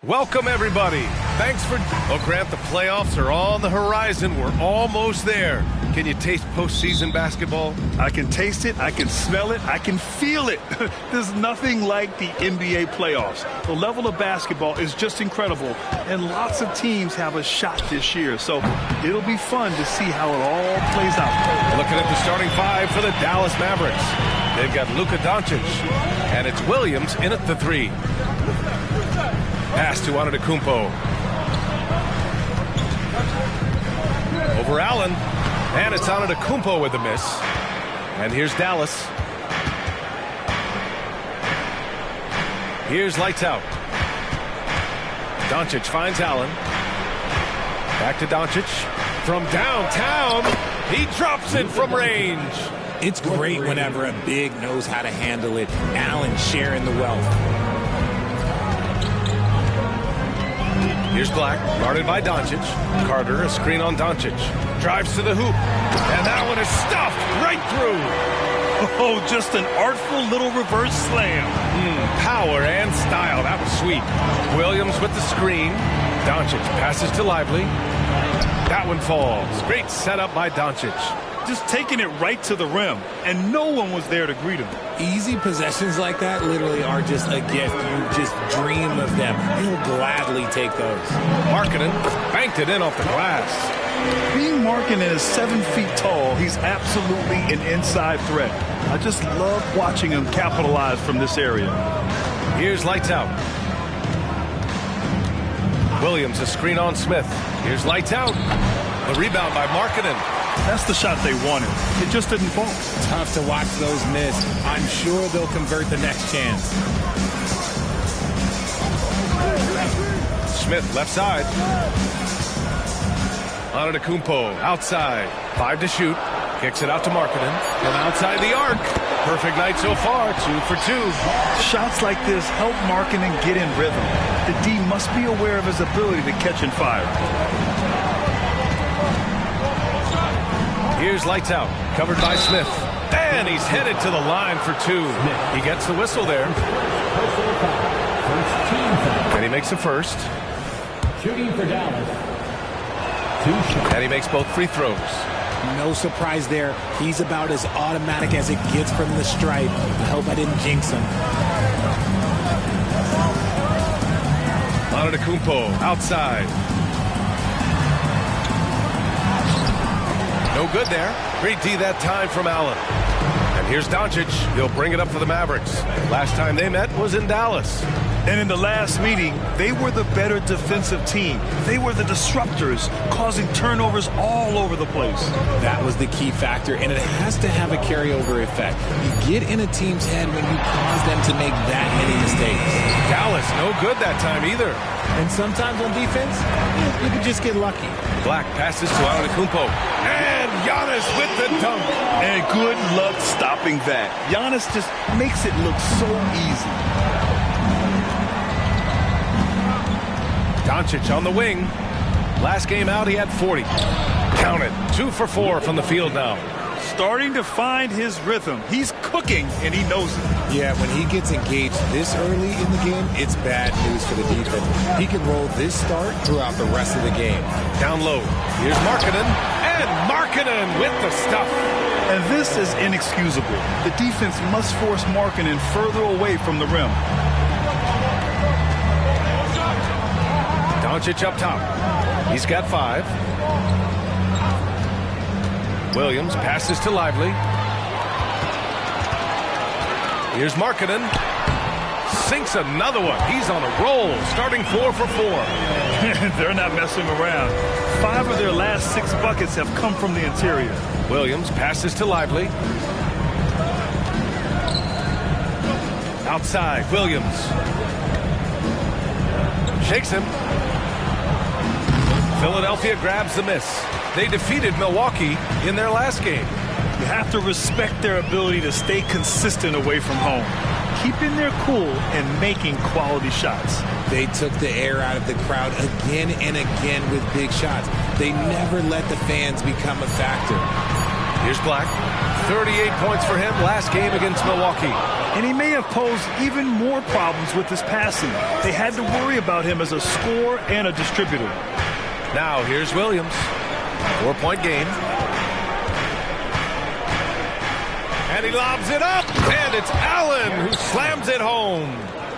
Welcome, everybody. Thanks for... Well, Grant, the playoffs are on the horizon. We're almost there. Can you taste postseason basketball? I can taste it. I can smell it. I can feel it. There's nothing like the NBA playoffs. The level of basketball is just incredible, and lots of teams have a shot this year. So it'll be fun to see how it all plays out. Looking at the starting five for the Dallas Mavericks. They've got Luka Doncic, and it's Williams in at the three. Pass to Antetokounmpo. Over Allen. And it's Antetokounmpo with the miss. And here's Dallas. Here's lights out. Doncic finds Allen. Back to Doncic. From downtown, he drops it from range. It's great whenever a big knows how to handle it. Allen sharing the wealth. Here's Black, guarded by Doncic. Carter, a screen on Doncic. Drives to the hoop. And that one is stuffed right through. Oh, just an artful little reverse slam. Power and style. That was sweet. Williams with the screen. Doncic passes to Lively. That one falls. Great setup by Doncic. Just taking it right to the rim, and no one was there to greet him. Easy possessions like that literally are just a gift. You just dream of them. He'll gladly take those. Markkanen banked it in off the glass. Being Markkanen is 7 feet tall, he's absolutely an inside threat. I just love watching him capitalize from this area. Here's lights out. Williams, a screen on Smith. Here's lights out. The rebound by Markkanen. That's the shot they wanted. It just didn't fall. Tough to watch those miss. I'm sure they'll convert the next chance. Smith, left side. Antetokounmpo, outside. 5 to shoot. Kicks it out to Markkanen. From outside the arc. Perfect night so far. 2 for 2. Shots like this help Markkanen get in rhythm. The D must be aware of his ability to catch and fire. Here's lights out. Covered by Smith. And he's headed to the line for 2. He gets the whistle there. And he makes the first. Shooting for Dallas. And he makes both free throws. No surprise there. He's about as automatic as it gets from the stripe. I hope I didn't jinx him. Antetokounmpo outside. No good there. Great D that time from Allen. And here's Doncic. He'll bring it up for the Mavericks. Last time they met was in Dallas. And in the last meeting, they were the better defensive team. They were the disruptors, causing turnovers all over the place. That was the key factor, and it has to have a carryover effect. You get in a team's head when you cause them to make that many mistakes. Dallas, no good that time either. And sometimes on defense, you can just get lucky. Black passes to Antetokounmpo. And Giannis with the dunk. And good luck stopping that. Giannis just makes it look so easy. Doncic on the wing. Last game out, he had 40. Count it. 2 for 4 from the field now. Starting to find his rhythm. He's cooking, and he knows it. Yeah, when he gets engaged this early in the game, it's bad news for the defense. He can roll this start throughout the rest of the game. Down low. Here's Markkanen. And Markkanen with the stuff. And this is inexcusable. The defense must force Markkanen further away from the rim. Doncic up top. He's got 5. Williams passes to Lively. Here's Markkanen. Sinks another one. He's on a roll, starting 4 for 4. They're not messing around. 5 of their last 6 buckets have come from the interior. Williams passes to Lively. Outside, Williams. Shakes him. Philadelphia grabs the miss. They defeated Milwaukee in their last game. You have to respect their ability to stay consistent away from home. Keeping their cool and making quality shots. They took the air out of the crowd again and again with big shots. They never let the fans become a factor. Here's Black. 38 points for him last game against Milwaukee. And he may have posed even more problems with his passing. They had to worry about him as a scorer and a distributor. Now here's Williams. 4-point game. And he lobs it up. And it's Allen who slams it home.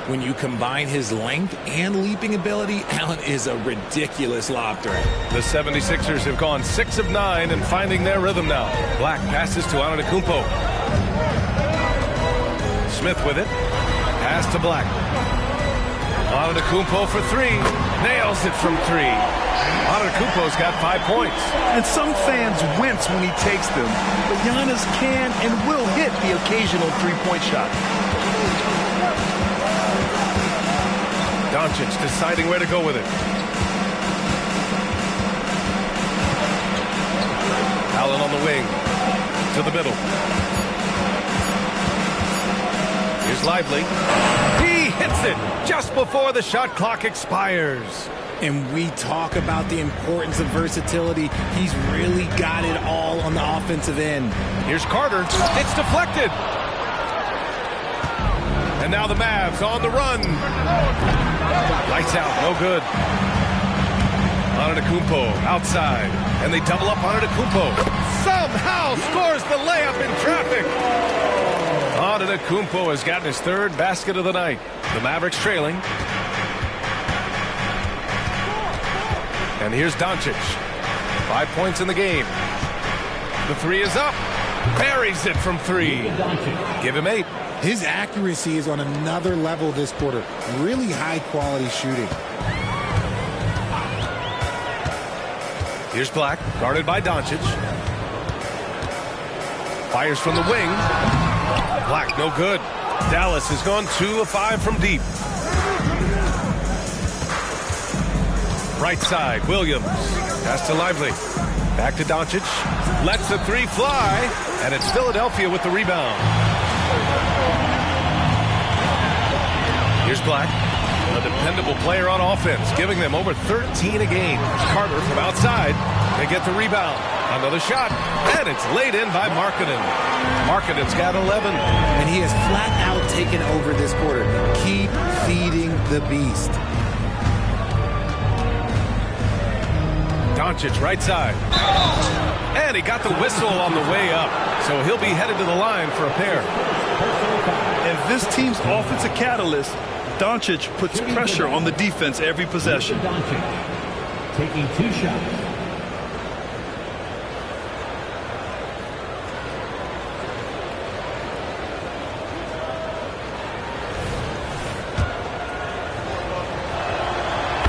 When you combine his length and leaping ability, Allen is a ridiculous lob threat. The 76ers have gone 6 of 9 and finding their rhythm now. Black passes to Antetokounmpo. Smith with it. Pass to Black. Antetokounmpo for 3. Nails it from 3. Antetokounmpo's got 5 points. And some fans wince when he takes them, but Giannis can and will hit the occasional three-point shot. Doncic deciding where to go with it. Allen on the wing. To the middle. Here's Lively. He hits it just before the shot clock expires. And we talk about the importance of versatility. He's really got it all on the offensive end. Here's Carter. It's deflected. And now the Mavs on the run. Lights out, no good. Antetokounmpo outside. And they double up Antetokounmpo. Somehow scores the layup in traffic. Antetokounmpo has gotten his 3rd basket of the night. The Mavericks trailing. And here's Doncic. 5 points in the game. The 3 is up. Buries it from 3. Give him 8. His accuracy is on another level this quarter. Really high-quality shooting. Here's Black, guarded by Doncic. Fires from the wing. Black, no good. Dallas has gone 2 of 5 from deep. Right side, Williams. Pass to Lively. Back to Doncic. Lets the 3 fly. And it's Philadelphia with the rebound. Here's Black, a dependable player on offense, giving them over 13 a game. Carter from outside can get the rebound. Another shot, and it's laid in by Markkanen. Markkanen's got 11. And he has flat out taken over this quarter. Keep feeding the beast. Doncic right side. And he got the whistle on the way up, so he'll be headed to the line for a pair. And this team's offensive catalyst, Doncic puts pressure on the defense every possession. Doncic taking 2 shots.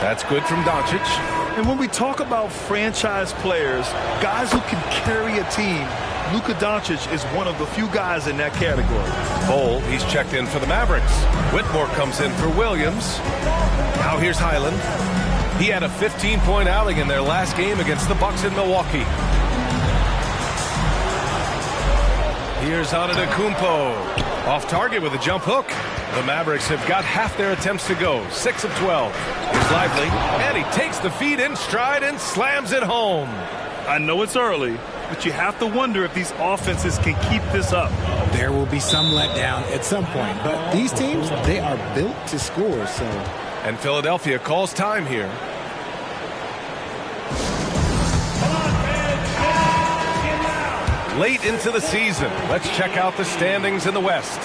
That's good from Doncic. And when we talk about franchise players, guys who can carry a team, Luka Doncic is one of the few guys in that category. Bol, he's checked in for the Mavericks. Whitmore comes in for Williams. Now here's Highland. He had a 15-point outing in their last game against the Bucks in Milwaukee. Here's Antetokounmpo. Off target with a jump hook. The Mavericks have got half their attempts to go. 6 of 12. Here's Lively. And he takes the feed in stride and slams it home. I know it's early, but you have to wonder if these offenses can keep this up. There will be some letdown at some point, but these teams, they are built to score, so. And Philadelphia calls time here. Late into the season, let's check out the standings in the West.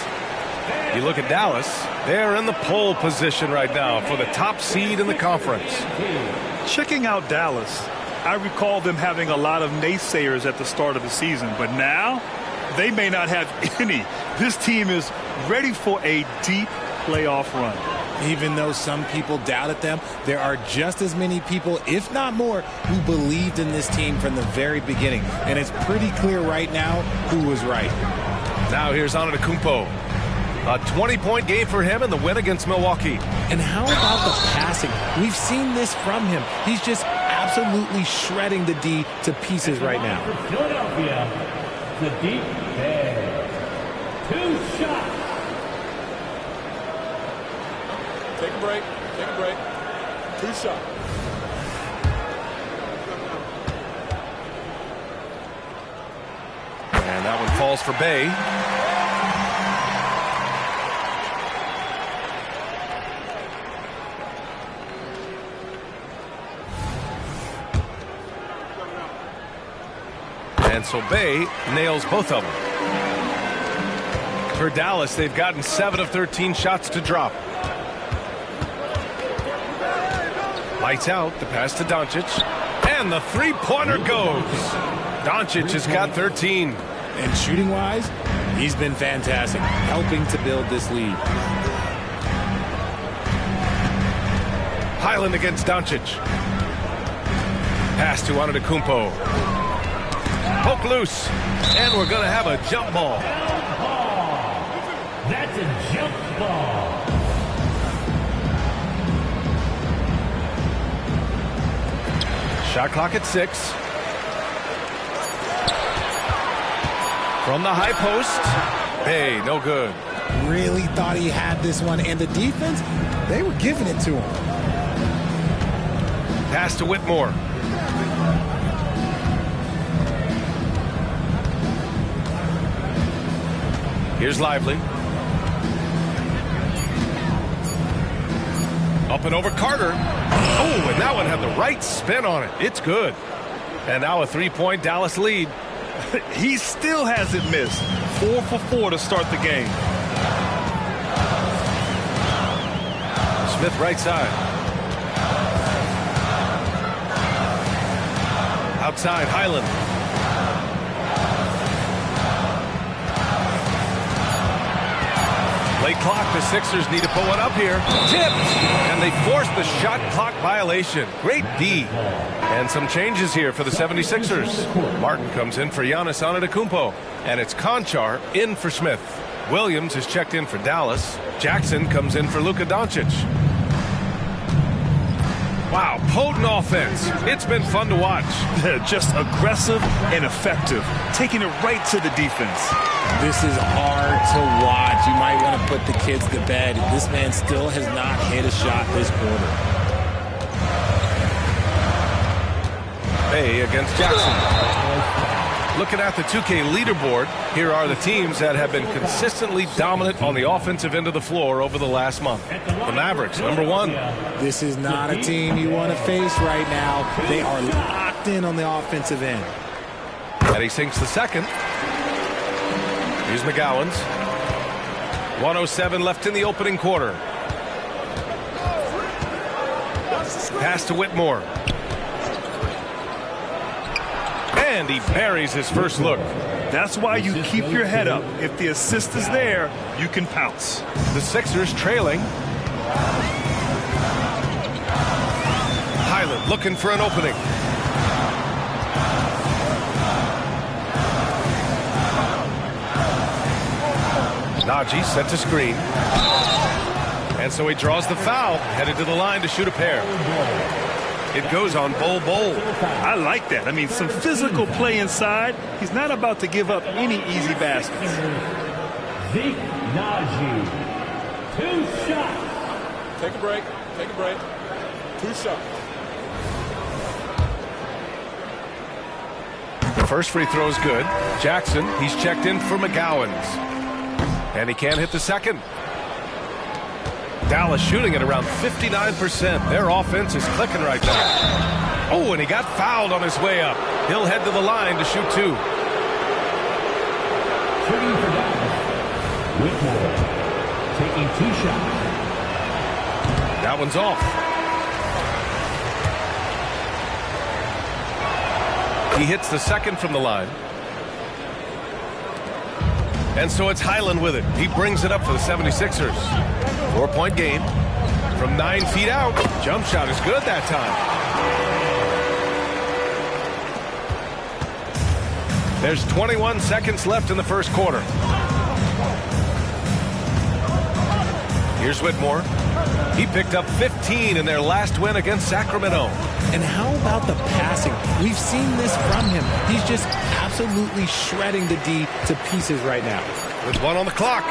You look at Dallas, they're in the pole position right now for the top seed in the conference. Checking out Dallas, I recall them having a lot of naysayers at the start of the season, but now they may not have any. This team is ready for a deep playoff run. Even though some people doubted them, there are just as many people, if not more, who believed in this team from the very beginning. And it's pretty clear right now who was right. Now here's Antetokounmpo. A 20-point game for him in the win against Milwaukee. And how about the passing? We've seen this from him. He's just absolutely shredding the D to pieces right now. For Philadelphia, the deep bag. 2 shots. Take a break. Take a break. 2 shots. And that one falls calls for Bay. And so Bay nails both of them. For Dallas, they've gotten 7 of 13 shots to drop. Lights out, the pass to Doncic. And the three-pointer goes. Doncic has got 13. And shooting-wise, he's been fantastic, helping to build this lead. Highland against Doncic. Pass to Antetokounmpo. Poke loose. And we're going to have a jump ball. That's a jump ball. Shot clock at 6. From the high post. Hey, no good. Really thought he had this one. And the defense, they were giving it to him. Pass to Whitmore. Here's Lively. Up and over Carter. Oh, and that one had the right spin on it. It's good. And now a three-point Dallas lead. He still hasn't missed. 4 for 4 to start the game. Smith right side. Outside, Highland. Late clock, the Sixers need to put one up here. Tipped, and they force the shot clock violation. Great D. And some changes here for the 76ers. Martin comes in for Giannis Antetokounmpo, and it's Conchar in for Smith. Williams is checked in for Dallas. Jackson comes in for Luka Doncic. Wow, potent offense. It's been fun to watch. Just aggressive and effective, taking it right to the defense. This is hard to watch. You might want to put the kids to bed. This man still has not hit a shot this quarter. Bay against Jackson. Looking at the 2K leaderboard, here are the teams that have been consistently dominant on the offensive end of the floor over the last month. The Mavericks, number 1. This is not a team you want to face right now. They are locked in on the offensive end. And he sinks the second. Here's McGowan's. 1:07 left in the opening quarter. Pass to Whitmore. And he buries his first look. That's why you keep your head up. If the assist is there, you can pounce. The Sixers trailing. Highland looking for an opening. Najee set to screen. And so he draws the foul, headed to the line to shoot a pair. It goes on Bol. I like that. I mean, some physical play inside. He's not about to give up any easy baskets. Zeke Najee. 2 shots. Take a break. Take a break. 2 shots. The first free throw is good. Jackson, he's checked in for McGowan's. And he can't hit the second. Dallas shooting at around 59%. Their offense is clicking right now. Oh, and he got fouled on his way up. He'll head to the line to shoot 2. Shooting for Dallas. Whitmore taking 2 shots. That one's off. He hits the second from the line. And so it's Highland with it. He brings it up for the 76ers. 4-point game. From 9 feet out. Jump shot is good that time. There's 21 seconds left in the first quarter. Here's Whitmore. He picked up 15 in their last win against Sacramento. And how about the passing? We've seen this from him. He's just absolutely shredding the D to pieces right now. With 1 on the clock,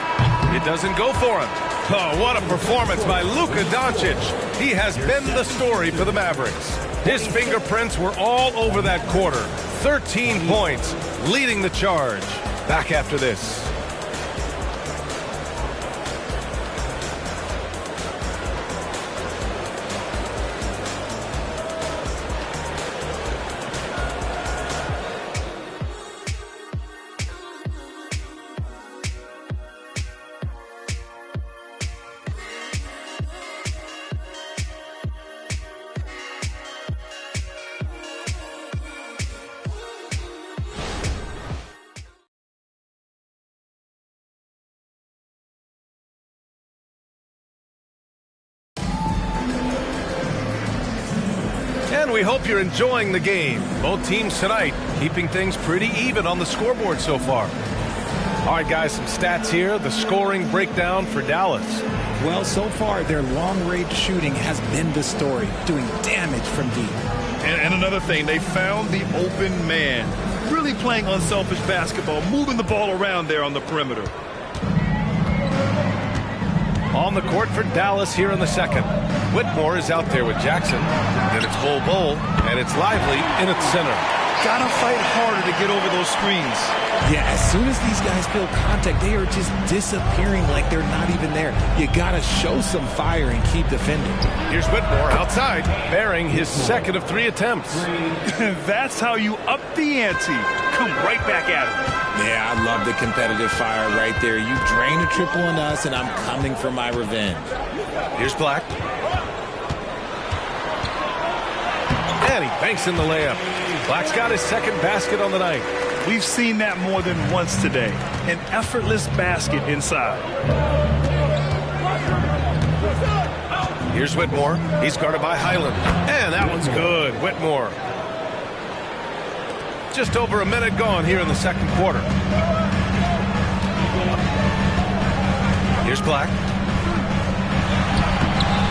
it doesn't go for him. Oh, what a performance by Luka Doncic. He has been the story for the Mavericks. His fingerprints were all over that quarter. 13 points, leading the charge. Back after this. And we hope you're enjoying the game. Both teams tonight keeping things pretty even on the scoreboard so far. All right, guys, some stats here. The scoring breakdown for Dallas. Well, so far, their long-range shooting has been the story, doing damage from deep. And another thing, they found the open man. Really playing unselfish basketball, moving the ball around there on the perimeter. On the court for Dallas here in the second. Whitmore is out there with Jackson. Then it's Bol, and it's Lively in its center. Gotta fight harder to get over those screens. Yeah, as soon as these guys feel contact, they are just disappearing like they're not even there. You gotta show some fire and keep defending. Here's Whitmore outside, bearing his second of 3 attempts. That's how you up the ante. Come right back at him. Yeah, I love the competitive fire right there. You drain a triple on us, and I'm coming for my revenge. Here's Black. And he banks in the layup. Black's got his second basket on the night. We've seen that more than once today. An effortless basket inside. Here's Whitmore. He's guarded by Highland. And that one's good. Whitmore. Just over a minute gone here in the second quarter. Here's Black.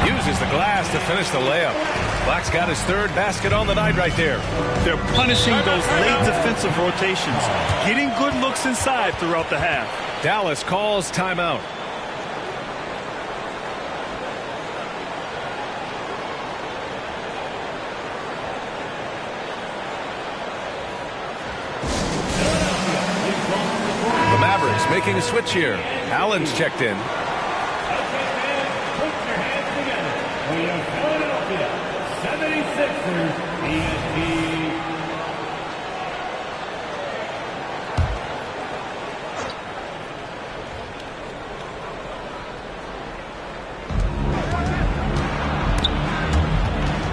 Uses the glass to finish the layup. Black's got his third basket on the night right there. They're punishing those late defensive rotations, getting good looks inside throughout the half. Dallas calls timeout. The Mavericks making a switch here. Allen's checked in.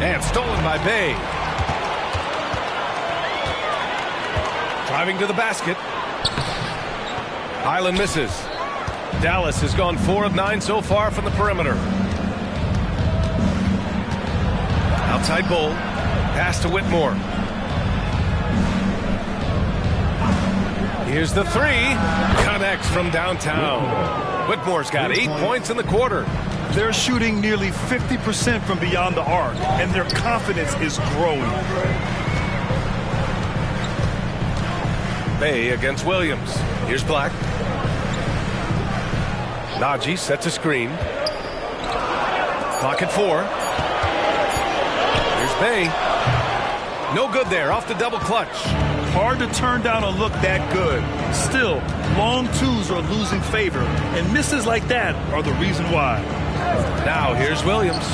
And stolen by Bay. Driving to the basket. Highland misses. Dallas has gone 4 of 9 so far from the perimeter. Outside Bol. Pass to Whitmore. Here's the 3. Connects from downtown. Whitmore's got 8 points in the quarter. They're shooting nearly 50% from beyond the arc, and their confidence is growing. Bay against Williams. Here's Black. Najee sets a screen. Clock at 4. Here's Bay. No good there, off the double clutch. Hard to turn down a look that good. Still, long twos are losing favor, and misses like that are the reason why. Now here's Williams.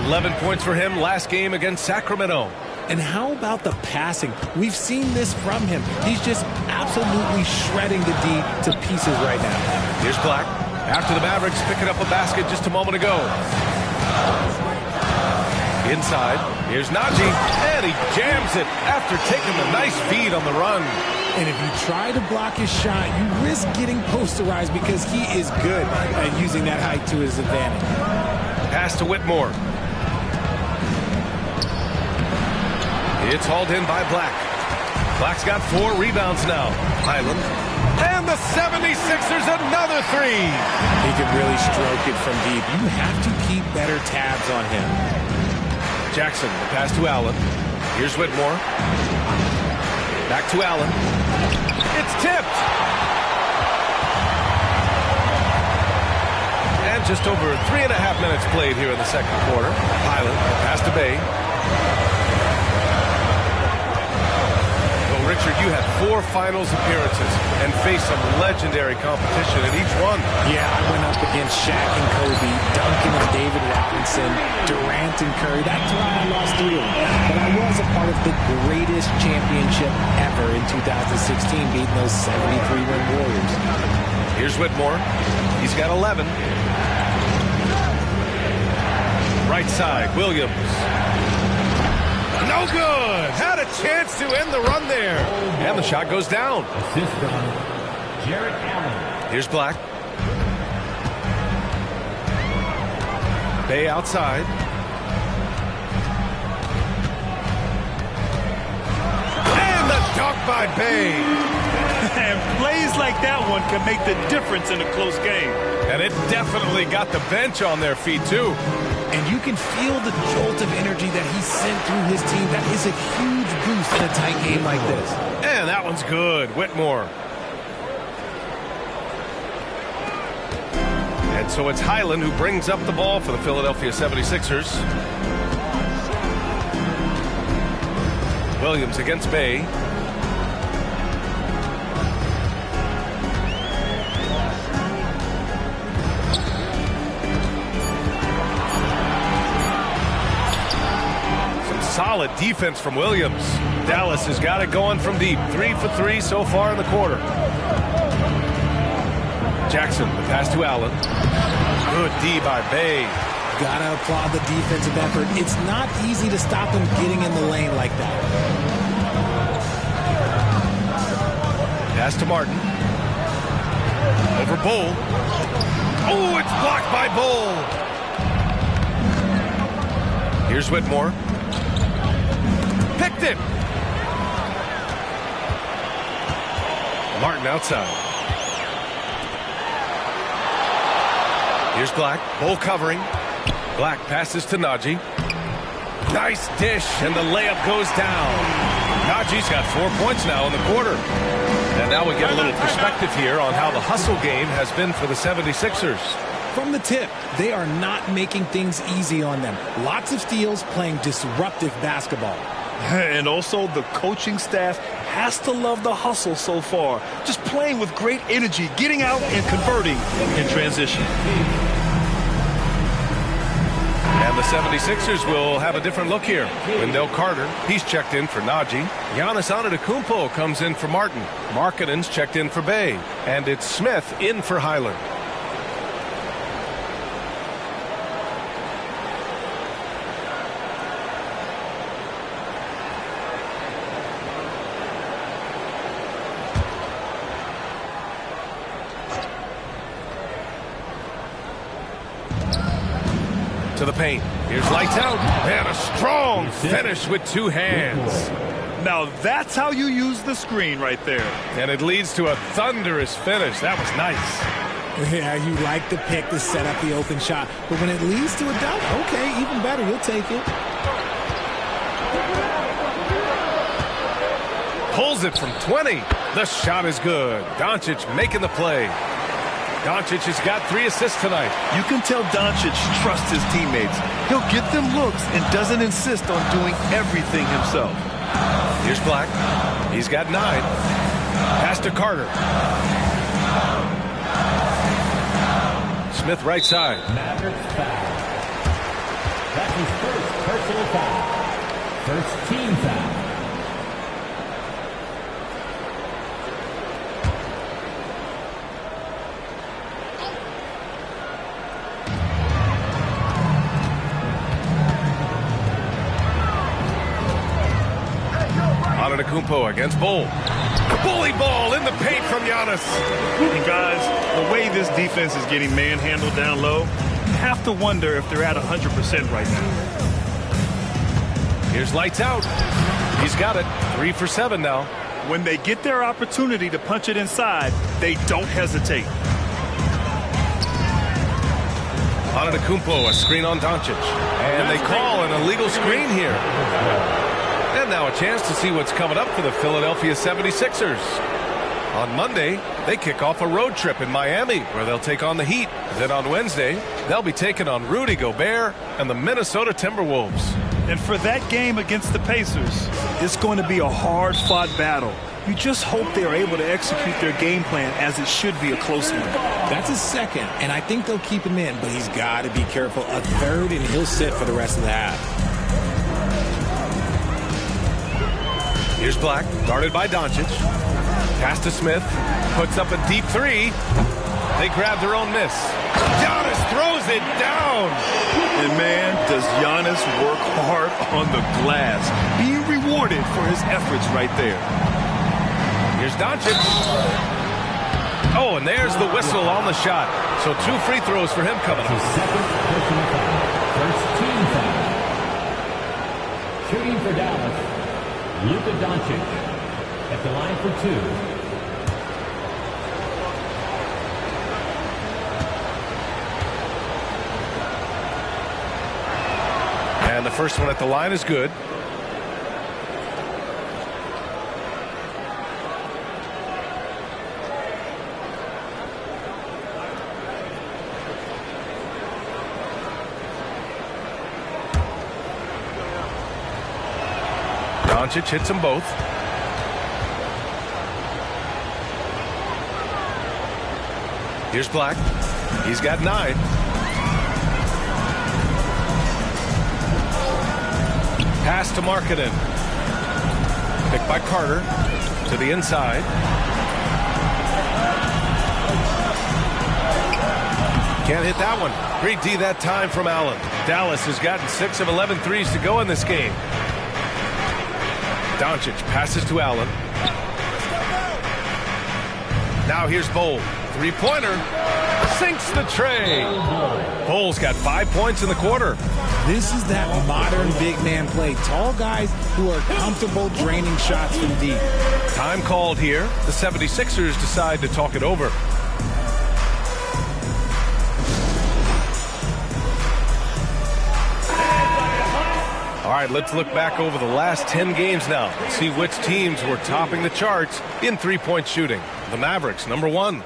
11 points for him last game against Sacramento. And how about the passing? We've seen this from him. He's just absolutely shredding the D to pieces right now. Here's Black. After the Mavericks picking up a basket just a moment ago. Inside, here's Najee, and he jams it after taking a nice feed on the run. And if you try to block his shot, you risk getting posterized because he is good at using that height to his advantage. Pass to Whitmore. It's hauled in by Black. Black's got 4 rebounds now. Highland. And the 76ers another 3. He can really stroke it from deep. You have to keep better tabs on him. Jackson, the pass to Allen. Here's Whitmore. Back to Allen. It's tipped. And just over 3.5 minutes played here in the second quarter. Highland, pass to Bay. Well, Richard, you You had 4 finals appearances and faced some legendary competition in each one. Yeah, I went up against Shaq and Kobe, Duncan and David Robinson, Durant and Curry. That's why I lost 3 of them. But I was a part of the greatest championship ever in 2016, beating those 73-win Warriors. Here's Whitmore. He's got 11. Right side, Williams. No good. Had a chance to end the run there. And the shot goes down. Assist from Jarrett Allen. Here's Black. Bay outside. And the dunk by Bay. And plays like that one can make the difference in a close game. And it definitely got the bench on their feet, too. And you can feel the jolt of energy that he sent through his team. That is a huge boost in a tight game like this. And that one's good. Whitmore. And so it's Highland who brings up the ball for the Philadelphia 76ers. Williams against Bay. Solid defense from Williams. Dallas has got it going from deep. 3 for 3 so far in the quarter. Jackson, the pass to Allen. Good D by Bay. Gotta applaud the defensive effort. It's not easy to stop him getting in the lane like that. Pass to Martin. Over Bull. Oh, it's blocked by Bull. Here's Whitmore. Picked it. Martin outside. Here's Black. Bull covering. Black passes to Najee. Nice dish, and the layup goes down. Najee's got 4 points now in the quarter. And now we get a little perspective here on how the hustle game has been for the 76ers. From the tip, they are not making things easy on them. Lots of steals, playing disruptive basketball. And also the coaching staff has to love the hustle so far. Just playing with great energy, getting out and converting in transition. And the 76ers will have a different look here. Wendell Carter, he's checked in for Najee. Giannis Antetokounmpo comes in for Martin. Markkanen's checked in for Bay. And it's Smith in for Highland. To the paint. Here's lights out. And a strong finish with 2 hands. Now that's how you use the screen right there. And it leads to a thunderous finish. That was nice. Yeah, you like the pick to set up the open shot. But when it leads to a dunk, okay, even better. You'll take it. Pulls it from 20. The shot is good. Doncic making the play. Doncic has got 3 assists tonight. You can tell Doncic trusts his teammates. He'll get them looks and doesn't insist on doing everything himself. Here's Black. He's got 9. Pass to Carter. Smith right side. Mavericks foul. That's his first personal foul. First team foul. Antetokounmpo against Bull. Bully ball in the paint from Giannis. And guys, the way this defense is getting manhandled down low, you have to wonder if they're at 100% right now. Here's lights out. He's got it. 3 for 7 now. When they get their opportunity to punch it inside, they don't hesitate. Antetokounmpo, a screen on Doncic. And they call an illegal screen here. And now a chance to see what's coming up for the Philadelphia 76ers. On Monday, they kick off a road trip in Miami where they'll take on the Heat. Then on Wednesday, they'll be taking on Rudy Gobert and the Minnesota Timberwolves. And for that game against the Pacers, it's going to be a hard-fought battle. You just hope they are able to execute their game plan as it should be a close one. That's his second, and I think they'll keep him in, but he's got to be careful. A third, and he'll sit for the rest of the half. Here's Black, guarded by Doncic. Pass to Smith, puts up a deep three. They grab their own miss. Giannis throws it down. And man, does Giannis work hard on the glass. Being rewarded for his efforts right there. Here's Doncic. Oh, and there's the whistle on the shot. So 2 free throws for him coming up. First team foul. Shooting for Dallas, Luka Doncic at the line for 2. And the first one at the line is good. Doncic hits them both. Here's Black. He's got 9. Pass to Markkanen. Picked by Carter to the inside. Can't hit that one. Great D that time from Allen. Dallas has gotten 6 of 11 threes to go in this game. Doncic passes to Allen. Now here's Bol. Three-pointer. Sinks the tray. Bol's got 5 points in the quarter. This is that modern big man play. Tall guys who are comfortable draining shots from deep. Time called here. The 76ers decide to talk it over. All right, let's look back over the last 10 games now and see which teams were topping the charts in three-point shooting. The Mavericks, number 1.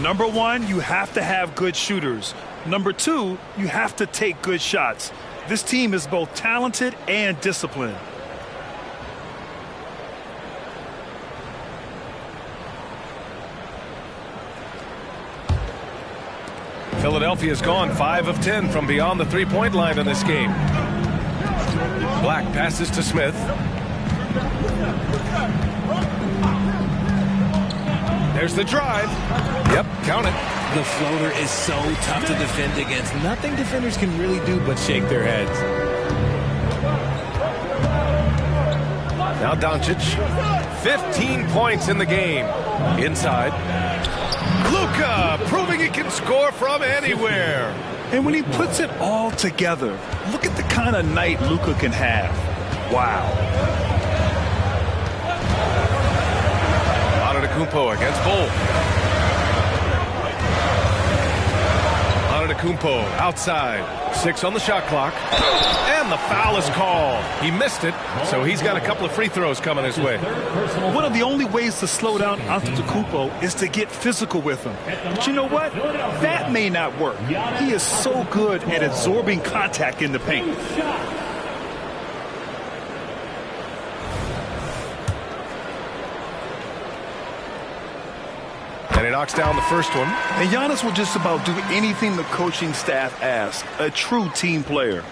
Number 1, you have to have good shooters. Number 2, you have to take good shots. This team is both talented and disciplined. Philadelphia's gone 5 of 10 from beyond the three-point line in this game. Black passes to Smith. There's the drive. Yep, count it. The floater is so tough to defend against. Nothing defenders can really do but shake their heads. Now Doncic. 15 points in the game. Inside. Luka proving he can score from anywhere. And when he puts it all together, look at the kind of night Luka can have. Wow. Antetokounmpo against Bol. Antetokounmpo outside. 6 on the shot clock. And the foul is called. He missed it, so he's got a couple of free throws coming his way. One of the only ways to slow down Antetokounmpo is to get physical with him. But you know what? That may not work. He is so good at absorbing contact in the paint. And he knocks down the first one. And Giannis will just about do anything the coaching staff asks. A true team player.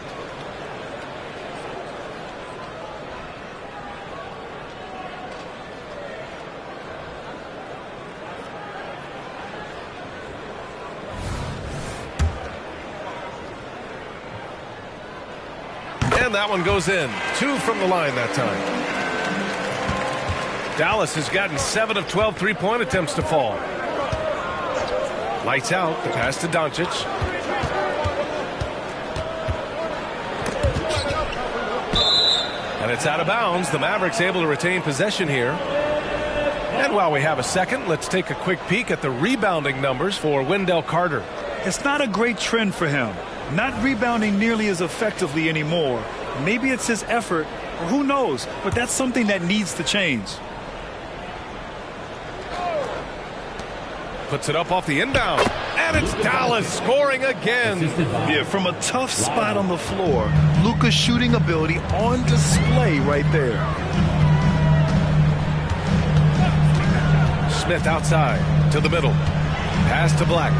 And that one goes in. 2 from the line that time. Dallas has gotten 7 of 12 three-point attempts to fall. Lights out. The pass to Doncic. And it's out of bounds. The Mavericks able to retain possession here. And while we have a second, let's take a quick peek at the rebounding numbers for Wendell Carter. It's not a great trend for him. Not rebounding nearly as effectively anymore. Maybe it's his effort, or who knows, but that's something that needs to change. Puts it up off the inbound. And it's Dallas scoring again. Yeah, from a tough spot on the floor, Luka's shooting ability on display right there. Smith outside to the middle. Pass to Black.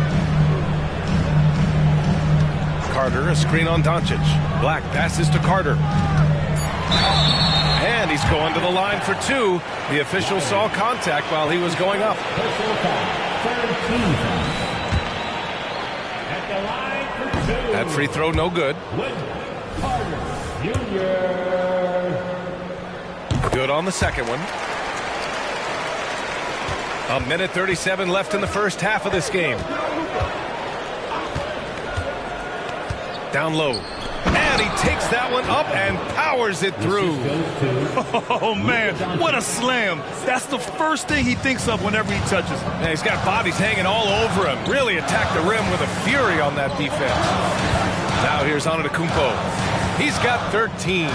Carter, a screen on Doncic. Black passes to Carter. And he's going to the line for two. The official saw contact while he was going up. That free throw no good. Good on the second one. A minute 37 left in the first half of this game. Down low. And he takes that one up and powers it through. Oh, man, what a slam. That's the first thing he thinks of whenever he touches it. And he's got bodies hanging all over him. Really attacked the rim with a fury on that defense. Now here's Antetokounmpo. He's got 13.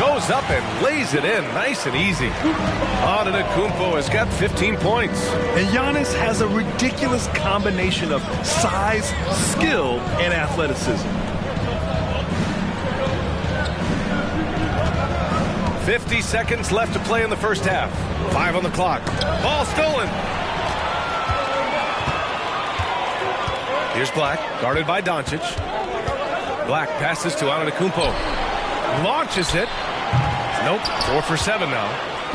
Goes up and lays it in nice and easy. Antetokounmpo has got 15 points. And Giannis has a ridiculous combination of size, skill, and athleticism. 50 seconds left to play in the first half. 5 on the clock. Ball stolen. Here's Black, guarded by Doncic. Black passes to Antetokounmpo. Launches it. Nope, 4 for 7 now.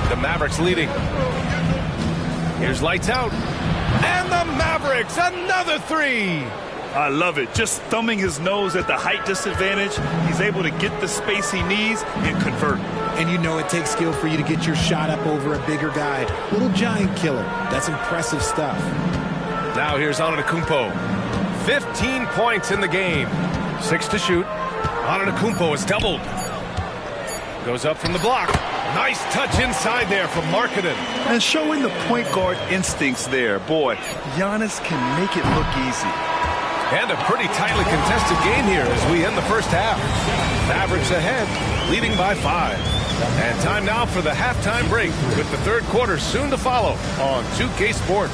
The Mavericks leading. Here's lights out. And the Mavericks, another three. I love it. Just thumbing his nose at the height disadvantage. He's able to get the space he needs and convert. And you know it takes skill for you to get your shot up over a bigger guy. Little giant killer. That's impressive stuff. Now here's Antetokounmpo. 15 points in the game. 6 to shoot. Antetokounmpo is doubled. Goes up from the block. Nice touch inside there from Markkanen. And showing the point guard instincts there. Boy, Giannis can make it look easy. And a pretty tightly contested game here as we end the first half. Mavericks ahead, leading by 5. And time now for the halftime break with the third quarter soon to follow on 2K Sports.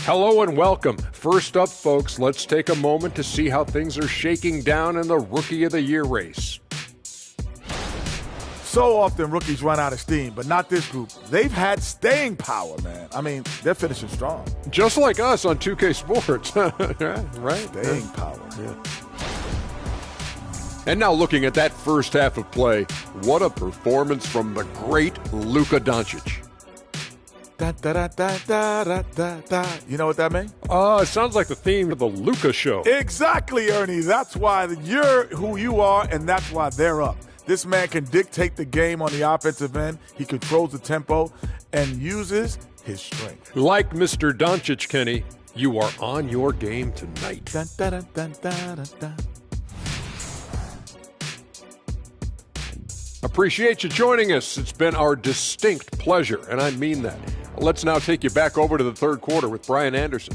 Hello and welcome. First up, folks, let's take a moment to see how things are shaking down in the Rookie of the Year race. So often rookies run out of steam, but not this group. They've had staying power, man. I mean, they're finishing strong. Just like us on 2K Sports. Right? Staying power. Yeah. And now looking at that first half of play, what a performance from the great Luka Doncic. Da, da, da, da, da, da, da, da. You know what that means? It sounds like the theme of the Luka show. Exactly, Ernie. That's why you're who you are, and that's why they're up. This man can dictate the game on the offensive end. He controls the tempo and uses his strength. Like Mr. Doncic, Kenny, you are on your game tonight. Dun, dun, dun, dun, dun, dun, dun. Appreciate you joining us. It's been our distinct pleasure, and I mean that. Let's now take you back over to the third quarter with Brian Anderson.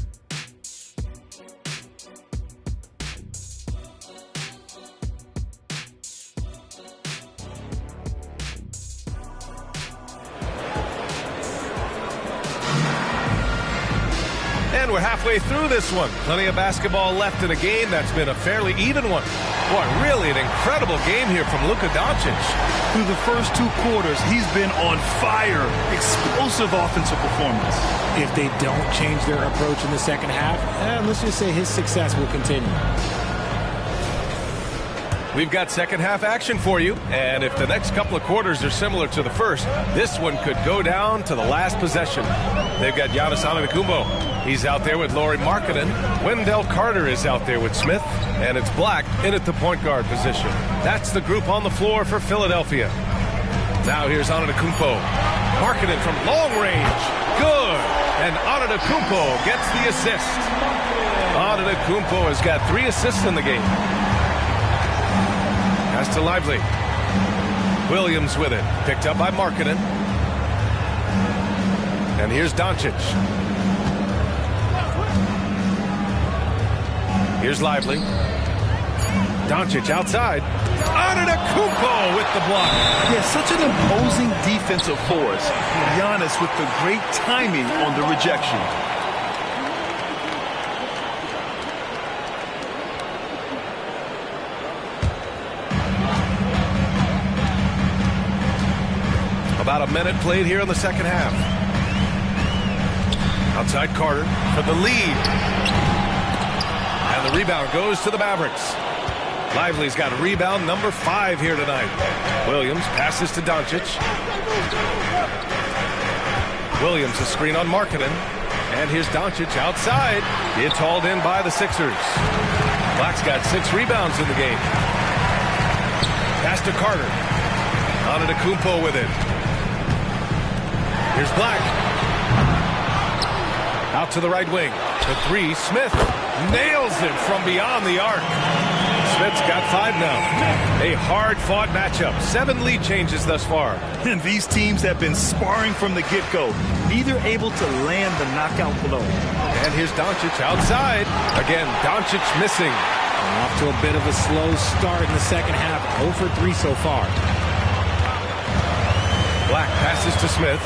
And we're halfway through this one. Plenty of basketball left in a game that's been a fairly even one. Boy, really an incredible game here from Luka Doncic. Through the first 2 quarters, he's been on fire. Explosive offensive performance. If they don't change their approach in the second half, let's just say his success will continue. We've got second half action for you, and if the next couple of quarters are similar to the first, this one could go down to the last possession. They've got Giannis Antetokounmpo. He's out there with Lauri Markkanen. Wendell Carter is out there with Smith, and it's Black in at the point guard position. That's the group on the floor for Philadelphia. Now here's Antetokounmpo. Markkanen from long range. Good. And Antetokounmpo gets the assist. Antetokounmpo has got 3 assists in the game. Pass to Lively. Williams with it. Picked up by Markkanen. And here's Doncic. Here's Lively. Doncic outside. Antetokounmpo with the block. Yeah, such an imposing defensive force. Giannis with the great timing on the rejection. About a minute played here in the second half. Outside Carter for the lead. And the rebound goes to the Mavericks. Lively's got a rebound number 5 here tonight. Williams passes to Doncic. Williams a screen on Markkanen. And here's Doncic outside. It's hauled in by the Sixers. Black's got 6 rebounds in the game. Pass to Carter. Antetokounmpo with it. Here's Black. Out to the right wing. The 3, Smith nails it from beyond the arc. Smith's got 5 now. A hard-fought matchup. 7 lead changes thus far. And these teams have been sparring from the get-go. Neither able to land the knockout blow. And here's Doncic outside. Again, Doncic missing. And off to a bit of a slow start in the second half. 0 for 3 so far. Black passes to Smith.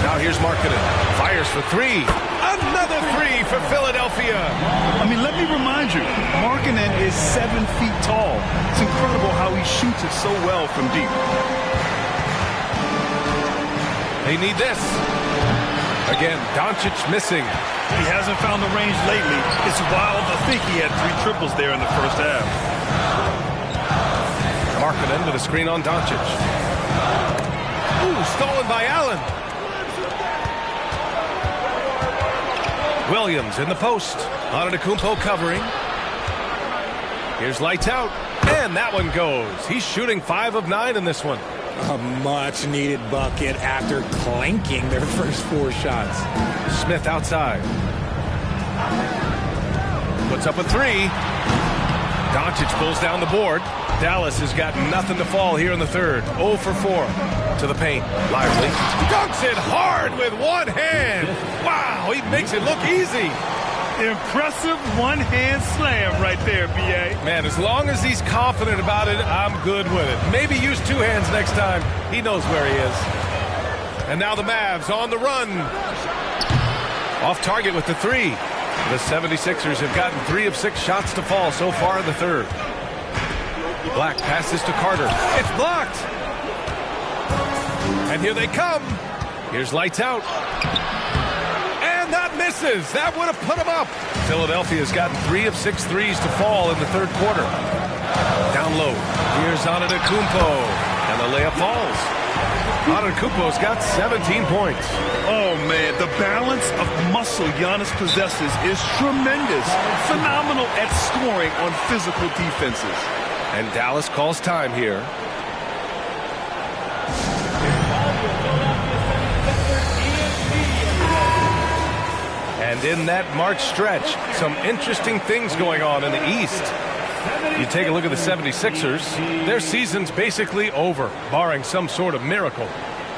Now here's Markkanen. Fires for 3. Another 3 for Philadelphia. I mean, let me remind you, Markkanen is 7 feet tall. It's incredible how he shoots it so well from deep. They need this. Again, Doncic missing. He hasn't found the range lately. It's wild to think he had 3 triples there in the first half. Markkanen with a screen on Doncic. Ooh, stolen by Allen. Williams in the post. Antetokounmpo covering. Here's lights out. And that one goes. He's shooting 5 of 9 in this one. A much-needed bucket after clanking their first 4 shots. Smith outside. Puts up a 3. Doncic pulls down the board. Dallas has got nothing to fall here in the third. 0 for 4 to the paint. Lively dunks it hard with one hand. Wow, he makes it look easy. Impressive one-hand slam right there, B.A. Man, as long as he's confident about it, I'm good with it. Maybe use 2 hands next time. He knows where he is. And now the Mavs on the run. Off target with the 3. The 76ers have gotten 3 of 6 shots to fall so far in the third. Black passes to Carter. It's blocked. And here they come. Here's lights out. And that misses. That would have put him up. Philadelphia's gotten 3 of 6 threes to fall in the third quarter. Down low. Here's Antetokounmpo. And the layup falls. Antetokounmpo's got 17 points. Oh, man, the balance of muscle Giannis possesses is tremendous. Phenomenal at scoring on physical defenses. And Dallas calls time here. And in that March stretch, some interesting things going on in the East. You take a look at the 76ers, their season's basically over, barring some sort of miracle.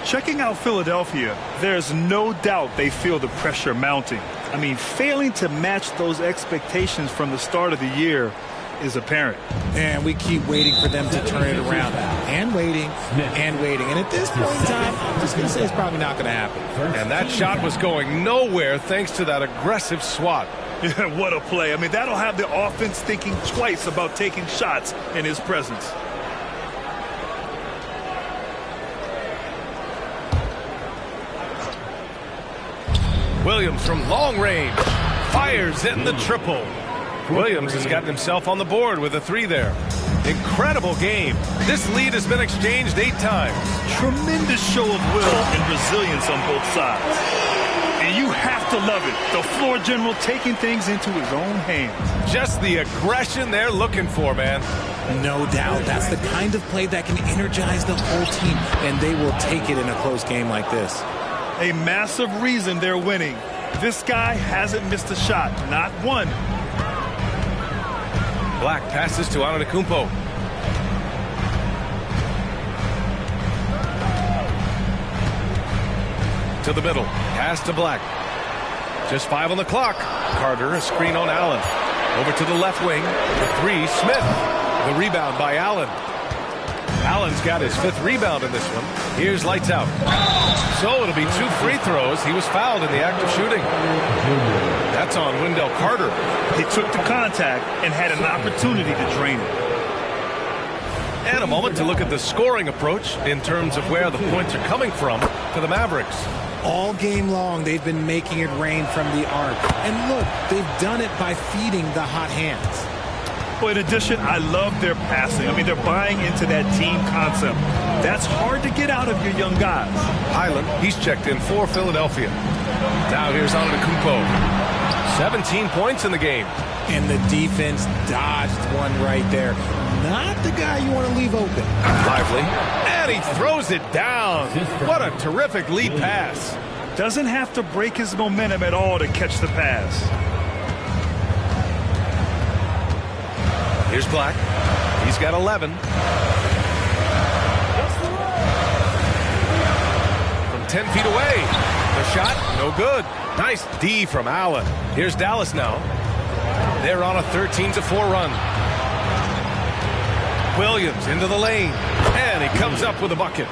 Checking out Philadelphia, there's no doubt they feel the pressure mounting. I mean, failing to match those expectations from the start of the year is apparent. And we keep waiting for them to turn it around. And waiting, and waiting. And at this point in time, I'm just going to say it's probably not going to happen. And that shot was going nowhere thanks to that aggressive swat. Yeah, what a play. I mean, that'll have the offense thinking twice about taking shots in his presence. Williams from long range fires in the triple. Williams has gotten himself on the board with a 3 there. Incredible game. This lead has been exchanged 8 times. Tremendous show of will and resilience on both sides. And you have to love it. The floor general taking things into his own hands. Just the aggression they're looking for, man. No doubt. That's the kind of play that can energize the whole team, and they will take it in a close game like this. A massive reason they're winning. This guy hasn't missed a shot. Not one. Black passes to Antetokounmpo. To the middle. Pass to Black. Just 5 on the clock. Carter, a screen on Allen. Over to the left wing. The 3, Smith. The rebound by Allen. Allen's got his 5th rebound in this one. Here's lights out. So it'll be 2 free throws. He was fouled in the act of shooting. That's on Wendell Carter. He took the contact and had an opportunity to drain it. And a moment to look at the scoring approach in terms of where the points are coming from for the Mavericks. All game long, they've been making it rain from the arc. And look, they've done it by feeding the hot hands. Well, in addition, I love their passing. I mean, they're buying into that team concept. That's hard to get out of your young guys. Highland, he's checked in for Philadelphia. Now here's Antetokounmpo. 17 points in the game. And the defense dodged one right there. Not the guy you want to leave open. Lively. And he throws it down. What a terrific lead pass. Doesn't have to break his momentum at all to catch the pass. Here's Black. He's got 11. From 10 feet away. The shot, no good. Nice D from Allen. Here's Dallas now. They're on a 13-4 run. Williams into the lane. And he comes up with a bucket.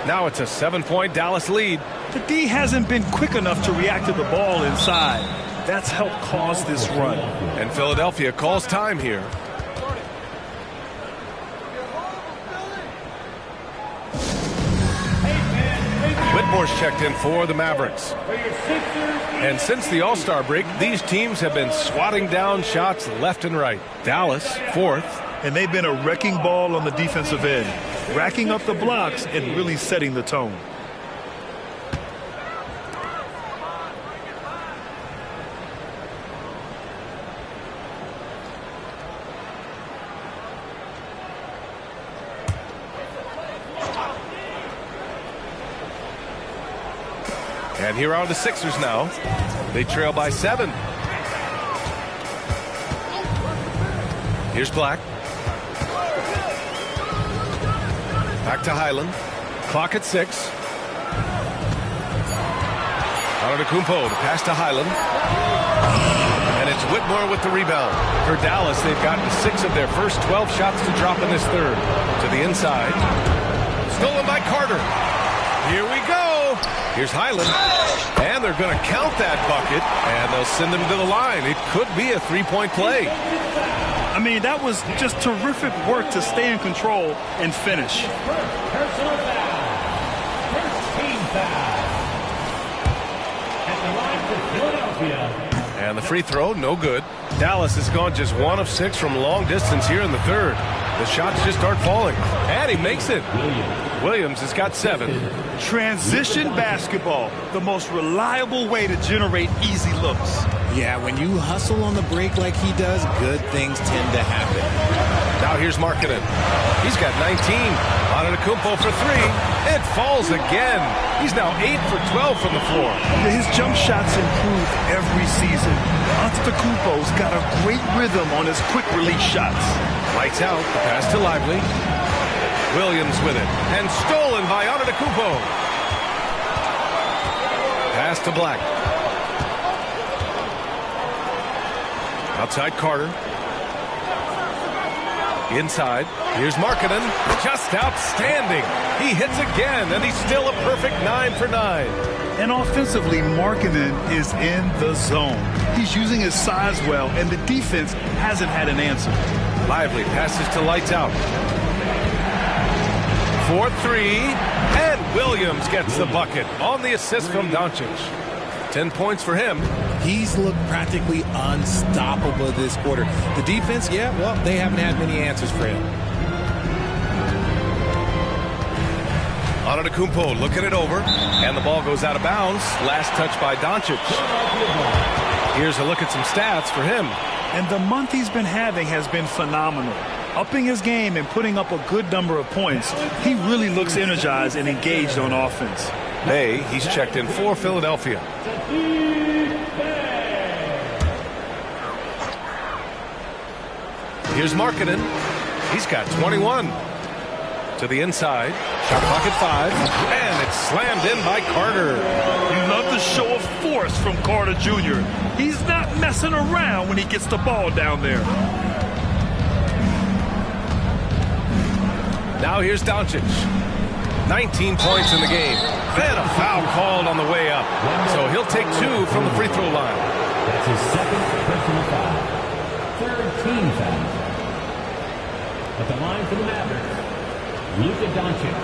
Now it's a 7-point Dallas lead. The D hasn't been quick enough to react to the ball inside. That's helped cause this run. And Philadelphia calls time here. Whitmore's checked in for the Mavericks. And since the All-Star break, these teams have been swatting down shots left and right. Dallas, 4th. And they've been a wrecking ball on the defensive end, racking up the blocks and really setting the tone. And here are the Sixers now. They trail by 7. Here's Black. Back to Highland. Clock at 6. Antetokounmpo to pass to Highland. And it's Whitmore with the rebound. For Dallas, they've gotten 6 of their first 12 shots to drop in this third. To the inside. Stolen by Carter. Here we go. Here's Highland. And they're going to count that bucket. And they'll send him to the line. It could be a 3-point play. I mean, that was just terrific work to stay in control and finish. Personal foul. First team foul. At the line for Philadelphia. And the free throw, no good. Dallas has gone just 1 of 6 from long distance here in the third. The shots just aren't falling. And he makes it. Williams has got 7. Transition basketball, the most reliable way to generate easy looks. Yeah, when you hustle on the break like he does, good things tend to happen. Now here's Markkanen. He's got 19. Antetokounmpo for 3. It falls again. He's now 8 for 12 from the floor. His jump shots improve every season. Antetokounmpo's got a great rhythm on his quick release shots. Lights out. The pass to Lively. Williams with it. And stolen by Antetokounmpo. Pass to Black. Outside Carter. Inside. Here's Markkanen. Just outstanding. He hits again, and he's still a perfect 9 for 9. And offensively, Markkanen is in the zone. He's using his size well, and the defense hasn't had an answer. Lively passes to Lights Out. 4-3, and Williams gets the bucket on the assist from Doncic. 10 points for him. He's looked practically unstoppable this quarter. The defense, yeah, well, they haven't had many answers for him. Antetokounmpo looking it over, and the ball goes out of bounds. Last touch by Doncic. Here's a look at some stats for him. And the month he's been having has been phenomenal. Upping his game and putting up a good number of points, he really looks energized and engaged on offense. May, he's checked in for Philadelphia. Here's Markkanen. He's got 21. To the inside. Shot clock at 5, and it's slammed in by Carter. You love the show of force from Carter Jr. He's not messing around when he gets the ball down there. Now here's Doncic. 19 points in the game. And a foul called on the way up. So he'll take 2 from the free throw line. That's his second personal foul. Third team foul. At the line for the Mavericks, Luka Doncic.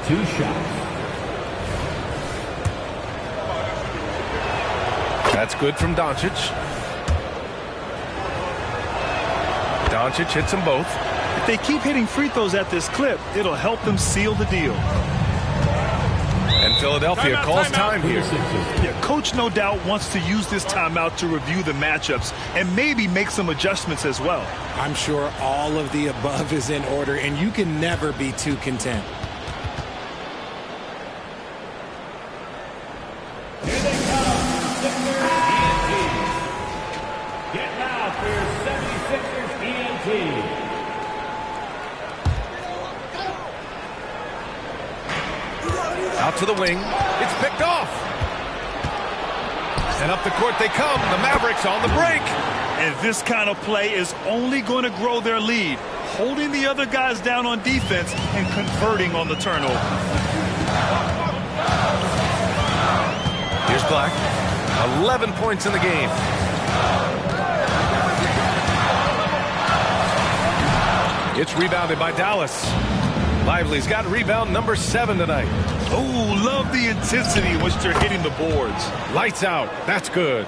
2 shots. That's good from Doncic. Doncic hits them both. If they keep hitting free throws at this clip, it'll help them seal the deal. And Philadelphia calls time here. Yeah, coach no doubt wants to use this timeout to review the matchups and maybe make some adjustments as well. I'm sure all of the above is in order, and you can never be too content. Here they come, Sixers ENT. Get now for your 76ers ENT. Out to the wing. It's picked off. And up the court they come. The Mavericks on the break. And this kind of play is only going to grow their lead, holding the other guys down on defense and converting on the turnover. Here's Black. 11 points in the game. It's rebounded by Dallas. Lively's got rebound number 7 tonight. Oh, love the intensity in which they're hitting the boards. Lights out. That's good.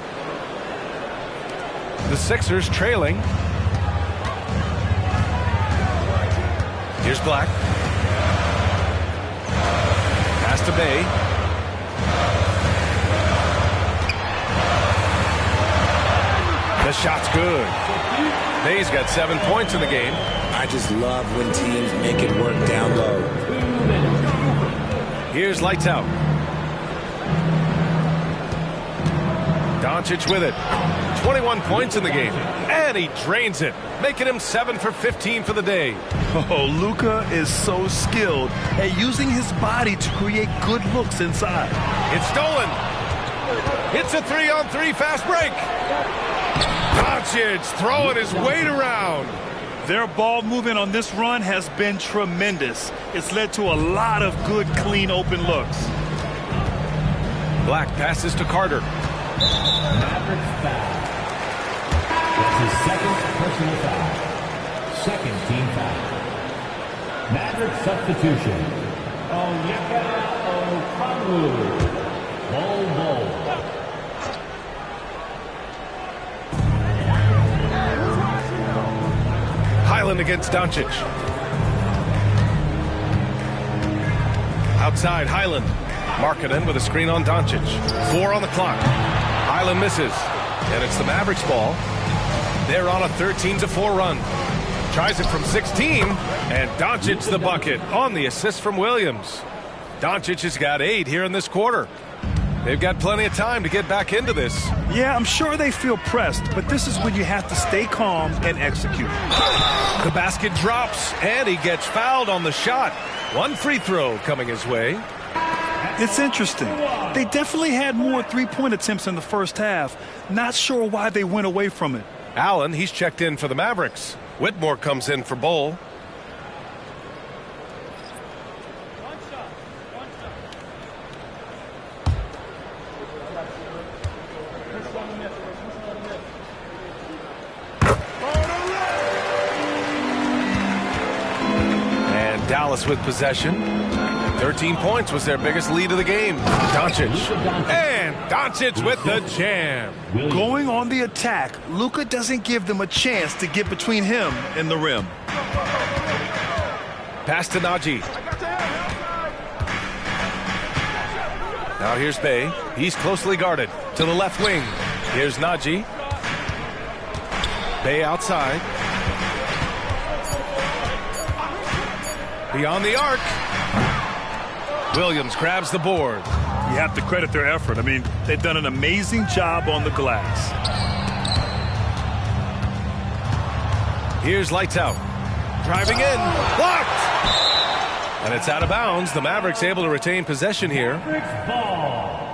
The Sixers trailing. Here's Black. Pass to Bay. The shot's good. Bay's got 7 points in the game. I just love when teams make it work down low. Here's lights out. Doncic with it. 21 points in the game. And he drains it, making him 7 for 15 for the day. Oh, Luka is so skilled at using his body to create good looks inside. It's stolen. It's a 3-on-3 fast break. Doncic throwing his weight around. Their ball movement on this run has been tremendous. It's led to a lot of good, clean, open looks. Black passes to Carter. Mavericks foul. That's his second personal foul. Second team foul. Mavericks substitution. Onyeka Okongwu. Bol. Highland against Doncic. Outside, Highland. Markkanen with a screen on Doncic. 4 on the clock. Highland misses. And it's the Mavericks ball. They're on a 13-4 run. Tries it from 16. And Doncic the bucket on the assist from Williams. Doncic has got 8 here in this quarter. They've got plenty of time to get back into this. Yeah, I'm sure they feel pressed, but this is when you have to stay calm and execute. The basket drops, and he gets fouled on the shot. 1 free throw coming his way. It's interesting. They definitely had more three-point attempts in the first half. Not sure why they went away from it. Allen, he's checked in for the Mavericks. Whitmore comes in for Bol. Dallas with possession. 13 points was their biggest lead of the game. Doncic. And Doncic with the jam. Going on the attack, Luka doesn't give them a chance to get between him and the rim. Pass to Najee. Now here's Bay. He's closely guarded to the left wing. Here's Najee. Bay outside. Beyond the arc. Williams grabs the board. You have to credit their effort. I mean, they've done an amazing job on the glass. Here's lights out. Driving in. Blocked. And it's out of bounds. The Mavericks able to retain possession here. Mavericks ball.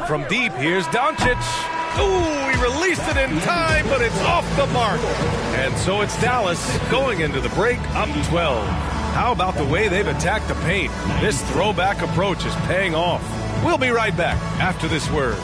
From deep, here's Doncic. Ooh, he released it in time, but it's off the mark. And so it's Dallas going into the break up 12. How about the way they've attacked the paint? This throwback approach is paying off. We'll be right back after this word.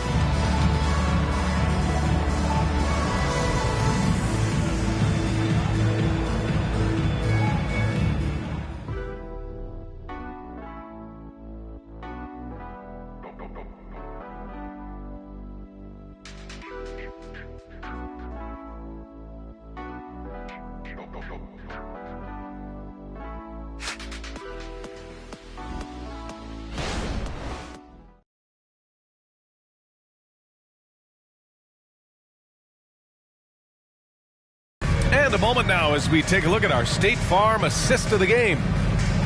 And a moment now as we take a look at our State Farm assist of the game.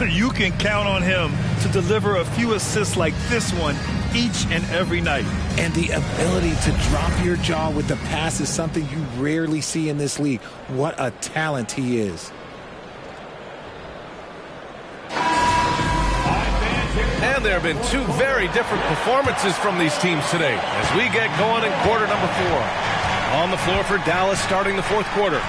You can count on him to deliver a few assists like this one each and every night. And the ability to drop your jaw with the pass is something you rarely see in this league. What a talent he is. And there have been two very different performances from these teams today as we get going in quarter number 4. On the floor for Dallas starting the fourth quarter.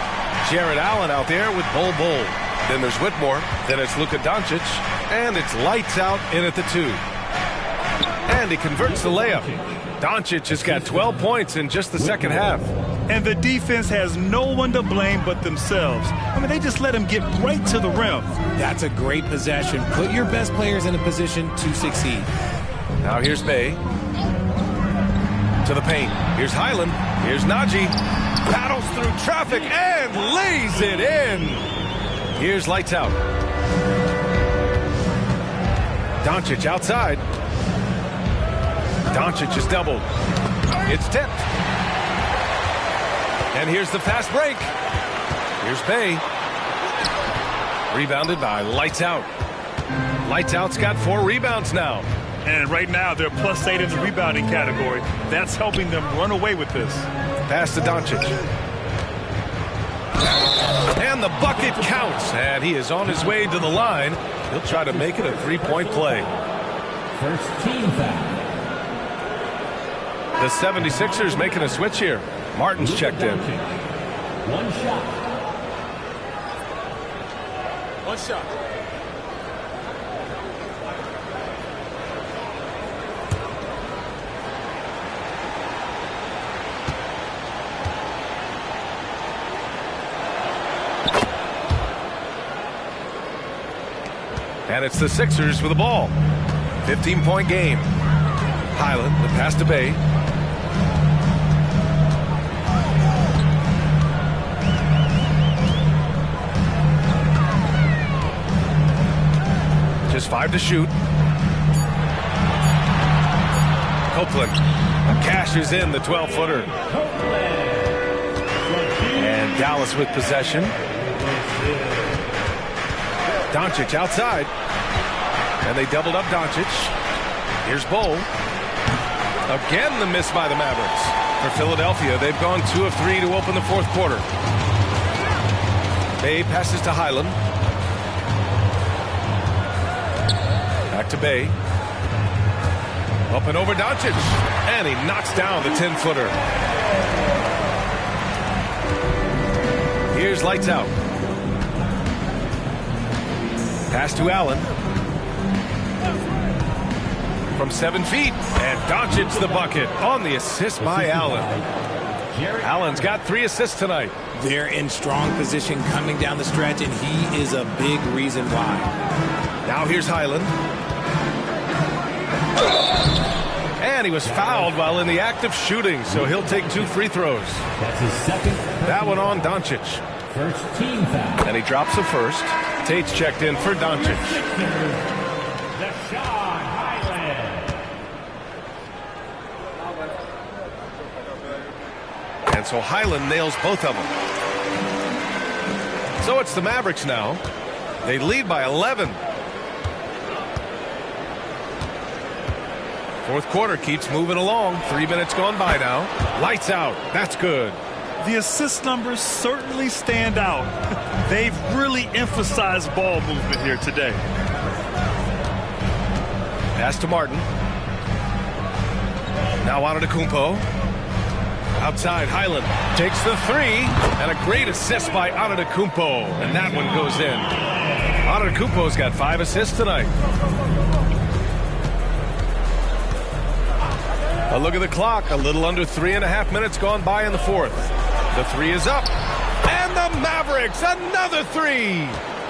Jared Allen out there with Bol Bol. Then there's Whitmore. Then it's Luka Doncic. And it's lights out in at the 2. And he converts the layup. Doncic has got 12 points in just the second half. And the defense has no one to blame but themselves. I mean, they just let him get right to the rim. That's a great possession. Put your best players in a position to succeed. Now here's Bay. To the paint. Here's Highland. Here's Najee. Paddles through traffic and lays it in. Here's lights out. Doncic outside. Doncic is doubled. It's tipped. And here's the fast break. Here's Bay. Rebounded by Lights Out. Lights Out's got 4 rebounds now. And right now, they're +8 in the rebounding category. That's helping them run away with this. Pass to Doncic. And the bucket counts. And he is on his way to the line. He'll try to make it a 3-point play. First team foul. The 76ers making a switch here. Martin's checked in. One shot. One shot. And it's the Sixers with the ball. 15-point game. Highland, the pass to Bay. Just 5 to shoot. Copeland cashes in the 12-footer. And Dallas with possession. Doncic outside. And they doubled up Doncic. Here's Bol. Again the miss by the Mavericks. For Philadelphia, they've gone 2 of 3 to open the fourth quarter. Bay passes to Highland. Back to Bay. Up and over Doncic. And he knocks down the 10-footer. Here's Lights Out. Pass to Allen. From 7 feet. And Doncic the bucket on the assist by Allen. Allen's got 3 assists tonight. They're in strong position coming down the stretch, and he is a big reason why. Now here's Highland. And he was fouled while in the act of shooting, so he'll take 2 free throws. That's his second. That one on Doncic. First team foul. And he drops a first. Tate's checked in for Doncic. Deshaun Highland. And so Highland nails both of them. So it's the Mavericks now. They lead by 11. Fourth quarter keeps moving along. 3 minutes gone by now. Lights out. That's good. The assist numbers certainly stand out. They've really emphasized ball movement here today. Pass to Martin. Now Antetokounmpo. Outside, Highland takes the three. And a great assist by Antetokounmpo. And that one goes in. Antetokounmpo's got 5 assists tonight. A look at the clock. A little under 3.5 minutes gone by in the fourth. The three is up. And the Mavericks, another three.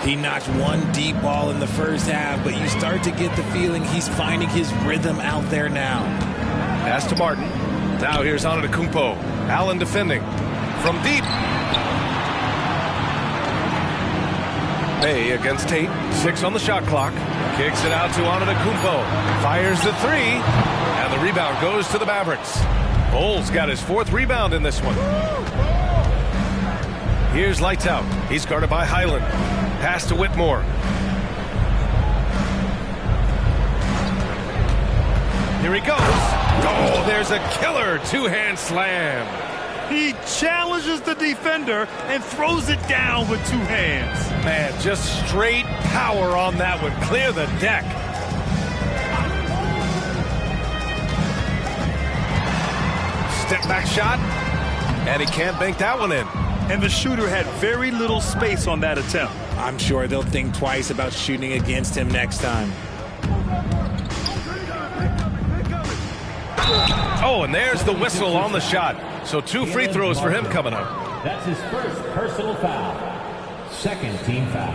He notched one deep ball in the first half, but you start to get the feeling he's finding his rhythm out there now. Pass to Martin. Now here's Antetokounmpo. Allen defending. From deep. May against Tate. 6 on the shot clock. Kicks it out to Antetokounmpo. Fires the three. And the rebound goes to the Mavericks. Bowles got his 4th rebound in this one. Here's lights out. He's guarded by Highland. Pass to Whitmore. Here he goes. Oh, there's a killer 2-hand slam. He challenges the defender and throws it down with 2 hands. Man, just straight power on that one. Clear the deck. Step back shot. And he can't bank that one in. And the shooter had very little space on that attempt. I'm sure they'll think twice about shooting against him next time. Oh, and there's the whistle on the shot. So 2 free throws for him coming up. That's his first personal foul. 2nd team foul.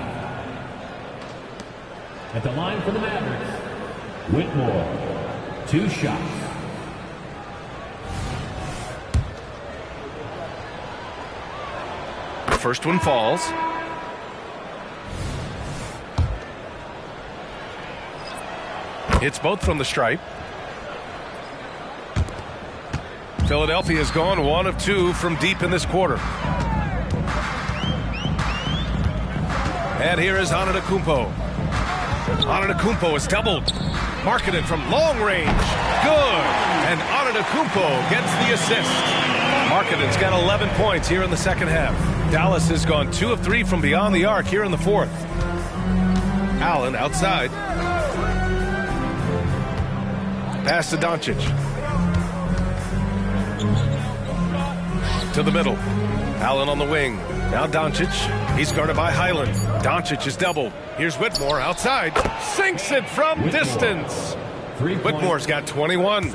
At the line for the Mavericks, Whitmore. 2 shots. First one falls. It's both from the stripe. Philadelphia's gone 1 of 2 from deep in this quarter. And here is Antetokounmpo. Antetokounmpo is doubled. Marketed from long range. Good. And Antetokounmpo gets the assist. Markeden's got 11 points here in the second half. Dallas has gone 2 of 3 from beyond the arc here in the fourth. Allen outside. Pass to Doncic. To the middle. Allen on the wing. Now Doncic. He's guarded by Highland. Doncic is doubled. Here's Whitmore outside. Sinks it from distance. Whitmore's got 21.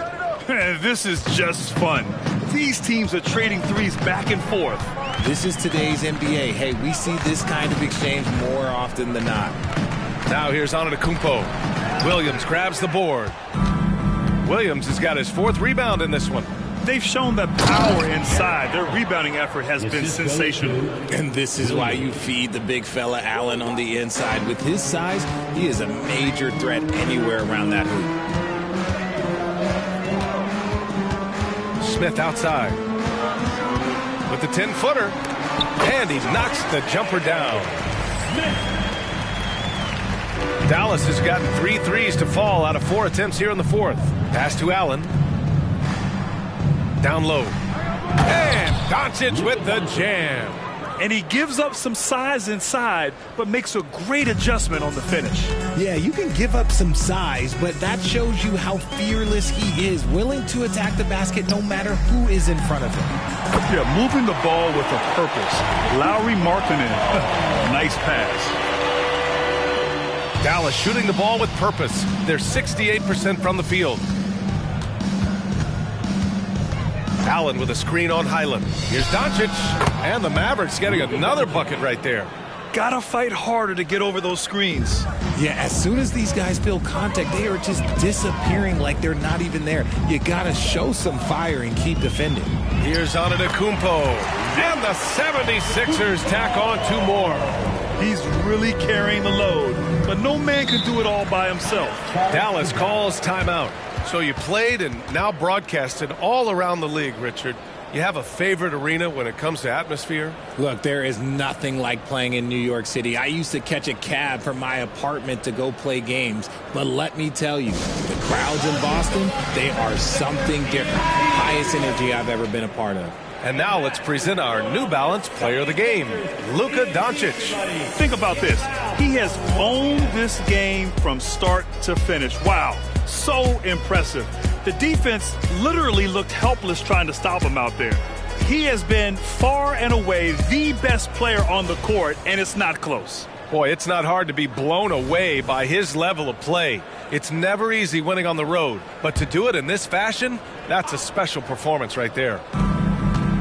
This is just fun. These teams are trading threes back and forth. This is today's NBA. Hey, we see this kind of exchange more often than not. Now here's Antetokounmpo. Williams grabs the board. Williams has got his 4th rebound in this one. They've shown that power inside. Their rebounding effort has been sensational. And this is why you feed the big fella Allen on the inside. With his size, he is a major threat anywhere around that hoop. Smith outside. With the 10-footer. And he knocks the jumper down. Dallas has gotten 3 threes to fall out of 4 attempts here in the fourth. Pass to Allen. Down low. And Doncic with the jam. And he gives up some size inside, but makes a great adjustment on the finish. Yeah, you can give up some size, but that shows you how fearless he is, willing to attack the basket no matter who is in front of him. Yeah, moving the ball with a purpose. Lowry Markkanen. Nice pass. Dallas shooting the ball with purpose. They're 68% from the field. Allen with a screen on Highland. Here's Doncic. And the Mavericks getting another bucket right there. Gotta fight harder to get over those screens. Yeah, as soon as these guys feel contact, they are just disappearing like they're not even there. You gotta show some fire and keep defending. Here's Antetokounmpo. And the 76ers tack on 2 more. He's really carrying the load, but no man can do it all by himself. Dallas calls timeout. So you played and now broadcasted all around the league, Richard. You have a favorite arena when it comes to atmosphere? Look, there is nothing like playing in New York City. I used to catch a cab from my apartment to go play games. But let me tell you, the crowds in Boston, they are something different. Highest energy I've ever been a part of. And now let's present our New Balance Player of the Game, Luka Doncic. Think about this. He has owned this game from start to finish. Wow, so impressive. The defense literally looked helpless trying to stop him out there. He has been far and away the best player on the court, and it's not close. Boy, it's not hard to be blown away by his level of play. It's never easy winning on the road, but to do it in this fashion, that's a special performance right there.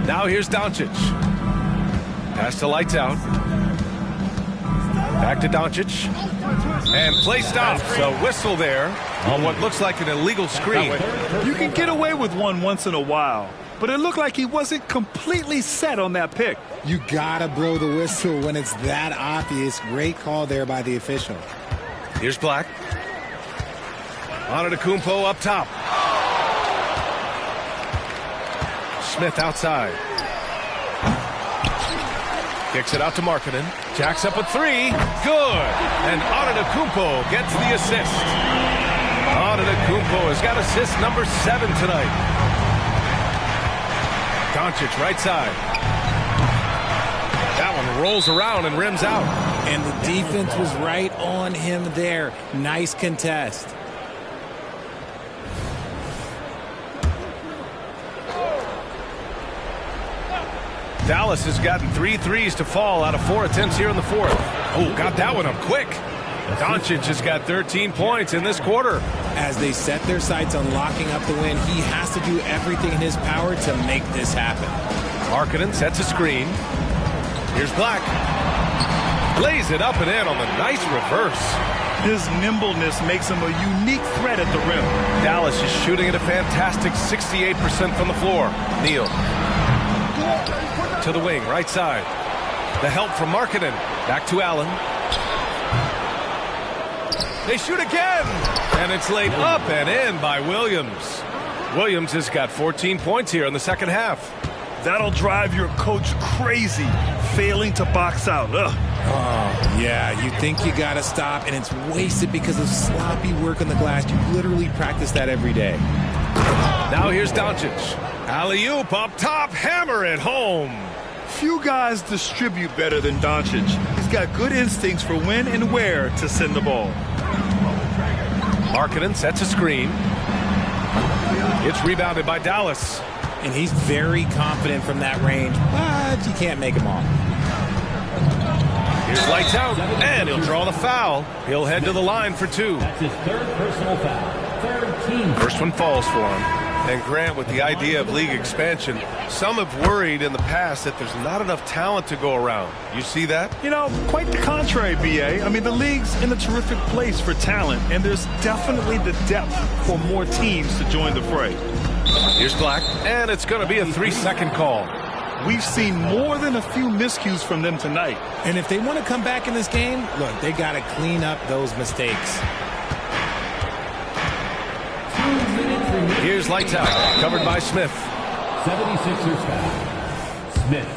Now here's Doncic. Pass to Lights Out. Back to Doncic. And play stops. A whistle there on what looks like an illegal screen. You can get away with one once in a while, but it looked like he wasn't completely set on that pick. You gotta blow the whistle when it's that obvious. Great call there by the official. Here's Black. Antetokounmpo up top. Smith outside. Kicks it out to Markkanen. Jacks up a three. Good. And Antetokounmpo gets the assist. Antetokounmpo has got assist number 7 tonight. Doncic right side. That one rolls around and rims out. And the defense was right on him there. Nice contest. Dallas has gotten 3 threes to fall out of 4 attempts here in the fourth. Oh, got that one up quick. Doncic has got 13 points in this quarter. As they set their sights on locking up the win, he has to do everything in his power to make this happen. Markkanen sets a screen. Here's Black. Lays it up and in on the nice reverse. His nimbleness makes him a unique threat at the rim. Dallas is shooting at a fantastic 68% from the floor. Neal. To the wing, right side. The help from Markkanen. Back to Allen. They shoot again. And it's laid up and in by Williams. Williams has got 14 points here in the second half. That'll drive your coach crazy, failing to box out. Ugh. Oh, yeah, you think you got to stop, and it's wasted because of sloppy work on the glass. You literally practice that every day. Now here's Doncic. Alley-oop up top, hammer it home. Few guys distribute better than Doncic. He's got good instincts for when and where to send the ball. Markkanen sets a screen. It's rebounded by Dallas. And he's very confident from that range, but you can't make him all. Here's Lights Out, and he'll draw the foul. He'll head to the line for 2. That's his 3rd personal foul. 3rd team. First one falls for him. And Grant, with the idea of league expansion, some have worried in the past that there's not enough talent to go around. You see that? You know, quite the contrary, B.A. I mean, the league's in a terrific place for talent, and there's definitely the depth for more teams to join the fray. Here's Black, and it's going to be a 3-second call. We've seen more than a few miscues from them tonight. And if they want to come back in this game, look, they got to clean up those mistakes. Here's Lights Out, covered by Smith. 76ers foul. Smith.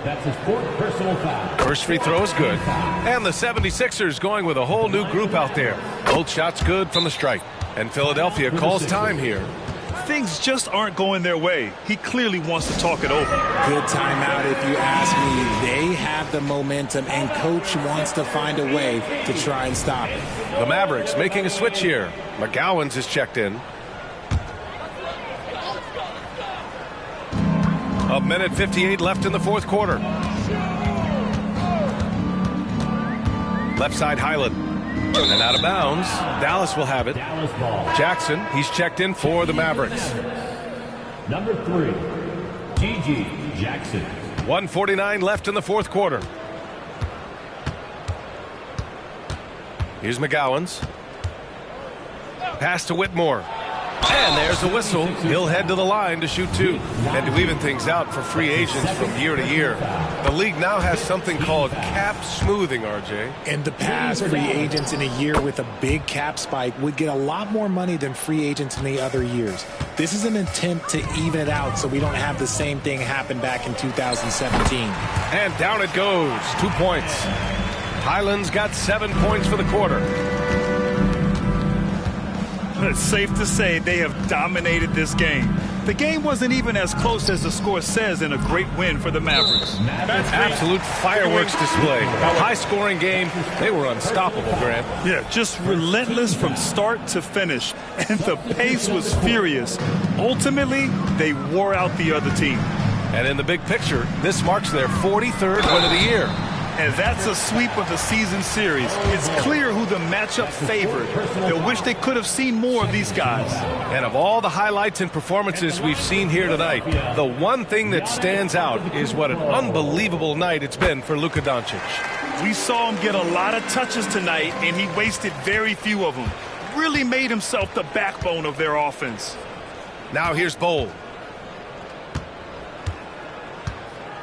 That's his 4th personal foul. First free throw is good. And the 76ers going with a whole new group out there. Both shots good from the strike. And Philadelphia calls time here. Things just aren't going their way. He clearly wants to talk it over. Good timeout if you ask me. They have the momentum, and coach wants to find a way to try and stop it. The Mavericks making a switch here. McGowan's is checked in. A minute 58 left in the fourth quarter. Left side Highland. And out of bounds. Dallas will have it. Dallas ball. Jackson, he's checked in for the Mavericks. Number 3, G.G. Jackson. 1:49 left in the fourth quarter. Here's McGowan's. Pass to Whitmore. And there's the whistle. He'll head to the line to shoot 2. And to even things out for free agents from year to year, the league now has something called cap smoothing, RJ. In the past, free agents in a year with a big cap spike would get a lot more money than free agents in the other years. This is an attempt to even it out so we don't have the same thing happen back in 2017. And down it goes. 2 points. Highlands got 7 points for the quarter. It's safe to say they have dominated this game. The game wasn't even as close as the score says in a great win for the Mavericks. Absolute fireworks display. A high-scoring game. They were unstoppable, Grant. Yeah, just relentless from start to finish. And the pace was furious. Ultimately, they wore out the other team. And in the big picture, this marks their 43rd win of the year. And that's a sweep of the season series. It's clear who the matchup favored. They'll wish they could have seen more of these guys. And of all the highlights and performances we've seen here tonight, the one thing that stands out is what an unbelievable night it's been for Luka Doncic. We saw him get a lot of touches tonight, and he wasted very few of them. Really made himself the backbone of their offense. Now here's Bowl.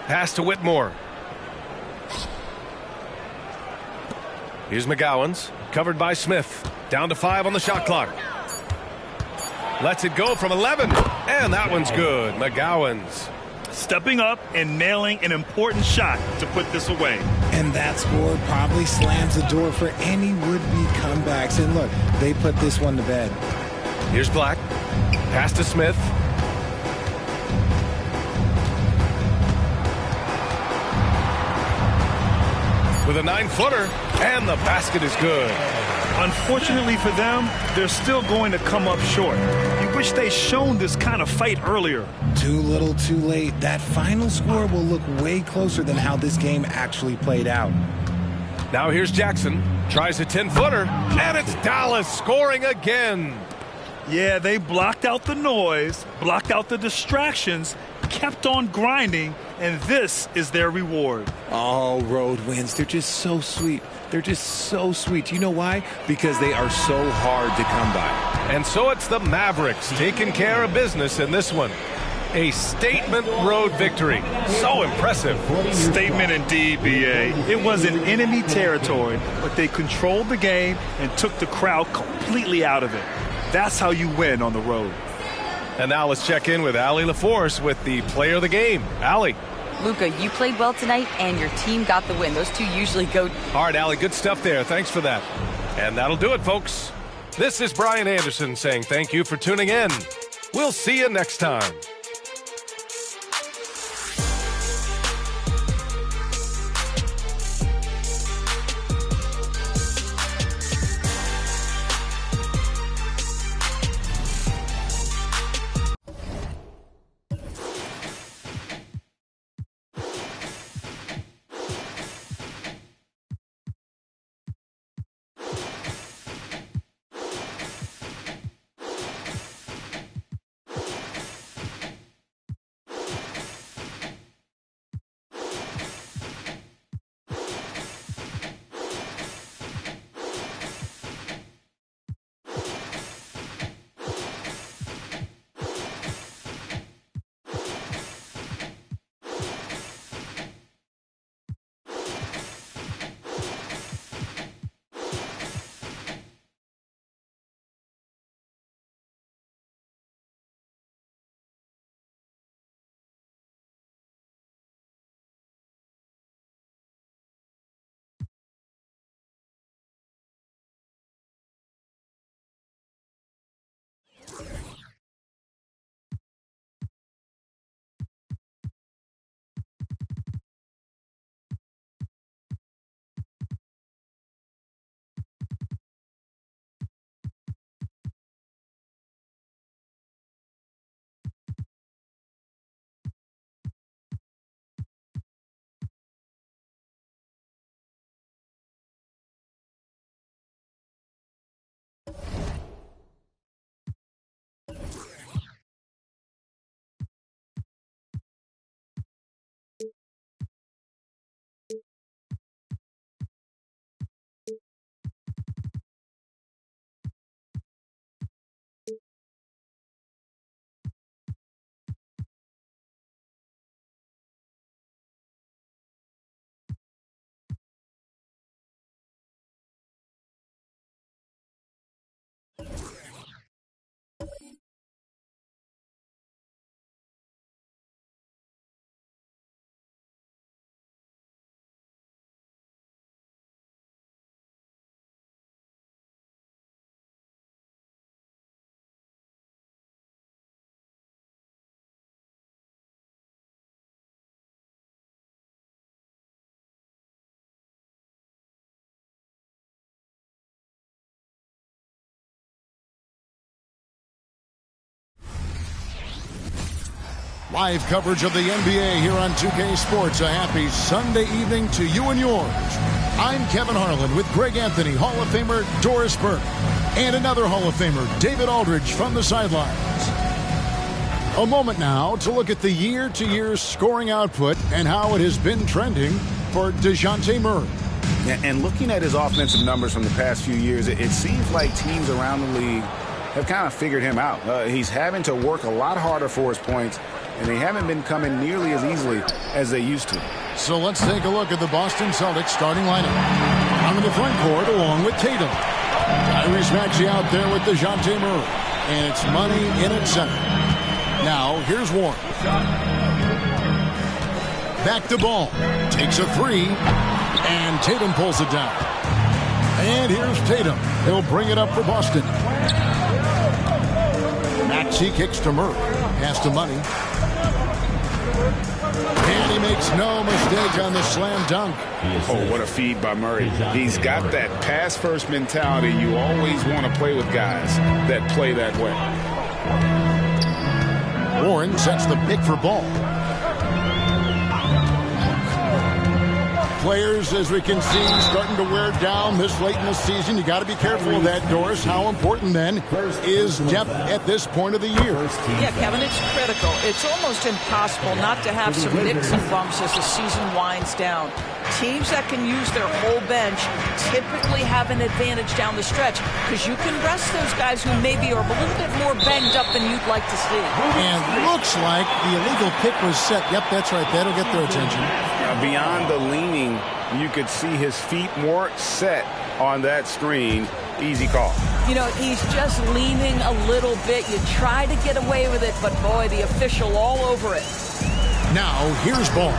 Pass to Whitmore. Here's McGowan's, covered by Smith. Down to 5 on the shot clock. Lets it go from 11, and that one's good. McGowan's. Stepping up and nailing an important shot to put this away. And that score probably slams the door for any would-be comebacks. And look, they put this one to bed. Here's Black. Pass to Smith. With a 9-footer, and the basket is good. Unfortunately for them, they're still going to come up short. You wish they'd shown this kind of fight earlier. Too little, too late. That final score will look way closer than how this game actually played out. Now here's Jackson. Tries a 10-footer, and it's Dallas scoring again. Yeah, they blocked out the noise, blocked out the distractions, kept on grinding, and this is their reward. All road wins. They're just so sweet. They're just so sweet. You know why? Because they are so hard to come by. And so it's the Mavericks taking care of business in this one. A statement road victory. So impressive. Statement indeed, B.A. It was in enemy territory, but they controlled the game and took the crowd completely out of it. That's how you win on the road. And now let's check in with Allie LaForce with the player of the game. Allie. Luka, you played well tonight, and your team got the win. Those two usually go. All right, Allie, good stuff there. Thanks for that. And that'll do it, folks. This is Brian Anderson saying thank you for tuning in. We'll see you next time. Live coverage of the NBA here on 2K Sports. A happy Sunday evening to you and yours. I'm Kevin Harlan with Greg Anthony, Hall of Famer Doris Burke, and another Hall of Famer, David Aldridge, from the sidelines. A moment now to look at the year-to-year scoring output and how it has been trending for DeJounte Murray. And looking at his offensive numbers from the past few years, it seems like teams around the league have kind of figured him out. He's having to work a lot harder for his points, and they haven't been coming nearly as easily as they used to. So let's take a look at the Boston Celtics starting lineup. On the front court along with Tatum. Tyrese Maxey out there with DeJounte Murray. And it's money in at center. Now, here's Warren. Back to ball. Takes a three. And Tatum pulls it down. And here's Tatum. He'll bring it up for Boston. Maxey kicks to Murray. Pass to Money. And he makes no mistake on the slam dunk. Oh, what a feed by Murray. He's got that pass-first mentality. You always want to play with guys that play that way. Warren sets the pick for Ball. Players, as we can see, starting to wear down this late in the season. You got to be careful of that, Doris. How important, then, is depth at this point of the year? Yeah, Kevin, it's critical. It's almost impossible not to have some nicks and bumps as the season winds down. Teams that can use their whole bench typically have an advantage down the stretch because you can rest those guys who maybe are a little bit more banged up than you'd like to see. And looks like the illegal pick was set. Yep, that's right. That'll get their attention. Beyond the leaning, you could see his feet more set on that screen. Easy call. You know, he's just leaning a little bit. You try to get away with it, but boy, the official all over it. Now, here's Ball.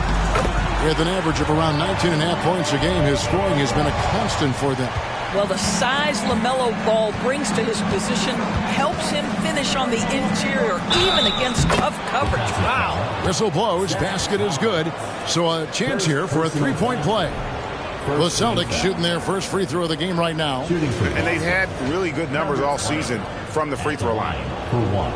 With an average of around 19.5 points a game, his scoring has been a constant for them. Well, the size LaMelo Ball brings to his position helps him finish on the interior, even against tough coverage. Wow. Whistle blows, basket is good. So a chance here for a three-point play. The Celtics shooting their first free throw of the game right now. And they've had really good numbers all season from the free throw line. For one.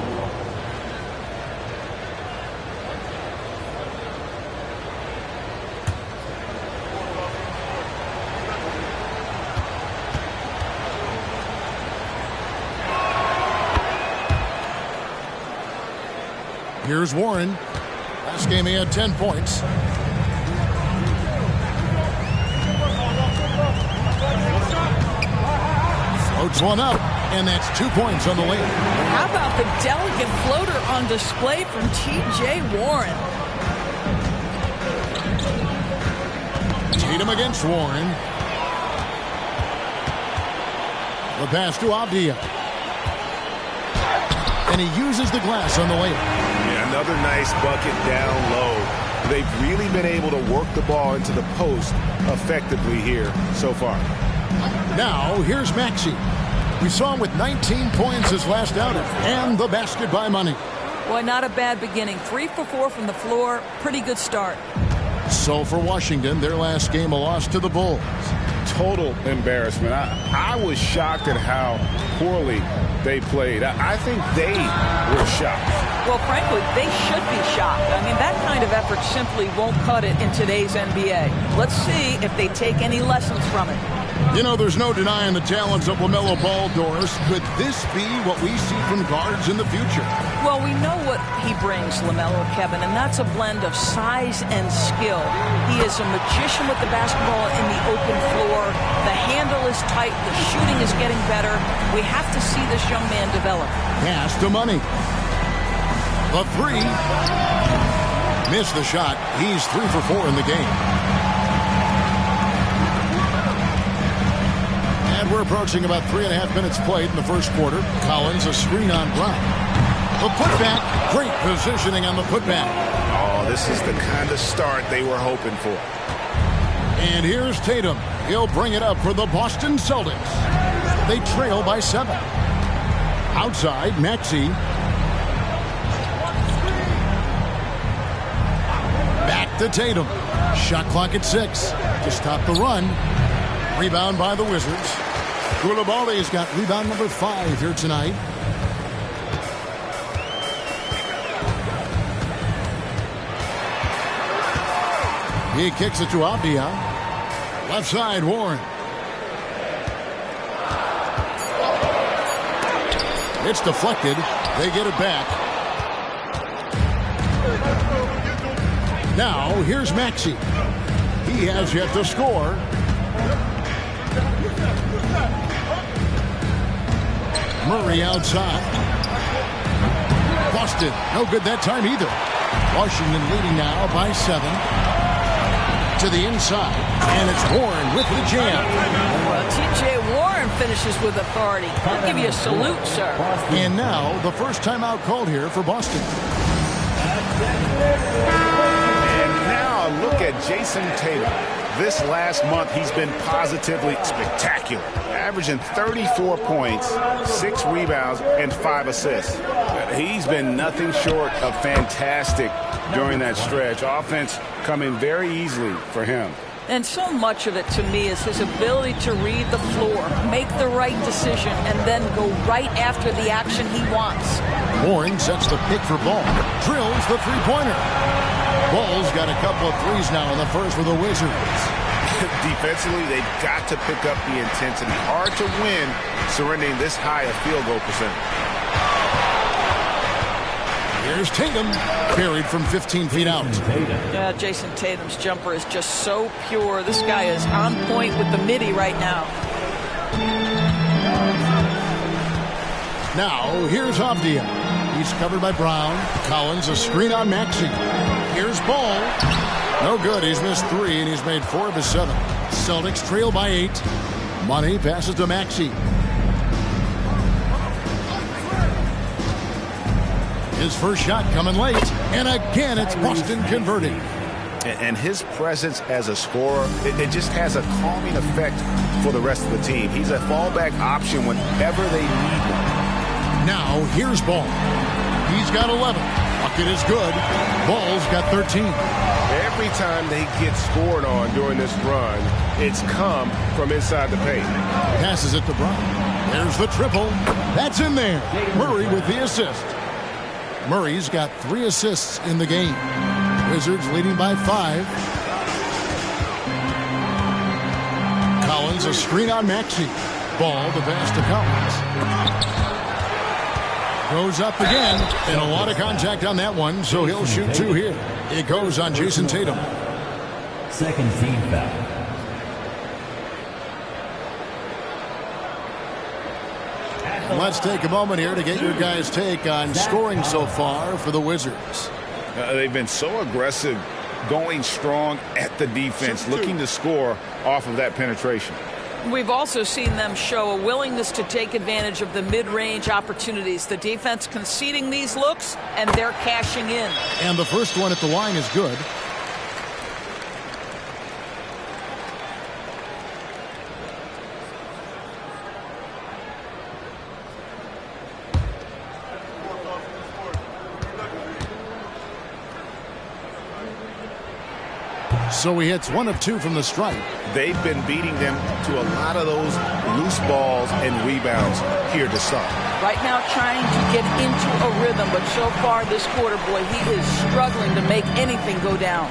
Here's Warren. Last game he had 10 points. Floats one up, and that's 2 points on the lane. How about the delicate floater on display from T.J. Warren? Tatum against Warren. The pass to Avdia. And he uses the glass on the layup. Yeah, another nice bucket down low. They've really been able to work the ball into the post effectively here so far. Now, here's Maxey. We saw him with 19 points his last outing. And the basket by Money. Boy, not a bad beginning. 3 for 4 from the floor. Pretty good start. So for Washington, their last game, a loss to the Bulls. Total embarrassment. I was shocked at how poorly they played. I think they were shocked. Well, frankly, they should be shocked. I mean, that kind of effort simply won't cut it in today's NBA. Let's see if they take any lessons from it. You know, there's no denying the talents of LaMelo Ball, Doris. Could this be what we see from guards in the future? Well, we know what he brings, LaMelo, Kevin, and that's a blend of size and skill. He is a magician with the basketball in the open floor. The handle is tight. The shooting is getting better. We have to see this young man develop. Pass to Money. The three. Missed the shot. He's 3 for 4 in the game. And we're approaching about 3.5 minutes played in the first quarter. Collins, a screen on Brown. The putback. Great positioning on the putback. Oh, this is the kind of start they were hoping for. And here's Tatum. He'll bring it up for the Boston Celtics. They trail by 7. Outside, Maxey. Back to Tatum. Shot clock at 6 to stop the run. Rebound by the Wizards. Koulibaly's got rebound number 5 here tonight. He kicks it to Avdia. Left side, Warren. It's deflected. They get it back. Now, here's Maxey. He has yet to score. Murray outside. Boston, no good that time either. Washington leading now by 7. To the inside, and it's Warren with the jam. Well, T.J. Warren finishes with authority. I'll give you a salute, sir. And now, the first timeout called here for Boston. And now look at Jason Tatum. This last month, he's been positively spectacular, averaging 34 points, 6 rebounds, and 5 assists. He's been nothing short of fantastic during that stretch. Offense coming very easily for him. And so much of it, to me, is his ability to read the floor, make the right decision, and then go right after the action he wants. Warren sets the pick for Ball. Drills the three-pointer. Ball's got a couple of threes now in the first for the Wizards. Defensively, they've got to pick up the intensity. Hard to win surrendering this high a field goal percentage. Here's Tatum, buried from 15 feet out. Yeah, Jason Tatum's jumper is just so pure. This guy is on point with the midi right now. Now, here's Avdia. He's covered by Brown. Collins, a screen on Maxey. Here's Ball. No good. He's missed 3, and he's made 4 of his 7. Celtics trail by 8. Money passes to Maxey. His first shot coming late. And again, it's Boston converting. And his presence as a scorer, it just has a calming effect for the rest of the team. He's a fallback option whenever they need one. Now, here's Ball. He's got 11. Bucket is good. Ball's got 13. Every time they get scored on during this run, it's come from inside the paint. Passes it to Brown. There's the triple. That's in there. Murray with the assist. Murray's got 3 assists in the game. Wizards leading by 5. Collins, a screen on Maxey. Ball, the pass to Collins. Goes up again, and a lot of contact on that one, so he'll shoot 2 here. It goes on Jason Tatum. Second team foul. Let's take a moment here to get your guys' take on scoring so far for the Wizards. They've been so aggressive, going strong at the defense, looking to score off of that penetration. We've also seen them show a willingness to take advantage of the mid-range opportunities. The defense conceding these looks, and they're cashing in. And the first one at the line is good. So he hits 1 of 2 from the stripe. They've been beating them to a lot of those loose balls and rebounds here to start. Right now trying to get into a rhythm, but so far this quarter, boy, he is struggling to make anything go down.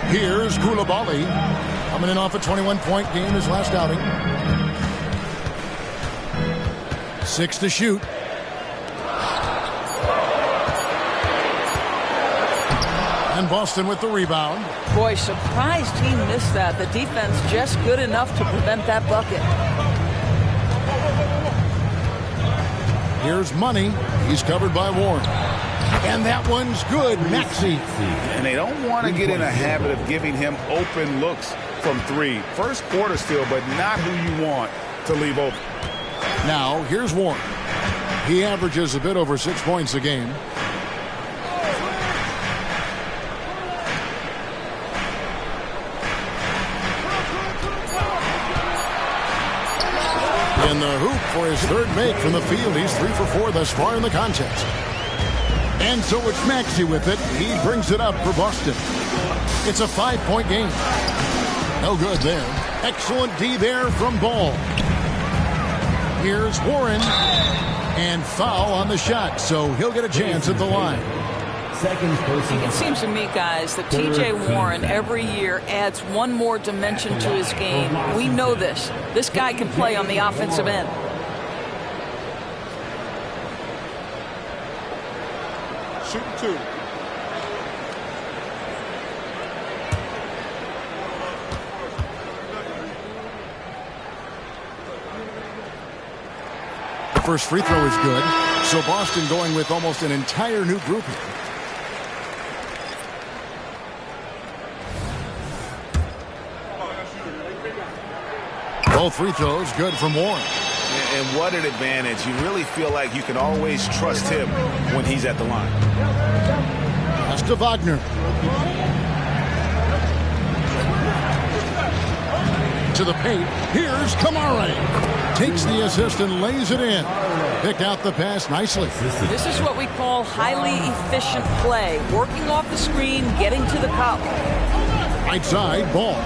Here's Koulibaly, coming in off a 21-point game his last outing. 6 to shoot. And Boston with the rebound. Boy, surprised he missed that. The defense just good enough to prevent that bucket. Here's Money. He's covered by Warren. And that one's good. Maxey. And they don't want to get in a habit of giving him open looks from 3. First quarter still, but not who you want to leave open. Now, here's Warren. He averages a bit over 6 points a game. In the hoop for his 3rd make from the field. He's 3 for 4 thus far in the contest. And so it's Maxey with it. He brings it up for Boston. It's a 5-point game. No good there. Excellent D there from Ball. Here's Warren. And foul on the shot, so he'll get a chance at the line. Seconds personal. It seems to me, guys, that T.J. Warren every year adds one more dimension to his game. We know this. This guy can play on the offensive end. Shooting 2. First free throw is good. So Boston going with almost an entire new group here. Both free throws good from Warren. And what an advantage. You really feel like you can always trust him when he's at the line. Pass to Wagner. To the paint. Here's Kamara. Takes the assist and lays it in. Picked out the pass nicely. This is what we call highly efficient play. Working off the screen, getting to the cup. Right side, ball.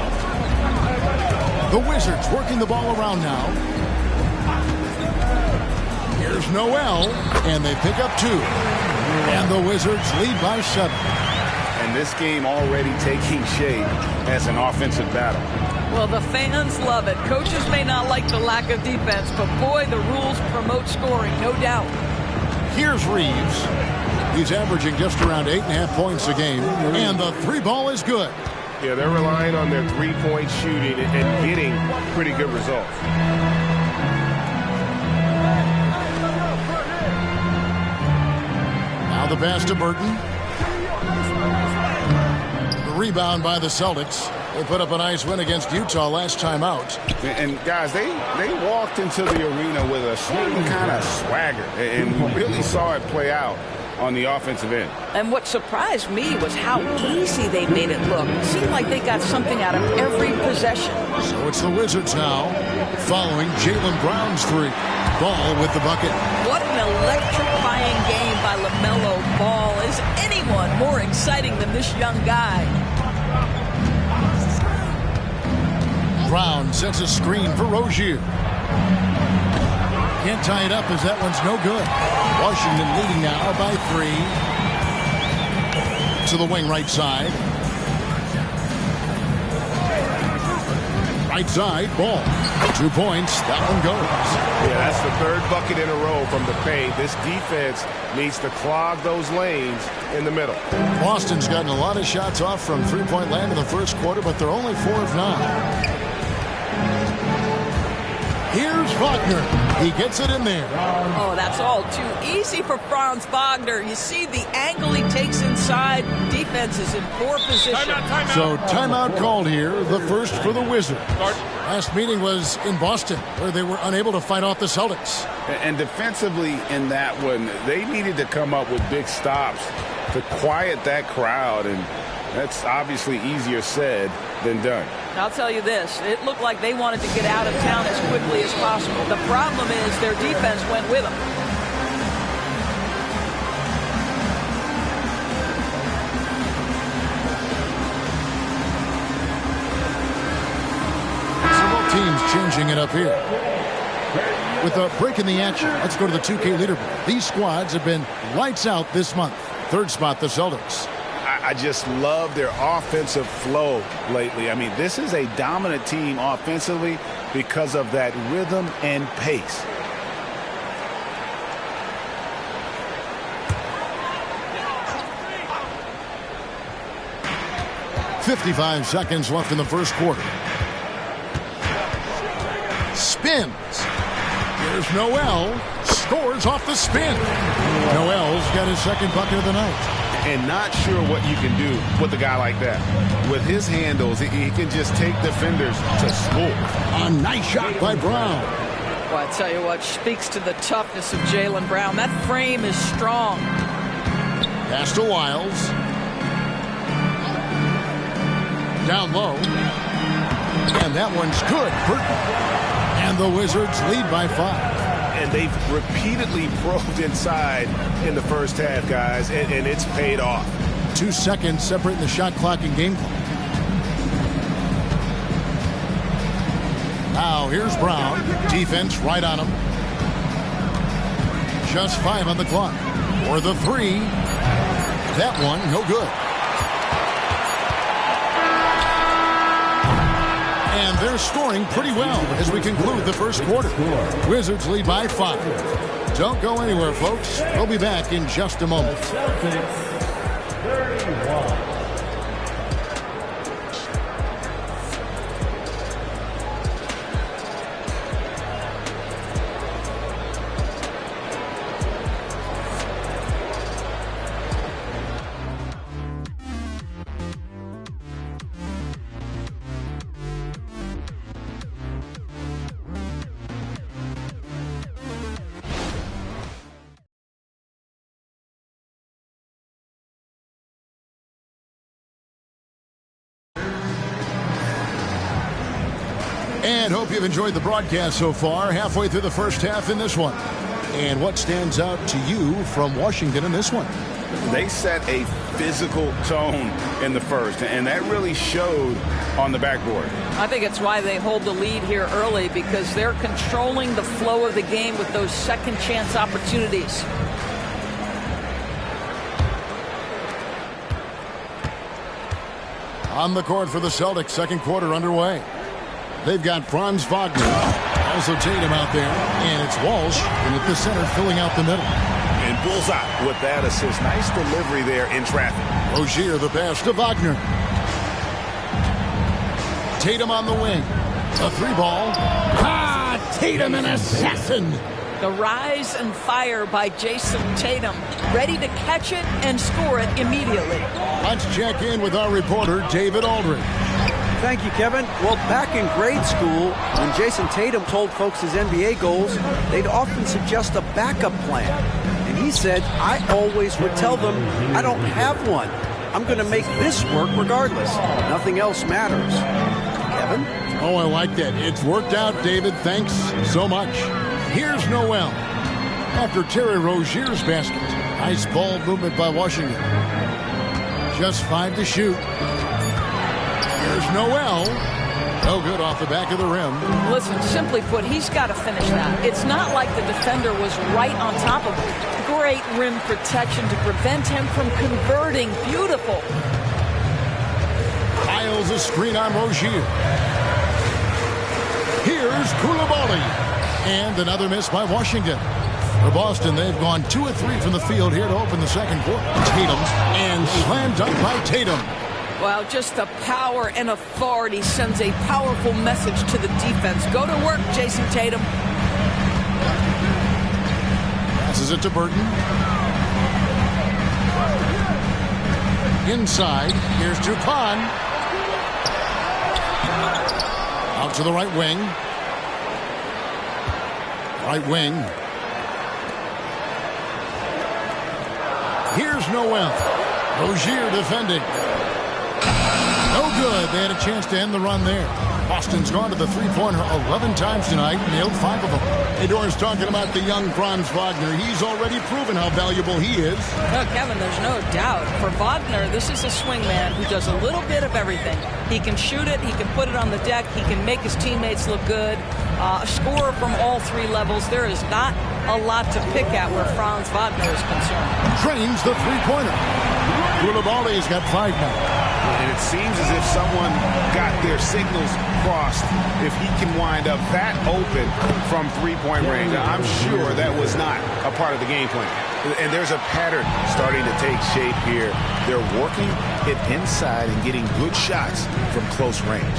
The Wizards working the ball around now. Here's Noel, and they pick up 2. And the Wizards lead by 7. And this game already taking shape as an offensive battle. Well, the fans love it. Coaches may not like the lack of defense, but boy, the rules promote scoring, no doubt. Here's Reeves. He's averaging just around 8.5 points a game, and the 3 ball is good. Yeah, they're relying on their three-point shooting and getting pretty good results. Now the pass to Burton. The rebound by the Celtics. They put up a nice win against Utah last time out. And guys, they walked into the arena with a certain kind of swagger, and we really saw it play out on the offensive end. And what surprised me was how easy they made it look. It seemed like they got something out of every possession. So it's the Wizards now, following Jaylen Brown's 3. Ball with the bucket. What an electrifying game by LaMelo Ball. Is anyone more exciting than this young guy? Brown sets a screen for Rozier. Can't tie it up as that one's no good. Washington leading now by 3. To the wing right side. Right side, ball. 2 points. That one goes. Yeah, that's the 3rd bucket in a row from the paint. This defense needs to clog those lanes in the middle. Boston's gotten a lot of shots off from three-point land in the first quarter, but they're only 4 of 9. Here's Wagner. He gets it in there. Oh, that's all too easy for Franz Wagner. You see the angle he takes inside. Defense is in poor position. Timeout. So timeout called here, the first for the Wizards. Last meeting was in Boston, where they were unable to fight off the Celtics. And defensively in that one, they needed to come up with big stops to quiet that crowd, and that's obviously easier said than done. I'll tell you this, it looked like they wanted to get out of town as quickly as possible. The problem is their defense went with them. Several teams changing it up here. With a break in the action, let's go to the 2K leaderboard. These squads have been lights out this month. 3rd spot, the Celtics. I just love their offensive flow lately. I mean, this is a dominant team offensively because of that rhythm and pace. .55 seconds left in the first quarter. Spins. Here's Noel. Scores off the spin. Noel's got his 2nd bucket of the night. And not sure what you can do with a guy like that. With his handles, he can just take defenders to school. A nice shot by Brown. Well, I tell you what, speaks to the toughness of Jaylen Brown. That frame is strong. Pass to Wiles. Down low. And that one's good. Burton. And the Wizards lead by 5. And they've repeatedly probed inside in the first half, guys, and it's paid off. 2 seconds separating the shot clock and game clock. Now here's Brown. Defense right on him. Just 5 on the clock. For the 3. That one, no good. And they're scoring pretty well as we conclude the first quarter. Wizards lead by 5. Don't go anywhere, folks. We'll be back in just a moment. Celtics, 31. And hope you've enjoyed the broadcast so far, halfway through the first half in this one. And what stands out to you from Washington in this one? They set a physical tone in the first, and that really showed on the backboard. I think it's why they hold the lead here early, because they're controlling the flow of the game with those second chance opportunities. On the court for the Celtics, second quarter underway. They've got Franz Wagner, also Tatum out there, and it's Walsh in at the center filling out the middle. And bullseye with that assist. Nice delivery there in traffic. Rozier the pass to Wagner. Tatum on the wing. A 3-ball. Tatum an assassin. The rise and fire by Jason Tatum, ready to catch it and score it immediately. Let's check in with our reporter, David Aldridge. Thank you, Kevin. Well, back in grade school, when Jason Tatum told folks his NBA goals, they'd often suggest a backup plan. And he said, I always would tell them, I don't have one. I'm going to make this work regardless. Nothing else matters. Kevin? Oh, I like that. It's worked out, David. Thanks so much. Here's Noel. After Terry Rozier's basket. Nice ball movement by Washington. Just 5 to shoot. There's Noel. No good off the back of the rim. Listen, simply put, he's got to finish that. It's not like the defender was right on top of him. Great rim protection to prevent him from converting. Beautiful. Piles a screen on Rozier. Here's Koulibaly. And another miss by Washington. For Boston, they've gone 2 of 3 from the field here to open the second quarter. Tatum, and slam dunk by Tatum. Well, just the power and authority sends a powerful message to the defense. Go to work, Jason Tatum. Passes it to Burton. Inside, here's Dupont. Out to the right wing. Right wing. Here's Noel. Rozier defending. No good. They had a chance to end the run there. Boston's gone to the three-pointer 11 times tonight, nailed 5 of them. Hey, Doris, talking about the young Franz Wagner. He's already proven how valuable he is. Well, Kevin, there's no doubt. For Wagner, this is a swingman who does a little bit of everything. He can shoot it. He can put it on the deck. He can make his teammates look good. A scorer from all 3 levels. There is not a lot to pick at where Franz Wagner is concerned. Drains the three-pointer. Koulibaly's got 5 now. And it seems as if someone got their signals crossed. If he can wind up that open from three-point range, I'm sure that was not a part of the game plan. And there's a pattern starting to take shape here. They're working it inside and getting good shots from close range.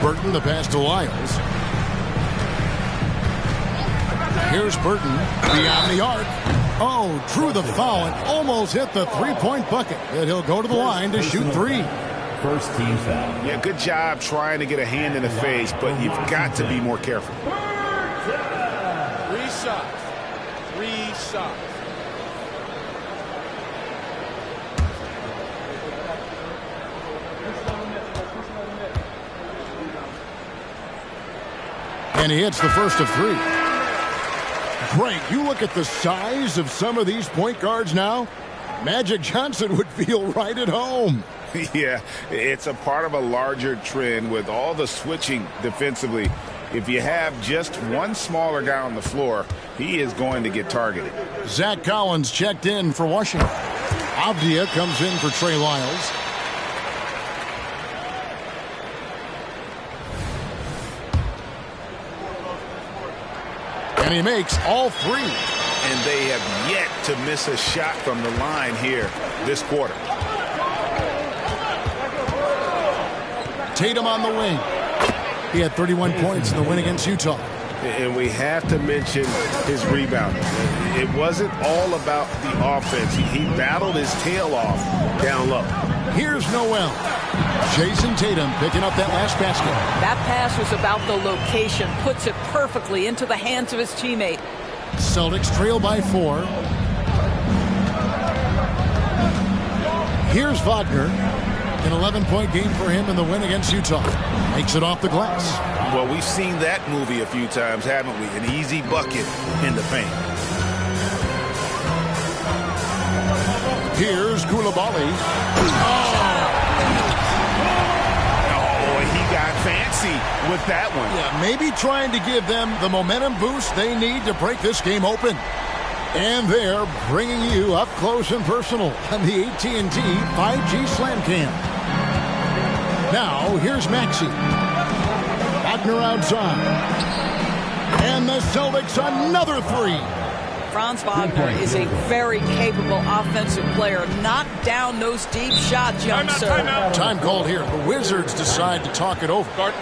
Burton, the pass to Lyles. Here's Burton beyond the arc. Oh, drew the foul and almost hit the three-point bucket. And he'll go to the line to shoot 3. First team foul. Yeah, good job trying to get a hand in the face, but you've got to be more careful. 3 shots. 3 shots. And he hits the first of 3. Great. You look at the size of some of these point guards now. Magic Johnson would feel right at home. Yeah, it's a part of a larger trend with all the switching defensively. If you have just one smaller guy on the floor, he is going to get targeted. Zach Collins checked in for Washington. Avdia comes in for Trey Lyles. And he makes all three. And they have yet to miss a shot from the line here this quarter. Tatum on the wing. He had 31 points in the win against Utah. And we have to mention his rebounding. It wasn't all about the offense. He battled his tail off down low. Here's Noel. Jason Tatum picking up that last basket. That pass was about the location. Puts it perfectly into the hands of his teammate. Celtics trail by 4. Here's Wagner. An 11-point game for him in the win against Utah. Makes it off the glass. Well, we've seen that movie a few times, haven't we? An easy bucket in the paint. Here's Koulibaly. Oh, he got fancy with that one. Yeah, maybe trying to give them the momentum boost they need to break this game open. And they're bringing you up close and personal on the AT&T 5G Slam Cam. Now, here's Maxey. Wagner outside. And the Celtics another three. Franz Wagner is a very capable offensive player. Knock down those deep shots, young sir. Time called here. The Wizards decide to talk it over. Guard.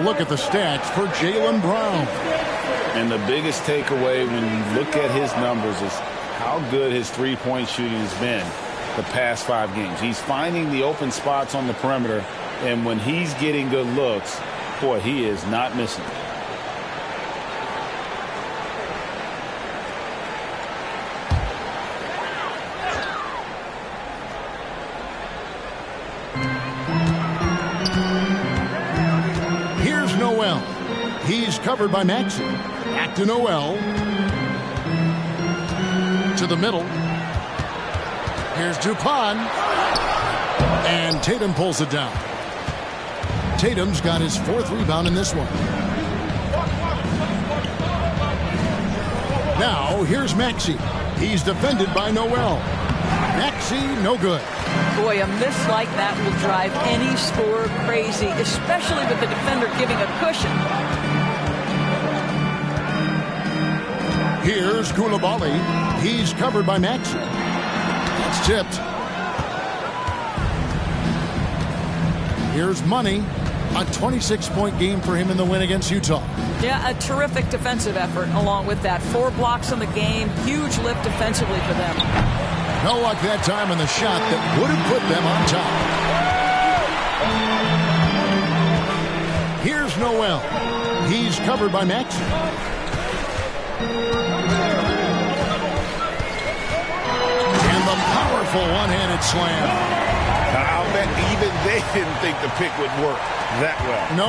Look at the stats for Jaylen Brown. And the biggest takeaway when you look at his numbers is how good his three-point shooting has been the past 5 games. He's finding the open spots on the perimeter, and when he's getting good looks, boy, he is not missing. Noel. He's covered by Maxey. Back to Noel. To the middle. Here's Dupont. And Tatum pulls it down. Tatum's got his 4th rebound in this one. Now, here's Maxey. He's defended by Noel. Maxey, no good. Boy, a miss like that will drive any scorer crazy, especially with the defender giving a cushion. Here's Koulibaly. He's covered by Maxey. That's tipped. Here's Money. A 26-point game for him in the win against Utah. Yeah, a terrific defensive effort along with that. 4 blocks on the game. Huge lift defensively for them. No luck that time on the shot that would have put them on top. Here's Noel. He's covered by Maxey. And the powerful one-handed slam. I'll bet even they didn't think the pick would work that well. No.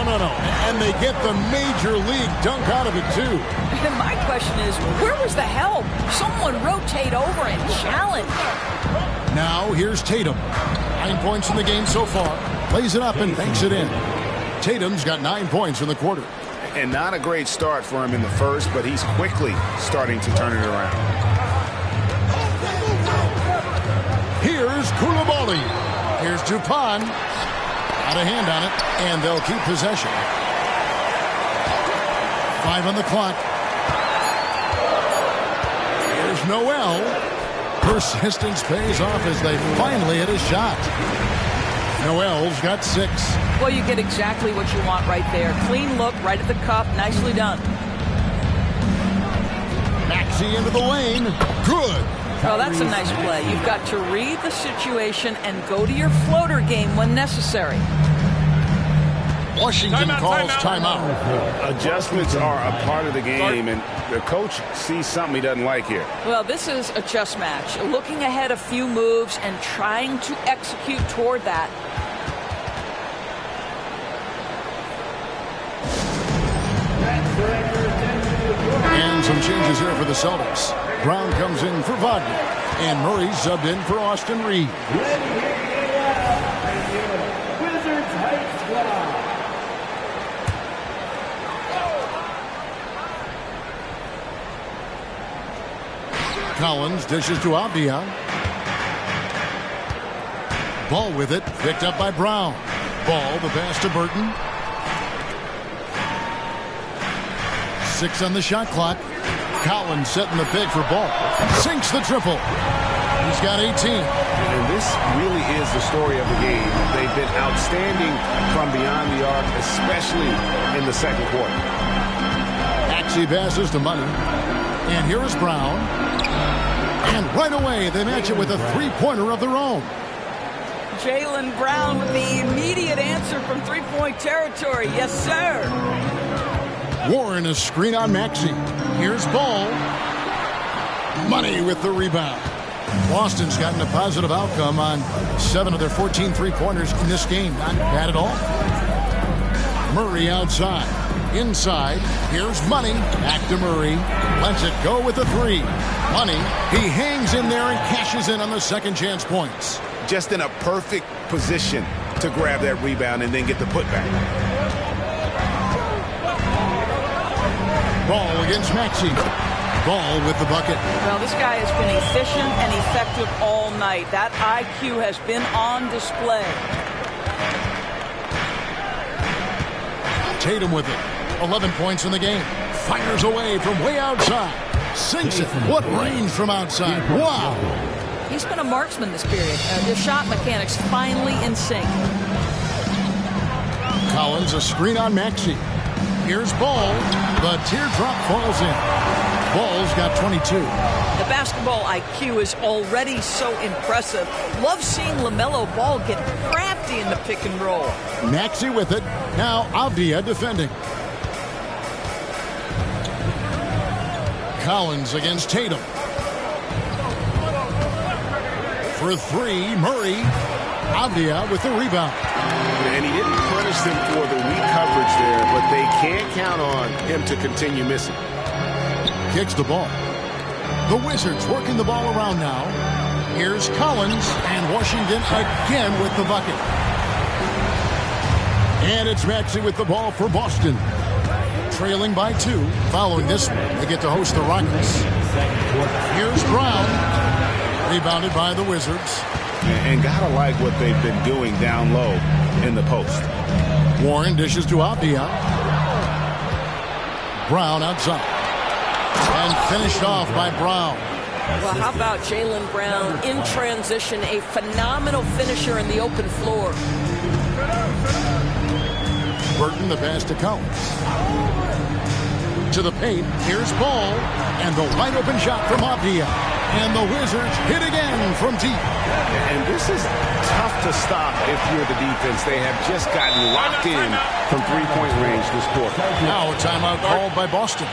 And they get the major league dunk out of it, too. And my question is, where was the help? Someone rotate over and challenge. Now, here's Tatum. 9 points in the game so far. Plays it up and banks it in. Tatum's got 9 points in the quarter. And not a great start for him in the first, but he's quickly starting to turn it around. Here's Koulibaly. Here's Dupont. Out of hand on it, and they'll keep possession. 5 on the clock. Here's Noel. Persistence pays off as they finally hit a shot. Noel's got 6. Well, you get exactly what you want right there. Clean look, right at the cup. Nicely done. Maxey into the lane. Good. Well, that's a nice play. You've got to read the situation and go to your floater game when necessary. Washington calls timeout. Adjustments are a part of the game, and the coach sees something he doesn't like here. Well, this is a chess match. Looking ahead a few moves and trying to execute toward that. And some changes here for the Celtics. Brown comes in for Wagner, and Murray subbed in for Austin Reed. Collins dishes to Abdia. Ball with it, picked up by Brown. Ball, the pass to Burton. 6 on the shot clock. Collins setting the big for Ball. Sinks the triple. He's got 18. And this really is the story of the game. They've been outstanding from beyond the arc, especially in the second quarter. Maxey passes to Money. And here is Brown. And right away, they match it with a three-pointer of their own. Jaylen Brown with the immediate answer from three-point territory. Yes, sir. Warren a screen on Maxey. Here's Ball. Money with the rebound. Boston's gotten a positive outcome on 7 of their 14 three-pointers in this game. Not bad at all. Murray outside. Inside. Here's Money. Back to Murray. Lets it go with the 3. Money. He hangs in there and cashes in on the second chance points. Just in a perfect position to grab that rebound and then get the putback. Ball against Maxey. Ball with the bucket. Well, this guy has been efficient and effective all night. That IQ has been on display. Tatum with it. 11 points in the game. Fires away from way outside. Sinks it. What range from outside. Wow. He's been a marksman this period. The shot mechanics finally in sync. Collins a screen on Maxey. Here's Ball. The teardrop falls in. Ball's got 22. The basketball IQ is already so impressive. Love seeing LaMelo Ball get crafty in the pick and roll. Maxey with it. Now Avdia defending. Collins against Tatum. For 3, Murray. Avdia with the rebound. And he didn't punish them for the weak coverage there, but they can't count on him to continue missing. Kicks the ball. The Wizards working the ball around now. Here's Collins, and Washington again with the bucket. And it's Maxey with the ball for Boston. Trailing by 2. Following this one, they get to host the Rockets. Here's Brown. Rebounded by the Wizards. And gotta like what they've been doing down low in the post. Warren dishes to Abdia. Brown outside. And finished off by Brown. Well, how about Jaylen Brown in transition, a phenomenal finisher in the open floor. Burton the pass to Collins. To the paint, here's Ball. And the wide open shot from Abdia. And the Wizards hit again from deep. And this is tough to stop if you're the defense. They have just gotten locked in from three-point range this quarter. Now a timeout called by Boston.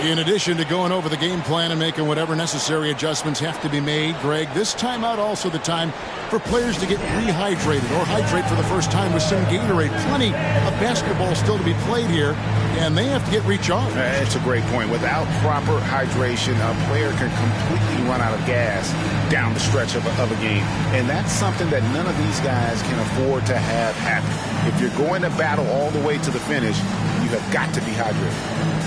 In addition to going over the game plan and making whatever necessary adjustments have to be made, Greg, this timeout also the time for players to get rehydrated or hydrate for the first time with some Gatorade. Plenty of basketball still to be played here, and they have to get recharged. That's a great point. Without proper hydration, a player can completely run out of gas down the stretch of a game. And that's something that none of these guys can afford to have happen. If you're going to battle all the way to the finish, you have got to be hydrated.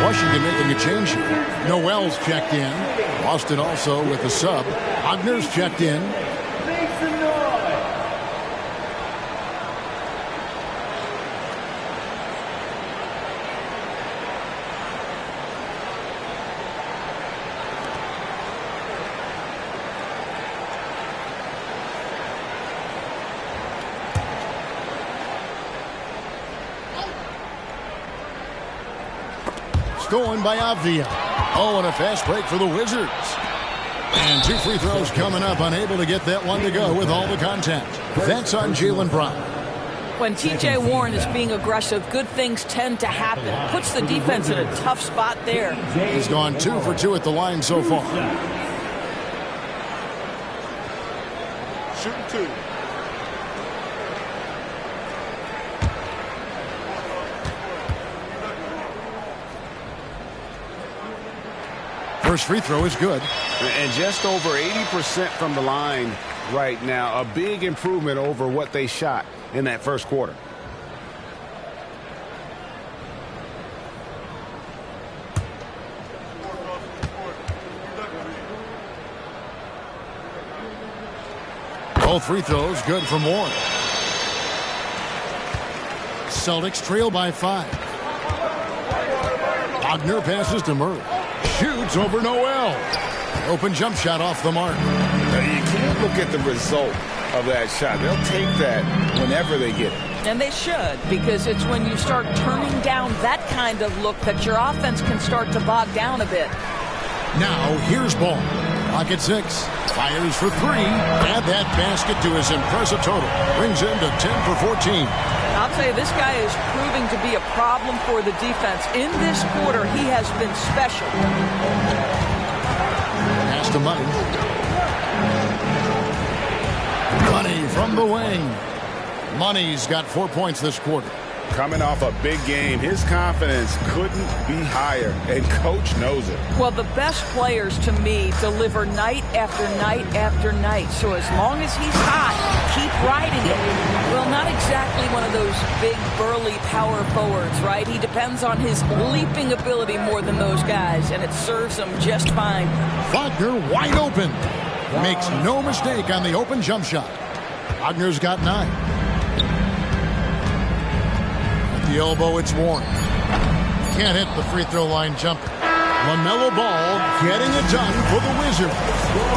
Washington making a change here. Noel's checked in. Boston also with a sub. Wagner's checked in. Stolen by Avdia. Oh, and a fast break for the Wizards. And 2 free throws coming up, unable to get that one to go with all the contact. That's on Jaylen Brown. When T.J. Warren is being aggressive, good things tend to happen. Puts the defense in a tough spot there. He's gone 2 for 2 at the line so far. Shooting 2. First free throw is good. And just over 80% from the line right now. A big improvement over what they shot in that first quarter. Both free throws good from Warren. Celtics trail by 5. Wagner passes to Murray. Shoots over Noel. Open jump shot off the mark. You can't look at the result of that shot. They'll take that whenever they get it. And they should, because it's when you start turning down that kind of look that your offense can start to bog down a bit. Now here's Ball. Clock at 6. Fires for 3. Add that basket to his impressive total. Brings him to 10 for 14. I'll tell you, this guy is proving to be a problem for the defense. In this quarter, he has been special. Pass to Money. Money from the wing. Money's got 4 points this quarter. Coming off a big game, his confidence couldn't be higher, and coach knows it. Well, the best players, to me, deliver night after night after night. So as long as he's hot, keep riding it. Well, not exactly one of those big, burly power forwards, right? He depends on his leaping ability more than those guys, and it serves him just fine. Wagner wide open. Makes no mistake on the open jump shot. Wagner's got 9. The elbow, it's Warren. Can't hit the free throw line jumper. LaMelo Ball getting it done for the Wizards.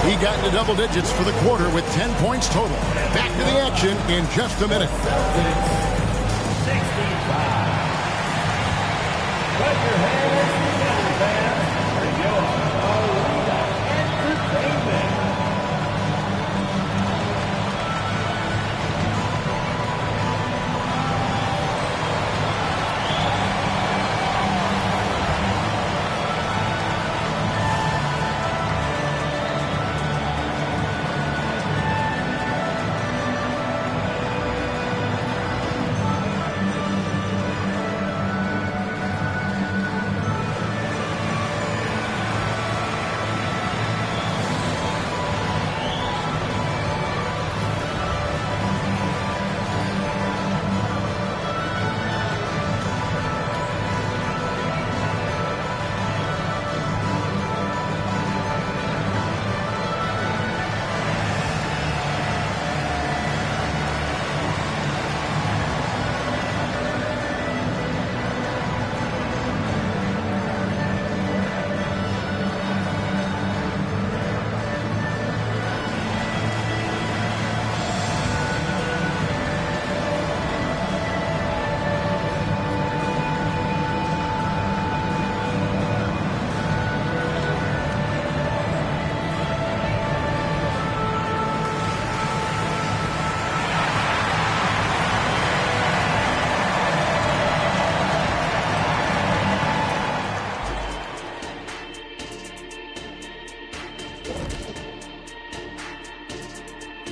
He got into double digits for the quarter with 10 points total. Back to the action in just a minute. 65. Put your hands together, fans, for your arena entertainment.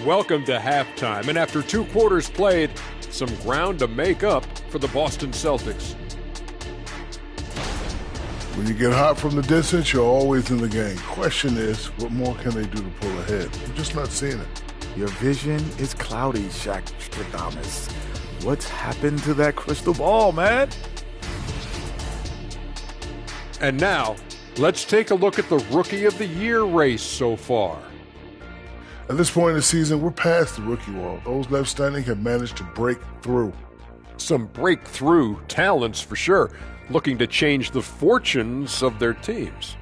Welcome to halftime, and after 2 quarters played, some ground to make up for the Boston Celtics. When you get hot from the distance, you're always in the game. Question is, what more can they do to pull ahead? I'm just not seeing it. Your vision is cloudy, Shaq Stradamus. What's happened to that crystal ball, man? And now, let's take a look at the Rookie of the Year race so far. At this point in the season, we're past the rookie wall. Those left standing have managed to break through. Some breakthrough talents for sure, looking to change the fortunes of their teams.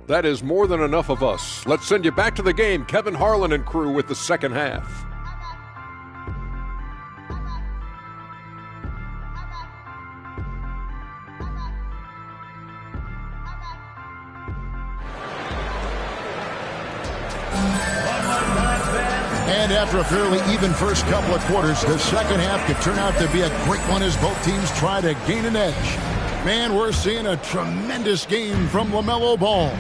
That is more than enough of us. Let's send you back to the game. Kevin Harlan and crew with the second half. And after a fairly even first couple of quarters, the second half could turn out to be a great one as both teams try to gain an edge. Man, we're seeing a tremendous game from LaMelo Ball.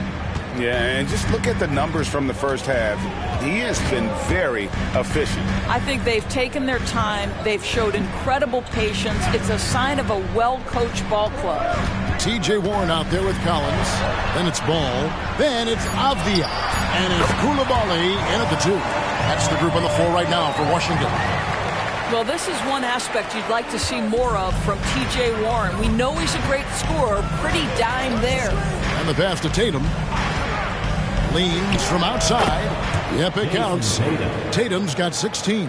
Yeah, and just look at the numbers from the first half. He has been very efficient. I think they've taken their time. They've showed incredible patience. It's a sign of a well-coached ball club. T.J. Warren out there with Collins. Then it's Ball. Then it's Avdia. And it's Koulibaly in at the 2. That's the group on the floor right now for Washington. Well, this is one aspect you'd like to see more of from T.J. Warren. We know he's a great scorer. Pretty dime there. And the pass to Tatum. Leans from outside. Yep, it counts. Tatum's got 16.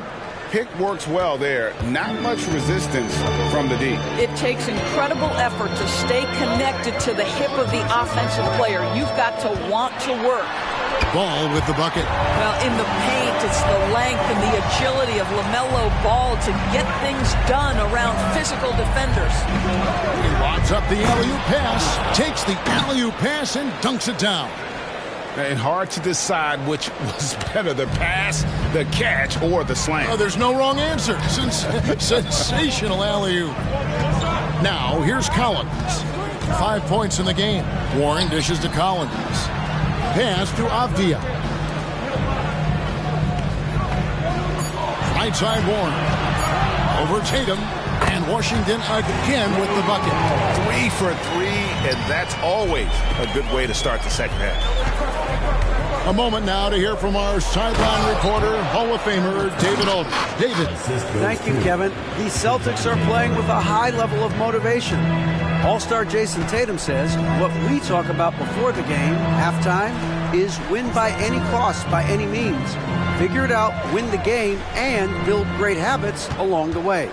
Pick works well there. Not much resistance from the D. It takes incredible effort to stay connected to the hip of the offensive player. You've got to want to work. Ball with the bucket. Well, in the paint, it's the length and the agility of LaMelo Ball to get things done around physical defenders. He lobs up the alley-oop pass, takes the alley-oop pass and dunks it down. And hard to decide which was better, the pass, the catch, or the slam. Oh, there's no wrong answer. Sensational alley-oop. Now, here's Collins. 5 points in the game. Warren dishes to Collins. Pass to Avdia. Right side Warren. Over Tatum. And Washington again with the bucket. 3 for 3, and that's always a good way to start the second half. A moment now to hear from our sideline reporter, Hall of Famer David Aldridge. David. Thank you, Kevin. The Celtics are playing with a high level of motivation. All-star Jason Tatum says what we talk about before the game, halftime, is win by any cost, by any means. Figure it out, win the game, and build great habits along the way.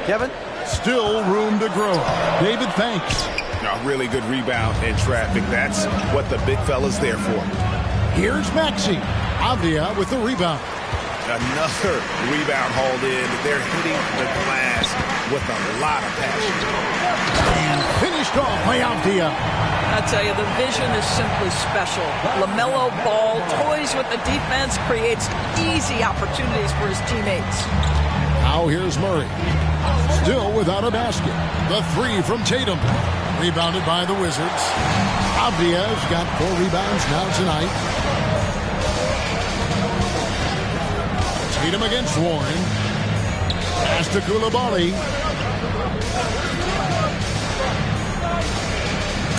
Kevin? Still room to grow. David, thanks. A really good rebound in traffic. That's what the big fella's there for. Here's Maxey. Avdia with the rebound. Another rebound hauled in. They're hitting the glass with a lot of passion. And finished off by Avdia. I tell you, the vision is simply special. LaMelo Ball toys with the defense, creates easy opportunities for his teammates. Now here's Murray. Still without a basket. The 3 from Tatum. Rebounded by the Wizards. Avdia's got 4 rebounds now tonight. Tatum against Warren. Pass to Koulibaly.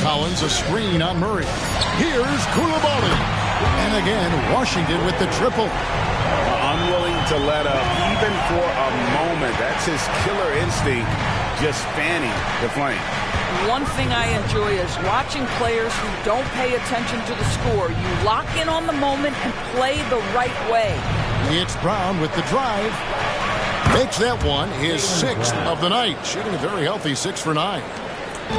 Collins a screen on Murray. Here's Koulibaly. And again, Washington with the triple. Unwilling to let up, even for a moment. That's his killer instinct, just fanning the flame. One thing I enjoy is watching players who don't pay attention to the score. You lock in on the moment and play the right way. It's Brown with the drive. Makes that one his 6th of the night. Shooting a very healthy 6 for 9.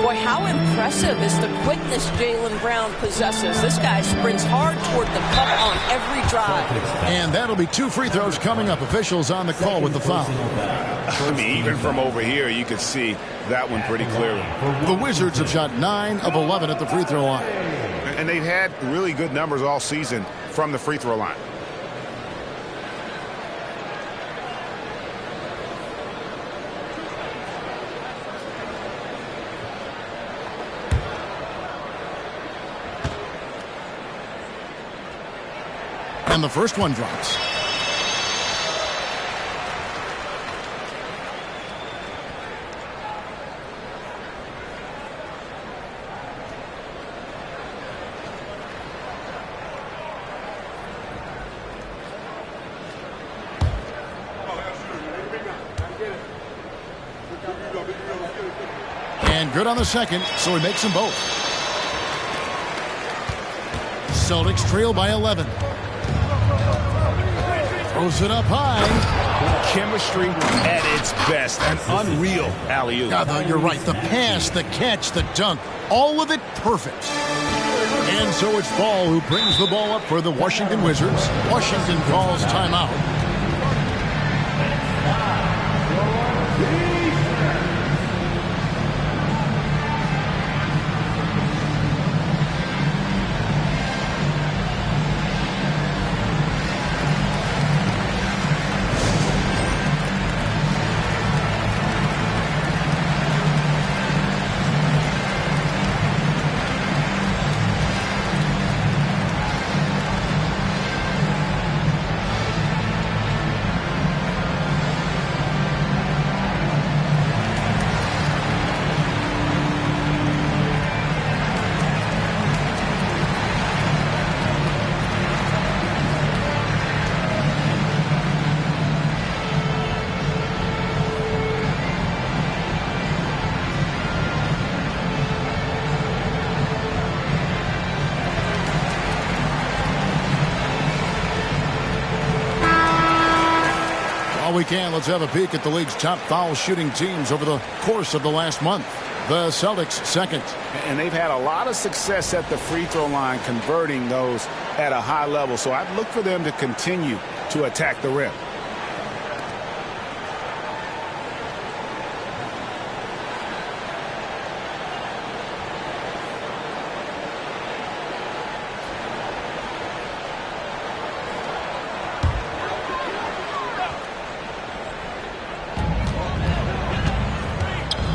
Boy, how impressive is the quickness Jaylen Brown possesses. This guy sprints hard toward the cup on every drive. And that'll be 2 free throws coming up. Officials on the call with the foul. I mean, even from over here, you could see that one pretty clearly. The Wizards have shot 9 of 11 at the free throw line. And they've had really good numbers all season from the free throw line. And the first one drops. And good on the second, so he makes them both. Celtics trail by 11. Throws it up high. Chemistry at its best. An unreal alley-oop. Yeah, you're right. The pass, the catch, the dunk, all of it perfect. And so it's Ball who brings the ball up for the Washington Wizards. Washington calls timeout. We can. Let's have a peek at the league's top foul shooting teams over the course of the last month. The Celtics second. And they've had a lot of success at the free throw line converting those at a high level. So I'd look for them to continue to attack the rim.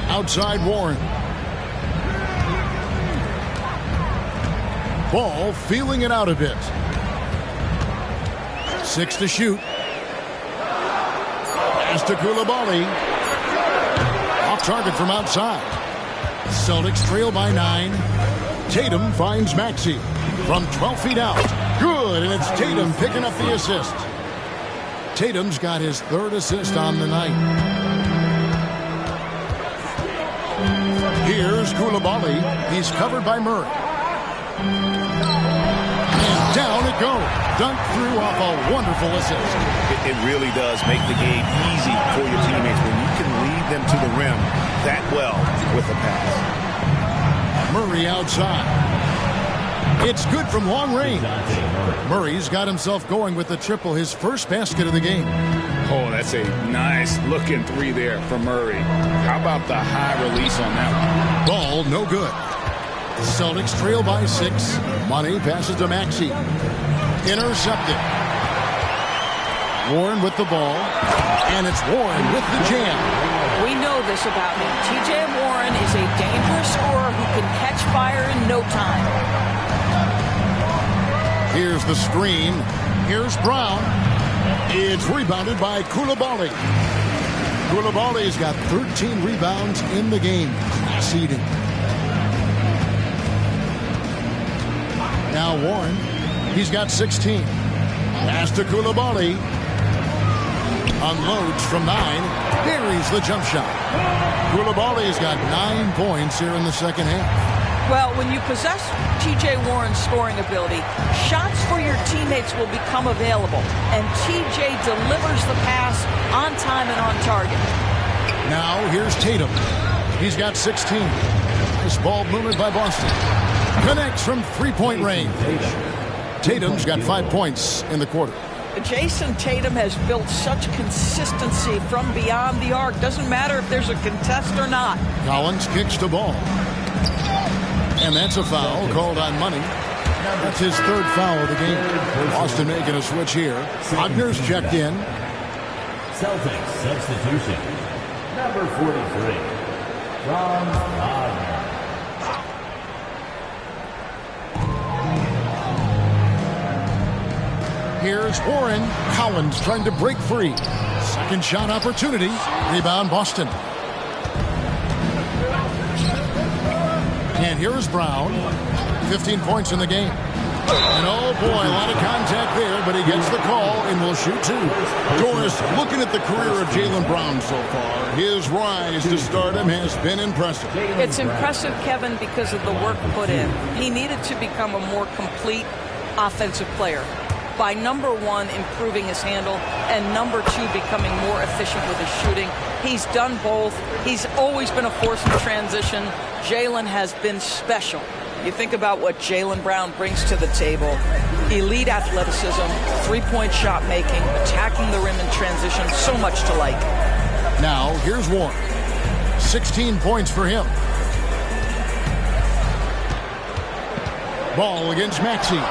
Outside Warren. Ball feeling it out a bit. 6 to shoot. Pass to Koulibaly. Off target from outside. Celtics trail by 9. Tatum finds Maxey from 12 feet out. Good, and it's Tatum picking up the assist. Tatum's got his 3rd assist on the night. Here's Koulibaly. He's covered by Murray. And down it goes. Dunk through off a wonderful assist. It really does make the game easy for your teammates when you can lead them to the rim that well with a pass. Murray outside. It's good from long range. Murray's got himself going with the triple, his first basket of the game. Oh, that's a nice looking 3 there from Murray. How about the high release on that one? Ball no good. Celtics trail by 6. Money passes to Maxey. Intercepted. Warren with the ball. And it's Warren with the jam. We know this about him. T.J. Warren is a dangerous scorer who can catch fire in no time. Here's the screen. Here's Brown. It's rebounded by Koulibaly. Koulibaly's got 13 rebounds in the game. Class eating. Now Warren. He's got 16. Pass to Koulibaly. Unloads from 9. Buries the jump shot. Koulibaly's got 9 points here in the second half. Well, when you possess T.J. Warren's scoring ability, shots for your teammates will become available, and T.J. delivers the pass on time and on target. Now here's Tatum. He's got 16. Nice ball movement by Boston. Connects from 3-point range. Tatum's got 5 points in the quarter. Jason Tatum has built such consistency from beyond the arc. Doesn't matter if there's a contest or not. Collins kicks the ball. And that's a foul called on Money. That's his 3rd foul of the game. Boston making a switch here. Wagner's checked in. Celtics substitution. Number 43. Franz Wagner. Here's Warren. Collins trying to break free. Second shot opportunity. Rebound Boston. And here's Brown. 15 points in the game. And oh boy, a lot of contact there, but he gets the call and will shoot two. Doris, looking at the career of Jaylen Brown so far, his rise to stardom has been impressive. It's impressive, Kevin, because of the work put in. He needed to become a more complete offensive player by, number one, improving his handle, and number two, becoming more efficient with his shooting. He's done both. He's always been a force in transition. Jaylen has been special. You think about what Jaylen Brown brings to the table. Elite athleticism, three-point shot making, attacking the rim in transition, so much to like. Now, here's Warren. 16 points for him. Ball against Maxey.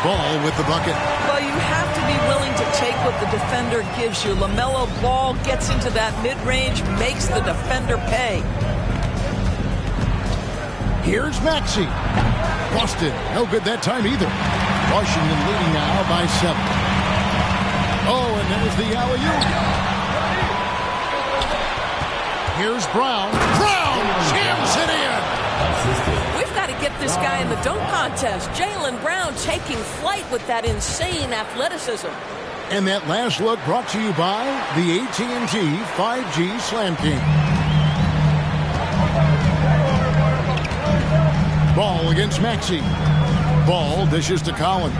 Ball with the bucket. Well, you have to be willing to take what the defender gives you. LaMelo Ball gets into that mid-range, makes the defender pay. Here's Maxey. Boston, no good that time either. Washington leading now by 7. Oh, and there's the alley-oop. Here's Brown. Brown jams it in. We've got to get this guy in the dunk contest. Jaylen Brown taking flight with that insane athleticism. And that last look brought to you by the AT&T 5G Slam King. Ball against Maxey. Ball dishes to Collins.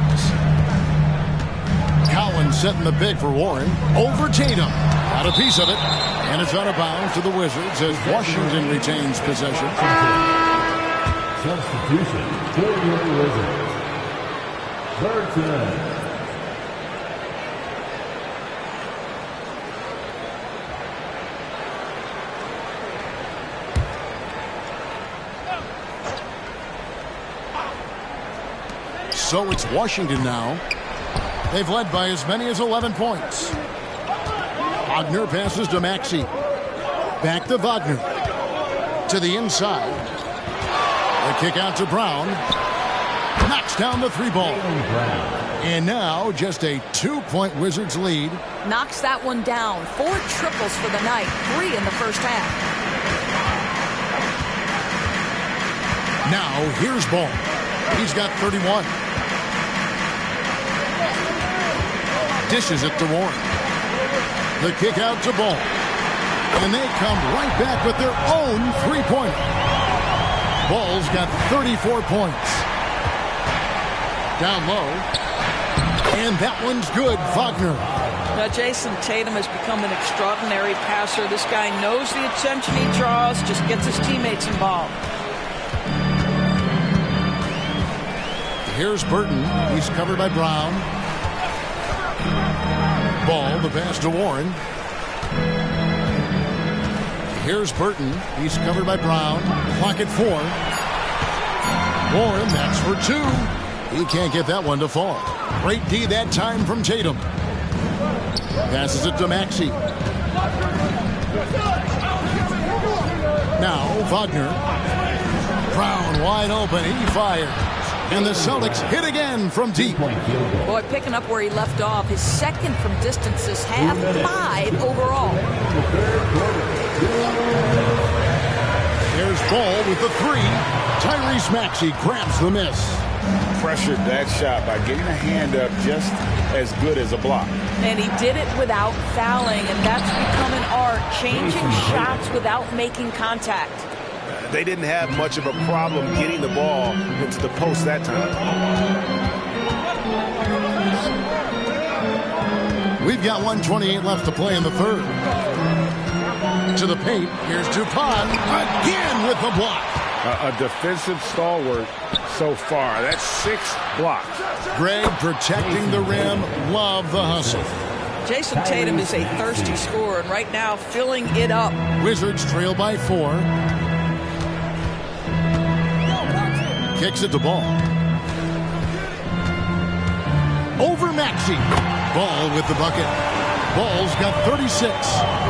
Collins setting the big for Warren. Over Tatum. Got a piece of it. And it's out of bounds to the Wizards as Washington retains possession. Substitution for your Wizards. Burton. So it's Washington now. They've led by as many as 11 points. Wagner passes to Maxey. Back to Wagner. To the inside. The kick out to Brown. Knocks down the three ball. And now just a 2-point Wizards lead. Knocks that one down. 4 triples for the night. 3 in the first half. Now here's Ball. He's got 31. Dishes it to Warren. The kick out to Ball. And they come right back with their own three-pointer. Ball's got 34 points. Down low. And that one's good, Wagner. Now, Jason Tatum has become an extraordinary passer. This guy knows the attention he draws, just gets his teammates involved. Here's Burton. He's covered by Brown. Ball, the pass to Warren. Here's Burton. He's covered by Brown. Clock at 4. Warren, that's for 2. He can't get that one to fall. Great D that time from Tatum. Passes it to Maxey. Now Wagner. Brown wide open. He fires. And the Celtics hit again from deep. Boy, picking up where he left off. His second from distance this half. 5 overall. There's Ball with the 3. Tyrese Maxey grabs the miss. Pressured that shot by getting a hand up just as good as a block. And he did it without fouling, and that's become an art, changing shots without making contact. They didn't have much of a problem getting the ball into the post that time. We've got 1:28 left to play in the third. To the paint. Here's Dupont again with the block. A defensive stalwart so far. That's 6 blocks. Greg protecting the rim. Love the hustle. Jason Tatum is a thirsty scorer, and right now filling it up. Wizards trail by 4. Kicks it to Ball. Over Maxey. Ball with the bucket. Ball's got 36.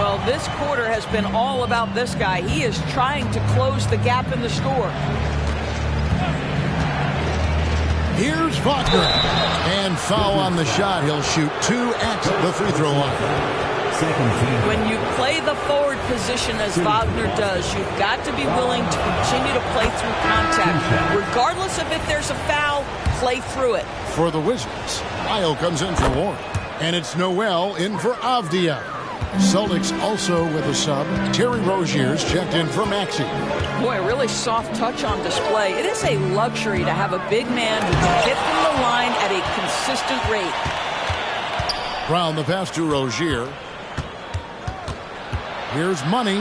Well, this quarter has been all about this guy. He is trying to close the gap in the score. Here's Wagner. And foul on the shot. He'll shoot 2 at the free throw line. When you play the forward position as Wagner does, you've got to be willing to continue to play through contact. Regardless of if there's a foul, play through it. For the Wizards, Lyle comes in for Warren. And it's Noel in for Avdia. Celtics also with a sub. Terry Rozier's checked in for Maxey. Boy, a really soft touch on display. It is a luxury to have a big man who can hit from the line at a consistent rate. Brown the pass to Rozier. Here's Money.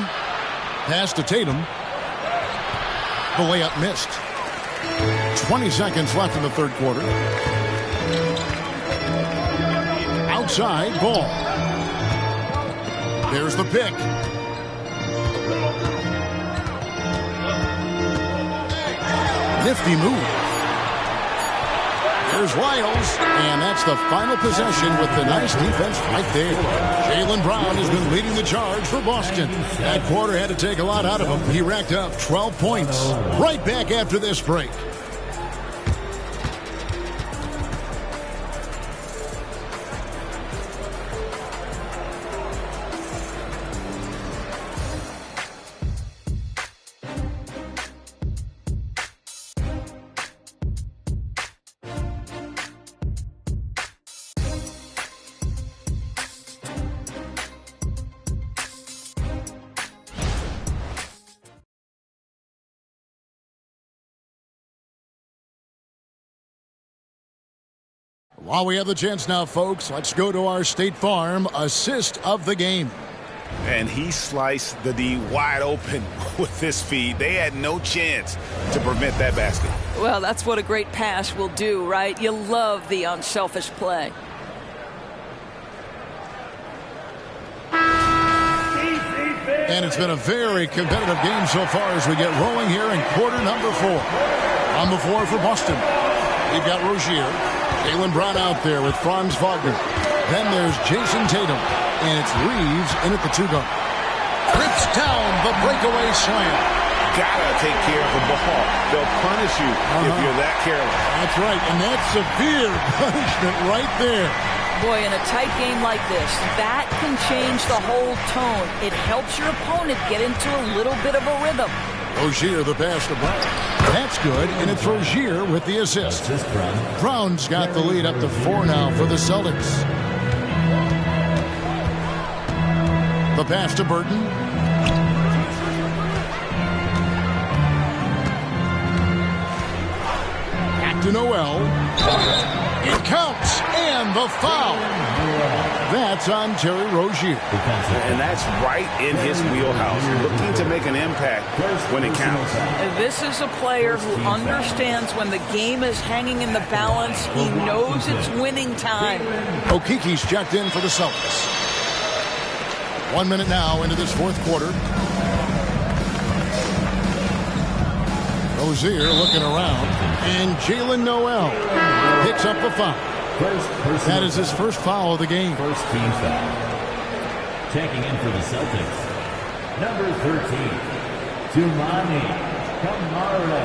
Pass to Tatum. The layup missed. 20 seconds left in the third quarter. Outside ball. There's the pick. Nifty move. There's Lyles, and that's the final possession with the nice defense right there. Jaylen Brown has been leading the charge for Boston. That quarter had to take a lot out of him. He racked up 12 points. Right back after this break. While we have the chance now, folks, let's go to our State Farm assist of the game. And he sliced the D wide open with this feed. They had no chance to prevent that basket. Well, that's what a great pass will do, right? You love the unselfish play. And it's been a very competitive game so far as we get rolling here in quarter number 4. On the floor for Boston, we've got Rozier. Jaylen Brown out there with Franz Wagner. Then there's Jason Tatum. And it's Reeves in at the 2-guard. Rips down the breakaway slam. Gotta take care of the ball. They'll punish you if you're that careless. That's right, and that's severe punishment right there. Boy, in a tight game like this, that can change the whole tone. It helps your opponent get into a little bit of a rhythm. Rozier the pass to Brown. That's good, and it's Rozier with the assist. Brown's got the lead up to 4 now for the Celtics. The pass to Burton. Back to Noel. It counts, and the foul. That's on Terry Rozier. And that's right in his wheelhouse, looking to make an impact when it counts. This is a player who understands when the game is hanging in the balance. He knows it's winning time. Okiki's checked in for the Celtics. 1 minute now into this fourth quarter. Rozier looking around, and Jaylen Noel picks up the foul. That is his first foul of the game. First team foul. Checking in for the Celtics, number 13, Tumani Kamara.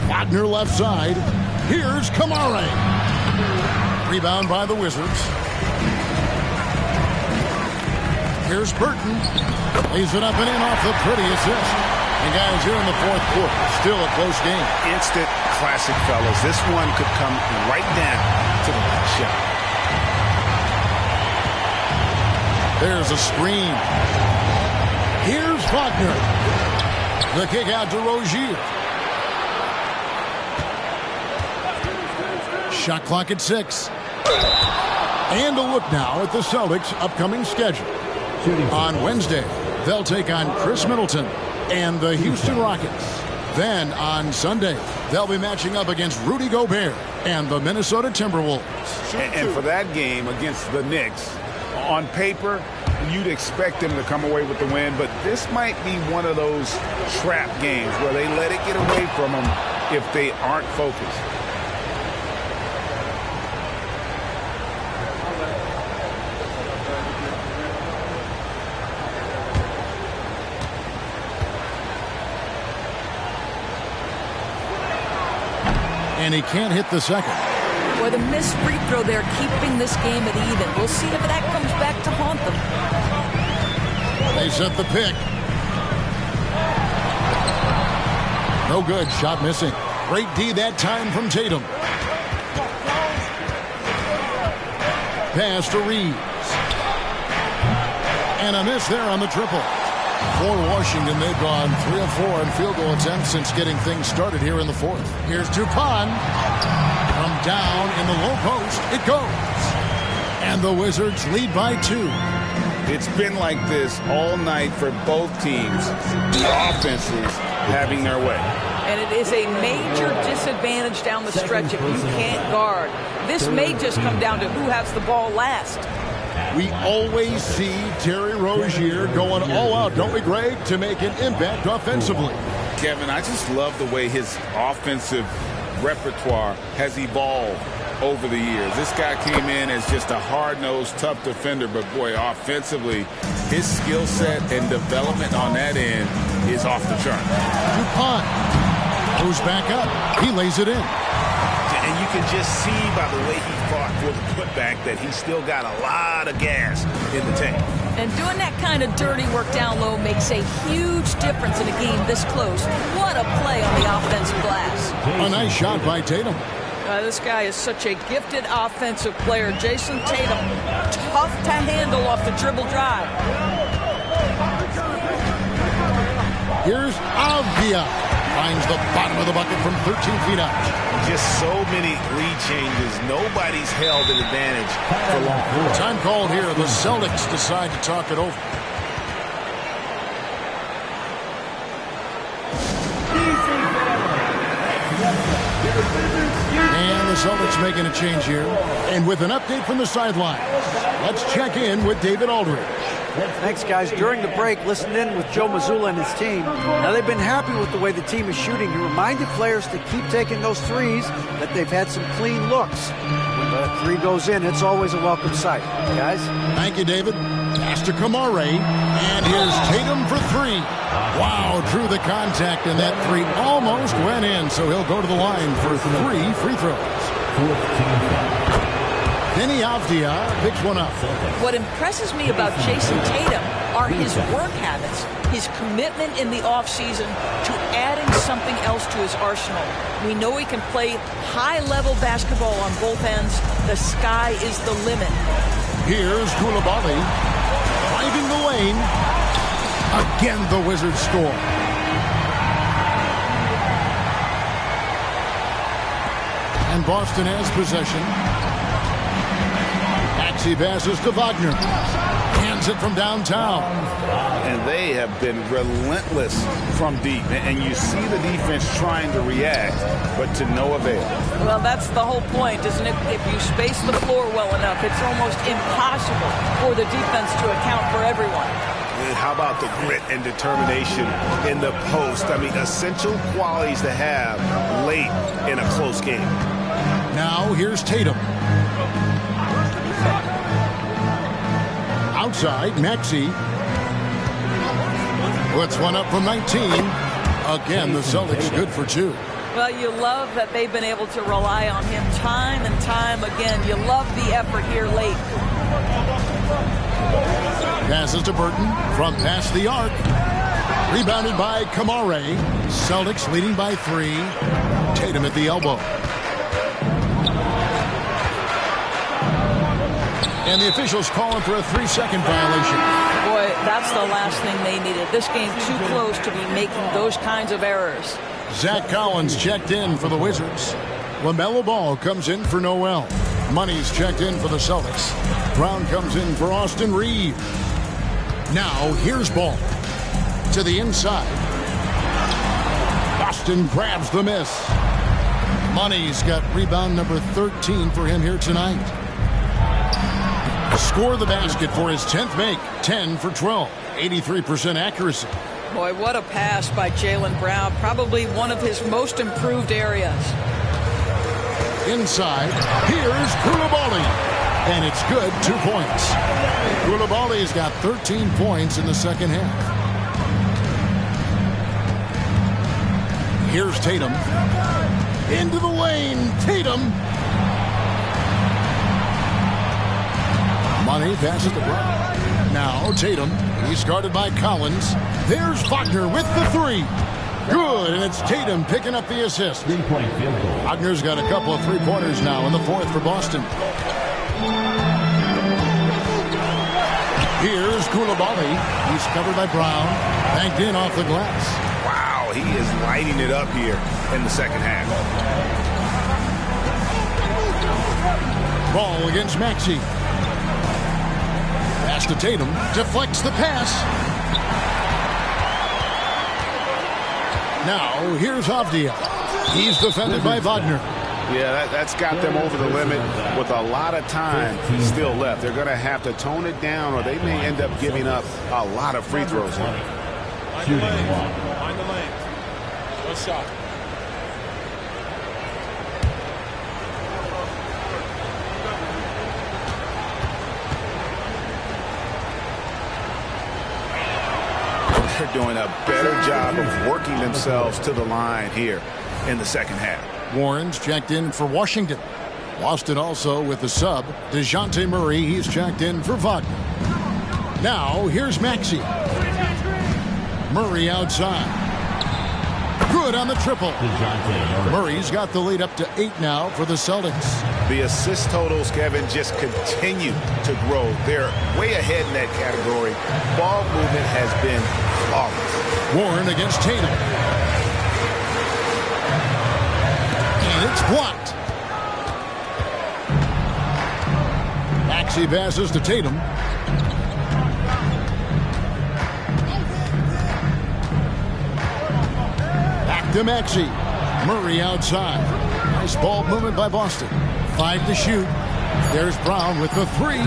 Wagner left side. Here's Kamara. Rebound by the Wizards. Here's Burton. Lays it up and in off the pretty assist. And guys, here in the fourth quarter, still a close game. Instant classic, fellas. This one could come right down to the last shot. There's a screen. Here's Wagner. The kick out to Rozier. Shot clock at 6. And a look now at the Celtics' upcoming schedule. On Wednesday, they'll take on Chris Middleton and the Houston Rockets. Then on Sunday, they'll be matching up against Rudy Gobert and the Minnesota Timberwolves. And for that game against the Knicks, on paper, you'd expect them to come away with the win, but this might be one of those trap games where they let it get away from them if they aren't focused. And he can't hit the second. Boy, the missed free throw there keeping this game at even. We'll see if that comes back to haunt them. They set the pick. No good. Shot missing. Great D that time from Tatum. Pass to Reeves. And a miss there on the triple. For Washington, they've gone 3 of 4 on field goal attempts since getting things started here in the fourth. Here's Dupont. From down in the low post, it goes. And the Wizards lead by 2. It's been like this all night for both teams. The offenses having their way. And it is a major disadvantage down the stretch if you can't guard. This may just come down to who has the ball last. We always see Terry Rozier going all out, don't we, Greg, to make an impact offensively. Kevin, I just love the way his offensive repertoire has evolved over the years. This guy came in as just a hard-nosed, tough defender, but boy, offensively, his skill set and development on that end is off the chart. Dupont goes back up. He lays it in. And you can just see by the way he fought for the putback that he's still got a lot of gas in the tank. And doing that kind of dirty work down low makes a huge difference in a game this close. What a play on the offensive glass. A nice shot by Tatum. This guy is such a gifted offensive player. Jason Tatum, tough to handle off the dribble drive. Here's Avdia. Finds the bottom of the bucket from 13 feet out. Just so many lead changes. Nobody's held an advantage for long. Time called here. The Celtics decide to talk it over. And the Celtics making a change here. And with an update from the sidelines, let's check in with David Aldridge. Thanks, guys. During the break, listened in with Joe Mazzulla and his team. Now, they've been happy with the way the team is shooting. He reminded players to keep taking those threes, that they've had some clean looks. When the three goes in, it's always a welcome sight. Guys? Thank you, David. Pass to Kamare. And here's Tatum for 3. Wow, drew the contact, and that 3 almost went in. So he'll go to the line for 3 free throws. Denny Avdia picks one up. What impresses me about Jason Tatum are his work habits, his commitment in the offseason to adding something else to his arsenal. We know he can play high-level basketball on both ends. The sky is the limit. Here's Koulibaly driving the lane. Again, the Wizards score. And Boston has possession. He passes to Wagner. Hands it from downtown. And they have been relentless from deep. And you see the defense trying to react, but to no avail. Well, that's the whole point, isn't it? If you space the floor well enough, it's almost impossible for the defense to account for everyone. And how about the grit and determination in the post? I mean, essential qualities to have late in a close game. Now here's Tatum. Outside, Maxey puts one up from 19. Again, the Celtics good for 2. Well, you love that they've been able to rely on him time and time again. You love the effort here late. Passes to Burton from past the arc. Rebounded by Kamare. Celtics leading by 3. Tatum at the elbow. And the officials calling for a 3-second violation. Boy, that's the last thing they needed. This game too close to be making those kinds of errors. Zach Collins checked in for the Wizards. LaMelo Ball comes in for Noel. Money's checked in for the Celtics. Brown comes in for Austin Reeves. Now here's Ball. To the inside. Boston grabs the miss. Money's got rebound number 13 for him here tonight. Score the basket for his 10th make. 10 for 12. 83% accuracy. Boy, what a pass by Jaylen Brown. Probably one of his most improved areas. Inside, here's Koulibaly. And it's good, 2 points. Koulibaly's got 13 points in the second half. Here's Tatum. Into the lane, Tatum. Money passes to Brown. Now Tatum. He's guarded by Collins. There's Wagner with the three. Good, and it's Tatum picking up the assist. Three-point field goal. Wagner's got a couple of three-pointers now in the fourth for Boston. Here's Koulibaly. He's covered by Brown. Banked in off the glass. Wow, he is lighting it up here in the second half. Ball against Maxey. Pass to Tatum. Deflects the pass. Now, here's Avdia. He's defended by Wagner. Yeah, that's got them over the limit with a lot of time still left. They're going to have to tone it down, or they may end up giving up a lot of free throws here. Mind the lane. One shot. They're doing a better job of working themselves to the line here in the second half. Warren's checked in for Washington. Boston also with the sub. DeJounte Murray, he's checked in for Wagner. Now, here's Maxey. Murray outside. Good on the triple. Murray's got the lead up to 8 now for the Celtics. The assist totals, Kevin, just continue to grow. They're way ahead in that category. Ball movement has been flawless. Warren against Tatum. And it's blocked. Maxey passes to Tatum. Back to Maxey. Murray outside. Nice ball movement by Boston. 5 to shoot. There's Brown with the three.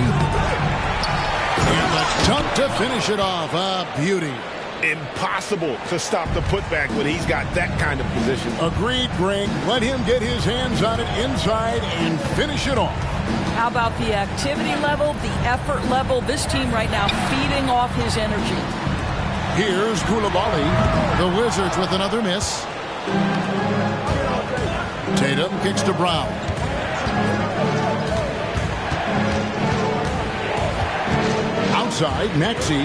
And the dunk to finish it off. A beauty. Impossible to stop the putback when he's got that kind of position. Agreed, Greg. Let him get his hands on it inside and finish it off. How about the activity level, the effort level? This team right now feeding off his energy. Here's Koulibaly. The Wizards with another miss. Tatum kicks to Brown. Outside, Maxey.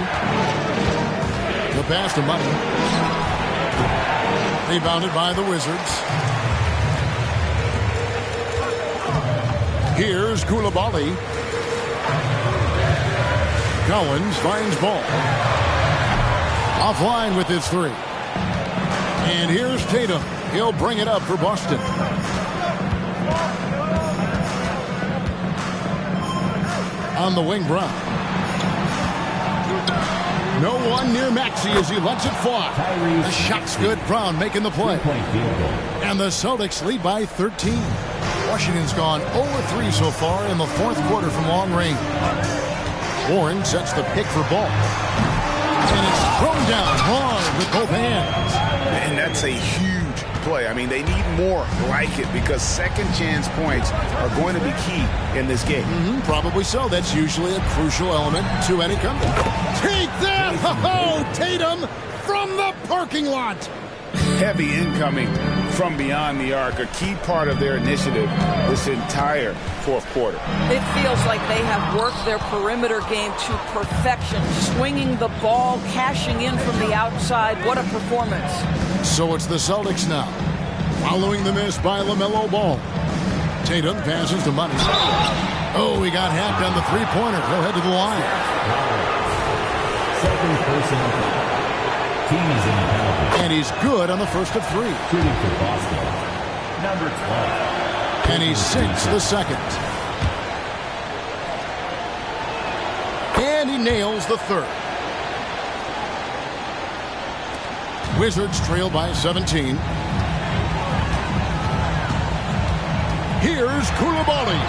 The pass to Money. Rebounded by the Wizards. Here's Koulibaly. Collins finds ball. Offline with his three. And here's Tatum. He'll bring it up for Boston. On the wing, Brown. No one near Maxey as he lets it fly. The shot's good. Brown making the play. And the Celtics lead by 13. Washington's gone 0-3 so far in the fourth quarter from long range. Warren sets the pick for ball. And it's thrown down hard with both hands. And that's a huge play. I mean, they need more like it because second chance points are going to be key in this game. Probably so. That's usually a crucial element to any comeback. Take that! Oh, Tatum from the parking lot. Heavy incoming from beyond the arc, a key part of their initiative this entire fourth quarter. It feels like they have worked their perimeter game to perfection, swinging the ball, cashing in from the outside. What a performance. So it's the Celtics now, following the miss by LaMelo Ball. Tatum passes to Money. Oh, he got hacked on the three-pointer. He'll head to the line. Second personal foul. Team is in the penalty. And he's good on the first of three. Shooting for Boston. Number 12. And he sinks the second. And he nails the third. Wizards trail by 17. Here's Koulibaly.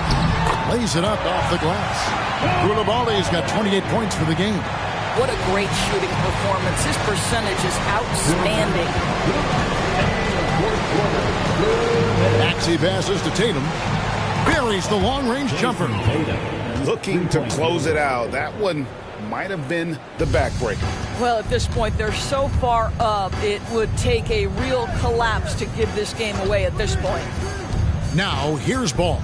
Lays it up off the glass. Koulibaly's got 28 points for the game. What a great shooting performance. His percentage is outstanding. Maxey passes to Tatum. Buries the long-range jumper. Looking to close it out. That one might have been the backbreaker. Well, at this point, they're so far up, it would take a real collapse to give this game away at this point. Now, here's Ball.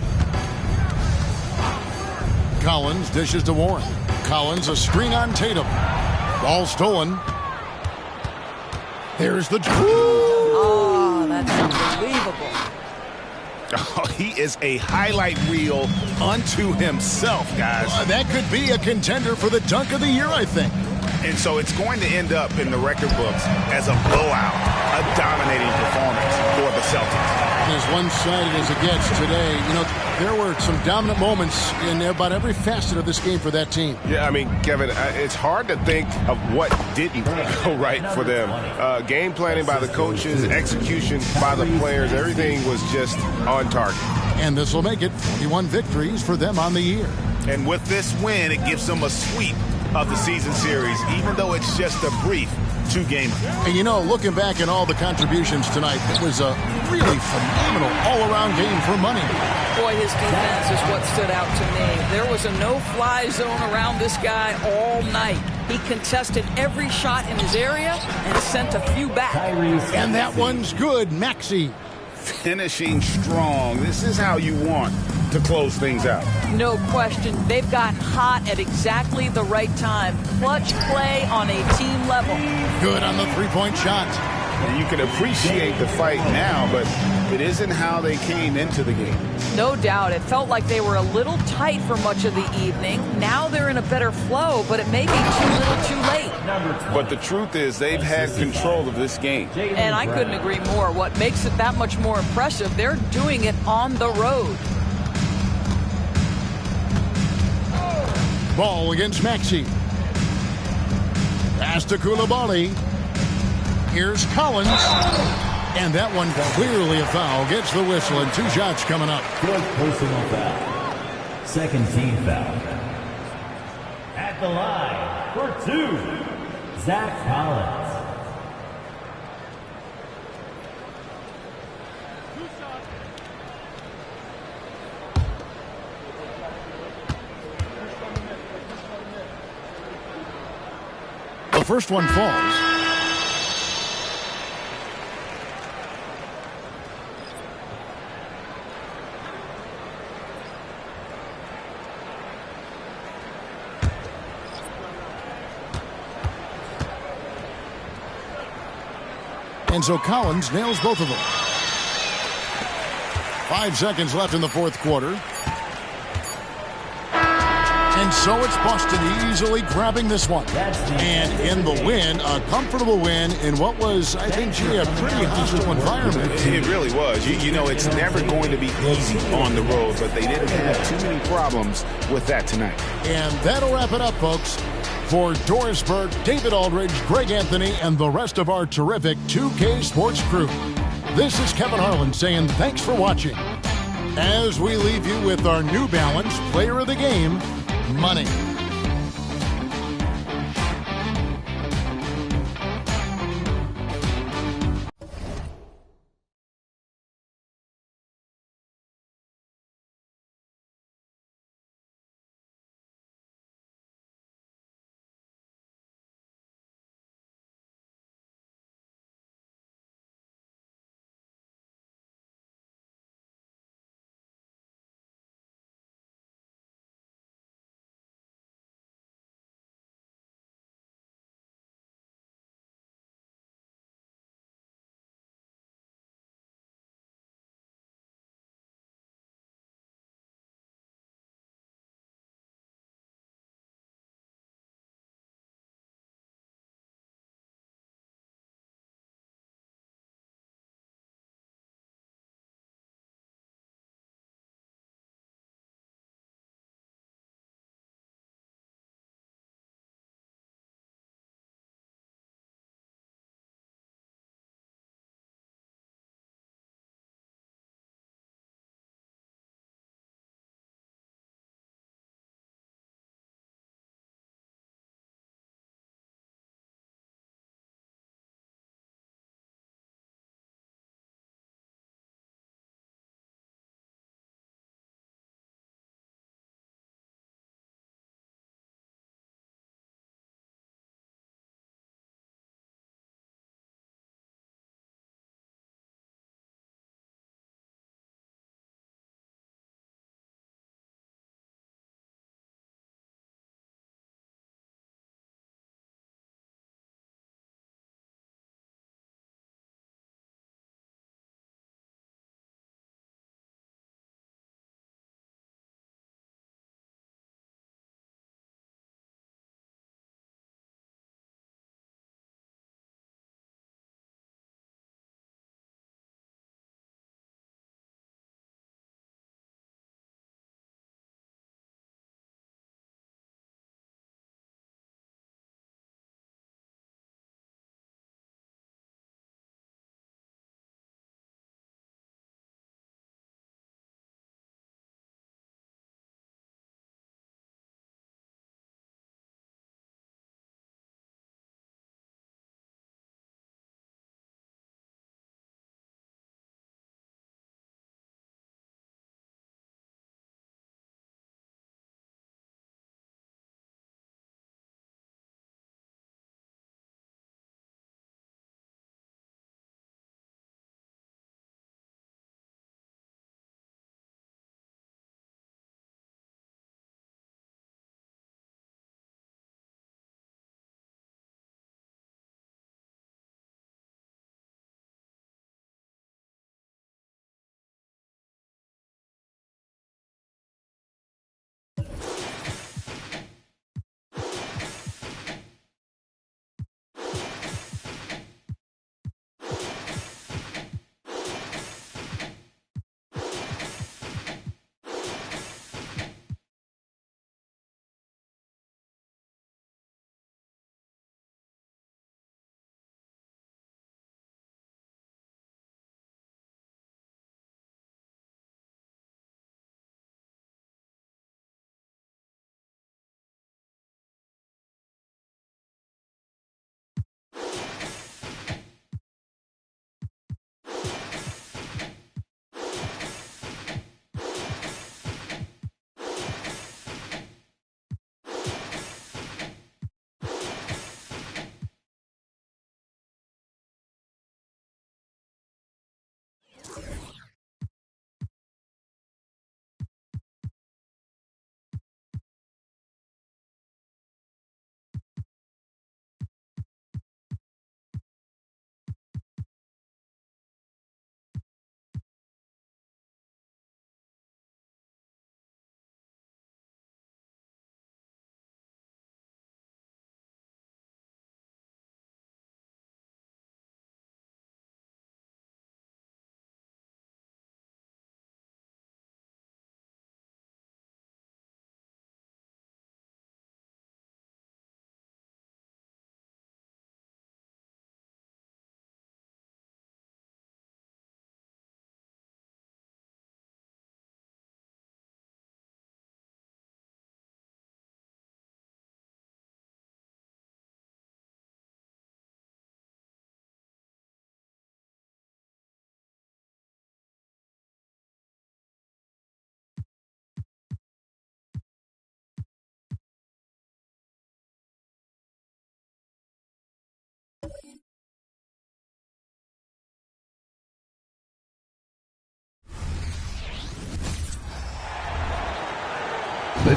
Collins dishes to Warren. Collins, a screen on Tatum. Ball stolen. There's the... Oh, that's unbelievable. Oh, he is a highlight reel unto himself, guys. That could be a contender for the dunk of the year, I think. And so it's going to end up in the record books as a blowout, a dominating performance for the Celtics. As one-sided as it gets today, you know, there were some dominant moments in about every facet of this game for that team. Yeah, I mean, Kevin, it's hard to think of what didn't go right for them. Game planning by the coaches, execution by the players, everything was just on target. And this will make it 41 victories for them on the year. And with this win, it gives them a sweep of the season series, even though it's just a brief two-gamer. And you know, looking back at all the contributions tonight, it was a really phenomenal all-around game for money. Boy, his defense is what stood out to me. There was a no-fly zone around this guy all night. He contested every shot in his area and sent a few back. And that one's good, Maxey. Finishing strong. This is how you want to close things out. No question. They've gotten hot at exactly the right time. Clutch play on a team level. Good on the three-point shot. And you can appreciate the fight now, but it isn't how they came into the game. No doubt. It felt like they were a little tight for much of the evening. Now they're in a better flow, but it may be too little too late. But the truth is they've had control of this game. And I couldn't agree more. What makes it that much more impressive, they're doing it on the road. Ball against Maxey. Pass to Koulibaly. Here's Collins. And that one clearly a foul. Gets the whistle and 2 shots coming up. Fourth personal foul. Second team foul. At the line for 2, Zach Collins. The first one falls. And so Collins nails both of them. 5 seconds left in the fourth quarter. And so it's Boston easily grabbing this one. And in the win, a comfortable win in what was, I think, a pretty hostile environment. It really was. You know, it's never going to be easy on the road, but they didn't have too many problems with that tonight. And that'll wrap it up, folks. For Doris Burke, David Aldridge, Greg Anthony, and the rest of our terrific 2K Sports crew, this is Kevin Harlan saying thanks for watching. As we leave you with our New Balance Player of the Game, money.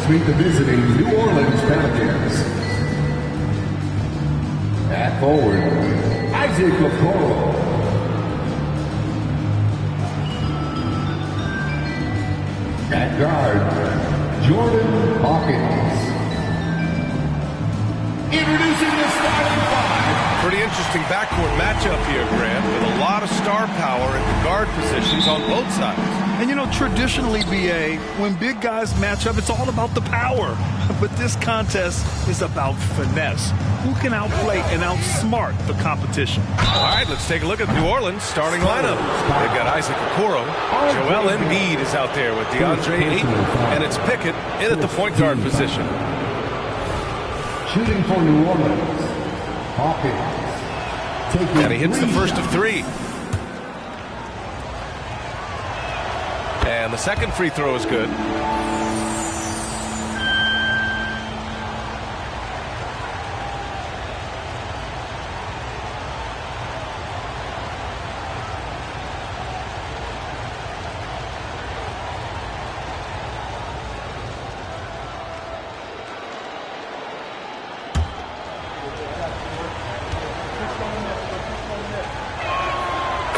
meet the visiting New Orleans Pelicans. At forward, Isaac Okoro. At guard, Jordan Hawkins. Introducing the starting five. Pretty interesting backcourt matchup here, Grant, with a lot of star power at the guard positions on both sides. And, you know, traditionally, B.A., when big guys match up, it's all about the power. But this contest is about finesse. Who can outplay and outsmart the competition? All right, let's take a look at New Orleans' starting lineup. They've got Isaac Okoro. Joel Embiid is out there with DeAndre Ayton. And it's Pickett in at the point guard position. Shooting for New Orleans, Hawkins. And he hits the first of three. And the second free throw is good.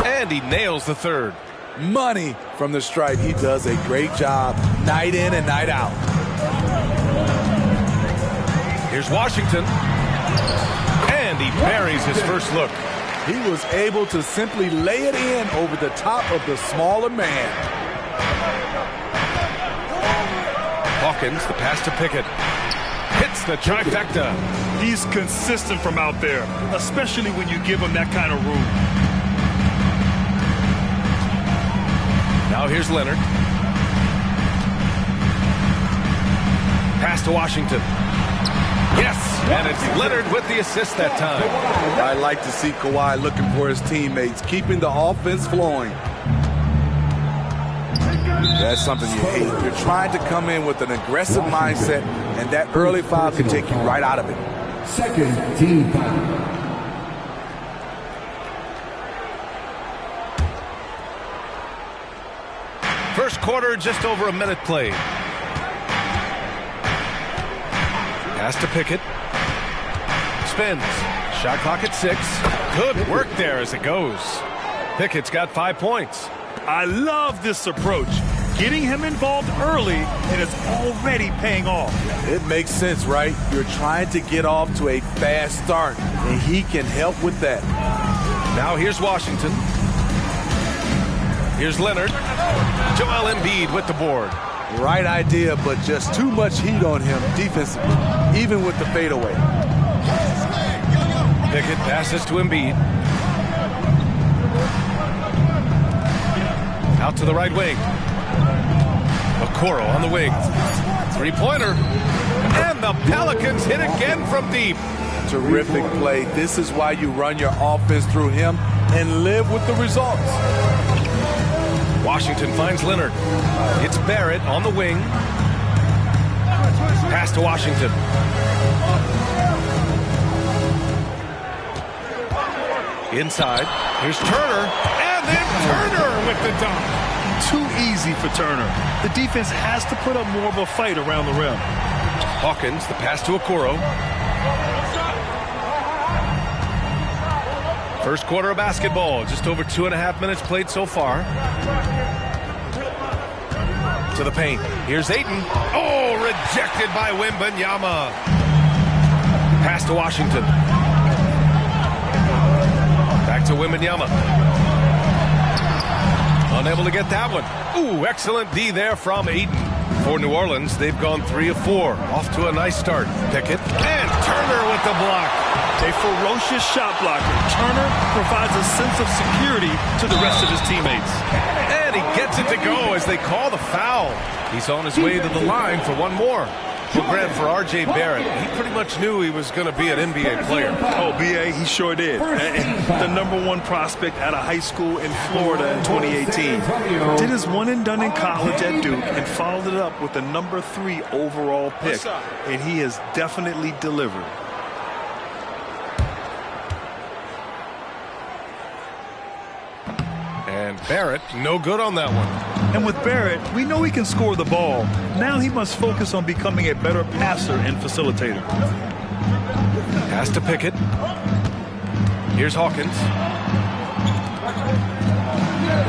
And he nails the third. Money from the stripe. He does a great job night in and night out. Here's Washington. And he buries his first look. He was able to simply lay it in over the top of the smaller man. Hawkins, the pass to Pickett. Hits the trifecta. He's consistent from out there, especially when you give him that kind of room. Now here's Leonard. Pass to Washington. Yes, and it's Leonard with the assist that time. I like to see Kawhi looking for his teammates, keeping the offense flowing. That's something you hate. You're trying to come in with an aggressive mindset, and that early foul can take you right out of it. Second team foul. First quarter, just over a minute played. Pass to Pickett. Spins. Shot clock at 6. Good work there as it goes. Pickett's got 5 points. I love this approach. Getting him involved early, and it's already paying off. It makes sense, right? You're trying to get off to a fast start, and he can help with that. Now here's Washington. Here's Leonard. Joel Embiid with the board. Right idea, but just too much heat on him defensively, even with the fadeaway. Pickett passes to Embiid. Out to the right wing. Okoro on the wing. Three-pointer. And the Pelicans hit again from deep. Terrific play. This is why you run your offense through him and live with the results. Washington finds Leonard. It's Barrett on the wing. Pass to Washington. Inside. Here's Turner. And then Turner with the dunk. Too easy for Turner. The defense has to put up more of a fight around the rim. Hawkins, the pass to Okoro. First quarter of basketball, just over 2.5 minutes played so far. To the paint. Here's Ayton. Oh, rejected by Wembanyama. Pass to Washington. Back to Wembanyama. Unable to get that one. Ooh, excellent D there from Ayton. For New Orleans, they've gone 3 of 4. Off to a nice start. Pickett and Turner with the block. A ferocious shot blocker. Turner provides a sense of security to the rest of his teammates. And he gets it to go as they call the foul. He's on his way to the line for one more. Well, Grant, for R.J. Barrett, he pretty much knew he was going to be an NBA player. Oh, B.A., he sure did. The #1 prospect out of high school in Florida in 2018. Did his one and done in college at Duke and followed it up with the #3 overall pick. And he has definitely delivered. And Barrett, no good on that one. And with Barrett, we know he can score the ball. Now he must focus on becoming a better passer and facilitator. Pass to Pickett. Here's Hawkins.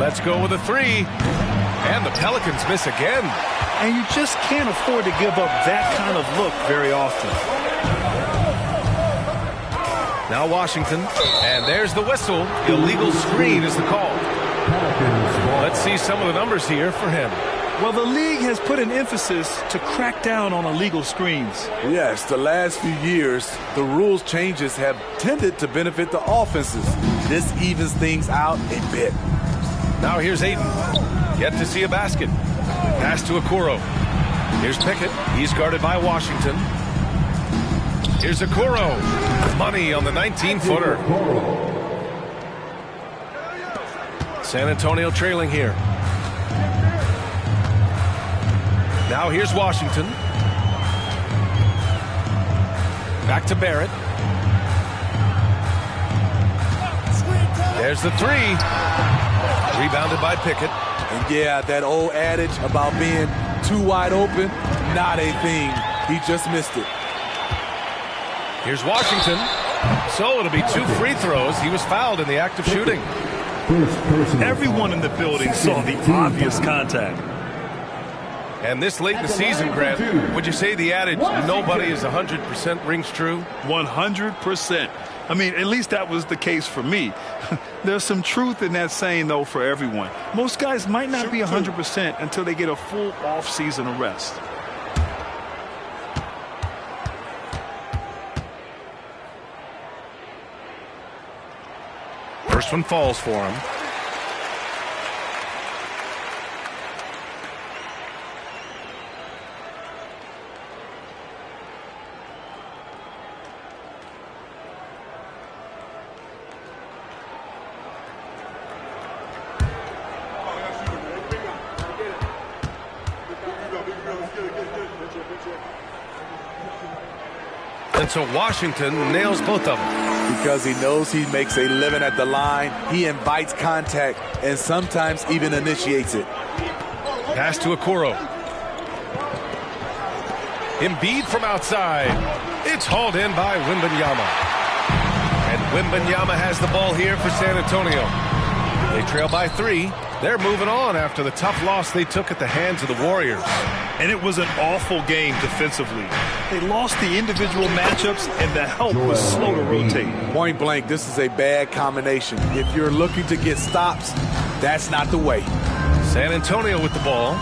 Let's go with a three. And the Pelicans miss again. And you just can't afford to give up that kind of look very often. Now Washington. And there's the whistle. Illegal screen is the call. Let's see some of the numbers here for him. Well, the league has put an emphasis to crack down on illegal screens. Yes, the last few years, the rules changes have tended to benefit the offenses. This evens things out a bit. Now here's Ayton. Yet to see a basket. Pass to Okoro. Here's Pickett. He's guarded by Washington. Here's Okoro. Money on the 19-footer. San Antonio trailing here. Now here's Washington. Back to Barrett. There's the three. Rebounded by Pickett. And yeah, that old adage about being too wide open, not a thing. He just missed it. Here's Washington. So it'll be 2 free throws. He was fouled in the act of shooting. Everyone in the building saw the obvious contact. And this late in the season, Grant, would you say the adage, nobody is 100% rings true? 100%. I mean, at least that was the case for me. There's some truth in that saying, though, for everyone. Most guys might not be 100% until they get a full off-season of rest. First one falls for him. And so Washington nails both of them. Because he knows he makes a living at the line, he invites contact and sometimes even initiates it. Pass to Okoro. Embiid from outside. It's hauled in by Wembanyama. And Wembanyama has the ball here for San Antonio. They trail by 3. They're moving on after the tough loss they took at the hands of the Warriors. And it was an awful game defensively. They lost the individual matchups, and the help was slow to rotate. Point blank, this is a bad combination. If you're looking to get stops, that's not the way. San Antonio with the ball.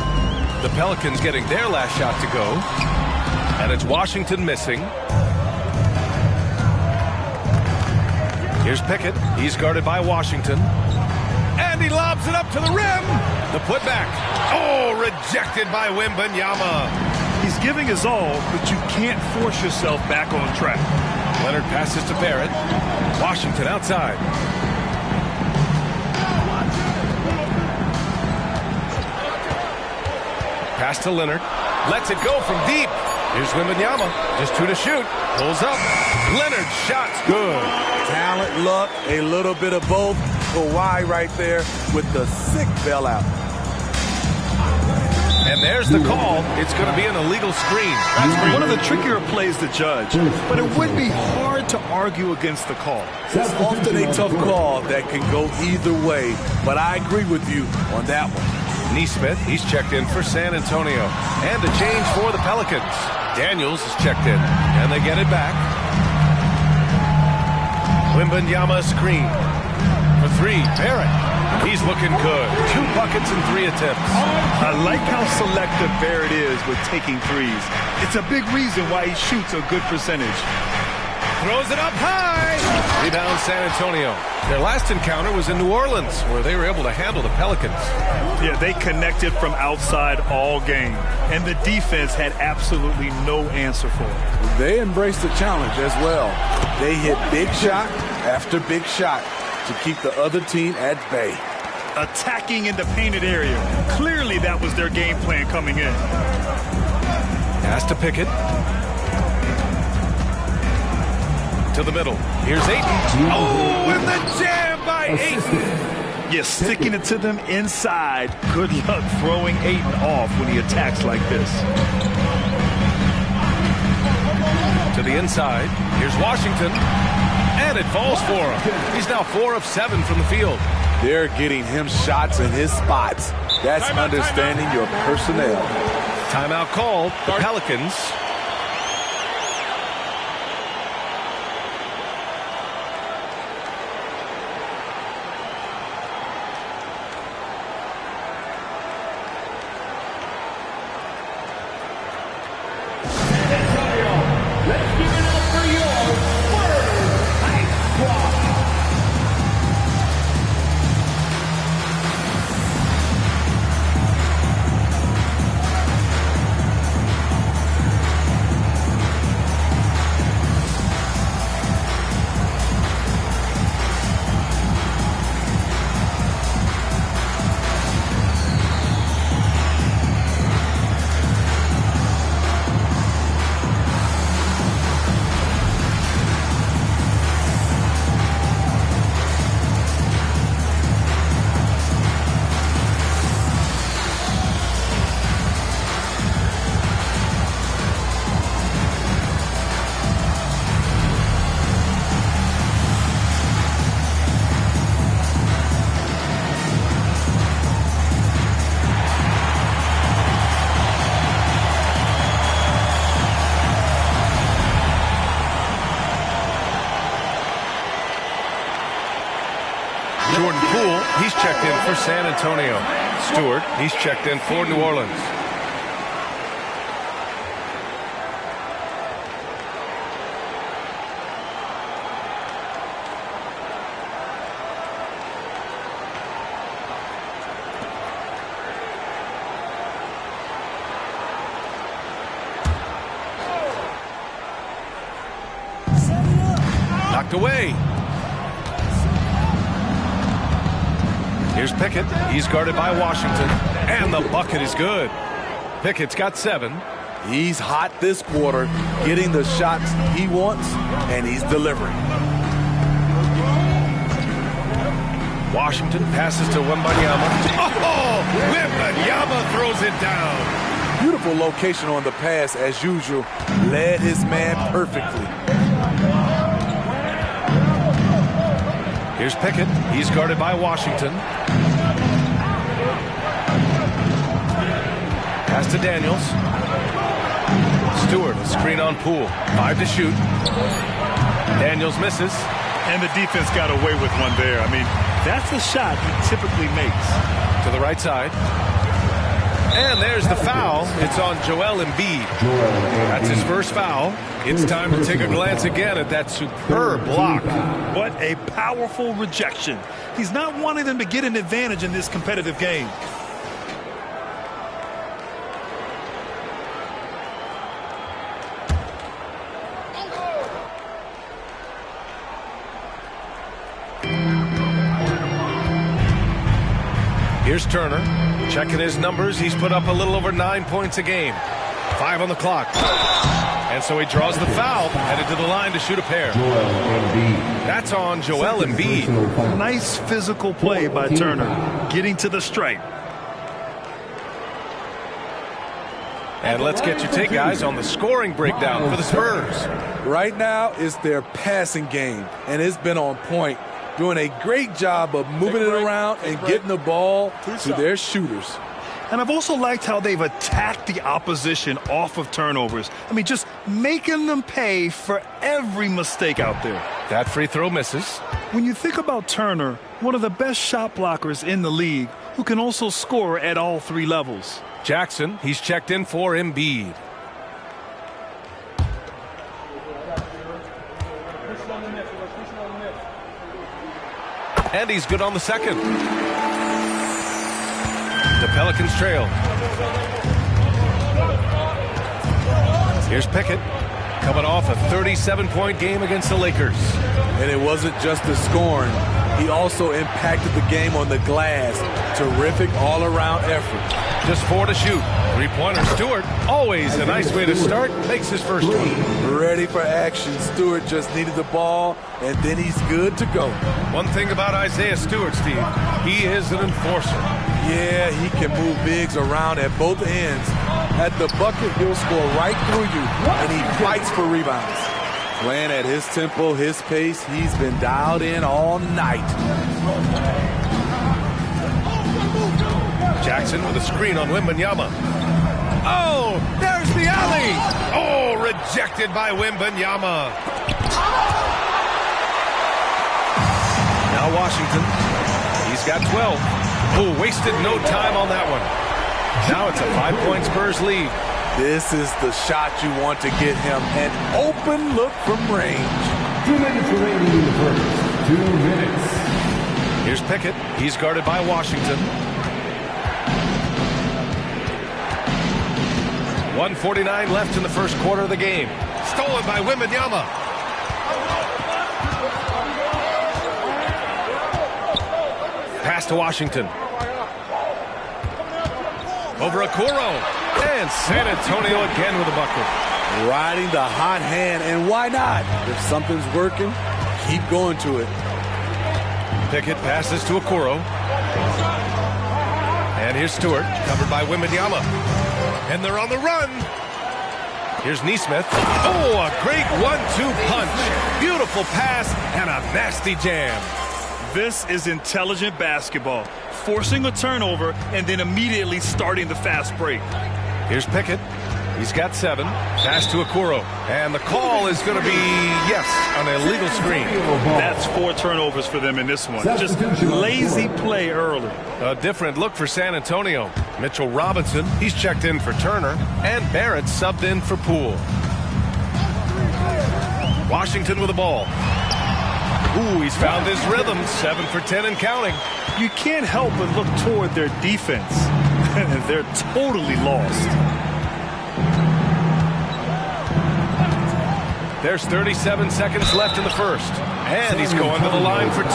The Pelicans getting their last shot to go. And it's Washington missing. Here's Pickett. He's guarded by Washington. And he lobs it up to the rim. The putback. Oh, rejected by Wembanyama. He's giving his all, but you can't force yourself back on track. Leonard passes to Barrett. Washington outside. Pass to Leonard. Lets it go from deep. Here's Wembanyama. Just 2 to shoot. Pulls up. Leonard's shot's good. Talent, luck, a little bit of both. Kawhi right there with the sick bailout. And there's the call. It's going to be an illegal screen. That's one of the trickier plays to judge, but it would be hard to argue against the call. It's often a tough call that can go either way, but I agree with you on that one. Nesmith, he's checked in for San Antonio. And a change for the Pelicans. Daniels is checked in, and they get it back. Wembanyama screen. For 3, Barrett. He's looking good. 2 buckets and 3 attempts. I like how selective Barrett is with taking threes. It's a big reason why he shoots a good percentage. Throws it up high. Rebound San Antonio. Their last encounter was in New Orleans, where they were able to handle the Pelicans. Yeah, they connected from outside all game, and the defense had absolutely no answer for it. They embraced the challenge as well. They hit big shot after big shot to keep the other team at bay. Attacking in the painted area. Clearly that was their game plan coming in. Pass to Pickett. To the middle. Here's Ayton. Oh, and the jam by Ayton. Yeah, sticking it to them inside. Good luck throwing Ayton off when he attacks like this. To the inside. Here's Washington. And it falls for him. He's now 4 of 7 from the field. They're getting him shots in his spots. That's understanding your personnel. Timeout called. The Pelicans. He's checked in for San Antonio. Stewart, he's checked in for New Orleans. Knocked away. Here's Pickett. He's guarded by Washington. And the bucket is good. Pickett's got 7. He's hot this quarter, getting the shots he wants, and he's delivering. Washington passes to Wembanyama. Oh! Wembanyama throws it down. Beautiful location on the pass, as usual. Led his man perfectly. Here's Pickett. He's guarded by Washington. Pass to Daniels. Stewart, a screen on Poole. 5 to shoot. Daniels misses. And the defense got away with one there. I mean, that's the shot he typically makes. To the right side. And there's the foul. It's on Joel Embiid. That's his first foul. It's time to take a glance again at that superb block. What a powerful rejection. He's not wanting them to get an advantage in this competitive game. Here's Turner. Checking his numbers. He's put up a little over 9 points a game. 5 on the clock. And so he draws the foul, headed to the line to shoot a pair. That's on Joel Embiid. Nice physical play by Turner, getting to the stripe. And let's get your take, guys, on the scoring breakdown for the Spurs. Right now, it's their passing game, and it's been on point. Doing a great job of moving it around and getting the ball to their shooters. And I've also liked how they've attacked the opposition off of turnovers. I mean, just making them pay for every mistake out there. That free throw misses. When you think about Turner, one of the best shot blockers in the league, who can also score at all 3 levels. Jackson, he's checked in for Embiid. And he's good on the second. The Pelicans trail. Here's Pickett, coming off a 37-point game against the Lakers. And it wasn't just the scoring. He also impacted the game on the glass. Terrific all-around effort. Just 4 to shoot. Three-pointer, Stewart. Always a nice way to start. Makes his first one. Ready for action. Stewart just needed the ball, and then he's good to go. One thing about Isaiah Stewart, Steve, he is an enforcer. Yeah, he can move bigs around at both ends. At the bucket, he'll score right through you, and he fights for rebounds. Playing at his tempo, his pace, he's been dialed in all night. Jackson with a screen on Wembanyama. Oh, there's the alley. Oh, rejected by Wembanyama. Now Washington. He's got 12. Oh, wasted no time on that one. Now it's a 5-point Spurs lead. This is the shot you want to get him. An open look from range. 2 minutes remaining in the first. 2 minutes. Here's Pickett. He's guarded by Washington. 1:49 left in the first quarter of the game. Stolen by Wembanyama. Pass to Washington. Over Okoro. And San Antonio again with a bucket. Riding the hot hand, and why not? If something's working, keep going to it. Pickett passes to Okoro. And here's Stewart, covered by Wembanyama. And they're on the run. Here's Nesmith. Oh, a great 1-2 punch. Beautiful pass and a nasty jam. This is intelligent basketball. Forcing a turnover and then immediately starting the fast break. Here's Pickett. He's got 7. Pass to Okoro. And the call is going to be, yes, an illegal screen. That's 4 turnovers for them in this one. Just lazy play early. A different look for San Antonio. Mitchell Robinson, he's checked in for Turner. And Barrett subbed in for Poole. Washington with the ball. Ooh, he's found his rhythm. 7 for 10 and counting. You can't help but look toward their defense. They're totally lost. There's 37 seconds left in the first. And he's going to the line for 2.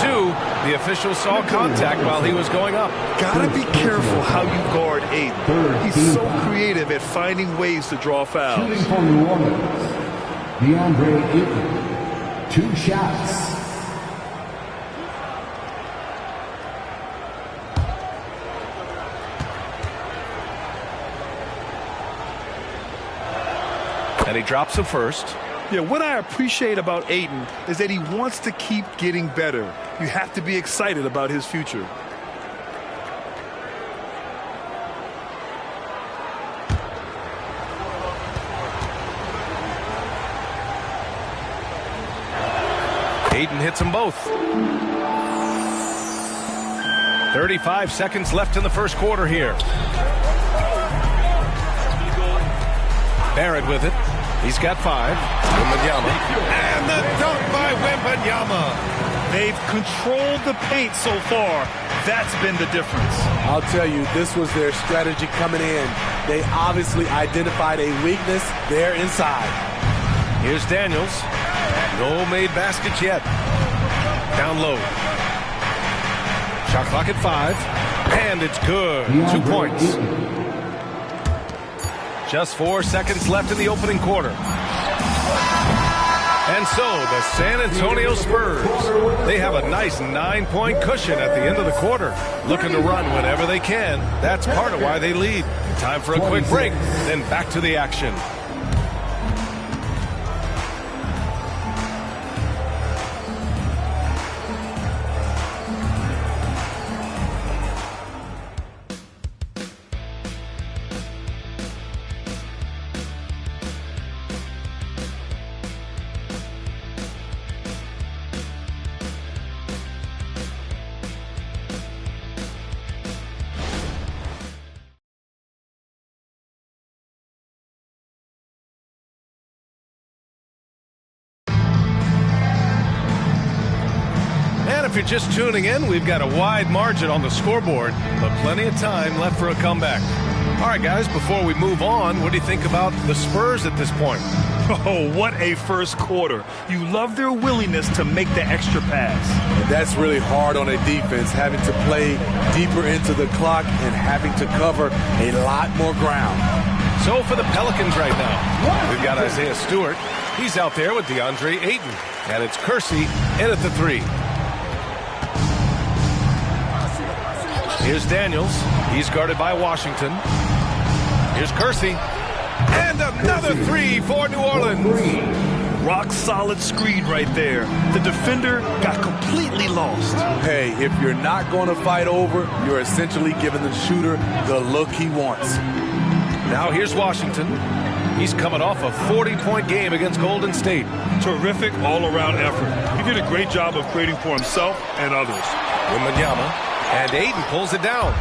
The official saw contact while he was going up. Gotta be careful how you guard Aiden. He's so creative at finding ways to draw fouls. Shooting for New Orleans, DeAndre Ayton. 2 shots. And he drops him first. Yeah, what I appreciate about Ayton is that he wants to keep getting better. You have to be excited about his future. Ayton hits them both. 35 seconds left in the first quarter here. Barrett with it. He's got 5. Wembanyama. And the dunk by Wembanyama. They've controlled the paint so far. That's been the difference. I'll tell you, this was their strategy coming in. They obviously identified a weakness there inside. Here's Daniels. No made baskets yet. Down low. Shot clock at 5. And it's good. 2 points. Just 4 seconds left in the opening quarter. And so the San Antonio Spurs, they have a nice 9-point cushion at the end of the quarter. Looking to run whenever they can. That's part of why they lead. Time for a quick break, then back to the action. if you're just tuning in, we've got a wide margin on the scoreboard, but plenty of time left for a comeback. All right, guys, before we move on, what do you think about the Spurs at this point? Oh, what a first quarter. You love their willingness to make the extra pass. And that's really hard on a defense, having to play deeper into the clock and having to cover a lot more ground. So for the Pelicans right now, we've got Isaiah Stewart. He's out there with DeAndre Ayton. And it's Kersey in at the 3. Here's Daniels. He's guarded by Washington. Here's Kersey. And another 3 for New Orleans. Rock solid screen right there. The defender got completely lost. Hey, if you're not going to fight over, you're essentially giving the shooter the look he wants. Now here's Washington. He's coming off a 40-point game against Golden State. Terrific all-around effort. He did a great job of creating for himself and others. Wembanyama, and Ayton pulls it down.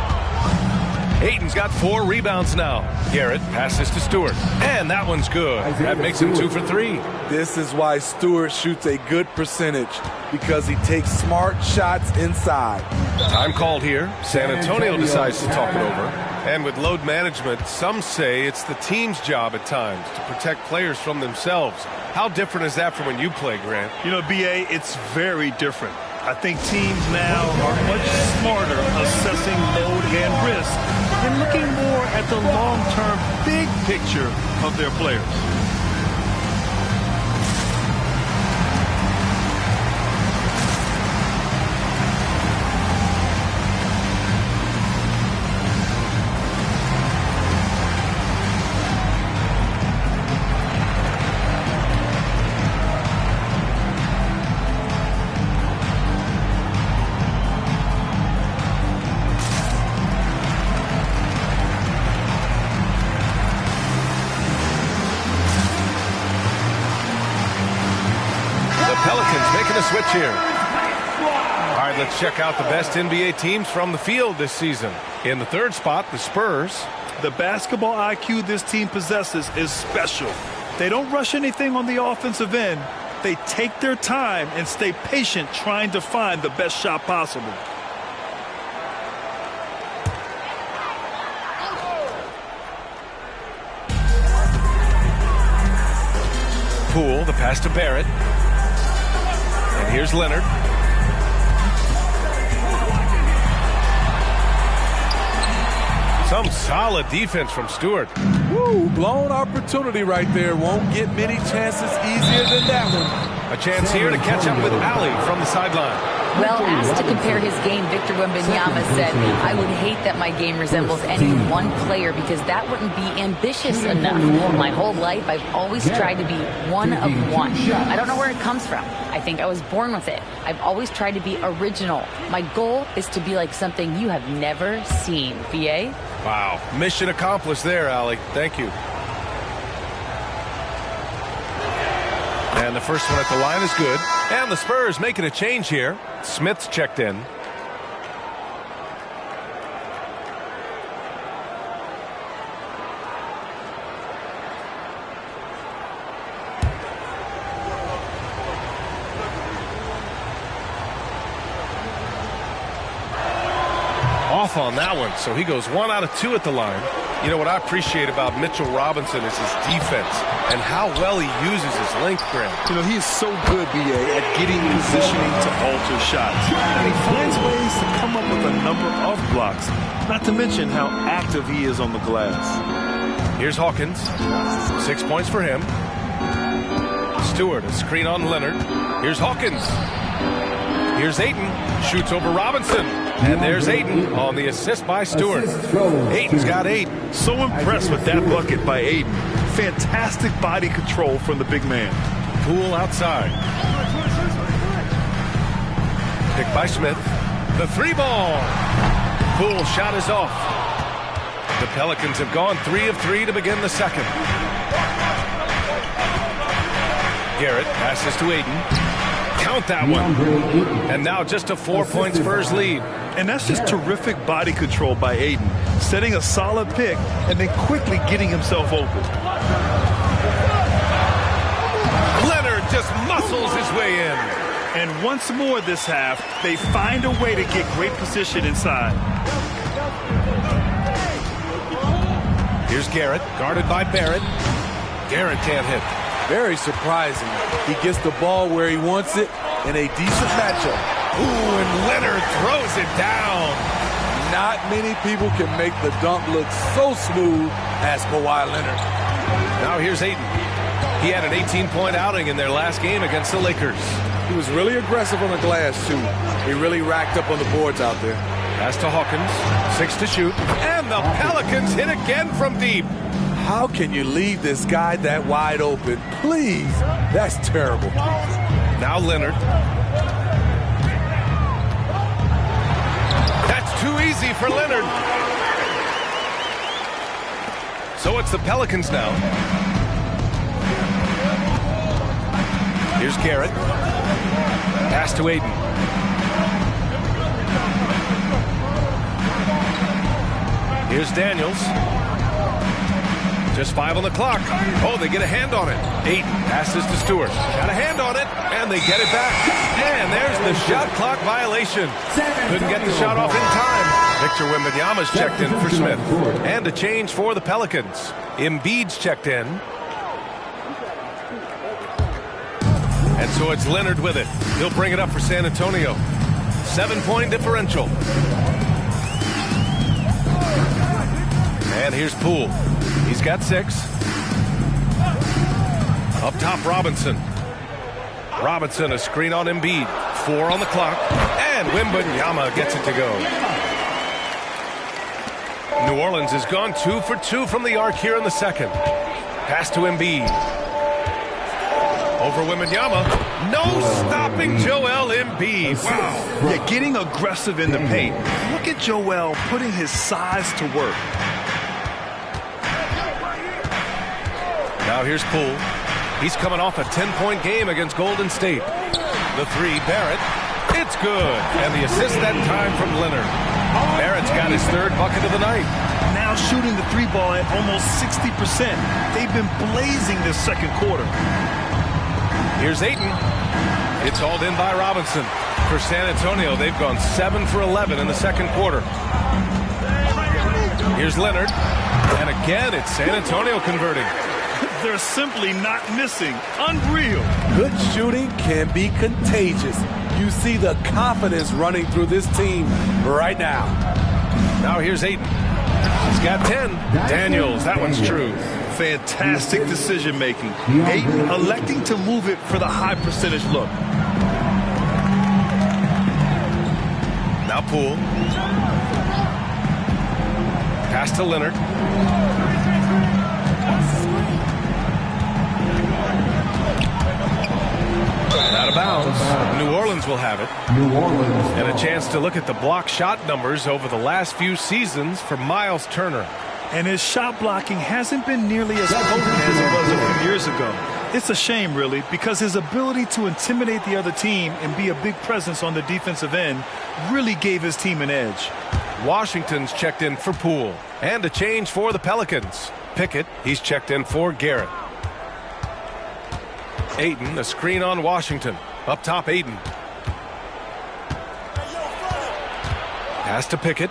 Ayton's got 4 rebounds now. Garrett passes to Stewart, and that one's good. That makes him 2 for 3. This is why Stewart shoots a good percentage, because he takes smart shots inside. Time called here. San Antonio decides to talk it over. And with load management, some say it's the team's job at times to protect players from themselves. How different is that from when you play, Grant? You know, B.A., it's very different. I think teams now are much smarter assessing load and risk and looking more at the long-term big picture of their players. Switch here. All right, let's check out the best NBA teams from the field this season. In the 3rd spot, the Spurs. The basketball IQ this team possesses is special. They don't rush anything on the offensive end. They take their time and stay patient trying to find the best shot possible. Poole, the pass to Barrett. And here's Leonard. Some solid defense from Stewart. Woo, blown opportunity right there. Won't get many chances easier than that one. A chance here to catch up with Ali from the sideline. Well, asked to compare his game, Victor Wembanyama said, I would hate that my game resembles any one player because that wouldn't be ambitious enough. My whole life, I've always tried to be one of one. I don't know where it comes from. I think I was born with it. I've always tried to be original. My goal is to be like something you have never seen. B.A.? Wow. Mission accomplished there, Ali. Thank you. And the first one at the line is good. And the Spurs making a change here. Smith's checked in. Off on that one, so he goes 1 out of 2 at the line. You know what I appreciate about Mitchell Robinson is his defense and how well he uses his length, Grant. You know, he is so good, B.A., at getting positioning to alter shots. And he finds ways to come up with a number of blocks, not to mention how active he is on the glass. Here's Hawkins. 6 points for him. Stewart, a screen on Leonard. Here's Hawkins. Here's Ayton. Shoots over Robinson. And there's Ayton on the assist by Stewart. Ayton's got 8. So impressed with that bucket by Ayton. Fantastic body control from the big man. Poole outside. Picked by Smith. The 3-ball. Poole shot is off. The Pelicans have gone 3 of 3 to begin the second. Garrett passes to Ayton. Count that one. And now just a 4-point Spurs lead. And that's just terrific body control by Ayton. Setting a solid pick and then quickly getting himself open. Leonard just muscles his way in. And once more this half, they find a way to get great position inside. Here's Garrett, guarded by Barrett. Garrett can't hit. Very surprising. He gets the ball where he wants it in a decent matchup. Ooh, and Leonard throws it down. Not many people can make the dunk look so smooth as Kawhi Leonard. Now here's Ayton. He had an 18-point outing in their last game against the Lakers. He was really aggressive on the glass, too. He really racked up on the boards out there. Pass to Hawkins, 6 to shoot, and the Pelicans hit again from deep. How can you leave this guy that wide open? Please, that's terrible. Now Leonard. That's too easy for Leonard. So it's the Pelicans now. Here's Garrett. Pass to Ayton. Here's Daniels. Just 5 on the clock. Oh, they get a hand on it. Ayton passes to Stewart. Got a hand on it, and they get it back. And there's the shot clock violation. Couldn't get the shot off in time. Victor Wembanyama's checked in for Smith. And a change for the Pelicans. Embiid's checked in. And so it's Leonard with it. He'll bring it up for San Antonio. 7-point differential. And here's Poole. He's got 6. Up top, Robinson. Robinson, a screen on Embiid. 4 on the clock. And Wembanyama gets it to go. New Orleans has gone 2 for 2 from the arc here in the second. Pass to Embiid. Over Wembanyama. No stopping Joel Embiid. Wow. Yeah, getting aggressive in the paint. Look at Joel putting his size to work. Now here's Poole. He's coming off a 10-point game against Golden State. The 3, Barrett. It's good. And the assist that time from Leonard. Barrett's got his 3rd bucket of the night. Now shooting the 3 ball at almost 60%. They've been blazing this second quarter. Here's Ayton. It's hauled in by Robinson. For San Antonio, they've gone 7 for 11 in the second quarter. Here's Leonard. And again, it's San Antonio converting. They're simply not missing. Unreal. Good shooting can be contagious. You see the confidence running through this team right now. Now here's Ayton. He's got 10. Daniels, that one's true. Fantastic decision making. Ayton electing to move it for the high percentage look. Now Poole. Pass to Leonard. Out of bounds. New Orleans will have it. And a chance to look at the block shot numbers over the last few seasons for Miles Turner. And his shot blocking hasn't been nearly as potent as it was a few years ago. It's a shame, really, because his ability to intimidate the other team and be a big presence on the defensive end really gave his team an edge. Washington's checked in for Poole. And a change for the Pelicans. Pickett, he's checked in for Garrett. Ayton, a screen on Washington. Up top, Ayton. Pass to Pickett.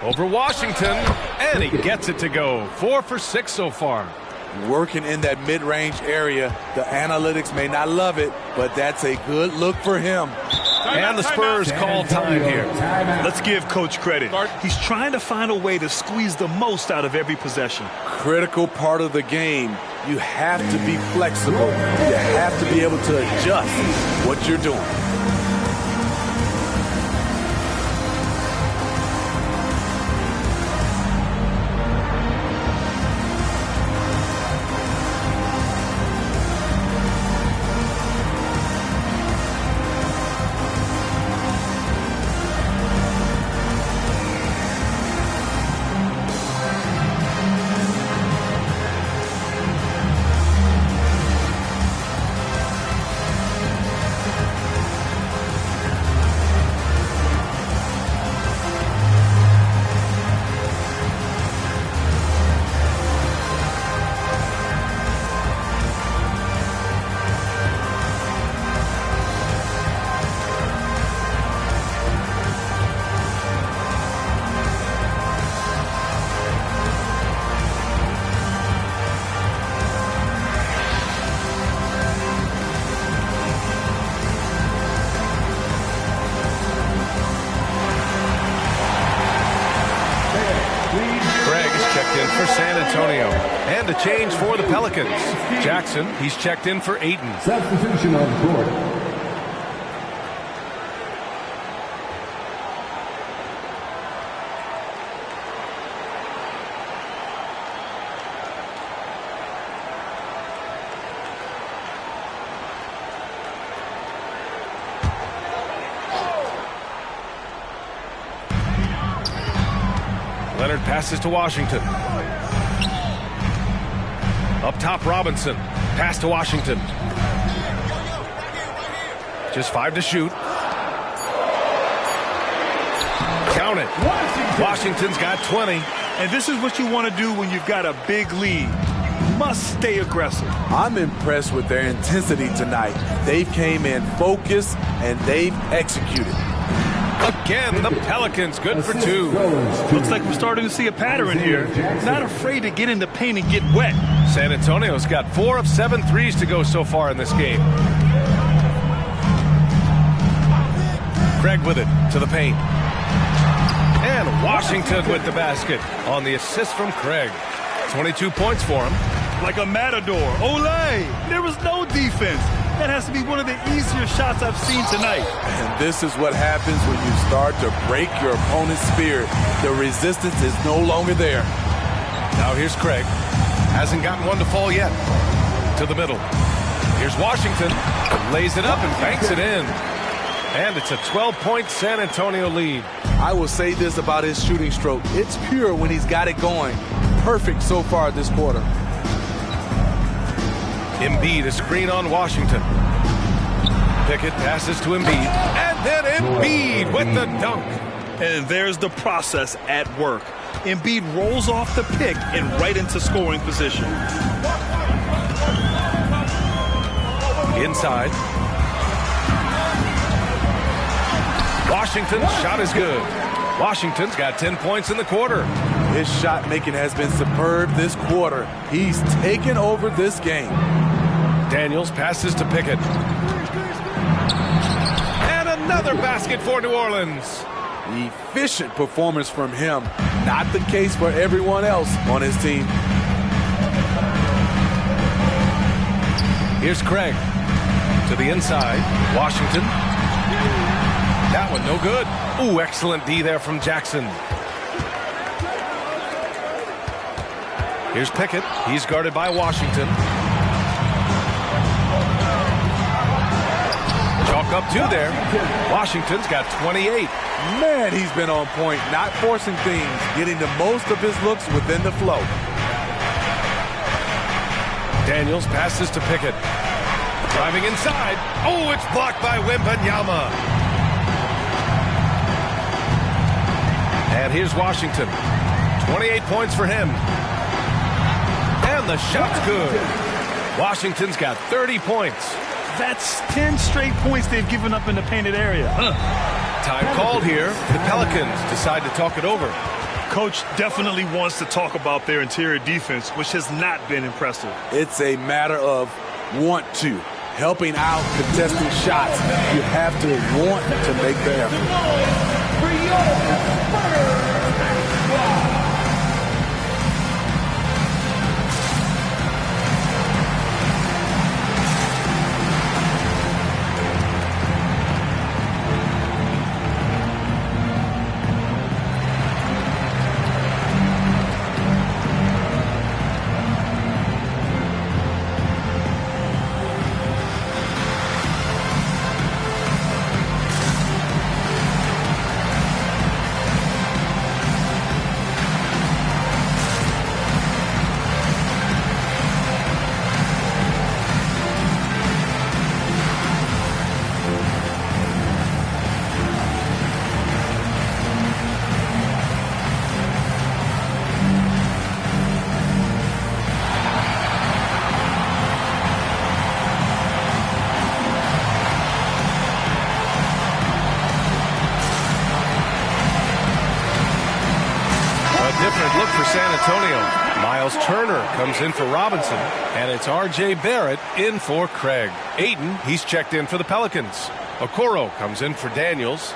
Over Washington, and he gets it to go. 4 for 6 so far. Working in that mid-range area. The analytics may not love it, but that's a good look for him. And the Spurs call time here. Let's give Coach credit. He's trying to find a way to squeeze the most out of every possession. Critical part of the game. You have to be flexible. You have to be able to adjust what you're doing. And a change for the Pelicans. Jackson, he's checked in for Ayton. Substitution on the court. Leonard passes to Washington. Up top, Robinson. Pass to Washington. Just 5 to shoot. Count it. Washington's got 20. And this is what you want to do when you've got a big lead. You must stay aggressive. I'm impressed with their intensity tonight. They've came in focused and they've executed. Again, the Pelicans good for 2. Looks like we're starting to see a pattern here. Not afraid to get in the paint and get wet. San Antonio's got 4 of 7 threes to go so far in this game. Craig with it to the paint. And Washington with the basket on the assist from Craig. 22 points for him. Like a matador. Olé! There was no defense. That has to be one of the easier shots I've seen tonight. And this is what happens when you start to break your opponent's spirit. The resistance is no longer there. Now here's Craig. Hasn't gotten one to fall yet. To the middle. Here's Washington. Lays it up and banks it in. And it's a 12-point San Antonio lead. I will say this about his shooting stroke. It's pure when he's got it going. Perfect so far this quarter. Embiid, a screen on Washington. Pickett passes to Embiid. And then Embiid with the dunk. And there's the process at work. Embiid rolls off the pick and right into scoring position. Inside. Washington's shot is good. Washington's got 10 points in the quarter. His shot making has been superb this quarter. He's taken over this game. Daniels passes to Pickett. And another basket for New Orleans. Efficient performance from him. Not the case for everyone else on his team. Here's Craig. To the inside. Washington. That one no good. Ooh, excellent D there from Jackson. Here's Pickett. He's guarded by Washington. Chalk up 2 there. Washington's got 28. Man, he's been on point, not forcing things, getting the most of his looks within the flow. Daniels passes to Pickett. Driving inside. Oh, it's blocked by Wembanyama. And here's Washington. 28 points for him. And the shot's good. Washington's got 30 points. That's 10 straight points they've given up in the painted area. Time called here. The Pelicans decide to talk it over. Coach definitely wants to talk about their interior defense, which has not been impressive. It's a matter of want to. Helping out, contesting shots. You have to want to make the effort. Look for San Antonio. Miles Turner comes in for Robinson, and it's R.J. Barrett in for Craig. Ayton, he's checked in for the Pelicans. Okoro comes in for Daniels.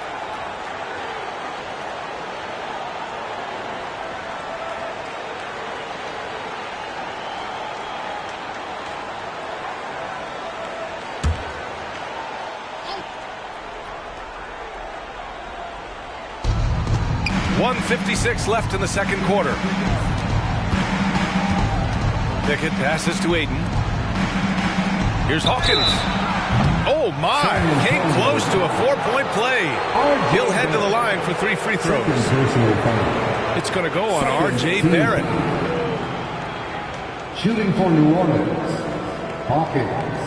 1:56 left in the second quarter. Pickett passes to Aiden. Here's Hawkins. Oh, my. Came close to a 4-point play. He'll head to the line for 3 free throws. It's going to go on R.J. Barrett. Shooting for New Orleans, Hawkins.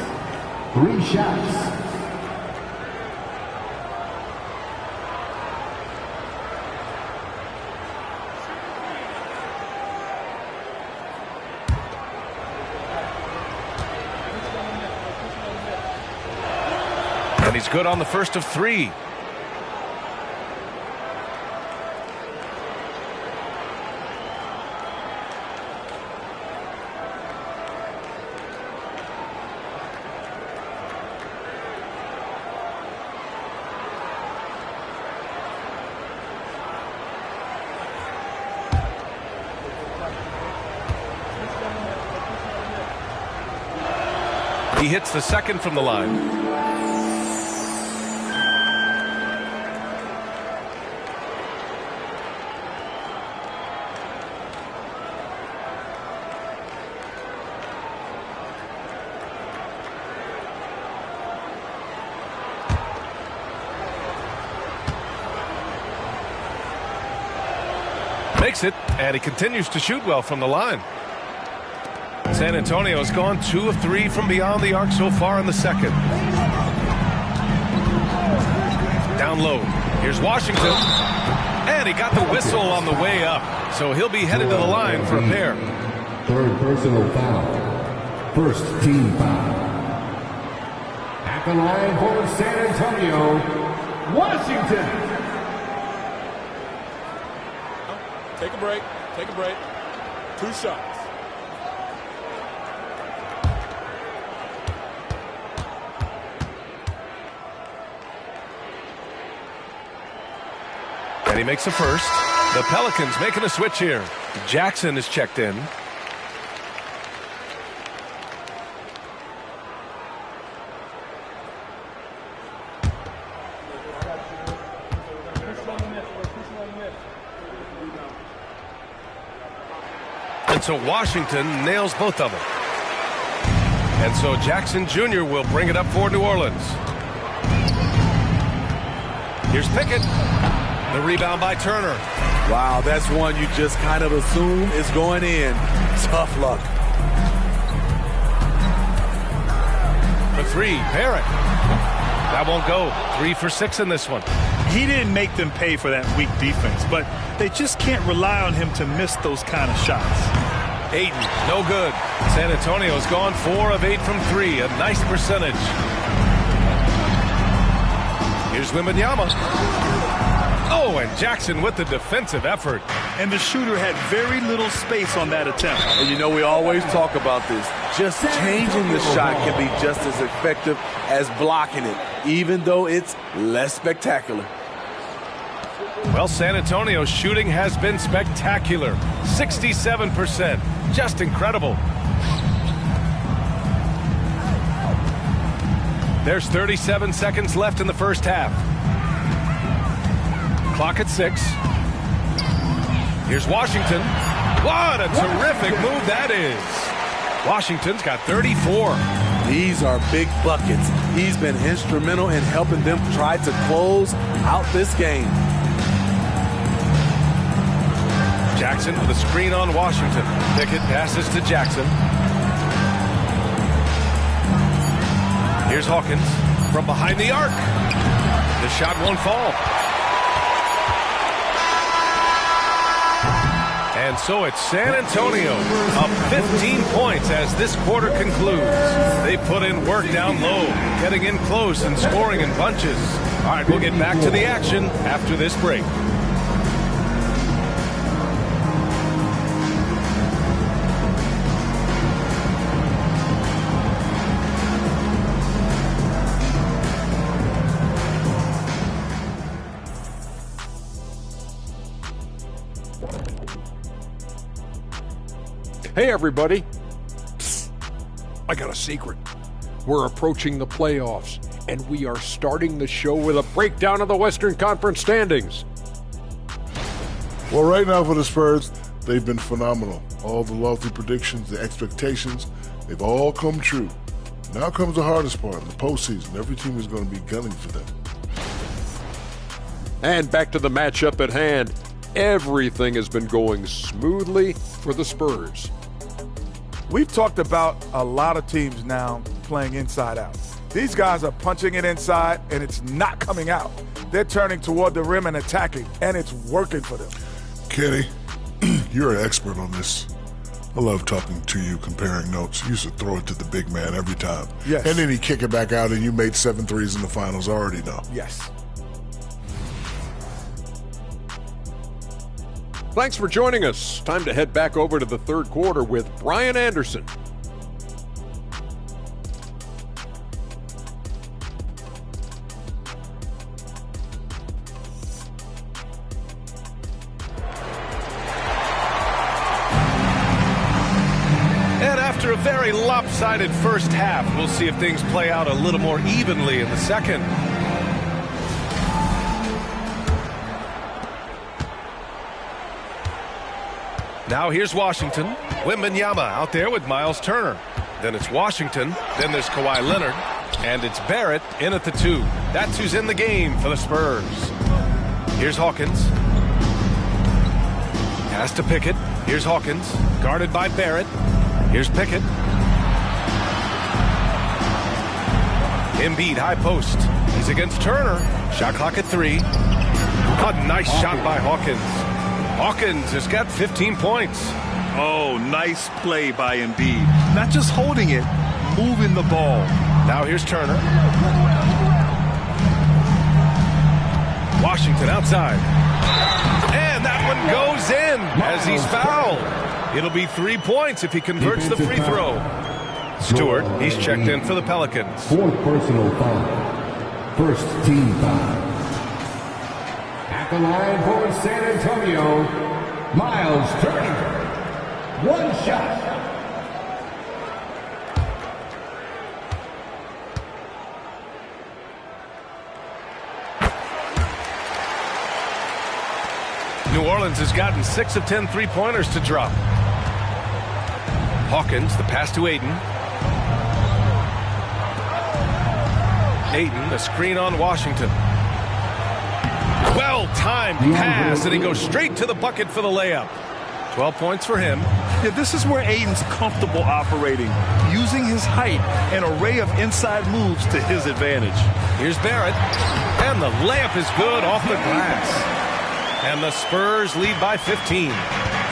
3 shots. And he's good on the first of 3. He hits the second from the line. Makes it, and he continues to shoot well from the line. San Antonio has gone 2 of 3 from beyond the arc so far in the second. Down low. Here's Washington. And he got the whistle on the way up. So he'll be headed to the line for a pair. Third personal foul. First team foul. At the line for San Antonio, Washington. Take a break. Take a break. 2 shots. And he makes a first. The Pelicans making a switch here. Jackson is checked in. And so Washington nails both of them. And so Jackson Jr. will bring it up for New Orleans. Here's Pickett. The rebound by Turner. Wow, that's one you just kind of assume is going in. Tough luck. The 3, Barrett. That won't go. 3 for 6 in this one. He didn't make them pay for that weak defense, but they just can't rely on him to miss those kind of shots. Aiden, no good. San Antonio's gone 4 of 8 from 3. A nice percentage. Here's Wembanyama. Oh, and Jackson with the defensive effort. And the shooter had very little space on that attempt. And you know, we always talk about this. Just changing the shot can be just as effective as blocking it, even though it's less spectacular. Well, San Antonio's shooting has been spectacular. 67%. Just incredible. There's 37 seconds left in the first half. Clock at 6. Here's Washington. What a terrific move that is. Washington's got 34. These are big buckets. He's been instrumental in helping them try to close out this game. Jackson with a screen on Washington. Pickett passes to Jackson. Here's Hawkins from behind the arc. The shot won't fall. And so it's San Antonio up 15 points as this quarter concludes. They put in work down low, getting in close and scoring in bunches. All right, we'll get back to the action after this break. Hey, everybody. Psst. I got a secret. We're approaching the playoffs, and we are starting the show with a breakdown of the Western Conference standings. Well, right now for the Spurs, they've been phenomenal. All the lofty predictions, the expectations, they've all come true. Now comes the hardest part, in the postseason. Every team is going to be gunning for them. And back to the matchup at hand. Everything has been going smoothly for the Spurs. We've talked about a lot of teams now playing inside out. These guys are punching it inside, and it's not coming out. They're turning toward the rim and attacking, and it's working for them. Kenny, you're an expert on this. I love talking to you, comparing notes. You used to throw it to the big man every time. Yes. And then he'd kick it back out, and you made 7 threes in the finals. I already know. Yes. Thanks for joining us. Time to head back over to the third quarter with Brian Anderson. And after a very lopsided first half, we'll see if things play out a little more evenly in the second. Now here's Washington. Wembanyama out there with Miles Turner. Then it's Washington. Then there's Kawhi Leonard. And it's Barrett in at the 2. That's who's in the game for the Spurs. Here's Hawkins. Pass to Pickett. Here's Hawkins. Guarded by Barrett. Here's Pickett. Embiid high post. He's against Turner. Shot clock at 3. A nice shot by Hawkins. Hawkins has got 15 points. Oh, nice play by Embiid. Not just holding it, moving the ball. Now here's Turner. Washington outside. And that one goes in as he's fouled. It'll be 3 points if he converts the free throw. Stewart, he's checked in for the Pelicans. 4th personal foul. First team foul. At the line for San Antonio, Miles Turner. 1 shot. New Orleans has gotten 6 of 10 three-pointers to drop. Hawkins, the pass to Ayton. Ayton, a screen on Washington. Well-timed pass, and he goes straight to the bucket for the layup. 12 points for him. Yeah, this is where Ayton's comfortable operating, using his height and array of inside moves to his advantage. Here's Barrett, and the layup is good off the glass. And the Spurs lead by 15.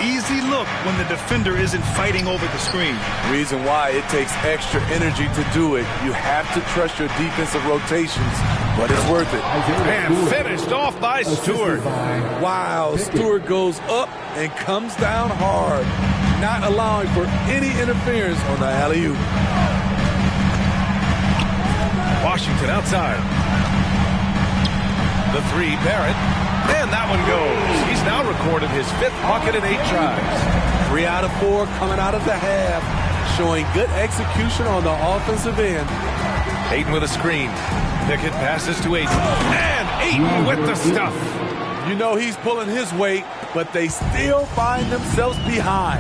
Easy look when the defender isn't fighting over the screen. Reason why it takes extra energy to do it. You have to trust your defensive rotations, but it's worth it. And finished off by Stewart. Wow, Stewart goes up and comes down hard, not allowing for any interference on the alley-oop. Washington outside. The 3, Barrett. And that one goes. He's now recorded his 5th bucket in 8 tries. 3 out of 4 coming out of the half, showing good execution on the offensive end. Ayton with a screen. Pickett passes to Ayton. And Ayton with the stuff. You know he's pulling his weight, but they still find themselves behind.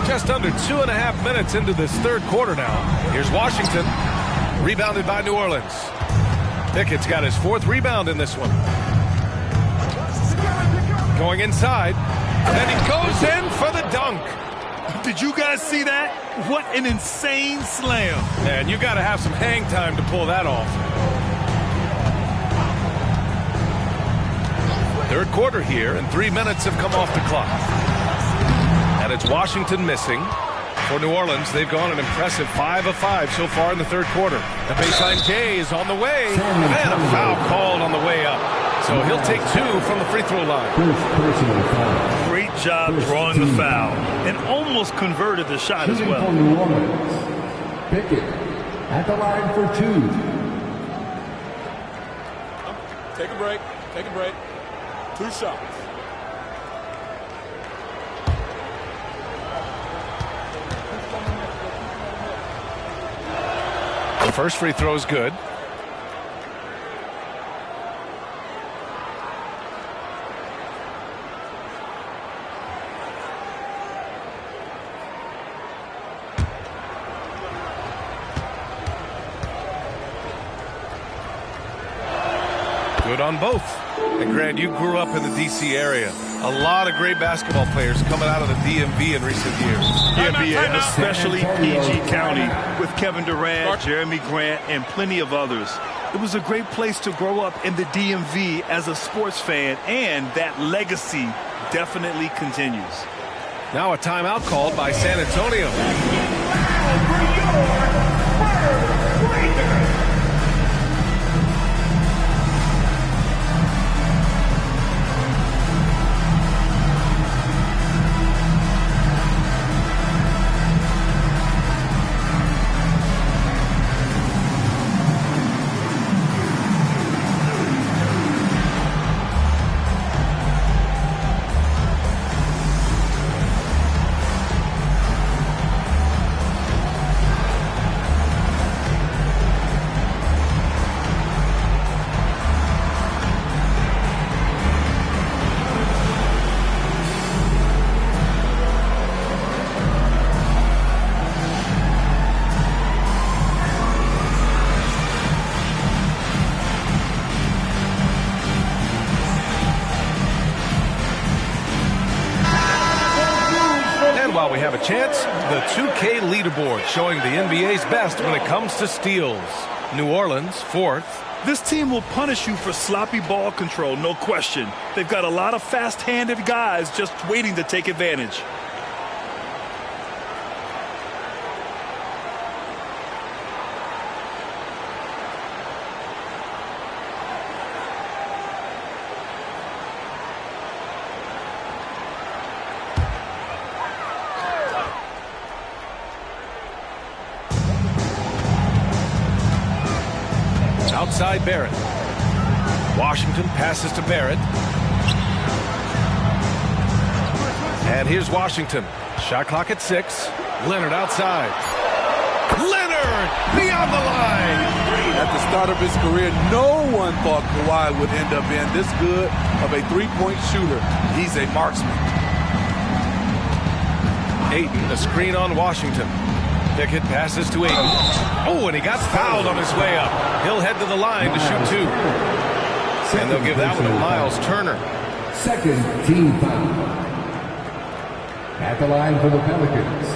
Just under 2.5 minutes into this third quarter now. Here's Washington. Rebounded by New Orleans. Pickett's got his 4th rebound in this one. Going inside. And he goes in for the dunk. Did you guys see that? What an insane slam. Man, you got to have some hang time to pull that off. Third quarter here, and 3 minutes have come off the clock. And it's Washington missing. For New Orleans, they've gone an impressive 5 of 5 so far in the third quarter. The baseline J is on the way, and a foul called on the way up. So he'll take 2 from the free throw line. Great job drawing the foul, and almost converted the shot as well. New Orleans. Pickett at the line for 2. Take a break. Take a break. 2 shots. The first free throw is good. Good on both. And Grant, you grew up in the D.C. area. A lot of great basketball players coming out of the DMV in recent years. Yeah, especially PG County with Kevin Durant, Jeremy Grant, and plenty of others. It was a great place to grow up in the DMV as a sports fan, and that legacy definitely continues. Now a timeout called by San Antonio. While we have a chance, the 2K leaderboard showing the NBA's best when it comes to steals. New Orleans, 4th. This team will punish you for sloppy ball control, no question. They've got a lot of fast-handed guys just waiting to take advantage. Outside Barrett. Washington passes to Barrett. And here's Washington. Shot clock at 6. Leonard outside. Leonard beyond the line. At the start of his career, no one thought Kawhi would end up being this good of a three-point shooter. He's a marksman. Ayton, a screen on Washington. Pickett passes to Ayton. Oh, and he got fouled on his way up. He'll head to the line to shoot 2. And they'll give that one to Miles Turner. Second team foul. At the line for the Pelicans,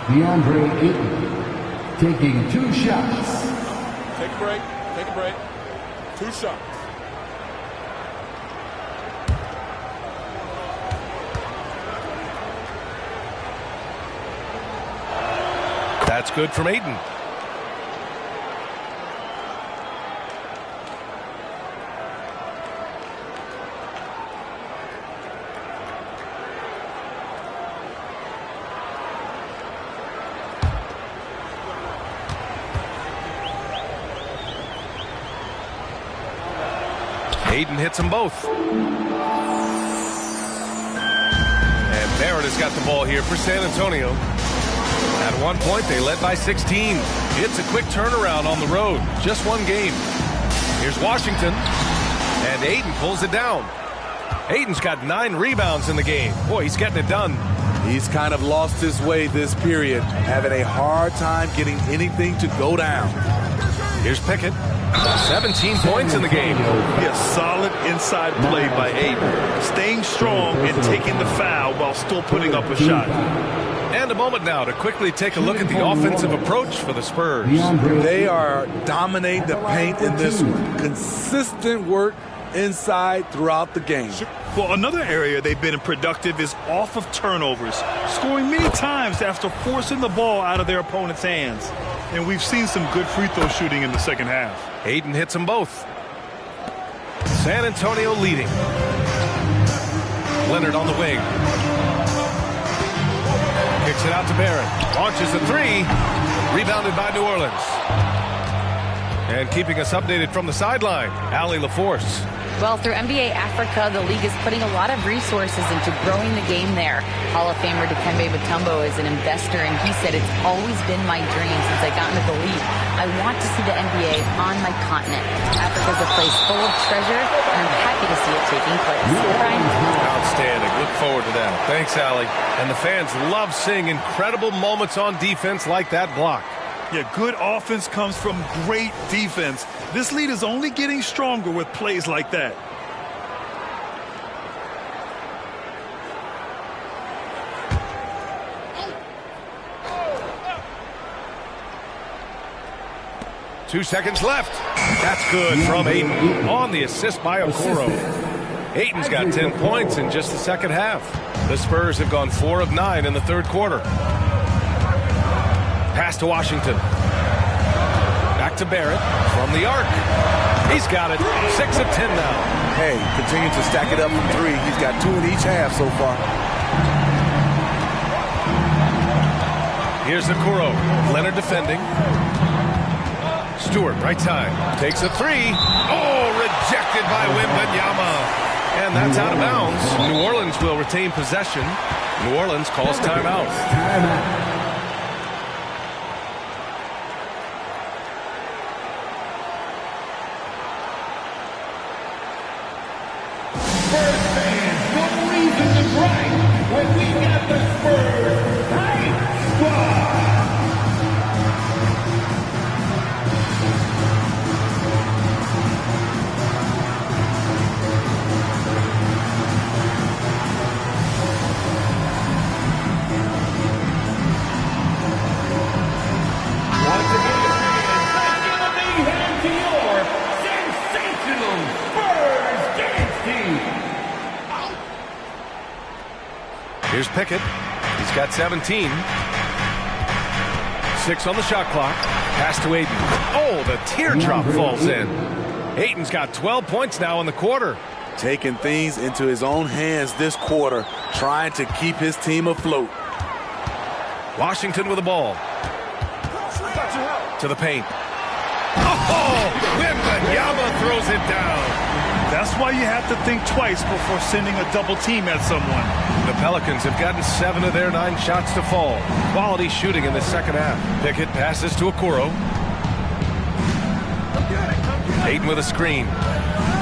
DeAndre Ayton taking 2 shots. Take a break. Take a break. 2 shots. That's good from Ayton. Ayton hits them both. And Barrett has got the ball here for San Antonio. At one point, they led by 16. It's a quick turnaround on the road. Just one game. Here's Washington. And Ayton pulls it down. Ayton's got 9 rebounds in the game. Boy, he's getting it done. He's kind of lost his way this period, having a hard time getting anything to go down. Here's Pickett. 17 points in the game. Yes, solid inside play by Ayton. Staying strong and taking the foul while still putting up a shot. And a moment now to quickly take a look at the offensive approach for the Spurs. They are dominating the paint in this one. Consistent work inside throughout the game. Well, another area they've been productive is off of turnovers, scoring many times after forcing the ball out of their opponent's hands. And we've seen some good free throw shooting in the second half. Ayton hits them both. San Antonio leading. Leonard on the wing. Kicks it out to Barrett. Launches a 3. Rebounded by New Orleans. And keeping us updated from the sideline, Allie LaForce. Well, through NBA Africa, the league is putting a lot of resources into growing the game there. Hall of Famer Dikembe Mutombo is an investor, and he said, "It's always been my dream since I got into the league. I want to see the NBA on my continent. Africa's a place full of treasure, and I'm happy to see it taking place." Brian? Outstanding. Look forward to that. Thanks, Allie. And the fans love seeing incredible moments on defense like that block. Yeah, good offense comes from great defense. This lead is only getting stronger with plays like that. Two seconds left. That's good from Ayton on the assist by Okoro. Ayton's got 10 points in just the second half. The Spurs have gone 4 of 9 in the third quarter. Pass to Washington. Back to Barrett from the arc. He's got it. 6 of 10 now. Hey, continue to stack it up from 3. He's got 2 in each half so far. Here's Okoro. Leonard defending. Stewart, right side, takes a 3. Oh, rejected by Wembanyama. And that's out of bounds. New Orleans will retain possession. New Orleans calls timeout. Spurs fans, no reason to gripe when we got the Spurs Hype Squad. Here's Pickett. He's got 17. 6 on the shot clock. Pass to Ayton. Oh, the teardrop falls in. Ayton's got 12 points now in the quarter. Taking things into his own hands this quarter, trying to keep his team afloat. Washington with the ball. To the paint. Oh, Wembanyama throws it down. That's why you have to think twice before sending a double team at someone. The Pelicans have gotten 7 of their 9 shots to fall. Quality shooting in the second half. Pickett passes to Okoro. Ayton with a screen.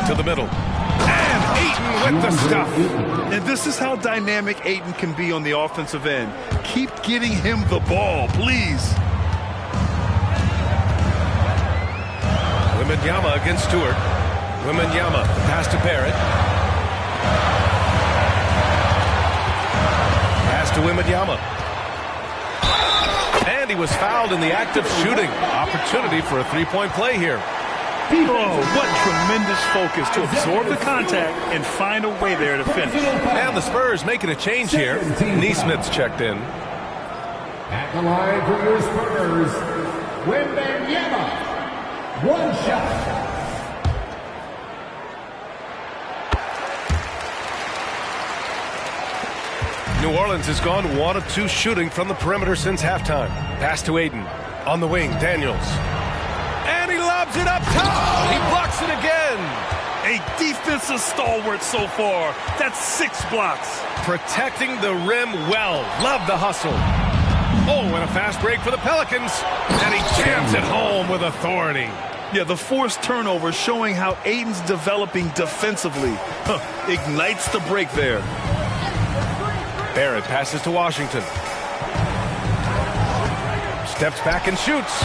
To the middle. And Ayton with the stuff. And this is how dynamic Ayton can be on the offensive end. Keep getting him the ball, please. Wembanyama against Stewart. Wembanyama, pass to Barrett. Pass to Wembanyama. And he was fouled in the act of shooting. Opportunity for a three-point play here. Oh, what tremendous focus to absorb the contact and find a way there to finish. And the Spurs making a change here. Neesmith's checked in. At the line for your Spurs, Wembanyama. 1 shot. New Orleans has gone 1 of 2 shooting from the perimeter since halftime. Pass to Ayton. On the wing, Daniels. And he lobs it up top. He blocks it again. A defensive stalwart so far. That's 6 blocks. Protecting the rim well. Love the hustle. Oh, and a fast break for the Pelicans. And he jams it home with authority. Yeah, the forced turnover showing how Ayton's developing defensively. Ignites the break there. Barrett passes to Washington. Steps back and shoots.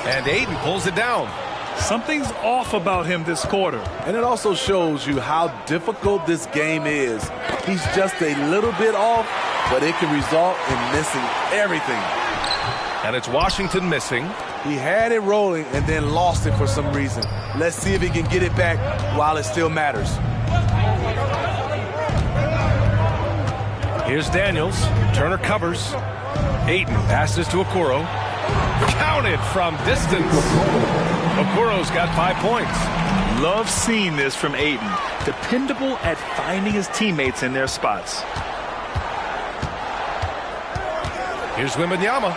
And Ayton pulls it down. Something's off about him this quarter. And it also shows you how difficult this game is. He's just a little bit off, but it can result in missing everything. And it's Washington missing. He had it rolling and then lost it for some reason. Let's see if he can get it back while it still matters. Here's Daniels. Turner covers. Ayton passes to Okoro. Counted from distance. Okoro's got 5 points. Love seeing this from Ayton. Dependable at finding his teammates in their spots. Here's Wembanyama.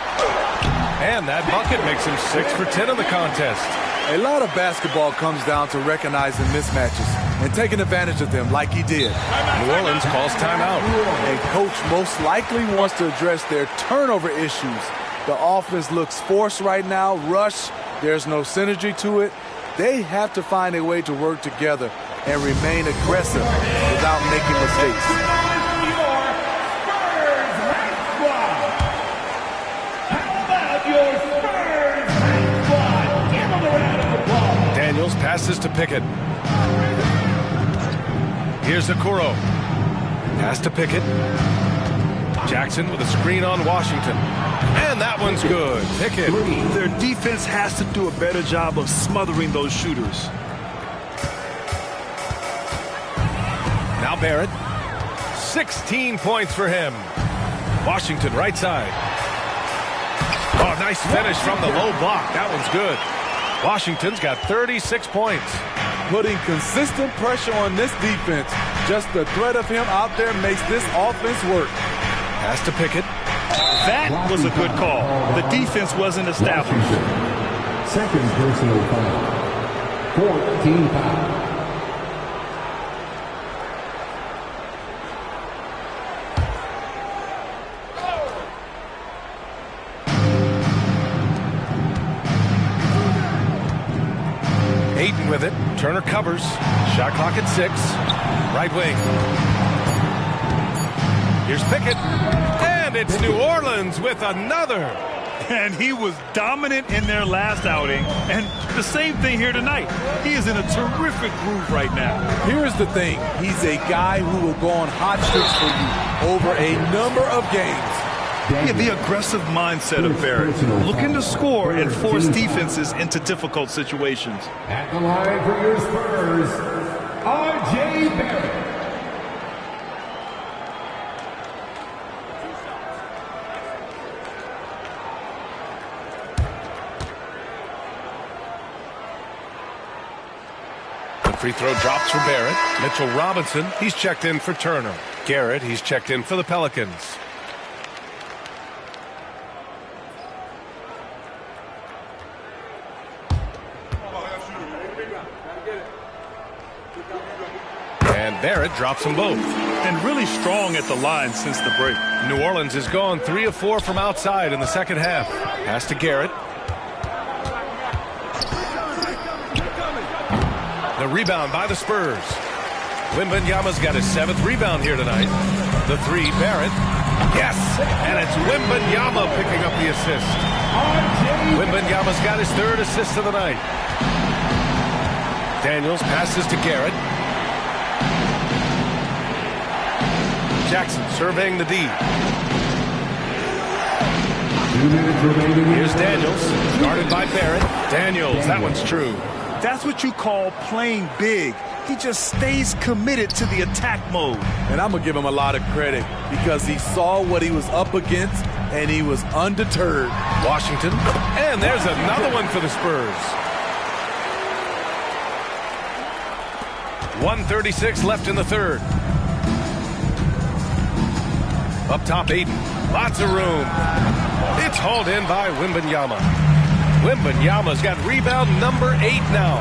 And that bucket makes him 6 for 10 in the contest. A lot of basketball comes down to recognizing mismatches and taking advantage of them like he did. New Orleans calls timeout. And coach most likely wants to address their turnover issues. The offense looks forced right now, rush. There's no synergy to it. They have to find a way to work together and remain aggressive without making mistakes. Daniels passes to Pickett. Here's Okoro. Pass to Pickett. Jackson with a screen on Washington. And that one's good. Pickett. Their defense has to do a better job of smothering those shooters. Now Barrett. 16 points for him. Washington right side. Oh, nice finish from the low block. That one's good. Washington's got 36 points. Putting consistent pressure on this defense. Just the threat of him out there makes this offense work. Pass to Pickett. That was a good call. The defense wasn't established. Second personal foul. 14 foul. Ayton with it. Turner covers. Shot clock at 6. Right wing. Here's Pickett. And it's New Orleans with another. And he was dominant in their last outing. And the same thing here tonight. He is in a terrific groove right now. Here's the thing. He's a guy who will go on hot streaks for you over a number of games. Yeah, the aggressive mindset of Barrett. Looking to score and force defenses into difficult situations. At the line for your Spurs, R.J. Barrett. The free throw drops for Barrett. Mitchell Robinson, he's checked in for Turner. Garrett, he's checked in for the Pelicans. And Barrett drops them both. And really strong at the line since the break. New Orleans has gone 3 of 4 from outside in the second half. Pass to Garrett. The rebound by the Spurs. Wembanyama's got his 7th rebound here tonight. The 3, Barrett. Yes! And it's Wembanyama picking up the assist. Wembanyama's got his 3rd assist of the night. Daniels passes to Garrett. Jackson surveying the D. Here's Daniels, guarded by Barrett. Daniels, that one's true. That's what you call playing big. He just stays committed to the attack mode. And I'm going to give him a lot of credit because he saw what he was up against and he was undeterred. Washington, and there's another one for the Spurs. 1:36 left in the third. Up top, Ayton. Lots of room. It's hauled in by Wembanyama. Wembanyama's got rebound number 8 now.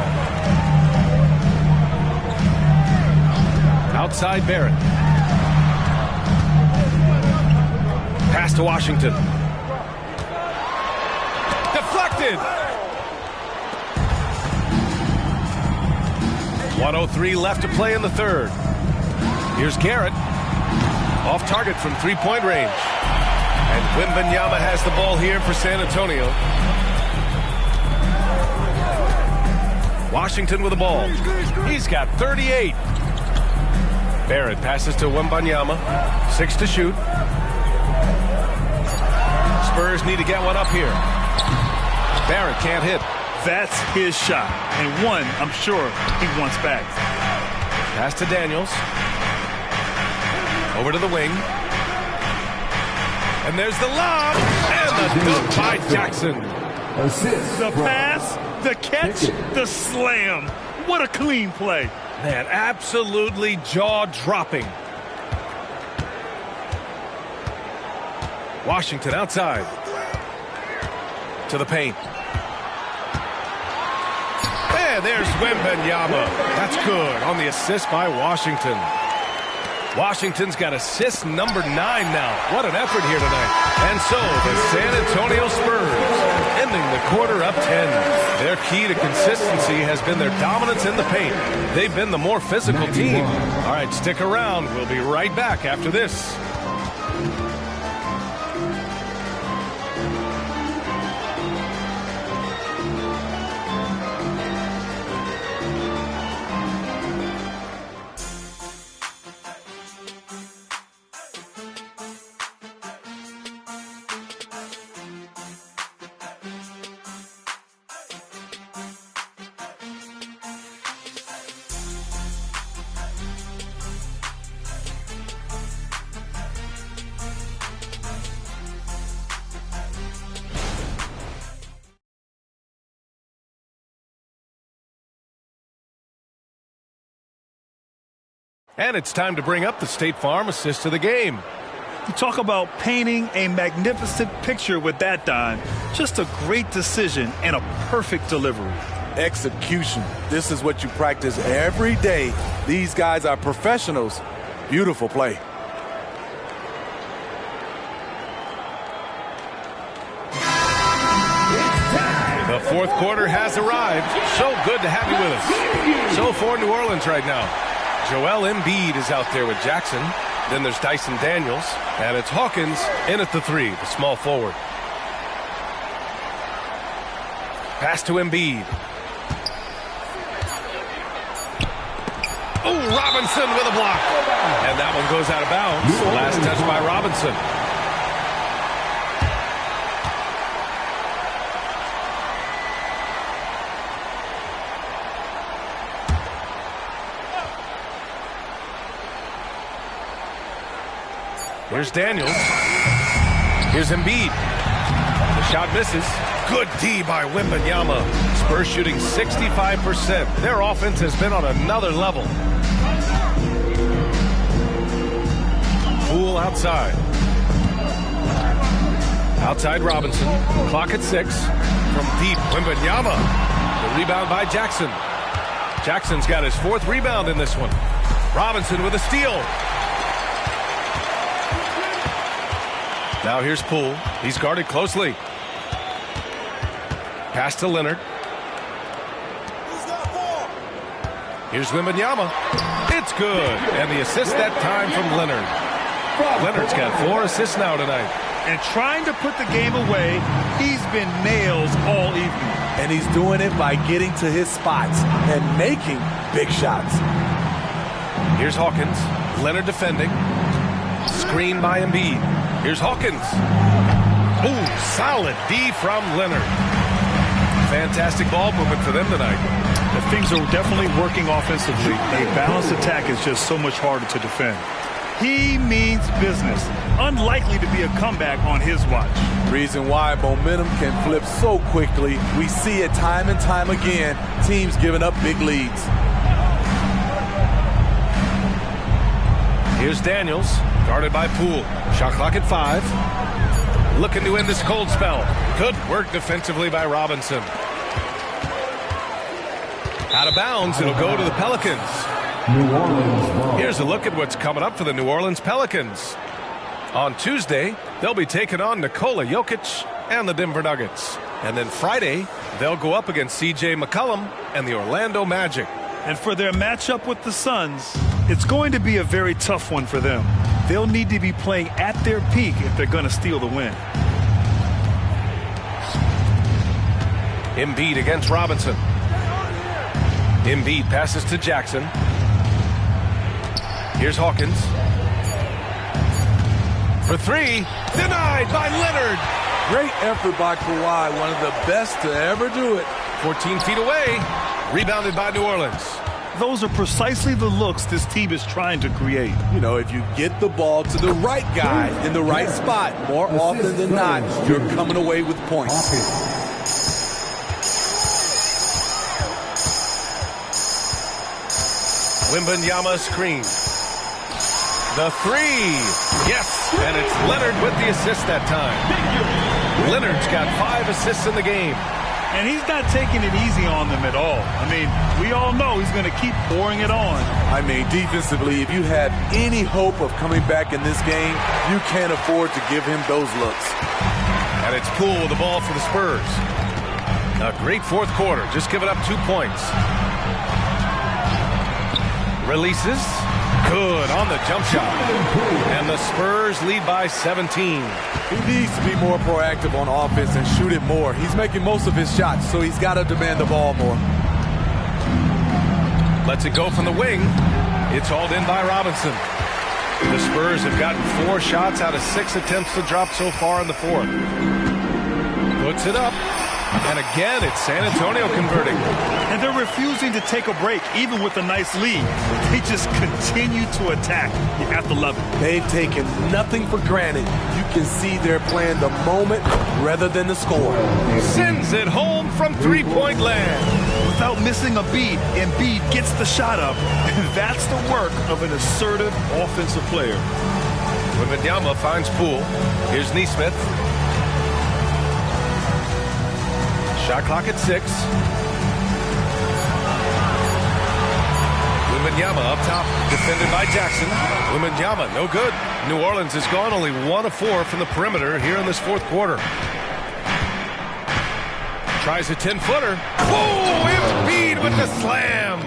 Outside Barrett. Pass to Washington. Deflected. 1:03 left to play in the third. Here's Garrett. Off target from 3-point range. And Wembanyama has the ball here for San Antonio. Washington with the ball. He's got 38. Barrett passes to Wembanyama. 6 to shoot. Spurs need to get one up here. Barrett can't hit. That's his shot. And one, I'm sure, he wants back. Pass to Daniels. Over to the wing. And there's the lob. And the dunk by Jackson. The pass, the catch, the slam. What a clean play. Man, absolutely jaw-dropping. Washington outside. To the paint. And there's Wembanyama. That's good on the assist by Washington. Washington's got assist number 9 now. What an effort here tonight. And so the San Antonio Spurs ending the quarter up 10. Their key to consistency has been their dominance in the paint. They've been the more physical team. All right, stick around. We'll be right back after this. And it's time to bring up the State Farm assist of the game. You talk about painting a magnificent picture with that dime. Just a great decision and a perfect delivery. Execution. This is what you practice every day. These guys are professionals. Beautiful play. The fourth quarter has arrived. So good to have you with us. So for New Orleans right now, Joel Embiid is out there with Jackson. Then there's Dyson Daniels. And it's Hawkins in at the 3, the small forward. Pass to Embiid. Oh, Robinson with a block. And that one goes out of bounds. Last touch by Robinson. Here's Daniels. Here's Embiid. The shot misses. Good D by Wembanyama. Spurs shooting 65%. Their offense has been on another level. Poole outside. Outside Robinson. Clock at 6. From deep, Wembanyama. The rebound by Jackson. Jackson's got his 4th rebound in this one. Robinson with a steal. Now here's Poole. He's guarded closely. Pass to Leonard. Here's Wembanyama. It's good. And the assist that time from Leonard. Leonard's got 4 assists now tonight. And trying to put the game away, he's been nails all evening. And he's doing it by getting to his spots and making big shots. Here's Hawkins. Leonard defending. Screen by Embiid. Here's Hawkins. Ooh, solid D from Leonard. Fantastic ball movement for them tonight. The things are definitely working offensively. A balanced attack is just so much harder to defend. He means business. Unlikely to be a comeback on his watch. Reason why momentum can flip so quickly. We see it time and time again. Teams giving up big leads. Here's Daniels, guarded by Poole. Shot clock at 5. Looking to end this cold spell. Good work defensively by Robinson. Out of bounds, it'll go to the Pelicans. New Orleans ball. Here's a look at what's coming up for the New Orleans Pelicans. On Tuesday, they'll be taking on Nikola Jokic and the Denver Nuggets. And then Friday, they'll go up against C.J. McCollum and the Orlando Magic. And for their matchup with the Suns, it's going to be a very tough one for them. They'll need to be playing at their peak if they're going to steal the win. Embiid against Robinson. Embiid passes to Jackson. Here's Hawkins. For 3. Denied by Leonard. Great effort by Kawhi. One of the best to ever do it. 14 feet away. Rebounded by New Orleans. Those are precisely the looks this team is trying to create. You know, if you get the ball to the right guy in the right spot, more often than not, you're coming away with points. Wembanyama screen. The 3. Yes, and it's Leonard with the assist that time. Leonard's got 5 assists in the game. And he's not taking it easy on them at all. I mean, we all know he's going to keep pouring it on. I mean, defensively, if you have any hope of coming back in this game, you can't afford to give him those looks. And it's Poole with the ball for the Spurs. A great fourth quarter, just giving up 2 points. Releases. Good on the jump shot. And the Spurs lead by 17. He needs to be more proactive on offense and shoot it more. He's making most of his shots, so he's got to demand the ball more. Lets it go from the wing. It's hauled in by Robinson. The Spurs have gotten 4 shots out of 6 attempts to drop so far in the fourth. Puts it up. And again, it's San Antonio converting. And they're refusing to take a break, even with a nice lead. They just continue to attack. You have to love it. They've taken nothing for granted. You can see they're playing the moment rather than the score. Sends it home from three-point land. without missing a beat. Embiid gets the shot up. And that's the work of an assertive offensive player. Wembanyama finds Poole. Here's Nesmith. Shot clock at 6. Wembanyama up top, defended by Jackson. Wembanyama, no good. New Orleans has gone only 1 of 4 from the perimeter here in this fourth quarter. Tries a 10-footer. Oh, Embiid with the slam.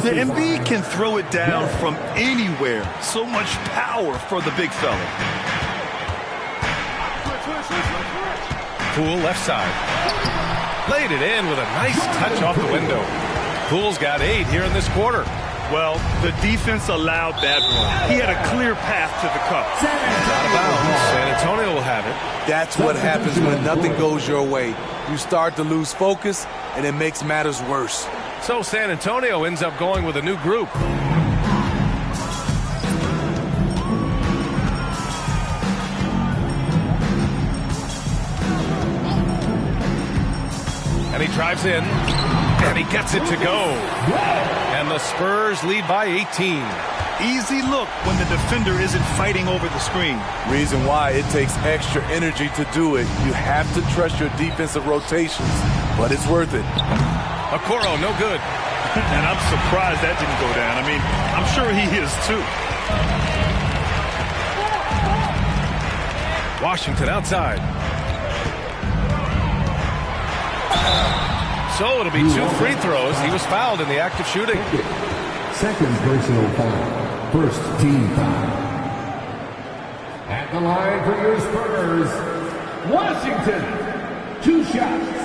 The Embiid can throw it down from anywhere. So much power for the big fella. Poole left side. Laid it in with a nice touch off the window. Poole's got 8 here in this quarter. Well, the defense allowed that one. He had a clear path to the cup. Out of bounds. San Antonio will have it. That's what happens when nothing goes your way. You start to lose focus, and it makes matters worse. So San Antonio ends up going with a new group. And he drives in, and he gets it to go. And the Spurs lead by 18. Easy look when the defender isn't fighting over the screen. Reason why it takes extra energy to do it. You have to trust your defensive rotations, but it's worth it. Okoro, no good. And I'm surprised that didn't go down. I mean, I'm sure he is too. Washington outside. So it'll be 2 free throws. He was fouled in the act of shooting. Second personal foul. First team foul. At the line for your Spurs, Washington. 2 shots.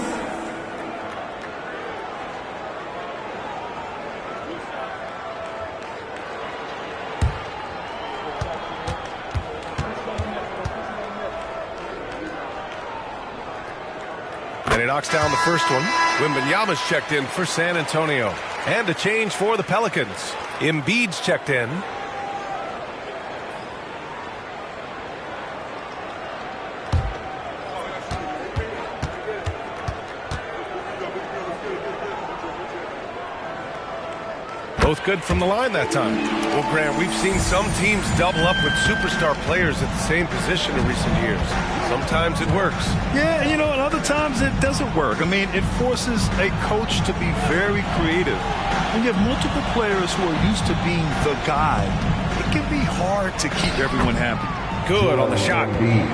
And he knocks down the first one. Wembanyama's checked in for San Antonio. And a change for the Pelicans. Embiid's checked in. Both good from the line that time. Well, Grant, we've seen some teams double up with superstar players at the same position in recent years. Sometimes it works. Yeah, you know, and other times it doesn't work. I mean, it forces a coach to be very creative. When you have multiple players who are used to being the guy, it can be hard to keep everyone happy. Good on the shot.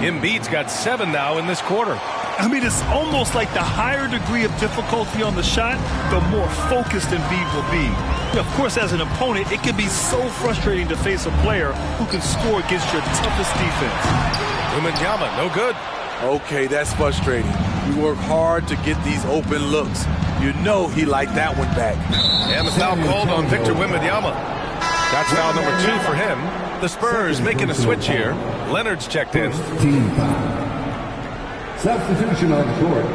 Embiid's got 7 now in this quarter. I mean, it's almost like the higher degree of difficulty on the shot, the more focused Embiid will be. Of course, as an opponent, it can be so frustrating to face a player who can score against your toughest defense. Wembanyama, no good. Okay, that's frustrating. You work hard to get these open looks. You know he liked that one back. And the foul called on Victor Wembanyama. That's foul number 2 for him. The Spurs making a switch here. Leonard's checked in. Team foul. Substitution on the court.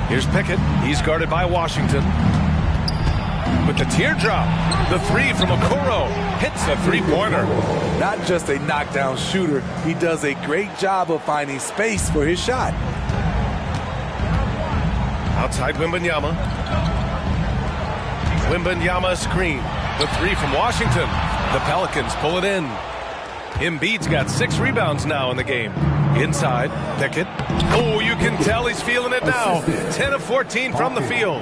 Here's Pickett. He's guarded by Washington. With the teardrop. The 3 from Okoro. Hits a 3-pointer. Not just a knockdown shooter, he does a great job of finding space for his shot. Outside Wembanyama. Wembanyama screen. The 3 from Washington. The Pelicans pull it in. Embiid's got 6 rebounds now in the game. Inside, Pickett. Oh, you can tell he's feeling it now. 10 of 14 from the field.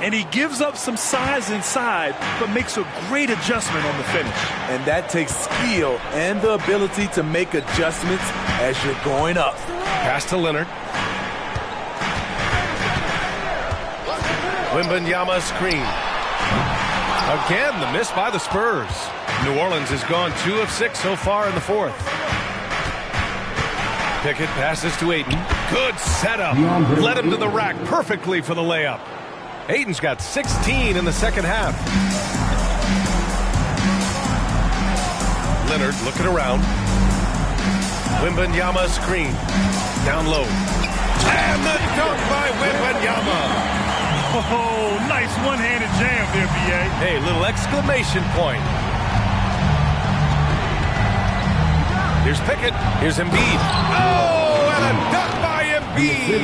And he gives up some size inside, but makes a great adjustment on the finish. And that takes skill and the ability to make adjustments as you're going up. Pass to Leonard. Wembanyama screen. Again, the miss by the Spurs. New Orleans has gone 2 of 6 so far in the fourth. Pickett passes to Ayton. Good setup. Led him to the rack perfectly for the layup. Ayton's got 16 in the second half. Leonard looking around. Wembanyama screen. Down low. And the dunk by Wembanyama. Oh, nice one-handed jam there, B.A. Hey, little exclamation point. Here's Pickett. Here's Embiid. Oh, and a dunk by Embiid.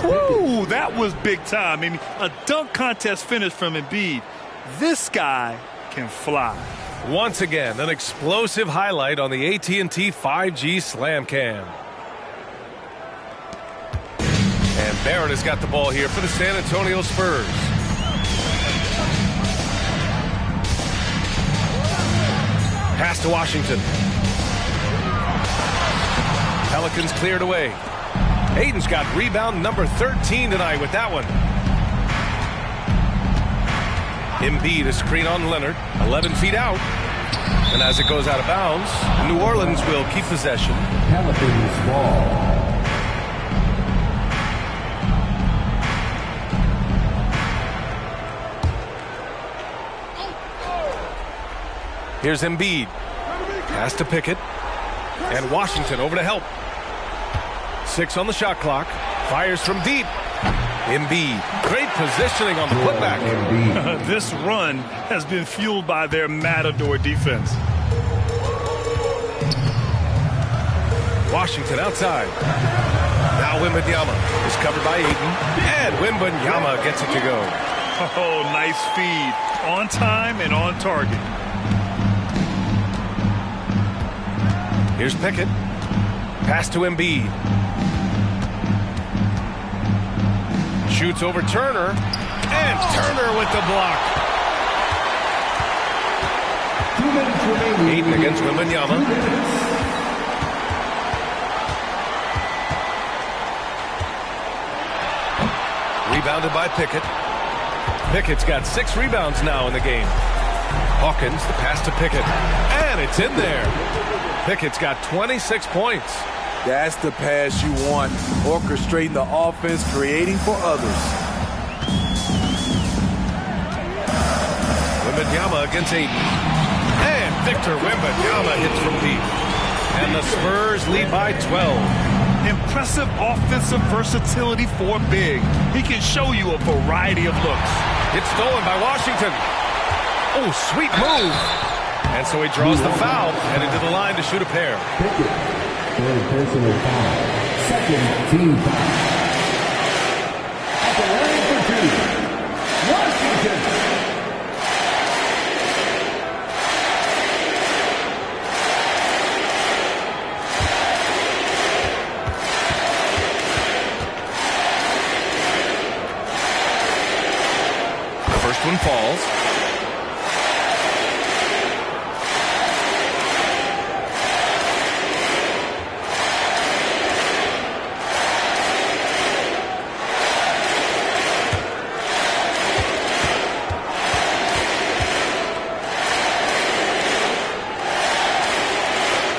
Woo, that was big time. I mean, a dunk contest finish from Embiid. This guy can fly. Once again, an explosive highlight on the AT&T 5G Slam Cam. And Barrett has got the ball here for the San Antonio Spurs. Pass to Washington. Pelicans cleared away. Hayden's got rebound number 13 tonight with that one. Embiid a screen on Leonard, 11 feet out. And as it goes out of bounds, New Orleans will keep possession. Pelicans ball. Here's Embiid. Pass to Pickett. And Washington over to help. 6 on the shot clock. Fires from deep. Embiid. Great positioning on the putback. This run has been fueled by their Matador defense. Washington outside. Now Wembanyama is covered by Ayton. And Wembanyama gets it to go. Oh, nice feed. On time and on target. Here's Pickett. Pass to Embiid. Shoots over Turner. And Turner with the block. 2 minutes remaining. Ayton against Wembanyama. Rebounded by Pickett. Pickett's got 6 rebounds now in the game. Hawkins, the pass to Pickett. And it's in there. Pickett's got 26 points. That's the pass you want. Orchestrating the offense, creating for others. Wembanyama against Ayton. And Victor Wembanyama hits from deep. And the Spurs lead by 12. Impressive offensive versatility for big. He can show you a variety of looks. It's stolen by Washington. Oh, sweet move. And so he draws the foul, headed to the line to shoot a pair. Pickett, third personal foul. Second team foul. At the line for 2, Washington. The first one falls.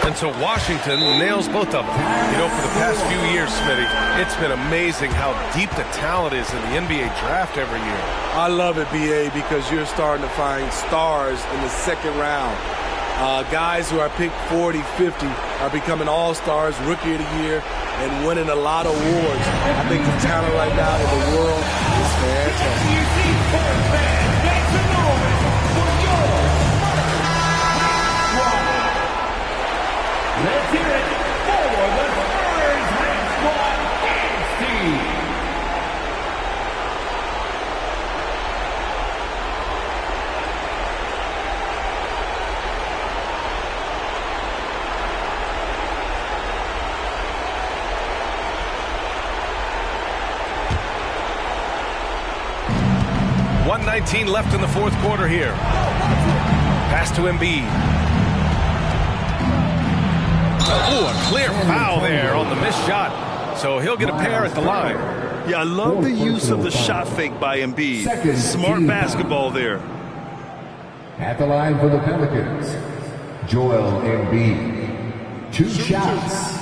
And so Washington nails both of them. You know, for the past few years, Smitty, it's been amazing how deep the talent is in the NBA draft every year. I love it, B.A., because you're starting to find stars in the second round. Guys who are picked 40, 50 are becoming all-stars, rookie of the year, and winning a lot of awards. I think the talent right now in the world is fantastic. Let's hear it for the Spurs High Squad Dance Team. .119 left in the fourth quarter here. Pass to Embiid. Oh, a clear foul there on the missed shot. So he'll get a pair at the line. Yeah, I love the use of the shot fake by Embiid. Smart basketball there. At the line for the Pelicans, Joel Embiid. 2 shots.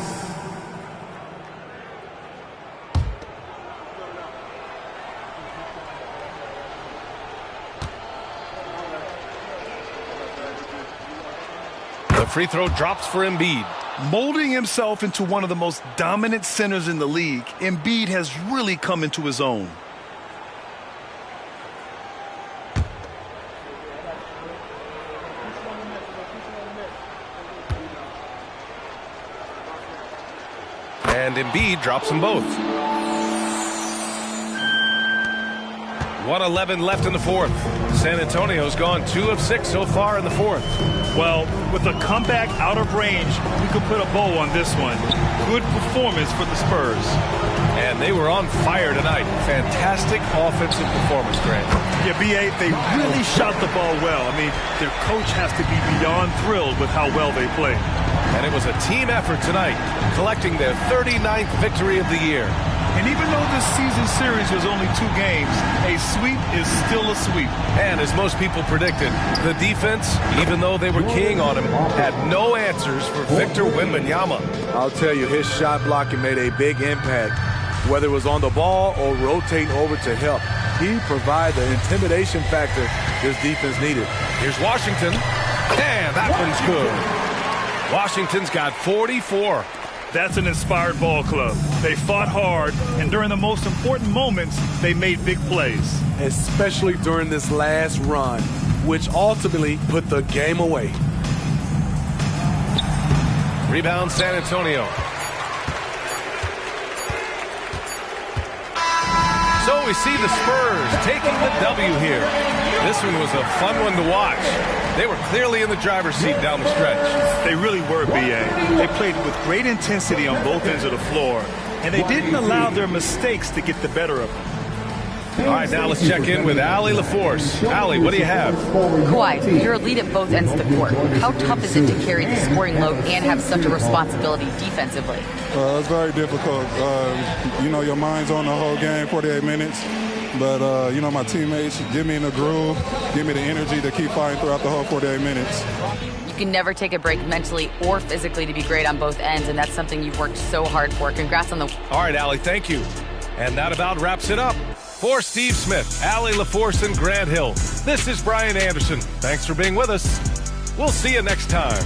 The free throw drops for Embiid. Molding himself into one of the most dominant centers in the league, Embiid has really come into his own. And Embiid drops them both. 1:11 left in the fourth. San Antonio's gone 2 of 6 so far in the fourth. Well, with a comeback out of range, we could put a bow on this one. Good performance for the Spurs. And they were on fire tonight. Fantastic offensive performance, Grant. Yeah, B.A., they really shot the ball well. I mean, their coach has to be beyond thrilled with how well they played. And it was a team effort tonight, collecting their 39th victory of the year. And even though this season series was only 2 games, a sweep is still a sweep. And as most people predicted, the defense, even though they were keying on him, had no answers for Victor Wembanyama. I'll tell you, his shot blocking made a big impact, whether it was on the ball or rotating over to help. He provided the intimidation factor this defense needed. Here's Washington, and that one's good. Washington's got 44. That's an inspired ball club. They fought hard, and during the most important moments, they made big plays. Especially during this last run, which ultimately put the game away. Rebound San Antonio. So we see the Spurs taking the W here. This one was a fun one to watch. They were clearly in the driver's seat down the stretch. They really were, B.A. They played with great intensity on both ends of the floor, and they didn't allow their mistakes to get the better of them. All right, now let's check in with Allie LaForce. Allie, what do you have? Kawhi, you're a lead at both ends of the court. How tough is it to carry the scoring load and have such a responsibility defensively? It's very difficult. Your mind's on the whole game, 48 minutes. But, my teammates get me in the groove, give me the energy to keep fighting throughout the whole 48 minutes. You can never take a break mentally or physically to be great on both ends, and that's something you've worked so hard for. Congrats on the... All right, Allie, thank you. And that about wraps it up. For Steve Smith, Allie LaForce, and Grant Hill, this is Brian Anderson. Thanks for being with us. We'll see you next time.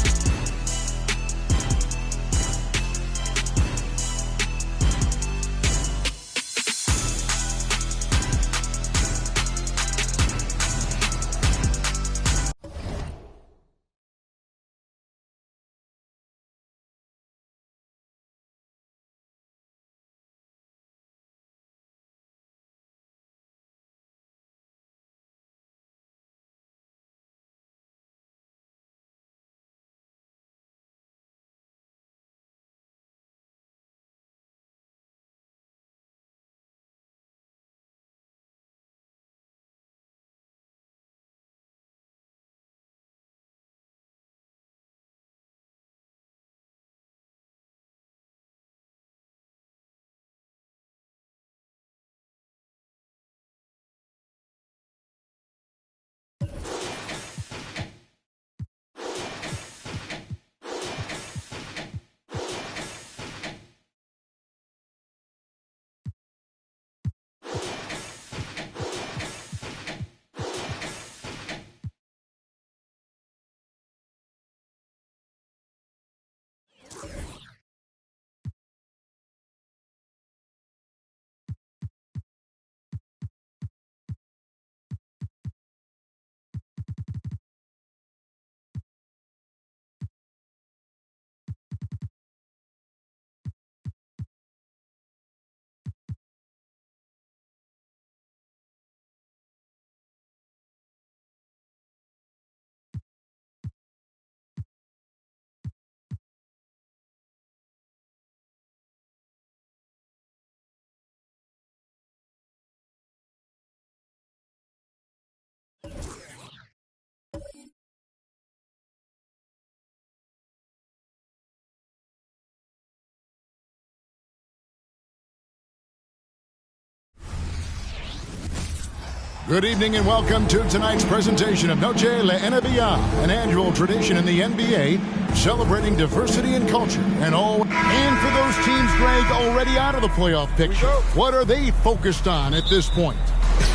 Good evening and welcome to tonight's presentation of Noche La NBA, an annual tradition in the NBA celebrating diversity and culture. And for those teams, Greg, already out of the playoff picture, what are they focused on at this point?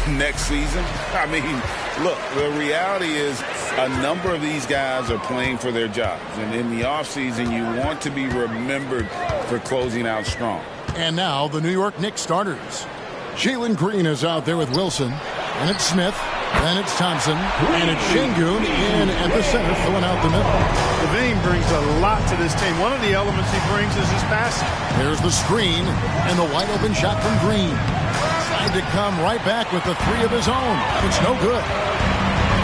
Next season? I mean, look, the reality is a number of these guys are playing for their jobs. And in the offseason, you want to be remembered for closing out strong. And now the New York Knicks starters. Jalen Green is out there with Wilson. And it's Smith. Then it's Thompson, and it's Şengün in at the center, filling out the middle. Levine brings a lot to this team. One of the elements he brings is his passing. There's the screen, and the wide-open shot from Green. Tried to come right back with the three of his own. It's no good.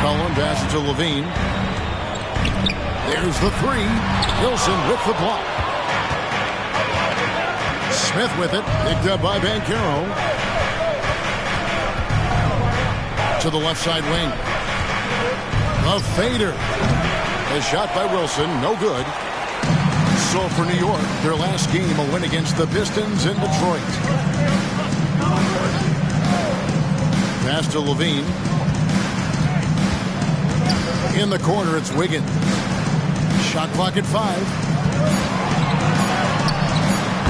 Cullen passes to Levine. There's the three. Wilson with the block. Smith with it, picked up by Banchero. To the left side wing. A fader. A shot by Wilson, no good. So for New York, their last game, a win against the Pistons in Detroit. Pass to Levine. In the corner, it's Wiggins. Shot clock at 5.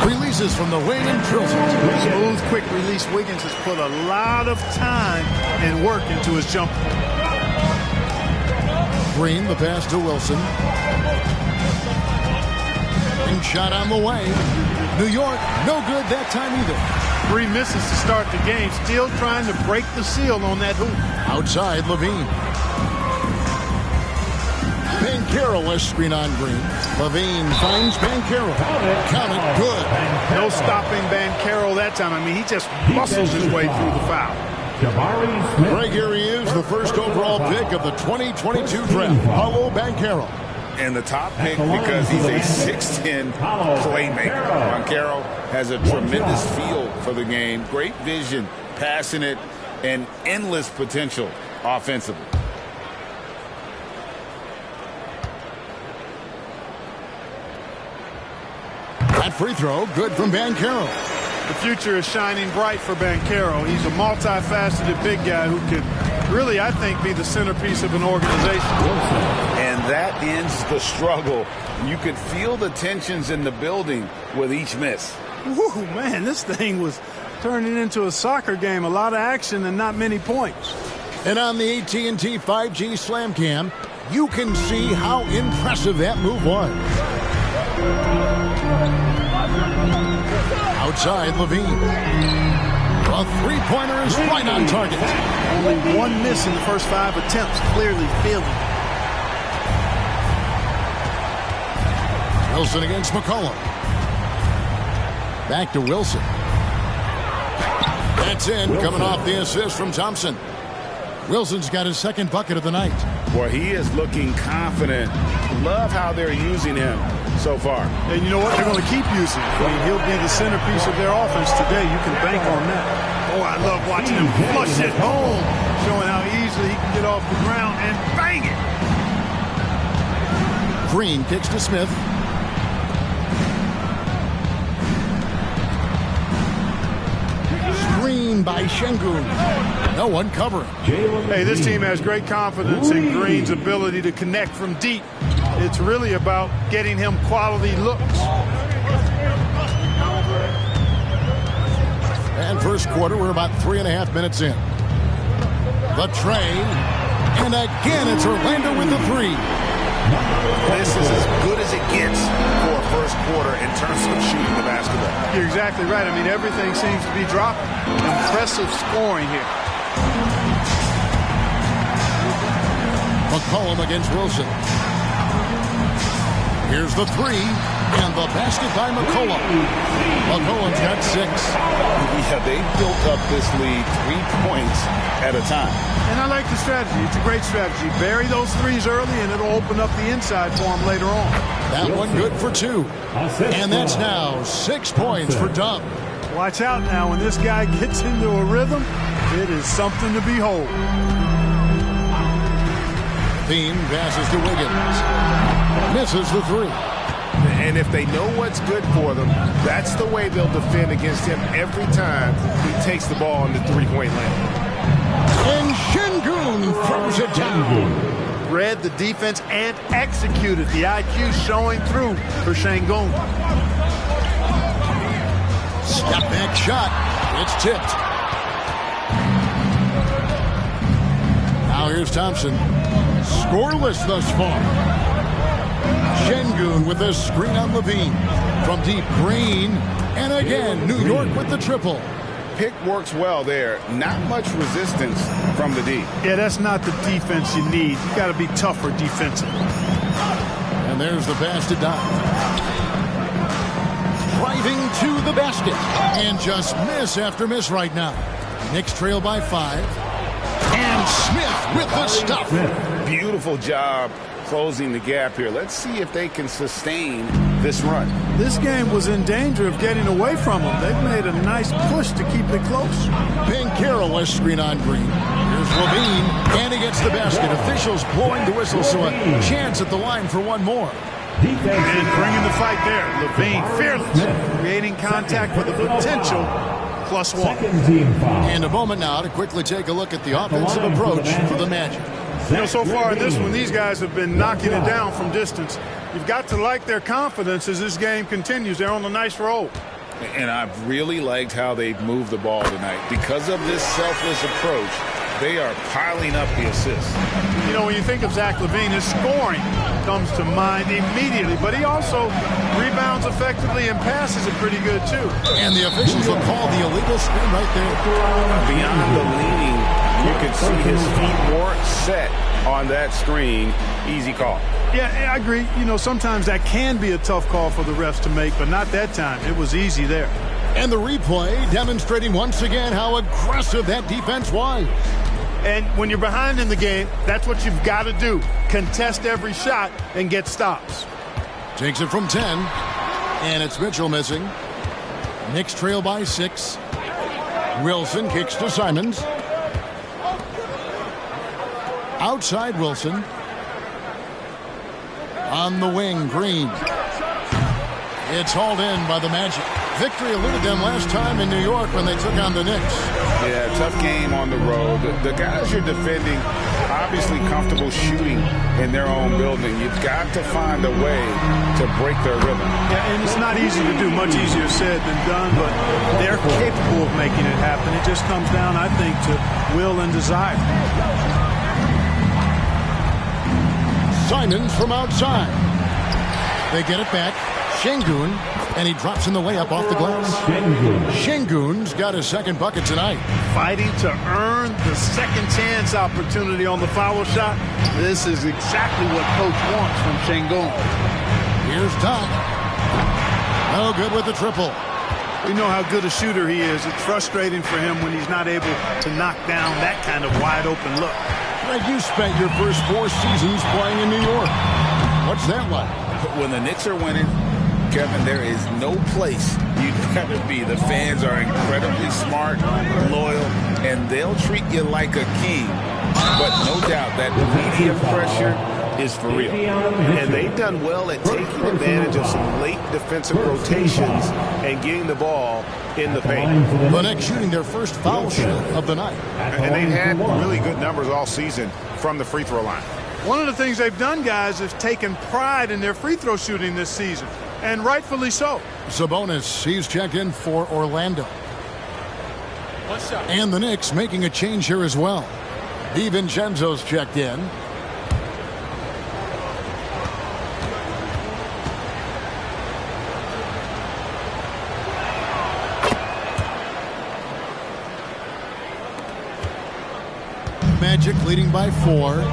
Releases from the wing and drills it. Smooth, quick release. Wiggins has put a lot of time and work into his jumper. Green, the pass to Wilson. And shot on the way. New York, no good that time either. 3 misses to start the game. Still trying to break the seal on that hoop. Outside, Levine. Banchero has screen on Green. Levine finds Banchero. Count it, good. No stopping Banchero that time. I mean, he just muscles his way through the foul. Greg, here he is, the first overall pick of the 2022 draft. Paolo Banchero. And the top pick because he's a 6'10 playmaker. Banchero has a tremendous feel for the game. Great vision, passionate, and endless potential offensively. That free throw, good from Banchero. The future is shining bright for Banchero. He's a multifaceted big guy who can really, I think, be the centerpiece of an organization. And that ends the struggle. You could feel the tensions in the building with each miss. Woo, man, this thing was turning into a soccer game. A lot of action and not many points. And on the AT&T 5G Slam Cam, you can see how impressive that move was. Outside, Levine. A three-pointer is right on target. Only 1 miss in the first 5 attempts. Clearly feeling. Wilson against McCollum. Back to Wilson. That's in, coming off the assist from Thompson. Wilson's got his second bucket of the night. Boy, he is looking confident. Love how they're using him so far. And you know what? They're going to keep using him. I mean, he'll be the centerpiece of their offense today. You can bank on that. Oh, I love watching him flush it home, showing how easily he can get off the ground and bang it. Green kicks to Smith. Screen by Şengün. No one covering. Hey, this team has great confidence in Green's ability to connect from deep. It's really about getting him quality looks. And first quarter, we're about 3.5 minutes in. The tray. And again, it's Orlando with the three. This is as good as it gets for a first quarter in terms of shooting the basketball. You're exactly right. I mean, everything seems to be dropping. Impressive scoring here. McCollum against Wilson. Here's the three, and the basket by McCollum. McCollum's got 6. Yeah, they built up this lead 3 points at a time. And I like the strategy. It's a great strategy. Bury those threes early, and it'll open up the inside for him later on. That one good for 2. And that's now 6 points for Dub. Watch out now. When this guy gets into a rhythm, it is something to behold. Bean passes to Wiggins. Misses the 3. And if they know what's good for them, that's the way they'll defend against him every time he takes the ball in the three-point lane. And Şengün throws it down. Read the defense and executed. The IQ showing through for Şengün. Step back shot. It's tipped. Now here's Thompson. Scoreless thus far. Şengün with a screen on Levine. From deep, Green. And again, New York with the triple. pick works well there. Not much resistance from the D. Yeah, that's not the defense you need. You got to be tougher defensively. And there's the pass to Doc. Driving to the basket. And just miss after miss right now. Knicks trail by 5. And Smith with the stuff. Beautiful job closing the gap here. Let's see if they can sustain this run. This game was in danger of getting away from them. They've made a nice push to keep it close. Banchero was screen on Green. Here's Levine, and he gets the basket. Officials blowing the whistle, so a chance at the line for one more. And bringing the fight there. Levine, fearless, creating contact with the potential +1. And a moment now to quickly take a look at the offensive approach for the Magic. You know, so far in this one, these guys have been knocking it down from distance. You've got to like their confidence as this game continues. They're on a nice roll. And I've really liked how they've moved the ball tonight. Because of this selfless approach, they are piling up the assists. You know, when you think of Zach LaVine, his scoring comes to mind immediately, but he also rebounds effectively and passes it pretty good, too. And the officials will call the illegal screen right there. Beyond the leaning, you can see his feet weren't set on that screen. Easy call. Yeah, I agree. You know, sometimes that can be a tough call for the refs to make, but not that time. It was easy there. And the replay demonstrating once again how aggressive that defense was. And when you're behind in the game, that's what you've got to do. Contest every shot and get stops. Takes it from 10. And it's Mitchell missing. Knicks trail by 6. Wilson kicks to Simons. Outside Wilson. On the wing, Green. It's hauled in by the Magic. Victory eluded them last time in New York when they took on the Knicks. Yeah, tough game on the road. The guys you're defending, obviously comfortable shooting in their own building. You've got to find a way to break their rhythm. Yeah, and it's not easy to do. Much easier said than done, but they're capable of making it happen. It just comes down, I think, to will and desire. Simons from outside. They get it back. Şengün, and he drops in the way up off the glass. Şengün's got his second bucket tonight. Fighting to earn the second chance opportunity on the foul shot. This is exactly what coach wants from Şengün. Here's Doc. No good with the triple. We know how good a shooter he is. It's frustrating for him when he's not able to knock down that kind of wide open look. Greg, you spent your first 4 seasons playing in New York. What's that like? When the Knicks are winning, Kevin, there is no place you'd rather be. The fans are incredibly smart, loyal, and they'll treat you like a king. But no doubt that media pressure is for real. And they've done well at taking advantage of some late defensive rotations and getting the ball in the paint. The Knicks shooting their first foul shot of the night. And they've had really good numbers all season from the free throw line. One of the things they've done, guys, is taken pride in their free throw shooting this season, and rightfully so. Sabonis, he's checked in for Orlando. One shot. And the Knicks making a change here as well. DiVincenzo's checked in. Magic leading by 4.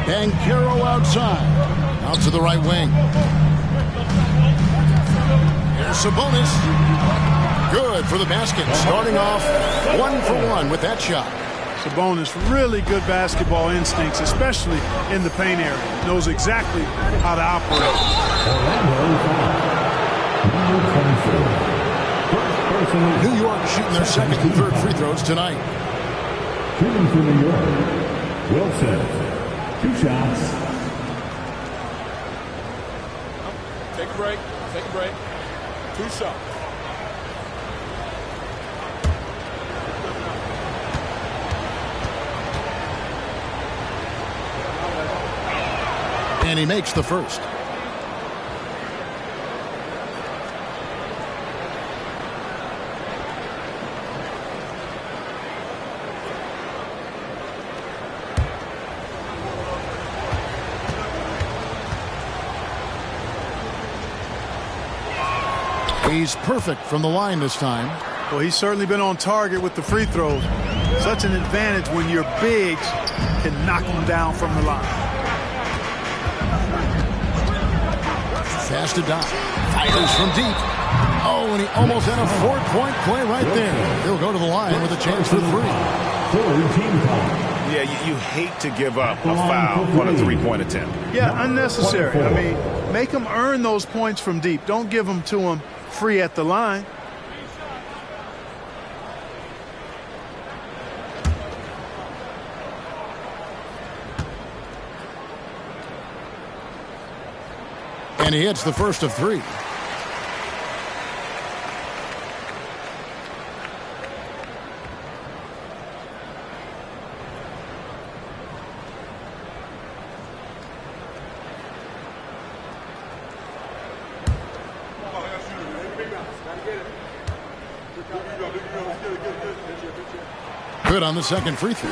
Banchero outside. Out to the right wing. Here's Sabonis. Good for the basket. Starting off 1 for 1 with that shot. Sabonis, really good basketball instincts, especially in the paint area. Knows exactly how to operate. New York shooting their second and third free throws tonight. Shooting for New York, Wilson. 2 shots. Take a break. Take a break. 2 shots. And he makes the first. He's perfect from the line this time. Well, he's certainly been on target with the free throws. Such an advantage when your bigs can knock them down from the line. Fast to Doc. Fires from deep. Oh, and he almost had a 4-point play right there. He'll go to the line with a chance for 3. Yeah, you hate to give up a foul on a 3-point attempt. Yeah, unnecessary. I mean, make them earn those points from deep. Don't give them to them free at the line. And he hits the first of 3. Good on the second free throw.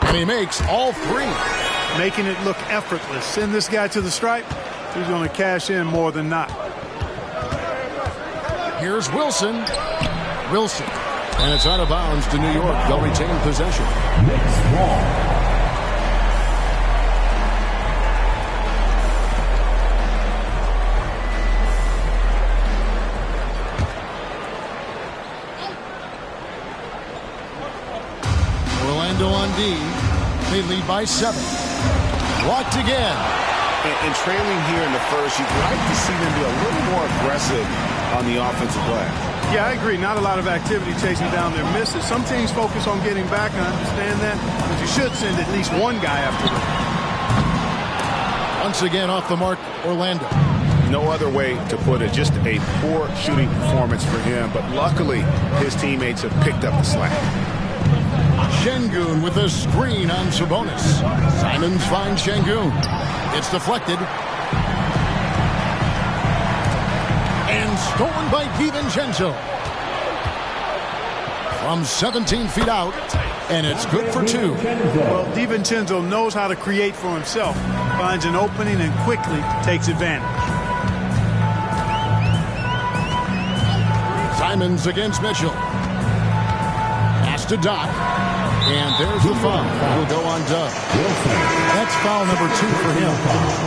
And he makes all 3. Making it look effortless. Send this guy to the stripe. He's going to cash in more than not. Here's Wilson. Wilson. And it's out of bounds to New York. They'll retain possession. Orlando on D. They lead by 7. Blocked again. And trailing here in the first, you'd like to see them be a little more aggressive on the offensive glass. Yeah, I agree. Not a lot of activity chasing down their misses. Some teams focus on getting back, and I understand that, but you should send at least one guy after them. Once again off the mark, Orlando. No other way to put it. Just a poor shooting performance for him, but luckily his teammates have picked up the slack. Şengün with a screen on Sabonis. Simons finds Şengün. It's deflected. And stolen by DiVincenzo. From 17 feet out, and it's good for 2. Well, DiVincenzo knows how to create for himself. Finds an opening and quickly takes advantage. Simons against Mitchell. Pass to Doc. And there's the foul. He'll go on Doug. That's foul number 2 for him.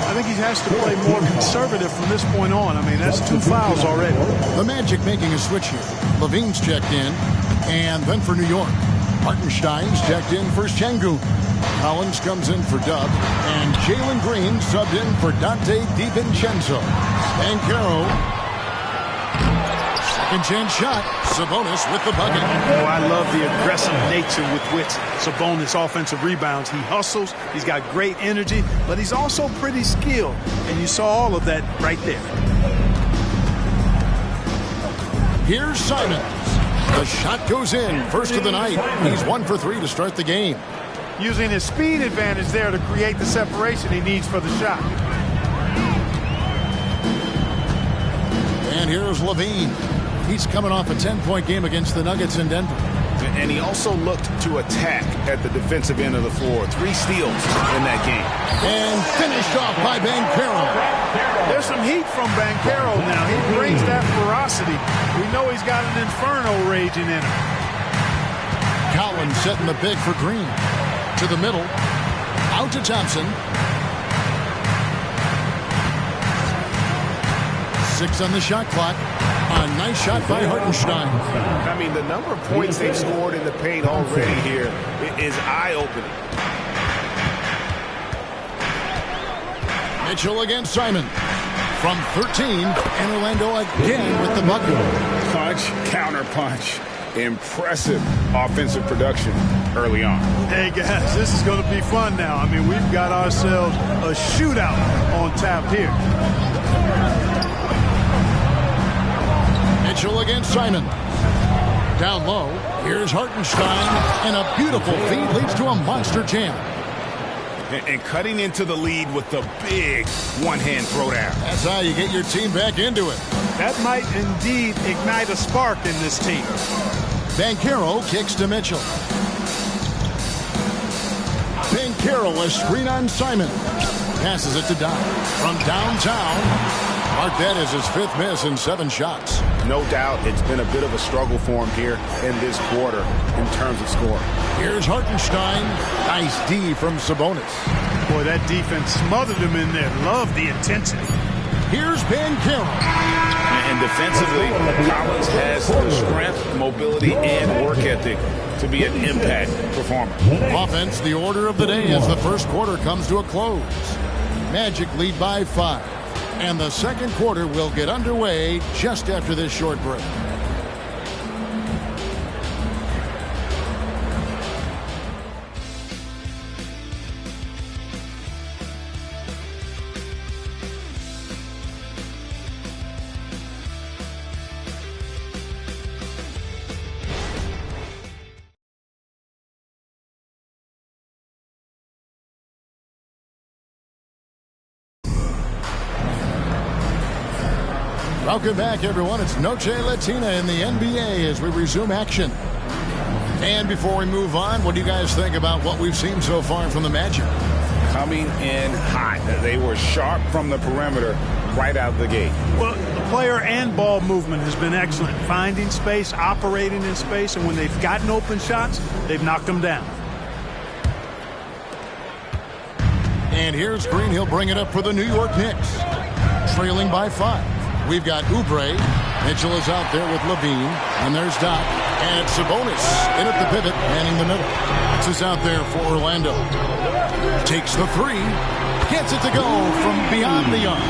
I think he has to play more conservative from this point on. I mean, that's 2 fouls already. The Magic making a switch here. Levine's checked in. And then for New York, Hartenstein's checked in for Şengün. Collins comes in for Dub. And Jalen Green subbed in for Dante DiVincenzo. Banchero. Second chance shot. Sabonis with the bucket. Oh, I love the aggressive nature with which Sabonis offensive rebounds. He hustles. He's got great energy, but he's also pretty skilled. And you saw all of that right there. Here's Simons. The shot goes in. First of the night. He's 1 for 3 to start the game. Using his speed advantage there to create the separation he needs for the shot. And here's Levine. He's coming off a 10-point game against the Nuggets in Denver. And he also looked to attack at the defensive end of the floor. 3 steals in that game. And finished off by Banchero. There's some heat from Banchero now. He brings that ferocity. We know he's got an inferno raging in him. Collins setting the big for Green. To the middle. Out to Thompson. 6 on the shot clock. A nice shot by Hartenstein. I mean, the number of points they've scored in the paint already here is eye-opening. Mitchell against Simon. From 13, and Orlando again with the bucket. Punch, counter punch. Impressive offensive production early on. Hey, guys, this is going to be fun now. I mean, we've got ourselves a shootout on tap here. Mitchell against Simon. Down low, here's Hartenstein, and a beautiful feed leads to a monster jam. and cutting into the lead with the big one-hand throwdown. That's how you get your team back into it. That might indeed ignite a spark in this team. Banchero kicks to Mitchell. Banchero, a screen on Simon. Passes it to Doc. From downtown, Marquette is his 5th miss in 7 shots. No doubt it's been a bit of a struggle for him here in this quarter in terms of scoring. Here's Hartenstein. Nice D from Sabonis. Boy, that defense smothered him in there. Love the intensity. Here's Banchero. And defensively, Collins has the strength, mobility, and work ethic to be an impact performer. Offense, the order of the day as the first quarter comes to a close. Magic lead by 5. And the second quarter will get underway just after this short break. Welcome back, everyone. It's Noche Latina in the NBA as we resume action. And before we move on, what do you guys think about what we've seen so far from the Magic? Coming in hot. They were sharp from the perimeter right out of the gate. Well, the player and ball movement has been excellent. Finding space, operating in space, and when they've gotten open shots, they've knocked them down. And here's Green. He'll bring it up for the New York Knicks. Trailing by 5. We've got Oubre. Mitchell is out there with Levine. And there's Doc. And it's Sabonis in at the pivot, manning the middle. This is out there for Orlando. Takes the 3. Gets it to go from beyond the arc.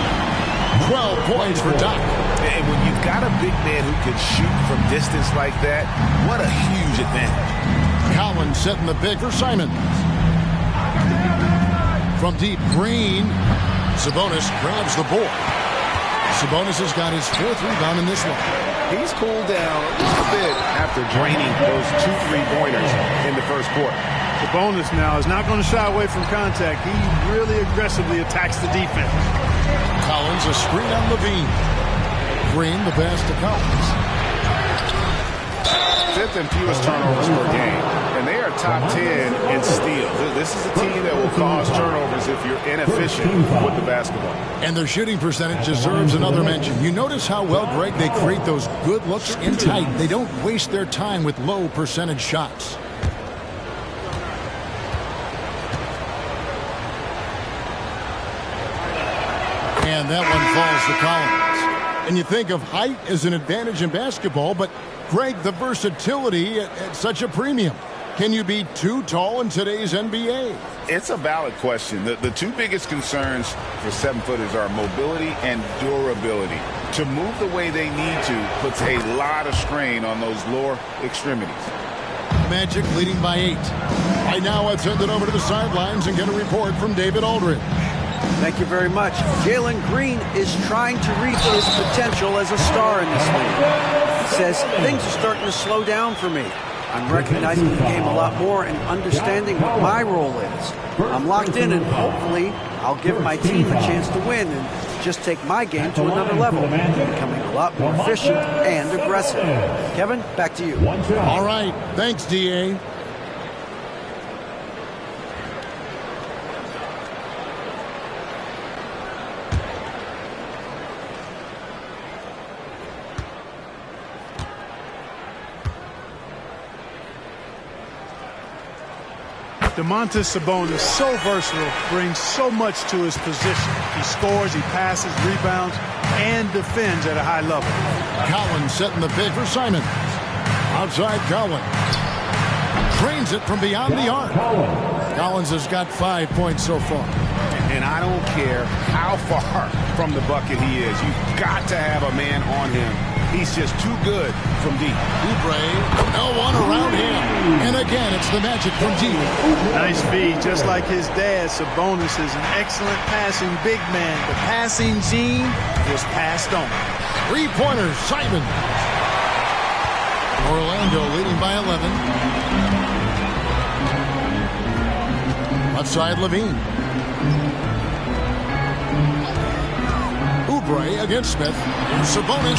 12 points for Doc. And when you've got a big man who can shoot from distance like that, what a huge advantage. Collins setting the pick for Simon. From deep, Green. Sabonis grabs the board. Sabonis has got his 4th rebound in this one. He's cooled down just a bit after draining those 2 3-pointers in the first quarter. Sabonis now is not going to shy away from contact. He really aggressively attacks the defense. Collins, a screen on Levine. Green, the pass to Collins. 5th and fewest turnovers per game. And they are top 10 in steals. This is a team that will cause turnovers if you're inefficient with the basketball. And their shooting percentage deserves another mention. You notice how well, Greg, they create those good looks in tight. They don't waste their time with low percentage shots. And that one falls to Collins. And you think of height as an advantage in basketball, but Greg, the versatility at such a premium. Can you be too tall in today's NBA? It's a valid question. The 2 biggest concerns for 7-footers are mobility and durability. To move the way they need to puts a lot of strain on those lower extremities. Magic leading by 8. Right now, let's send it over to the sidelines and get a report from David Aldridge. Thank you very much. Jalen Green is trying to reach his potential as a star in this league. He says things are starting to slow down for me. I'm recognizing the game a lot more and understanding what my role is. I'm locked in, and hopefully I'll give my team a chance to win and just take my game to another level, becoming a lot more efficient and aggressive. Kevin, back to you. All right. Thanks, D.A. Domantas Sabonis, so versatile, brings so much to his position. He scores, he passes, rebounds, and defends at a high level. Collins setting the pick for Simon. Outside Collins. Trains it from beyond the arc. Collins has got 5 points so far. And I don't care how far from the bucket he is. You've got to have a man on him. He's just too good from deep. Oubre, no one around him. And again, it's the Magic from deep. Nice feed, just like his dad. Sabonis is an excellent passing big man. The passing gene was passed on. 3-pointers, Simon. Orlando leading by 11. outside Levine. Oubre against Smith. Here's Sabonis.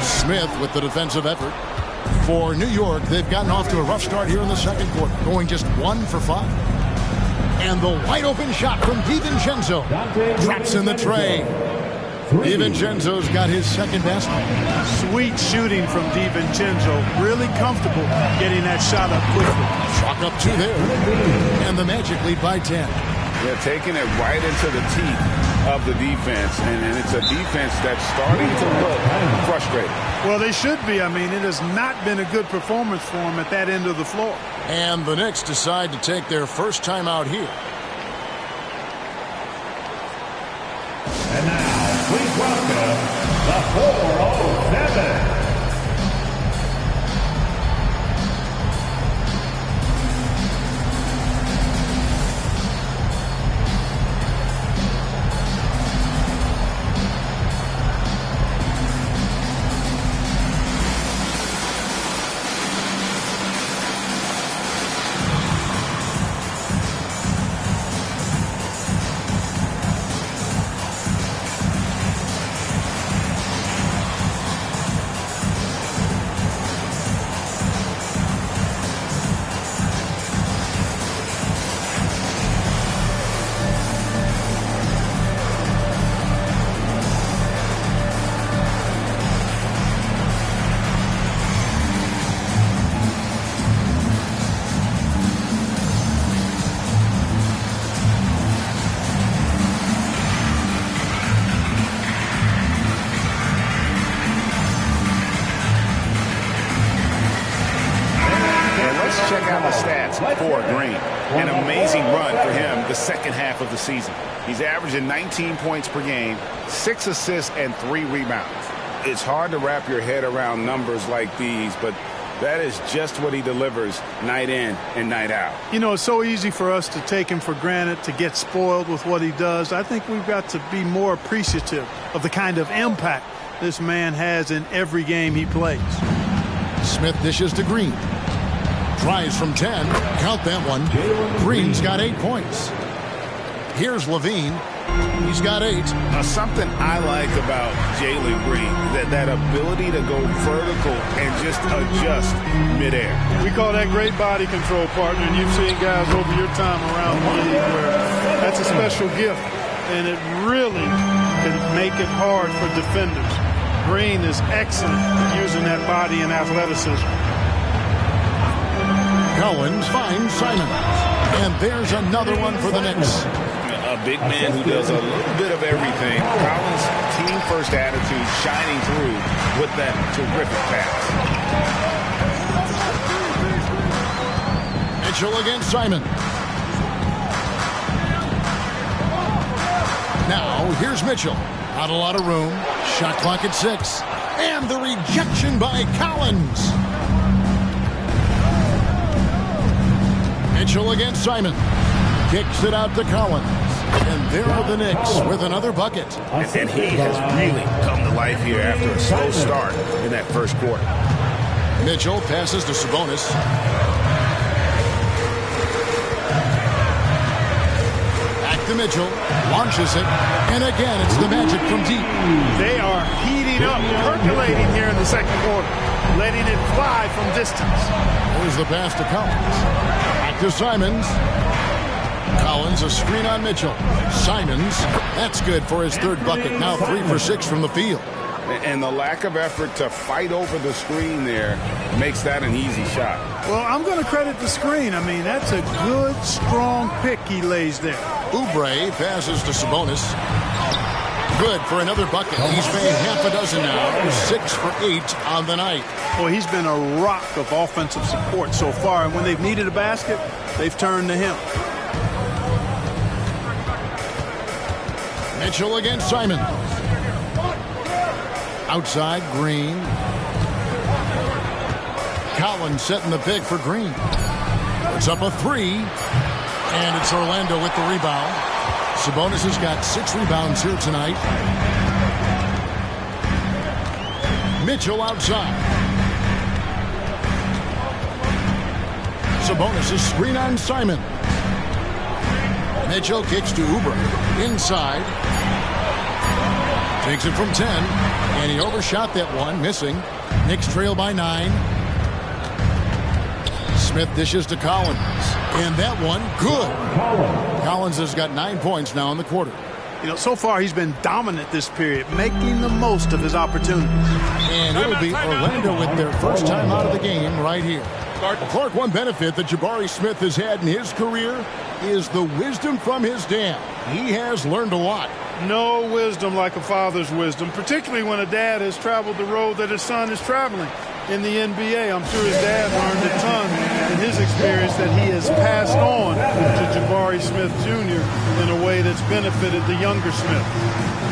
Smith with the defensive effort. For New York, they've gotten off to a rough start here in the second quarter, going just 1 for 5. And the wide open shot from DiVincenzo drops in the tray. DiVincenzo's got his second best. Sweet shooting from DiVincenzo. Really comfortable getting that shot up quickly. Chalk up 2 there. And the Magic lead by 10. They're taking it right into the teeth of the defense, and it's a defense that's starting to look frustrated. Well, they should be. I mean, it has not been a good performance for them at that end of the floor. And the Knicks decide to take their first time out here. And now, please welcome the 407. Check out the stats for Green. An amazing run for him the second half of the season. He's averaging 19 points per game, 6 assists, and 3 rebounds. It's hard to wrap your head around numbers like these, but that is just what he delivers night in and night out. You know, it's so easy for us to take him for granted, to get spoiled with what he does. I think we've got to be more appreciative of the kind of impact this man has in every game he plays. Smith dishes to Green. Tries from 10. Count that one. Green's got 8 points. Here's Levine. He's got 8. Something I like about Jalen Green, that ability to go vertical and just adjust midair. We call that great body control, partner, and you've seen guys over your time around the league where that's a special gift, and it really can make it hard for defenders. Green is excellent at using that body and athleticism. Collins finds Simons. And there's another one for the Knicks. A big man who does a little bit of everything. Collins' team-first attitude shining through with that terrific pass. Mitchell against Simon. Now, here's Mitchell. Not a lot of room. Shot clock at 6. And the rejection by Collins. Mitchell against Simon. Kicks it out to Collins. And there are the Knicks with another bucket. And he has really come to life here after a slow start in that first quarter. Mitchell passes to Sabonis. Back to Mitchell. Launches it. And again, it's the Magic from deep. They are heating up, percolating here in the second quarter. Letting it fly from distance. Here's the pass to Collins. To Simons. Collins, a screen on Mitchell. Simons, that's good for his third bucket. Now 3 for 6 from the field. And the lack of effort to fight over the screen there makes that an easy shot. Well, I'm going to credit the screen. I mean, that's a good, strong pick he lays there. Oubre passes to Sabonis. Good for another bucket. He's made half a dozen now. 6 for 8 on the night. Well, he's been a rock of offensive support so far, and when they've needed a basket, they've turned to him. Mitchell against Simon. Outside, Green. Collins setting the pick for Green. It's up a 3, and it's Orlando with the rebound. Sabonis has got 6 rebounds here tonight. Mitchell outside. Sabonis is screen on Simon. Mitchell kicks to Oubre. Inside. Takes it from 10. And he overshot that one, missing. Knicks trail by 9. Smith dishes to Collins. And that one, good. Collins has got 9 points now in the quarter. You know, so far he's been dominant this period, making the most of his opportunities. And it'll be Orlando with their first time out of the game right here. Clark, one benefit that Jabari Smith has had in his career is the wisdom from his dad. He has learned a lot. No wisdom like a father's wisdom, particularly when a dad has traveled the road that his son is traveling. In the NBA, I'm sure his dad learned a ton in his experience that he has passed on to Jabari Smith Jr. in a way that's benefited the younger Smith.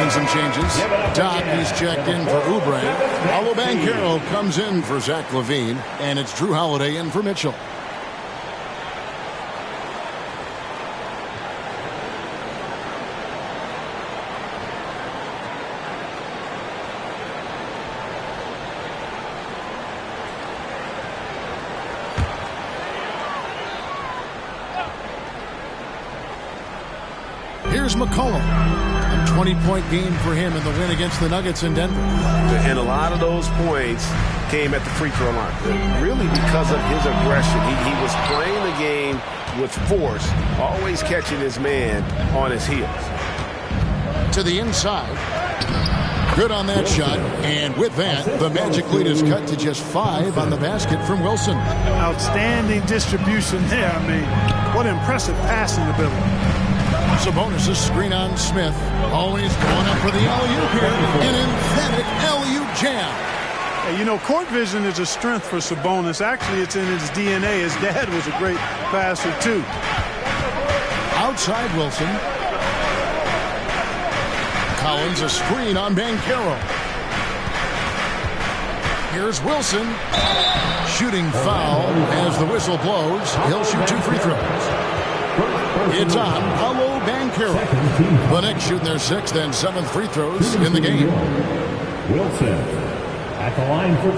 Some changes. Doc, he's checked in for Oubre. Paolo Banchero comes in for Zach LaVine. And it's Drew Holiday in for Mitchell. Here's McCollum. 20-point game for him in the win against the Nuggets in Denver. And a lot of those points came at the free throw line. Really because of his aggression. He was playing the game with force, always catching his man on his heels. To the inside. Good on that shot. And with that, the Magic lead is cut to just 5 on the basket from Wilson. Outstanding distribution there. I mean, what impressive passing ability. Sabonis' screen on Smith. Always going up for the alley-oop here. An emphatic alley-oop jam. Hey, you know, court vision is a strength for Sabonis. Actually, it's in his DNA. His dad was a great passer, too. Outside Wilson. Collins, a screen on Banchero. Here's Wilson. Shooting foul as the whistle blows. He'll shoot 2 free throws. It's on Paolo Banchero. The Knicks shooting their 6th and 7th free throws in the game. Wilson at the line for 2.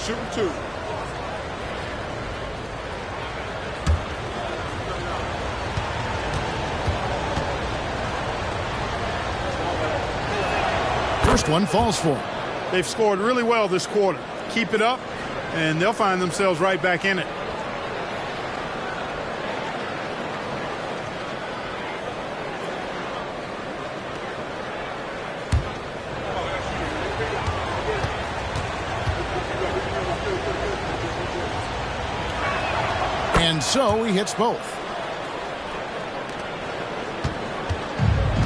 Shooting 2. First one falls for him. They've scored really well this quarter. Keep it up, and they'll find themselves right back in it. And so he hits both.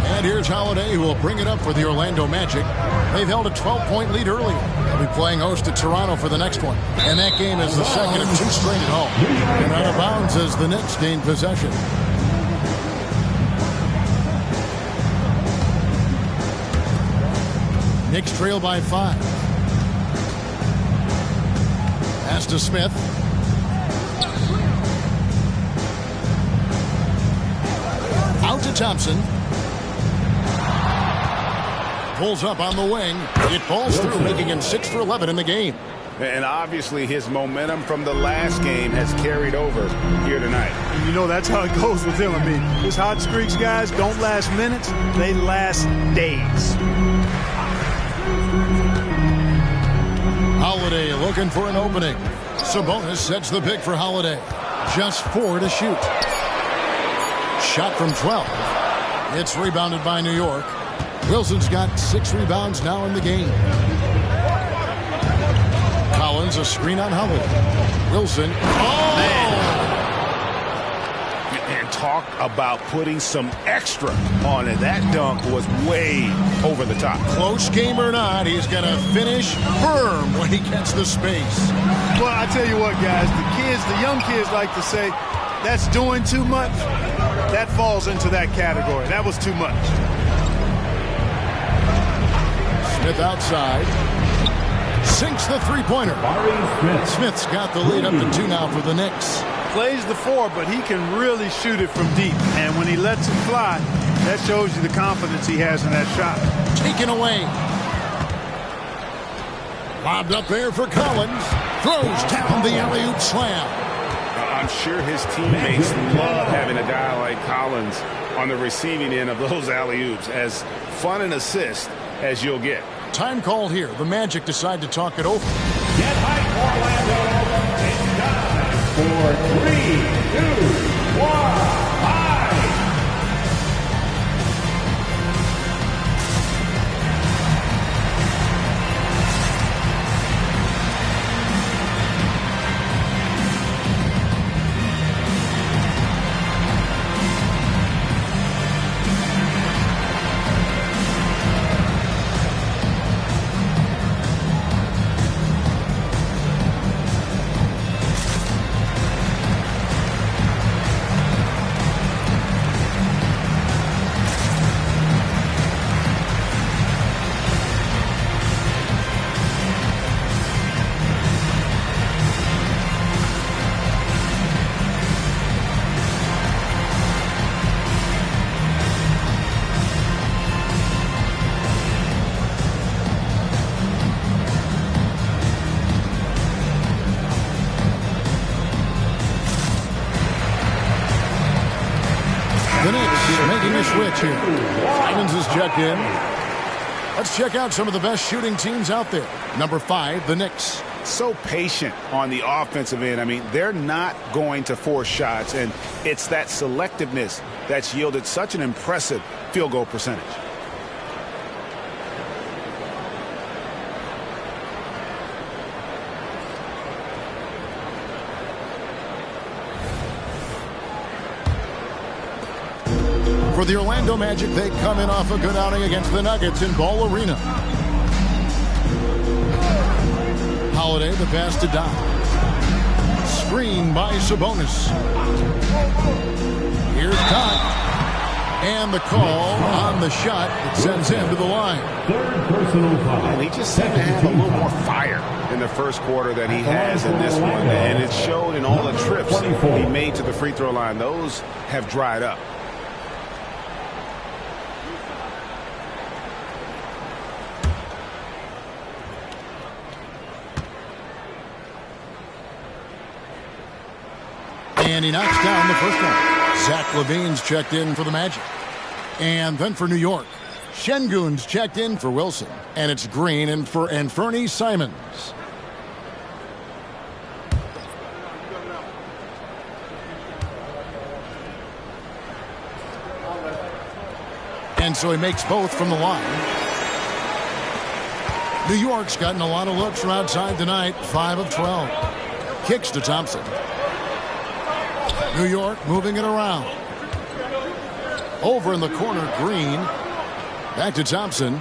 And here's Holiday, who will bring it up for the Orlando Magic. They've held a 12-point lead earlier. They'll be playing host to Toronto for the next one. And that game is the second of 2 straight at home. And out of bounds as the Knicks gain possession. Knicks trail by 5. Pass to Smith. Out to Thompson. Pulls up on the wing. It falls through, making him 6 for 11 in the game. And obviously his momentum from the last game has carried over here tonight. And you know that's how it goes with him. I mean, his hot streaks, guys, don't last minutes. They last days. Holiday looking for an opening. Sabonis sets the pick for Holiday. Just 4 to shoot. Shot from 12. It's rebounded by New York. Wilson's got 6 rebounds now in the game. Collins, a screen on Holiday. Wilson. Oh! And talk about putting some extra on it. That dunk was way over the top. Close game or not, he's going to finish firm when he gets the space. Well, I tell you what, guys, the young kids like to say, that's doing too much. That falls into that category. That was too much. Smith outside. Sinks the three-pointer. Smith's got the lead up to 2 now for the Knicks. Plays the 4, but he can really shoot it from deep. And when he lets it fly, that shows you the confidence he has in that shot. Taken away. Lobbed up there for Collins. Throws down the alley-oop slam. I'm sure his teammates love having a guy like Collins on the receiving end of those alley-oops. As fun an assist as you'll get. Time called here. The Magic decide to talk it over. Get hype, Orlando. It's time for 3, 2, 1. Switch here. Simons is checked in. Let's check out some of the best shooting teams out there. Number 5, the Knicks. So patient on the offensive end. I mean, they're not going to force shots, and it's that selectiveness that's yielded such an impressive field goal percentage. For the Orlando Magic, they come in off a good outing against the Nuggets in Ball Arena. Holiday, the pass to Doc. Screen by Sabonis. Here's Doc. And the call on the shot that sends him to the line. Third personal foul. And he just seemed to have a little more fire in the first quarter than he has in this one. And it showed in all the trips he made to the free throw line. Those have dried up. And he knocks down the first one. Zach LaVine's checked in for the Magic. And then for New York, Şengün's checked in for Wilson. And it's Green and Fernie Simons. And so he makes both from the line. New York's gotten a lot of looks from outside tonight. 5 of 12. Kicks to Thompson. New York moving it around. Over in the corner, Green. Back to Thompson.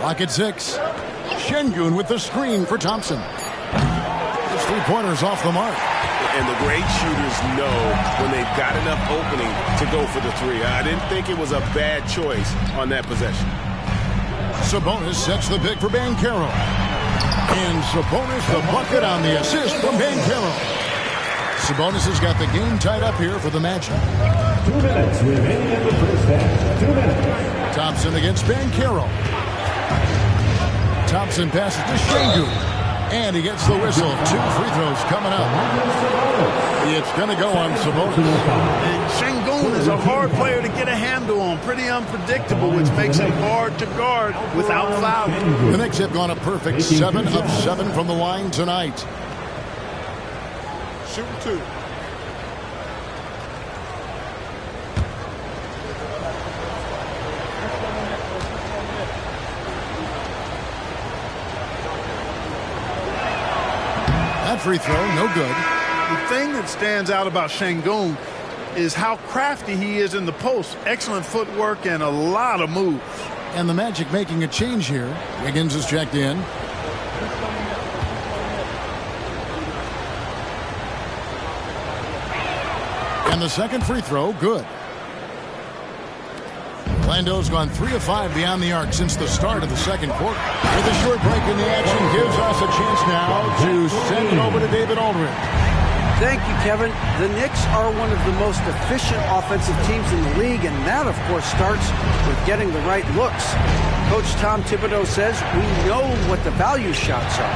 Clock at 6. Şengün with the screen for Thompson. His three-pointer's off the mark. And the great shooters know when they've got enough opening to go for the 3. I didn't think it was a bad choice on that possession. Sabonis sets the pick for Banchero. And Sabonis the bucket on the assist from Banchero. Sabonis has got the game tied up here for the Magic. 2 minutes remaining in the first half. 2 minutes. Thompson against Banchero. Thompson passes to Şengün. And he gets the whistle. 2 free throws coming up. It's going to go on Sabonis. And Şengün is a hard player to get a handle on. Pretty unpredictable, which makes him hard to guard without fouling. The Knicks have gone a perfect 7 of 7 from the line tonight. Shooting 2. free throw, no good. The thing that stands out about Şengün is how crafty he is in the post. Excellent footwork and a lot of moves. And the Magic making a change here. Wiggins is checked in. And the second free throw, good. Orlando's gone 3 of 5 beyond the arc since the start of the second quarter. With a short break in the action, gives us a chance now to send it over to David Aldridge. Thank you, Kevin. The Knicks are one of the most efficient offensive teams in the league, and that, of course, starts with getting the right looks. Coach Tom Thibodeau says we know what the value shots are.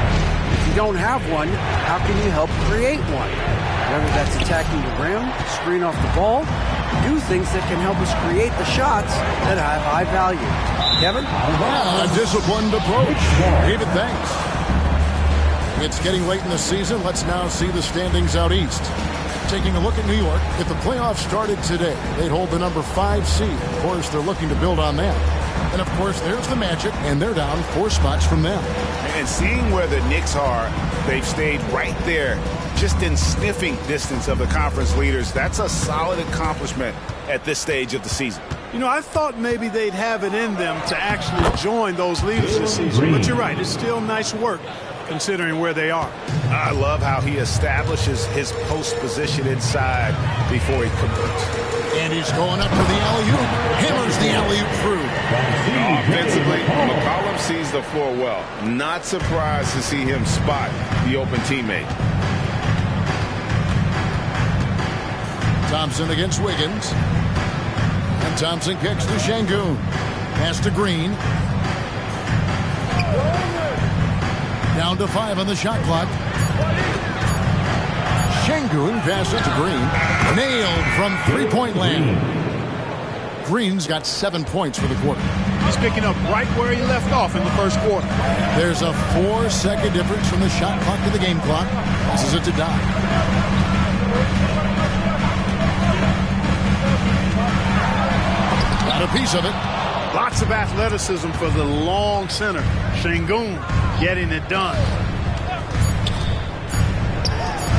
If you don't have one, how can you help create one? Whether that's attacking the rim, screen off the ball, do things that can help us create the shots that have high value. Kevin? Yeah, a disciplined approach. David, thanks. It's getting late in the season. Let's now see the standings out east. Taking a look at New York, if the playoffs started today, they'd hold the number 5 seed. Of course, they're looking to build on that. And, of course, there's the Magic, and they're down 4 spots from them. And seeing where the Knicks are, they've stayed right there, just in sniffing distance of the conference leaders. That's a solid accomplishment at this stage of the season. You know, I thought maybe they'd have it in them to actually join those leaders this season. But you're right, it's still nice work considering where they are. I love how he establishes his post position inside before he converts. And he's going up for the alley-oop. Hammers the alley-oop through. Offensively, McCollum sees the floor well. Not surprised to see him spot the open teammate. Thompson against Wiggins. And Thompson kicks to Şengün. Pass to Green. Down to 5 on the shot clock. Şengün passes to Green. Nailed from three-point land. Green's got 7 points for the quarter. He's picking up right where he left off in the first quarter. There's a 4-second difference from the shot clock to the game clock. Causes it to die. Got a piece of it. Lots of athleticism for the long center. Şengün getting it done.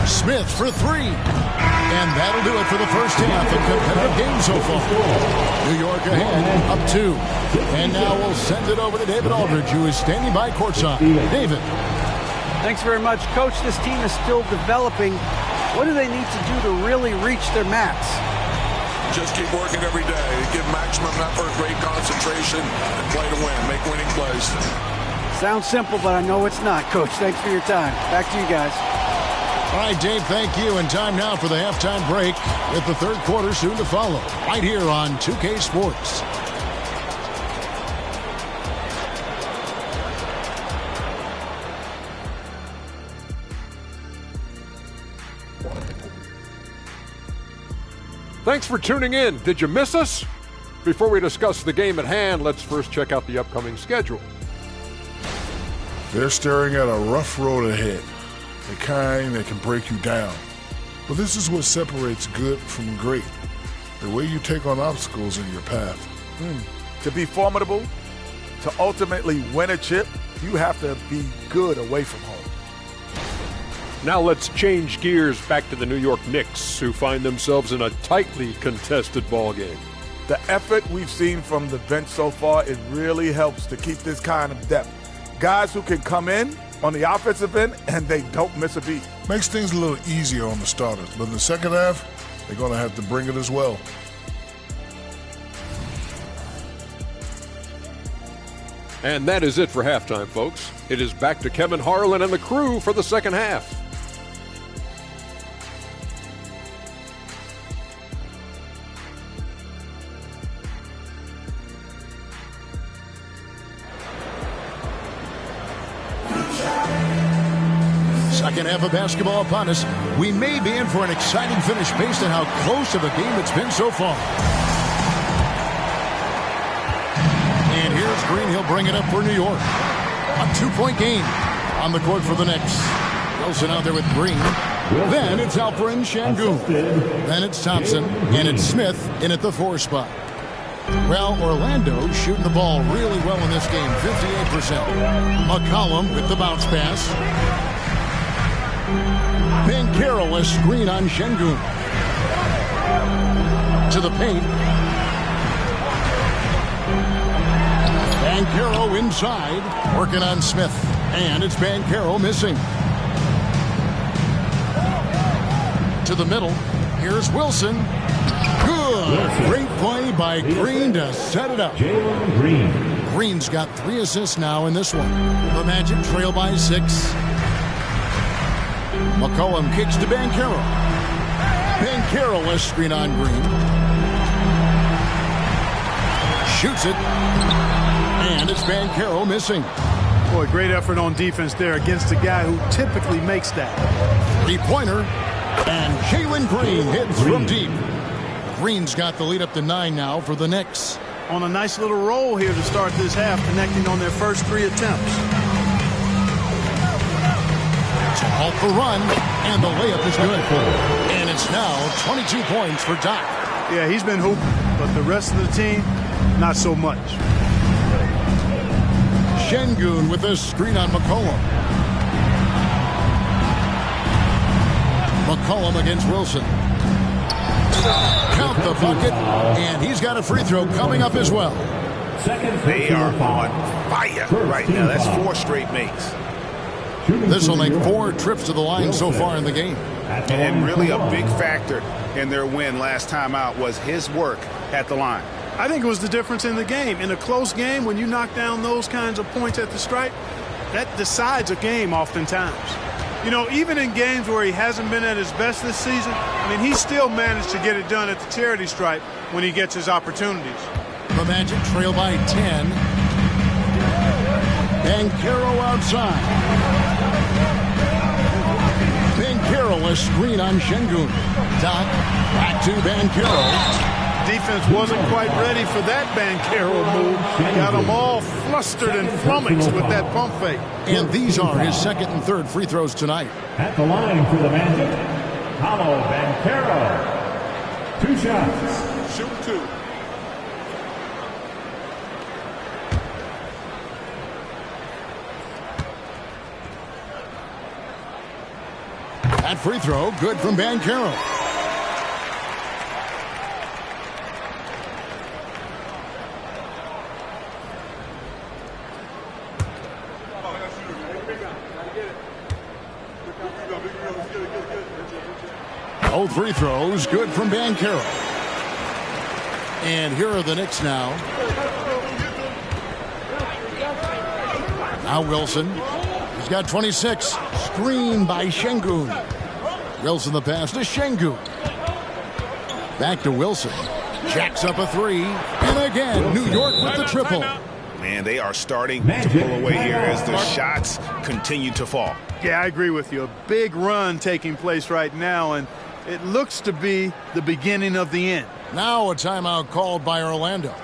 Smith for 3. And that'll do it for the first half. A competitive game so far. New York ahead, up 2. And now we'll send it over to David Aldridge, who is standing by courtside. David. Thanks very much, Coach. This team is still developing. What do they need to do to really reach their max? Just keep working every day. Give maximum effort, great concentration, and play to win. Make winning plays. Sounds simple, but I know it's not, Coach. Thanks for your time. Back to you guys. All right, Dave, thank you. And time now for the halftime break with the third quarter soon to follow. Right here on 2K Sports. Thanks for tuning in. Did you miss us? Before we discuss the game at hand, let's first check out the upcoming schedule. They're staring at a rough road ahead, the kind that can break you down. But this is what separates good from great, the way you take on obstacles in your path. To be formidable, to ultimately win a chip, you have to be good away from home. Now let's change gears back to the New York Knicks, who find themselves in a tightly contested ball game. The effort we've seen from the bench so far, it really helps to keep this kind of depth. Guys who can come in on the offensive end and they don't miss a beat. Makes things a little easier on the starters, but in the second half, they're going to have to bring it as well. And that is it for halftime, folks. It is back to Kevin Harlan and the crew for the second half. Second half of basketball upon us. We may be in for an exciting finish based on how close of a game it's been so far. And here's Green. He'll bring it up for New York. A 2-point game on the court for the Knicks. Wilson out there with Green. Then it's Alperen Şengün. Then it's Thompson. And it's Smith in at the 4 spot. Well, Orlando shooting the ball really well in this game, 58%. McCollum with the bounce pass. Banchero, a screen on Şengün. To the paint. Banchero inside, working on Smith. And it's Banchero missing. To the middle. Here's Wilson. Good. Great play by Green to set it up. Green's got 3 assists now in this one. The Magic trail by 6. McCollum kicks to Banchero. Banchero, a screen on Green. Shoots it. And it's Banchero missing. Boy, great effort on defense there against a guy who typically makes that. 3-pointer. And Jalen Green hits from deep. Green's got the lead up to 9 now for the Knicks. On a nice little roll here to start this half, connecting on their first 3 attempts. To halt the run, and the layup is good. And it's now 22 points for Doc. Yeah, he's been hooping, but the rest of the team, not so much. Şengün with a screen on McCollum. McCollum against Wilson. Count the bucket, and he's got a free throw coming up as well. They are on fire right now. That's 4 straight makes. This will make 4 trips to the line so far in the game. And really a big factor in their win last time out was his work at the line. I think it was the difference in the game. In a close game, when you knock down those kinds of points at the stripe, that decides a game oftentimes. You know, even in games where he hasn't been at his best this season, I mean, he still managed to get it done at the charity stripe when he gets his opportunities. The Magic trail by 10. Banchero outside. Banchero, a screen on Şengün. Doc, back to Banchero. Defense wasn't quite ready for that Banchero move. Got them all flustered and flummoxed with that pump fake. And these are his 2nd and 3rd free throws tonight. At the line for the Magic, Paolo Banchero. 2 shots. Shoot 2. That free throw, good from Banchero. Both free throws, good from Banchero. And here are the Knicks now. Now Wilson. He's got 26. Screen by Şengün. Wilson the pass to Şengün. Back to Wilson. Jacks up a 3. And again, New York with the triple. Man, they are starting to pull away here as the shots continue to fall. Yeah, I agree with you. A big run taking place right now, and it looks to be the beginning of the end. Now a timeout called by Orlando.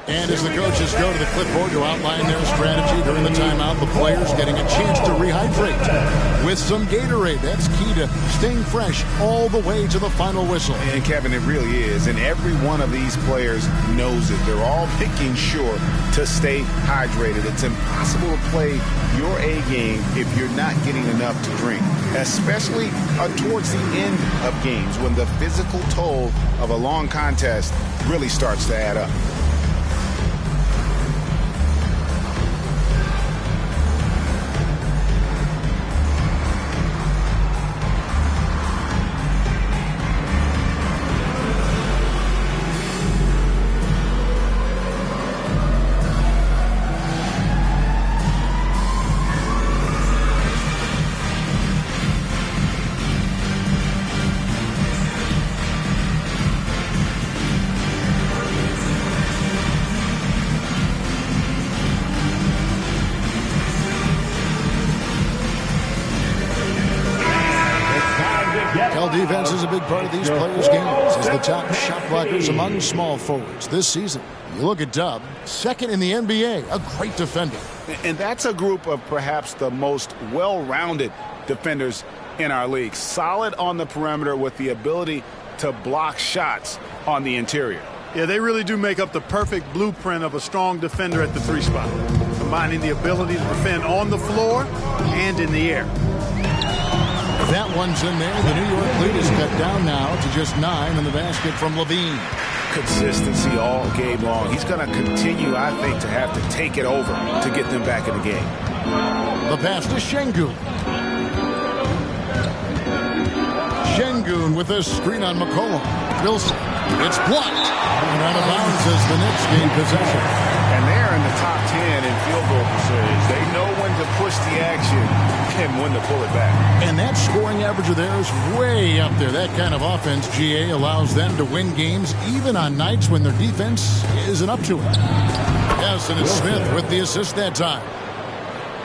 And as the coaches go to the clipboard to outline their strategy during the timeout, the players getting a chance to rehydrate with some Gatorade. That's key to staying fresh all the way to the final whistle. And Kevin, it really is. And every one of these players knows it. They're all making sure to stay hydrated. It's impossible to play your A game if you're not getting enough to drink, especially towards the end of games when the physical toll of a long contest really starts to add up. Defense is a big part of these players' games as the top shot blockers among small forwards this season. You look at Dub, 2nd in the NBA, a great defender. And that's a group of perhaps the most well-rounded defenders in our league. Solid on the perimeter with the ability to block shots on the interior. Yeah, they really do make up the perfect blueprint of a strong defender at the 3 spot, combining the ability to defend on the floor and in the air. That one's in there. The New York lead is cut down now to just 9 in the basket from Levine. Consistency all game long. He's going to continue, I think, to have to take it over to get them back in the game. The pass to Şengün. Şengün with a screen on McCollum. Wilson. It's blocked. And out of bounds as the Knicks gain possession. And they're in the top 10 in field goal percentage. They know when to push the action and when to pull it back. And that scoring average of theirs way up there. That kind of offense, GA, allows them to win games even on nights when their defense isn't up to it. Yes, and it's Smith with the assist that time.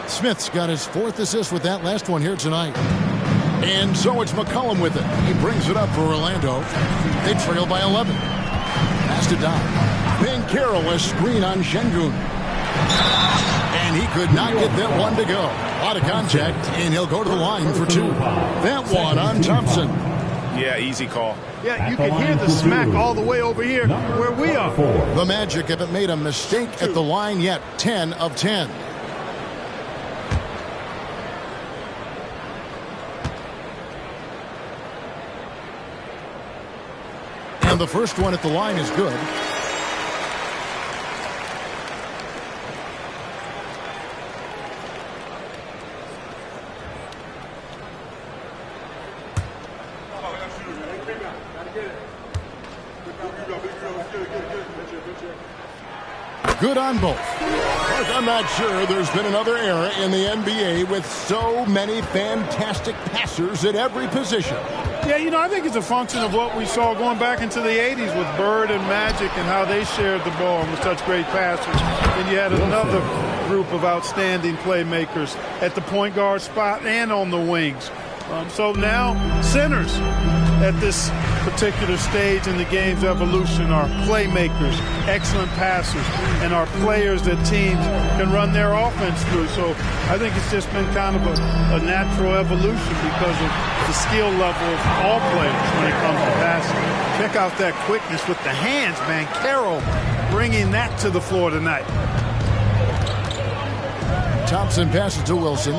Smith's got his 4th assist with that last one here tonight. And so it's McCollum with it. He brings it up for Orlando. They trail by 11. Pass to Doc. Banchero, a screen on Şengün. And he could not get that one to go. A lot of contact, and he'll go to the line for 2. That one on Thompson. Yeah, easy call. Yeah, you can hear the smack all the way over here where we are. The Magic haven't made a mistake at the line yet. 10 of 10. And the first one at the line is good. Good on both. But I'm not sure there's been another era in the NBA with so many fantastic passers at every position. Yeah, you know, I think it's a function of what we saw going back into the 80s with Bird and Magic and how they shared the ball and were such great passers. And you had another group of outstanding playmakers at the point guard spot and on the wings. So now centers at this particular stage in the game's evolution are playmakers, excellent passers, and are players that teams can run their offense through. So I think it's just been kind of a natural evolution because of the skill level of all players when it comes to passing. Check out that quickness with the hands, man. Carroll bringing that to the floor tonight. Thompson passes to Wilson.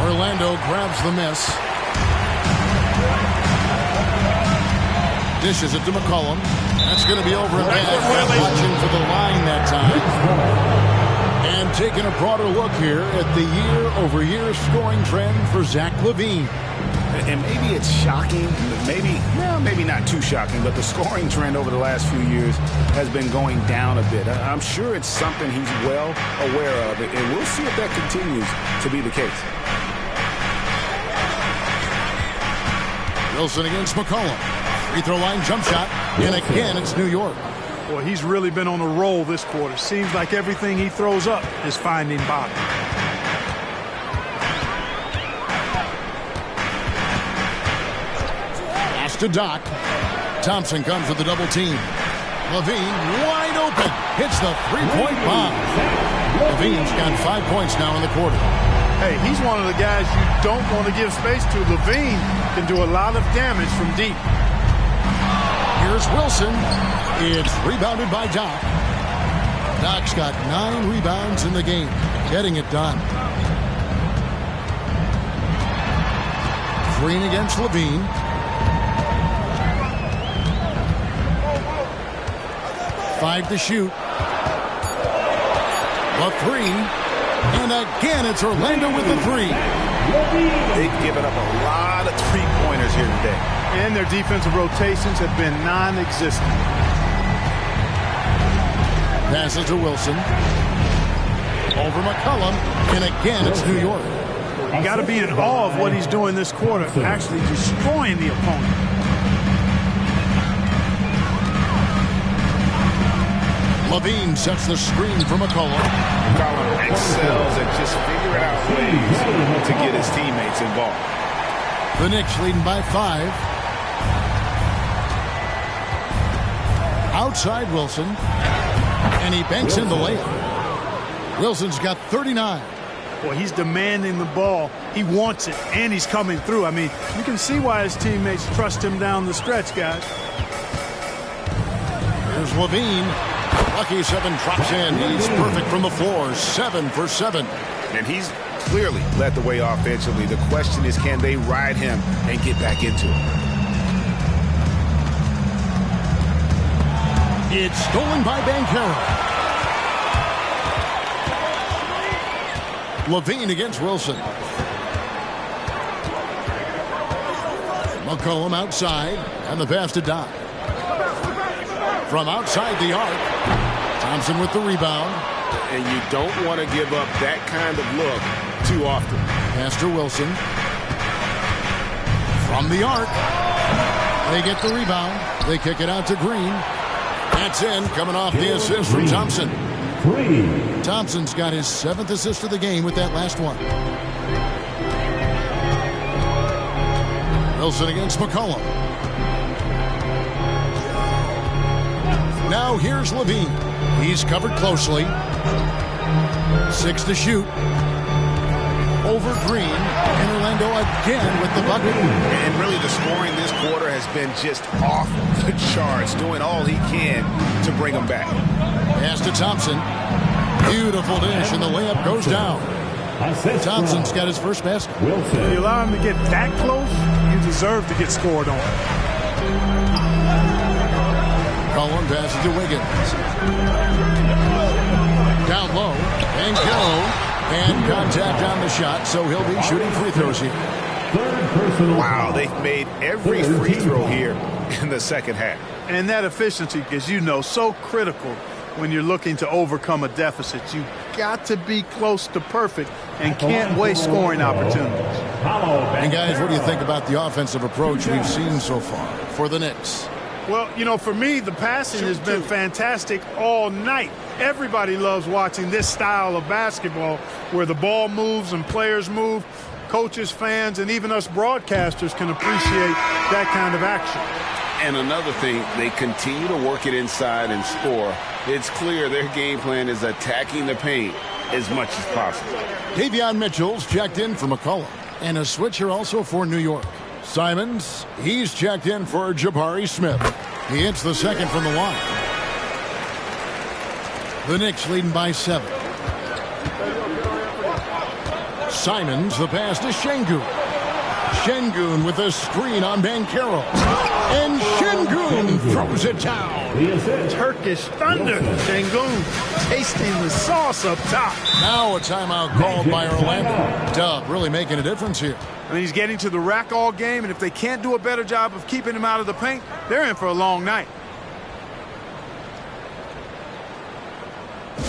Orlando grabs the miss. Dishes it to McCollum. That's going to be over and back. Watching for the line that time. And taking a broader look here at the year-over-year scoring trend for Zach LaVine. And maybe it's shocking, maybe not too shocking, but the scoring trend over the last few years has been going down a bit. I'm sure it's something he's well aware of, and we'll see if that continues to be the case. Wilson against McCollum. Free throw line jump shot. And again, it's New York. Boy, he's really been on a roll this quarter. Seems like everything he throws up is finding bottom. Pass to Doc. Thompson comes with the double team. LaVine wide open. Hits the three-point bomb. LaVine's got 5 points now in the quarter. Hey, he's one of the guys you don't want to give space to. LaVine can do a lot of damage from deep. Here's Wilson. It's rebounded by Doc. Doc's got 9 rebounds in the game. Getting it done. Green against LaVine. Five to shoot. A three. And again, it's Orlando with the three. They've given up a lot of three-pointers here today. And their defensive rotations have been non-existent. Passes to Wilson. Over McCollum. And again, it's New York. You got to be in awe of what he's doing this quarter, actually destroying the opponent. LaVine sets the screen for McCollum. McCollum excels at just figuring out ways to get his teammates involved. The Knicks leading by 5. Outside Wilson. And he banks in the layup. Wilson's got 39. Boy, he's demanding the ball. He wants it, and he's coming through. I mean, you can see why his teammates trust him down the stretch, guys. Here's LaVine. Lucky 7 drops in. He's perfect from the floor. 7 for 7. And he's clearly led the way offensively. The question is, can they ride him and get back into it? It's stolen by Banchero. Levine against Wilson. McCollum outside, and the pass to Dodd. From outside the arc, Thompson with the rebound. And you don't want to give up that kind of look too often. Pass to Wilson. From the arc, they get the rebound. They kick it out to Green. That's in, coming off the assist from Thompson. Thompson's got his 7th assist of the game with that last one. Wilson against McCollum. Now here's Levine. He's covered closely. 6 to shoot. Over Green. And Orlando again with the bucket. And really the scoring this quarter has been just off the charts, doing all he can to bring them back. Pass to Thompson. Beautiful dish, and the layup goes down. Thompson's got his first basket. If you allow him to get that close, you deserve to get scored on. Collin passes to Wiggins. Down low, and and contact on the shot, so he'll be shooting free throws here. Wow, they've made every free throw here in the second half. And that efficiency, as you know, so critical when you're looking to overcome a deficit. You've got to be close to perfect and can't waste scoring opportunities. And guys, what do you think about the offensive approach we've seen so far for the Knicks? Well, you know, for me, the passing has been fantastic all night. Everybody loves watching this style of basketball where the ball moves and players move. Coaches, fans, and even us broadcasters can appreciate that kind of action. And another thing, they continue to work it inside and score. It's clear their game plan is attacking the paint as much as possible. Davion Mitchell's checked in for McCollum. And a switcher also for New York. Simons, he's checked in for Jabari Smith. He hits the second from the line. The Knicks leading by 7. Simons, the pass to Şengün. Şengün with a screen on Banchero. And Şengün throws it down. Turkish thunder. Şengün tasting the sauce up top. Now a timeout called by Orlando. Dub really making a difference here. I mean, he's getting to the rack all game, and if they can't do a better job of keeping him out of the paint, they're in for a long night. It's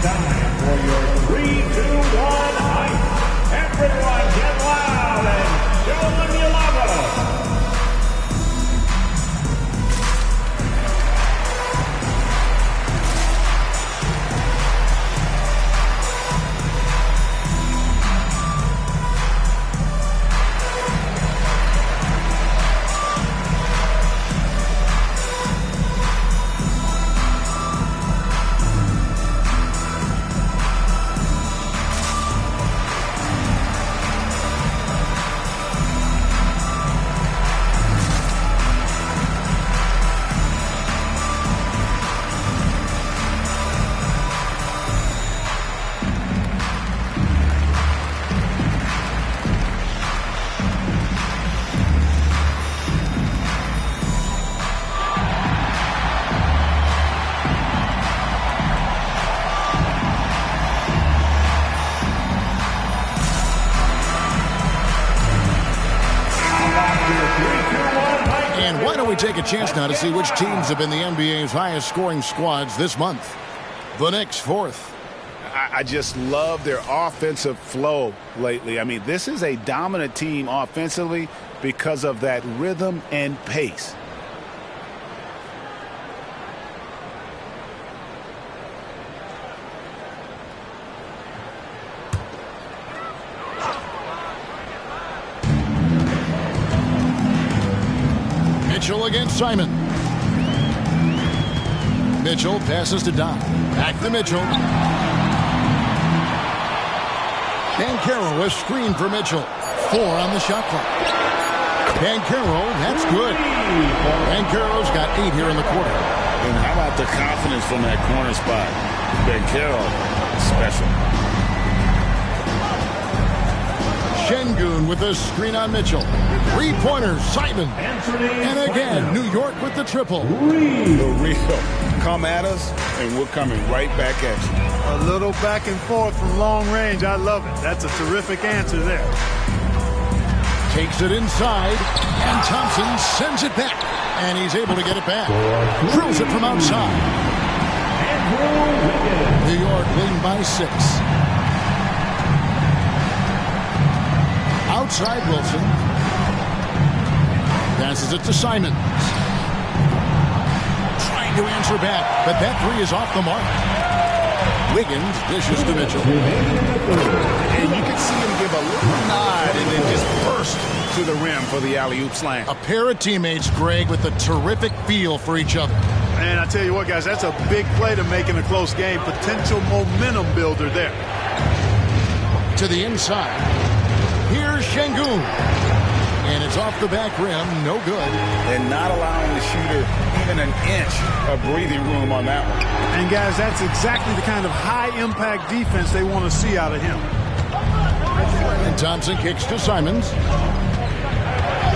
time for your 3, 2, 1 hype. Everyone get loud and show them you love them. Take a chance now to see which teams have been the NBA's highest scoring squads this month. The Knicks 4th. I just love their offensive flow lately. I mean, this is a dominant team offensively because of that rhythm and pace. Mitchell against Simon. Mitchell passes to Don. Back to Mitchell. Banchero, a screen for Mitchell. 4 on the shot clock. Banchero, that's good. Banchero's got 8 here in the quarter. And how about the confidence from that corner spot? Banchero, special. Şengün with a screen on Mitchell. Three-pointer, Simon. And again, New York with the triple. The real. Come at us, and we're coming right back at you. A little back and forth from long range. I love it. That's a terrific answer there. Takes it inside, and Thompson sends it back. And he's able to get it back. Drills it from outside. New York leading by 6. Outside Wilson. Passes it to Simons. Trying to answer back, but that three is off the mark. Wiggins dishes to Mitchell. And you can see him give a little nod and then just burst to the rim for the alley-oop slam. A pair of teammates, Greg, with a terrific feel for each other. And I tell you what, guys, that's a big play to make in a close game. Potential momentum builder there. To the inside. Here's Şengün. And it's off the back rim, no good. And not allowing the shooter even an inch of breathing room on that one. And guys, that's exactly the kind of high-impact defense they want to see out of him. And Thompson kicks to Simons.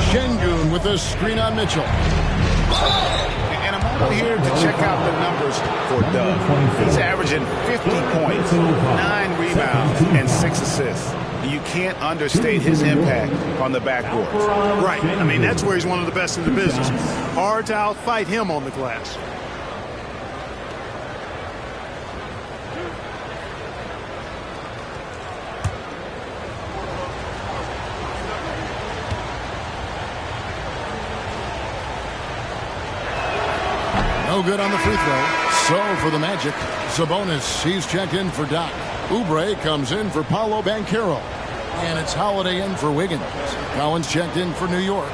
Şengün with a screen on Mitchell. And a moment here to check out the numbers for Doug. He's averaging 50 points, 9 rebounds, and 6 assists. You can't understate his impact on the backboard. Right. I mean, that's where he's one of the best in the business. Hard to outfight him on the glass. No good on the free throw. So for the Magic, Sabonis, he's checked in for Doc. Oubre comes in for Paolo Banchero. And it's Holiday in for Wiggins. Collins checked in for New York.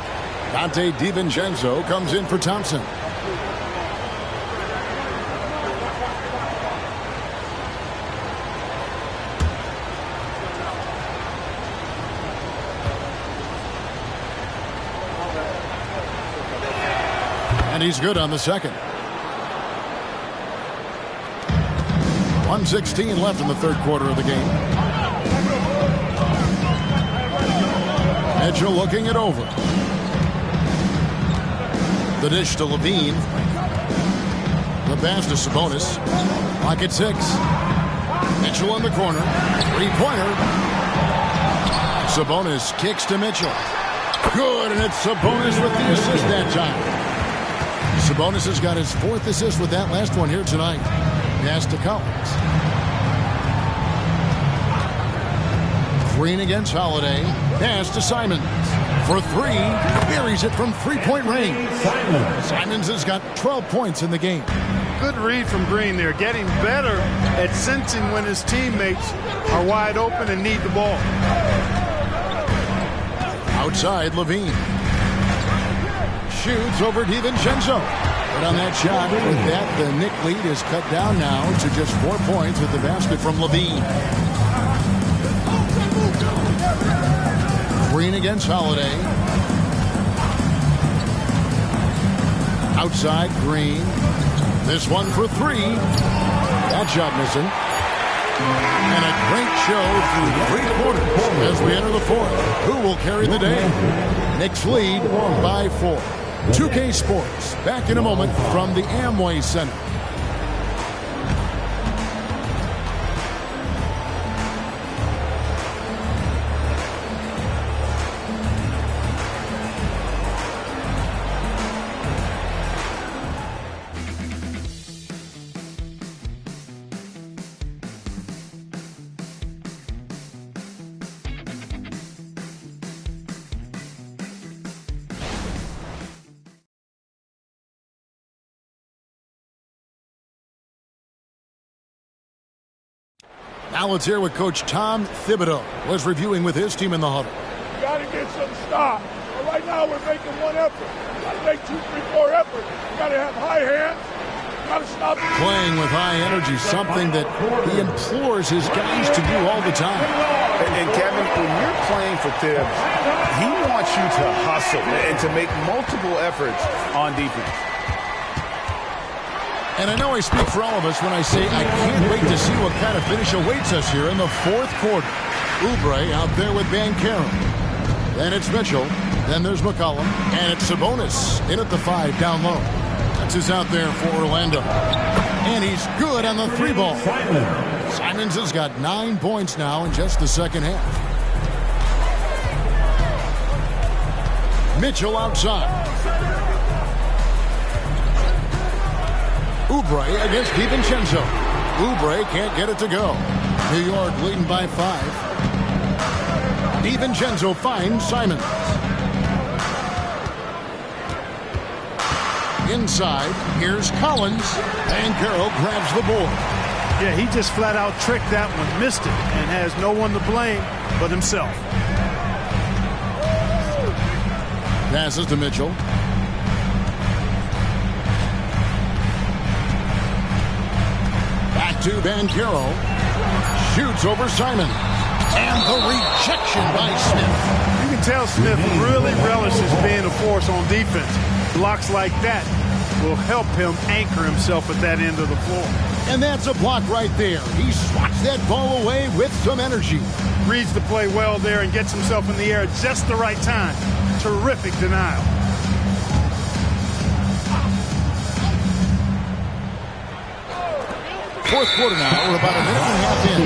Dante DiVincenzo comes in for Thompson. And he's good on the second. 1:16 left in the third quarter of the game. Mitchell looking it over. The dish to Levine. The pass to Sabonis. Clock at 6. Mitchell in the corner. Three-pointer. Sabonis kicks to Mitchell. Good, and it's Sabonis with the assist that time. Sabonis has got his 4th assist with that last one here tonight. Pass to Collins. Green against Holiday. Pass to Simons. For 3. Buries it from three-point range. Simons has got 12 points in the game. Good read from Green there. Getting better at sensing when his teammates are wide open and need the ball. Outside, Levine. Shoots over DiVincenzo. But on that shot, with that, the Knick lead is cut down now to just 4 points with the basket from Levine. Green against Holiday. Outside, Green. This one for 3. That shot missing. And a great show through 3 quarters as we enter the 4th. Who will carry the day? Knicks lead by 4. 2K Sports, back in a moment from the Amway Center. Now let's hear what Coach Tom Thibodeau was reviewing with his team in the huddle. You got to get some stops. Well, right now we're making one effort. You got to make 2, 3, 4 efforts. You got to have high hands. You got to stop. Playing with high energy, something that he implores his guys to do all the time. And Kevin, when you're playing for Thibs, he wants you to hustle and to make multiple efforts on defense. And I know I speak for all of us when I say I can't wait to see what kind of finish awaits us here in the 4th quarter. Oubre out there with Banchero. Then it's Mitchell. Then there's McCollum. And it's Sabonis in at the 5 down low. That's who's out there for Orlando. And he's good on the 3 ball. Simons has got 9 points now in just the second half. Mitchell outside. Oubre against DiVincenzo. Oubre can't get it to go. New York leading by 5. DiVincenzo finds Simons. Inside, here's Collins. Banchero grabs the board. Yeah, he just flat out tricked that one, missed it, and has no one to blame but himself. Passes to Mitchell. Back to Banchero. Shoots over Simon. And the rejection by Smith. You can tell Smith really relishes being a force on defense. Blocks like that will help him anchor himself at that end of the floor. And that's a block right there. He swats that ball away with some energy. Reads the play well there and gets himself in the air at just the right time. Terrific denial. Fourth quarter now. We're about a minute and a half in.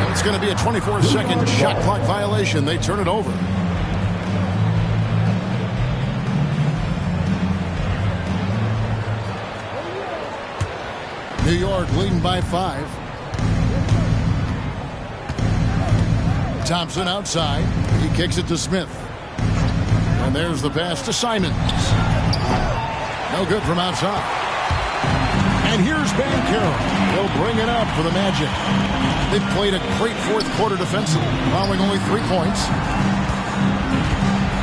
And it's going to be a 24-second shot clock violation. They turn it over. New York leading by 5. Thompson outside. He kicks it to Smith. And there's the pass to Simons. No good from outside. And here's Banchero. He'll bring it up for the Magic. They've played a great fourth quarter defensively, allowing only 3 points.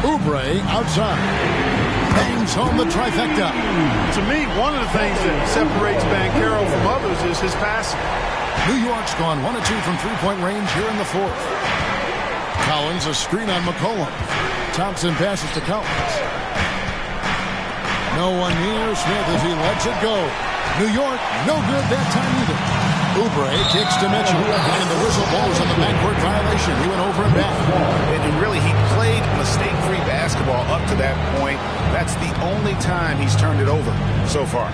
Oubre outside. Bangs home the trifecta. To me, one of the things that separates Banchero from others is his passing. New York's gone 1 of 2 from three-point range here in the fourth. Collins a screen on McCollum. Thompson passes to Collins. No one near Smith as he lets it go. New York, no good that time either. Oubre kicks to Mitchell, and the whistle blows on the backcourt violation. He went over and back. And really, he played mistake-free basketball up to that point. That's the only time he's turned it over so far.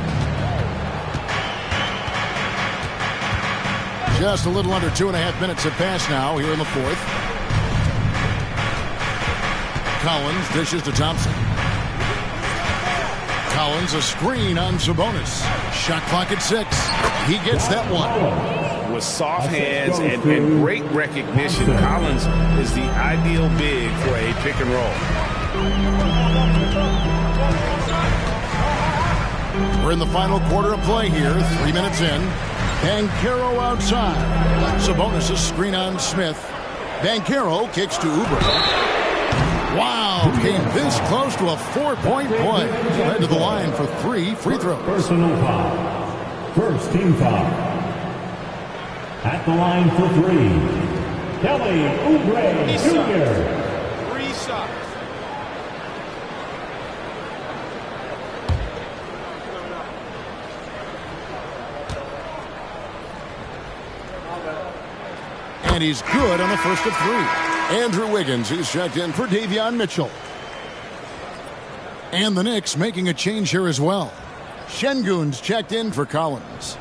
Just a little under 2.5 minutes have passed now here in the fourth. Collins dishes to Thompson. Collins a screen on Sabonis. Shot clock at 6. He gets that one. With soft hands and great recognition, Collins is the ideal big for a pick and roll. We're in the final quarter of play here. 3 minutes in. Banchero outside. Sabonis a screen on Smith. Banchero kicks to Oubre. Wow, came this close to a 4-point play. Led to the line for 3 free throws. Personal foul. First team foul. At the line for 3, Kelly Oubre Jr. 3 shots. And he's good on the first of 3. Andrew Wiggins, who's checked in for Davion Mitchell. And the Knicks making a change here as well. Şengün's checked in for Collins.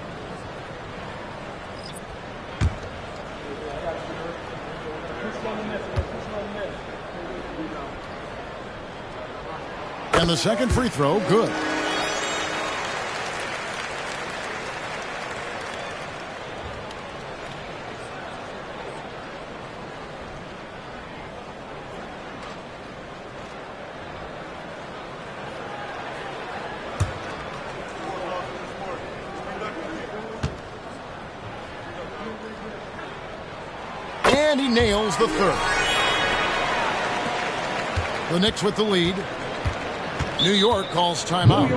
And the second free throw, good. And he nails the third. The Knicks with the lead. New York calls timeout.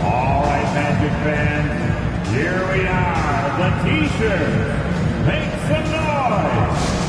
All right, Magic fans, here we are, the T-shirt. Make some noise.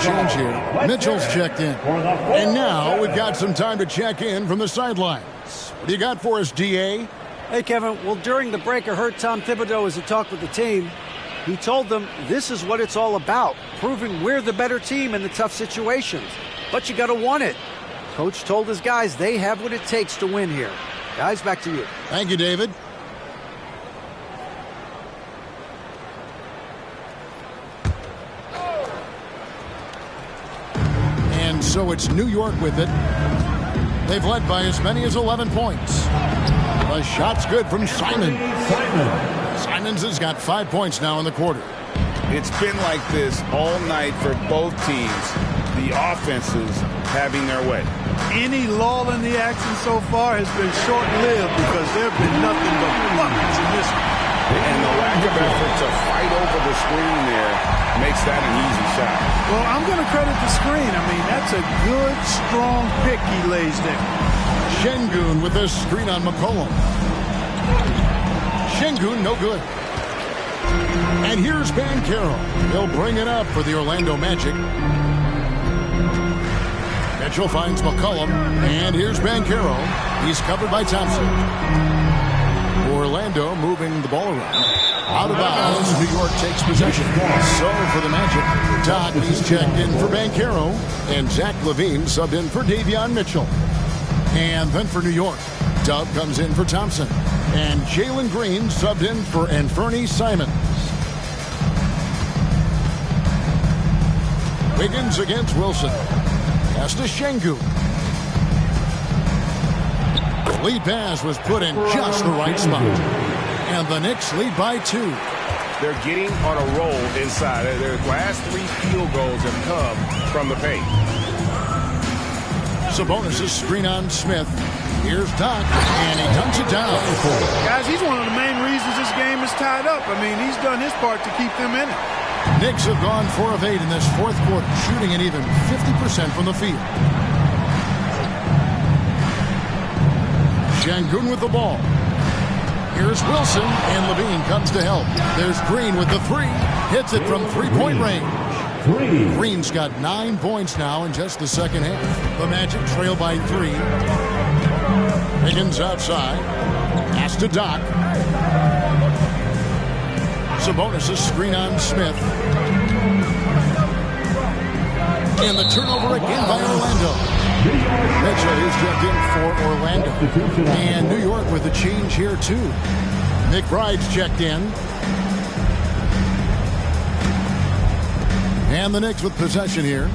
change here. Mitchell's checked in. And now we've got some time to check in from the sidelines. What do you got for us, DA? Hey, Kevin. Well, during the break, I heard Tom Thibodeau as he talked with the team. He told them this is what it's all about, proving we're the better team in the tough situations. But you got to want it. Coach told his guys they have what it takes to win here. Guys, back to you. Thank you, David. And so it's New York with it. They've led by as many as 11 points. The shot's good from Simon. Simons has got 5 points now in the quarter. It's been like this all night for both teams. The offenses having their way. Any lull in the action so far has been short-lived because there have been nothing but buckets in this one. And the lack of effort to fight over the screen there makes that an easy shot. Well, I'm going to credit the screen. I mean, that's a good, strong pick he lays there. Şengün with a screen on McCollum. Şengün, no good. And here's Banchero. He'll bring it up for the Orlando Magic. Mitchell finds McCollum, and here's Banchero. He's covered by Thompson. Orlando moving the ball around. Out of bounds, New York takes possession. So for the Magic, Doc, he's checked in for Banchero, and Zach LaVine subbed in for Davion Mitchell. And then for New York, Dub comes in for Thompson, and Jalen Green subbed in for Anfernee Simons. Wiggins against Wilson. Pass to Şengün. The lead pass was put in just the right spot. And the Knicks lead by 2. They're getting on a roll inside. Their last 3 field goals have come from the paint. Sabonis' screen on Smith. Here's Doc, and he dunks it down. Guys, he's one of the main reasons this game is tied up. I mean, he's done his part to keep them in it. Knicks have gone 4 of 8 in this fourth quarter, shooting an even 50% from the field. Şengün with the ball. Here's Wilson, and LaVine comes to help. There's Green with the 3. Hits it from three-point range. Green's got 9 points now in just the second half. The Magic trail by 3. Higgins outside. Pass to Doc. Sabonis' screen on Smith. And the turnover again by Orlando. Mitchell is checked in for Orlando. And New York with a change here too. McBride's checked in. And the Knicks with possession here.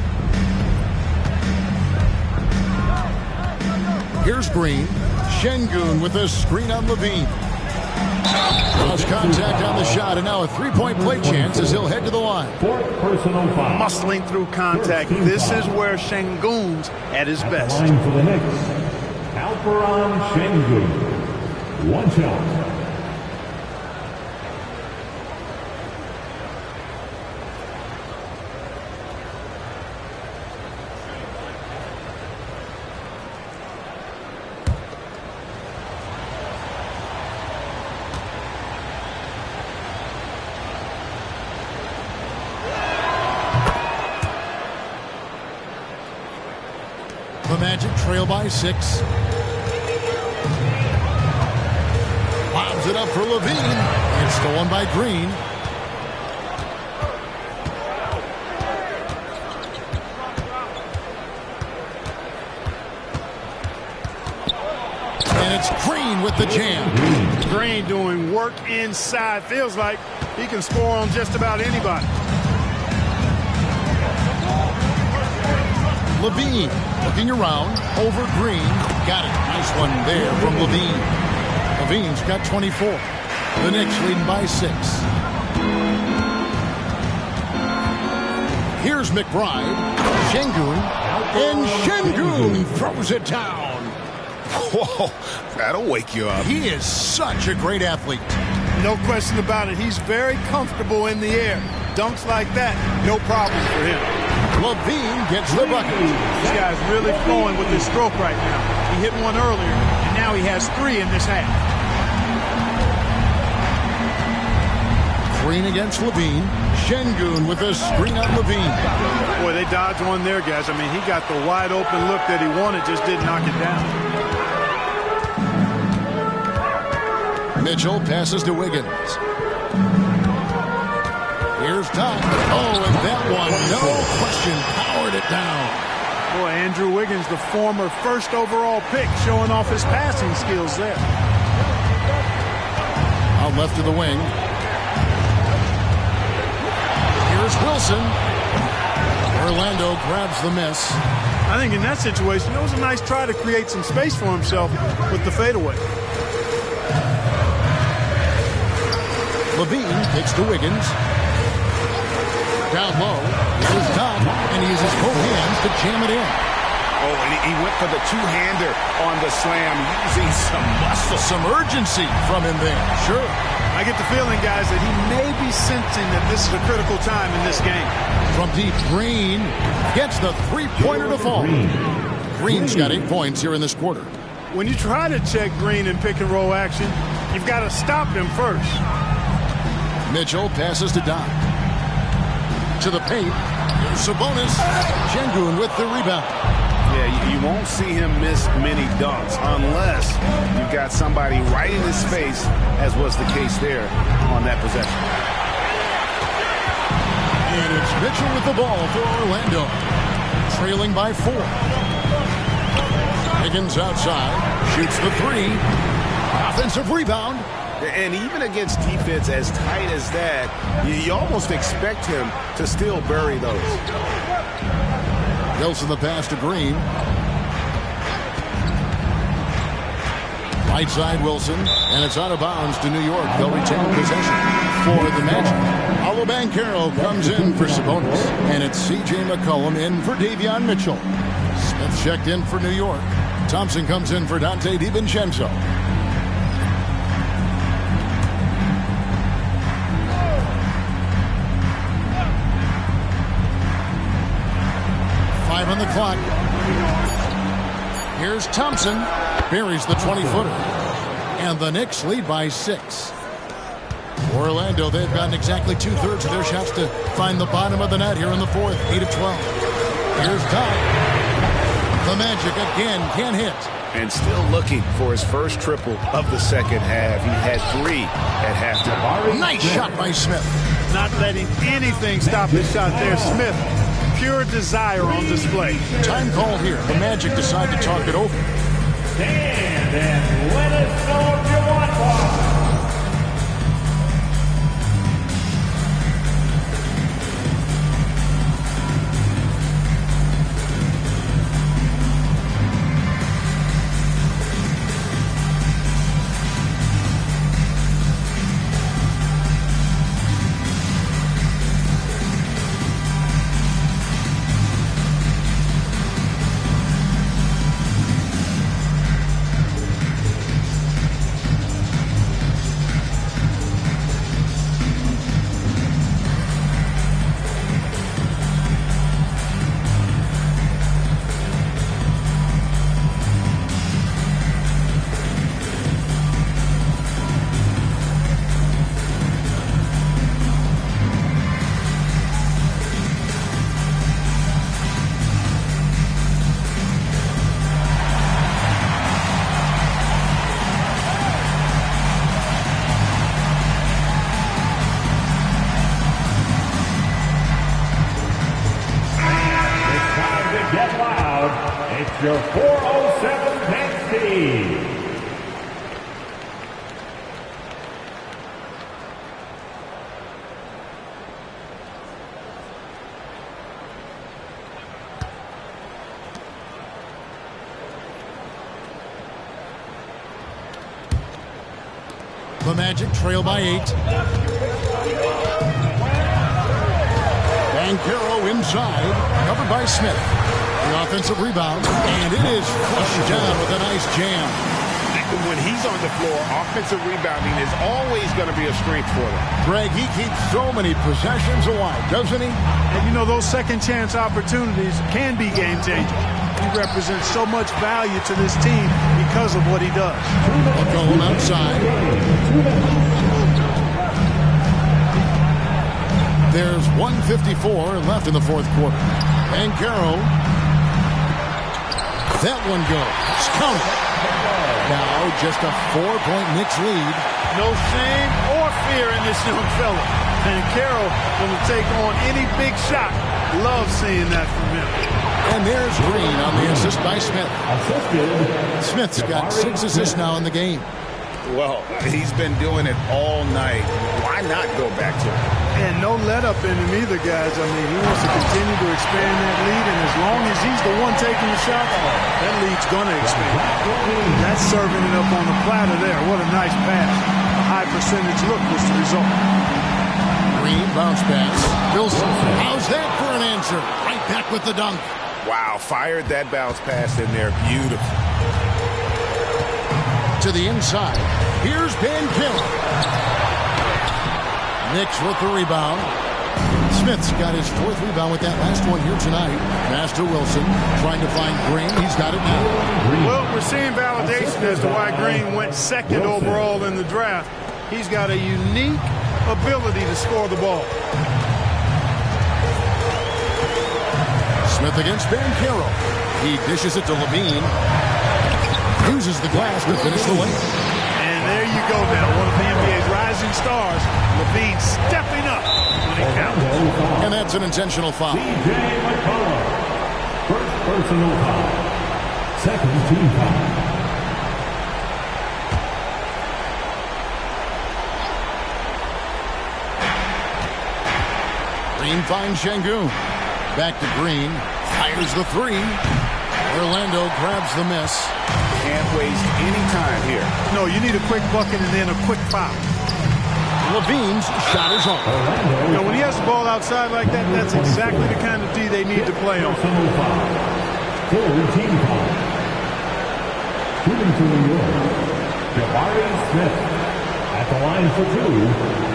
Here's Green. Şengün with a screen on LaVine. Lost contact on the shot, and now a 3-point play chance as he'll head to the line. Muscling through contact. This is where Şengün's at his best. For the Knicks, Alperen Şengün. 1 shot. The Magic trail by 6. Lobs it up for LaVine. It's stolen by Green. And it's Green with the jam. Green doing work inside. Feels like he can score on just about anybody. LaVine looking around over Green. Got it. Nice one there from LaVine. LaVine's got 24. The Knicks leading by 6. Here's McBride. Şengün. And Şengün throws it down. Whoa, that'll wake you up. He is such a great athlete. No question about it. He's very comfortable in the air. Dunks like that, no problem for him. LaVine gets the bucket. This guy's really flowing with his stroke right now. He hit one earlier, and now he has 3 in this half. Green against Levine. Şengün with a screen on Levine. Boy, they dodged one there, guys. I mean, he got the wide open look that he wanted, just didn't knock it down. Mitchell passes to Wiggins. Here's time. Oh, and that one, no question, powered it down. Boy, Andrew Wiggins, the former first overall pick, showing off his passing skills there. Out left to the wing. Here's Wilson. Orlando grabs the miss. I think in that situation, it was a nice try to create some space for himself with the fadeaway. Levine takes to Wiggins. Down low. Here's Dunn, and he uses both hands to jam it in. Oh, and he went for the two-hander on the slam, using some muscle. Some urgency from him there. Sure. I get the feeling, guys, that he may be sensing that this is a critical time in this game. From deep, Green gets the three-pointer to fall. Green's got 8 points here in this quarter. When you try to check Green in pick-and-roll action, you've got to stop him first. Mitchell passes to Don. To the paint. Here's Sabonis. Şengün with the rebound. Yeah, you won't see him miss many dunks unless you've got somebody right in his face, as was the case there on that possession. And it's Mitchell with the ball for Orlando. Trailing by 4. Higgins outside. Shoots the 3. Offensive rebound. And even against defense as tight as that, you almost expect him to still bury those. Wilson the pass to Green. Right side Wilson, and it's out of bounds to New York. They'll retain possession for the Magic. Paolo Banchero comes in for Sabonis, and it's C.J. McCollum in for Davion Mitchell. Smith checked in for New York. Thompson comes in for Dante DiVincenzo. On the clock. Here's Thompson. Buries the 20-footer. And the Knicks lead by 6. Orlando, they've gotten exactly 2/3 of their shots to find the bottom of the net here in the 4th. 8 of 12. Here's Don. The Magic again can't hit. And still looking for his first triple of the second half. He had 3 at halftime. Nice shot by Smith. Not letting anything stop his shot there. Smith. Pure desire on display. Time call here. The Magic decide to talk it over. Stand and let us know if you want one. Your 407 Pepsi. The Magic trail by 8. Banchero inside, covered by Smith. The offensive rebound, and it is flushed down with a nice jam. When he's on the floor, offensive rebounding is always going to be a strength for them. Greg, he keeps so many possessions alive, doesn't he? And you know, those second chance opportunities can be game changing. He represents so much value to this team because of what he does. McCollum outside. 1:54 left in the fourth quarter. Bancaro. That one goes. Count it. Now just a 4-point Knicks lead. No shame or fear in this young fella. And Carroll going to take on any big shot. Love seeing that from him. And there's Green on the assist by Smith. Smith's got 6 assists now in the game. Well, he's been doing it all night. Why not go back to it? And no let up in him either, guys. I mean, he wants to continue to expand that lead, and as long as he's the one taking the shot, that lead's going to expand. That's serving it up on the platter there. What a nice pass. A high percentage look was the result. Green bounce pass. Wilson, how's that for an answer? Right back with the dunk. Wow, fired that bounce pass in there. Beautiful. To the inside. Here's Bancaro. Knicks with the rebound. Smith's got his 4th rebound with that last one here tonight. Pass to Wilson. Trying to find Green. He's got it now. Well, we're seeing validation as to why Green went 2nd overall in the draft. He's got a unique ability to score the ball. Smith against Bancaro. He dishes it to Levine. Uses the glass to finish the lane. And there you go now. One of the NBA's rising stars. Levine stepping up when it counts. And that's an intentional foul. C.J. McCollum. First personal foul. Second team foul. Green finds Şengün. Back to Green. Fires the 3. Orlando grabs the miss. Can't waste any time here. No, you need a quick bucket and then a quick foul. Levine's shot is off. You know, when he has the ball outside like that, that's exactly the kind of D they need to play on. Third team foul. Shooting to New York, Jabari Smith at the line for 2.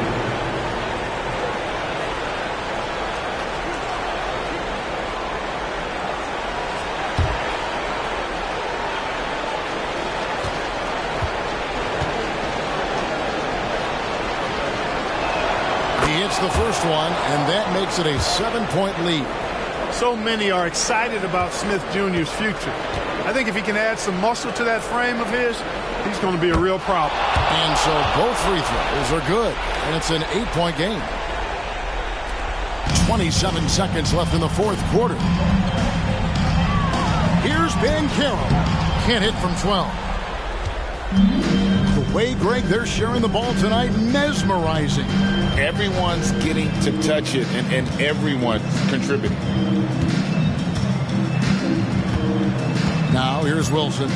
The first one, and that makes it a 7-point lead. So many are excited about Smith Jr.'s future. I think if he can add some muscle to that frame of his, he's going to be a real problem. And so both free throws are good, and it's an 8-point game. 27 seconds left in the fourth quarter. Here's Bancaro. Can't hit from 12. The way, Greg, they're sharing the ball tonight, mesmerizing. Everyone's getting to touch it, and everyone's contributing. Now, here's Wilson.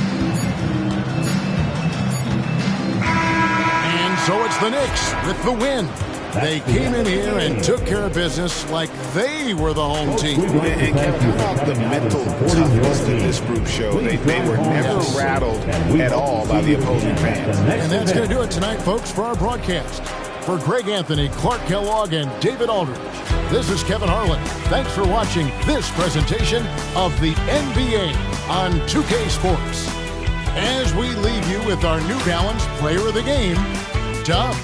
And so it's the Knicks with the win. They came in here and took care of business like they were the home team. And Kevin, how about the mental toughness that this group showed? They were never rattled at all by the opposing fans. And that's going to do it tonight, folks, for our broadcast. For Greg Anthony, Clark Kellogg, and David Aldridge, this is Kevin Harlan. Thanks for watching this presentation of the NBA on 2K Sports. As we leave you with our New Balance Player of the Game, Dub.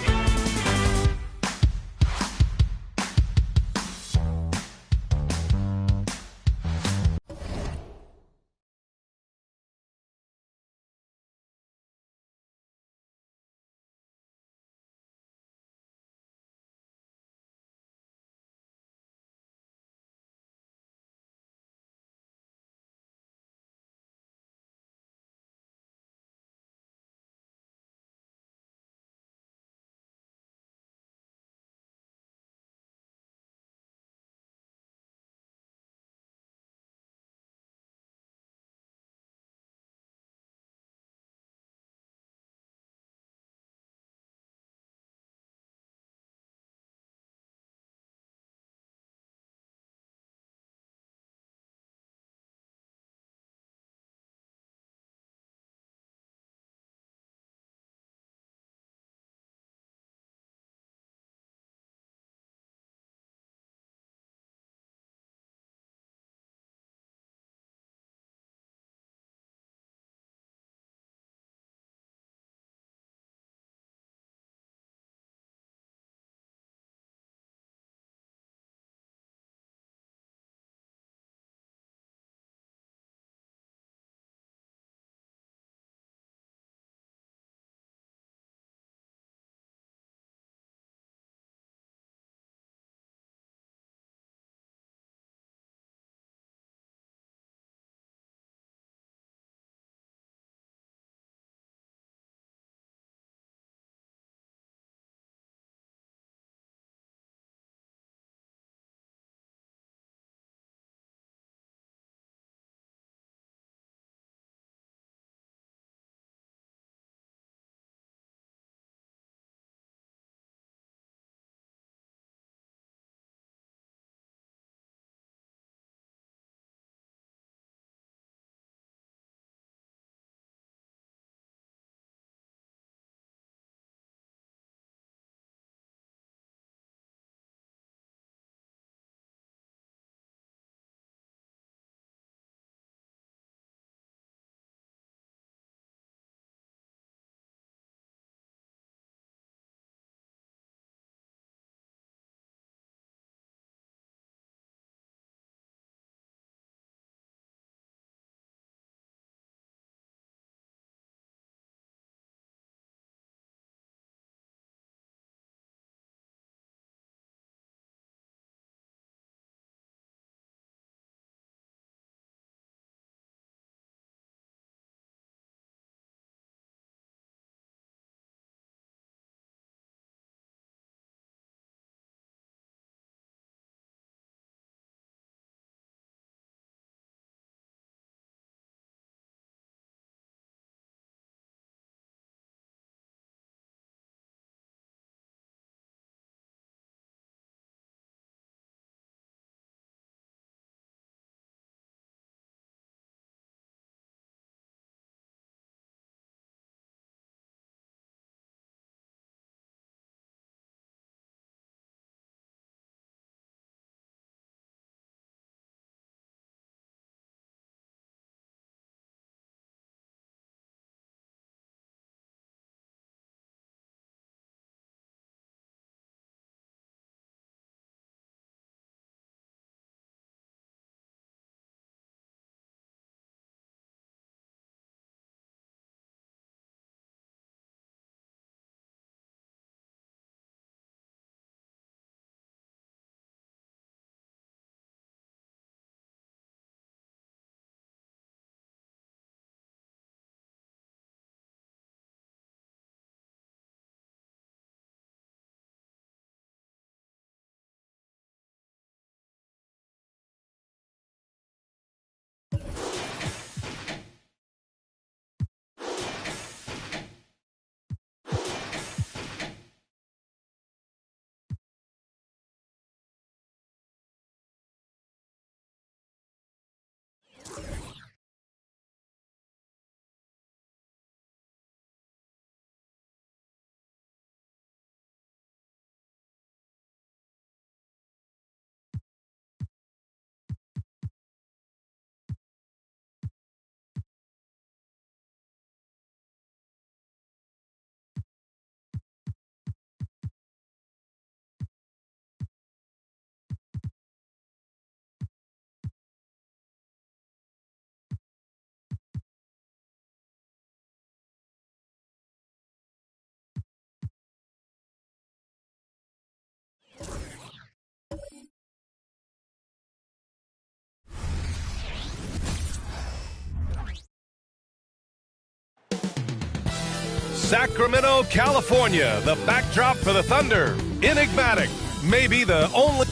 Sacramento, California, the backdrop for the Thunder. Enigmatic, maybe the only...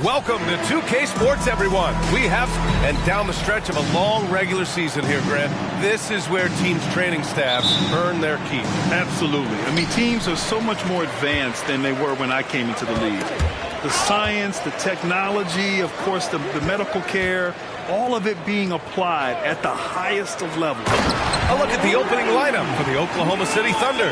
Welcome to 2K Sports, everyone. We have, and down the stretch of a long regular season here, Grant, this is where teams' training staffs earn their keep. Absolutely. I mean, teams are so much more advanced than they were when I came into the league. The science, the technology, of course, the medical care, all of it being applied at the highest of levels. A look at the opening lineup for the Oklahoma City Thunder.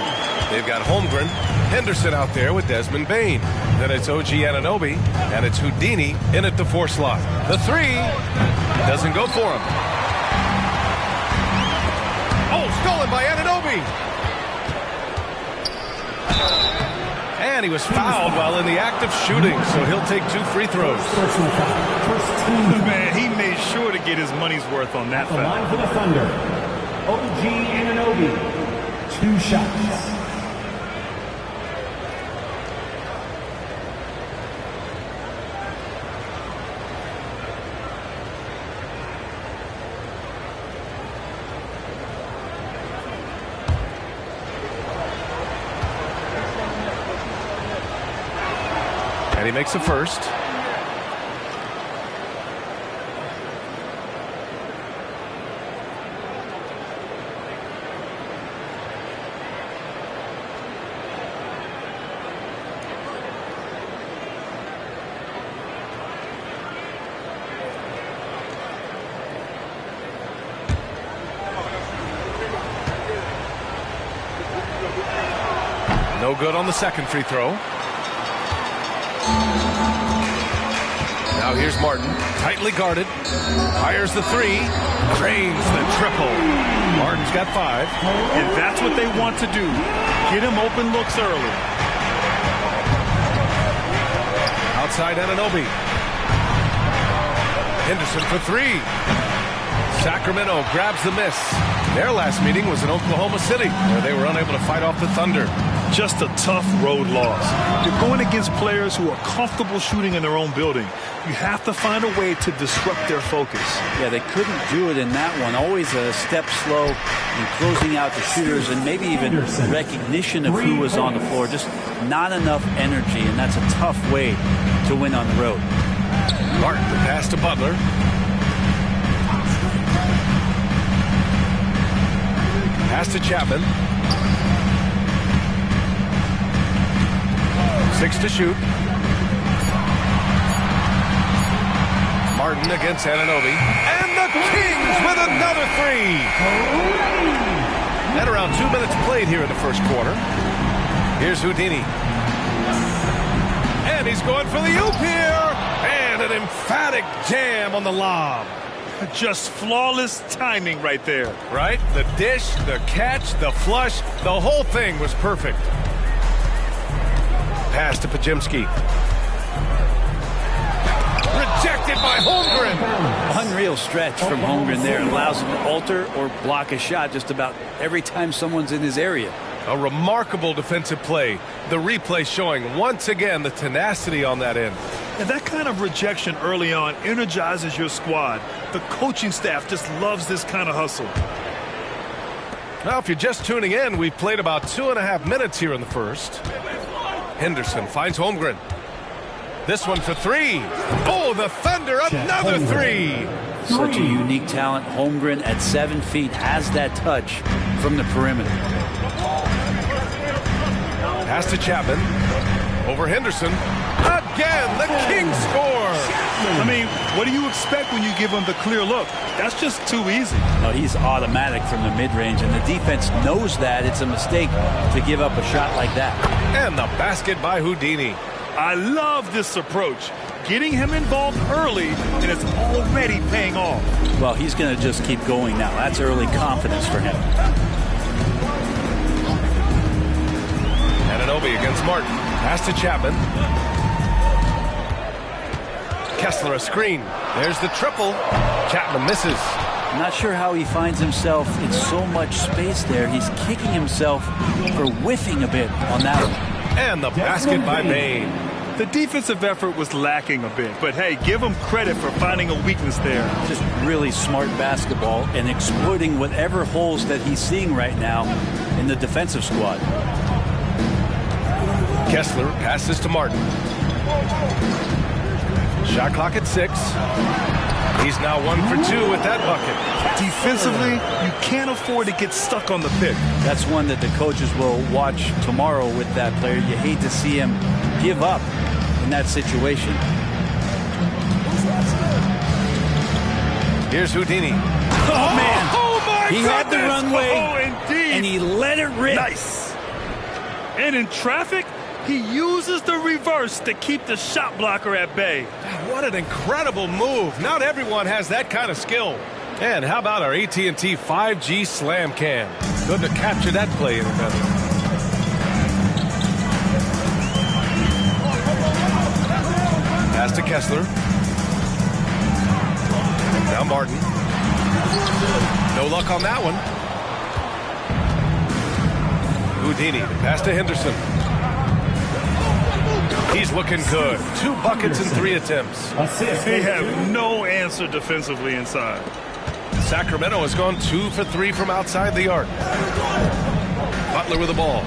They've got Holmgren, Henderson out there with Desmond Bain. Then it's OG Anunoby, and it's Houdini in at the 4 slot. The 3 doesn't go for him. Oh, stolen by Anunoby. And he was fouled while in the act of shooting, so he'll take 2 free throws. Man, he made sure to get his money's worth on that foul. The line for the Thunder, OG Anunoby, 2 shots. And he makes a first. No good on the second free throw. Now here's Martin, tightly guarded, fires the 3, drains the triple. Martin's got 5. And that's what they want to do. Get him open looks early. Outside Anunoby. Henderson for 3. Sacramento grabs the miss. Their last meeting was in Oklahoma City, where they were unable to fight off the Thunder. Just a tough road loss. You're going against players who are comfortable shooting in their own building. You have to find a way to disrupt their focus. Yeah, they couldn't do it in that one. Always a step slow in closing out the shooters and maybe even recognition of who was on the floor. Just not enough energy, and that's a tough way to win on the road. Martin, the pass to Butler. Pass to Chapman. 6 to shoot. Martin against Anunoby. And the Kings with another 3. And around 2 minutes played here in the first quarter. Here's Houdini. And he's going for the oop here. And an emphatic jam on the lob. Just flawless timing right there. Right? The dish, the catch, the flush, the whole thing was perfect. Pass to Pajemski. Rejected by Holmgren. Unreal stretch from Holmgren there. Allows him to alter or block a shot just about every time someone's in his area. A remarkable defensive play. The replay showing once again the tenacity on that end. And that kind of rejection early on energizes your squad. The coaching staff just loves this kind of hustle. Now, if you're just tuning in, we've played about 2.5 minutes here in the first. Henderson finds Holmgren. This one for 3. Oh, the Thunder, another 3. Such a unique talent. Holmgren at 7 feet has that touch from the perimeter. Pass to Chapman. Over Henderson. Again, the Kings score. I mean, what do you expect when you give him the clear look? That's just too easy. No, he's automatic from the mid-range, and the defense knows that. It's a mistake to give up a shot like that. And the basket by Houdini. I love this approach. Getting him involved early, and it's already paying off. Well, he's going to just keep going now. That's early confidence for him. Anunoby against Martin. Pass to Chapman. Kessler a screen. There's the triple. Chapman misses. I'm not sure how he finds himself in so much space there. He's kicking himself for whiffing a bit on that one. And the basket by Bain. The defensive effort was lacking a bit, but hey, give him credit for finding a weakness there. Just really smart basketball and exploiting whatever holes that he's seeing right now in the defensive squad. Kessler passes to Martin. Shot clock at 6. He's now 1 for 2 with that bucket. Defensively, you can't afford to get stuck on the pick. That's one that the coaches will watch tomorrow with that player. You hate to see him give up in that situation. Here's Houdini. Oh, man. Oh, my He had the runway, indeed. and he let it rip. Nice. And in traffic, he uses the reverse to keep the shot blocker at bay. What an incredible move. Not everyone has that kind of skill. And how about our AT&T 5G Slam Cam? Good to capture that play any better. Pass to Kessler. Now Martin. No luck on that one. Houdini, the pass to Henderson. He's looking good. 2 buckets in 3 attempts. They have no answer defensively inside. Sacramento has gone 2 for 3 from outside the arc. Butler with the ball.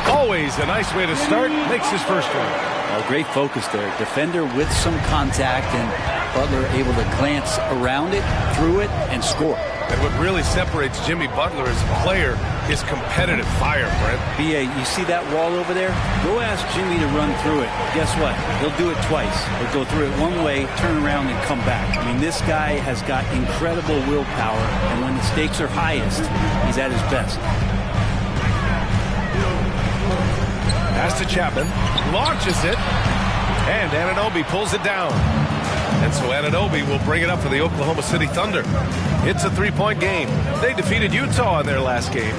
Always a nice way to start. Makes his first one. Oh, great focus there. Defender with some contact, and Butler able to glance around it, through it, and score. And what really separates Jimmy Butler as a player is competitive fire, Brent. B.A., you see that wall over there? Go ask Jimmy to run through it. Guess what? He'll do it twice. He'll go through it one way, turn around, and come back. I mean, this guy has got incredible willpower, and when the stakes are highest, he's at his best. Pass to Chapman. Launches it. And Anunoby pulls it down. And so Anunoby will bring it up for the Oklahoma City Thunder. It's a 3-point game. They defeated Utah in their last game.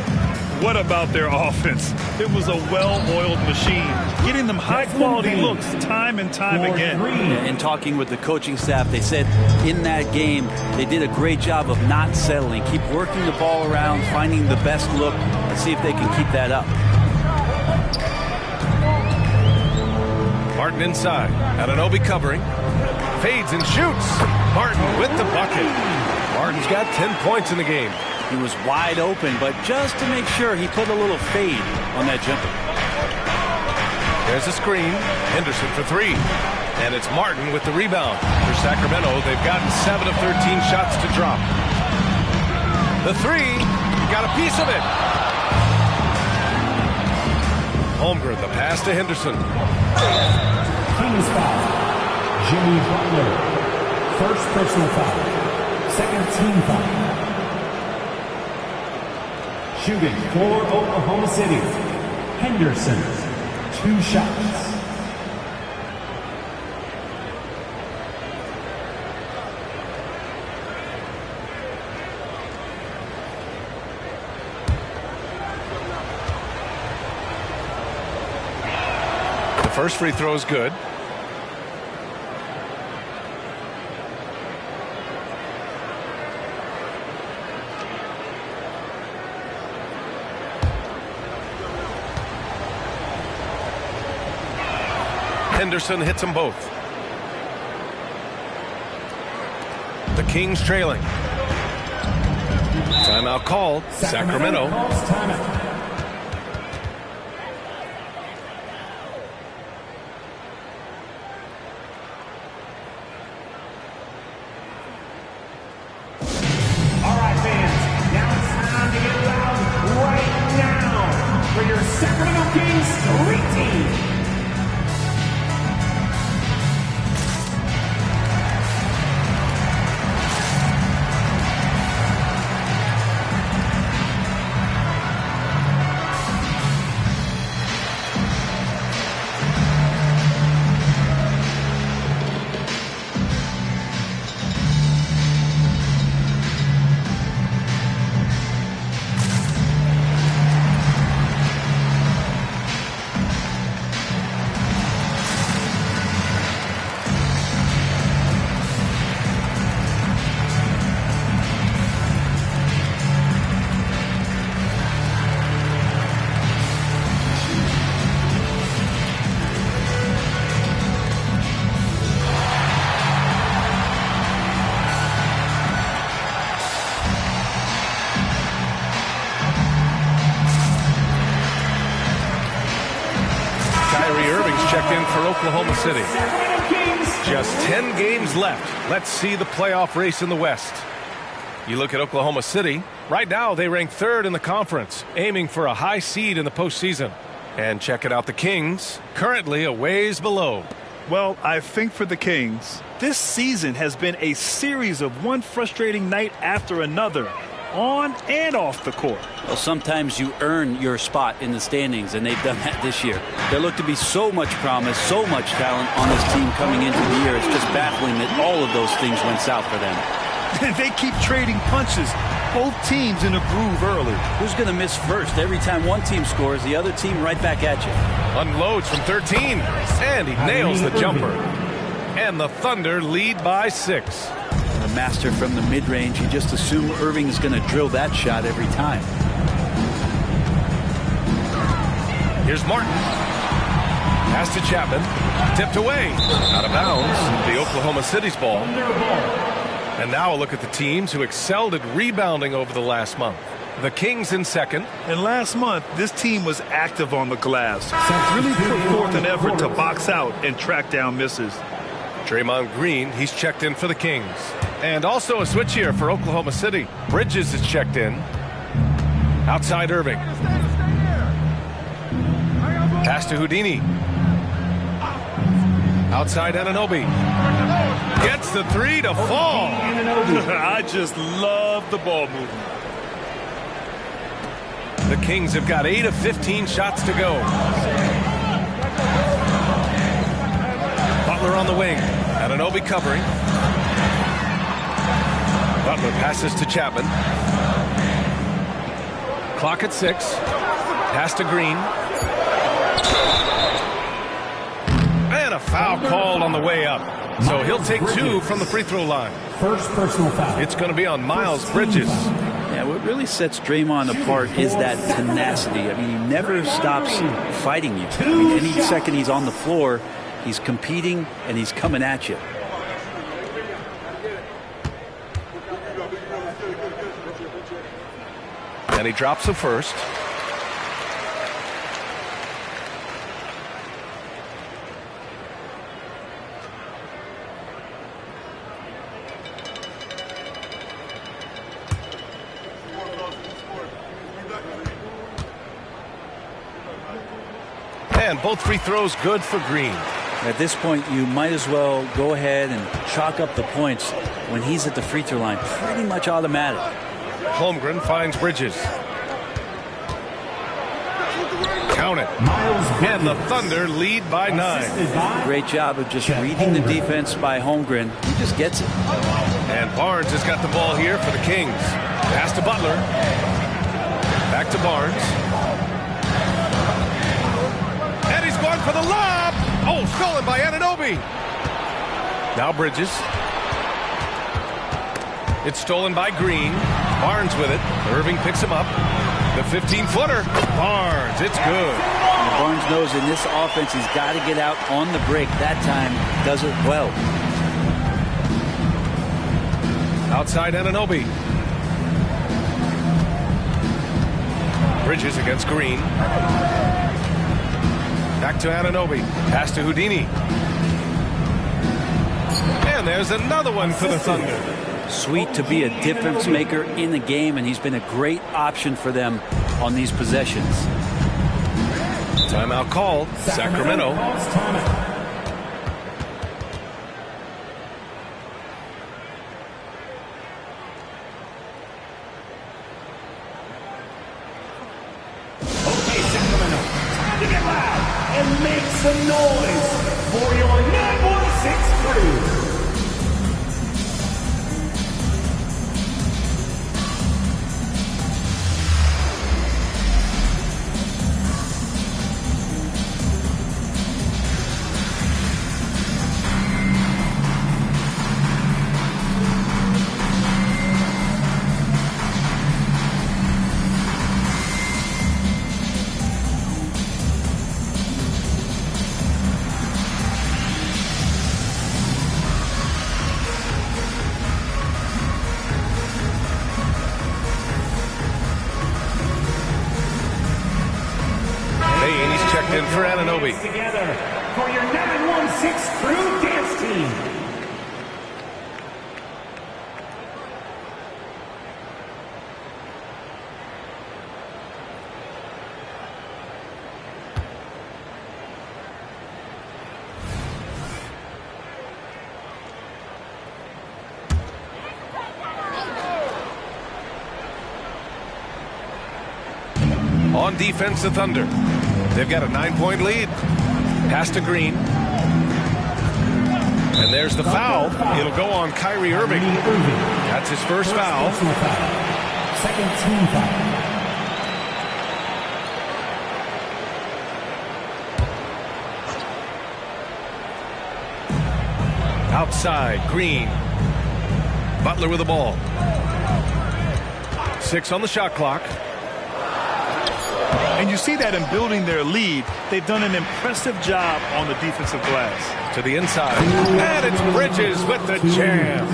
What about their offense? It was a well-oiled machine, getting them high-quality looks time and time again. In talking with the coaching staff, they said in that game they did a great job of not settling. Keep working the ball around, finding the best look, and see if they can keep that up. Martin inside. Anunoby covering. Fades and shoots. Martin with the bucket. Martin's got 10 points in the game. He was wide open, but just to make sure, he put a little fade on that jumper. There's a screen. Henderson for 3. And it's Martin with the rebound. For Sacramento, they've gotten 7 of 13 shots to drop. The 3, got a piece of it. Holmgren, the pass to Henderson. King's foul. Jimmy Butler. First personal foul. Second team foul. Shooting for Oklahoma City. Henderson. 2 shots. The first free throw is good. Henderson hits them both. The Kings trailing. Timeout called. Sacramento. All right, fans. Now it's time to get loud right now for your Sacramento Kings Street Team. checked in for Oklahoma City. Just 10 games left. Let's see the playoff race in the West. You look at Oklahoma City. Right now, they rank 3rd in the conference, aiming for a high seed in the postseason. And checking out the Kings, currently a ways below. Well, I think for the Kings, this season has been a series of one frustrating night after another, on and off the court. Well, sometimes you earn your spot in the standings, and they've done that this year. There looked to be so much promise, so much talent on this team coming into the year. It's just baffling that all of those things went south for them. They keep trading punches. Both teams in a groove early. Who's going to miss first? Every time one team scores, the other team right back at you. Unloads from 13, and he nails the jumper. And the Thunder lead by 6. A master from the mid-range. You just assume Irving is going to drill that shot every time. Here's Martin. Pass to Chapman. Tipped away. Out of bounds. The Oklahoma City's ball. And now a look at the teams who excelled at rebounding over the last month. The Kings in 2nd. And last month, this team was active on the glass. Really put forth an effort to box out and track down misses. Draymond Green, he's checked in for the Kings. And also a switch here for Oklahoma City. Bridges is checked in. Outside Irving. Pass to Houdini. Outside Anunoby. Gets the 3 to fall. I just love the ball movement. The Kings have got 8 of 15 shots to go. Butler on the wing. Anunoby covering. Butler passes to Chapman. Clock at 6. Pass to Green. And a foul called on the way up. So he'll take 2 from the free throw line. First personal foul. It's going to be on Miles Bridges. Yeah, what really sets Draymond apart is that tenacity. I mean, he never stops fighting you. I mean, any second he's on the floor, he's competing and he's coming at you. And he drops the first. And both free throws good for Green. At this point, you might as well go ahead and chalk up the points when he's at the free throw line. Pretty much automatic. Holmgren finds Bridges. Count it. And the Thunder lead by 9. Great job of just reading the defense by Holmgren. He just gets it. And Barnes has got the ball here for the Kings. Pass to Butler. Back to Barnes. And he's going for the lob. Oh, stolen by Anunoby. Now Bridges. It's stolen by Green. Barnes with it. Irving picks him up. The 15-footer. Barnes, it's good. And Barnes knows in this offense he's got to get out on the break. That time does it well. Outside Anunoby. Bridges against Green. Back to Anunoby. Pass to Houdini. And there's another one for the Thunder. Sweet to be a difference maker in the game, and he's been a great option for them on these possessions. Timeout called. Sacramento. Okay, Sacramento, time to get loud and make some noise for your 916 crew. checked in for Anunoby. Together for your 916 crew dance team. On defense, the Thunder. They've got a 9-point lead. Pass to Green. And there's the foul. It'll go on Kyrie Irving. That's his first foul. Second team foul. Outside, Green. Butler with the ball. 6 on the shot clock. And you see that in building their lead, they've done an impressive job on the defensive glass. To the inside. And it's Bridges with the jam.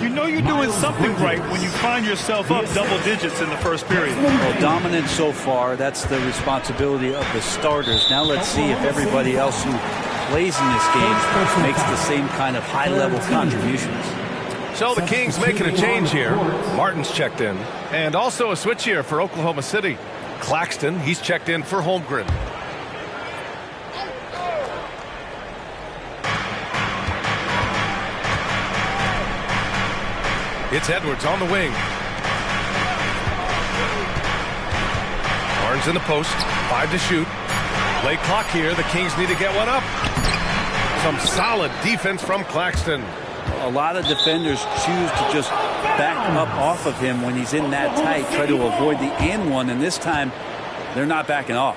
You know you're doing something right when you find yourself up double digits in the first period. Well, dominant so far. That's the responsibility of the starters. Now let's see if everybody else who plays in this game makes the same kind of high-level contributions. So the Kings making a change here. Martin's checked in. And also a switch here for Oklahoma City. Claxton, he's checked in for Holmgren. It's Edwards on the wing. Barnes in the post. 5 to shoot. Late clock here. The Kings need to get one up. Some solid defense from Claxton. A lot of defenders choose to just back up off of him when he's in that tight, try to avoid the and one, and this time they're not backing off.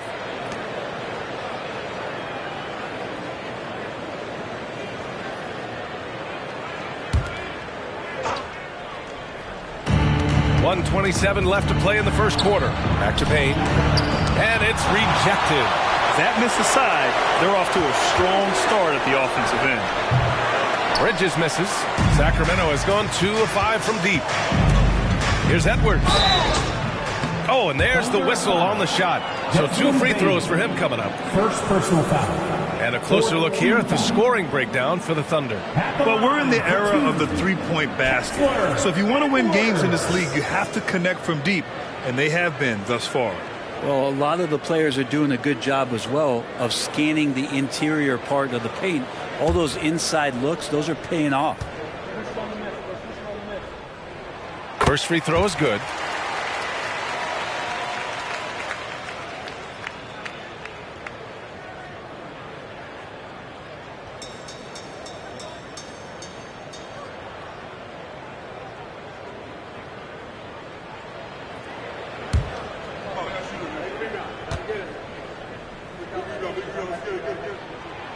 .127 left to play in the first quarter. Back to Payne. And it's rejected. That missed aside, they're off to a strong start at the offensive end. Bridges misses. Sacramento has gone 2 of 5 from deep. Here's Edwards. Oh, and there's the whistle on the shot. So 2 free throws for him coming up. First personal foul. And a closer look here at the scoring breakdown for the Thunder. Well, we're in the era of the three-point basket. So if you want to win games in this league, you have to connect from deep. And they have been thus far. Well, a lot of the players are doing a good job as well of scanning the interior part of the paint. All those inside looks, those are paying off. First free throw is good.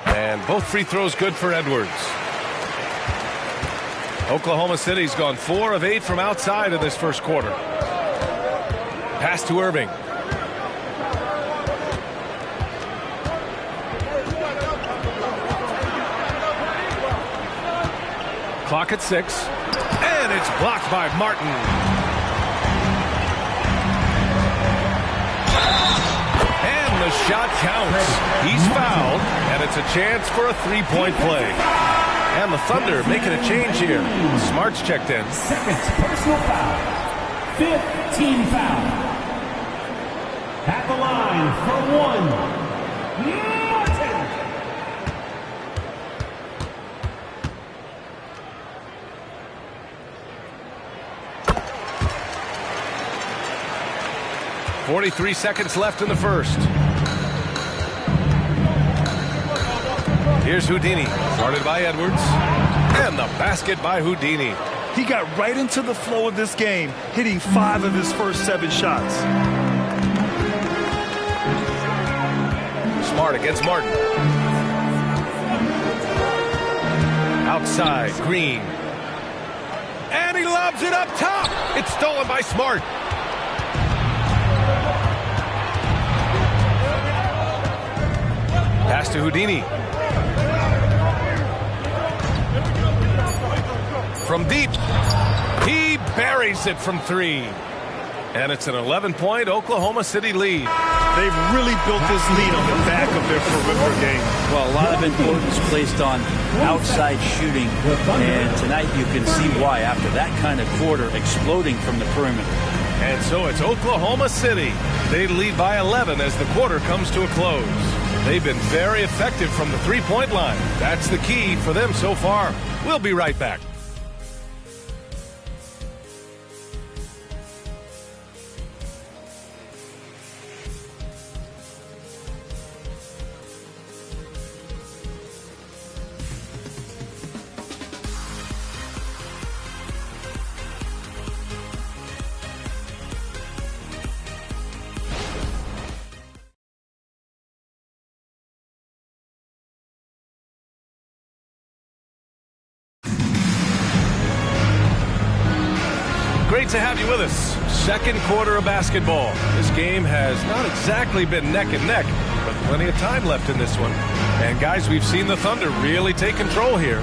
And both free throws good for Edwards. Oklahoma City's gone 4 of 8 from outside in this first quarter. Pass to Irving. Clock at 6. And it's blocked by Martin. And the shot counts. He's fouled, and it's a chance for a three-point play. And the Thunder making a change here. Smart's checked in. Second personal foul. 5th team foul. At the line for 1. Martin. 43 seconds left in the first. Here's Houdini, guarded by Edwards. And the basket by Houdini. He got right into the flow of this game, hitting 5 of his first 7 shots. Smart against Martin. Outside, Green. And he lobs it up top. It's stolen by Smart. Pass to Houdini. From deep, he buries it from 3. And it's an 11-point Oklahoma City lead. They've really built this lead on the back of their perimeter game. Well, a lot of importance placed on outside shooting, and tonight you can see why after that kind of quarter exploding from the perimeter. And so it's Oklahoma City. They lead by 11 as the quarter comes to a close. They've been very effective from the three-point line. That's the key for them so far. We'll be right back. Great to have you with us. Second quarter of basketball. This game has not exactly been neck and neck, but plenty of time left in this one. And guys, we've seen the Thunder really take control here.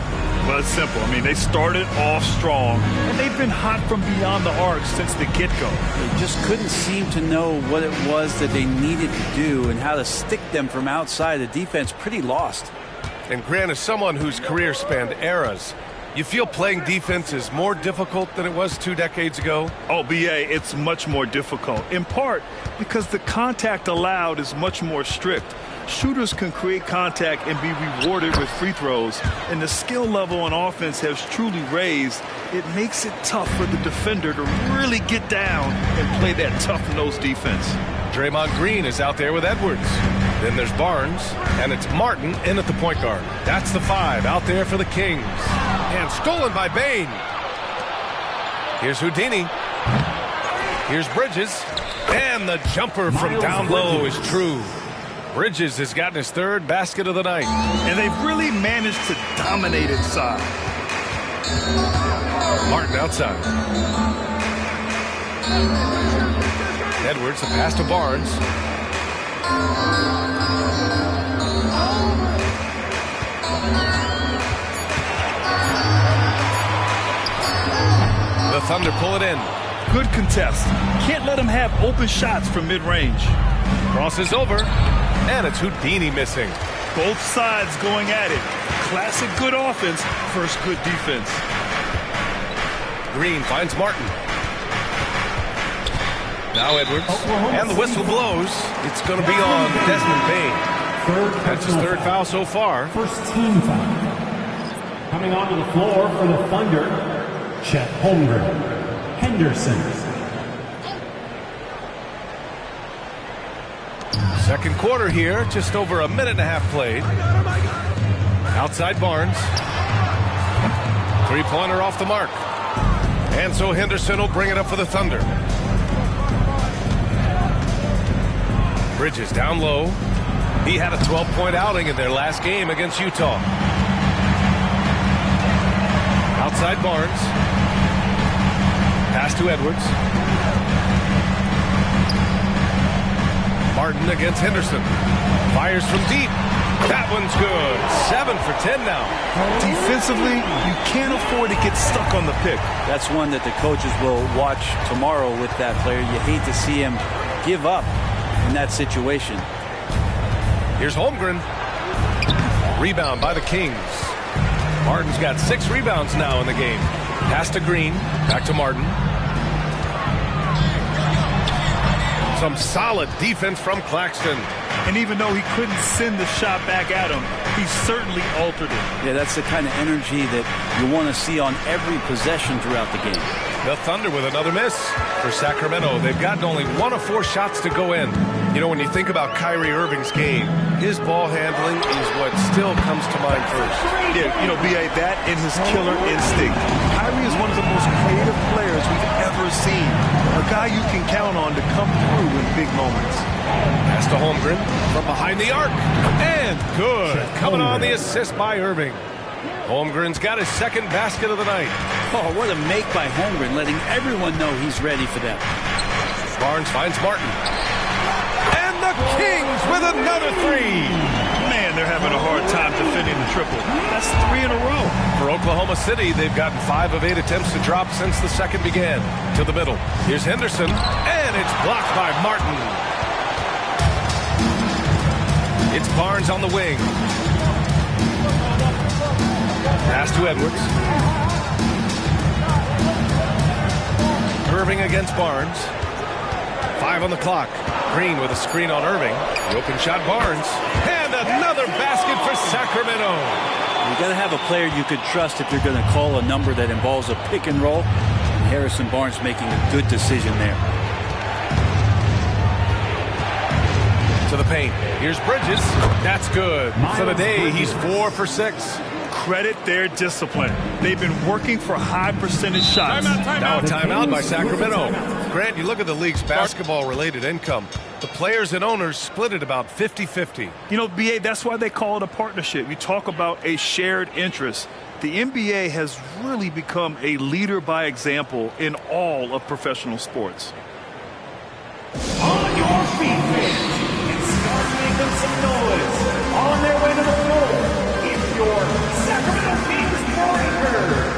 Well, it's simple. I mean, they started off strong, and they've been hot from beyond the arc since the get-go. They just couldn't seem to know what it was that they needed to do and how to stick them from outside. The defense pretty lost. And Grant, as someone whose career spanned eras, you feel playing defense is more difficult than it was 2 decades ago? Oh, BA, it's much more difficult, in part because the contact allowed is much more strict. Shooters can create contact and be rewarded with free throws, and the skill level on offense has truly raised. It makes it tough for the defender to really get down and play that tough-nosed defense. Draymond Green is out there with Edwards. Then there's Barnes, and it's Martin in at the point guard. That's the 5 out there for the Kings. And stolen by Bain. Here's Houdini. Here's Bridges. And the jumper from down low is true. Bridges has gotten his 3rd basket of the night. And they've really managed to dominate inside. Martin outside. Edwards, a pass to Barnes. The Thunder pull it in. Good contest. Can't let him have open shots from mid-range. Crosses over, and it's Houdini missing. Both sides going at it. Classic good offense versus good defense. Green finds Martin. Now Edwards, and the whistle blows. It's going to be on Desmond Bain. That's his 3rd foul so far. First team foul. Coming onto the floor for the Thunder, Chet Holmgren. Henderson. Second quarter here, just over a minute and a half played. Outside Barnes. 3-pointer off the mark. And so Henderson will bring it up for the Thunder. Bridges down low. He had a 12-point outing in their last game against Utah. Outside Barnes. Pass to Edwards. Martin against Henderson. Fires from deep. That one's good. 7 for 10 now. Defensively, you can't afford to get stuck on the pick. That's one that the coaches will watch tomorrow with that player. You hate to see him give up in that situation. Here's Holmgren. Rebound by the Kings. Martin's got 6 rebounds now in the game. Pass to Green. Back to Martin. Some solid defense from Claxton. And even though he couldn't send the shot back at him, he certainly altered it. Yeah, that's the kind of energy that you want to see on every possession throughout the game. The Thunder with another miss for Sacramento. They've gotten only 1 of 4 shots to go in. You know, when you think about Kyrie Irving's game, his ball handling is what still comes to mind first. Yeah, you know, B.A., that and his killer instinct. Kyrie is one of the most creative players we've ever seen. A guy you can count on to come through in big moments. Pass to Holmgren from behind the arc. And good. Coming on the assist by Irving. Holmgren's got his 2nd basket of the night. Oh, what a make by Holmgren, letting everyone know he's ready for them. Barnes finds Martin. And the Kings with another 3. Man, they're having a hard time defending the triple. That's 3 in a row. For Oklahoma City, they've gotten 5 of 8 attempts to drop since the second began. To the middle. Here's Henderson, and it's blocked by Martin. It's Barnes on the wing. Pass to Edwards. Irving against Barnes. 5 on the clock. Green with a screen on Irving. The open shot, Barnes. And another basket for Sacramento. You got to have a player you could trust if you're going to call a number that involves a pick and roll. And Harrison Barnes making a good decision there. To the paint. Here's Bridges. That's good. For the day, he's 4 for 6. Credit their discipline. They've been working for high percentage shots. Now a timeout by Sacramento. Grant, you look at the league's basketball-related income. The players and owners split it about 50-50. You know, BA, that's why they call it a partnership. You talk about a shared interest. The NBA has really become a leader by example in all of professional sports. On your feet, fans. And start making some noise. On their way to the floor. It's your Sacramento Kings Breakers.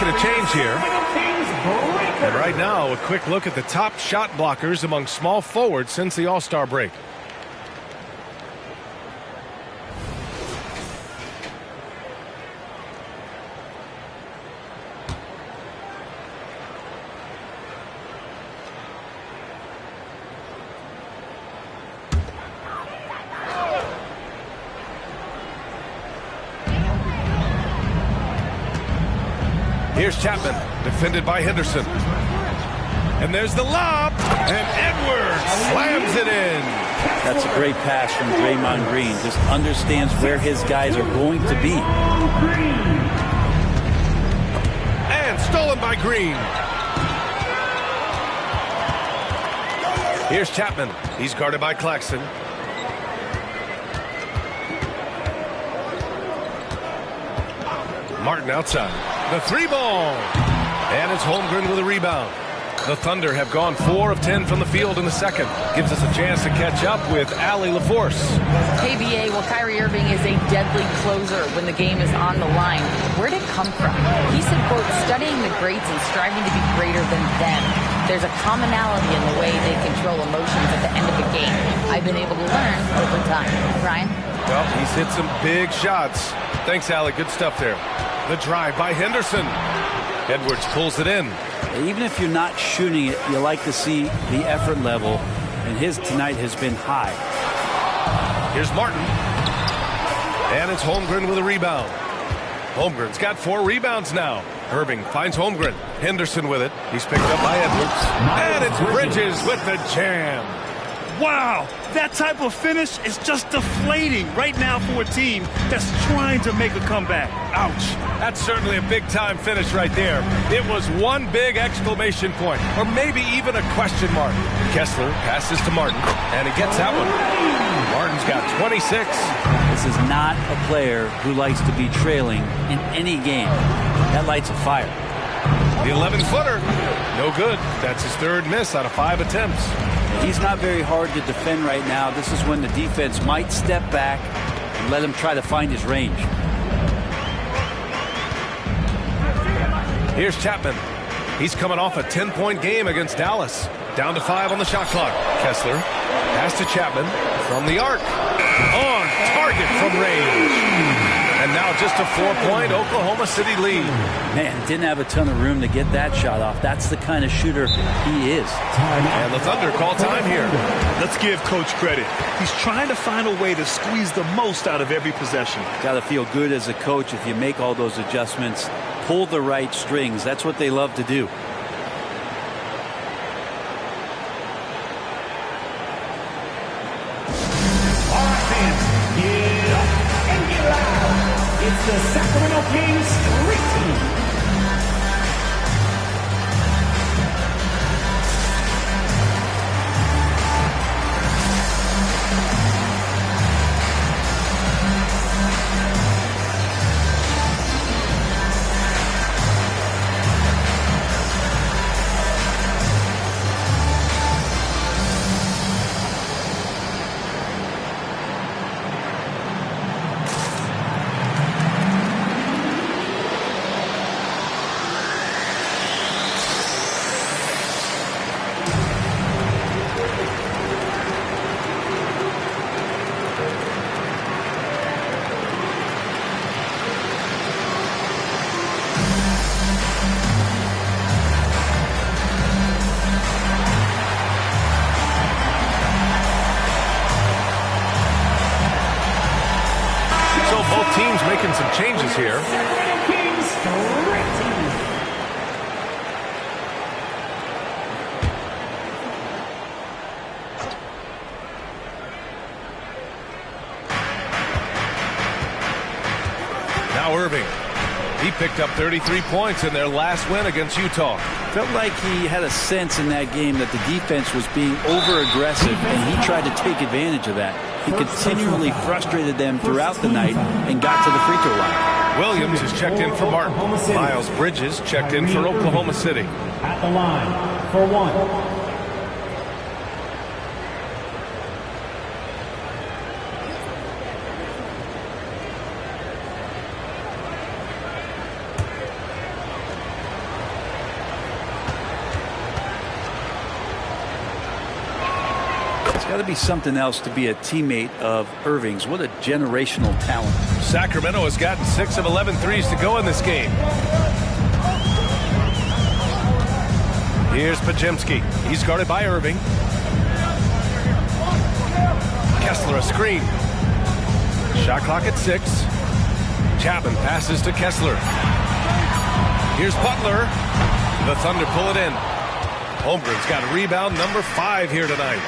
A change here. And right now, a quick look at the top shot blockers among small forwards since the All-Star break. Here's Chapman, defended by Henderson. And there's the lob, and Edwards slams it in. That's a great pass from Draymond Green. Just understands where his guys are going to be. And stolen by Green. Here's Chapman. He's guarded by Claxton. Martin outside. The 3-ball. And it's Holmgren with a rebound. The Thunder have gone 4 of 10 from the field in the second. Gives us a chance to catch up with Allie LaForce. KBA, well, Kyrie Irving is a deadly closer when the game is on the line. Where'd it come from? He said, quote, studying the greats and striving to be greater than them. There's a commonality in the way they control emotions at the end of the game. I've been able to learn over time. Ryan? Well, he's hit some big shots. Thanks, Allie. Good stuff there. The drive by Henderson. Edwards pulls it in. Even if you're not shooting it, you like to see the effort level, and his tonight has been high. Here's Martin. And it's Holmgren with a rebound. Holmgren's got 4 rebounds now. Irving finds Holmgren. Henderson with it. He's picked up by Edwards. And it's Bridges with the jam. Wow, that type of finish is just deflating right now for a team that's trying to make a comeback. Ouch. That's certainly a big-time finish right there. It was one big exclamation point, or maybe even a question mark. Kessler passes to Martin, and he gets that one. Martin's got 26. This is not a player who likes to be trailing in any game. That lights a fire. The 11-footer, no good. That's his 3rd miss out of 5 attempts. He's not very hard to defend right now. This is when the defense might step back and let him try to find his range. Here's Chapman. He's coming off a 10-point game against Dallas. Down to 5 on the shot clock. Kessler pass to Chapman from the arc. On target from range. And now just a 4-point Oklahoma City lead. Man, didn't have a ton of room to get that shot off. That's the kind of shooter he is. And the Thunder call time here. Let's give Coach credit. He's trying to find a way to squeeze the most out of every possession. Got to feel good as a coach if you make all those adjustments, pull the right strings. That's what they love to do. It's the Sacramento Kings Street Team. Teams making some changes here. Now Irving. He picked up 33 points in their last win against Utah. Felt like he had a sense in that game that the defense was being over-aggressive, and he tried to take advantage of that. He continually frustrated them throughout the night and got to the free throw line. Williams is checked in for Martin. Miles Bridges checked in for Oklahoma City. At the line for one. Got to be something else to be a teammate of Irving's. What a generational talent. Sacramento has gotten 6 of 11 threes to go in this game. Here's Pajemski. He's guarded by Irving. Kessler a screen. Shot clock at 6. Chapman passes to Kessler. Here's Butler. The Thunder pull it in. Holmgren's got a rebound number 5 here tonight.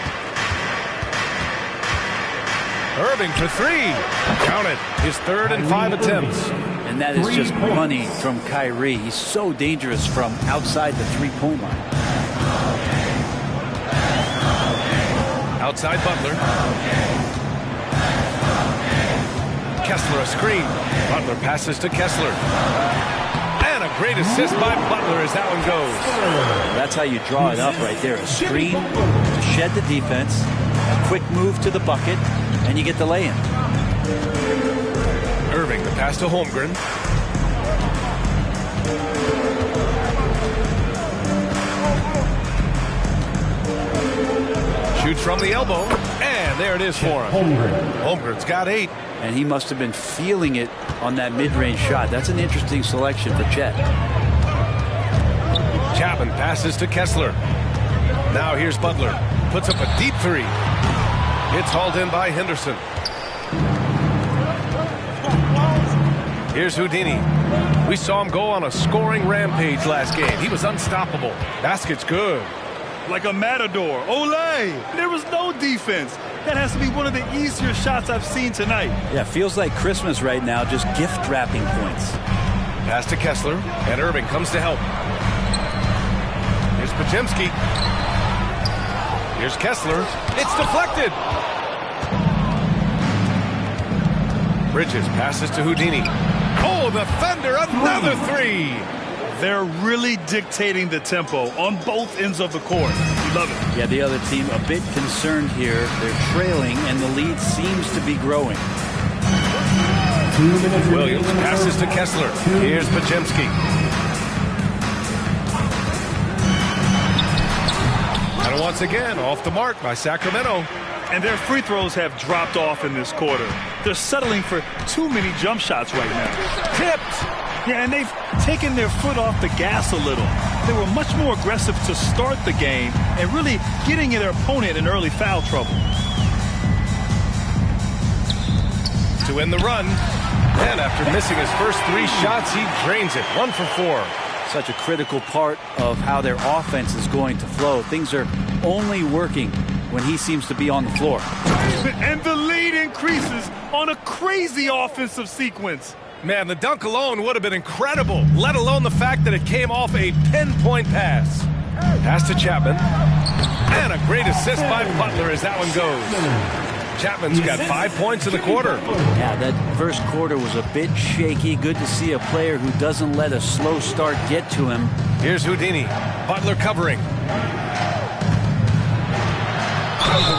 Irving for 3. Count it. His 3rd and 5 attempts. And that is just money from Kyrie. He's so dangerous from outside the three-point line. Outside Butler. Kessler a screen. Butler passes to Kessler. And a great assist by Butler as that one goes. That's how you draw it up right there. A screen to shed the defense. A quick move to the bucket. And you get the lay-in. Irving, the pass to Holmgren. Shoots from the elbow. And there it is for him. Holmgren's got 8. And he must have been feeling it on that mid-range shot. That's an interesting selection for Chet. Chapman passes to Kessler. Now here's Butler. Puts up a deep 3. It's hauled in by Henderson. Here's Houdini. We saw him go on a scoring rampage last game. He was unstoppable. Basket's good. Like a matador. Olé! There was no defense. That has to be one of the easier shots I've seen tonight. Yeah, feels like Christmas right now, just gift wrapping points. Pass to Kessler, and Irving comes to help. Here's Pajemski. Here's Kessler. It's deflected. Bridges passes to Houdini. Oh, the Thunder, another 3. They're really dictating the tempo on both ends of the court. You love it. Yeah, the other team a bit concerned here. They're trailing, and the lead seems to be growing. Williams passes to Kessler. Here's Pajemski. And once again, off the mark by Sacramento. And their free throws have dropped off in this quarter. They're settling for too many jump shots right now. Tipped! Yeah, and they've taken their foot off the gas a little. They were much more aggressive to start the game and really getting their opponent in early foul trouble. To end the run, and after missing his first 3 shots, he drains it. 1 for 4. Such a critical part of how their offense is going to flow. Things are only working when he seems to be on the floor. And the lead increases on a crazy offensive sequence. Man, the dunk alone would have been incredible, let alone the fact that it came off a pinpoint pass. Pass to Chapman. And a great assist by Butler as that one goes. Chapman's got 5 points in the quarter. Yeah, that first quarter was a bit shaky. Good to see a player who doesn't let a slow start get to him. Here's Houdini. Butler covering.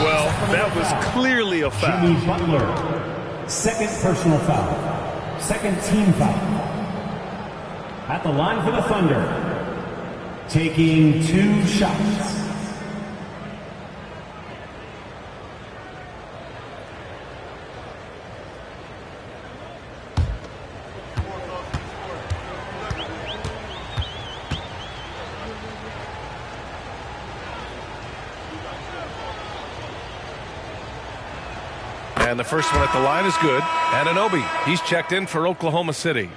Well, that was clearly a foul. Jimmy Butler, second personal foul. Second team foul. At the line for the Thunder, taking 2 shots. And the first one at the line is good. Anunoby, he's checked in for Oklahoma City.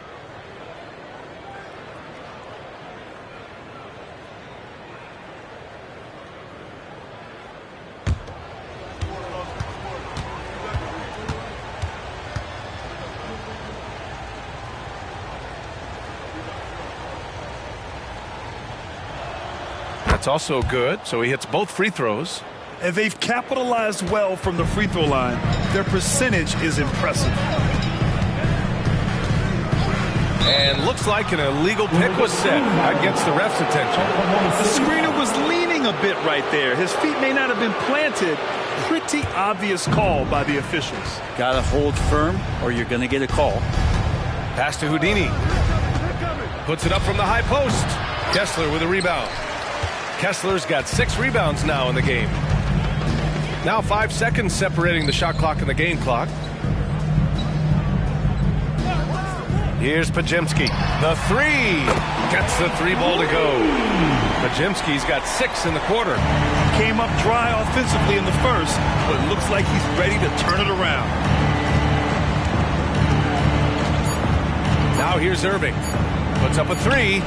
That's also good, so he hits both free throws. And they've capitalized well from the free throw line. Their percentage is impressive. And looks like an illegal pick was set. That gets the ref's attention. The screener was leaning a bit right there. His feet may not have been planted. Pretty obvious call by the officials. Got to hold firm or you're going to get a call. Pass to Houdini. Puts it up from the high post. Kessler with a rebound. Kessler's got 6 rebounds now in the game. Now 5 seconds separating the shot clock and the game clock. Here's Pajemski. The 3. Gets the 3 ball to go. Pajemski's got 6 in the quarter. Came up dry offensively in the first, but looks like he's ready to turn it around. Now here's Irving. Puts up a 3.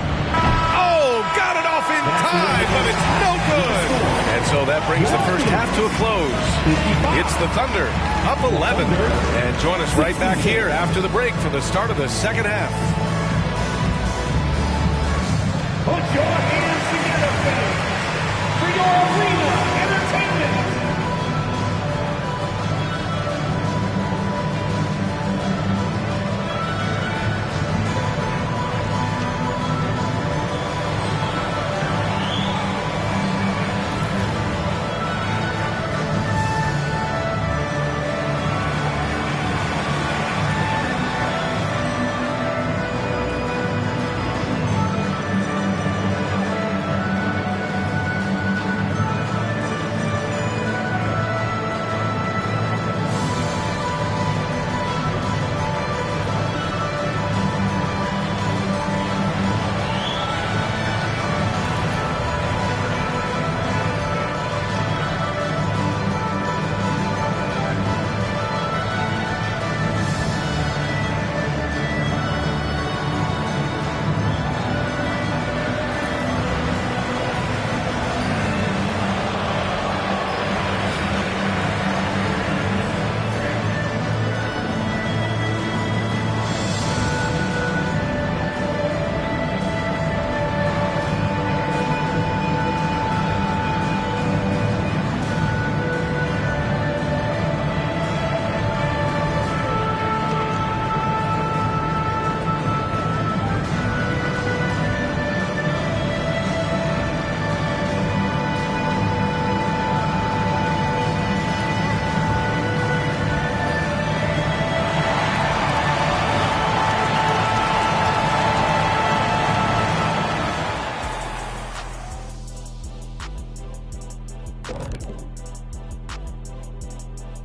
Oh, got it off in time, but it's no good. And so that brings the first half to a close. It's the Thunder, up 11. And join us right back here after the break for the start of the second half. Put your hands together, fans, for your arena entertainment.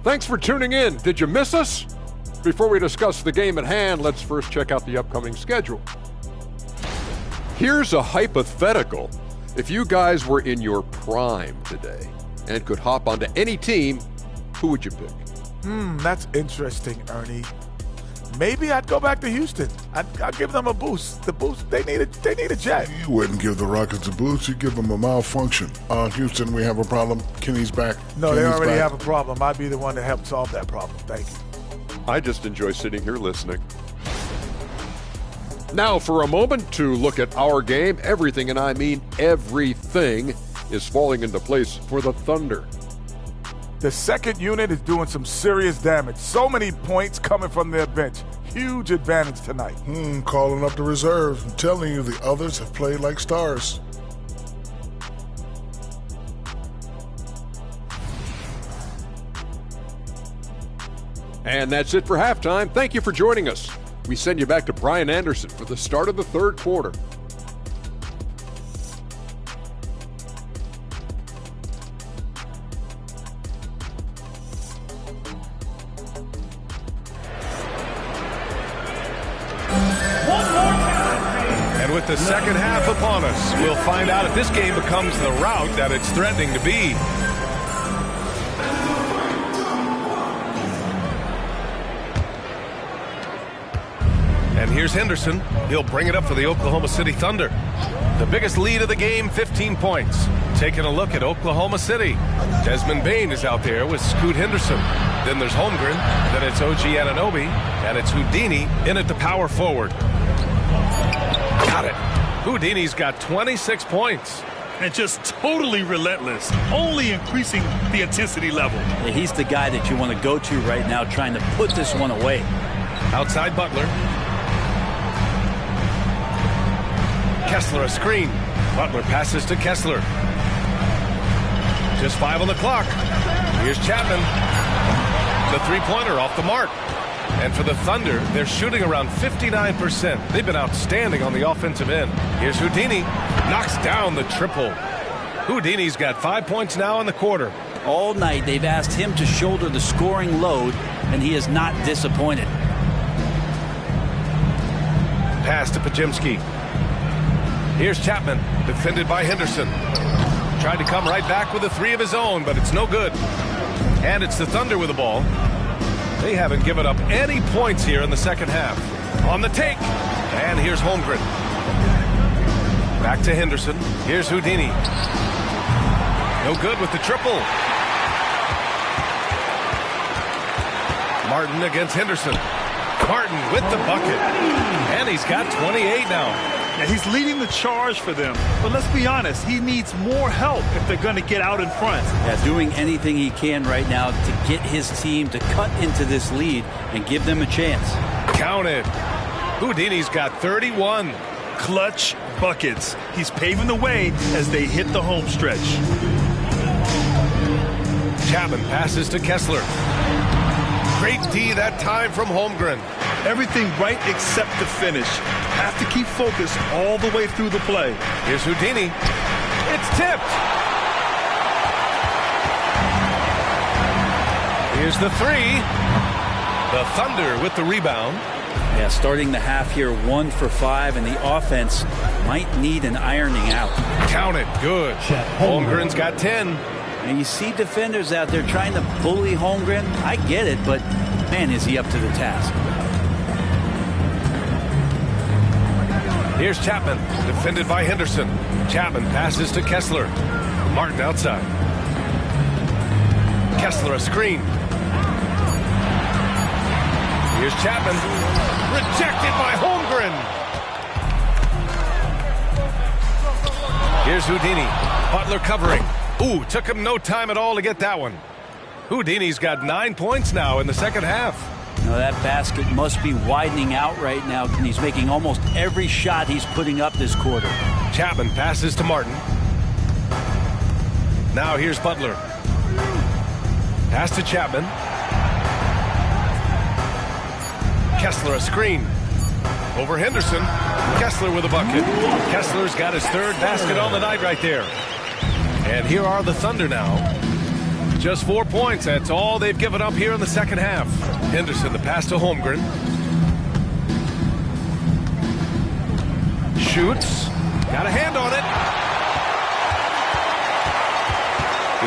Thanks for tuning in. Did you miss us? Before we discuss the game at hand, let's first check out the upcoming schedule. Here's a hypothetical. If you guys were in your prime today and could hop onto any team, who would you pick? That's interesting, Ernie. Maybe I'd go back to Houston. I'll give them a boost. The boost, they need a jet. You wouldn't give the Rockets a boost. You give them a malfunction. Houston, we have a problem. Kenny's back. No, they already have a problem. I'd be the one to help solve that problem. Thank you. I just enjoy sitting here listening. Now, for a moment, to look at our game. Everything, and I mean everything, is falling into place for the Thunder. The second unit is doing some serious damage. So many points coming from their bench. Huge advantage tonight. Calling up the reserves. I'm telling you, the others have played like stars. And that's it for halftime. Thank you for joining us. We send you back to Brian Anderson for the start of the third quarter. And with the second half upon us, we'll find out if this game becomes the rout that it's threatening to be. And here's Henderson. He'll bring it up for the Oklahoma City Thunder. The biggest lead of the game, 15 points. Taking a look at Oklahoma City. Desmond Bane is out there with Scoot Henderson. Then there's Holmgren. Then it's OG Anunoby. And it's Houdini in at the power forward. Got it. Houdini's got 26 points. And just totally relentless, only increasing the intensity level. Yeah, he's the guy that you want to go to right now, trying to put this one away. Outside Butler. Kessler a screen. Butler passes to Kessler. Just 5 on the clock. Here's Chapman. The three-pointer off the mark. And for the Thunder, they're shooting around 59%. They've been outstanding on the offensive end. Here's Houdini. Knocks down the triple. Houdini's got 5 points now in the quarter. All night they've asked him to shoulder the scoring load, and he is not disappointed. Pass to Pajemski. Here's Chapman, defended by Henderson. Tried to come right back with a three of his own, but it's no good. And it's the Thunder with the ball. They haven't given up any points here in the second half. On the take. And here's Holmgren. Back to Henderson. Here's Houdini. No good with the triple. Martin against Henderson. Martin with the bucket. And he's got 28 now. Now, he's leading the charge for them. But let's be honest, he needs more help if they're going to get out in front. Yeah, doing anything he can right now to get his team to cut into this lead and give them a chance. Count it. Houdini's got 31. Clutch buckets. He's paving the way as they hit the home stretch. Chapman passes to Kessler. Great D that time from Holmgren. Everything right except the finish. Have to keep focused all the way through the play. Here's Houdini. It's tipped. Here's the three. The Thunder with the rebound. Yeah, starting the half here 1 for 5, and the offense might need an ironing out. Count it. Good. Holmgren's got 10. And you see defenders out there trying to bully Holmgren. I get it, but man, is he up to the task. Here's Chapman, defended by Henderson. Chapman passes to Kessler. Martin outside. Kessler a screen. Here's Chapman. Rejected by Holmgren. Here's Houdini. Butler covering. Ooh, took him no time at all to get that one. Houdini's got 9 points now in the second half. Now that basket must be widening out right now, and he's making almost every shot he's putting up this quarter. Chapman passes to Martin. Now here's Butler. Pass to Chapman. Kessler a screen. Over Henderson. Kessler with a bucket. Kessler's got his third basket on the night right there. And here are the Thunder now. just 4 points. That's all they've given up here in the second half. Henderson, the pass to Holmgren. Shoots. Got a hand on it.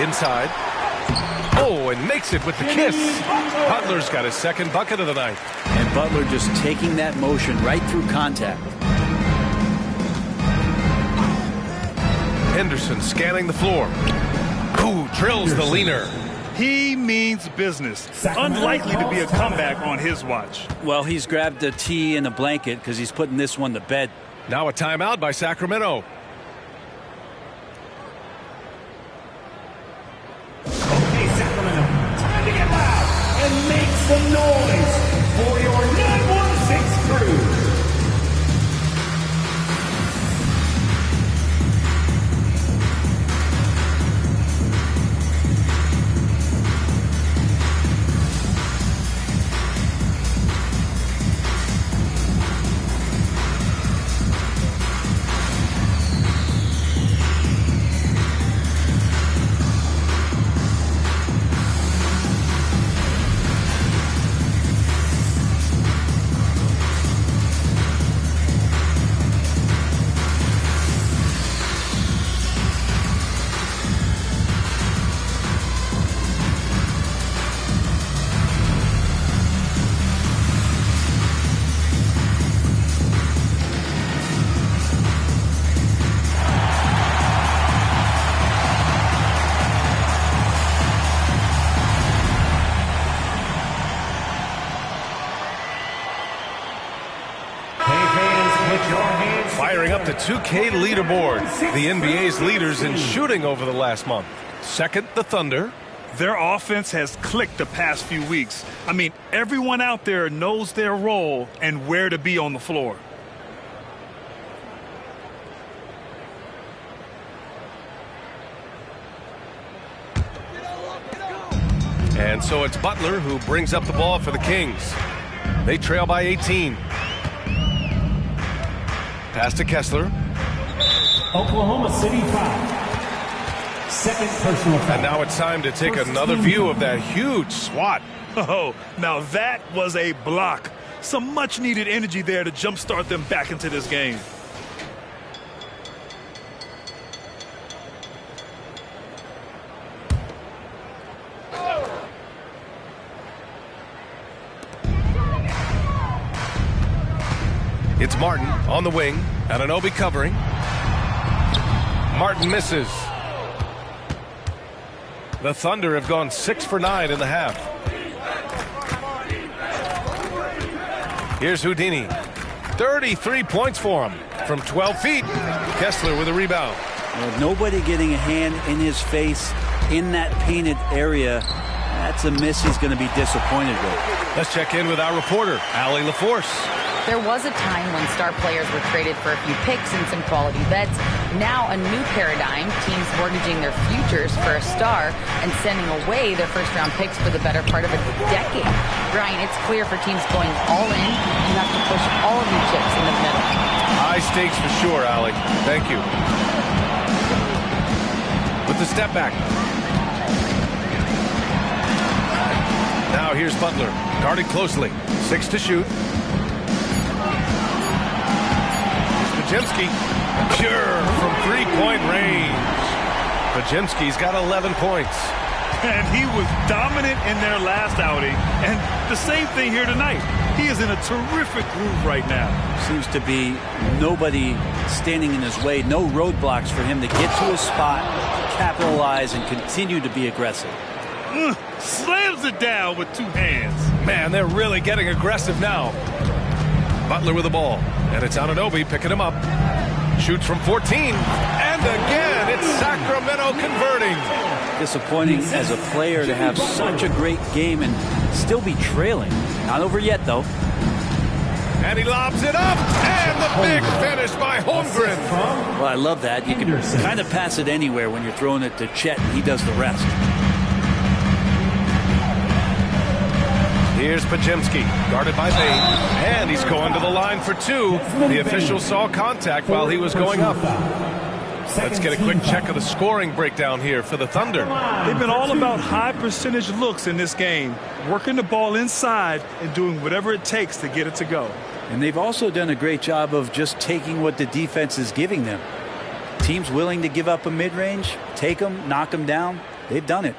Inside. Oh, and makes it with the kiss. Butler's got his second bucket of the night. And Butler just taking that motion right through contact. Henderson scanning the floor. Ooh, drills the leaner. He means business. Unlikely to be a comeback on his watch. Well, he's grabbed a tee and a blanket because he's putting this one to bed. Now a timeout by Sacramento. Okay, Sacramento, time to get loud and make some noise for your 916 crew. Firing up the 2K leaderboard. The NBA's leaders in shooting over the last month. Second, the Thunder. Their offense has clicked the past few weeks. I mean, everyone out there knows their role and where to be on the floor. And so it's Butler who brings up the ball for the Kings. They trail by 18. Pass to Kessler. Oklahoma City foul. Second personal foul. And now it's time to take another view of that huge swat. Oh, now that was a block. Some much-needed energy there to jumpstart them back into this game. It's Martin on the wing. Anunoby covering. Martin misses. The Thunder have gone 6 for 9 in the half. Here's Houdini. 33 points for him from 12 feet. Kessler with a rebound. Well, nobody getting a hand in his face in that painted area. That's a miss he's going to be disappointed with. Let's check in with our reporter, Allie LaForce. There was a time when star players were traded for a few picks and some quality vets. Now a new paradigm, teams mortgaging their futures for a star and sending away their first-round picks for the better part of a decade. Brian, it's clear for teams going all in, you have to push all of your chips in the middle. High stakes for sure, Allie. Thank you. With the step back. Now here's Butler, guarded closely. 6 to shoot. Podziemski, pure from three-point range. Podziemski's got 11 points. And he was dominant in their last outing. And the same thing here tonight. He is in a terrific groove right now. Seems to be nobody standing in his way. No roadblocks for him to get to his spot, capitalize, and continue to be aggressive. Slams it down with 2 hands. Man, they're really getting aggressive now. Butler with the ball. And it's Anunoby picking him up. Shoots from 14. And again, it's Sacramento converting. Disappointing as a player to have such a great game and still be trailing. Not over yet, though. And he lobs it up. And the big finish by Holmgren. Well, I love that. You can kind of pass it anywhere when you're throwing it to Chet, and he does the rest. Here's Podziemski, guarded by Bain, and he's going to the line for 2. The official saw contact while he was going up. Let's get a quick check of the scoring breakdown here for the Thunder. They've been all about high percentage looks in this game, working the ball inside and doing whatever it takes to get it to go. And they've also done a great job of just taking what the defense is giving them. Teams willing to give up a mid-range, take them, knock them down. They've done it.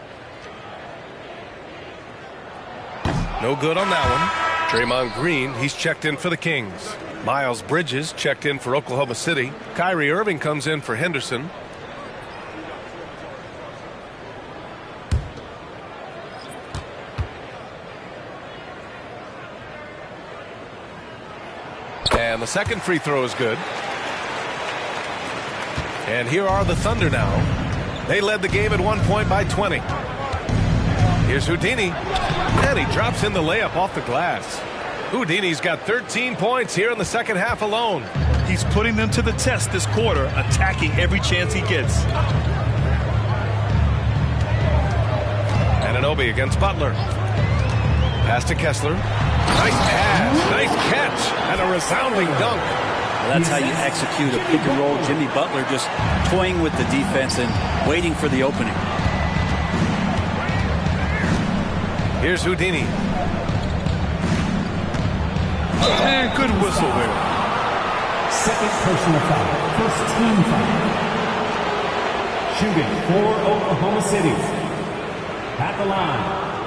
No good on that one. Draymond Green, he's checked in for the Kings. Miles Bridges checked in for Oklahoma City. Kyrie Irving comes in for Henderson. And the second free throw is good. And here are the Thunder now. They led the game at 1 point by 20. Here's Houdini. And he drops in the layup off the glass. Houdini's got 13 points here in the second half alone. He's putting them to the test this quarter, attacking every chance he gets. Anunoby against Butler. Pass to Kessler. Nice pass, nice catch, and a resounding dunk. Well, that's how you execute a pick and roll. Jimmy Butler just toying with the defense and waiting for the opening. Here's Houdini. And good whistle there. Second personal foul. First team foul. Shooting for Oklahoma City. At the line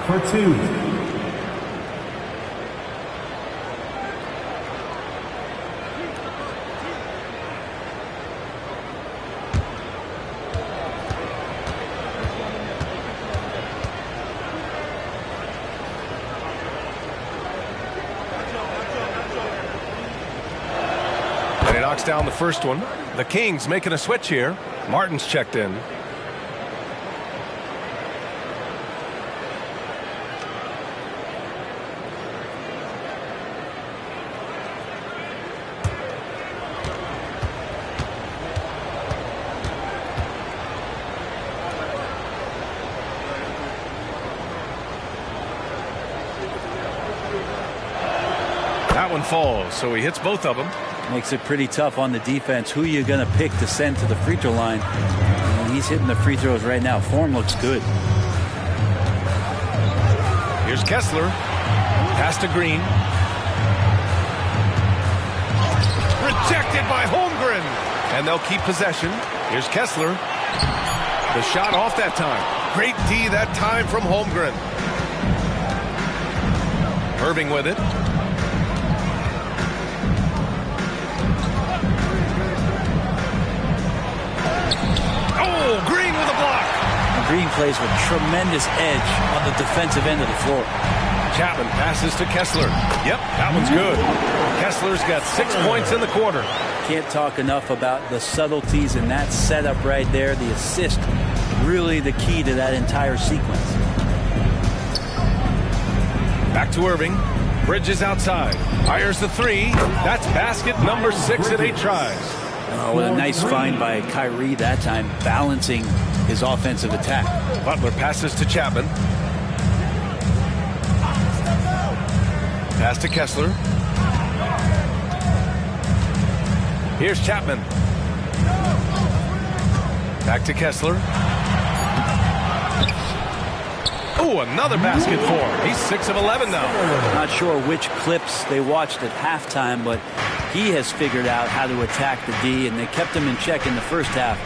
for two. Down the first one. The Kings making a switch here. Martin's checked in. That one falls, so he hits both of them. Makes it pretty tough on the defense. Who are you going to pick to send to the free throw line? And he's hitting the free throws right now. Form looks good. Here's Kessler. Pass to Green. Rejected by Holmgren. And they'll keep possession. Here's Kessler. The shot off that time. Great D that time from Holmgren. Irving with it. Green with a block. Green plays with tremendous edge on the defensive end of the floor. Chapman passes to Kessler. Yep, that one's good. Kessler's got 6 points in the quarter. Can't talk enough about the subtleties in that setup right there. The assist, really the key to that entire sequence. Back to Irving. Bridges outside. Fires the three. That's basket number 6 in 8 tries. Oh, what a nice find by Kyrie that time, balancing his offensive attack. Butler passes to Chapman. Pass to Kessler. Here's Chapman. Back to Kessler. Oh, another basket for him. He's 6 of 11 now. Not sure which clips they watched at halftime, but he has figured out how to attack the D, and they kept him in check in the first half.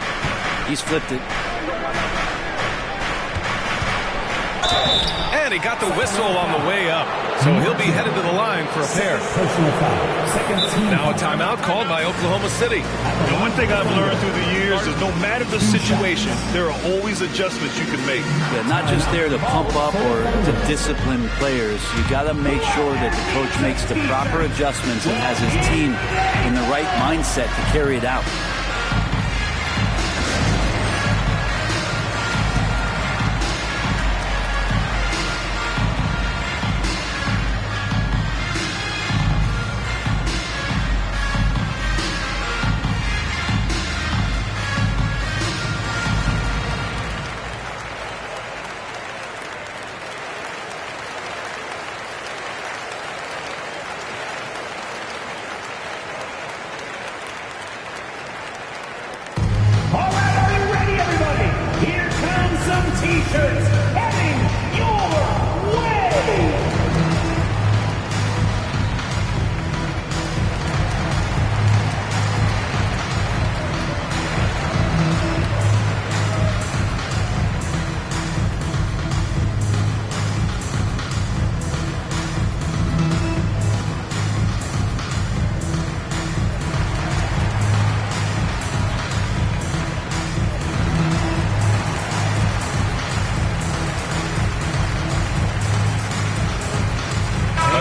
He's flipped it. And he got the whistle on the way up, so he'll be headed to the line for a pair. Now a timeout called by Oklahoma City. And one thing I've learned through the years is no matter the situation, there are always adjustments you can make. Yeah, not just there to pump up or to discipline players. You got to make sure that the coach makes the proper adjustments and has his team in the right mindset to carry it out. T-shirts heading your way.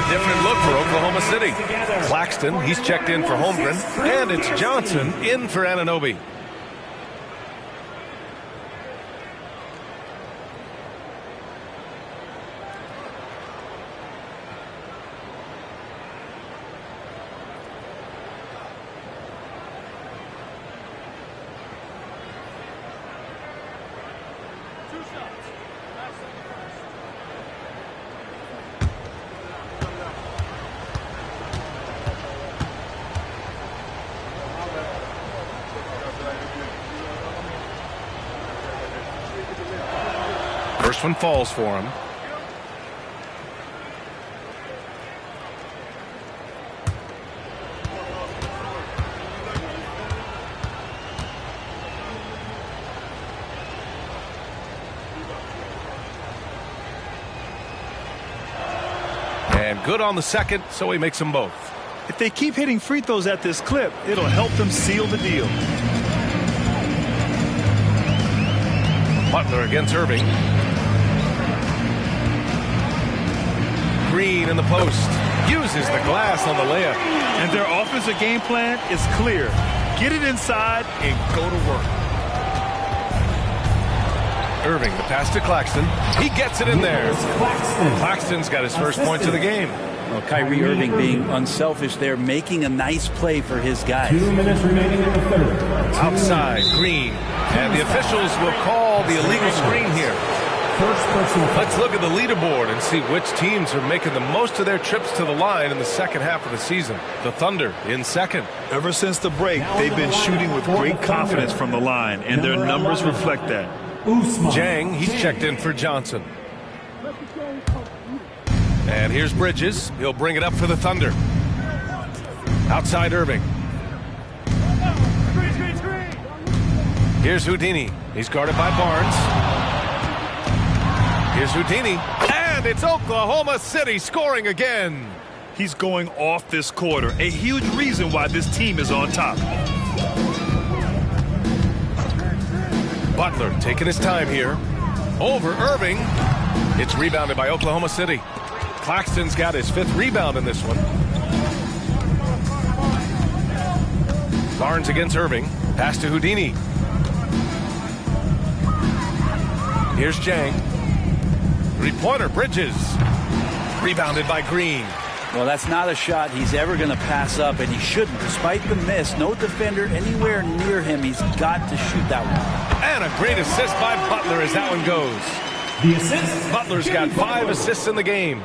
Different look for Oklahoma City. Claxton, he's checked in for Holmgren, and it's Johnson in for Anunoby. First one falls for him. And good on the second, so he makes them both. If they keep hitting free throws at this clip, it'll help them seal the deal. Butler against Irving. Green in the post. Uses the glass on the layup. And their offensive game plan is clear. Get it inside and go to work. Irving, the pass to Claxton. He gets it in there. Claxton's got his first points of the game. Well, Kyrie Irving being unselfish there, making a nice play for his guys. 2 minutes remaining in the third. Outside, Green. And the officials will call the illegal screen here. Let's look at the leaderboard and see which teams are making the most of their trips to the line in the second half of the season. The Thunder in second. Ever since the break, they've been shooting with great confidence from the line, and their numbers reflect that. Jang, he's checked in for Johnson. And here's Bridges. He'll bring it up for the Thunder. Outside Irving. Here's Houdini. He's guarded by Barnes. Here's Houdini. And it's Oklahoma City scoring again. He's going off this quarter. A huge reason why this team is on top. Butler taking his time here. Over Irving. It's rebounded by Oklahoma City. Claxton's got his 5th rebound in this one. Barnes against Irving. Pass to Houdini. Here's Jang. Three-pointer, Bridges. Rebounded by Green. Well, that's not a shot he's ever going to pass up, and he shouldn't. Despite the miss, no defender anywhere near him. He's got to shoot that one. And a great assist by Butler as that one goes. The assist. Butler's got 5 assists in the game.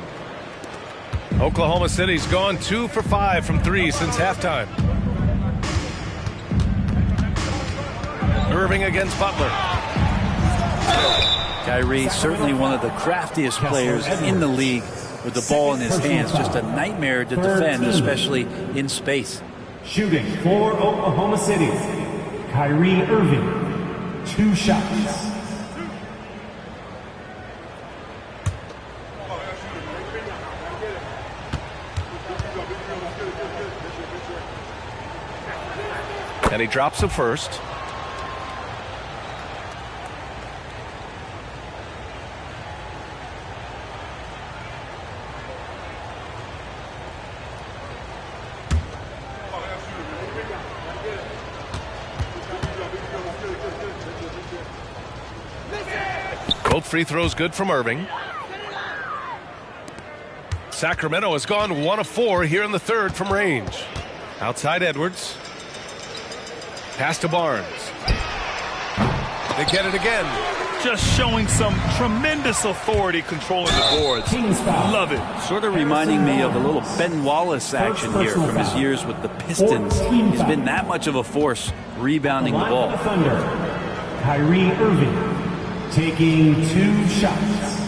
Oklahoma City's gone 2 for 5 from 3 since halftime. Irving against Butler. Kyrie, certainly one of the craftiest players in the league with the ball in his hands. Just a nightmare to defend, especially in space. Shooting for Oklahoma City, Kyrie Irving. 2 shots. And he drops the first. Both free throws good from Irving. Sacramento has gone 1 of 4 here in the third from range. Outside Edwards. Pass to Barnes. They get it again. Just showing some tremendous authority controlling the boards. Love it. Sort of reminding me of a little Ben Wallace action here from his years with the Pistons. He's been that much of a force rebounding the ball. Kyrie Irving. taking 2 shots.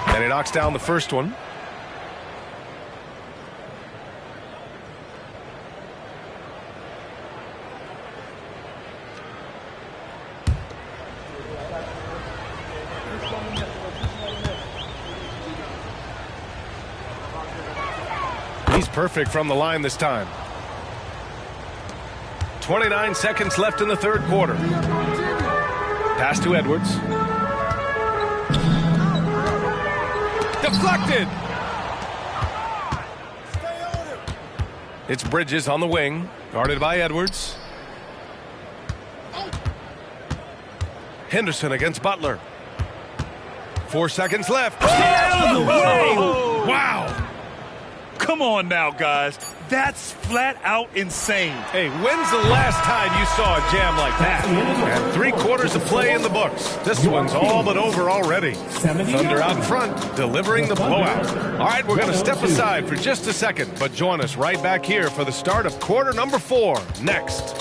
And he knocks down the first one. He's perfect from the line this time. 29 seconds left in the third quarter. Pass to Edwards. Deflected. It's Bridges on the wing, guarded by Edwards. Henderson against Butler. 4 seconds left. Get out of the way! Wow. Come on now, guys. That's flat out insane. Hey, when's the last time you saw a jam like that? And 3/4 of play in the books. This one's all but over already. Thunder out in front, delivering the blowout. All right, we're going to step aside for just a second, but join us right back here for the start of quarter number 4 next.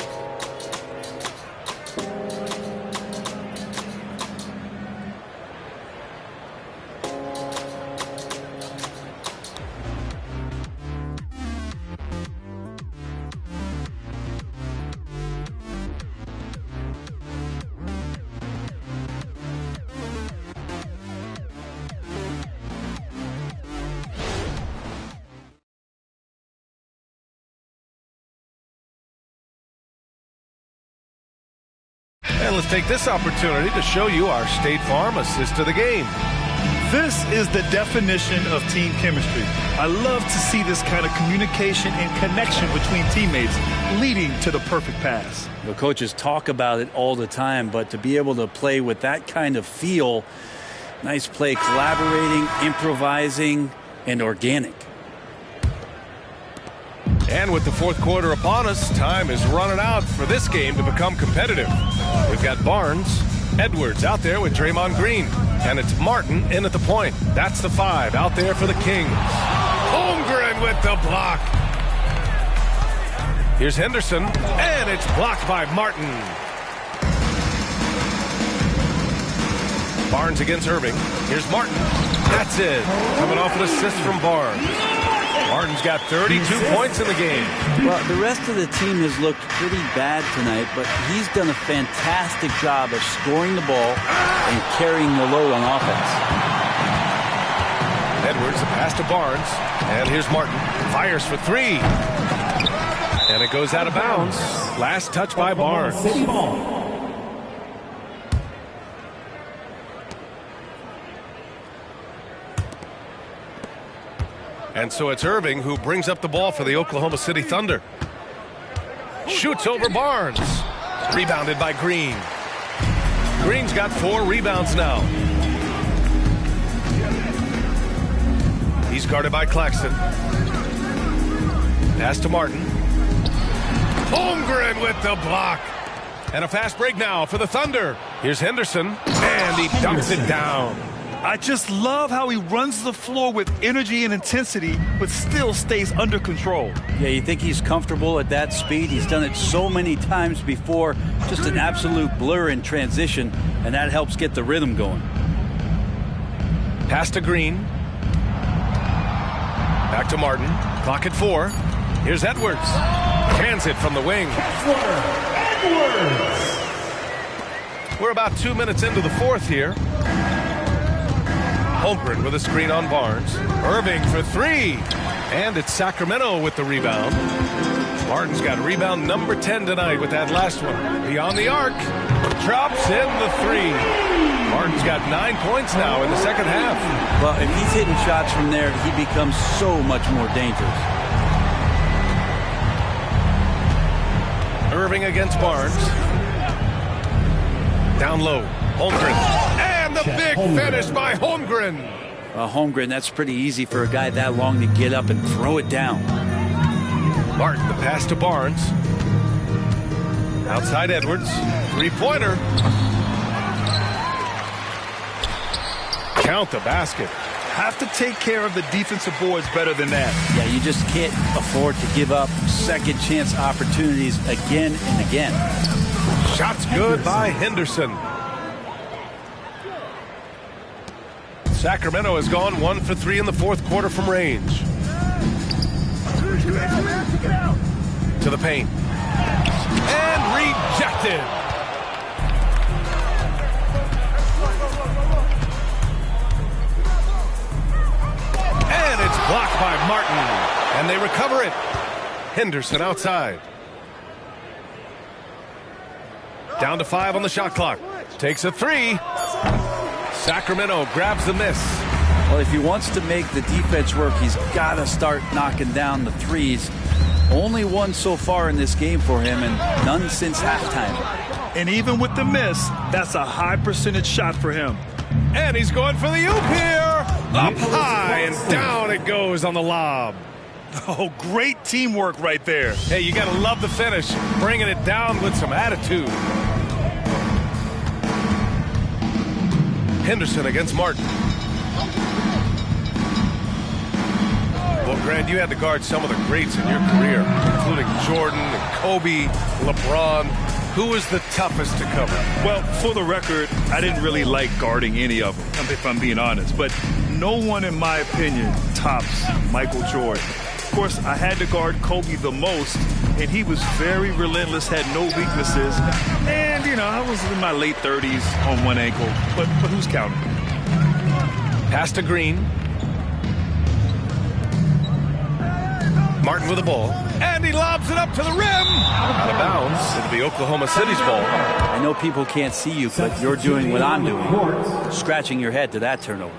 And let's take this opportunity to show you our State Farm assist to the game. This is the definition of team chemistry. I love to see this kind of communication and connection between teammates leading to the perfect pass. The coaches talk about it all the time, but to be able to play with that kind of feel, nice play, collaborating, improvising, and organic. And with the fourth quarter upon us, time is running out for this game to become competitive. We've got Barnes, Edwards out there with Draymond Green, and it's Martin in at the point. That's the 5 out there for the Kings. Holmgren with the block. Here's Henderson, and it's blocked by Martin. Barnes against Irving. Here's Martin. That's it. Coming off an assist from Barnes. Martin's got 32 points in the game. Well, the rest of the team has looked pretty bad tonight, but he's done a fantastic job of scoring the ball and carrying the load on offense. Edwards, the pass to Barnes. And here's Martin. Fires for 3. And it goes out of bounds. Last touch by Barnes. And so it's Irving who brings up the ball for the Oklahoma City Thunder. Shoots over Barnes. Rebounded by Green. Green's got 4 rebounds now. He's guarded by Claxton. Pass to Martin. Holmgren with the block. And a fast break now for the Thunder. Here's Henderson. And he dunks it down. I just love how he runs the floor with energy and intensity, but still stays under control. Yeah, you think he's comfortable at that speed? He's done it so many times before. Just an absolute blur in transition, and that helps get the rhythm going. Pass to Green. Back to Martin. Clock at 4. Here's Edwards. Cans it from the wing. Edwards. We're about 2 minutes into the fourth here. Holmgren with a screen on Barnes. Irving for 3. And it's Sacramento with the rebound. Barnes got rebound number 10 tonight with that last one. Beyond the arc. Drops in the 3. Barnes got 9 points now in the second half. Well, if he's hitting shots from there, he becomes so much more dangerous. Irving against Barnes. Down low. Holmgren. And the big finish by Holmgren. Holmgren, that's pretty easy for a guy that long to get up and throw it down. Martin, the pass to Barnes. Outside Edwards. 3-pointer. Count the basket. have to take care of the defensive boards better than that. Yeah, you just can't afford to give up second chance opportunities again and again. Shots good by Henderson. Sacramento has gone 1 for 3 in the fourth quarter from range. To the paint. And rejected. And it's blocked by Martin. And they recover it. Henderson outside. Down to 5 on the shot clock. Takes a 3. Sacramento grabs the miss. Well, if he wants to make the defense work, he's got to start knocking down the threes. Only one so far in this game for him, and none since halftime. And even with the miss, that's a high percentage shot for him. And he's going for the oop here. Up high and down it goes on the lob. Oh, great teamwork right there. Hey, you got to love the finish. Bringing it down with some attitude. Henderson against Martin. Well, Grant, you had to guard some of the greats in your career, including Jordan, and Kobe, LeBron. Who was the toughest to cover? Well, for the record, I didn't really like guarding any of them, if I'm being honest. But no one, in my opinion, tops Michael Jordan. Of course, I had to guard Kobe the most, and he was very relentless, had no weaknesses. And, you know, I was in my late 30s on one ankle, but who's counting? Pass to Green. Martin with the ball. And he lobs it up to the rim. Out of bounds. It'll be Oklahoma City's ball. I know people can't see you, but you're doing what I'm doing. Scratching your head to that turnover.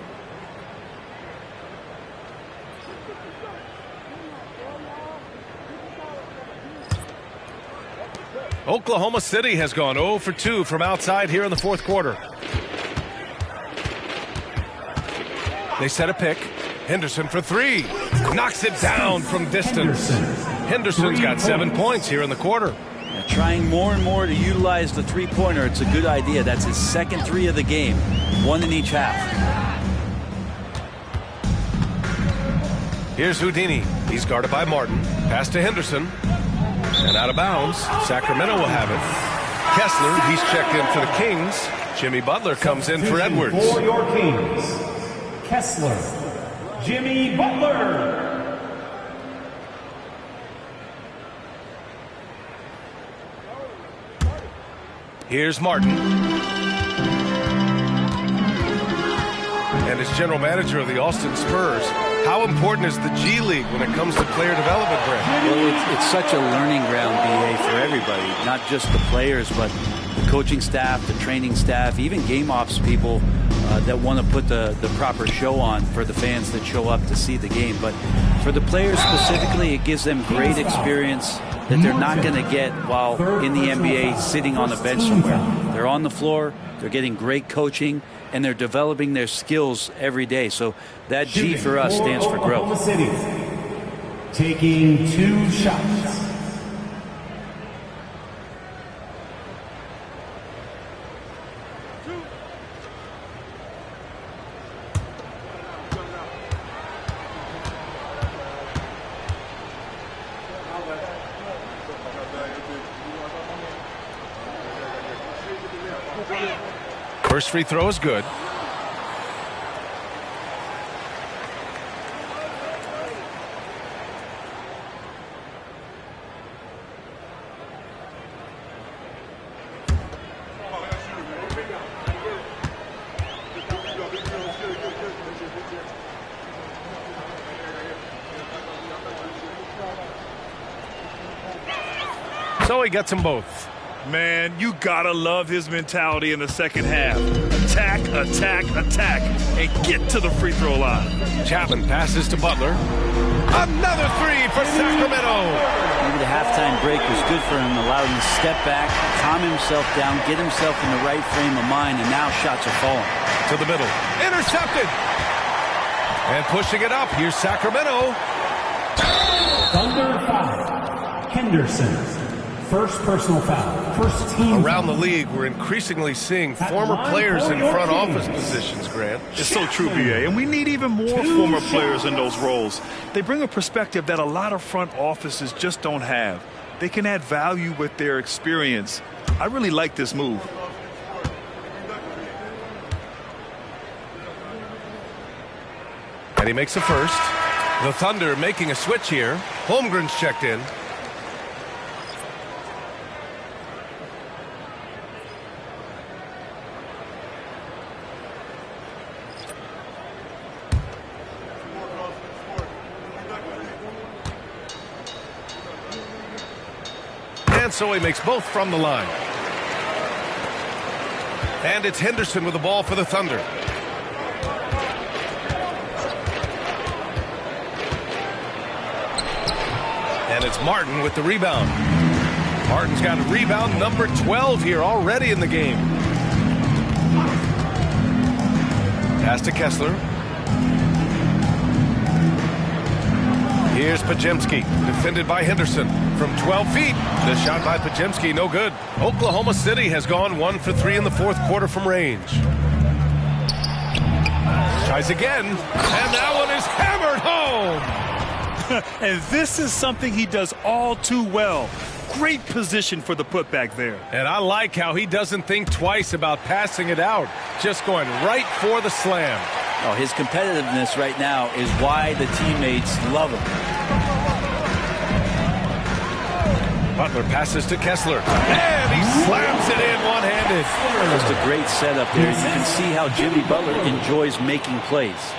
Oklahoma City has gone 0 for 2 from outside here in the fourth quarter. They set a pick. Henderson for 3. Knocks it down from distance. Henderson's got 7 points here in the quarter. Now, trying more and more to utilize the three-pointer, it's a good idea. That's his second 3 of the game. 1 in each half. Here's Houdini. He's guarded by Martin. Pass to Henderson. And out of bounds. Sacramento will have it. Kessler, he's checked in for the Kings. Jimmy Butler comes in for Edwards. For your Kings, Kessler, Jimmy Butler. Here's Martin. And as general manager of the Austin Spurs, how important is the G League when it comes to player development, Brent? Well, it's such a learning ground, BA, for everybody, not just the players, but the coaching staff, the training staff, even game ops people that want to put the proper show on for the fans that show up to see the game. But for the players specifically, it gives them great experience that they're not going to get while in the NBA sitting on a bench somewhere. They're on the floor, they're getting great coaching, and they're developing their skills every day. So that G for us stands for growth. City, taking 2 shots. First free throw is good. So he gets them both. Man, you gotta love his mentality in the second half. Attack, attack, attack, and get to the free throw line. Chapman passes to Butler. Another 3 for Sacramento. Maybe the halftime break was good for him, allowed him to step back, calm himself down, get himself in the right frame of mind, and now shots are falling. To the middle. Intercepted. And pushing it up. Here's Sacramento. Thunder foul. Henderson. First personal foul. first team. Around the league, we're increasingly seeing former players in front office positions, Grant. It's so true, B.A., and we need even more former players in those roles. They bring a perspective that a lot of front offices just don't have. They can add value with their experience. I really like this move. And he makes a first. The Thunder making a switch here. Holmgren's checked in. And so he makes both from the line. And it's Henderson with the ball for the Thunder. And it's Martin with the rebound. Martin's got a rebound number 12 here already in the game. Pass to Kessler. Here's Pajemski, defended by Henderson from 12 feet. The shot by Pajemski, no good. Oklahoma City has gone 1 for 3 in the fourth quarter from range. Tries again, and that one is hammered home. And this is something he does all too well. Great position for the putback there. And I like how he doesn't think twice about passing it out, just going right for the slam. Oh, his competitiveness right now is why the teammates love him. Butler passes to Kessler, and he slams it in one-handed. Just a great setup there. You can see how Jimmy Butler enjoys making plays.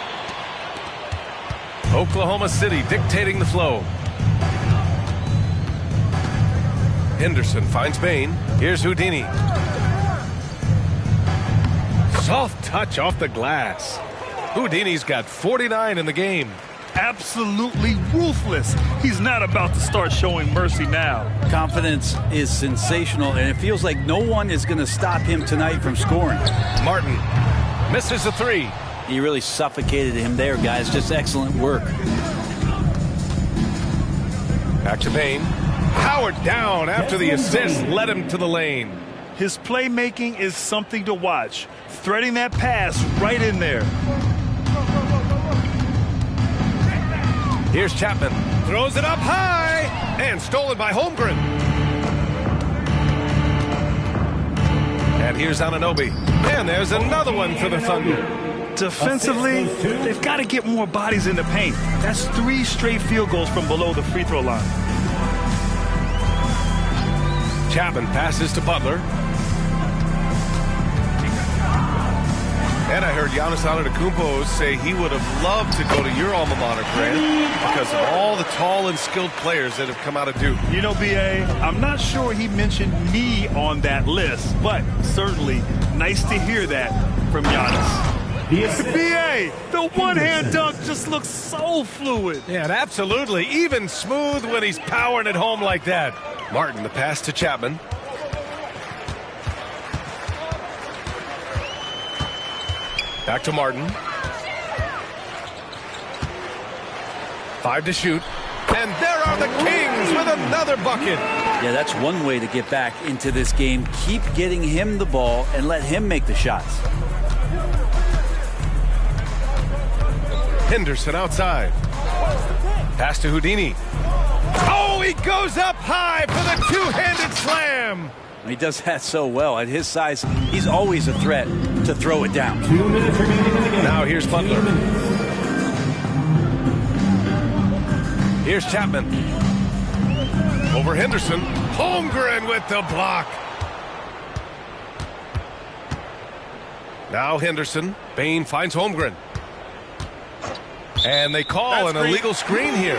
Oklahoma City dictating the flow. Henderson finds Bain. Here's Houdini. Soft touch off the glass. Houdini's got 49 in the game. Absolutely ruthless. He's not about to start showing mercy now. Confidence is sensational, and it feels like no one is going to stop him tonight from scoring. Martin misses a three. He really suffocated him there, guys. Just excellent work. Back to Bain. Howard down after the assist led him to the lane. His playmaking is something to watch. Threading that pass right in there. Here's Chapman. Throws it up high. And stolen by Holmgren. And here's Anunoby. And there's another one for the Thunder. Defensively, they've got to get more bodies in the paint. That's 3 straight field goals from below the free throw line. Chapman passes to Butler. And I heard Giannis Antetokounmpo say he would have loved to go to your alma mater, Grant, because of all the tall and skilled players that have come out of Duke. You know, B.A., I'm not sure he mentioned me on that list, but certainly nice to hear that from Giannis. B.A., the one-hand dunk just looks so fluid. Yeah, and absolutely. Even smooth when he's powering it home like that. Martin, the pass to Chapman. Back to Martin. 5 to shoot. And there are the Kings with another bucket. Yeah, that's one way to get back into this game. Keep getting him the ball and let him make the shots. Henderson outside. Pass to Houdini. Oh, he goes up high for the two-handed slam. He does that so well. At his size, he's always a threat to throw it down. 2 minutes remaining in the game. Now here's Butler. Here's Chapman. Over Henderson. Holmgren with the block. Now Henderson. Bain finds Holmgren. And they call an illegal screen here.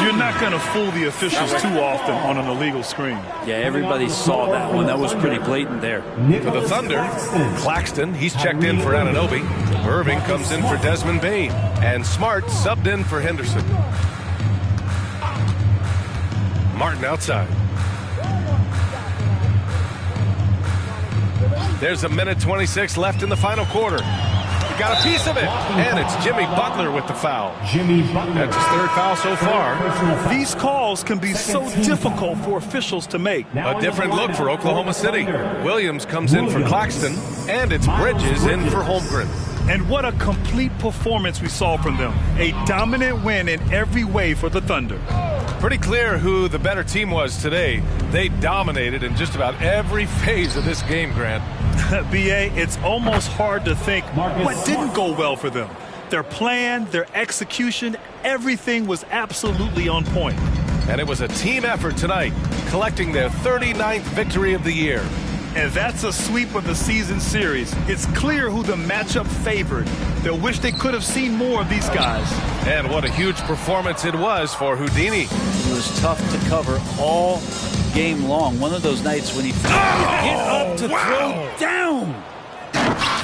You're not going to fool the officials too often on an illegal screen. Yeah, everybody saw that one. That was pretty blatant there. For the Thunder, Claxton, he's checked in for Anunoby. Irving comes in for Desmond Bain. And Smart subbed in for Henderson. Martin outside. There's a minute 26 left in the final quarter. got a piece of it. And it's Jimmy Butler with the foul. That's his third foul so far. These calls can be so difficult for officials to make. A different look for Oklahoma City. Williams comes in for Claxton, and it's Bridges in for Holmgren. And what a complete performance we saw from them. A dominant win in every way for the Thunder. Pretty clear who the better team was today. They dominated in just about every phase of this game, Grant. B.A., it's almost hard to think what didn't go well for them. Their plan, their execution, everything was absolutely on point. And it was a team effort tonight, collecting their 39th victory of the year. And that's a sweep of the season series. It's clear who the matchup favored. They'll wish they could have seen more of these guys. And what a huge performance it was for Houdini. He was tough to cover all game long. One of those nights when he hit up to throw down.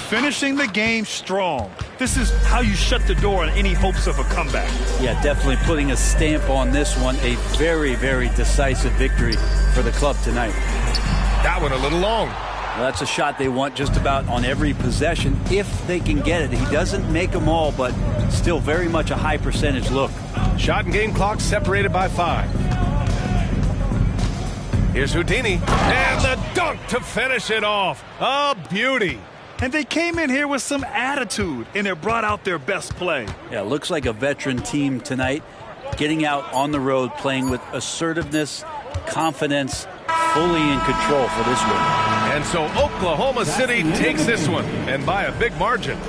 Finishing the game strong. This is how you shut the door on any hopes of a comeback. Yeah, definitely putting a stamp on this one. A very, very decisive victory for the club tonight. That one a little long. Well, that's a shot they want just about on every possession if they can get it. He doesn't make them all, but still very much a high percentage look. Shot and game clock separated by 5. Here's Houdini. And the dunk to finish it off. A beauty. And they came in here with some attitude, and it brought out their best play. Yeah, looks like a veteran team tonight, getting out on the road, playing with assertiveness, confidence, fully in control for this one. And so Oklahoma City takes this one, and by a big margin.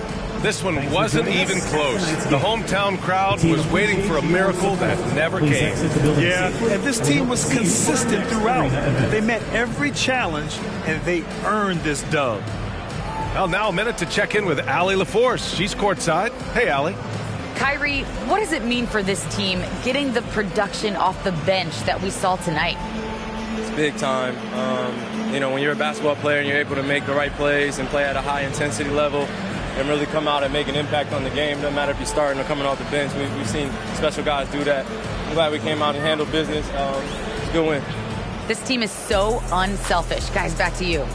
This one wasn't even close. The hometown crowd was waiting for a miracle that never came. Yeah, and this team was consistent throughout. They met every challenge, and they earned this dub. Well, now a minute to check in with Allie LaForce. She's courtside. Hey, Allie. Kyrie, what does it mean for this team getting the production off the bench that we saw tonight? It's big time. When you're a basketball player and you're able to make the right plays and play at a high intensity level and really come out and make an impact on the game, no matter if you're starting or coming off the bench. We've seen special guys do that. I'm glad we came out and handled business. It's a good win. This team is so unselfish. Guys, back to you.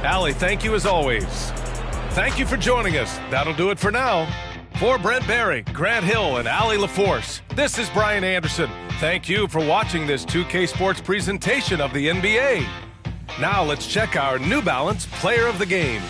Allie, thank you as always. Thank you for joining us. That'll do it for now. For Brent Barry, Grant Hill, and Allie LaForce, this is Brian Anderson. Thank you for watching this 2K Sports presentation of the NBA. Now let's check our New Balance Player of the Game.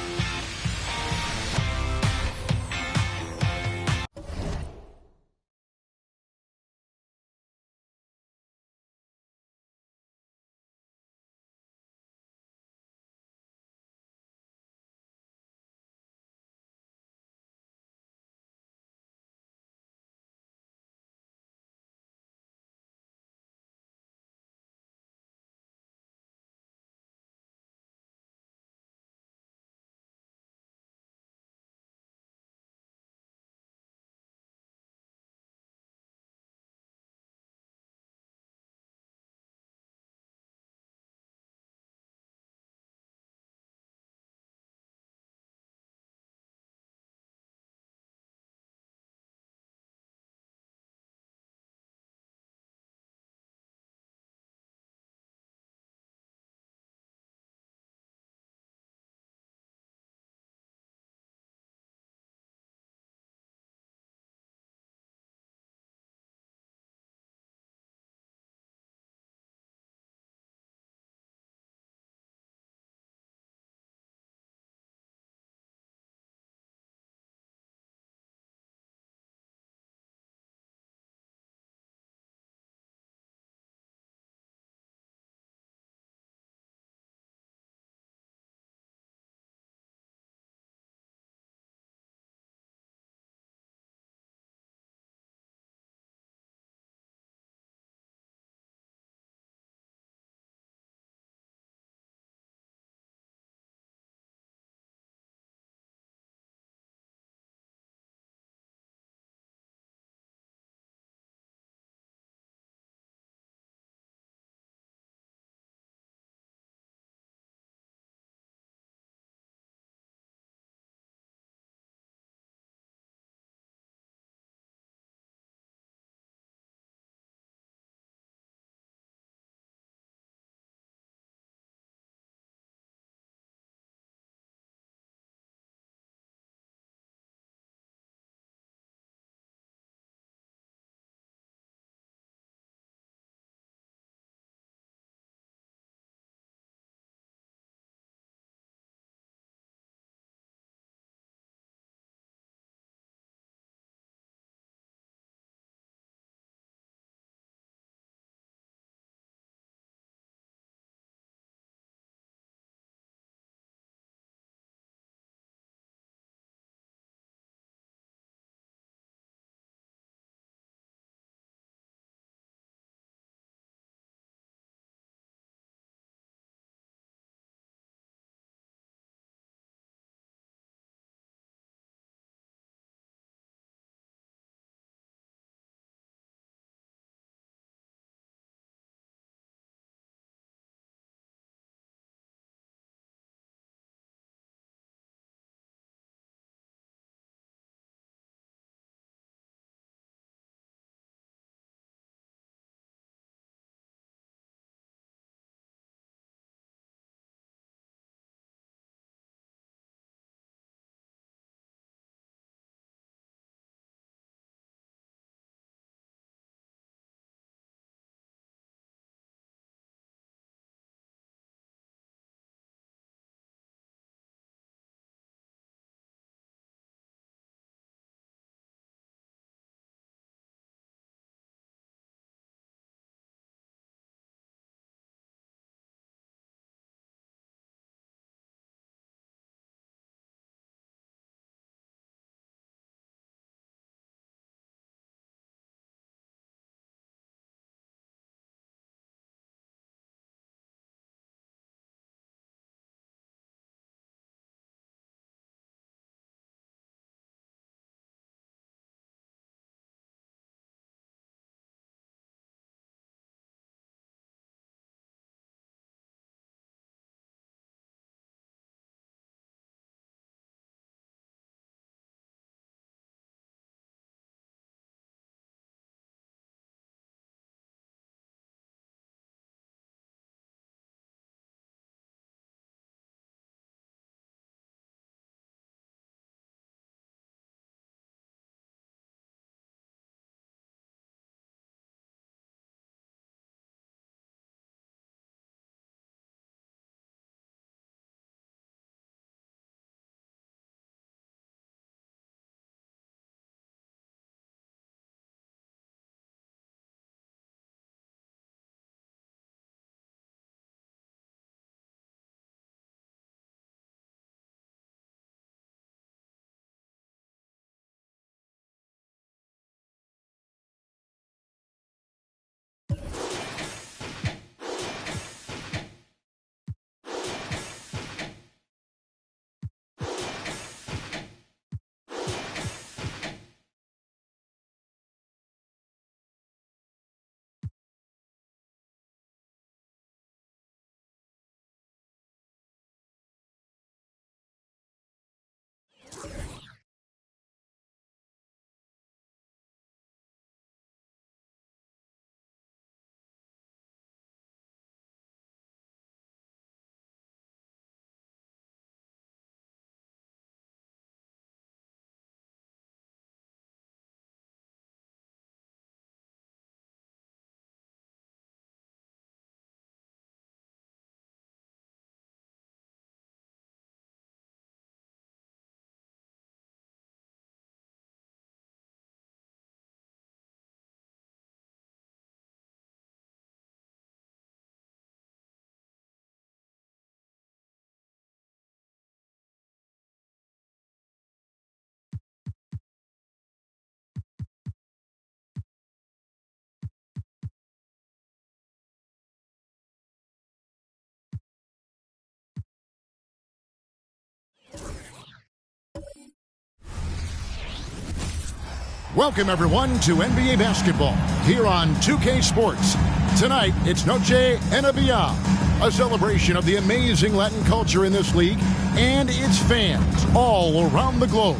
Welcome, everyone, to NBA basketball here on 2K Sports. Tonight, it's Noche NBA, a celebration of the amazing Latin culture in this league and its fans all around the globe.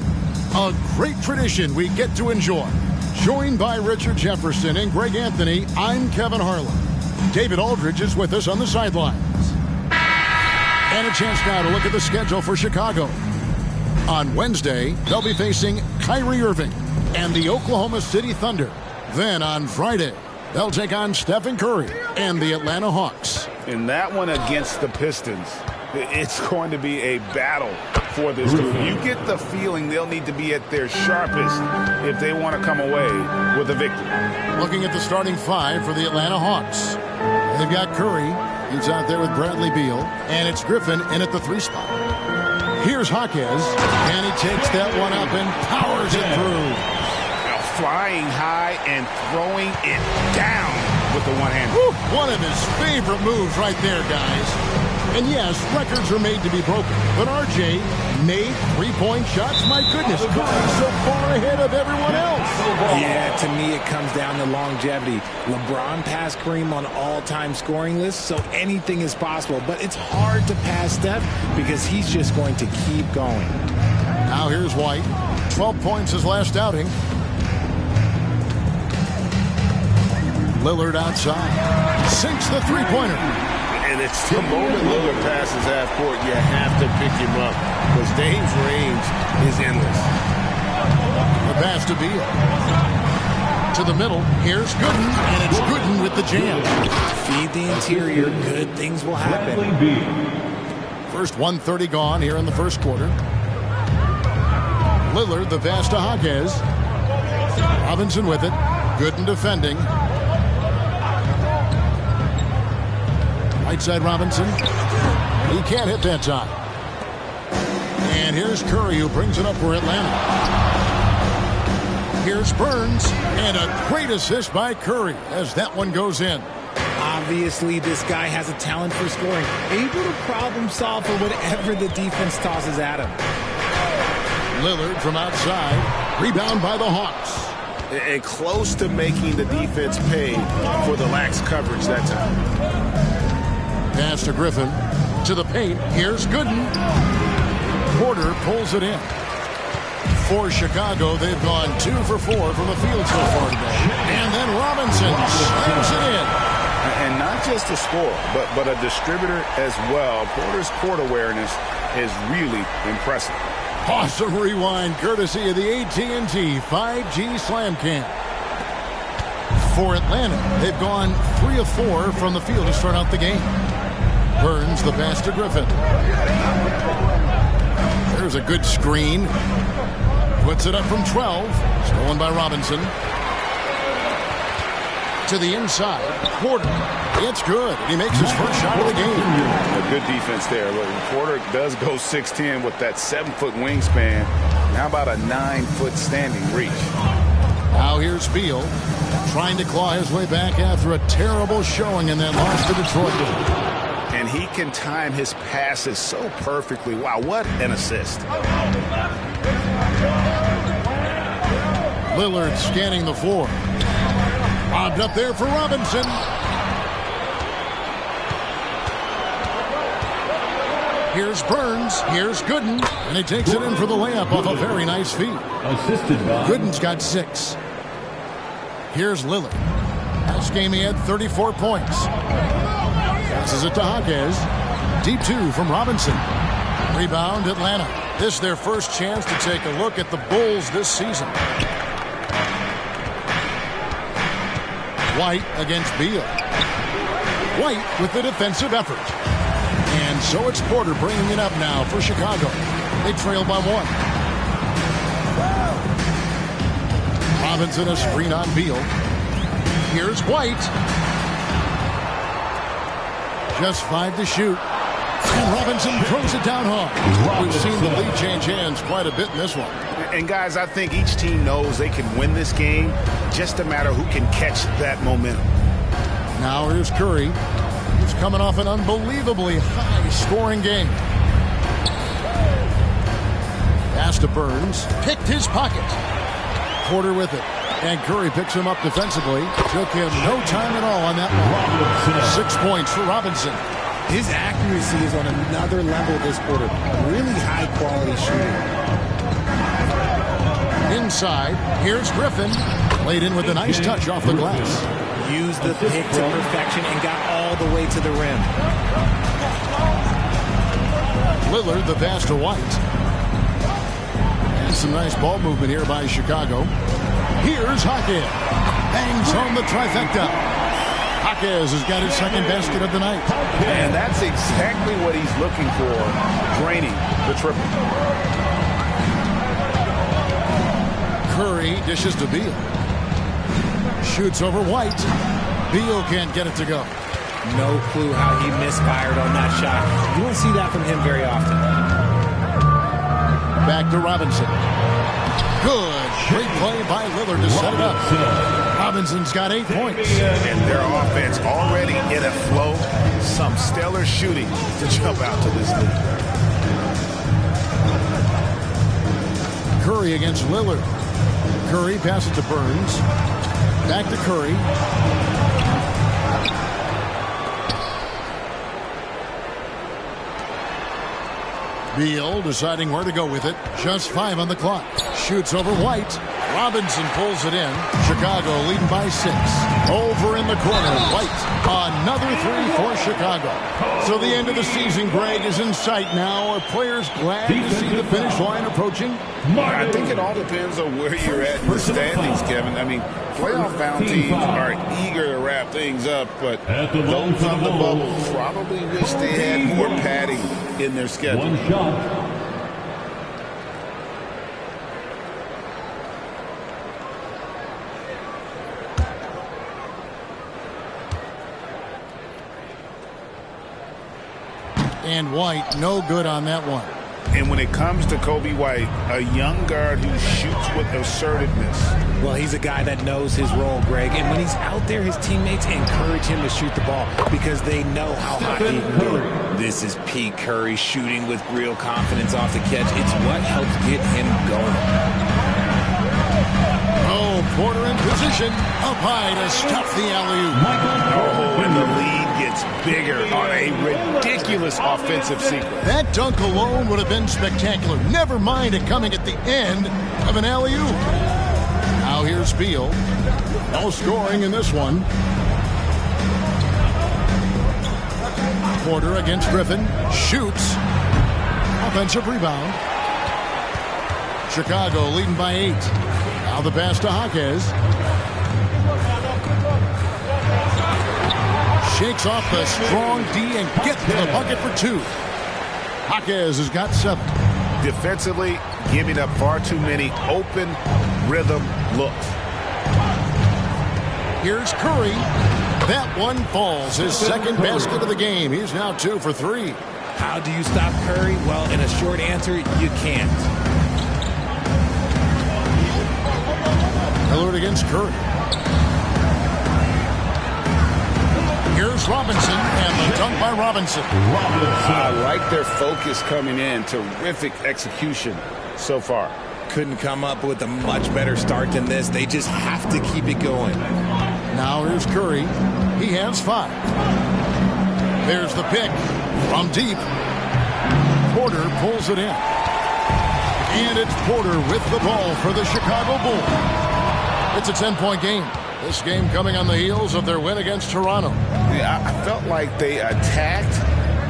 A great tradition we get to enjoy. Joined by Richard Jefferson and Greg Anthony, I'm Kevin Harlan. David Aldridge is with us on the sidelines. And a chance now to look at the schedule for Chicago. On Wednesday, they'll be facing Kyrie Irving and the Oklahoma City Thunder. Then on Friday, they'll take on Stephen Curry and the Atlanta Hawks. In that one against the Pistons, it's going to be a battle for this group. You get the feeling they'll need to be at their sharpest if they want to come away with a victory. Looking at the starting five for the Atlanta Hawks. They've got Curry. He's out there with Bradley Beal. And it's Griffin in at the 3 spot. Here's Jaquez. And he takes that one up and powers it through. Flying high and throwing it down with the one hand. One of his favorite moves right there, guys. And yes, records are made to be broken. But RJ made 3-point shots. My goodness, Curry's so far ahead of everyone else. Yeah, to me it comes down to longevity. LeBron passed Kareem on all-time scoring lists, so anything is possible. But it's hard to pass Steph because he's just going to keep going. Now here's White. 12 points his last outing. Lillard outside. Sinks the three-pointer. And it's the moment Lillard passes half court, you have to pick him up because Dame's range is endless. The pass to Beal. To the middle. Here's Gooden, and it's Gooden with the jam. Feed the interior. Good things will happen. First 1:30 gone here in the first quarter. Lillard, the pass to Jaquez. Robinson with it. Gooden defending. Right side Robinson. He can't hit that time. And here's Curry who brings it up for Atlanta. Here's Burns. And a great assist by Curry as that one goes in. Obviously, this guy has a talent for scoring. Able to problem solve for whatever the defense tosses at him. Lillard from outside. Rebound by the Hawks. And close to making the defense pay for the lax coverage that time. Pass to Griffin. To the paint. Here's Gooden. Porter pulls it in. For Chicago, they've gone 2 for 4 from the field so far today. And then Robinson slams it in. And not just a scorer, but a distributor as well. Porter's court awareness is really impressive. Awesome rewind courtesy of the AT&T 5G Slam Cam. For Atlanta, they've gone 3 of 4 from the field to start out the game. Burns the pass to Griffin. There's a good screen. Puts it up from 12. Stolen by Robinson. To the inside. Porter. It's good. He makes his first shot of the game. A good defense there. Porter does go 6'10" with that 7-foot wingspan. How about a 9-foot standing reach? Now here's Beal. Trying to claw his way back after a terrible showing in that loss to Detroit. And he can time his passes so perfectly. Wow, what an assist. Lillard scanning the floor. Bobbed up there for Robinson. Here's Burns. Here's Gooden. And he takes it in for the layup off a very nice feed. Assisted by Gooden's got 6. Here's Lillard. Last game he had 34 points. Passes it to Jaquez. Deep 2 from Robinson. Rebound Atlanta. This is their first chance to take a look at the Bulls this season. White against Beal. White with the defensive effort. And so it's Porter bringing it up now for Chicago. They trail by 1. Robinson a screen on Beal. Here's White. Just 5 to shoot. And Robinson throws it down hard. We've seen the lead change hands quite a bit in this one. And guys, I think each team knows they can win this game. Just a matter who can catch that momentum. Now here's Curry. He's coming off an unbelievably high-scoring game. Pass to Burns. Picked his pocket. Porter with it. And Curry picks him up defensively. Took him no time at all on that one. 6 points for Robinson. His accuracy is on another level this quarter. Really high-quality shooting. Inside, here's Griffin. Laid in with a nice touch off the glass. Used the pick to perfection and got all the way to the rim. Lillard, the pass to White. And some nice ball movement here by Chicago. Here's Hawkins. Bangs home the trifecta. Hawkins has got his second basket of the night. And that's exactly what he's looking for, draining the triple. Curry dishes to Beal. Shoots over White. Beal can't get it to go. No clue how he misfired on that shot. You don't see that from him very often. Back to Robinson. Good. Great play by Lillard to set it up. Robinson's got 8 points. And their offense already in a flow. Some stellar shooting to jump out to this lead. Curry against Lillard. Curry passes to Burns. Back to Curry. Beal deciding where to go with it. Just 5 on the clock. Shoots over White. Robinson pulls it in. Chicago leading by 6. Over in the corner, White. Another 3 for Chicago. So the end of the season, Greg, is in sight now. Are players glad to see the finish line approaching? I think it all depends on where you're at in the standings, Kevin. I mean, playoff-bound teams are eager to wrap things up, but those on the bubble probably wish they had more padding in their schedule. One shot. And White, no good on that one. And when it comes to Kobe White, a young guard who shoots with assertiveness. Well, he's a guy that knows his role, Greg. And when he's out there, his teammates encourage him to shoot the ball because they know how hot he can do it. This is Pete Curry shooting with real confidence off the catch. It's what helps get him going. Oh, Porter in position. Up high to stop the alley-oop. Oh, and the lead gets bigger on a ridiculous offensive sequence. That dunk alone would have been spectacular. Never mind it coming at the end of an alley-oop. Now here's Beal. No scoring in this one. Porter against Griffin. Shoots. Offensive rebound. Chicago leading by 8. Now the pass to Hawkins. Shakes off the strong D and gets to the bucket for 2. Hawkins has got 7. Defensively, giving up far too many open rhythm looks. Here's Curry. That one falls. His second basket of the game. He's now 2 for 3. How do you stop Curry? Well, in a short answer, you can't. Lillard against Curry. Here's Robinson, and the dunk by Robinson. I like their focus coming in. Terrific execution so far. Couldn't come up with a much better start than this. They just have to keep it going. Now here's Curry. He has 5. There's the pick from deep. Porter pulls it in. And it's Porter with the ball for the Chicago Bulls. It's a 10-point game. This game coming on the heels of their win against Toronto. Yeah, I felt like they attacked,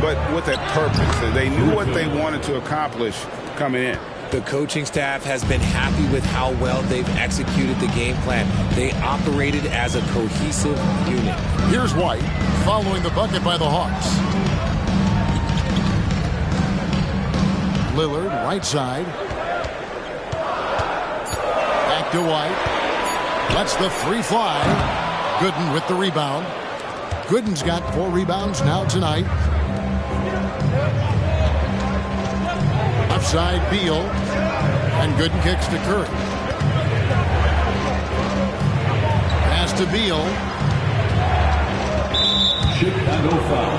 but with a purpose. They knew what they wanted to accomplish coming in. The coaching staff has been happy with how well they've executed the game plan. They operated as a cohesive unit. Here's White following the bucket by the Hawks. Lillard, right side. Back to White. Lets the 3 fly. Gooden with the rebound. Gooden's got 4 rebounds now tonight. Upside Beal. And Gooden kicks to Curry. Pass to Beal. Chicago foul.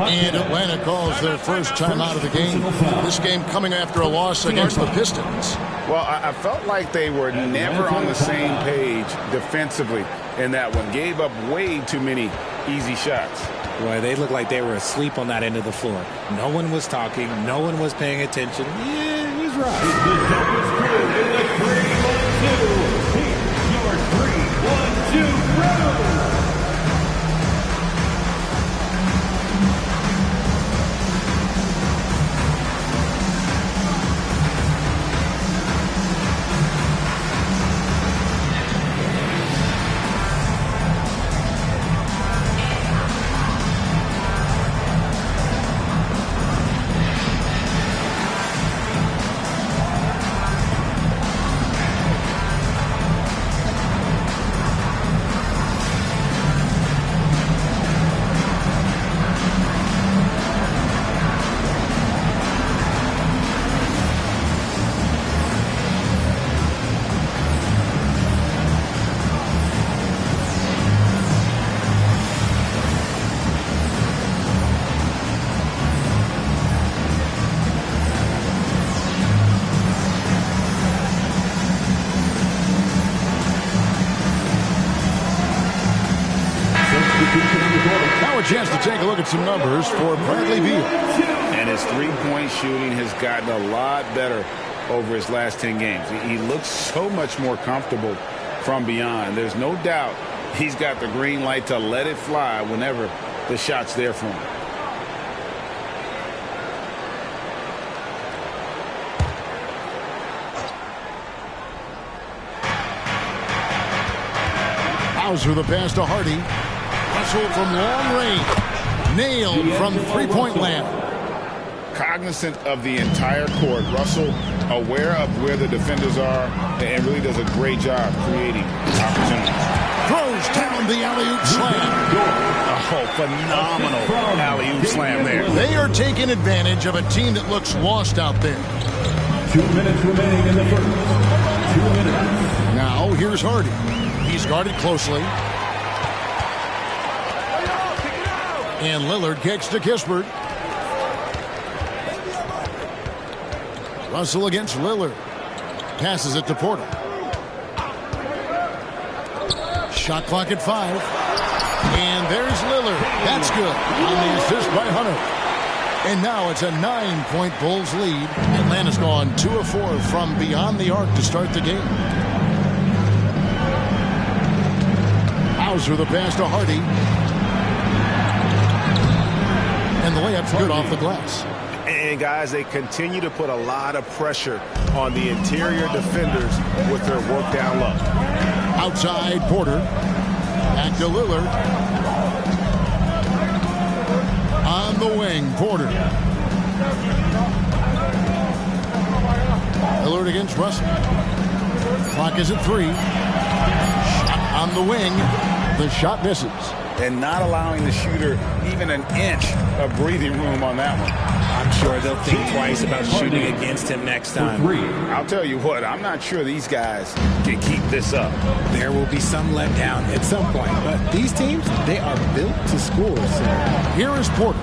And Atlanta calls their first time out of the game. This game coming after a loss against the Pistons. Well, I felt like they were never on the same page defensively in that one. Gave up way too many easy shots. Boy, they looked like they were asleep on that end of the floor. No one was talking. No one was paying attention. Yeah, he was right. The Douglas crew in the 3-1-2. Here's your 3-1-2 crew. Now a chance to take a look at some numbers for Bradley Beal. And his three-point shooting has gotten a lot better over his last 10 games. He looks so much more comfortable from beyond. There's no doubt he's got the green light to let it fly whenever the shot's there for him. Hauser the pass to Hardy. Russell from long range. Nailed from three-point land. Cognizant of the entire court. Russell aware of where the defenders are and really does a great job creating opportunities. Throws down the alley-oop slam. Oh, phenomenal alley-oop slam there. They are taking advantage of a team that looks lost out there. 2 minutes remaining in the first. 2 minutes. Now here's Hardy. He's guarded closely. And Lillard kicks to Kispert. Russell against Lillard. Passes it to Porter. Shot clock at 5. And there's Lillard. That's good. On the assist by Hunter. And now it's a 9-point Bulls lead. Atlanta's gone 2 of 4 from beyond the arc to start the game. Hauser the pass to Hardy. And the layup's good off the glass. And guys, they continue to put a lot of pressure on the interior defenders with their work down low. Outside Porter. Back to Lillard. On the wing, Porter. Lillard against Russell. Clock is at 3. Shot on the wing. The shot misses. And not allowing the shooter even an inch of breathing room on that one. I'm sure they'll think twice about shooting against him next time. I'll tell you what, I'm not sure these guys can keep this up. There will be some letdown at some point, but these teams, they are built to score. So here is Porter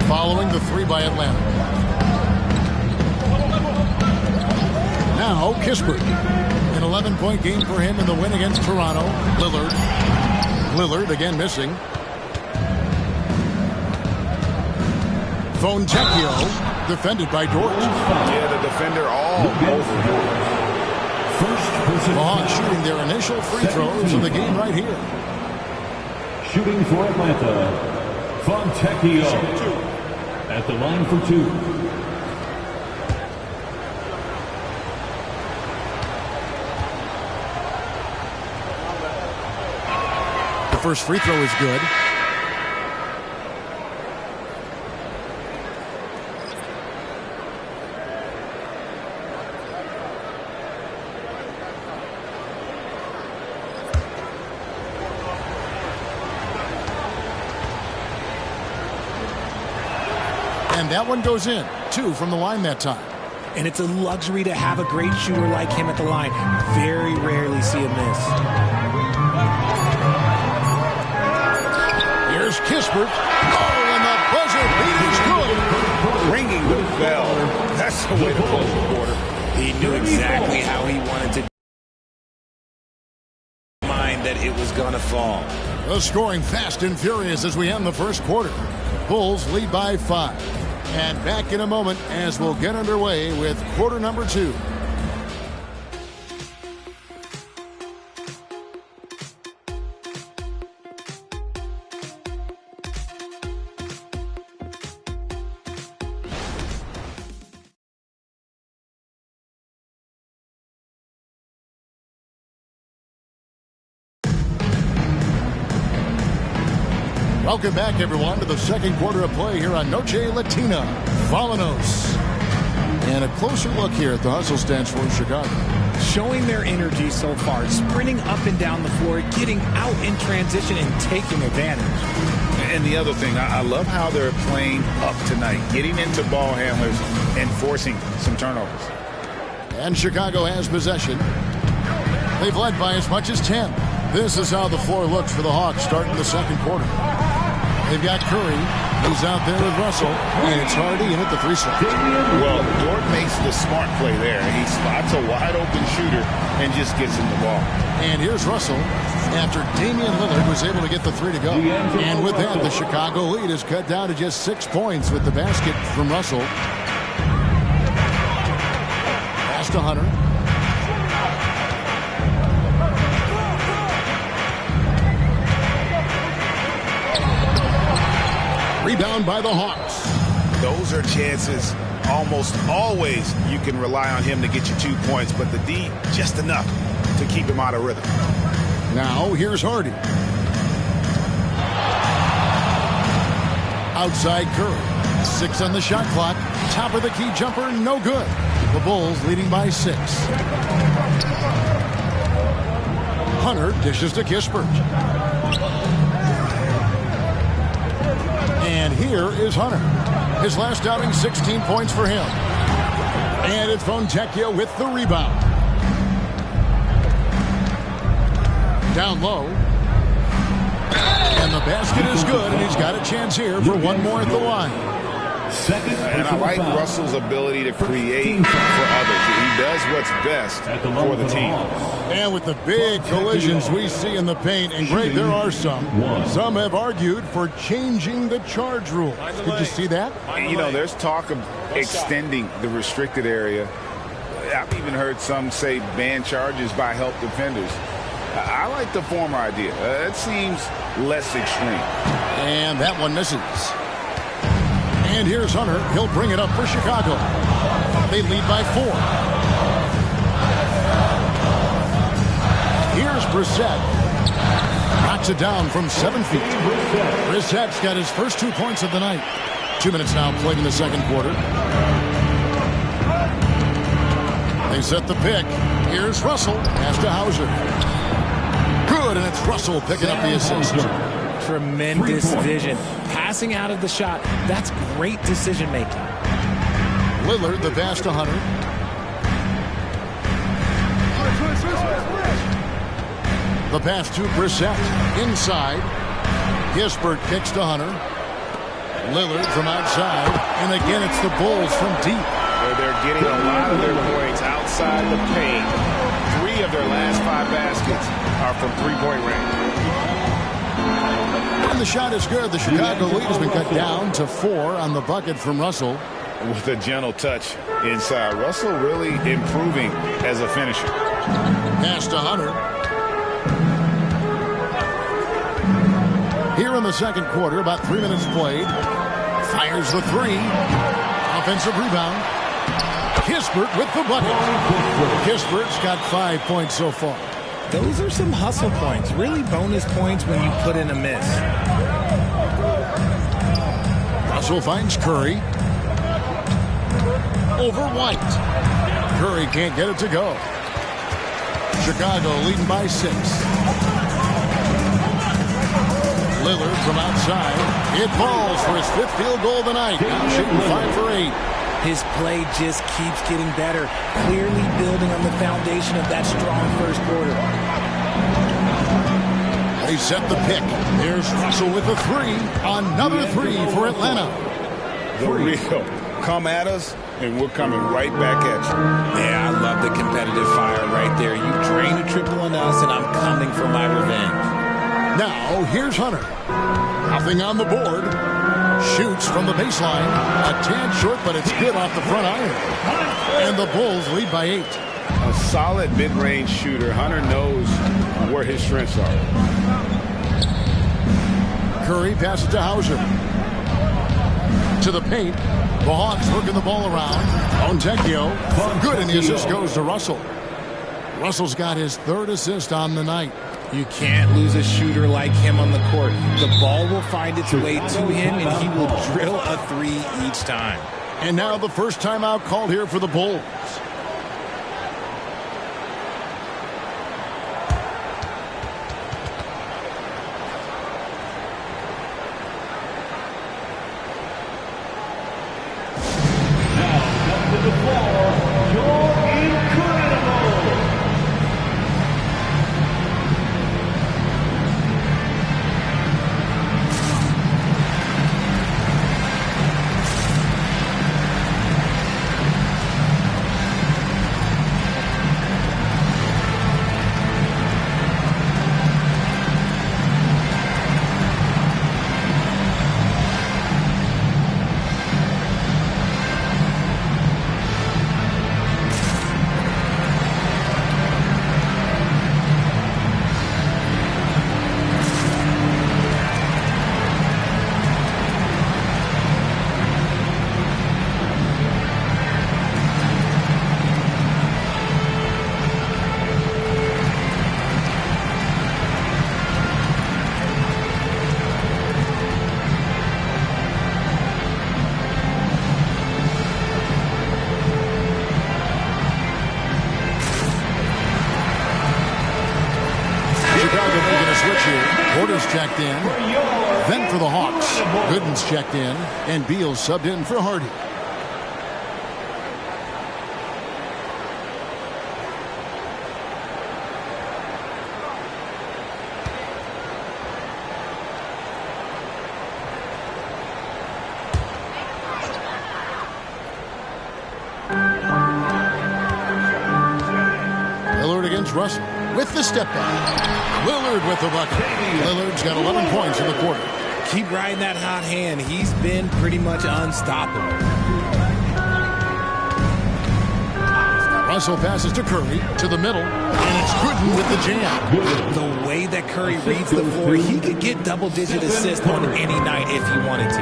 following the 3 by Atlanta. Now Kispert. An 11-point game for him in the win against Toronto. Lillard again missing. Fontecchio defended by Dort. Yeah, the defender both. The Hawks shooting their initial free throws of the game right here. Shooting for Atlanta, Fontecchio at the line for 2. First free throw is good. And that one goes in. 2 from the line that time. And it's a luxury to have a great shooter like him at the line. Very rarely see a miss. Here's Kispert. Oh, and the buzzer beat is good. Ringing the bell. That's the way to close the quarter. He knew exactly how he wanted to mind that it was going to fall. The scoring fast and furious as we end the first quarter. Bulls lead by 5. And back in a moment as we'll get underway with quarter number 2. Welcome back, everyone, to the second quarter of play here on Noche Latina. Volanos. And a closer look here at the hustle stance for Chicago. Showing their energy so far, sprinting up and down the floor, getting out in transition and taking advantage. And the other thing, I love how they're playing up tonight, getting into ball handlers and forcing some turnovers. And Chicago has possession. They've led by as much as 10. This is how the floor looks for the Hawks starting the second quarter. They've got Curry. He's out there with Russell. And it's Hardy in at the 3 slot. Well, Dort makes the smart play there. He spots a wide-open shooter and just gets him the ball. And here's Russell after Damian Lillard was able to get the 3 to go. And with that, the Chicago lead is cut down to just 6 points with the basket from Russell. Pass to Hunter. Rebound by the Hawks. Those are chances almost always you can rely on him to get you 2 points, but the D just enough to keep him out of rhythm. Now here's Hardy. Outside Curry. 6 on the shot clock. Top of the key jumper, no good. The Bulls leading by 6. Hunter dishes to Kispert. And here is Hunter. His last outing, 16 points for him. And it's Fontecchio with the rebound. Down low. And the basket is good, and he's got a chance here for one more at the line. And I like Russell's ability to create for others. He does what's best for the team. And with the big collisions we see in the paint, and Greg, there are some. Some have argued for changing the charge rule. Did you see that? You know, there's talk of extending the restricted area. I've even heard some say ban charges by help defenders. I like the former idea. It seems less extreme. And that one misses. And here's Hunter. He'll bring it up for Chicago. They lead by 4. Here's Brissett. Knocks it down from 7 feet. Brissett's got his first 2 points of the night. 2 minutes now played in the second quarter. They set the pick. Here's Russell. Pass to Hauser. Good, and it's Russell picking up the assist. Tremendous vision. Passing out of the shot. That's great decision making. Lillard, the pass to Hunter. The pass to Brissett. Inside. Kispert kicks to Hunter. Lillard from outside. And again, it's the Bulls from deep. They're getting a lot of their points outside the paint. 3 of their last 5 baskets are from three-point range. And the shot is good. The Chicago lead has been cut down to 4 on the bucket from Russell. With a gentle touch inside. Russell really improving as a finisher. Pass to Hunter. Here in the second quarter, about 3 minutes played. Fires the 3. Offensive rebound. Kispert with the bucket. Kispert's got 5 points so far. Those are some hustle points. Really bonus points when you put in a miss. Russell finds Curry. Over White. Curry can't get it to go. Chicago leading by 6. Lillard from outside. It falls for his 5th field goal of the night. Now shooting 5 for 8. His play just keeps getting better. Clearly building on the foundation of that strong first quarter. They set the pick. There's Russell with a 3. Another 3 for Atlanta. come at us, and we're coming right back at you. Yeah, I love the competitive fire right there. You drained a triple on us, and I'm coming for my revenge. Now, here's Hunter. Nothing on the board. Shoots from the baseline. A tad short, but it's good off the front iron. And the Bulls lead by 8. A solid mid-range shooter. Hunter knows where his strengths are. Curry passes to Hauser. To the paint. The Hawks working the ball around. Fontecchio. Good, and the assist goes to Russell. Russell's got his 3rd assist on the night. You can't lose a shooter like him on the court. The ball will find its way to him, and he will drill a 3 each time. And now the first timeout called here for the Bulls. Checked in. Then for the Hawks, Gooden's checked in, and Beal subbed in for Hardy. Lillard against Russell with the step back. Lillard with the bucket. Lillard's got 11 points in the quarter. Keep riding that hot hand. He's been pretty much unstoppable. Russell passes to Curry to the middle, and it's Gooden with the jam. The way that Curry reads the floor, he could get double-digit assists on any night if he wanted to.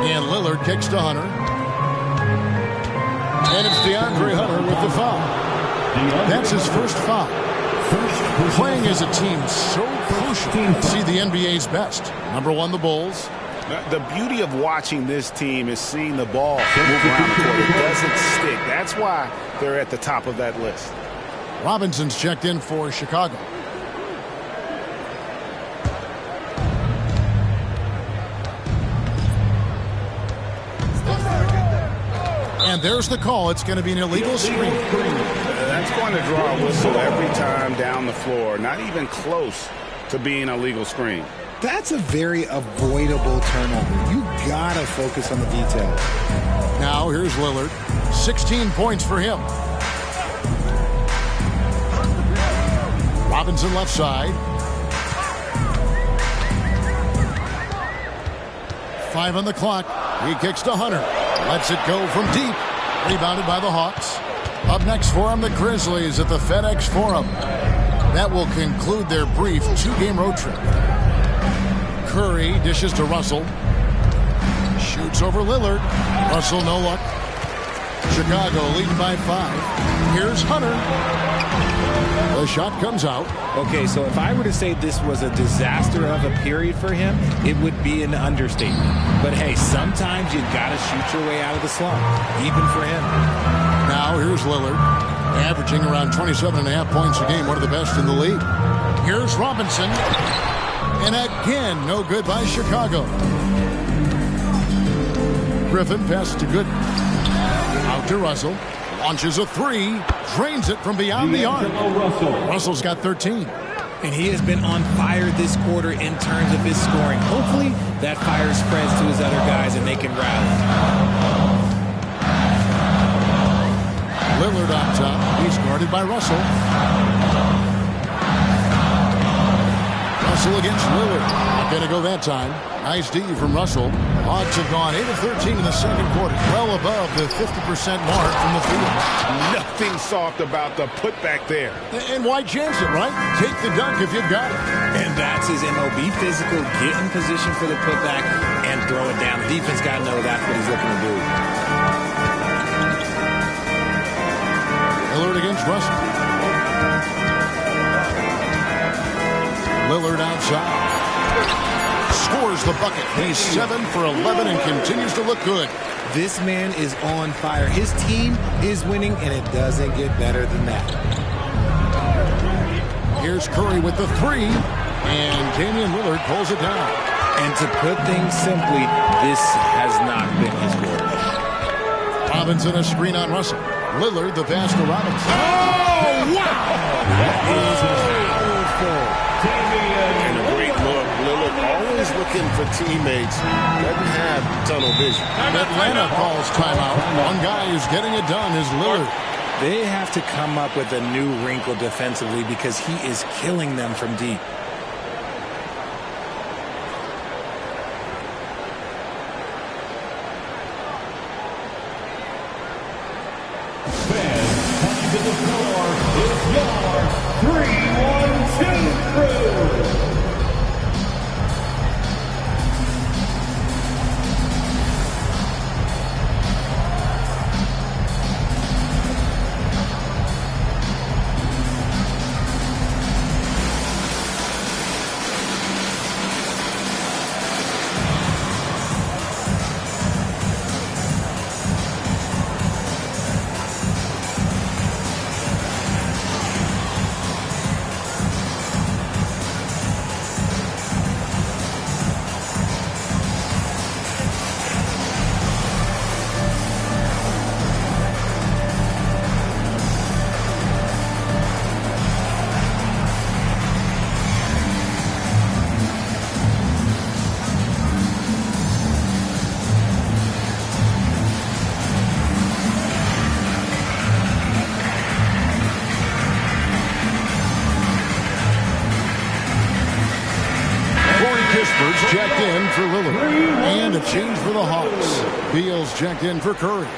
And Lillard kicks to Hunter. And it's DeAndre Hunter with the foul. That's his first foul. Playing as a team so crucial to see the NBA's best. Number 1, the Bulls. The beauty of watching this team is seeing the ball move around the court. It doesn't stick. That's why they're at the top of that list. Robinson's checked in for Chicago. And there's the call. It's going to be an illegal screen. That's going to draw a whistle every time down the floor. Not even close to being a legal screen. That's a very avoidable turnover. You got to focus on the details. Now here's Lillard. 16 points for him. Robinson left side. 5 on the clock. He kicks to Hunter. Lets it go from deep. Rebounded by the Hawks. Up next for him, the Grizzlies at the FedEx Forum. That will conclude their brief 2-game road trip. Curry dishes to Russell. Shoots over Lillard. Russell no luck. Chicago leading by 5. Here's Hunter. The shot comes out. Okay, so if I were to say this was a disaster of a period for him, it would be an understatement. But hey, sometimes you got to shoot your way out of the slump, even for him. Now here's Lillard, averaging around 27.5 points a game, one of the best in the league. Here's Robinson. And again, no good by Chicago. Griffin passes to Gooden. Out to Russell. Launches a 3. Drains it from beyond the arc. Russell's got 13. And he has been on fire this quarter in terms of his scoring. Hopefully, that fire spreads to his other guys and they can rally. Lillard on top. He's guarded by Russell. Russell against Lillard. Not going to go that time. Nice D from Russell. Hawks have gone 8 of 13 in the second quarter. Well above the 50% mark from the field. Nothing soft about the putback there. And why chance it, right? Take the dunk if you've got it. And that's his MO. Be physical, get in position for the putback, and throw it down. The defense got to know that's what he's looking to do. Lillard against Russell. Lillard outside. Scores the bucket. He's 7 for 11 and continues to look good. This man is on fire. His team is winning, and it doesn't get better than that. Here's Curry with the 3, and Damian Lillard pulls it down. And to put things simply, this has not been his quarter. Robinson a screen on Russell. Lillard the pass to Robinson. Oh, wow! That is powerful. And a great look. Lillard always looking for teammates. Doesn't have tunnel vision. Atlanta calls timeout. One guy who's getting it done is Lillard. They have to come up with a new wrinkle defensively because he is killing them from deep. To the floor, it's your 3-1-2 crew. Kispert checked in for Lillard. And a change for the Hawks. Beal's checked in for Curry.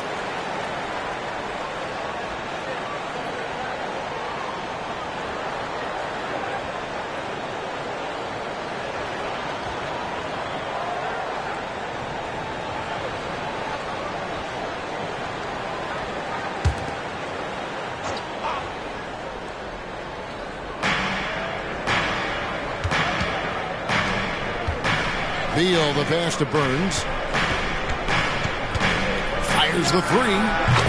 Beal, the pass to Burns. Fires the 3.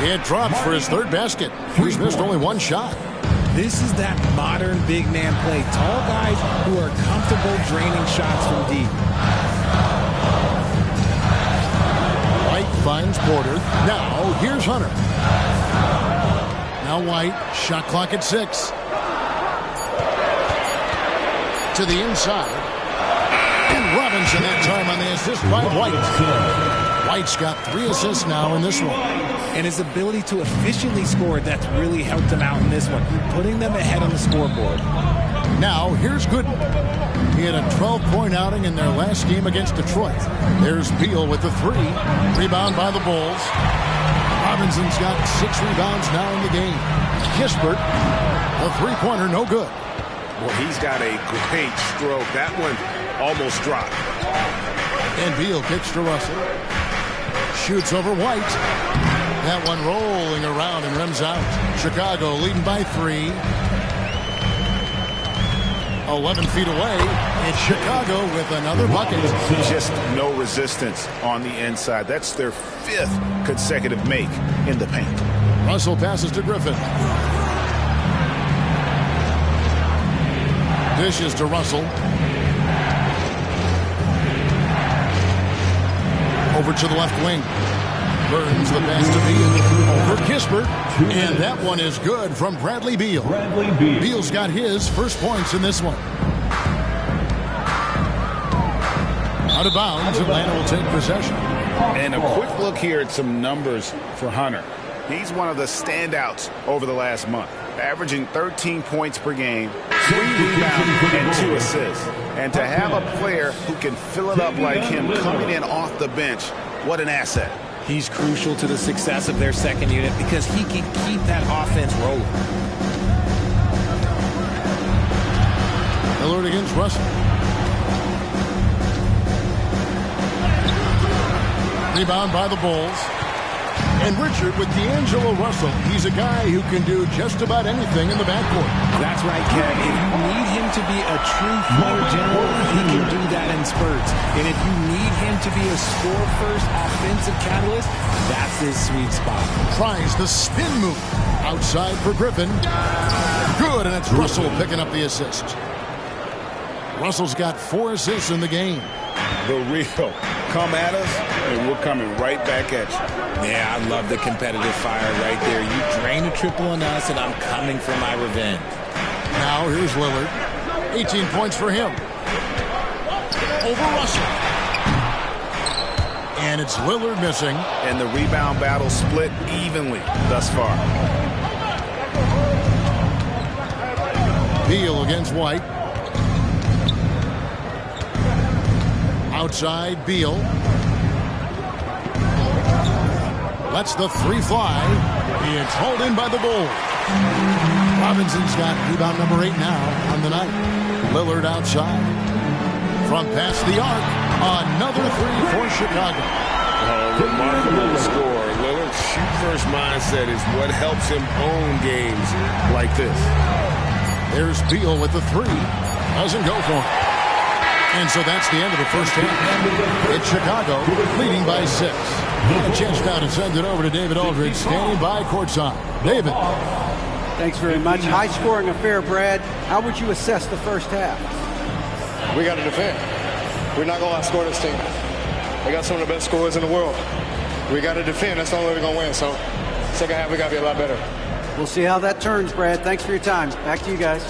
It drops for his third basket. He's missed only one shot. This is that modern big man play. Tall guys who are comfortable draining shots from deep. White finds Porter. Now here's Hunter. Now White. Shot clock at 6. To the inside. And Robinson that time on the assist by White. White's got 3 assists now in this one. And his ability to efficiently score, that's really helped him out in this one, putting them ahead on the scoreboard. Now, here's Gooden. He had a 12-point outing in their last game against Detroit. There's Beal with the 3. Rebound by the Bulls. Robinson's got 6 rebounds now in the game. Kispert, the three-pointer, no good. Well, he's got a great stroke. That one almost dropped. And Beal kicks to Russell. Shoots over White. That one rolling around and rims out. Chicago leading by 3. 11 feet away. It's Chicago with another bucket. Just no resistance on the inside. That's their 5th consecutive make in the paint. Russell passes to Griffin. Dishes to Russell. Over to the left wing. Burns the pass to Beal. Over Kispert. And that one is good from Bradley Beal. Beal's got his first points in this one. Out of bounds, Atlanta will take possession. And a quick look here at some numbers for Hunter. He's one of the standouts over the last month, averaging 13 points per game, 3 rebounds, and 2 assists. And to have a player who can fill it up like him coming in off the bench, what an asset. He's crucial to the success of their second unit because he can keep that offense rolling. Lillard against Russell. Rebound by the Bulls. And Richard with D'Angelo Russell. He's a guy who can do just about anything in the backcourt. That's right, Kev. If you need him to be a true floor general, he can do that in spurts. And if you need him to be a score-first offensive catalyst, that's his sweet spot. Tries the spin move. Outside for Griffin. Good, and it's Russell picking up the assist. Russell's got 4 assists in the game. The real. Come at us, and we're coming right back at you. Yeah, I love the competitive fire right there. You drain a triple on us, and I'm coming for my revenge. Now here's Lillard. 18 points for him. Over Russell. And it's Lillard missing. And the rebound battle split evenly thus far. Beal against White. Outside, Beal. Lets the 3 fly. It's hauled in by the Bulls. Robinson's got rebound number 8 now on the night. Lillard outside. From past the arc. Another 3 for Chicago. Remarkable score. Lillard's shoot-first mindset is what helps him own games like this. There's Beal with the 3. Doesn't go for it. And so that's the end of the first half. It's Chicago leading by 6. A chance now to send it over to David Aldridge, standing by courtside. David. Thanks very much. High-scoring affair, Brad. How would you assess the first half? We got to defend. We're not going to outscore this team. They got some of the best scorers in the world. We got to defend. That's the only way we're going to win. So second half, we got to be a lot better. We'll see how that turns, Brad. Thanks for your time. Back to you guys.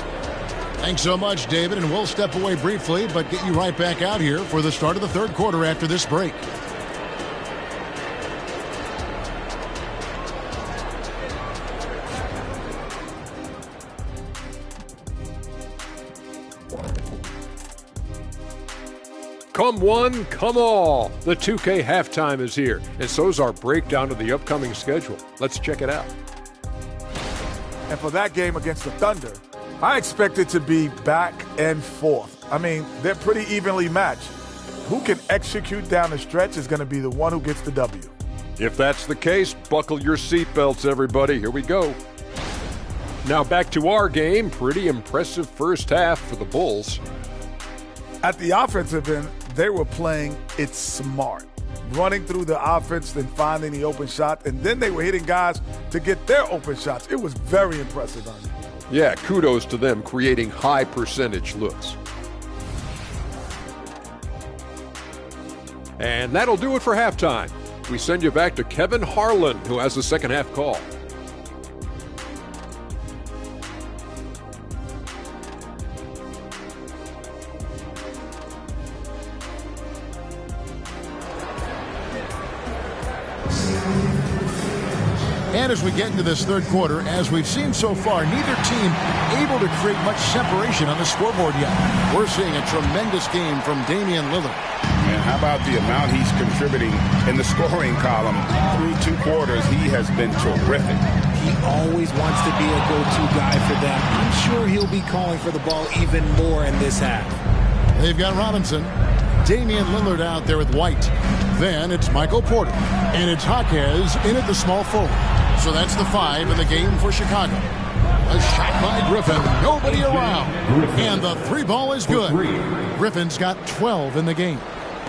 Thanks so much, David, and we'll step away briefly, but get you right back out here for the start of the third quarter after this break. Come one, come all. The 2K halftime is here, and so's our breakdown of the upcoming schedule. Let's check it out. And for that game against the Thunder, I expect it to be back and forth. I mean, they're pretty evenly matched. Who can execute down the stretch is going to be the one who gets the W. If that's the case, buckle your seatbelts, everybody. Here we go. Now back to our game. Pretty impressive first half for the Bulls. At the offensive end, they were playing it smart. Running through the offense, then finding the open shot, and then they were hitting guys to get their open shots. It was very impressive, Ernie. Yeah, kudos to them creating high percentage looks. And that'll do it for halftime. We send you back to Kevin Harlan, who has the second half call. And as we get into this third quarter, as we've seen so far, neither team able to create much separation on the scoreboard yet. We're seeing a tremendous game from Damian Lillard. And how about the amount he's contributing in the scoring column through 2 quarters? He has been terrific. He always wants to be a go-to guy for them. I'm sure he'll be calling for the ball even more in this half. They've got Robinson. Damian Lillard out there with White. Then it's Michael Porter. And it's Jaquez in at the small forward. So that's the 5 in the game for Chicago. A shot by Griffin. Nobody around. And the 3 ball is good. Griffin's got 12 in the game.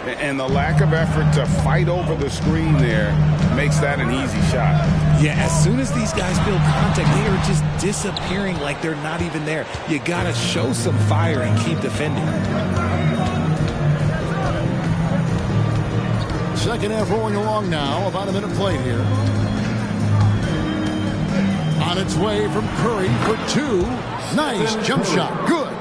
And the lack of effort to fight over the screen there makes that an easy shot. Yeah, as soon as these guys feel contact, they are just disappearing like they're not even there. You got to show some fire and keep defending. Second half rolling along now. About a minute played here. On its way from Curry for two. Nice jump shot. Good.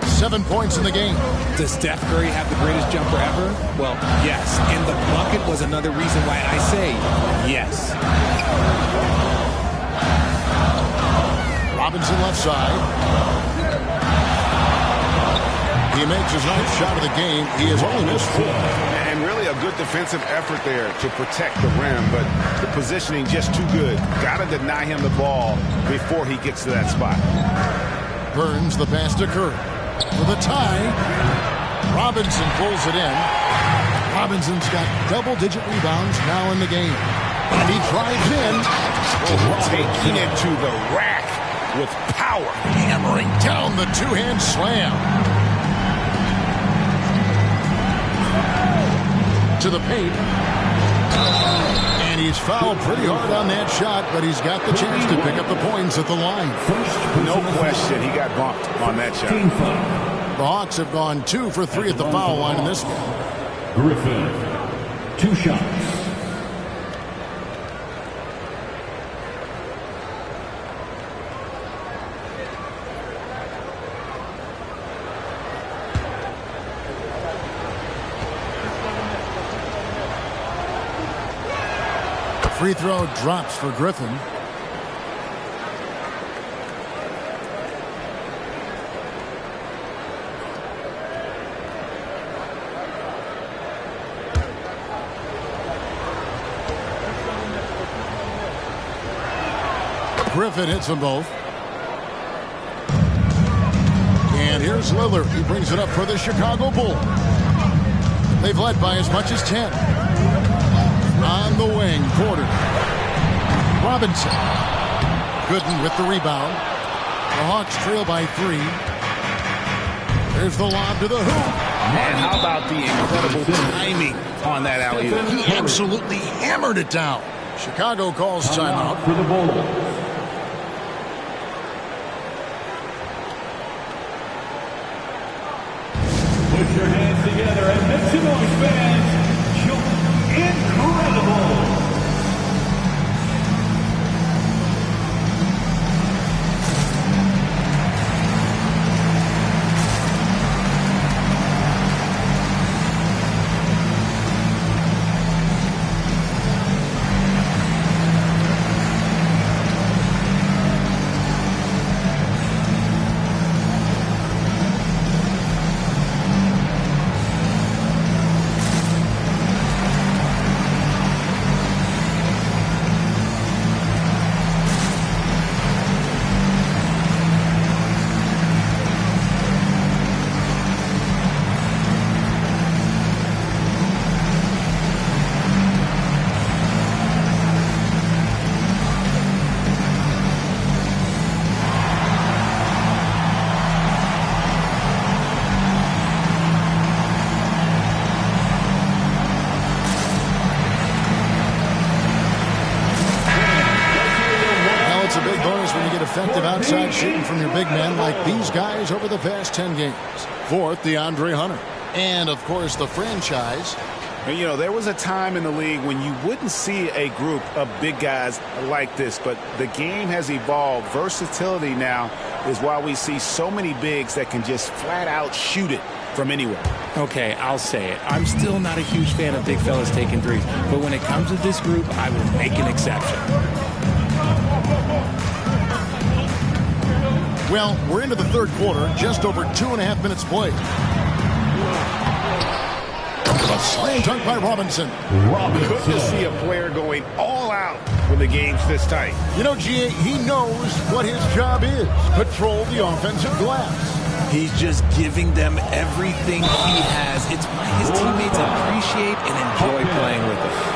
7 points in the game. Does Steph Curry have the greatest jumper ever? Well, yes. And the bucket was another reason why I say yes. Robinson left side. He makes his ninth shot of the game. He has only missed 4. And really a good defensive effort there to protect the rim, but the positioning just too good. Got to deny him the ball before he gets to that spot. Burns the pass to Curry. For the tie, Robinson pulls it in. Robinson's got double-digit rebounds now in the game. And he drives in. Taking it to the rack with power. Hammering down the two-hand slam. To the paint. And he's fouled pretty hard on that shot, but he's got the chance to pick up the points at the line. No question, he got bumped on that shot. The Hawks have gone 2 for 3 at the foul line in this game. Griffin, 2 shots. Free throw drops for Griffin. Griffin hits them both. And here's Lillard. He brings it up for the Chicago Bulls. They've led by as much as 10. On the wing, Porter. Robinson. Gooden with the rebound. The Hawks trail by 3. There's the lob to the hoop. And how about the incredible timing on that alley-oop? He absolutely hammered it down. Chicago calls timeout for the Bulls. Put your hands together and make some noise, fans. Incredible. Effective outside shooting from your big men like these guys over the past 10 games. Fourth, DeAndre Hunter. And, of course, the franchise. And, you know, there was a time in the league when you wouldn't see a group of big guys like this, but the game has evolved. Versatility now is why we see so many bigs that can just flat out shoot it from anywhere. Okay, I'll say it. I'm still not a huge fan of big fellas taking threes, but when it comes to this group, I will make an exception. Well, we're into the third quarter, just over 2.5 minutes played. A slam dunk by Robinson. Good to see a player going all out when the game's this tight. You know, G.A., he knows what his job is. Control the offensive glass. He's just giving them everything he has. It's why his teammates appreciate and enjoy playing with him.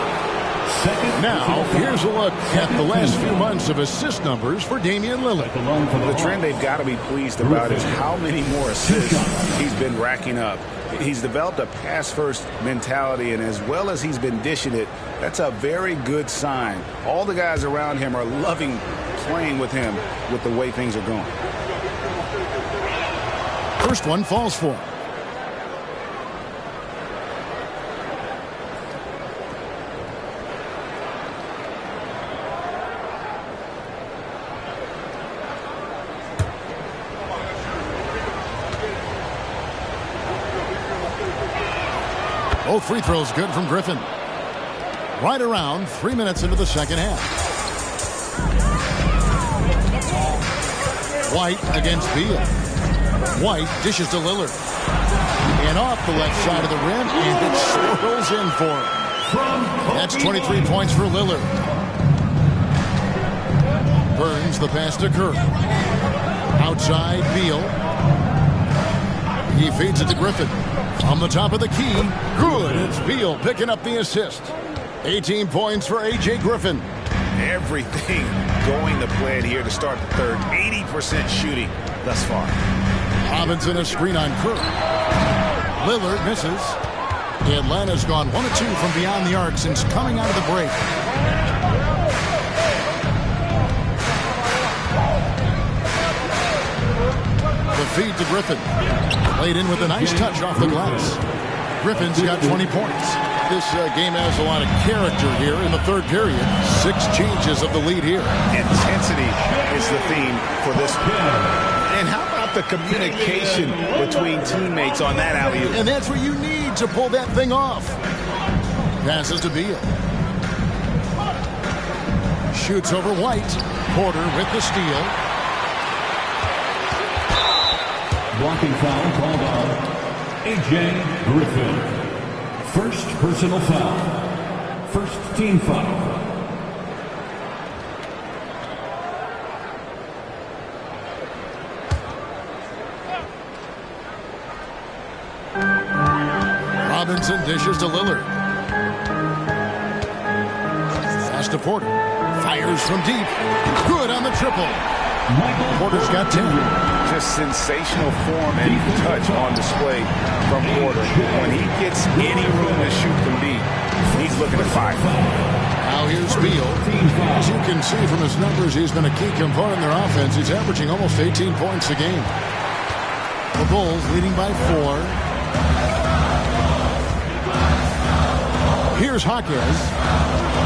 Now, here's a look at the last few months of assist numbers for Damian Lillard. The trend they've got to be pleased about is how many more assists he's been racking up. He's developed a pass-first mentality, and as well as he's been dishing it, that's a very good sign. All the guys around him are loving playing with him with the way things are going. First one falls for him. Both free throws good from Griffin. Right around 3 minutes into the second half. White against Beal. White dishes to Lillard. And off the left side of the rim, and it swirls in for him. That's 23 points for Lillard. Burns the pass to Curry. Outside, Beal. He feeds it to Griffin. On the top of the key. Good. It's Beal picking up the assist. 18 points for A.J. Griffin. Everything going to plan here to start the third. 80% shooting thus far. Robinson a screen on Curry. Lillard misses. Atlanta's gone 1 of 2 from beyond the arc since coming out of the break. The feed to Griffin. Played in with a nice touch off the glass. Griffin's got 20 points. This game has a lot of character here in the third period. 6 changes of the lead here. Intensity is the theme for this. And how about the communication between teammates on that alley-oop? And that's what you need to pull that thing off. Passes to Beal. Shoots over White. Porter with the steal. Blocking foul called on A.J. Griffin. First personal foul. First team foul. Robinson dishes to Lillard. Pass to Porter. Fires from deep. Good on the triple. Porter's got 10. Just sensational form and touch on display from Porter. When he gets any room to shoot from deep, he's looking to fire. Now here's Beal. As you can see from his numbers, he's been a key component in their offense. He's averaging almost 18 points a game. The Bulls leading by 4. Here's Hawkins.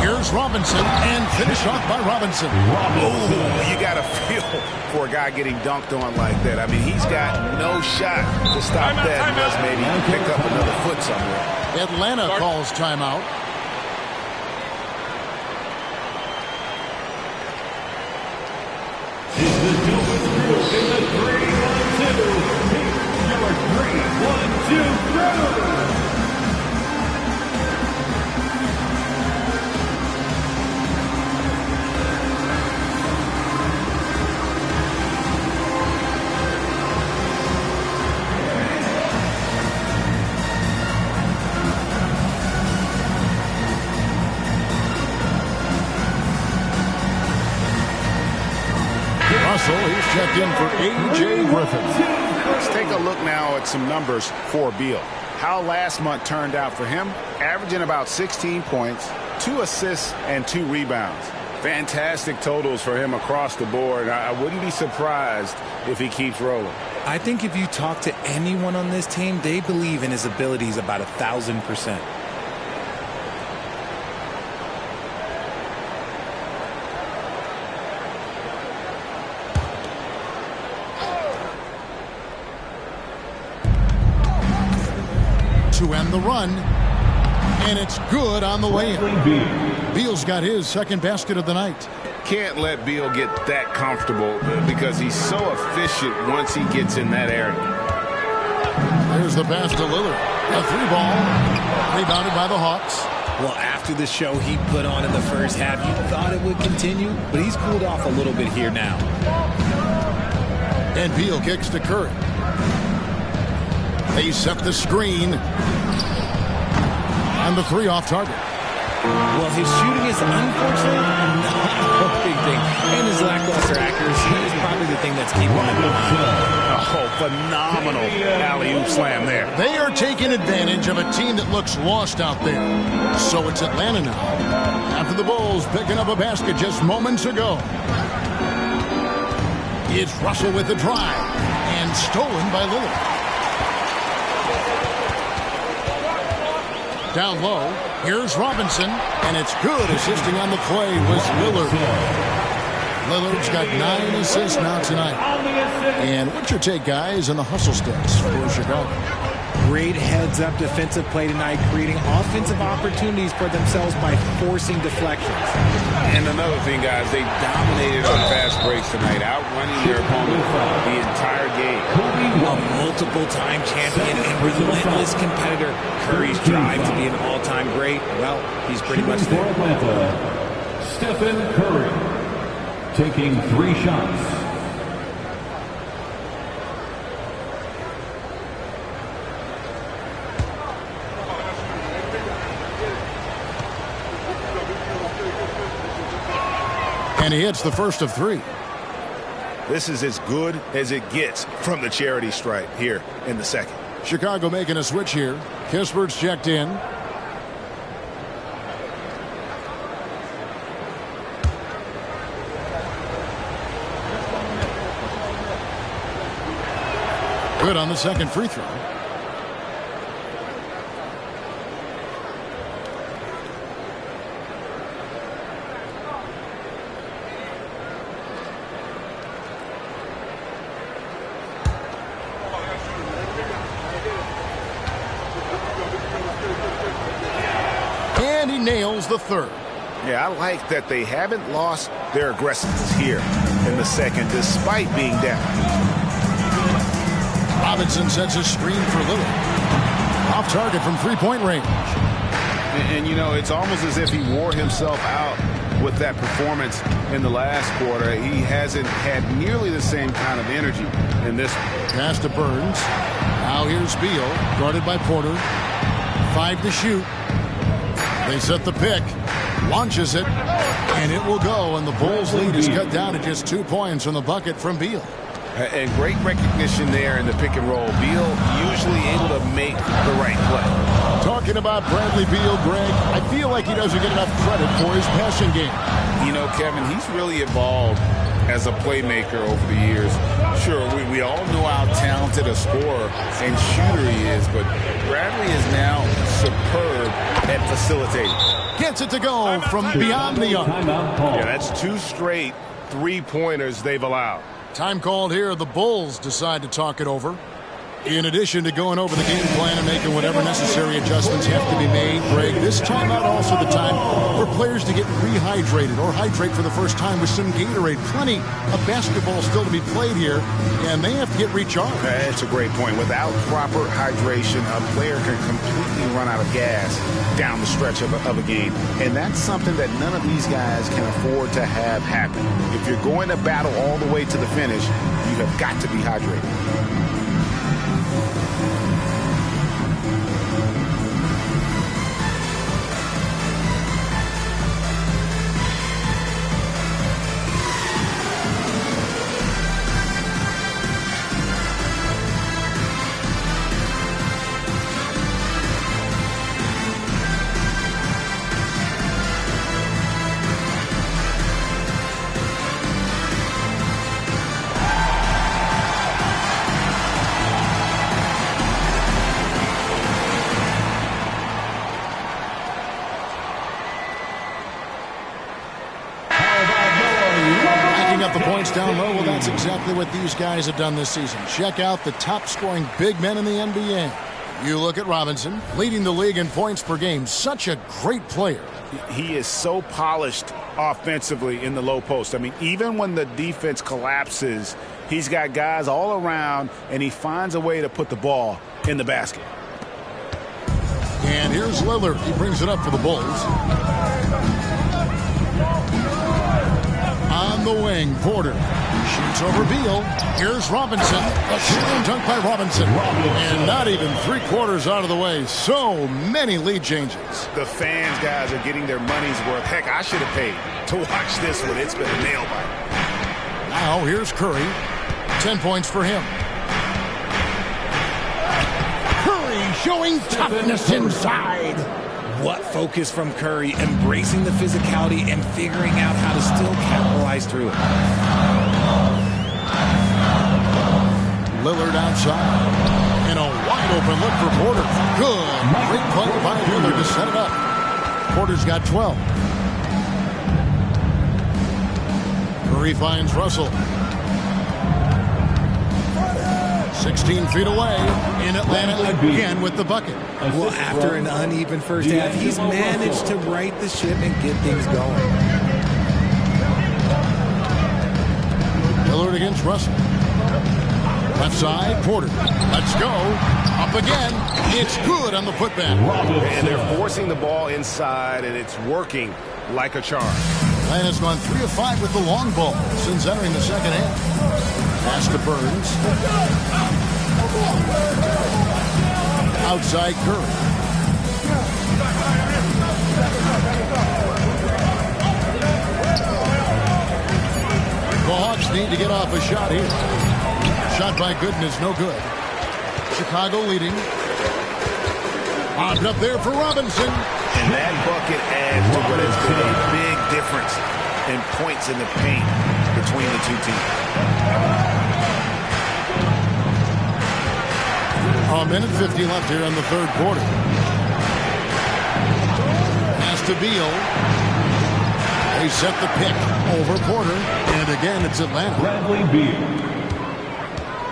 Here's Robinson, and finish off by Robinson. Oh, you got to feel for a guy getting dunked on like that. I mean, he's got no shot to stop that unless maybe he can pick up another foot somewhere. Atlanta calls timeout. It's the Gilbert Group in the 3-1-2. Your 3-1-2 crew. He's checked in for A.J. Griffin. Let's take a look now at some numbers for Beal. How last month turned out for him, averaging about 16 points, 2 assists, and 2 rebounds. Fantastic totals for him across the board. I wouldn't be surprised if he keeps rolling. I think if you talk to anyone on this team, they believe in his abilities about 1,000%. To end the run, and it's good on the way in. Beal's got his second basket of the night. Can't let Beal get that comfortable because he's so efficient once he gets in that area. There's the pass to Lillard. A 3-ball, rebounded by the Hawks. Well, after the show he put on in the first half, you thought it would continue, but he's cooled off a little bit here now. And Beal kicks to Curry. They set the screen. And the 3 off target. Well, his shooting is unfortunately not a big thing. And his lackluster accuracy is probably the thing that's keeping him behind. Oh, phenomenal alley-oop slam there. They are taking advantage of a team that looks lost out there. So it's Atlanta now. After the Bulls picking up a basket just moments ago. It's Russell with the drive. And stolen by Lillard. Down low, here's Robinson, and it's good. Assisting on the play was Lillard. Lillard's got 9 assists now tonight. And what's your take, guys, on the hustle stats for Chicago? Great heads-up defensive play tonight, creating offensive opportunities for themselves by forcing deflections. And another thing, guys, they dominated on fast breaks tonight, outrunning their opponent the entire game. A multiple-time champion and relentless competitor. Curry's drive to be an all-time great, well, he's pretty much there. Stephen Curry taking 3 shots. And he hits the first of 3. This is as good as it gets from the charity stripe here in the second. Chicago making a switch here. Kispert's checked in. Good on the second free throw. And he nails the third. Yeah, I like that they haven't lost their aggressiveness here in the second, despite being down. Robinson sets a screen for Lillard. Off target from three-point range. And, you know, it's almost as if he wore himself out with that performance in the last quarter. He hasn't had nearly the same kind of energy in this one. Pass to Burns. Now here's Beal, guarded by Porter. 5 to shoot. They set the pick. Launches it. And it will go. And the Bulls' lead is cut down to just 2 points on the bucket from Beal. And great recognition there in the pick and roll. Beal usually able to make the right play. Talking about Bradley Beal, Greg, I feel like he doesn't get enough credit for his passing game. You know, Kevin, he's really evolved as a playmaker over the years. Sure, we all know how talented a scorer and shooter he is, but Bradley is now superb at facilitating. Gets it to go from beyond the arc. Yeah, that's 2 straight 3-pointers they've allowed. Time called here. The Bulls decide to talk it over. In addition to going over the game plan and making whatever necessary adjustments have to be made, Greg, this timeout also the time for players to get rehydrated or hydrate for the first time with some Gatorade. Plenty of basketball still to be played here, and they have to get recharged. That's a great point. Without proper hydration, a player can completely run out of gas down the stretch of a game, and that's something that none of these guys can afford to have happen. If you're going to battle all the way to the finish, you have got to be hydrated. Down low, well, that's exactly what these guys have done this season. Check out the top-scoring big men in the NBA. You look at Robinson, leading the league in points per game. Such a great player. He is so polished offensively in the low post. I mean, even when the defense collapses, he's got guys all around, and he finds a way to put the ball in the basket. And here's Lillard. He brings it up for the Bulls. On the wing, Porter shoots over Beal. Here's Robinson. A slam dunk by Robinson. And not even 3/4 out of the way. So many lead changes. The fans, guys, are getting their money's worth. Heck, I should have paid to watch this one. It's been a nail biter. Now here's Curry. 10 points for him. Curry showing toughness inside. What focus from Curry, embracing the physicality and figuring out how to still capitalize through it. Lillard outside. And a wide open look for Porter. Good. Great play by Lillard to set it up. Porter's got 12. Curry finds Russell. 16 feet away in Atlanta again with the bucket. Well, after an uneven first half, he's managed to right the ship and get things going. Lillard against Russell. Left side, Porter. Let's go. Up again. It's good on the putback. And they're forcing the ball inside, and it's working like a charm. Atlanta's gone 3 of 5 with the long ball since entering the second half. Pass to Burns. Outside Curry. The Hawks need to get off a shot here. Shot by Gooden is no good. Chicago leading. Lobbed up there for Robinson. And that bucket adds to what has been a big difference in points in the paint between the two teams. A minute 50 left here in the third quarter. Pass to Beal. They set the pick over Porter. And again, it's Atlanta. Bradley Beal.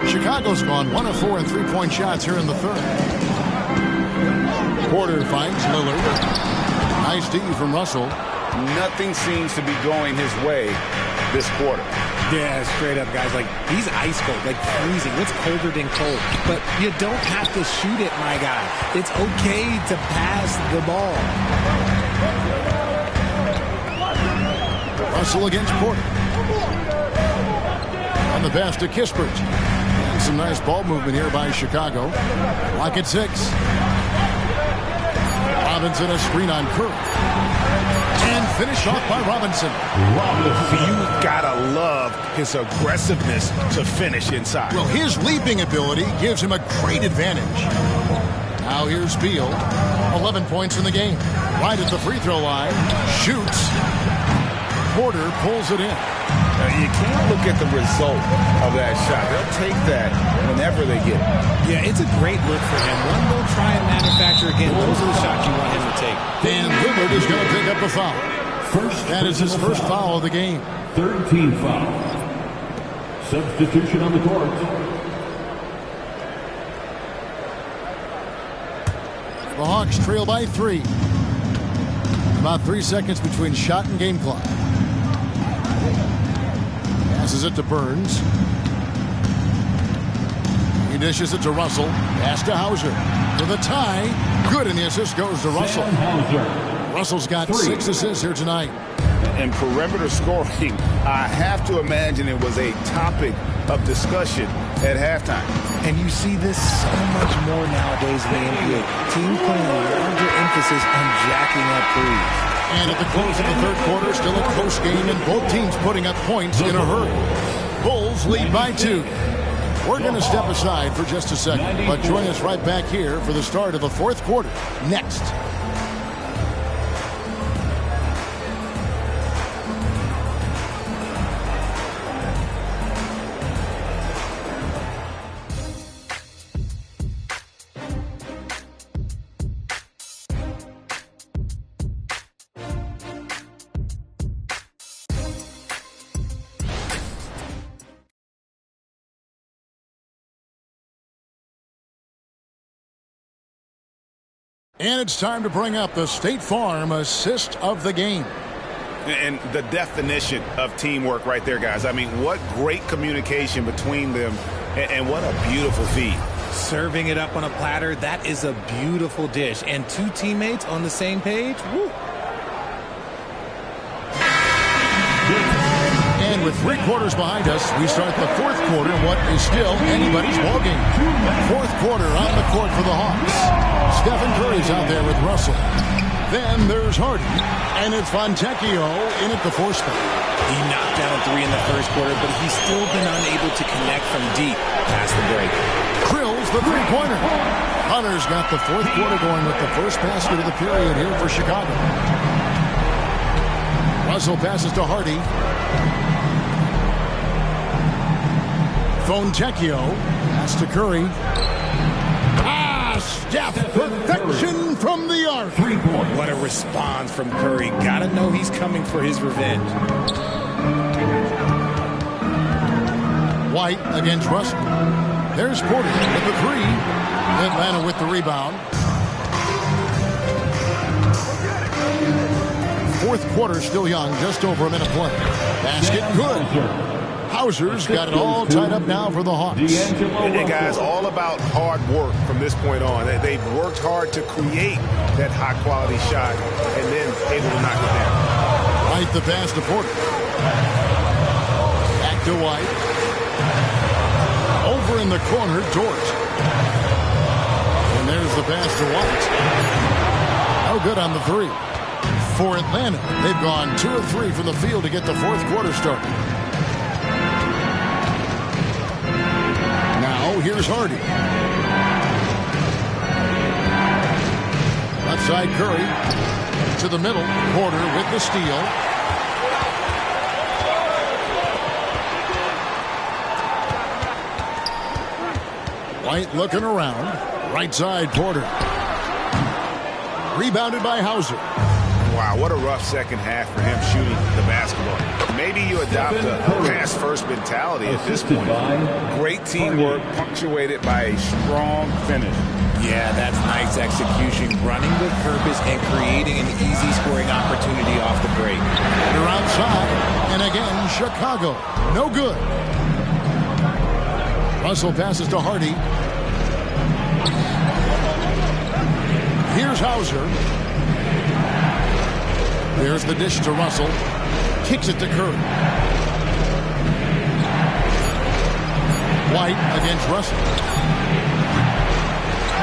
Chicago's gone 1 of 4 in three-point shots here in the third. Porter finds Lillard. Nice D from Russell. Nothing seems to be going his way this quarter. Yeah, straight up, guys. Like, he's ice cold, like freezing. What's colder than cold? But you don't have to shoot it, my guy. It's okay to pass the ball. Russell against Porter. On the pass to Kispert. Some nice ball movement here by Chicago. Lock at 6. Robinson a screen on Curry. And finished off by Robinson. You gotta love his aggressiveness to finish inside. Well, his leaping ability gives him a great advantage. Now here's Beal. 11 points in the game. Right at the free throw line. Shoots. Porter pulls it in. You can't look at the result of that shot. They'll take that whenever they get it. Yeah, it's a great look for him. One will try and manufacture again. Those are the shots you want him to take. And Lillard is going to pick up a foul. That is his first foul of the game. Third team foul. Substitution on the court. The Hawks trail by 3. About 3 seconds between shot and game clock. Passes it to Burns. He dishes it to Russell. Pass to Hauser. For the tie. Good, and the assist goes to Russell. Russell's got 6 assists here tonight. And perimeter scoring, I have to imagine it was a topic of discussion at halftime. And you see this so much more nowadays in the NBA. Teams putting a larger emphasis on jacking up threes. And at the close of the third quarter, still a close game, and both teams putting up points in a hurry. Bulls lead by 2. We're going to step aside for just a second, but join us right back here for the start of the fourth quarter next. And it's time to bring up the State Farm assist of the game. And the definition of teamwork right there, guys. I mean, what great communication between them, and what a beautiful feed. Serving it up on a platter, that is a beautiful dish. And 2 teammates on the same page, woo. And with 3 quarters behind us, we start the fourth quarter in what is still anybody's ballgame. Fourth quarter on the court for the Hawks. Stephen Curry's out there with Russell. Then there's Harden. And it's Fontecchio in at the 4 spot. He knocked down 3 in the first quarter, but he's still been unable to connect from deep past the break. Krill's the three-pointer. Hunter's got the fourth quarter going with the first basket of the period here for Chicago. Russell passes to Hardy. Fontecchio. Pass to Curry. Steph, perfection from the arc. 3 points. What a response from Curry. Gotta know he's coming for his revenge. White against Russell. There's Porter with the three. Atlanta with the rebound. Fourth quarter still young, just over a minute play. Basket good. Hauser's got it all tied up now for the Hawks. And guys, all about hard work from this point on. They've worked hard to create that high-quality shot and then able to knock it down. White the pass to Porter. Back to White. Over in the corner, Dort. And there's the pass to White. No good on the three. For Atlanta, they've gone 2 of 3 from the field to get the fourth quarter started. Now, here's Hardy. Left side Curry. To the middle. Porter with the steal. White looking around. Right side, Porter. Rebounded by Hauser. Wow, what a rough second half for him shooting the basketball. Maybe you adopt a pass-first mentality at this point. Great teamwork punctuated by a strong finish. Yeah, that's nice execution. Running with purpose and creating an easy scoring opportunity off the break. They're outside. And again, Chicago. No good. Russell passes to Hardy. Here's Hauser. There's the dish to Russell. Kicks it to Curry. White against Russell.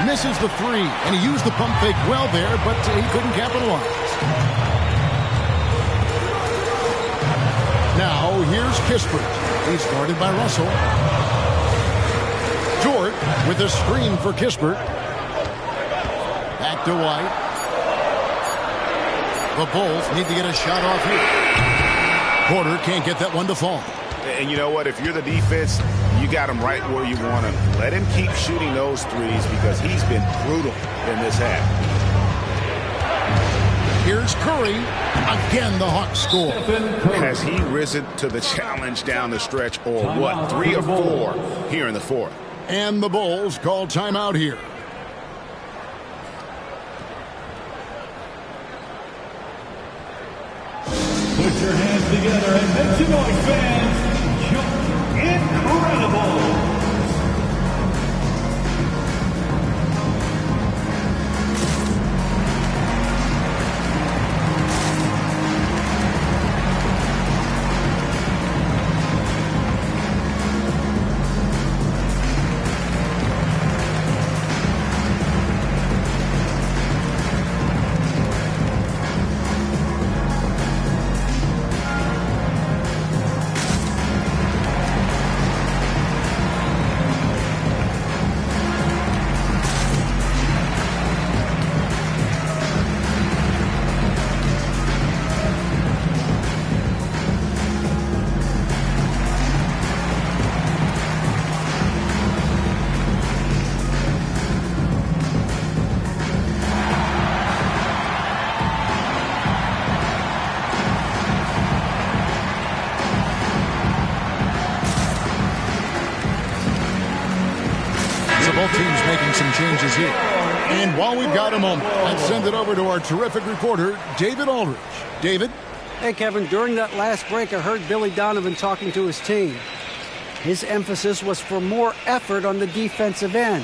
Misses the three, and he used the pump fake well there, but he couldn't capitalize. Now, here's Kispert. He's guarded by Russell. Dort with a screen for Kispert. Back to White. The Bulls need to get a shot off here. Porter can't get that one to fall. And you know what? If you're the defense, you got him right where you want him. Let him keep shooting those threes because he's been brutal in this half. Here's Curry. Again, the Hawks score. Has he risen to the challenge down the stretch, or what? 3 or 4 here in the fourth. And the Bulls call timeout here. Put your hands together and make some noise, fans. You're incredible. Both teams making some changes here. And while we've got a moment, let's send it over to our terrific reporter, David Aldridge. David? Hey, Kevin, during that last break, I heard Billy Donovan talking to his team. His emphasis was for more effort on the defensive end.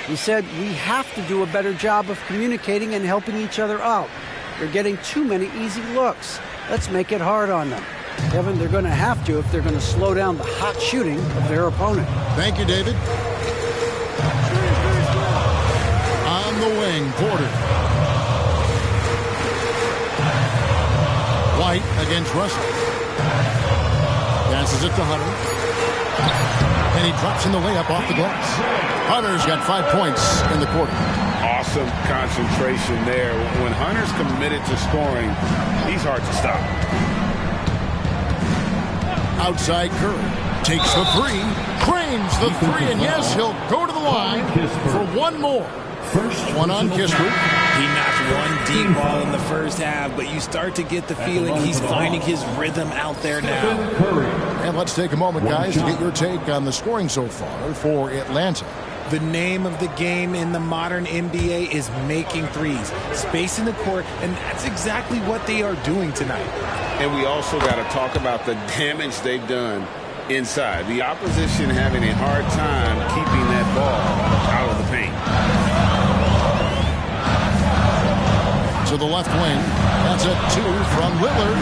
He said, we have to do a better job of communicating and helping each other out. They're getting too many easy looks. Let's make it hard on them. Kevin, they're going to have to if they're going to slow down the hot shooting of their opponent. Thank you, David. On the wing, Porter. White against Russell. Passes it to Hunter. And he drops in the layup off the glass. Hunter's got 5 points in the quarter. Awesome concentration there. When Hunter's committed to scoring, he's hard to stop. Outside Curry. Takes the three. Cranes the three. And yes, he'll go to the line for one more. One on Kispert. He knocked one deep ball in the first half, but you start to get the feeling he's finding his rhythm out there now. And let's take a moment, guys, to get your take on the scoring so far for Atlanta. The name of the game in the modern NBA is making threes, spacing the court, and that's exactly what they are doing tonight. And we also got to talk about the damage they've done inside. The opposition having a hard time keeping that ball out of the paint. To the left wing. That's a 2 from Lillard.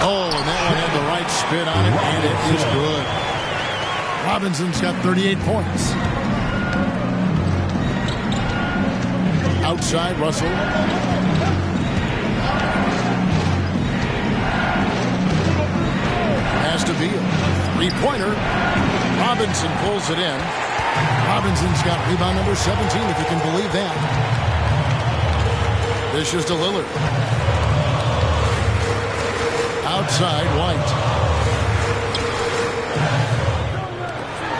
Oh, and that one had the right spin on it, and it is good. Robinson's got 38 points. Outside, Russell. Pass to Beal. Three-pointer. Robinson pulls it in. Robinson's got rebound number 17, if you can believe that. Dishes to Lillard. Outside, White.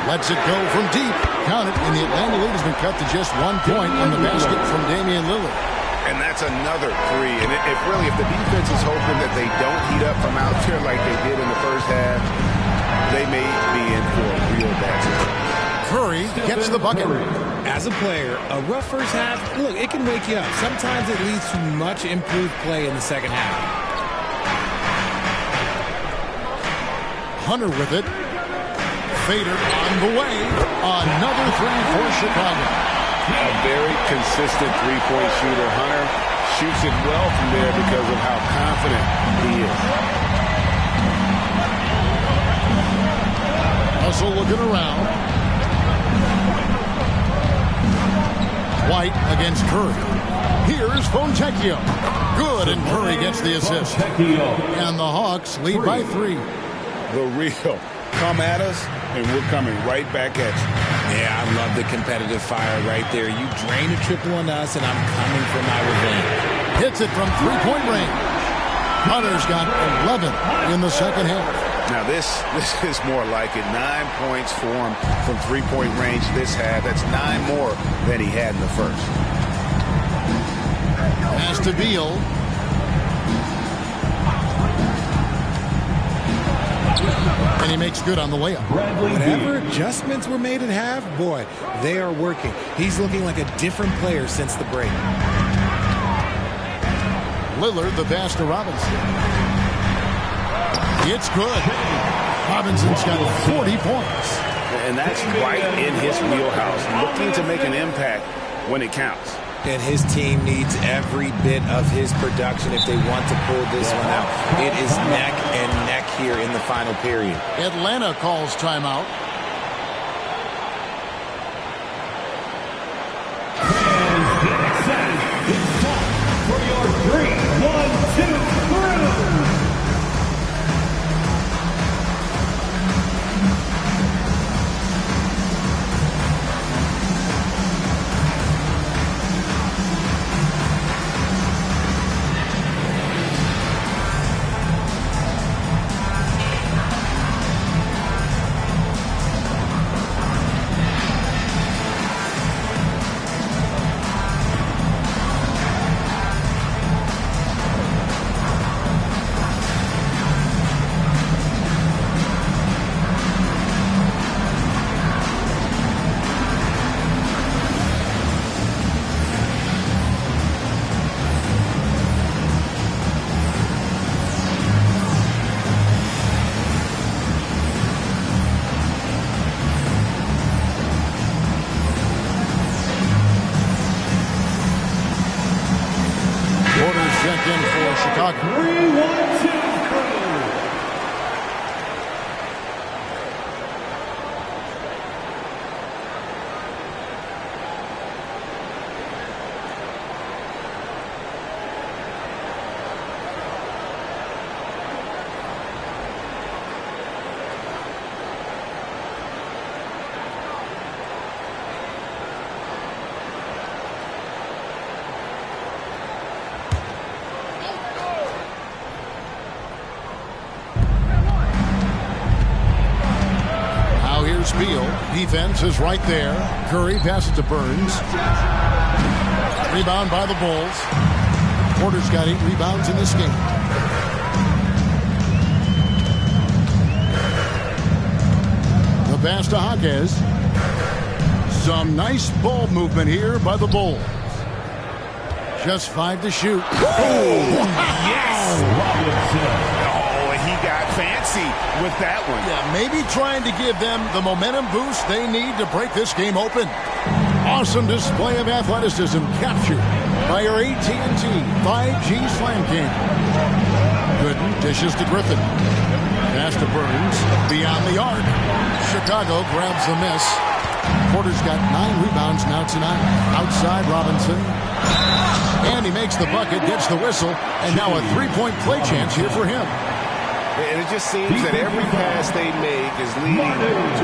Lets it go from deep. Count it, and the Atlanta lead has been cut to just 1 point on the basket from Damian Lillard. And that's another three. And if the defense is hoping that they don't heat up from out there like they did in the first half, they may be in for a real bad situation. Curry gets the bucket. As a player, a rough first half, look, it can wake you up. Sometimes it leads to much improved play in the second half. Hunter with it. Fader on the way. Another three for Chicago. A very consistent three-point shooter. Hunter shoots it well from there because of how confident he is. Russell looking around. White against Curry. Here's Fontecchio. Good, and Curry gets the assist. And the Hawks lead by 3. The real. Come at us, and we're coming right back at you. Yeah, I love the competitive fire right there. You drain a triple on us, and I'm coming for my revenge. Hits it from three-point range. Hunter's got 11 in the second half. Now, this is more like it. 9 points for him from three-point range this half. That's 9 more than he had in the first. Pass to Beal. And he makes good on the layup. Whatever adjustments were made at half, boy, they are working. He's looking like a different player since the break. Lillard, the pass to Robinson. It's good. Robinson's got 40 points. And that's right in his wheelhouse, looking to make an impact when it counts. And his team needs every bit of his production if they want to pull this one out. It is neck and neck here in the final period. Atlanta calls timeout. Fans, get excited. It's time for your 3-1-2 crew. Check in for Chicago. 3-1-2 Beal. Defense is right there. Curry passes to Burns. Rebound by the Bulls. Porter's got 8 rebounds in this game. The pass to Jaquez. Some nice ball movement here by the Bulls. Just 5 to shoot. Oh, yes! Oh, he got fancy with that one. Yeah, maybe trying to give them the momentum boost they need to break this game open. Awesome display of athleticism captured by your AT&T 5G Slam King. Gooden dishes to Griffin. Pass to Burns. Beyond the arc. Chicago grabs the miss. Porter's got 9 rebounds now tonight. Outside Robinson. And he makes the bucket, gets the whistle, and now a 3-point play chance here for him. And it just seems that every pass they make is leading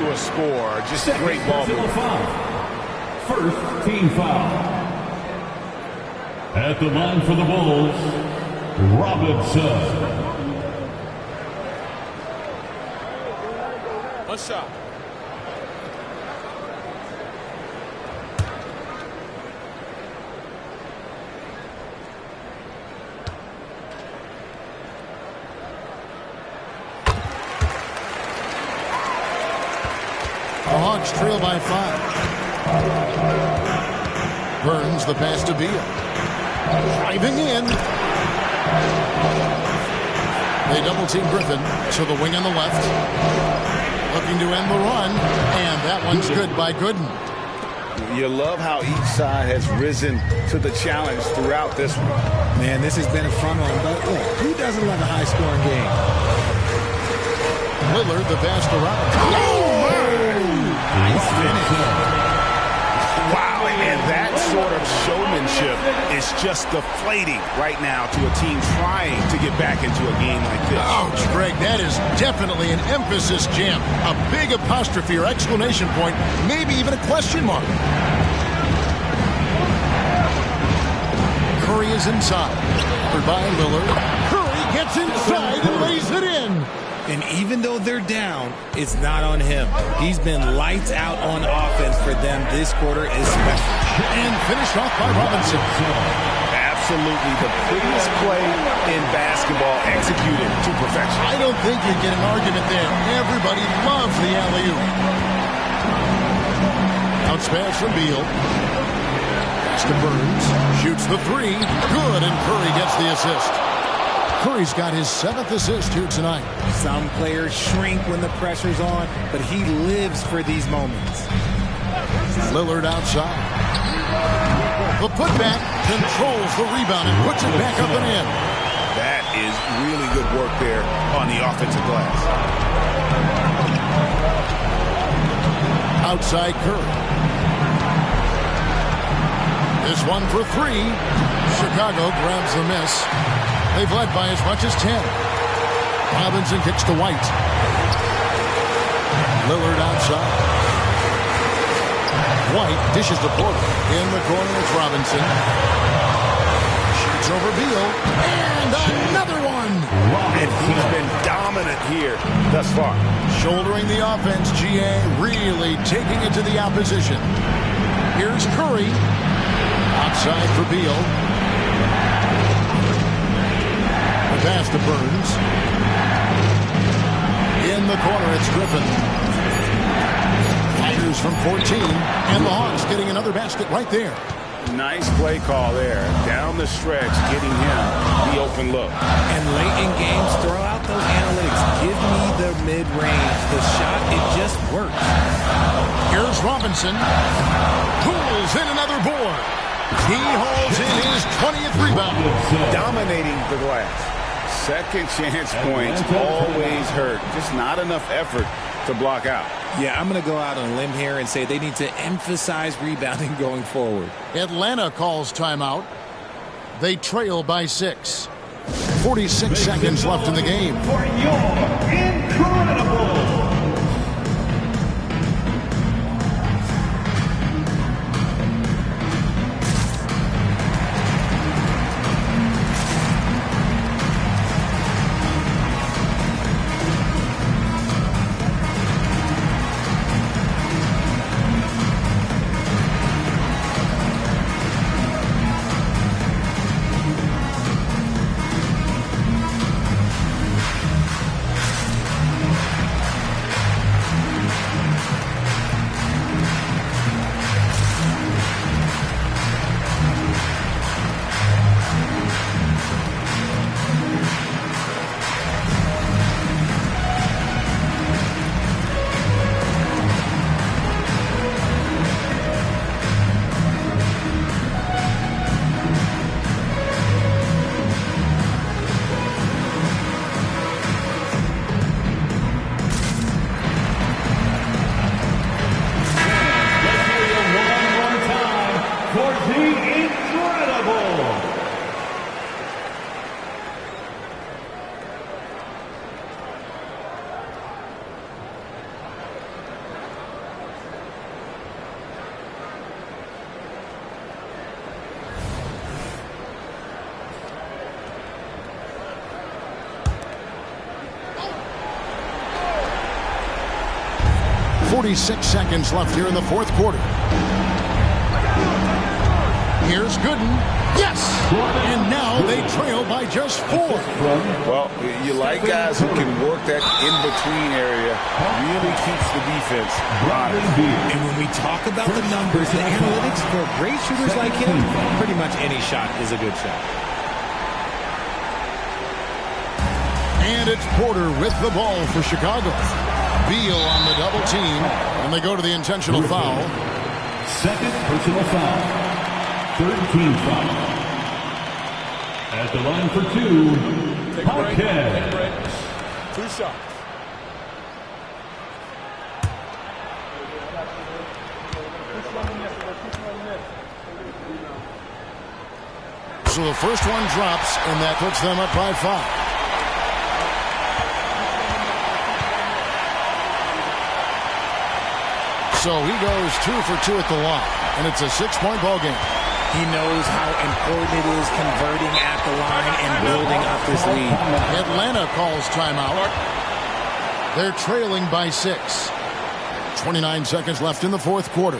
to a score. Just a great ball movement. First team foul. At the line for the Bulls, Robinson. One shot. The Hawks trail by 5. Burns the pass to Beal. Driving in. They double team Griffin to the wing on the left. Looking to end the run. And that one's good by Gooden. You love how each side has risen to the challenge throughout this one. Man, this has been a fun one. But look, who doesn't love a high-scoring game? Lillard the pass to Robinson. Nice finish. Wow, and that sort of showmanship is just deflating right now to a team trying to get back into a game like this. Ouch, Greg, that is definitely an emphasis jam. A big apostrophe or exclamation point, maybe even a question mark. Curry is inside. By Lillard. Curry gets inside and lays it in. And even though they're down, it's not on him. He's been lights out on offense for them this quarter especially. And finished off by Robinson. Absolutely the prettiest play in basketball executed to perfection. I don't think you get an argument there. Everybody loves the alley-oop. Bounce pass from Beal. Pass to Burns. Shoots the 3. Good, and Curry gets the assist. Curry's got his 7th assist here tonight. Some players shrink when the pressure's on, but he lives for these moments. Lillard outside. The putback controls the rebound and puts it back up and in. That is really good work there on the offensive glass. Outside Curry. This one for 3. Chicago grabs the miss. They've led by as much as 10. Robinson kicks to White. Lillard outside. White dishes to Porter. In the corner, it's Robinson. Shoots over Beal. And another one. And he's been dominant here thus far. Shouldering the offense, GA really taking it to the opposition. Here's Curry. Outside for Beal. Pass to Burns. In the corner, it's Griffin. Fighters from 14. And the Hawks getting another basket right there. Nice play call there. Down the stretch, getting him the open look. And late in games, throw out those analytics. Give me the mid-range. The shot, it just works. Here's Robinson. Pulls in another board. He hauls in his 20th rebound. Dominating the glass. Second chance points always hurt. Just not enough effort to block out. Yeah, I'm going to go out on a limb here and say they need to emphasize rebounding going forward. Atlanta calls timeout. They trail by 6. 46 seconds left in the game. For your incredible 46 seconds left here in the fourth quarter. Here's Gooden. Yes! And now they trail by just 4. Well, you like guys who can work that in-between area. Really keeps the defense honest. And when we talk about the numbers, the analytics for great shooters like him, pretty much any shot is a good shot. And it's Porter with the ball for Chicago. Beal on the double team, and they go to the intentional foul. Second personal foul. Third team foul. At the line for 2, Paquette. 2 shots. So the first one drops, and that puts them up by 5. So he goes 2 for 2 at the line, and it's a 6-point ball game. He knows how important it is converting at the line and building up this lead. Atlanta calls timeout. They're trailing by 6. 29 seconds left in the fourth quarter.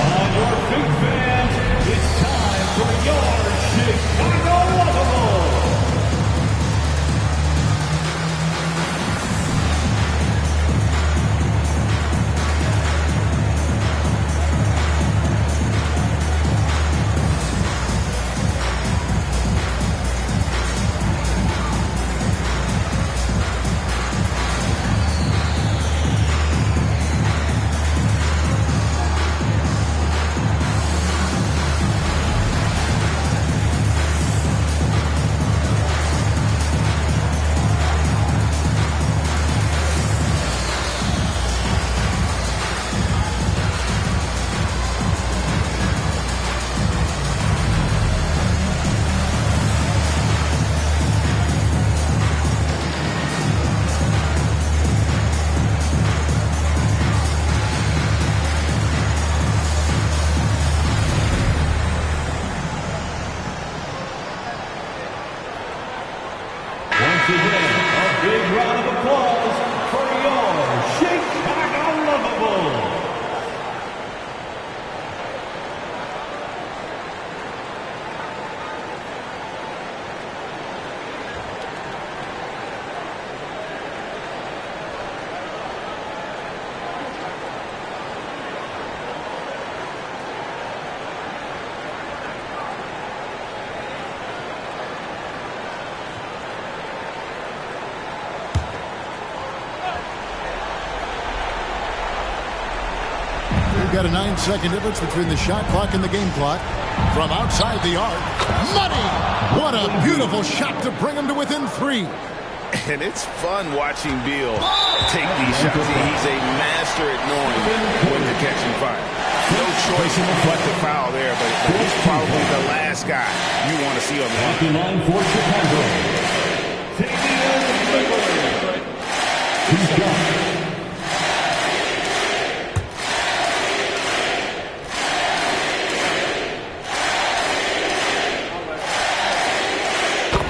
On your feet, fans, it's time for your Chicago Lovables. Got a 9-second difference between the shot clock and the game clock. From outside the arc, money! What a beautiful shot to bring him to within 3. And it's fun watching Beal take these shots. He's a master at knowing when to catch and fire. No choice but to foul there, but he's probably the last guy you want to see on the line. For Chicago, Two shots.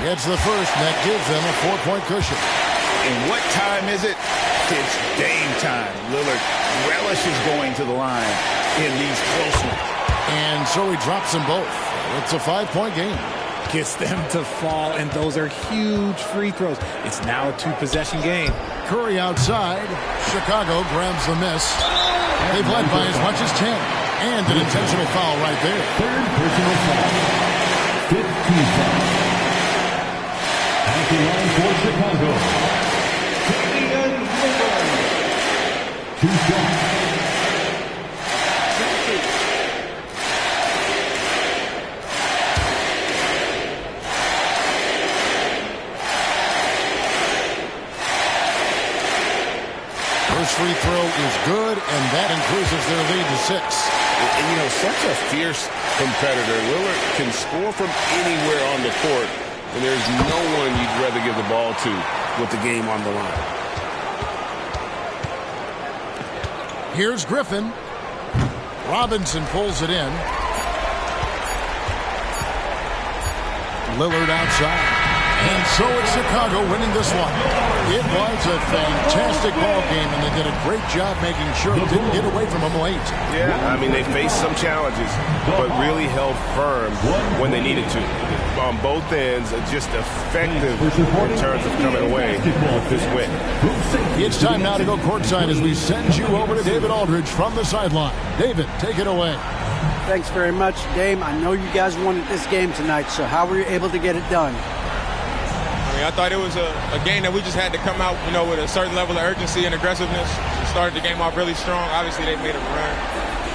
Gets the first, and that gives them a 4-point cushion. And what time is it? It's game time. Lillard relishes going to the line in these close ones. And so he drops them both. It's a 5-point game. Gets them to fall, and those are huge free throws. It's now a 2-possession game. Curry outside. Chicago grabs the miss. They've led by as much as 10. And an intentional foul right there. Third personal foul. 15 foul. At the line for Chicago, Two shots. First free throw is good, and that increases their lead to 6. And you know, such a fierce competitor. Lillard can score from anywhere on the court. And there's no one you'd rather give the ball to with the game on the line. Here's Griffin. Robinson pulls it in. Lillard outside. And so it's Chicago winning this one. It was a fantastic ball game, and they did a great job making sure it didn't get away from them late. Yeah, I mean, they faced some challenges, but really held firm when they needed to. On both ends, just effective in terms of coming away with this win. It's time now to go courtside as we send you over to David Aldridge from the sideline. David, take it away. Thanks very much, Dame. I know you guys wanted this game tonight, so how were you able to get it done? I thought it was a game that we just had to come out, with a certain level of urgency and aggressiveness. We started the game off really strong. Obviously, they made a run.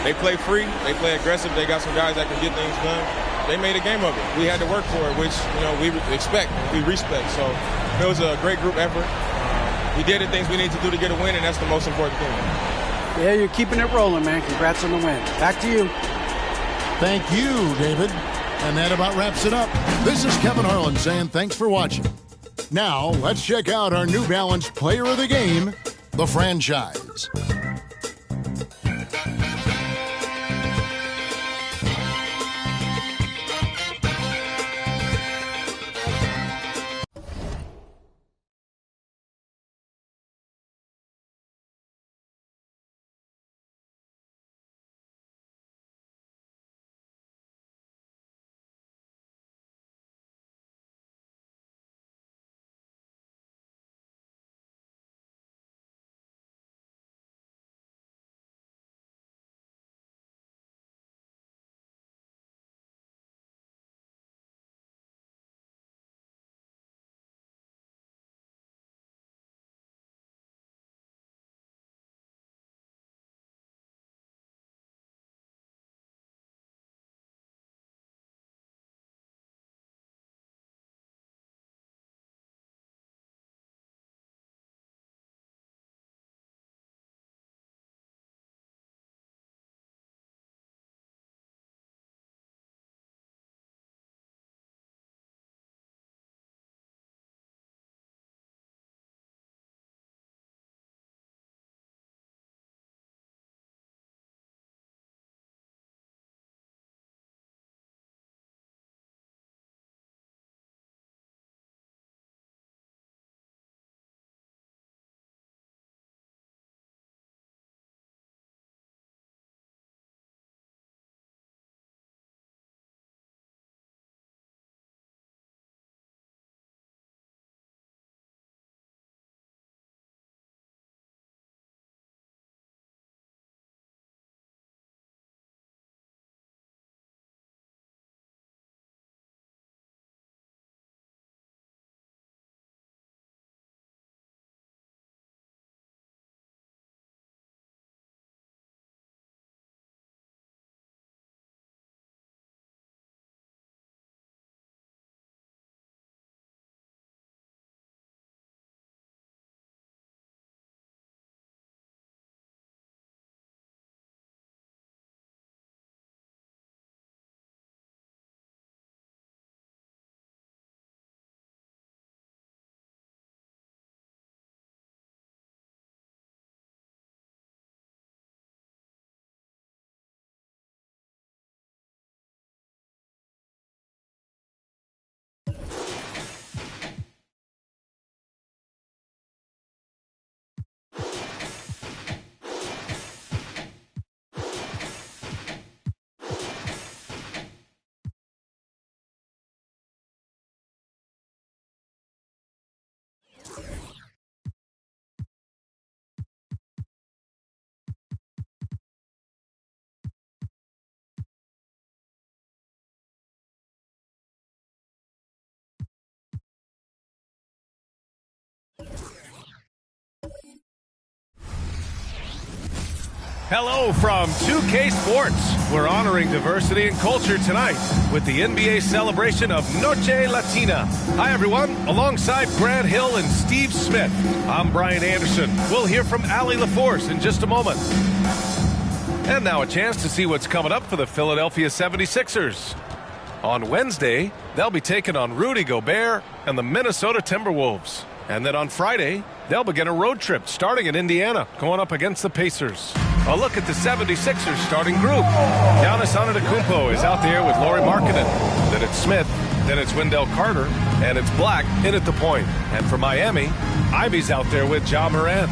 They play free. They play aggressive. They got some guys that can get things done. They made a game of it. We had to work for it, which, we expect, we respect. So it was a great group effort. We did the things we need to do to get a win, and that's the most important thing. Yeah, you're keeping it rolling, man. Congrats on the win. Back to you. Thank you, David. And that about wraps it up. This is Kevin Harlan saying thanks for watching. Now, let's check out our New Balance Player of the Game, the franchise. Hello from 2K Sports. We're honoring diversity and culture tonight with the NBA celebration of Noche Latina. Hi, everyone. Alongside Grant Hill and Steve Smith, I'm Brian Anderson. We'll hear from Allie LaForce in just a moment. And now a chance to see what's coming up for the Philadelphia 76ers. On Wednesday, they'll be taking on Rudy Gobert and the Minnesota Timberwolves. And then on Friday, they'll begin a road trip starting in Indiana, going up against the Pacers. A look at the 76ers starting group. Giannis Antetokounmpo is out there with Lauri Markkanen. Then it's Smith. Then it's Wendell Carter. And it's Black in at the point. And for Miami, Ivy's out there with Ja Morant.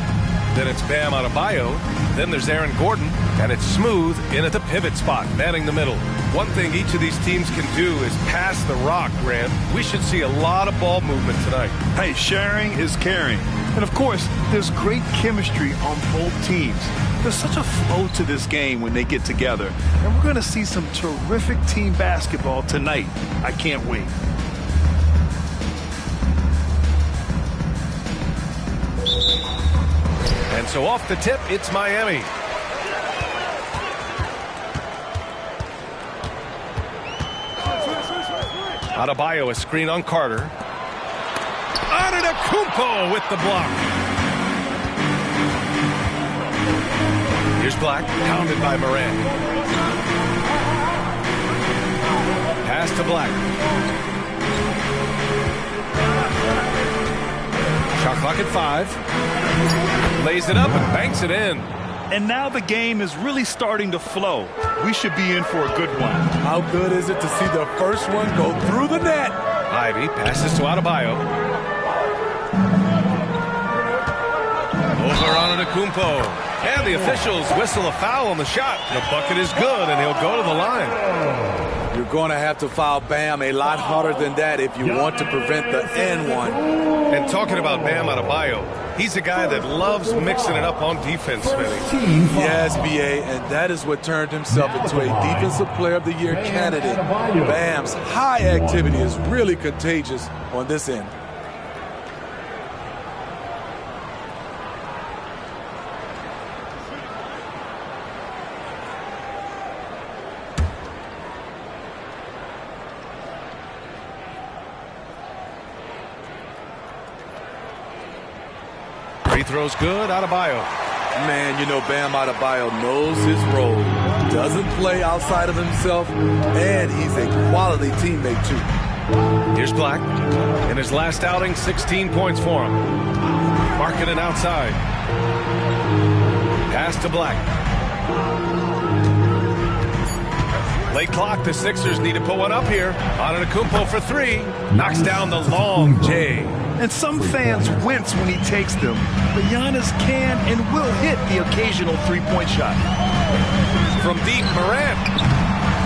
Then it's Bam Adebayo. Then there's Aaron Gordon. And it's Smooth in at the pivot spot, manning the middle. One thing each of these teams can do is pass the rock, Grant. We should see a lot of ball movement tonight. Hey, sharing is caring. And, of course, there's great chemistry on both teams. There's such a flow to this game when they get together. And we're going to see some terrific team basketball tonight. I can't wait. And so off the tip, it's Miami. Adebayo, a screen on Carter. Antetokounmpo with the block. Here's Black, pounded by Morant. Pass to Black. Shot clock at 5. Lays it up and banks it in. And now the game is really starting to flow. We should be in for a good one. How good is it to see the first one go through the net? Ivy passes to Adebayo. Over Antetokounmpo. And the officials whistle a foul on the shot. The bucket is good, and he'll go to the line. You're going to have to foul Bam a lot harder than that if you want to prevent the N1. And talking about Bam Adebayo, he's a guy that loves mixing it up on defense, Smitty. Yes, B.A., and that is what turned himself into a Defensive Player of the Year candidate. Bam's high activity is really contagious on this end. Free throw's good, Adebayo. Man, you know Bam Adebayo knows his role. Doesn't play outside of himself, and he's a quality teammate, too. Here's Black. In his last outing, 16 points for him. Markkanen outside. Pass to Black. Late clock, the Sixers need to put one up here. Antetokounmpo for 3. Knocks down the long J. And some fans wince when he takes them, but Giannis can and will hit the occasional three-point shot. From deep, Morant.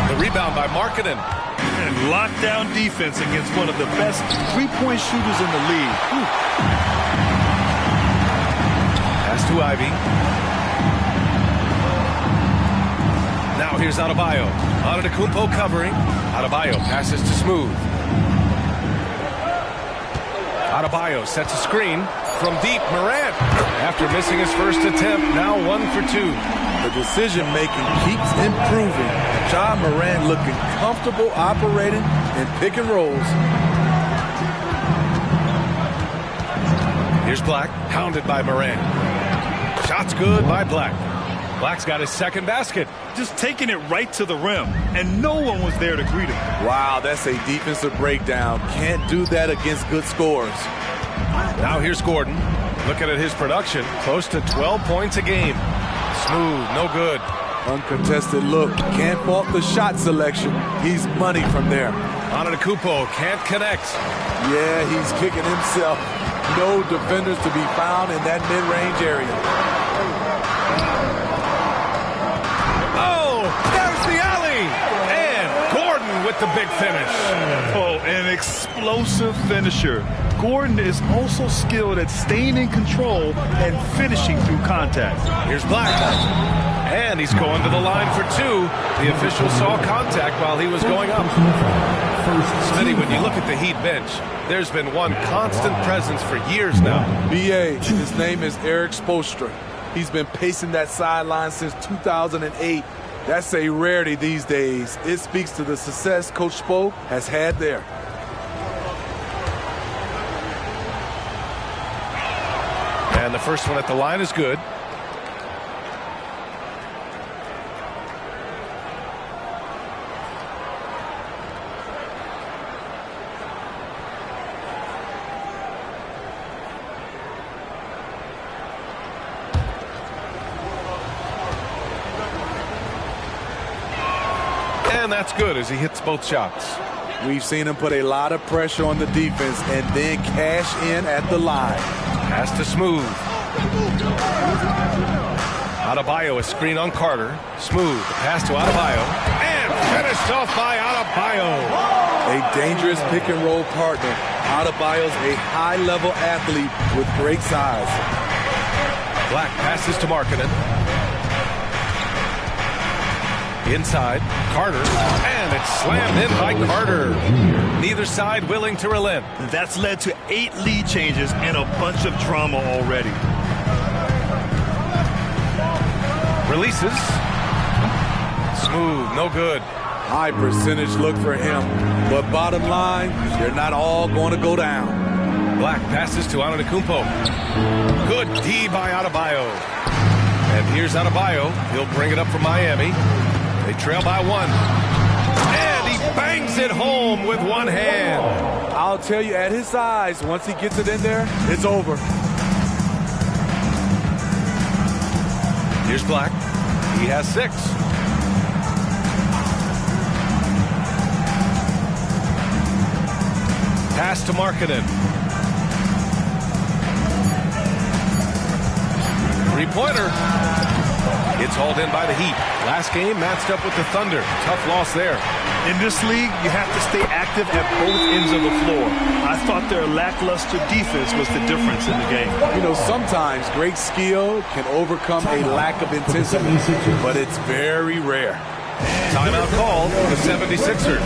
The rebound by Markkanen. And lockdown defense against one of the best three-point shooters in the league. Ooh. Pass to Ivy. Now here's Adebayo. Antetokounmpo covering. Adebayo passes to Smooth. Adebayo sets a screen from deep. Morant, after missing his first attempt, now 1 for 2. The decision-making keeps improving. Ja Morant looking comfortable operating in pick and rolls. Here's Black, hounded by Morant. Shot's good by Black. Black's got his second basket. Just taking it right to the rim, and no one was there to greet him. Wow, that's a defensive breakdown. Can't do that against good scores. Now here's Gordon. Looking at his production, close to 12 points a game. Smooth, no good. Uncontested look. Can't fault the shot selection. He's money from there. Antetokounmpo can't connect. Yeah, he's kicking himself. No defenders to be found in that mid-range area. Oh, there's the alley. And Gordon with the big finish. Oh, an explosive finisher. Gordon is also skilled at staying in control and finishing through contact. Here's Black. And he's going to the line for 2. The official saw contact while he was going up. Smitty, when you look at the Heat bench, there's been one constant presence for years now. B.A., his name is Eric Spoelstra. He's been pacing that sideline since 2008. That's a rarity these days. It speaks to the success Coach Spo has had there. And the first one at the line is good. And that's good as he hits both shots. We've seen him put a lot of pressure on the defense and then cash in at the line. Pass to Smooth. Adebayo, a screen on Carter. Smooth, the pass to Adebayo. And finished off by Adebayo. A dangerous pick and roll partner. Adebayo's a high-level athlete with great size. Black passes to Markkanen. Inside, Carter, and it's slammed in by Carter. Neither side willing to relent. That's led to 8 lead changes and a bunch of drama already. Releases. Smooth, no good. High percentage look for him. But bottom line, they're not all going to go down. Black passes to Antetokounmpo. Good D by Adebayo. And here's Adebayo. He'll bring it up for Miami. They trail by 1. And he bangs it home with one hand. I'll tell you, at his size, once he gets it in there, it's over. Here's Black. He has 6. Pass to Markkanen. 3-pointer. It's hauled in by the Heat. Last game matched up with the Thunder. Tough loss there. In this league, you have to stay active at both ends of the floor. I thought their lackluster defense was the difference in the game. You know, sometimes great skill can overcome a lack of intensity, but it's very rare. Timeout call for the 76ers.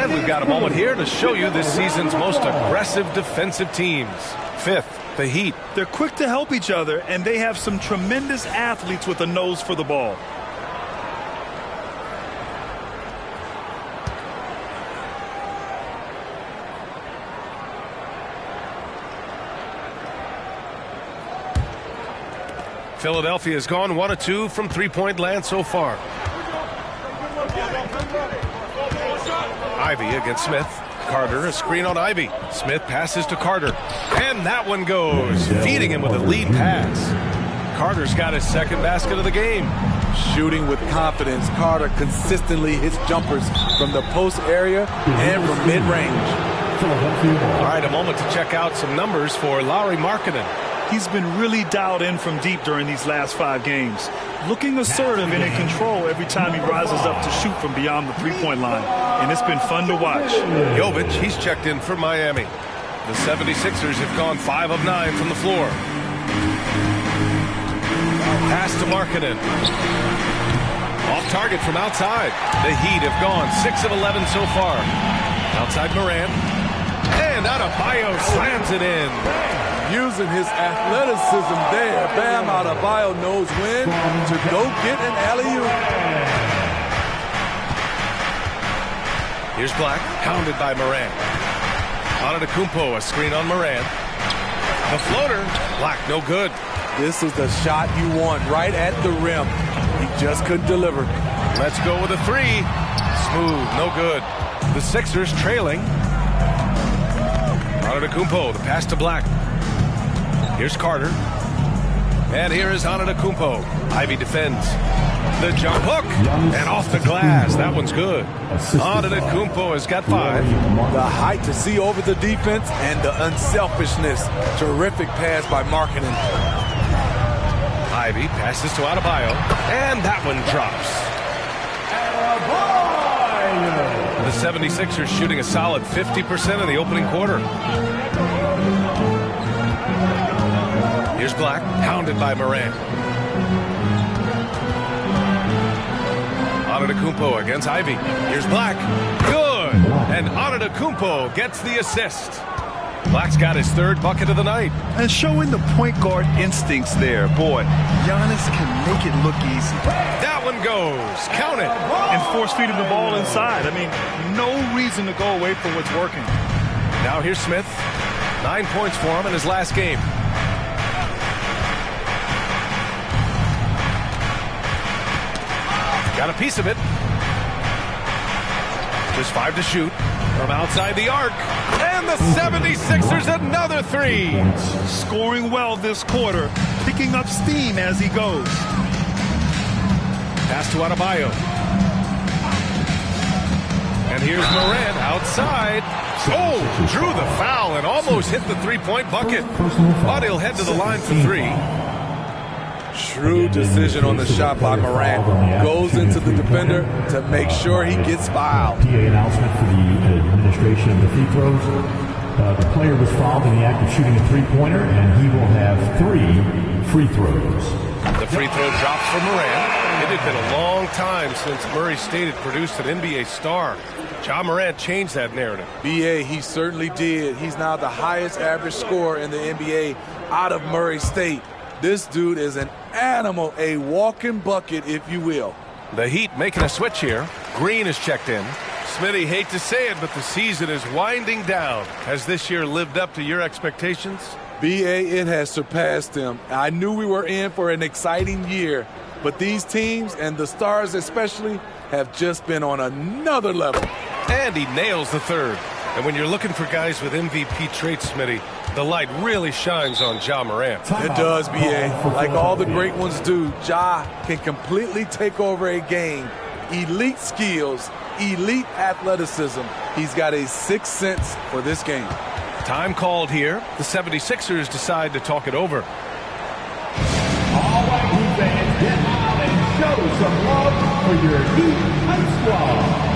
And we've got a moment here to show you this season's most aggressive defensive teams. 5th, the Heat. They're quick to help each other, and they have some tremendous athletes with a nose for the ball. Philadelphia has gone 1 of 2 from three-point land so far. Ivy against Smith. Carter, a screen on Ivy. Smith passes to Carter. And that one goes, feeding him with a lead pass. Carter's got his second basket of the game. Shooting with confidence, Carter consistently hits jumpers from the post area and from mid-range. All right, a moment to check out some numbers for Lauri Markkanen. He's been really dialed in from deep during these last 5 games. Looking assertive and in control every time he rises up to shoot from beyond the three-point line. And it's been fun to watch. Jovic, he's checked in for Miami. The 76ers have gone 5 of 9 from the floor. Pass to Markkanen. Off target from outside. The Heat have gone 6 of 11 so far. Outside Morant. And Adebayo slams it in. Using his athleticism there, Bam Adebayo knows when to go get an alley-oop. Here's Black, hounded by Morant. Antetokounmpo, a screen on Morant. The floater, Black, no good. This was the shot you want, right at the rim. He just couldn't deliver. Let's go with a 3. Smooth, no good. The Sixers trailing. Antetokounmpo, the pass to Black. Here's Carter. And here is Antetokounmpo. Ivy defends. The jump hook. And off the glass. That one's good. Antetokounmpo has got 5. The height to see over the defense and the unselfishness. Terrific pass by Markkanen. Ivy passes to Adebayo. And that one drops. The 76ers shooting a solid 50% in the opening quarter. Here's Black, hounded by Morant. Antetokounmpo against Ivy. Here's Black. Good. And Antetokounmpo gets the assist. Black's got his 3rd bucket of the night. And showing the point guard instincts there. Boy, Giannis can make it look easy. That one goes. Count it. And force-feeding the ball inside. I mean, no reason to go away from what's working. Now here's Smith. 9 points for him in his last game. Got a piece of it. Just 5 to shoot from outside the arc. the 76ers another three. Scoring well this quarter, picking up steam as he goes. Pass to Adebayo. And here's Morant outside. Oh, drew the foul and almost hit the three-point bucket. But he'll head to the line for three. Shrewd decision on the shot by Morant. Goes into the defender to make sure he gets fouled. PA announcement for the administration of the free throws. The player was fouled in the act of shooting a three-pointer, and he will have 3 free throws. The free throw drops for Morant. It had been a long time since Murray State had produced an NBA star. Ja Morant changed that narrative. BA, he certainly did. He's now the highest average scorer in the NBA out of Murray State. This dude is an animal, a walking bucket, if you will. The Heat making a switch here. Green is checked in. Smitty, hate to say it, but the season is winding down. Has this year lived up to your expectations? BA, it has surpassed them. I knew we were in for an exciting year, but these teams, and the stars especially, have just been on another level. And he nails the third. And when you're looking for guys with MVP traits, Smitty, the light really shines on Ja Morant. It does, BA. Like all the great ones do, Ja can completely take over a game. Elite skills, elite athleticism. He's got a sixth sense for this game. Time called here. The 76ers decide to talk it over. All right, Heat fans, get out and show some love for your Heat High Squad.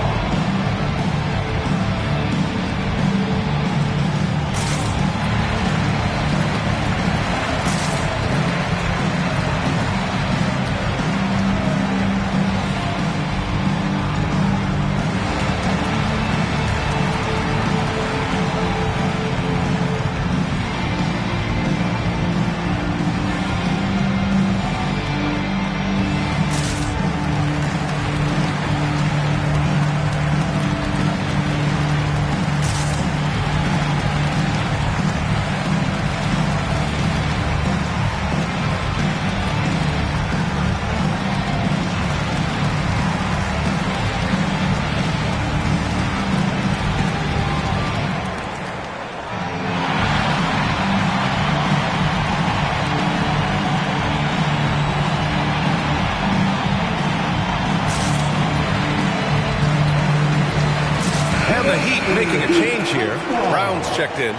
Making a change here. Brown's checked in.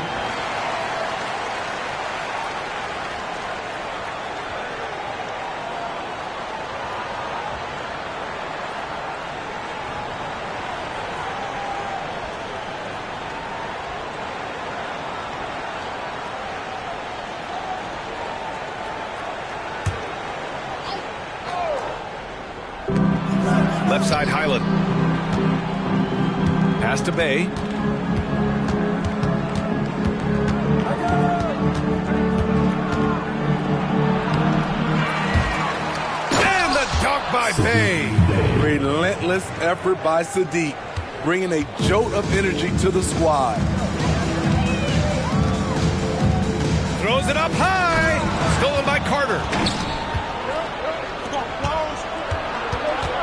Left side, Highland. Pass to Bay. And the dunk by Bay. Relentless effort by Sadiq, bringing a jolt of energy to the squad. Throws it up high. Stolen by Carter.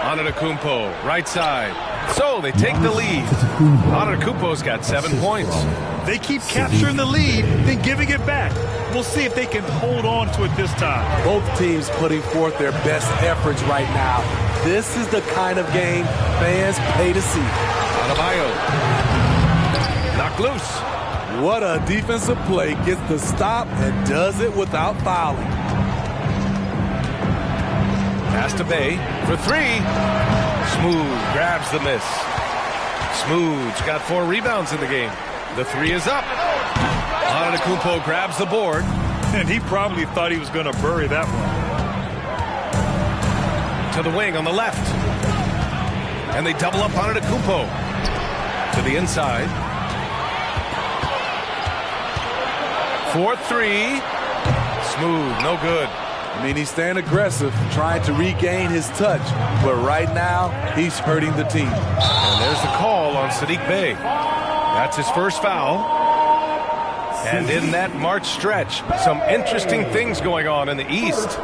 Antetokounmpo, right side. So they take the lead. Antetokounmpo's got 7 points. They keep capturing the lead, then giving it back. We'll see if they can hold on to it this time. Both teams putting forth their best efforts right now. This is the kind of game fans pay to see. Adebayo. Knocked loose. What a defensive play. Gets the stop and does it without fouling. Pass to Bay for three. Smooth grabs the miss. Smooth's got 4 rebounds in the game. The three is up. Antetokounmpo grabs the board. And he probably thought he was going to bury that one. To the wing on the left. And they double up Antetokounmpo. To the inside. 4-3. Smooth, no good. I mean, he's staying aggressive, trying to regain his touch. But right now, he's hurting the team. And there's the call on Sadiq Bey. That's his first foul. And in that March stretch, some interesting things going on in the East.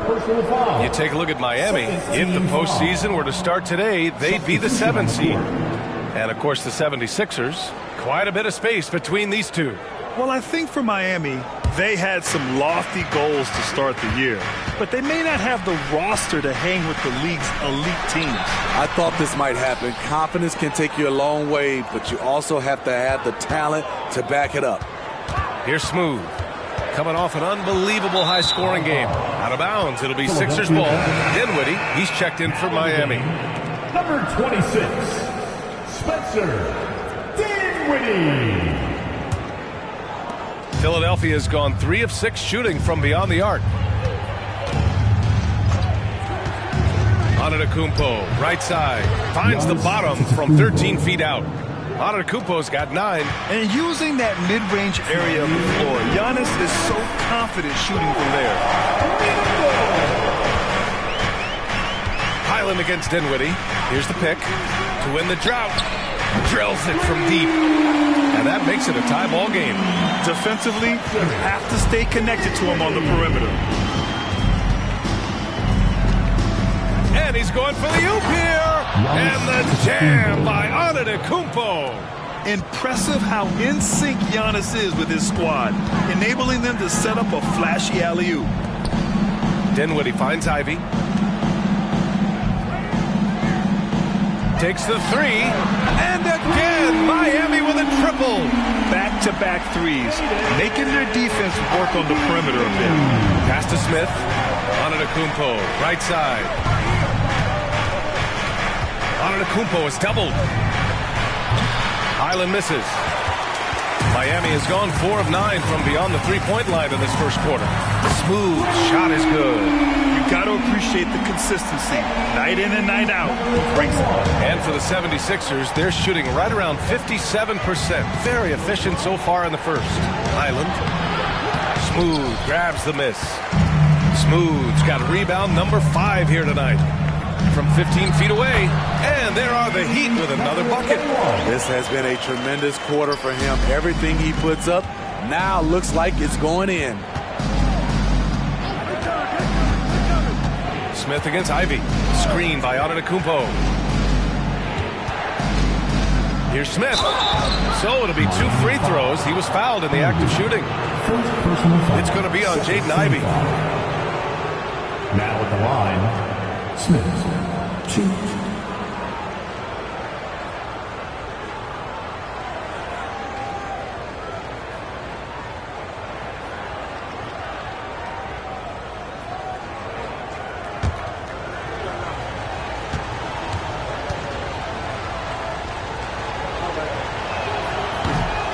You take a look at Miami. If the postseason were to start today, they'd be the 7th seed. And, of course, the 76ers Quite a bit of space between these two. Well, I think for Miami, they had some lofty goals to start the year, but they may not have the roster to hang with the league's elite teams. I thought this might happen. Confidence can take you a long way, but you also have to have the talent to back it up. Here's Smooth. Coming off an unbelievable high-scoring game. Out of bounds, it'll be Sixers ball. Dinwiddie, he's checked in for Miami. Number 26, Spencer Dinwiddie. Philadelphia has gone 3 of 6 shooting from beyond the arc. Antetokounmpo, right side, finds the bottom from 13 feet out. Antetokounmpo's got 9. And using that mid-range area of the floor, Giannis is so confident shooting from there. Highland against Dinwiddie. Here's the pick to win the drought. Drills it from deep. And that makes it a tie ball game. Defensively, you have to stay connected to him on the perimeter. And he's going for the oop here. And the jam by Antetokounmpo. Impressive how in sync Giannis is with his squad, enabling them to set up a flashy alley-oop. Dinwiddie finds Ivy. Takes the 3. And again, Miami with a triple. Back-to-back threes, making their defense work on the perimeter a bit. Pass to Smith. Antetokounmpo, right side. Antetokounmpo is doubled. Highland misses. Miami has gone 4 of 9 from beyond the three-point line in this first quarter. Smooth shot is good. You got to appreciate the consistency. Night in and night out. Brings it. And for the 76ers, they're shooting right around 57%. Very efficient so far in the first. Highland. Smooth grabs the miss. Smooth's got rebound number 5 here tonight. From 15 feet away, and there are the Heat with another bucket. This has been a tremendous quarter for him. Everything he puts up now looks like it's going in. Smith against Ivy. Screen by Antetokounmpo. Here's Smith. So it'll be 2 free throws. He was fouled in the act of shooting. It's going to be on Jaden Ivey. Now at the line, Smith. 2.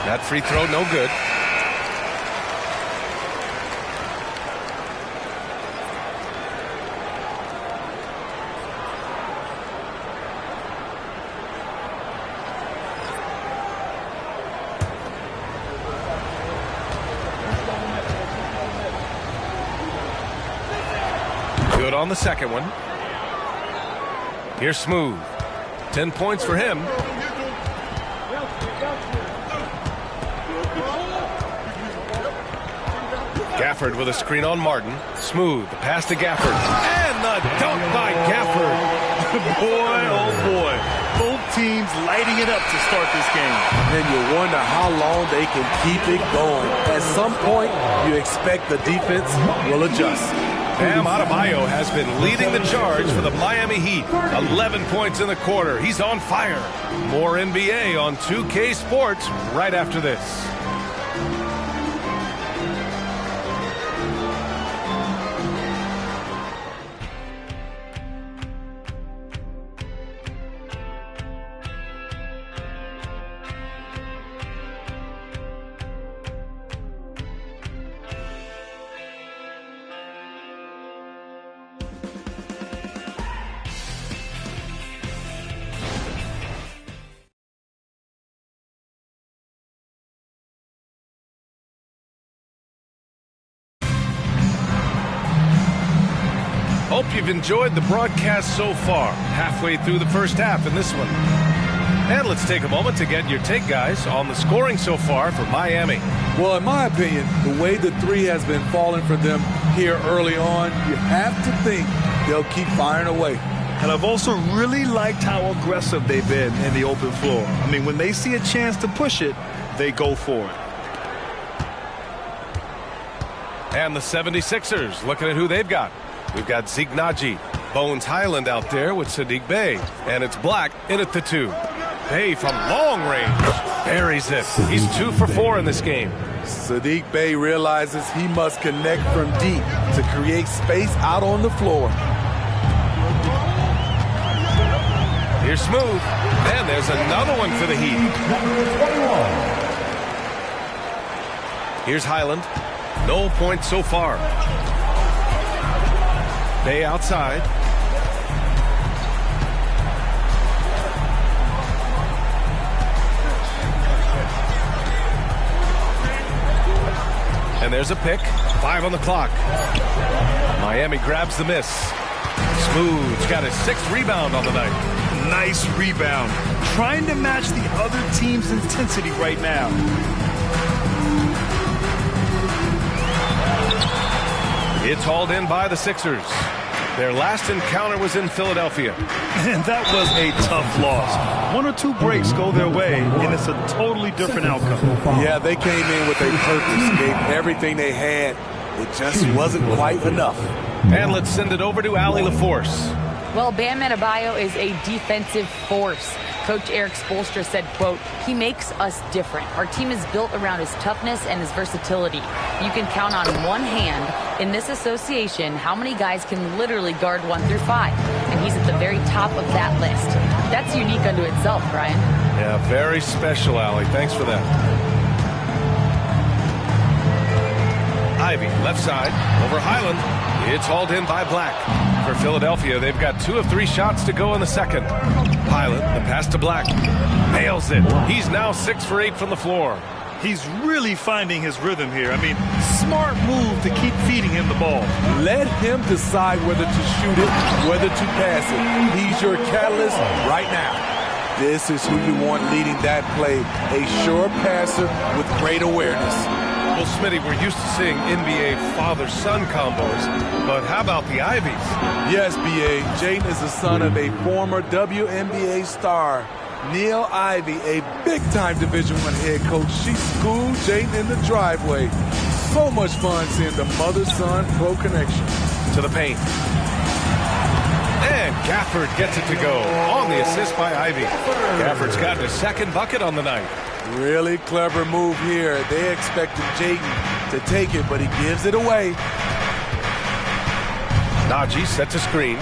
That free throw no good. Good on the second one. Here's Smooth. 10 points for him. Gafford with a screen on Martin. Smooth, the pass to Gafford. And the dunk by Gafford. Boy, oh boy. Both teams lighting it up to start this game. And you wonder how long they can keep it going. At some point, you expect the defense will adjust. Bam Adebayo has been leading the charge for the Miami Heat. 11 points in the quarter. He's on fire. More NBA on 2K Sports right after this. Hope you've enjoyed the broadcast so far. Halfway through the first half in this one. And let's take a moment to get your take, guys, on the scoring so far for Miami. Well, in my opinion, the way the 3 has been falling for them here early on, you have to think they'll keep firing away. And I've also really liked how aggressive they've been in the open floor. I mean, when they see a chance to push it, they go for it. And the 76ers, looking at who they've got. We've got Zeke Naji, Bones Highland out there with Sadiq Bey. And it's Black in at the 2. Bey from long range buries it. He's 2 for 4 in this game. Sadiq Bey realizes he must connect from deep to create space out on the floor. Here's Smooth. And there's another one for the Heat. Here's Highland. No points so far. Bey outside. And there's a pick. 5 on the clock. Miami grabs the miss. Smooth's got his 6th rebound on the night. Nice rebound. Trying to match the other team's intensity right now. It's hauled in by the Sixers. Their last encounter was in Philadelphia. And that was a tough loss. 1 or 2 breaks go their way, and it's a totally different outcome. Yeah, they came in with a purpose, gave everything they had. It just wasn't quite enough. And let's send it over to Allie LaForce. Well, Bam Adebayo is a defensive force. Coach Eric Spoelstra said, quote, "He makes us different. Our team is built around his toughness and his versatility. You can count on one hand in this association how many guys can literally guard 1 through 5. And he's at the very top of that list. That's unique unto itself, Brian." Yeah, very special, Allie. Thanks for that. Ivy, left side, over Highland. It's hauled in by Black. For Philadelphia, they've got 2 of 3 shots to go in the second. Highland, the pass to Black. Nails it. He's now 6 for 8 from the floor. He's really finding his rhythm here. I mean, smart move to keep feeding him the ball. Let him decide whether to shoot it, whether to pass it. He's your catalyst right now. This is who you want leading that play. A sure passer with great awareness. Well, Smitty, we're used to seeing NBA father-son combos, but how about the Ivies? Yes, B.A. Jaden is the son of a former WNBA star, Neil Ivy, a big-time Division I head coach. She schooled Jaden in the driveway. So much fun seeing the mother-son pro connection. To the paint. And Gafford gets it to go on the assist by Ivy. Gafford's got his 2nd bucket on the night. Really clever move here. They expected Jaden to take it, but he gives it away. Naji sets a screen.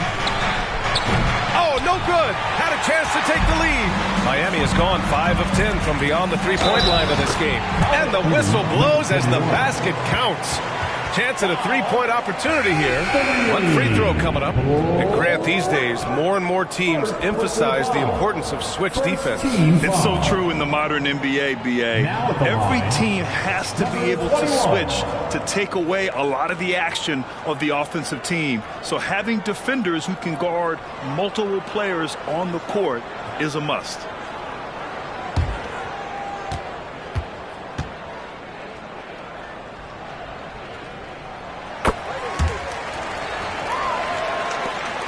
Oh, no good. Had a chance to take the lead. Miami has gone 5 of 10 from beyond the 3-point line of this game. And the whistle blows as the basket counts. Chance at a 3-point opportunity here. 1 free throw coming up. And Grant, these days, more and more teams emphasize the importance of switch defense. It's so true in the modern NBA, BA. Every team has to be able to switch to take away a lot of the action of the offensive team. So having defenders who can guard multiple players on the court is a must.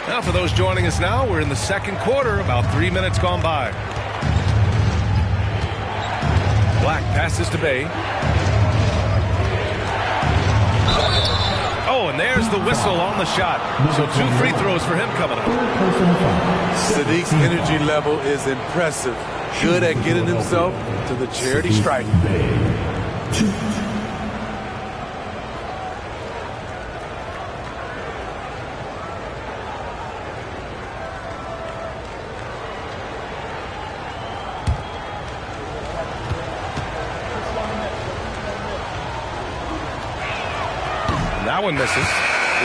Now, for those joining us now, we're in the 2nd quarter, about 3 minutes gone by. Black passes to Bey. Oh, and there's the whistle on the shot. So 2 free throws for him coming up. Sadiq's energy level is impressive. Good at getting himself to the charity stripe. That one misses.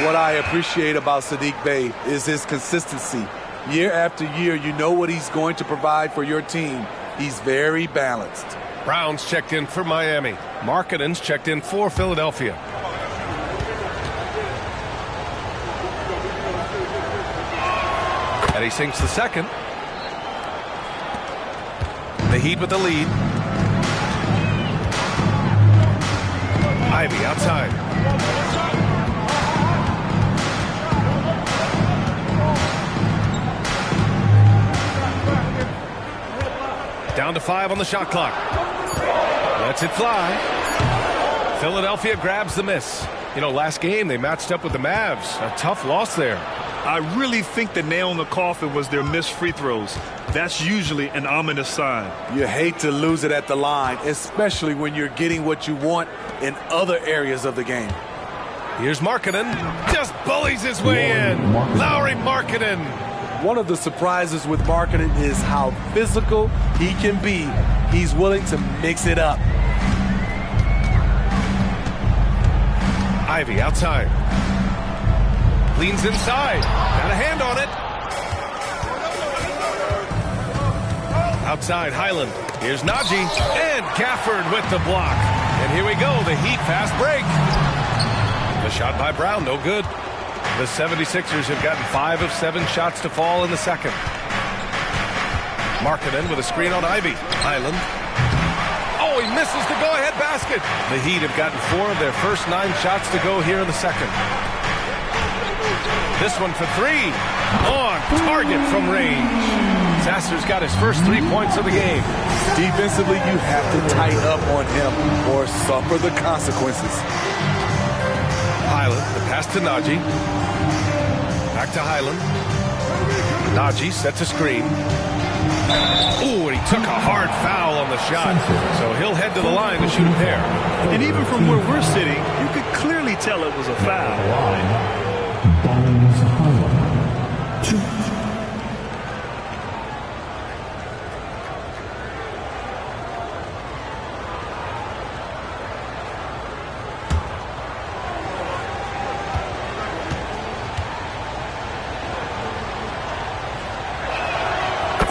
What I appreciate about Sadiq Bey is his consistency. Year after year, you know what he's going to provide for your team. He's very balanced. Brown's checked in for Miami. Markkanen's checked in for Philadelphia. And he sinks the second. The Heat with the lead. Ivy outside. Down to 5 on the shot clock. Lets it fly. Philadelphia grabs the miss. You know, last game they matched up with the Mavs. A tough loss there. I really think the nail in the coffin was their missed free throws. That's usually an ominous sign. You hate to lose it at the line, especially when you're getting what you want in other areas of the game. Here's Markkanen. Just bullies his way in. Lauri Markkanen. One of the surprises with Markkanen is how physical he can be. He's willing to mix it up. Ivy outside. Leans inside. Got a hand on it. Outside Highland. Here's Najee. And Gafford with the block. And here we go. The Heat fast break. The shot by Brown. No good. The 76ers have gotten 5 of 7 shots to fall in the second. Markkanen with a screen on Ivy. Highland. Oh, he misses the go-ahead basket. The Heat have gotten 4 of their first 9 shots to go here in the second. This one for 3. On target from range. Sasser's got his first 3 points of the game. Defensively, you have to tighten up on him or suffer the consequences. Highland, the pass to Najee. Back to Highland. Najee sets a screen. Ooh, and he took a hard foul on the shot. So he'll head to the line to shoot a pair. And even from where we're sitting, you could clearly tell it was a foul.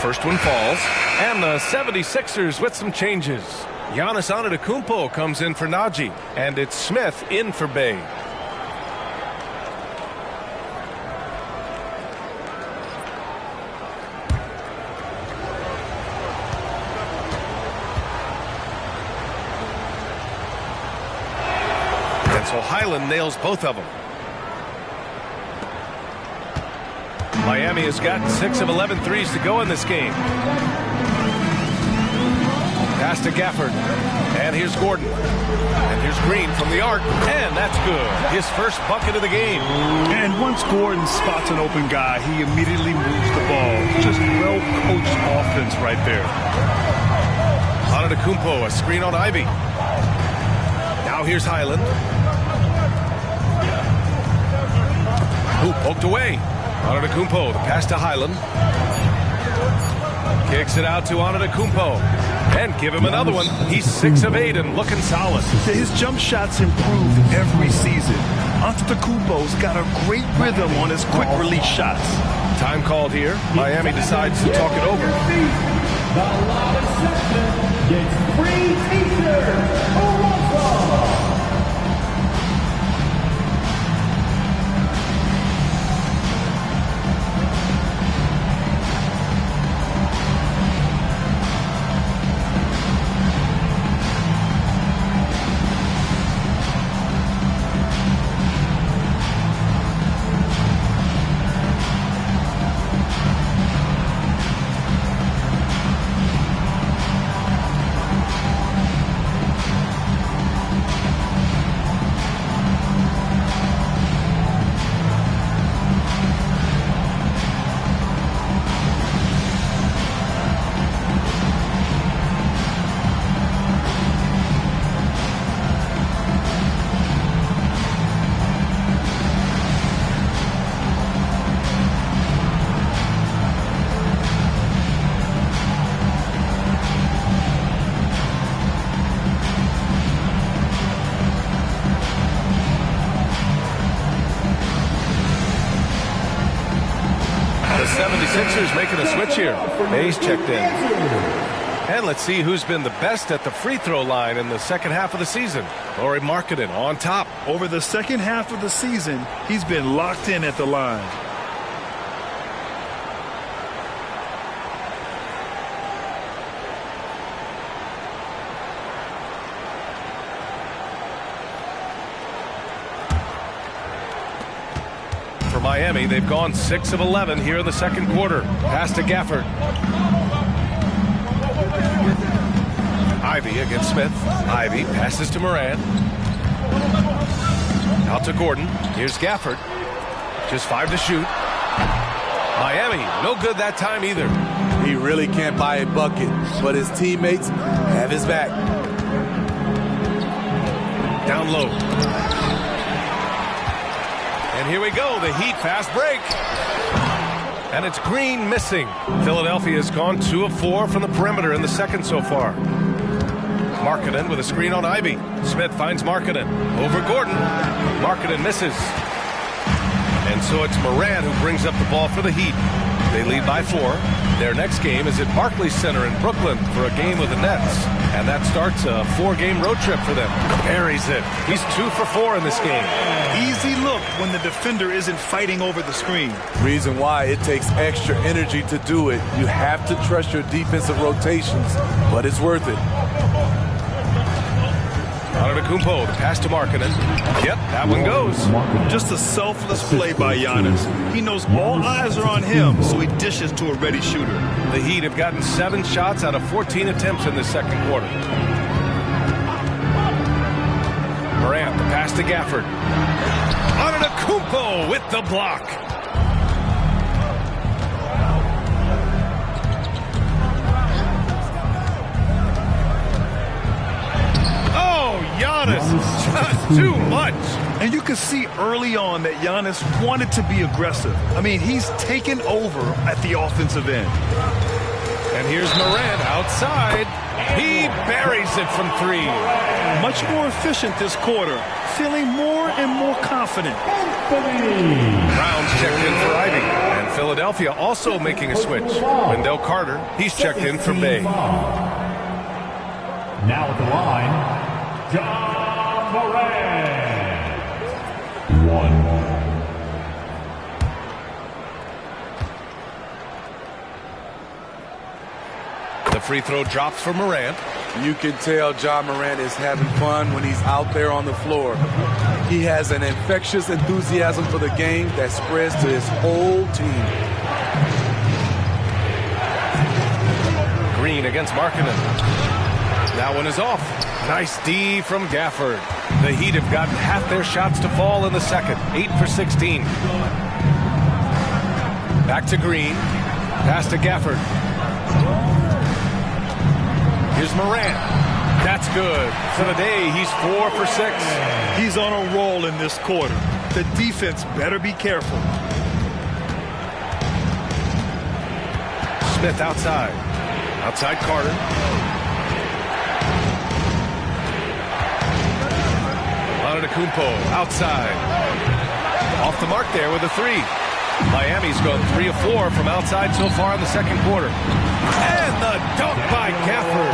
First one falls, and the 76ers with some changes. Giannis Antetokounmpo comes in for Najee, and it's Smith in for Bey. And so Highland nails both of them. Miami has gotten 6 of 11 threes to go in this game. Pass to Gafford. And here's Gordon. And here's Green from the arc. And that's good. His first bucket of the game. And once Gordon spots an open guy, he immediately moves the ball. Just well-coached offense right there. Antetokounmpo, a screen on Ivy. Now here's Highland. Who poked away. Antetokounmpo, the pass to Highland. Kicks it out to Antetokounmpo. And give him another one. He's 6 of 8 and looking solid. His jump shots improve every season. Antetokounmpo's got a great rhythm on his quick release shots. Time called here. Miami decides to talk it over. The loudest section gets free t-shirts. Making a switch here. Bay's checked in. And let's see who's been the best at the free throw line in the second half of the season. Lauri Markkanen on top. Over the second half of the season, he's been locked in at the line. Miami, they've gone 6 of 11 here in the second quarter. Pass to Gafford. Ivy against Smith. Ivy passes to Moran. Out to Gordon. Here's Gafford. Just 5 to shoot. Miami, no good that time either. He really can't buy a bucket, but his teammates have his back. Down low. And here we go, the Heat fast break. And it's Green missing. Philadelphia has gone 2 of 4 from the perimeter in the second so far. Markkanen with a screen on Ivy. Smith finds Markkanen. Over Gordon. Markkanen misses. And so it's Moran who brings up the ball for the Heat. They lead by 4. Their next game is at Barclays Center in Brooklyn for a game with the Nets. And that starts a 4-game road trip for them. Buries it. He's 2 for 4 in this game. Easy look when the defender isn't fighting over the screen. Reason why it takes extra energy to do it. You have to trust your defensive rotations, but it's worth it. Antetokounmpo, the pass to Markkanen. Yep, that one goes. Just a selfless play by Giannis. He knows all eyes are on him, so he dishes to a ready shooter. The Heat have gotten 7 shots out of 14 attempts in the second quarter. Morant, the pass to Gafford. Antetokounmpo with the block. Giannis, just too much. And you can see early on that Giannis wanted to be aggressive. I mean, he's taken over at the offensive end. And here's Morant outside. He buries it from 3. Much more efficient this quarter. Feeling more and more confident. Brown's checked in for Ivy. And Philadelphia also making a switch. Wendell Carter, he's checked in for Bay. Now at the line, John Moran. 1. The free throw drops for Morant. You can tell John Morant is having fun when he's out there on the floor. He has an infectious enthusiasm for the game that spreads to his whole team. Green against Markkanen. That one is off. Nice D from Gafford. The Heat have gotten half their shots to fall in the second. 8 for 16. Back to Green. Pass to Gafford. Here's Morant. That's good. For the day, he's 4 for 6. He's on a roll in this quarter. The defense better be careful. Smith outside. Outside Carter. Antetokounmpo outside. Off the mark there with a 3. Miami's gone 3 of 4 from outside so far in the second quarter. And the dunk by Gafford.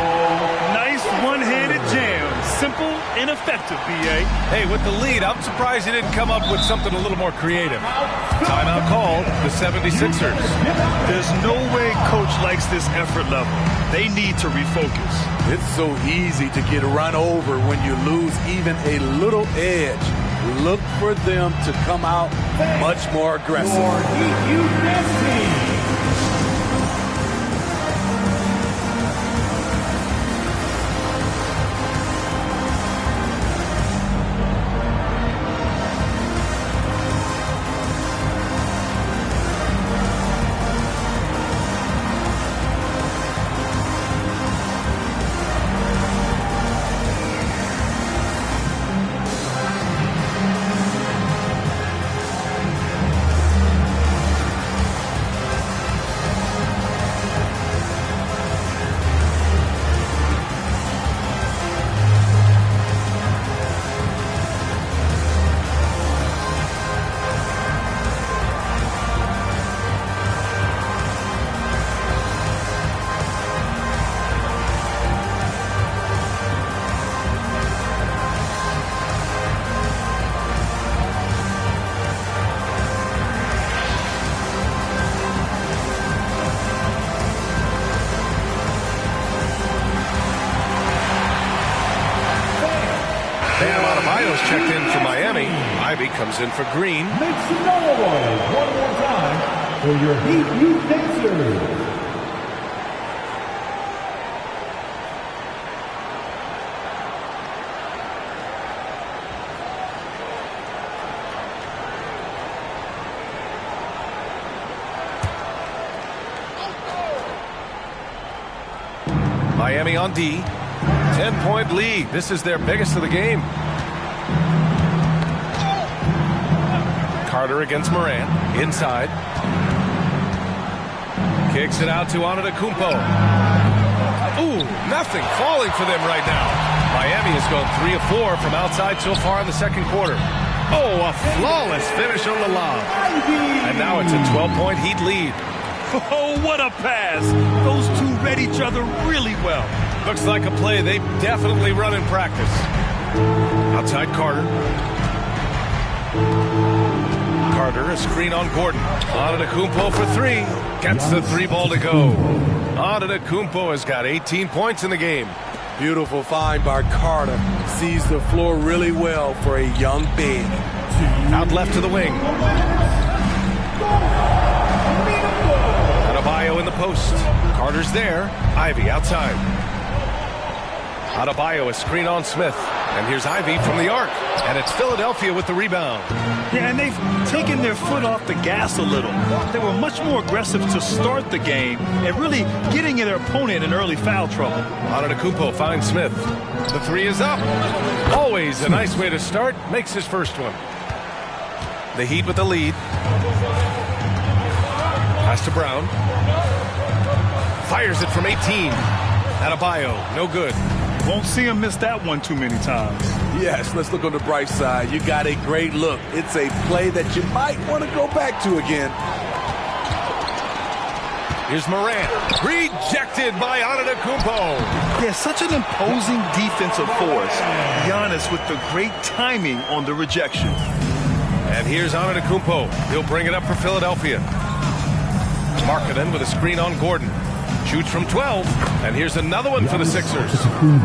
Nice one-handed jam. Simple and effective, B.A. Hey, with the lead, I'm surprised he didn't come up with something a little more creative. Timeout called, the 76ers. There's no way coach likes this effort level. They need to refocus. It's so easy to get run over when you lose even a little edge. Look for them to come out much more aggressive. Checked in for Miami. Ivy comes in for Green. Make some noise one more time for your Heat Youth Dancers. Miami on D. 10-point lead. This is their biggest of the game. Carter against Morant. Inside. Kicks it out to Antetokounmpo. Ooh, nothing falling for them right now. Miami has gone 3 of 4 from outside so far in the second quarter. Oh, a flawless finish on the lob. And now it's a 12-point Heat lead. Oh, what a pass. Those two read each other really well. Looks like a play they've definitely run in practice. Outside Carter. Carter, a screen on Gordon. Antetokounmpo for 3. Gets the 3 ball to go. Antetokounmpo has got 18 points in the game. Beautiful find by Carter. Sees the floor really well for a young big. Out left to the wing. Adebayo in the post. Carter's there. Ivy outside. Adebayo, a screen on Smith. And here's Ivy from the arc. And it's Philadelphia with the rebound. Yeah, and they've taken their foot off the gas a little. They were much more aggressive to start the game and really getting their opponent in early foul trouble. Antetokounmpo finds Smith. The 3 is up. Always a nice way to start. Makes his first one. The Heat with the lead. Pass to Brown. Fires it from 18. Adebayo, no good. Won't see him miss that one too many times. Yes, let's look on the bright side. You got a great look. It's a play that you might want to go back to again. Here's Morant. Rejected by Antetokounmpo. Yeah, such an imposing defensive force. Giannis with the great timing on the rejection. And here's Antetokounmpo. He'll bring it up for Philadelphia. Markkanen with a screen on Gordon. Shoots from 12, and here's another one for the Sixers.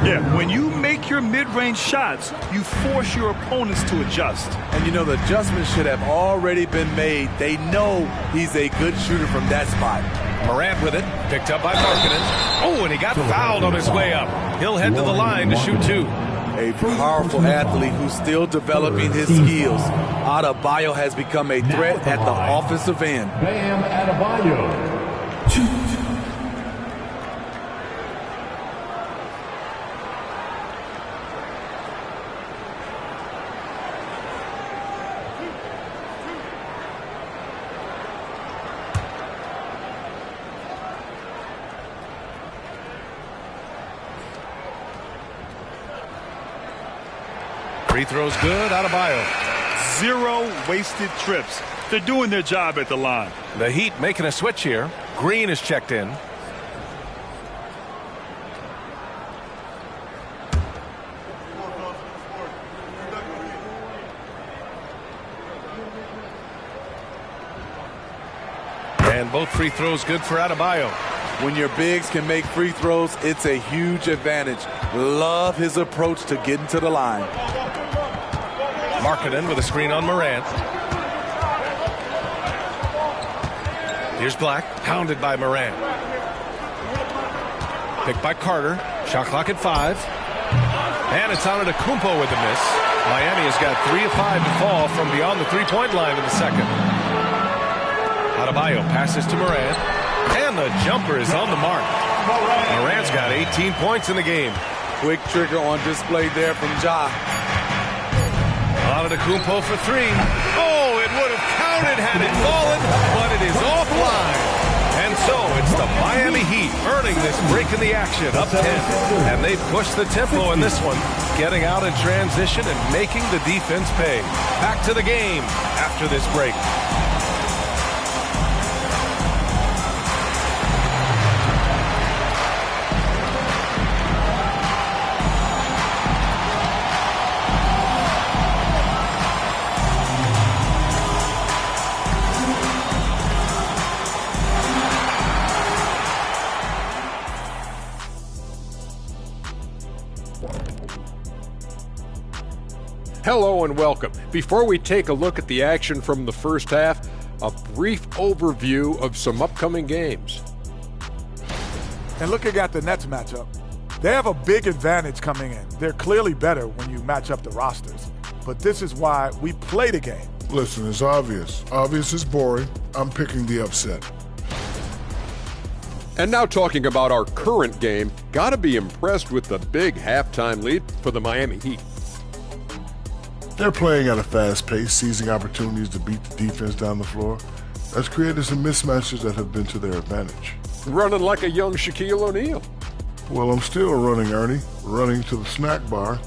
Yeah, when you make your mid-range shots, you force your opponents to adjust. And you know the adjustments should have already been made. They know he's a good shooter from that spot. Morant with it, picked up by Markkanen. Oh, and he got fouled on his way up. He'll head to the line to shoot 2. A powerful athlete who's still developing his skills. Adebayo has become a threat at the offensive end. Bam Adebayo. Free throws good, Adebayo. 0 wasted trips. They're doing their job at the line. The Heat making a switch here. Green is checked in. And both free throws good for Adebayo. When your bigs can make free throws, it's a huge advantage. Love his approach to getting to the line. Markkanen with a screen on Morant. Here's Black, pounded by Morant. Picked by Carter. Shot clock at 5. And it's Antetokounmpo with the miss. Miami has got 3 of 5 to fall from beyond the three-point line in the second. Adebayo passes to Morant. And the jumper is on the mark. Morant's got 18 points in the game. Quick trigger on display there from Ja. Antetokounmpo for 3. Oh, it would have counted had it fallen, but it is offline. And so it's the Miami Heat earning this break in the action, up 10. And they push the tempo in this one, getting out in transition and making the defense pay. Back to the game after this break. Hello and welcome. Before we take a look at the action from the first half, a brief overview of some upcoming games. And looking at the Nets matchup, they have a big advantage coming in. They're clearly better when you match up the rosters. But this is why we play the game. Listen, it's obvious. Obvious is boring. I'm picking the upset. And now talking about our current game, gotta be impressed with the big halftime lead for the Miami Heat. They're playing at a fast pace, seizing opportunities to beat the defense down the floor. That's created some mismatches that have been to their advantage. Running like a young Shaquille O'Neal. Well, I'm still running, Ernie. Running to the snack bar.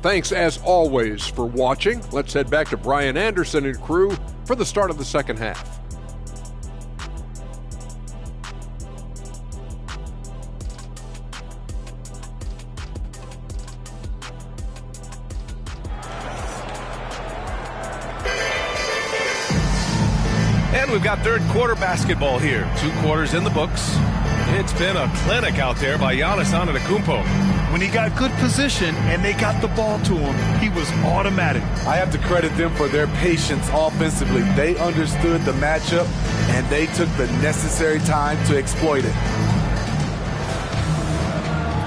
Thanks, as always, for watching. Let's head back to Brian Anderson and crew for the start of the second half. And we've got third quarter basketball here. 2 quarters in the books. It's been a clinic out there by Giannis Antetokounmpo. When he got good position and they got the ball to him, he was automatic. I have to credit them for their patience offensively. They understood the matchup, and they took the necessary time to exploit it.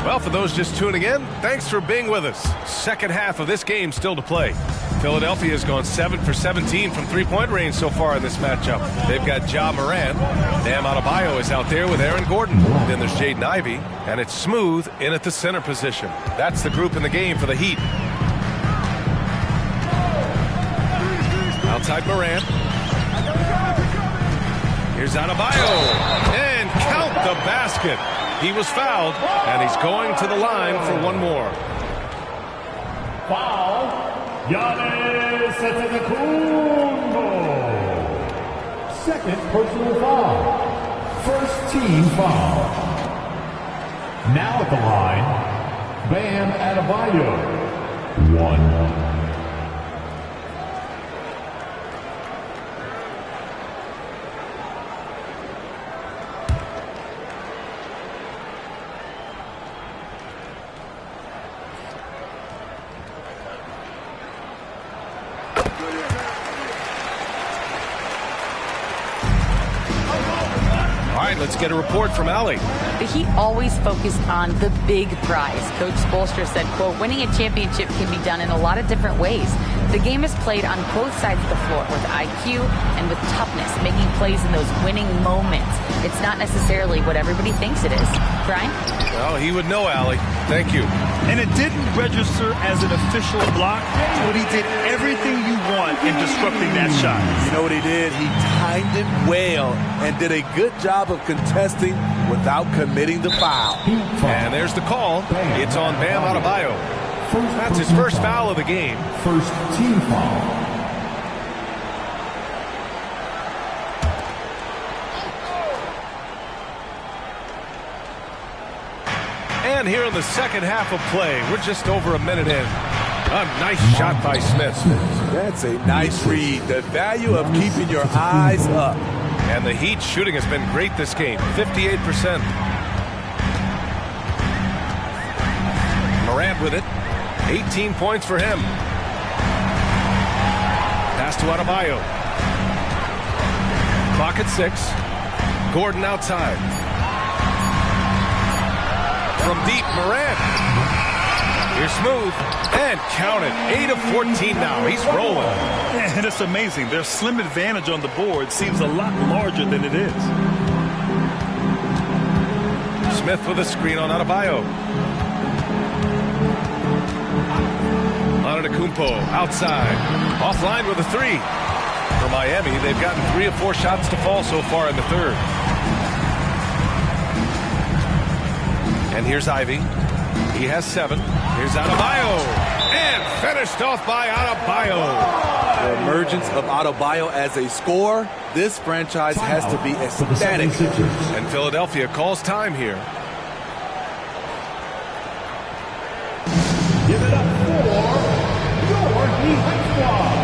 Well, for those just tuning in, thanks for being with us. Second half of this game still to play. Philadelphia has gone 7 for 17 from three-point range so far in this matchup. They've got Ja Morant. Bam Adebayo is out there with Aaron Gordon. Then there's Jaden Ivey, and it's Smooth in at the center position. That's the group in the game for the Heat. Outside Morant. Here's Adebayo. And count the basket. He was fouled, and he's going to the line for one more. Foul. Giannis Antetokounmpo. Second personal foul. First team foul. Now at the line, Bam Adebayo. 1. Let's get a report from Allie. The Heat always focused on the big prize. Coach Spoelstra said, quote, winning a championship can be done in a lot of different ways. The game is played on both sides of the floor with IQ and with toughness, making plays in those winning moments. It's not necessarily what everybody thinks it is. Brian? Well, he would know, Allie. Thank you. And it didn't register as an official block, but he did everything you want in disrupting that shot. You know what he did? He timed it well and did a good job of contesting without committing the foul. And there's the call. It's on Bam Adebayo. That's his first foul of the game. First team foul. And here in the second half of play, we're just over a minute in. A nice shot by Smith. That's a nice read. The value of keeping your eyes up. And the Heat shooting has been great this game, 58%. Morant with it. 18 points for him. Pass to Adebayo. Clock at 6. Gordon outside. From deep, Morant. Here's Smooth. And count it. 8 of 14 now. He's rolling. And it's amazing. Their slim advantage on the board seems a lot larger than it is. Smith with a screen on Adebayo. Antetokounmpo outside. Offline with a 3. For Miami, they've gotten 3 of 4 shots to fall so far in the third. And here's Ivey. He has 7. Here's Adebayo. And finished off by Adebayo. The emergence of Adebayo as a scorer, this franchise has to be ecstatic. And Philadelphia calls time here. Give it up for your Heat squad.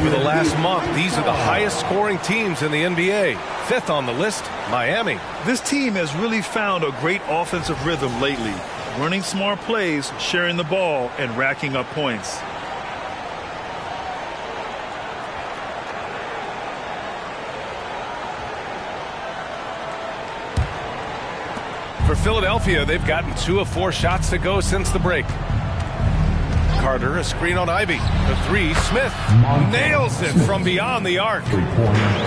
Over the last month, these are the highest scoring teams in the NBA. Fifth on the list, Miami. This team has really found a great offensive rhythm lately. Running smart plays, sharing the ball, and racking up points. For Philadelphia, they've gotten 2 of 4 shots to go since the break. Carter, a screen on Ivy. The 3, Smith nails it from beyond the arc.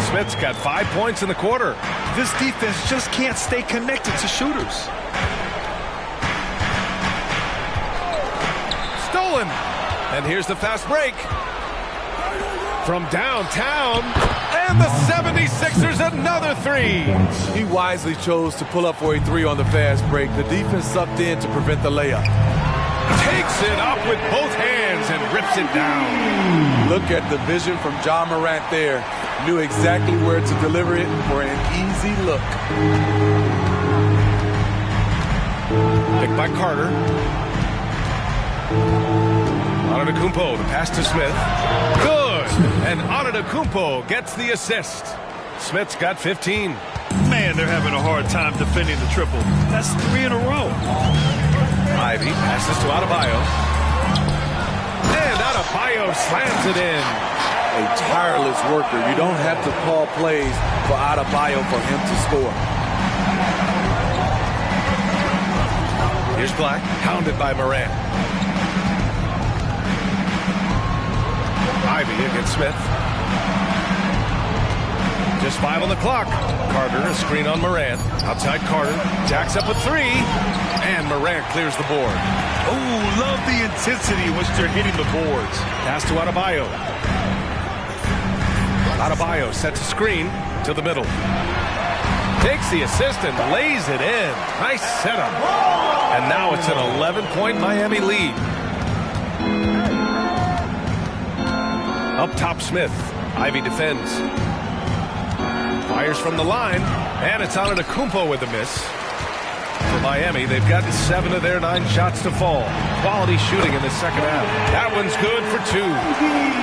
Smith's got 5 points in the quarter. This defense just can't stay connected to shooters. Stolen. And here's the fast break. From downtown. And the 76ers another 3. He wisely chose to pull up for a 3 on the fast break. The defense sucked in to prevent the layup. Takes it up with both hands and rips it down. Look at the vision from Ja Morant there. Knew exactly where to deliver it for an easy look. Picked by Carter. Antetokounmpo, the pass to Smith. Good! And Antetokounmpo gets the assist. Smith's got 15. Man, they're having a hard time defending the triple. That's 3 in a row. Ivy passes to Adebayo. And Adebayo slams it in. A tireless worker. You don't have to call plays for Adebayo for him to score. Here's Black, hounded by Morant. Ivy against Smith. Just 5 on the clock. Carter, a screen on Morant. Outside Carter, jacks up a 3. And Morant clears the board. Oh, love the intensity in which they're hitting the boards. Pass to Adebayo. Adebayo sets a screen to the middle. Takes the assist and lays it in. Nice setup. And now it's an 11-point Miami lead. Up top, Smith. Ivy defends. Fires from the line. And it's Antetokounmpo with a miss. For Miami, they've gotten 7 of their 9 shots to fall. Quality shooting in the second half. That one's good for 2.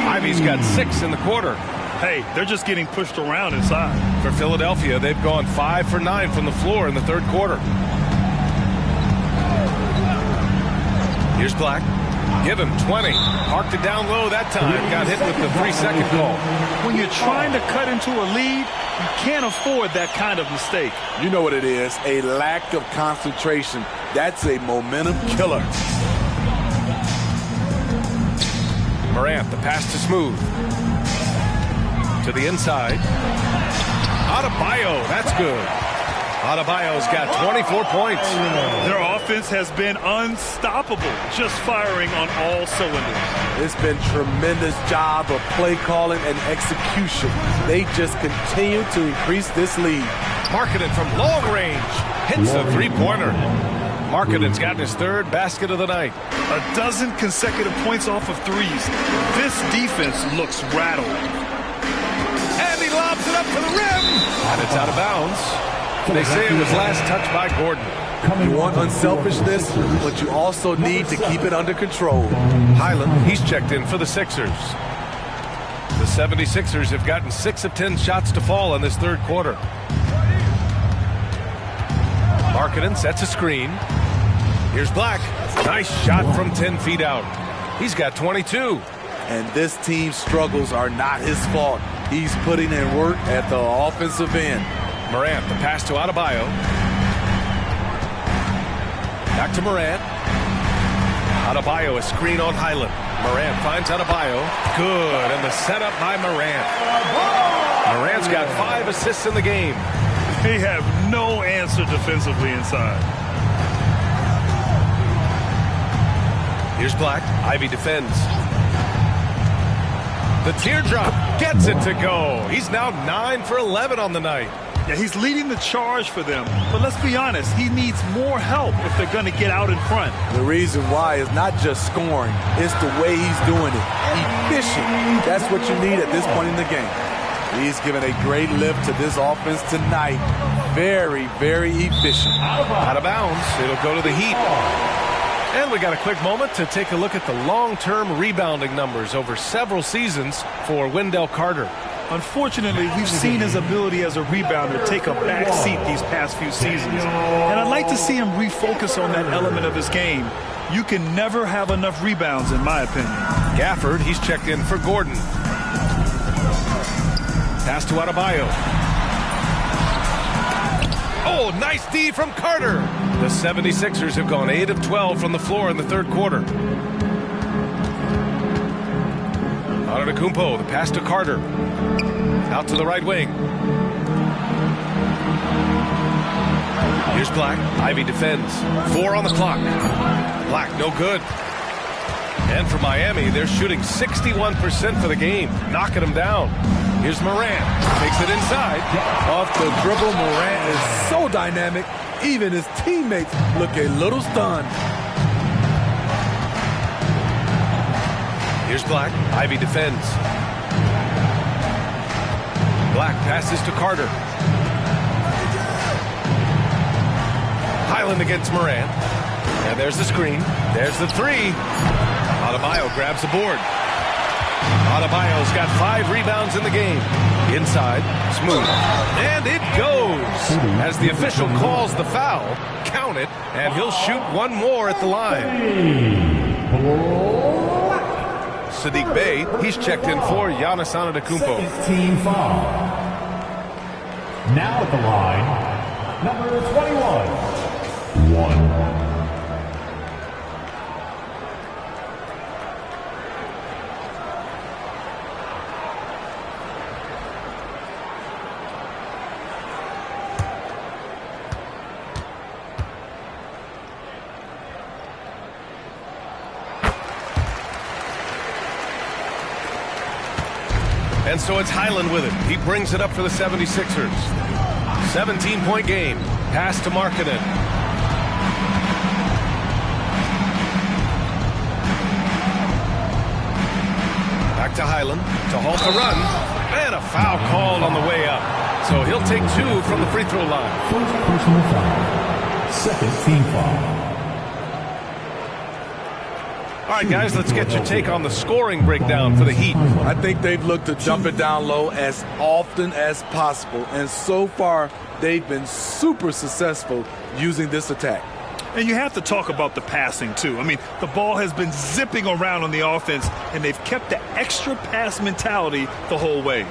Ivy's got 6 in the quarter. Hey, they're just getting pushed around inside. For Philadelphia, they've gone 5 for 9 from the floor in the third quarter. Here's Black. Give him 20. Parked it down low that time. Got hit with the 3-second call. When you're trying to cut into a lead, you can't afford that kind of mistake. You know what it is, a lack of concentration. That's a momentum killer. Morant, the pass to Smooth. To the inside. Adebayo, that's good. Adebayo's got 24 points. Their offense has been unstoppable, just firing on all cylinders. It's been tremendous job of play calling and execution. They just continue to increase this lead. Markkanen from long range hits a 3-pointer. Markkanen's gotten his 3rd basket of the night. 12 consecutive points off of 3s. This defense looks rattled. And he lobs it up to the rim. And it's out of bounds. They say it was last touched by Gordon. You want unselfishness, but you also need to keep it under control. Highland, he's checked in for the Sixers. The 76ers have gotten 6 of 10 shots to fall in this third quarter. Markkanen sets a screen. Here's Black. Nice shot from 10 feet out. He's got 22. And this team's struggles are not his fault. He's putting in work at the offensive end. Morant, the pass to Adebayo. Back to Morant. Adebayo, a screen on Highland. Morant finds Adebayo. Good, and the setup by Morant. Morant's got 5 assists in the game. They have no answer defensively inside. Here's Black. Ivy defends. The teardrop gets it to go. He's now 9 for 11 on the night. Yeah, he's leading the charge for them. But let's be honest, he needs more help if they're going to get out in front. The reason why is not just scoring. It's the way he's doing it. Efficient. That's what you need at this point in the game. He's given a great lift to this offense tonight. Very, very efficient. Out of bounds. It'll go to the Heat. And we got a quick moment to take a look at the long-term rebounding numbers over several seasons for Wendell Carter. Unfortunately, we've seen his ability as a rebounder take a back seat these past few seasons. And I'd like to see him refocus on that element of his game. You can never have enough rebounds, in my opinion. Gafford, he's checked in for Gordon. Pass to Adebayo. Oh, nice D from Carter. The 76ers have gone 8 of 12 from the floor in the third quarter. Antetokounmpo, the pass to Carter. Out to the right wing. Here's Black. Ivy defends. 4 on the clock. Black, no good. And for Miami, they're shooting 61% for the game, knocking them down. Here's Morant. Takes it inside. Off the dribble, Morant is so dynamic. Even his teammates look a little stunned. Here's Black. Ivy defends. Black passes to Carter. Highland against Morant. And there's the screen. There's the three. Adebayo grabs the board. Adebayo's got 5 rebounds in the game. Inside, smooth. And it goes. As the official calls the foul, count it, and he'll shoot one more at the line. Sadiq Bey, he's checked in for Giannis Antetokounmpo. Team foul. Now at the line, number 21. 1. And so it's Highland with it. He brings it up for the 76ers. 17-point game. Pass to Markkanen. Back to Highland to halt the run. And a foul called on the way up. So he'll take 2 from the free throw line. First personal foul. Second team foul. All right, guys, let's get your take on the scoring breakdown for the Heat. I think they've looked to dump it down low as often as possible. And so far, they've been super successful using this attack. And you have to talk about the passing, too. I mean, the ball has been zipping around on the offense, and they've kept the extra pass mentality the whole way.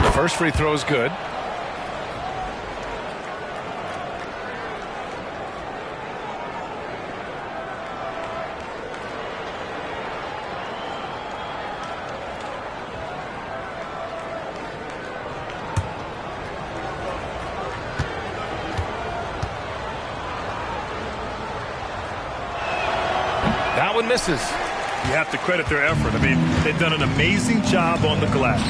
The first free throw is good. That one misses. You have to credit their effort. I mean, they've done an amazing job on the glass.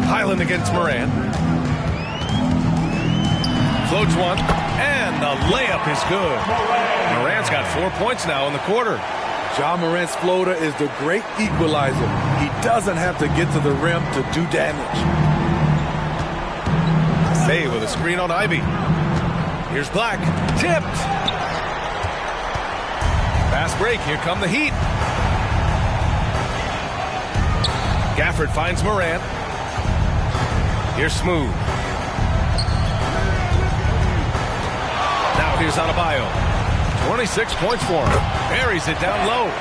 Highland against Morant. Floats one, and the layup is good. Morant's got 4 points now in the quarter. Ja Morant's floater is the great equalizer. He doesn't have to get to the rim to do damage. Bay with a screen on Ivy. Here's Black. Tipped. Fast break. Here come the Heat. Gafford finds Morant. Here's Smooth. Now here's Adebayo. 26 points for him. Buries it down low.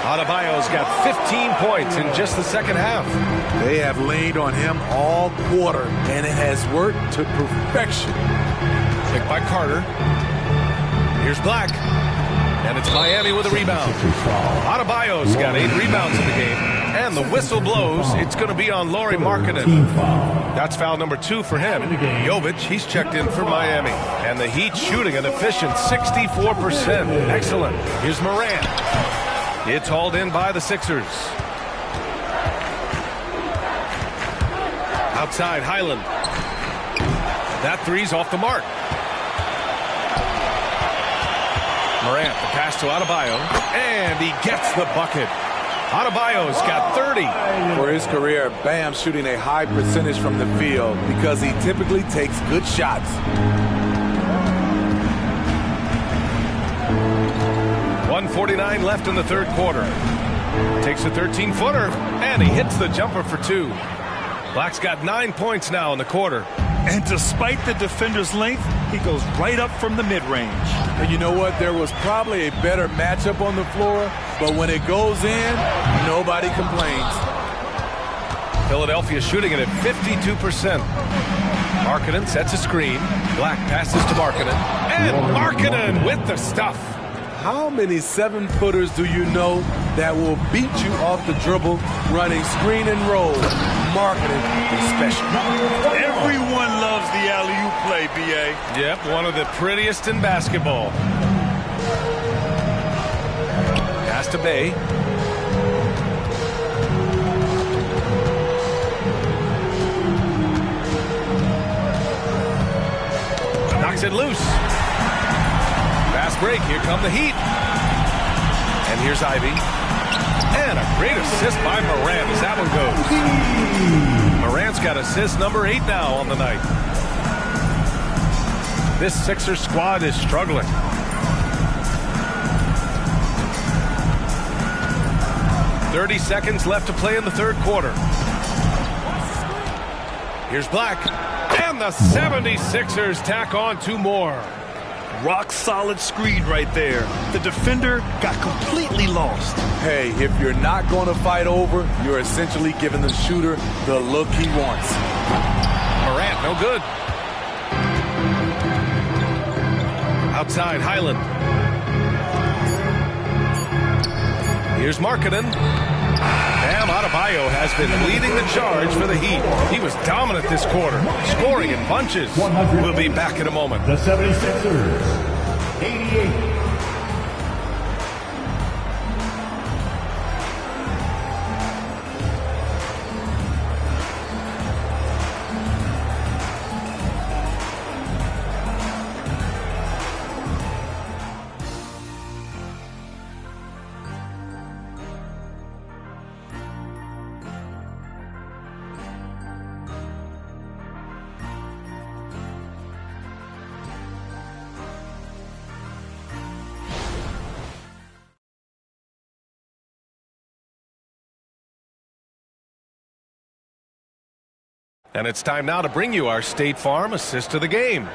Adebayo's got 15 points in just the second half. They have leaned on him all quarter, and it has worked to perfection. Picked by Carter. Here's Black. And it's Miami with a rebound. Adebayo's got 8 rebounds in the game. And the whistle blows. It's going to be on Lauri Markkanen. That's foul number 2 for him. Jovic, he's checked in for Miami. And the Heat shooting an efficient 64%. Excellent. Here's Morant. It's hauled in by the Sixers. Outside, Highland. That three's off the mark. Morant, the pass to Adebayo, and he gets the bucket. Adebayo's got 30. For his career, Bam's shooting a high percentage from the field because he typically takes good shots. 1:49 left in the third quarter. Takes a 13-footer, and he hits the jumper for 2. Black's got 9 points now in the quarter. And despite the defender's length, he goes right up from the mid-range. And you know what? There was probably a better matchup on the floor, but when it goes in, nobody complains. Philadelphia shooting it at 52%. Markkanen sets a screen. Black passes to Markkanen. And Markkanen with the stuff. How many 7-footers do you know that will beat you off the dribble running screen and roll? Markkanen is special. Everyone loves the alley-oop play, B.A. Yep, one of the prettiest in basketball. Pass to Bay. Knocks it loose. Fast break. Here come the Heat. And here's Ivy. And a great assist by Morant as that one goes. Morant's got assist number 8 now on the night. This Sixers squad is struggling. .30 seconds left to play in the third quarter. Here's Black. And the 76ers tack on 2 more. Rock solid screen right there. The defender got completely lost. Hey, if you're not going to fight over, you're essentially giving the shooter the look he wants. Morant, no good. Outside, Highland. Here's Markkanen. Bam Adebayo has been leading the charge for the Heat. He was dominant this quarter, scoring in bunches. We'll be back in a moment. The 76ers, 88. And it's time now to bring you our State Farm assist of the game.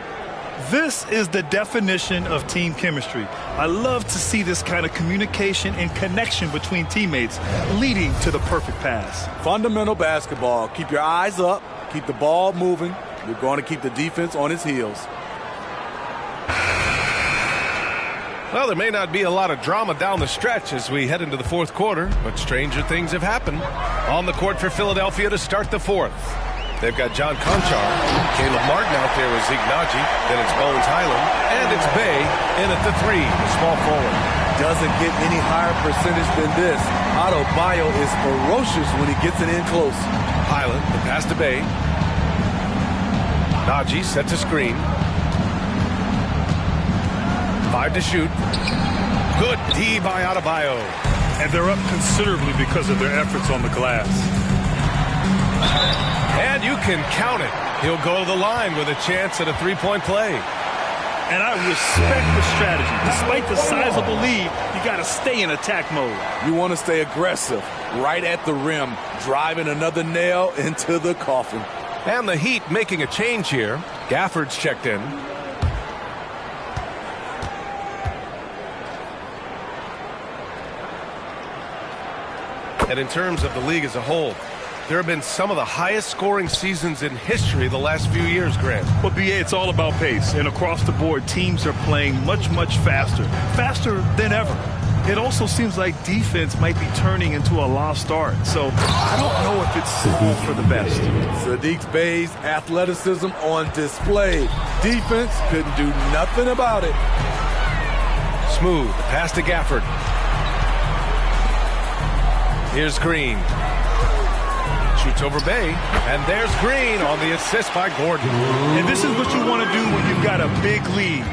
This is the definition of team chemistry. I love to see this kind of communication and connection between teammates leading to the perfect pass. Fundamental basketball. Keep your eyes up. Keep the ball moving. You're going to keep the defense on its heels. Well, there may not be a lot of drama down the stretch as we head into the fourth quarter, but stranger things have happened. On the court for Philadelphia to start the fourth. They've got John Conchar, Caleb Martin out there with Ignaji, then it's Bones Highland, and it's Bay in at the 3, the small forward. Doesn't get any higher percentage than this. Adebayo is ferocious when he gets it in close. Highland, the pass to Bay. Naji sets a screen. 5 to shoot. Good D by Adebayo. And they're up considerably because of their efforts on the glass. And you can count it. He'll go to the line with a chance at a 3-point play. And I respect the strategy. Despite the sizable lead, you got to stay in attack mode. You want to stay aggressive, right at the rim, driving another nail into the coffin. And the Heat making a change here. Gafford's checked in. And in terms of the league as a whole, there have been some of the highest scoring seasons in history the last few years, Grant. Well, BA, it's all about pace. And across the board, teams are playing much, much faster. Faster than ever. It also seems like defense might be turning into a lost art. So I don't know if it's all for the best. Sadiq Bey's athleticism on display. Defense couldn't do nothing about it. Smooth. Pass to Gafford. Here's Green. Shoots over Bay, and there's Green on the assist by Gordon. And this is what you want to do when you've got a big lead.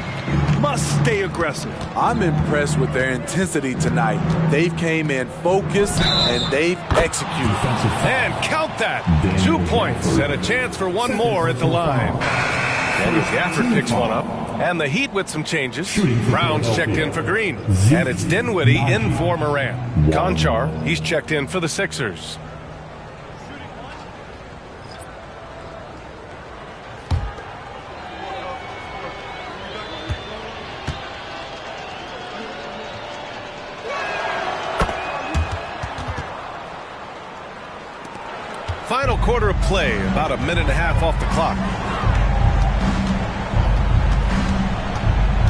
must stay aggressive. I'm impressed with their intensity tonight. They've came in focused and they've executed. And count that. 2 points and a chance for one more at the line. Daniel Gafford picks one up. And the Heat with some changes. Brown's checked in for Green. And it's Dinwiddie in for Morant. Conchar, he's checked in for the Sixers. Final quarter of play, about a minute and a half off the clock.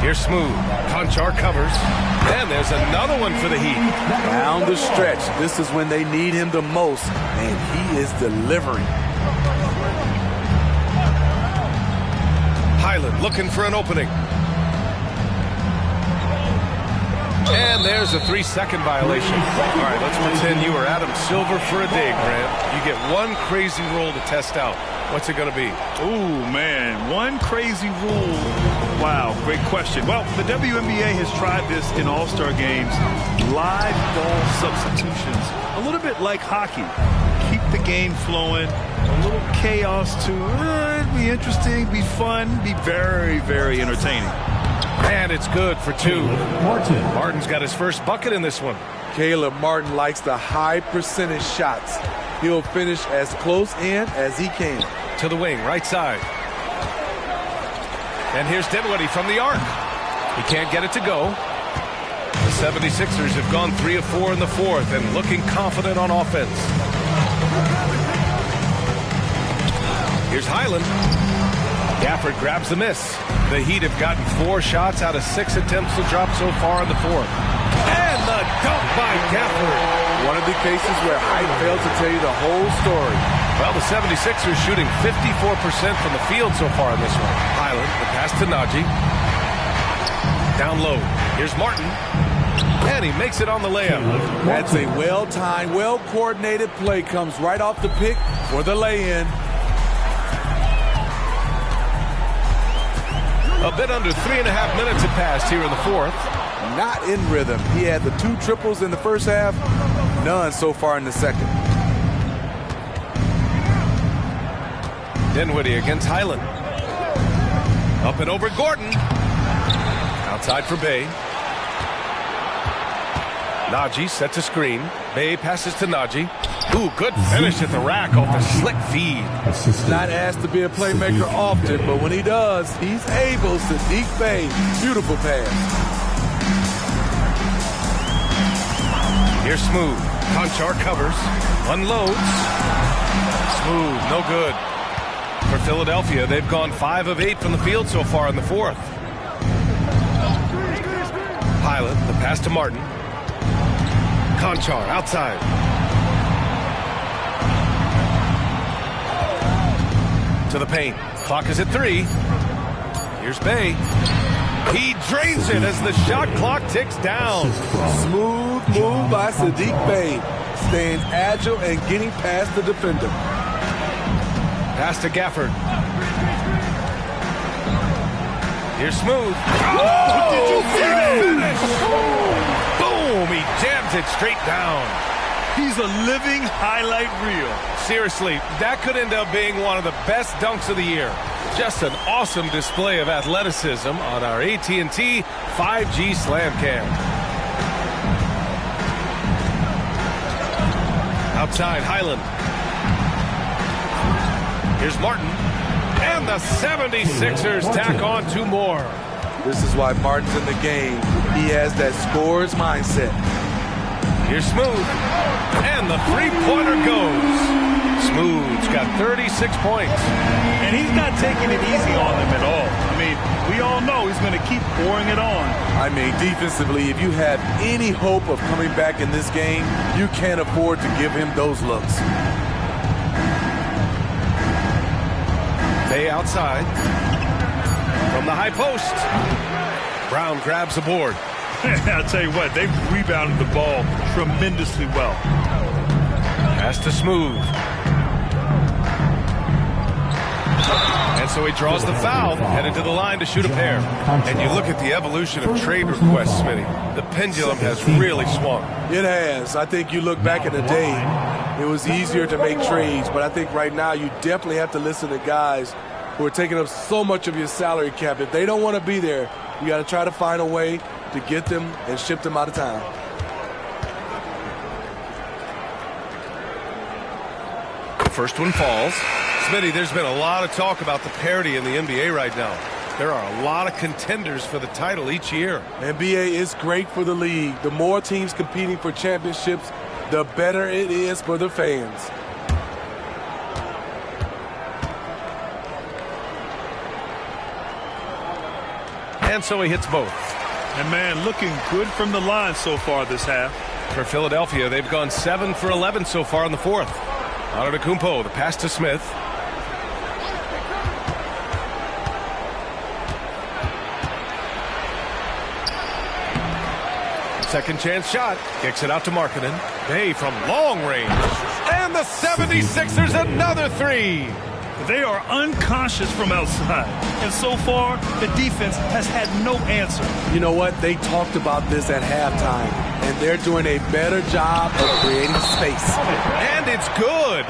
Here's Smooth. Conchar covers. And there's another one for the Heat. Down the stretch. This is when they need him the most, and he is delivering. Highland looking for an opening. And there's a 3-second violation. All right, let's pretend you were Adam Silver for a day, Grant. You get one crazy rule to test out. What's it going to be? Ooh, man, one crazy rule. Wow, great question. Well, the WNBA has tried this in all-star games. Live ball substitutions. A little bit like hockey. Keep the game flowing. A little chaos to it'd be interesting, be fun, be very, very entertaining. And it's good for 2. Martin's got his first bucket in this one. Caleb Martin likes the high percentage shots. He'll finish as close in as he can. To the wing, right side. And here's Dinwiddie from the arc. He can't get it to go. The 76ers have gone 3 of 4 in the fourth and looking confident on offense. Here's Highland. Gafford grabs the miss. The Heat have gotten 4 shots out of 6 attempts to drop so far in the fourth. And the dunk by Gafford. One of the cases where height failed to tell you the whole story. Well, the 76ers shooting 54% from the field so far in this one. Highland, the pass to Najee. Down low. Here's Martin. And he makes it on the layup. That's a well-timed, well-coordinated play. Comes right off the pick for the lay-in. A bit under 3.5 minutes had passed here in the fourth. Not in rhythm. He had the 2 triples in the first half. None so far in the second. Dinwiddie against Highland. Up and over Gordon. Outside for Bay. Najee sets a screen. Bay passes to Najee. Ooh, good finish at the rack off the slick feed. Not asked to be a playmaker often, but when he does, he's able. Sadiq Bey, beautiful pass. Here's Smooth. Conchar covers. Unloads. Smooth, no good. For Philadelphia, they've gone 5 of 8 from the field so far in the fourth. Highland, the pass to Martin. Conchar outside. To the paint. Clock is at 3. Here's Bay. He drains it as the shot clock ticks down. Smooth move by Sadiq Bey. Staying agile and getting past the defender. Pass to Gafford. Here's Smooth. Oh, did you see that? Boom! He jams it straight down. He's a living highlight reel. Seriously, that could end up being one of the best dunks of the year. Just an awesome display of athleticism on our AT&T 5G Slam Cam. Outside, Highland. Here's Martin. And the 76ers tack on 2 more. This is why Martin's in the game. He has that scorer's mindset. Here's Smooth. And the 3-pointer goes. Smooth's got 36 points. And he's not taking it easy on them at all. I mean, we all know he's going to keep pouring it on. I mean, defensively, if you have any hope of coming back in this game, you can't afford to give him those looks. Bay outside. From the high post. Brown grabs the board. I'll tell you what, they've rebounded the ball tremendously well. Pass to Smooth. And so he draws the foul, headed to the line to shoot a pair. And you look at the evolution of trade requests, Smitty. The pendulum has really swung. It has. I think you look back in the day, it was easier to make trades. But I think right now you definitely have to listen to guys who are taking up so much of your salary cap. If they don't want to be there, you got to try to find a way to get them and ship them out of town. First one falls. Smitty, there's been a lot of talk about the parity in the NBA right now. There are a lot of contenders for the title each year. NBA is great for the league. The more teams competing for championships, the better it is for the fans. And so he hits both. And, man, looking good from the line so far this half. For Philadelphia, they've gone 7 for 11 so far in the fourth. Antetokounmpo, the pass to Smith. Second chance shot. Kicks it out to Markkanen. Bay from long range. And the 76ers another three. They are unconscious from outside. And so far, the defense has had no answer. You know what? They talked about this at halftime, and they're doing a better job of creating space. And it's good.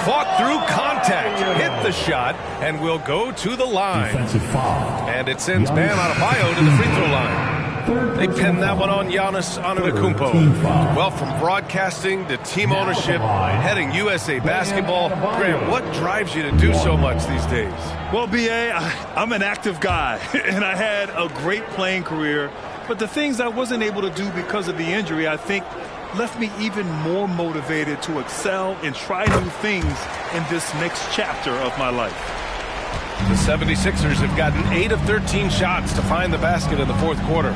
Fought through contact. Hit the shot, and will go to the line. And it sends Bam Adebayo to the free throw line. They pinned that one on Giannis Antetokounmpo. Well, from broadcasting to team ownership, heading USA Basketball. Graham, what drives you to do so much these days? Well, B.A., I'm an active guy, and I had a great playing career. But the things I wasn't able to do because of the injury, I think, left me even more motivated to excel and try new things in this next chapter of my life. The 76ers have gotten 8 of 13 shots to find the basket in the fourth quarter.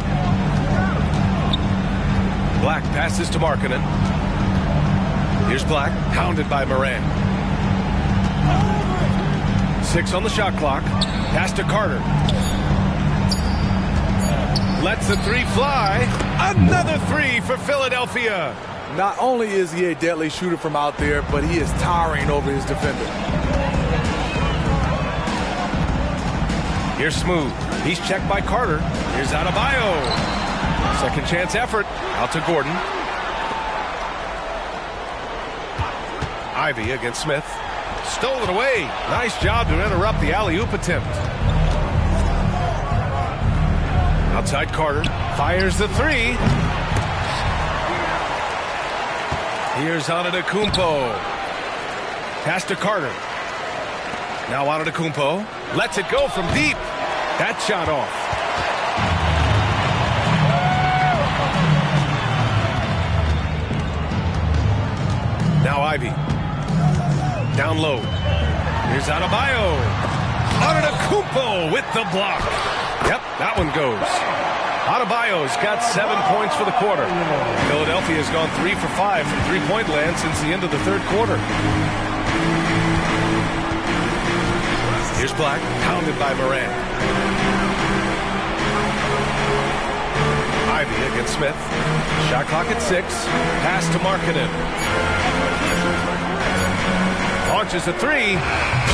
Black passes to Markkanen. Here's Black, hounded by Morant. 6 on the shot clock. Pass to Carter. Lets the three fly. Another three for Philadelphia. Not only is he a deadly shooter from out there, but he is towering over his defender. Here's Smooth. He's checked by Carter. Here's Adebayo. Second chance effort. Out to Gordon. Ivy against Smith. Stole it away. Nice job to interrupt the alley-oop attempt. Outside Carter. Fires the three. Here's Antetokounmpo. Pass to Carter. Now Antetokounmpo. Lets it go from deep. That shot off. Now Ivy. Down low. Here's Adebayo. Antetokounmpo with the block. Yep, that one goes. Adebayo's got 7 points for the quarter. Philadelphia has gone 3 for 5 from three-point land since the end of the third quarter. Here's Black, pounded by Morant. Ivy against Smith. Shot clock at 6. Pass to Markkanen. Launches a three.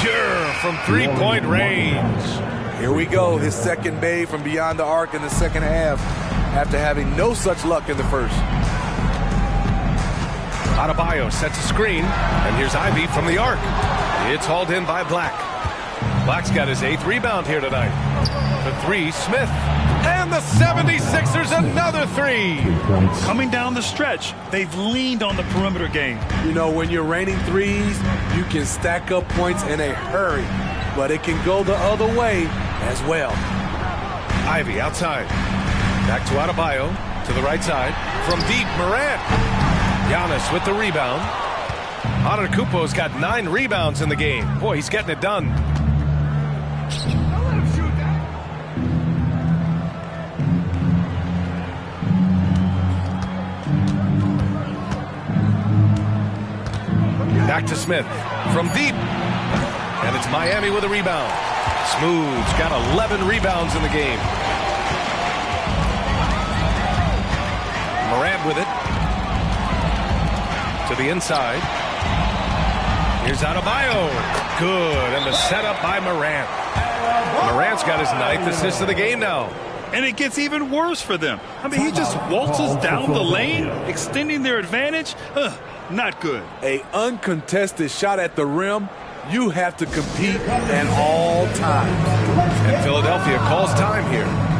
Pure from three-point range. Here we go. His second bay from beyond the arc in the second half after having no such luck in the first. Adebayo sets a screen. And here's Ivy from the arc. It's hauled in by Black. Black's got his 8th rebound here tonight. The three, Smith. And the 76ers another three. Coming down the stretch, they've leaned on the perimeter game. You know, when you're raining threes, you can stack up points in a hurry. But it can go the other way as well. Ivy outside. Back to Adebayo. To the right side. From deep, Morant. Giannis with the rebound. Antetokounmpo's got 9 rebounds in the game. Boy, he's getting it done. Back to Smith. From deep. And it's Miami with a rebound. Smooth's got 11 rebounds in the game. Morant with it. To the inside. Here's Adebayo. Good, and the setup by Morant. Morant's got his 9th assist of the game now. And it gets even worse for them. I mean, he just waltzes down the lane, extending their advantage. Not good. A uncontested shot at the rim, you have to compete at all times. And Philadelphia calls time here.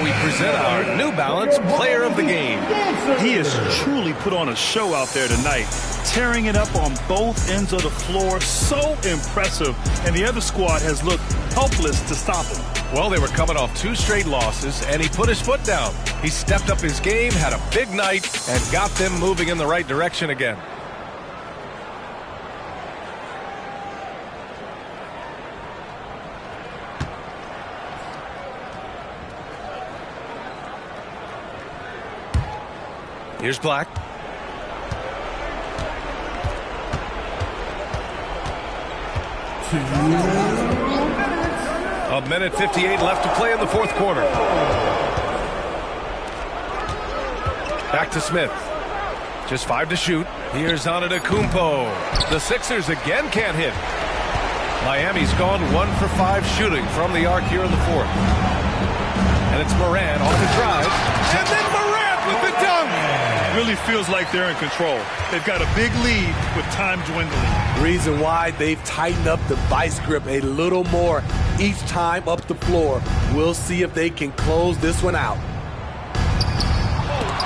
We present our New Balance Player of the Game. He has truly put on a show out there tonight, tearing it up on both ends of the floor. So impressive, and the other squad has looked helpless to stop him. Well, they were coming off 2 straight losses, and he put his foot down. He stepped up his game, had a big night, and got them moving in the right direction again. Here's Black. A minute 58 left to play in the 4th quarter. Back to Smith. Just 5 to shoot. Here's Antetokounmpo. The Sixers again can't hit. Miami's gone 1 for 5 shooting from the arc here in the 4th. And it's Morant on the drive. And then Morant with the dunk. Really feels like they're in control. They've got a big lead with time dwindling. Reason why they've tightened up the vice grip a little more each time up the floor. We'll see if they can close this one out.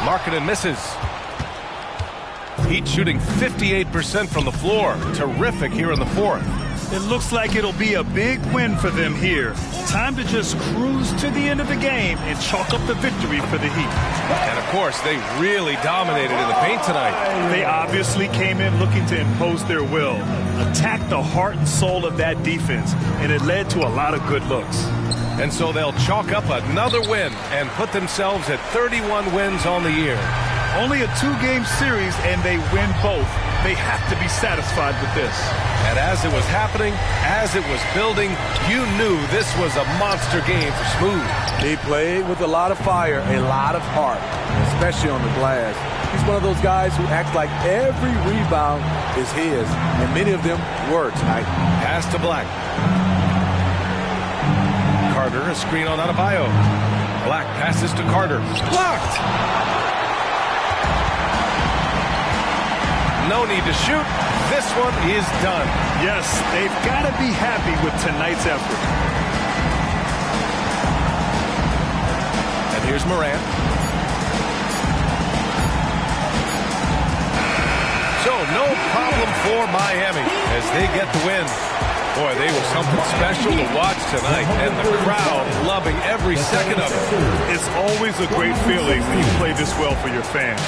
Markkanen misses. Heat shooting 58% from the floor. Terrific here in the 4th. It looks like it'll be a big win for them here. Time to just cruise to the end of the game and chalk up the victory for the Heat. And, of course, they really dominated in the paint tonight. They obviously came in looking to impose their will, attack the heart and soul of that defense, and it led to a lot of good looks. And so they'll chalk up another win and put themselves at 31 wins on the year. Only a 2-game series, and they win both. They have to be satisfied with this. And as it was happening, as it was building, you knew this was a monster game for Smooth. He played with a lot of fire, a lot of heart, especially on the glass. He's one of those guys who acts like every rebound is his, and many of them were tonight. Pass to Black. Carter, a screen on Adebayo. Black passes to Carter. Blocked! No need to shoot. This one is done. Yes, they've got to be happy with tonight's effort. And here's Morant. So no problem for Miami as they get the win. Boy, they were something special to watch tonight, and the crowd loving every second of it. It's always a great feeling when you play this well for your fans.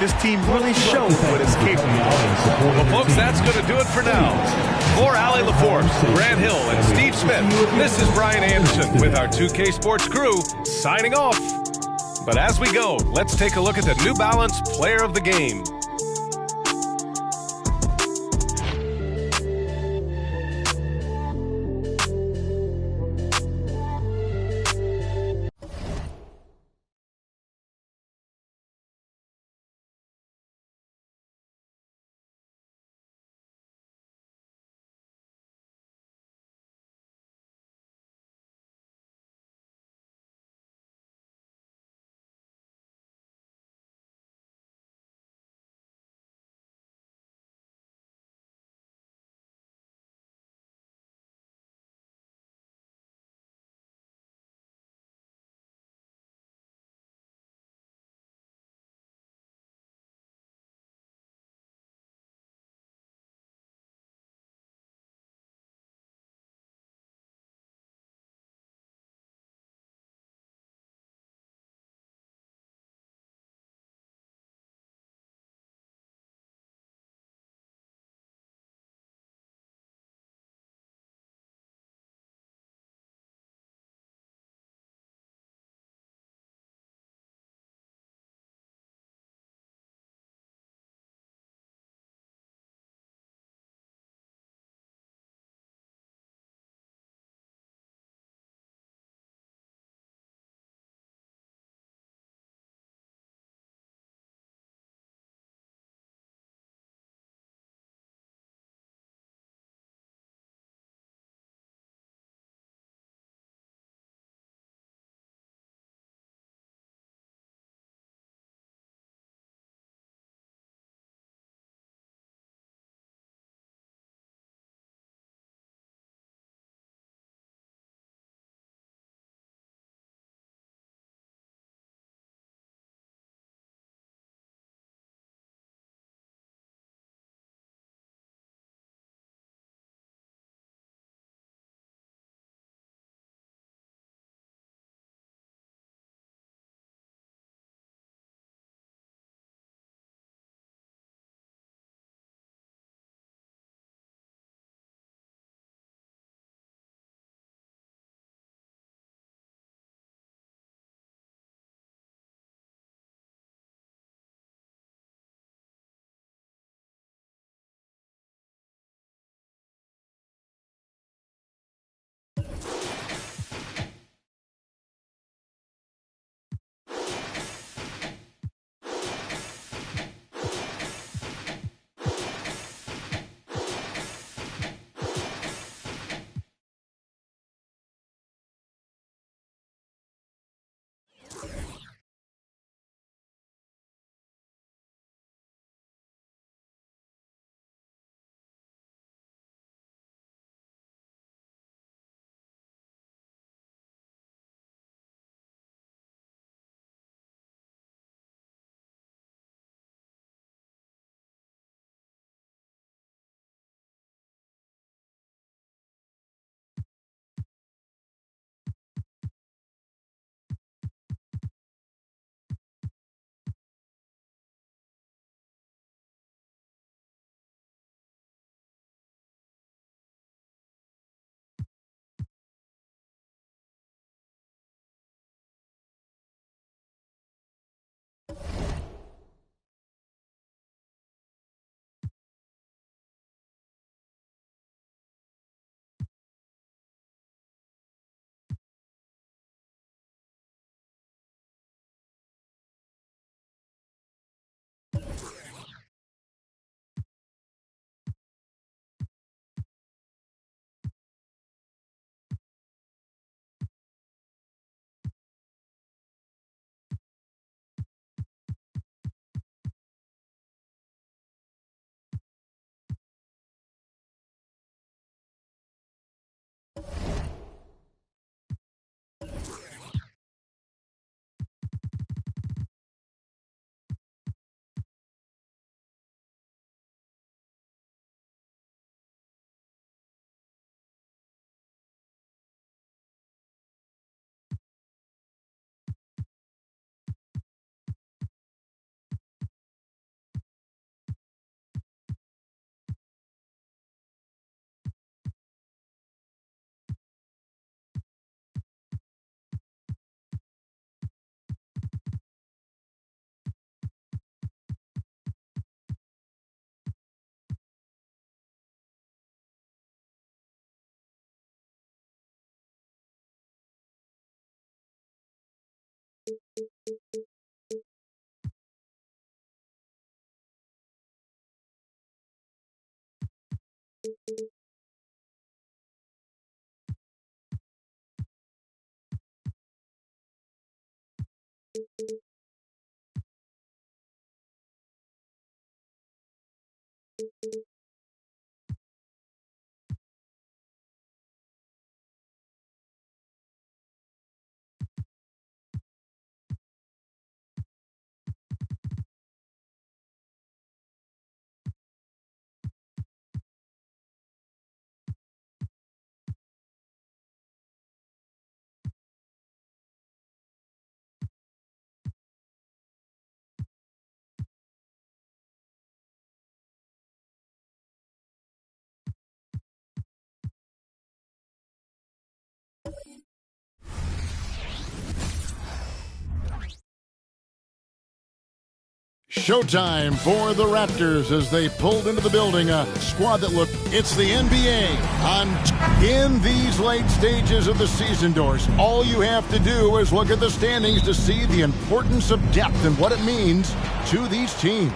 This team really showed what it's capable of. Well, folks, that's going to do it for now. For Allie LaForce, Grant Hill, and Steve Smith, this is Brian Anderson with our 2K Sports crew signing off. But as we go, let's take a look at the New Balance Player of the Game. Showtime for the Raptors as they pulled into the building. A squad that looked, it's the NBA. In these late stages of the season, Doris, all you have to do is look at the standings to see the importance of depth and what it means to these teams.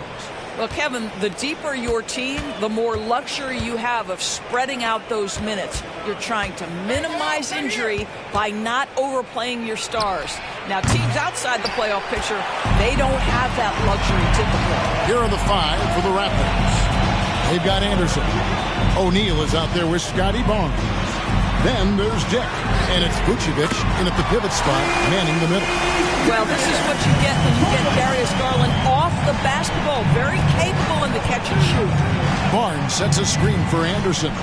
Well, Kevin, the deeper your team, the more luxury you have of spreading out those minutes. You're trying to minimize injury by not overplaying your stars. Now, teams outside the playoff picture, they don't have that luxury typically. Here are the five for the Raptors. They've got Anderson. O'Neal is out there with Scotty Barnes. Then there's Dick, and it's Vucevic in at the pivot spot, manning the middle. Well, this is what you get when you get Darius Garland off the basketball. Very capable in the catch and shoot. Barnes sets a screen for Anderson.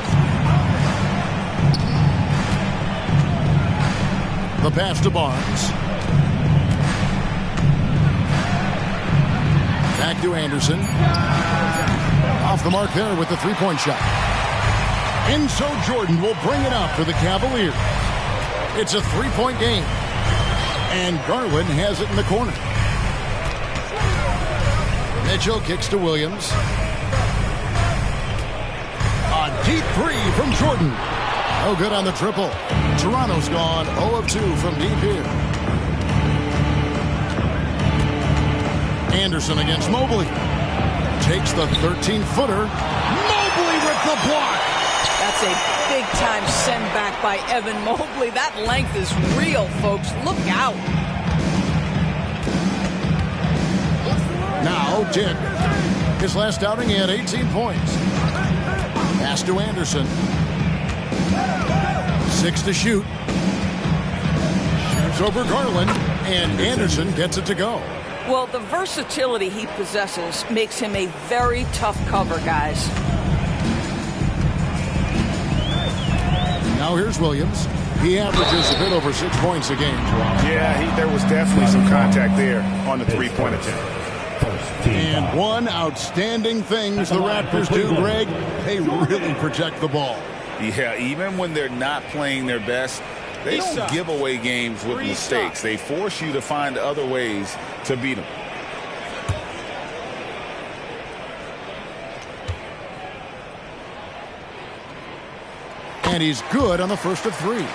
The pass to Barnes. Back to Anderson. Off the mark there with the three-point shot. And so Jordan will bring it up for the Cavaliers. It's a three-point game. And Garland has it in the corner. Mitchell kicks to Williams. A deep three from Jordan. No good on the triple. Toronto's gone 0 of 2 from deep here. Anderson against Mobley. Takes the 13-footer. Mobley with the block. That's a big-time send back by Evan Mobley. That length is real, folks. Look out. Now, Dick. His last outing, he had 18 points. Pass to Anderson. 6 to shoot. Shoots over Garland, and Anderson gets it to go. Well, the versatility he possesses makes him a very tough cover, guys. Now here's Williams. He averages a bit over 6 points a game. Yeah, there was definitely some contact there on the three-point attempt. And one outstanding thing the Raptors do, Greg, they really protect the ball. Yeah, even when they're not playing their best, they don't give away games with mistakes. They force you to find other ways to beat them. And he's good on the first of 3.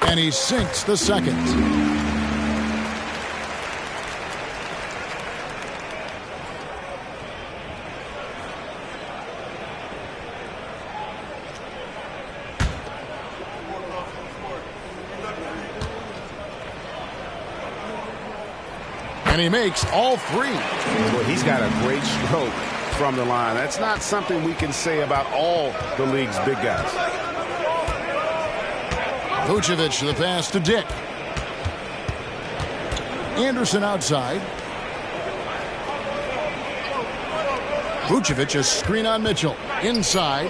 And he sinks the second. And he makes all 3. Well, he's got a great stroke from the line. That's not something we can say about all the league's big guys. Vucevic, the pass to Dick. Anderson outside. Vucevic, a screen on Mitchell. Inside.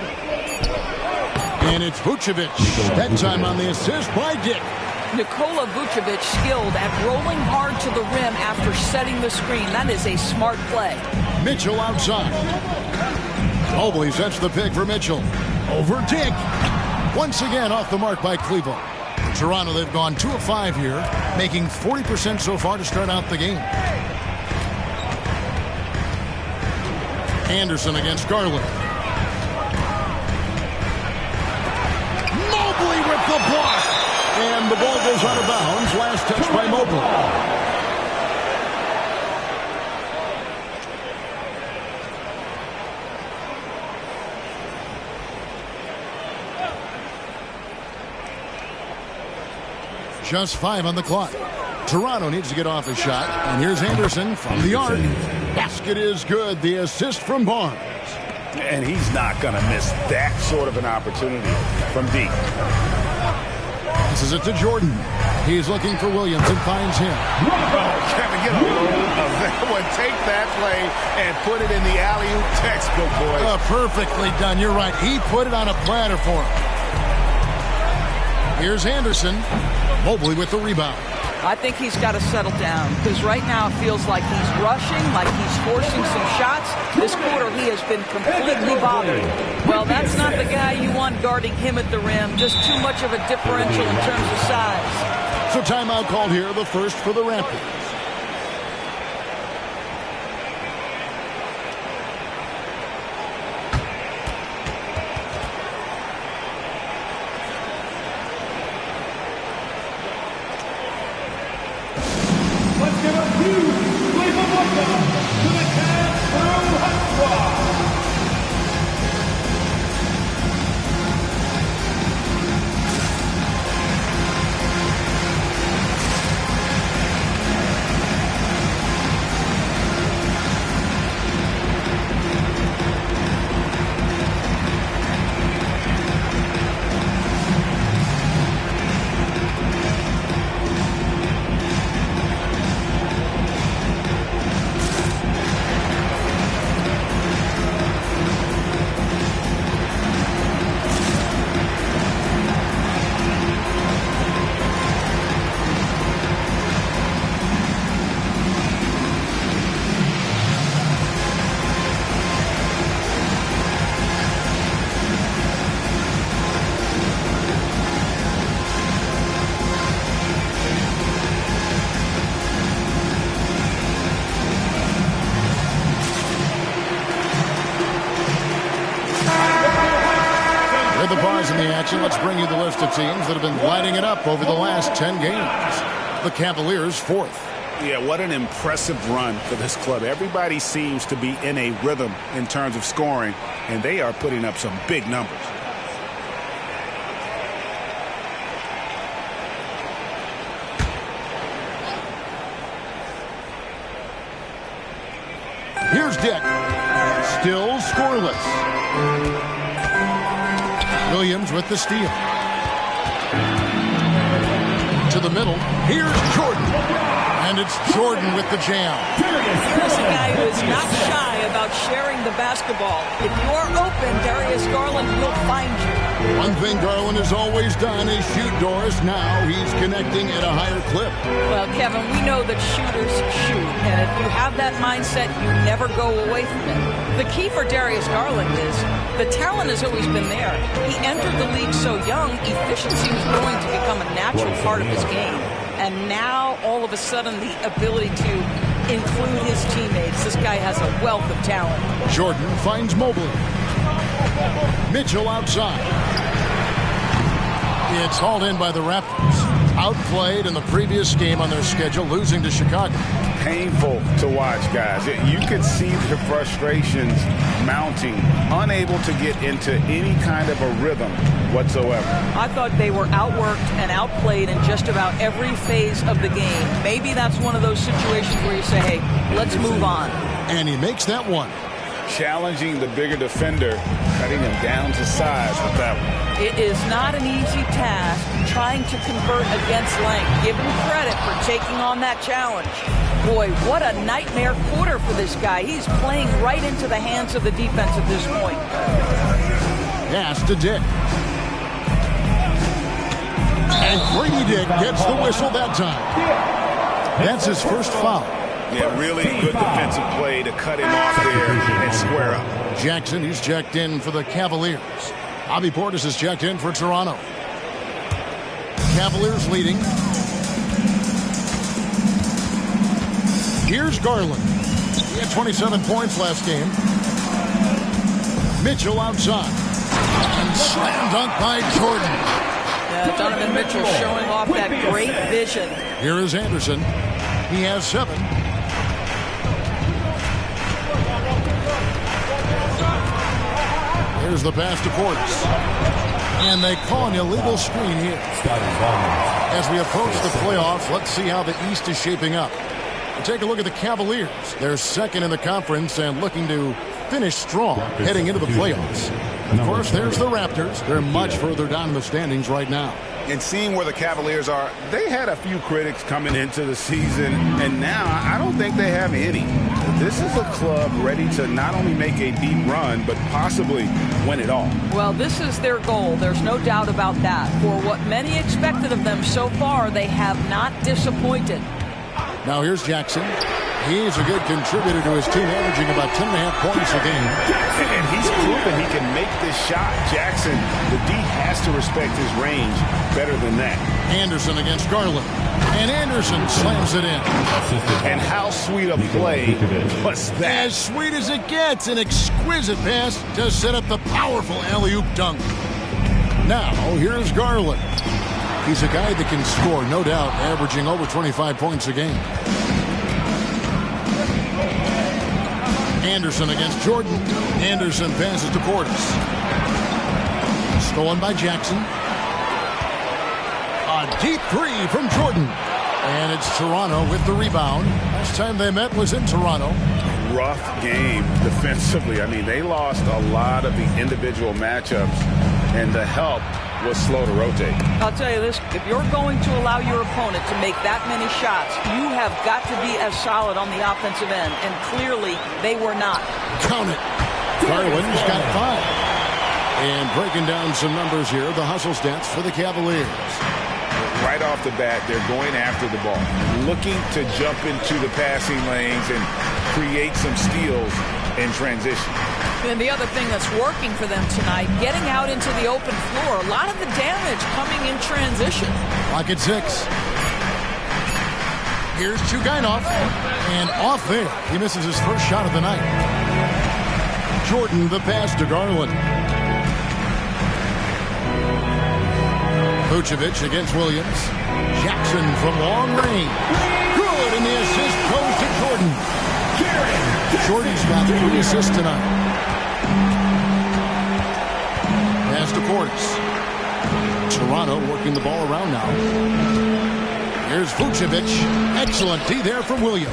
And it's Vucevic. That time on the assist by Dick. Nikola Vucevic skilled at rolling hard to the rim after setting the screen. That is a smart play. Mitchell outside. Mobley sets the pick for Mitchell. Over Dick. Once again off the mark by Cleveland. Toronto, they've gone 2 of 5 here, making 40% so far to start out the game. Anderson against Garland. Mobley with the block. And the ball goes out of bounds. Last Mobley. Just 5 on the clock. Toronto needs to get off a shot. And here's Anderson from the arc. Basket is good. The assist from Barnes. And he's not going to miss that sort of an opportunity from deep. Passes it to Jordan. He's looking for Williams and finds him. Oh, Kevin, get a load of that one. Take that play and put it in the alley-oop textbook, boys. Perfectly done. You're right. He put it on a platter for him. Here's Anderson. Mobley with the rebound. I think he's got to settle down because right now it feels like he's rushing, like he's forcing some shots. This quarter he has been completely bothered. Well, that's not the guy you want guarding him at the rim. Just too much of a differential in terms of size. So timeout called here, the first for the Raptors. Let's bring you the list of teams that have been lighting it up over the last 10 games. The Cavaliers, 4th. Yeah, what an impressive run for this club. Everybody seems to be in a rhythm in terms of scoring, and they are putting up some big numbers. Here's Dick. Still scoreless. Williams with the steal. To the middle. Here's Jordan. And it's Jordan with the jam. Here's a guy who is not shy about sharing the basketball. If you're open, Darius Garland will find you. One thing Garland has always done is shoot, Doris. Now he's connecting at a higher clip. Well, Kevin, we know that shooters shoot. And if you have that mindset, you never go away from it. The key for Darius Garland is the talent has always been there. He entered the league so young, efficiency was going to become a natural part of his game. And now, all of a sudden, the ability to include his teammates. This guy has a wealth of talent. Jordan finds Mobley. Mitchell outside. It's hauled in by the Raptors. Outplayed in the previous game on their schedule, losing to Chicago. Painful to watch, guys. You could see the frustrations mounting, unable to get into any kind of a rhythm whatsoever. I thought they were outworked and outplayed in just about every phase of the game. Maybe that's one of those situations where you say, hey, let's move on. And he makes that one. Challenging the bigger defender, cutting him down to size with that one. It is not an easy task trying to convert against length. Give him credit for taking on that challenge. Boy, what a nightmare quarter for this guy. He's playing right into the hands of the defense at this point. Pass to Dick. And Grady Dick gets the whistle that time. That's his first foul. Yeah, really good defensive play to cut him off there and square up. Jackson, who's checked in for the Cavaliers. Bobby Portis is checked in for Toronto. Cavaliers leading. Here's Garland. He had 27 points last game. Mitchell outside. And slam dunk by Jordan. Yeah, Donovan Mitchell showing off that great vision. Here is Anderson. He has 7. Here's the pass to Portis. And they call an illegal screen here. As we approach the playoffs, let's see how the East is shaping up. We'll take a look at the Cavaliers. They're second in the conference and looking to finish strong heading into the playoffs. Of course, there's the Raptors. They're much further down in the standings right now. And seeing where the Cavaliers are, they had a few critics coming into the season, and now I don't think they have any. This is a club ready to not only make a deep run, but possibly win it all. Well, this is their goal. There's no doubt about that. For what many expected of them so far, they have not disappointed. Now here's Jackson. He's a good contributor to his team, averaging about 10.5 points a game. And he's proven he can make this shot. Jackson, the D has to respect his range better than that. Anderson against Garland. And Anderson slams it in. And how sweet a play was that? As sweet as it gets. An exquisite pass to set up the powerful alley-oop dunk. Now, here's Garland. He's a guy that can score, no doubt, averaging over 25 points a game. Anderson against Jordan. Anderson passes to Portis. Stolen by Jackson. A deep 3 from Jordan. And it's Toronto with the rebound. Last time they met was in Toronto. Rough game defensively. I mean, they lost a lot of the individual matchups, and the help was slow to rotate. I'll tell you this, if you're going to allow your opponent to make that many shots, you have got to be as solid on the offensive end, and clearly they were not. Count it. Garland's got 5. And breaking down some numbers here, the hustle stats for the Cavaliers. Right off the bat, they're going after the ball, looking to jump into the passing lanes and create some steals in transition. And the other thing that's working for them tonight, getting out into the open floor. A lot of the damage coming in transition. Lock at 6. Here's Chugainov. And off there. He misses his first shot of the night. Jordan, the pass to Garland. Vucevic against Williams. Jackson from long range. Good, and the assist goes to Jordan. Jordan's got 3 assists tonight. Pass to Portis. Toronto working the ball around now. Here's Vucevic. Excellent D there from Williams.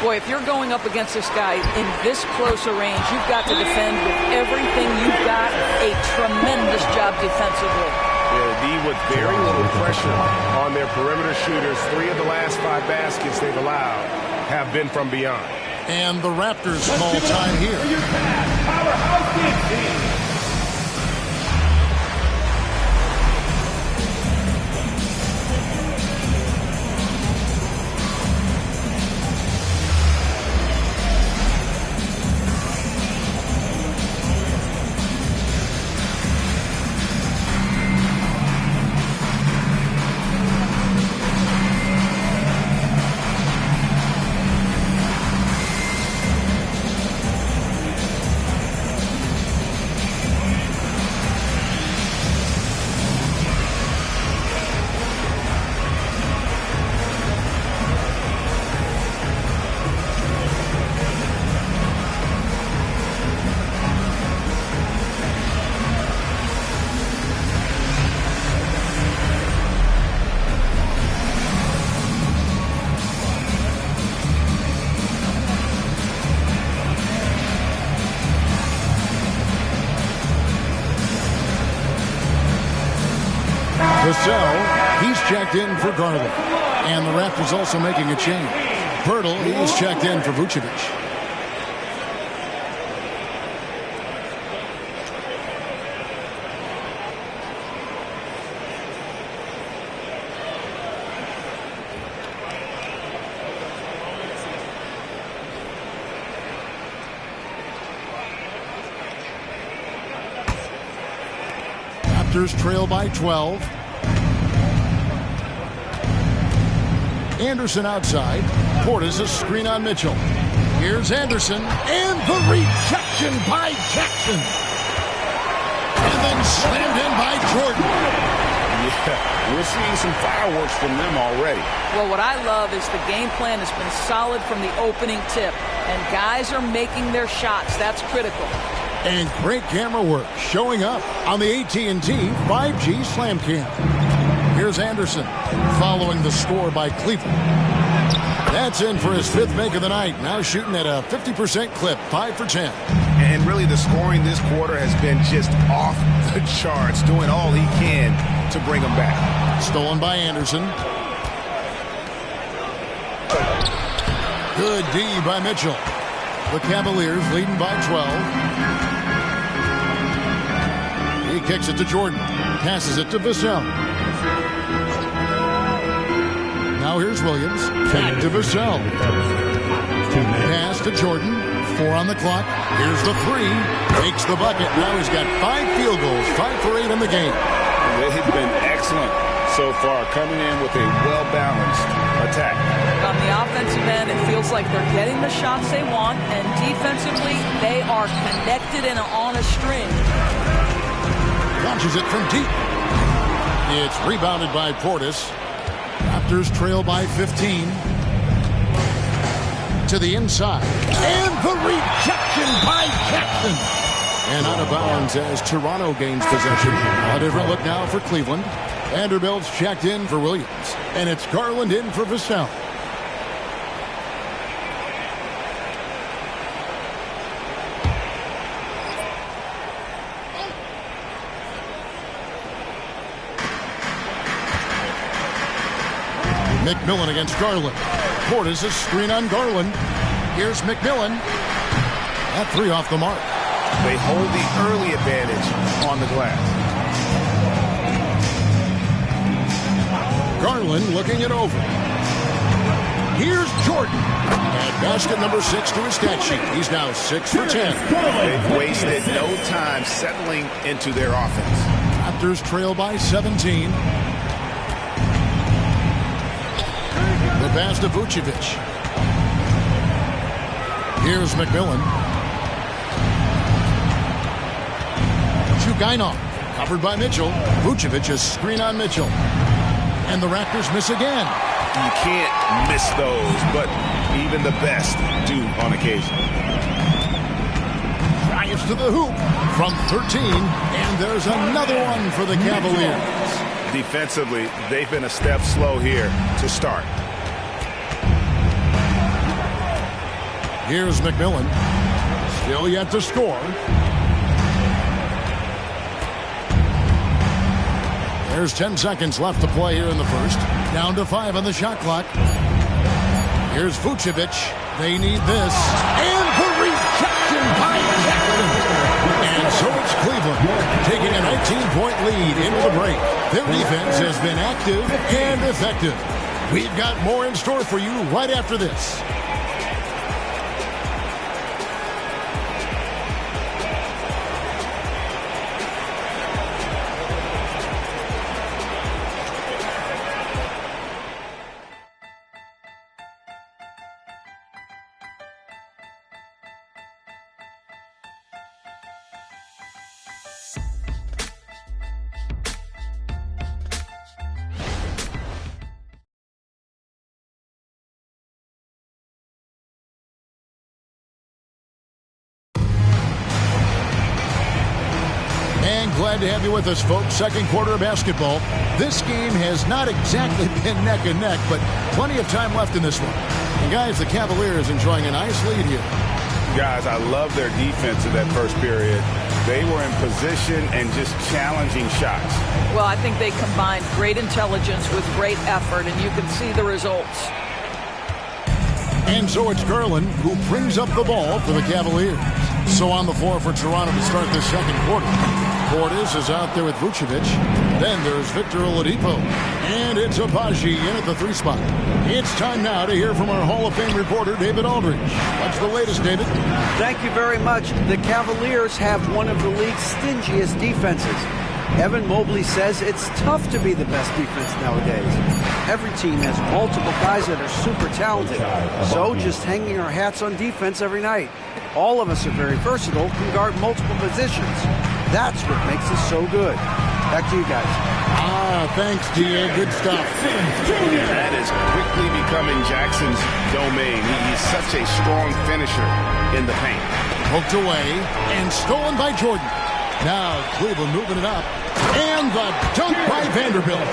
Boy, if you're going up against this guy in this close a range, you've got to defend with everything you've got. A tremendous job defensively. Yeah, the D with very little pressure on their perimeter shooters. 3 of the last 5 baskets they've allowed have been from beyond. And the Raptors call time here. He's checked in for Garland. And the Raptors also making a change. Pirtle, he's checked in for Vucevic. Raptors trail by 12. Anderson outside. Portis a screen on Mitchell. Here's Anderson. And the rejection by Jackson. And then slammed in by Jordan. Yeah, we're seeing some fireworks from them already. Well, what I love is the game plan has been solid from the opening tip, and guys are making their shots. That's critical. And great camera work showing up on the AT&T 5G Slam Cam. Here's Anderson following the score by Cleveland. That's in for his 5th make of the night. Now shooting at a 50% clip, 5 for 10. And really the scoring this quarter has been just off the charts, doing all he can to bring them back. Stolen by Anderson. Good D by Mitchell. The Cavaliers leading by 12. He kicks it to Jordan. Passes it to Vassell. Now here's Williams. Back to Vassell. Pass to Jordan. 4 on the clock. Here's the 3. Makes the bucket. Now he's got 5 field goals. 5 for 8 in the game. They've been excellent so far, coming in with a well-balanced attack. On the offensive end, it feels like they're getting the shots they want, and defensively, they are connected and on a string. Launches it from deep. It's rebounded by Portis. Raptors trail by 15. To the inside. And the rejection by Jackson. And out of bounds as Toronto gains possession. A different look now for Cleveland. Vanderbilt's checked in for Williams. And it's Garland in for Vassell. McMillan against Garland. Portis' a screen on Garland. Here's McMillan. That 3 off the mark. They hold the early advantage on the glass. Garland looking it over. Here's Jordan. And basket number 6 to his stat sheet. He's now 6 for 10. They've wasted no time settling into their offense. Raptors trail by 17. The pass to Vucevic. Here's McMillan. Chugainov. Covered by Mitchell. Vucevic is screen on Mitchell. And the Raptors miss again. You can't miss those, but even the best do on occasion. Drives to the hoop from 13. And there's another one for the Cavaliers. Defensively, they've been a step slow here to start. Here's McMillan. Still yet to score. There's 10 seconds left to play here in the first. Down to 5 on the shot clock. Here's Vucevic. They need this. And the rejection by Jackson. And so it's Cleveland taking a 19-point lead into the break. Their defense has been active and effective. We've got more in store for you right after this. Glad to have you with us, folks. Second quarter of basketball. This game has not exactly been neck and neck, but plenty of time left in this one. And guys, the Cavaliers enjoying a nice lead here. Guys, I love their defense in that first period. They were in position and just challenging shots. Well, I think they combined great intelligence with great effort, and you can see the results. And so it's Garland who brings up the ball for the Cavaliers. So on the floor for Toronto to start this second quarter. Portis is out there with Vucevic. Then there's Victor Oladipo. And it's Abaji in at the 3 spot. It's time now to hear from our Hall of Fame reporter, David Aldridge. What's the latest, David? Thank you very much. The Cavaliers have one of the league's stingiest defenses. Evan Mobley says it's tough to be the best defense nowadays. Every team has multiple guys that are super talented. So just hanging our hats on defense every night. All of us are very versatile, can guard multiple positions. That's what makes us so good. Back to you guys. Thanks, Gia. Good stuff. That is quickly becoming Jackson's domain. He's such a strong finisher in the paint. Poked away and stolen by Jordan. Now Cleveland moving it up. And the dunk by Vanderbilt.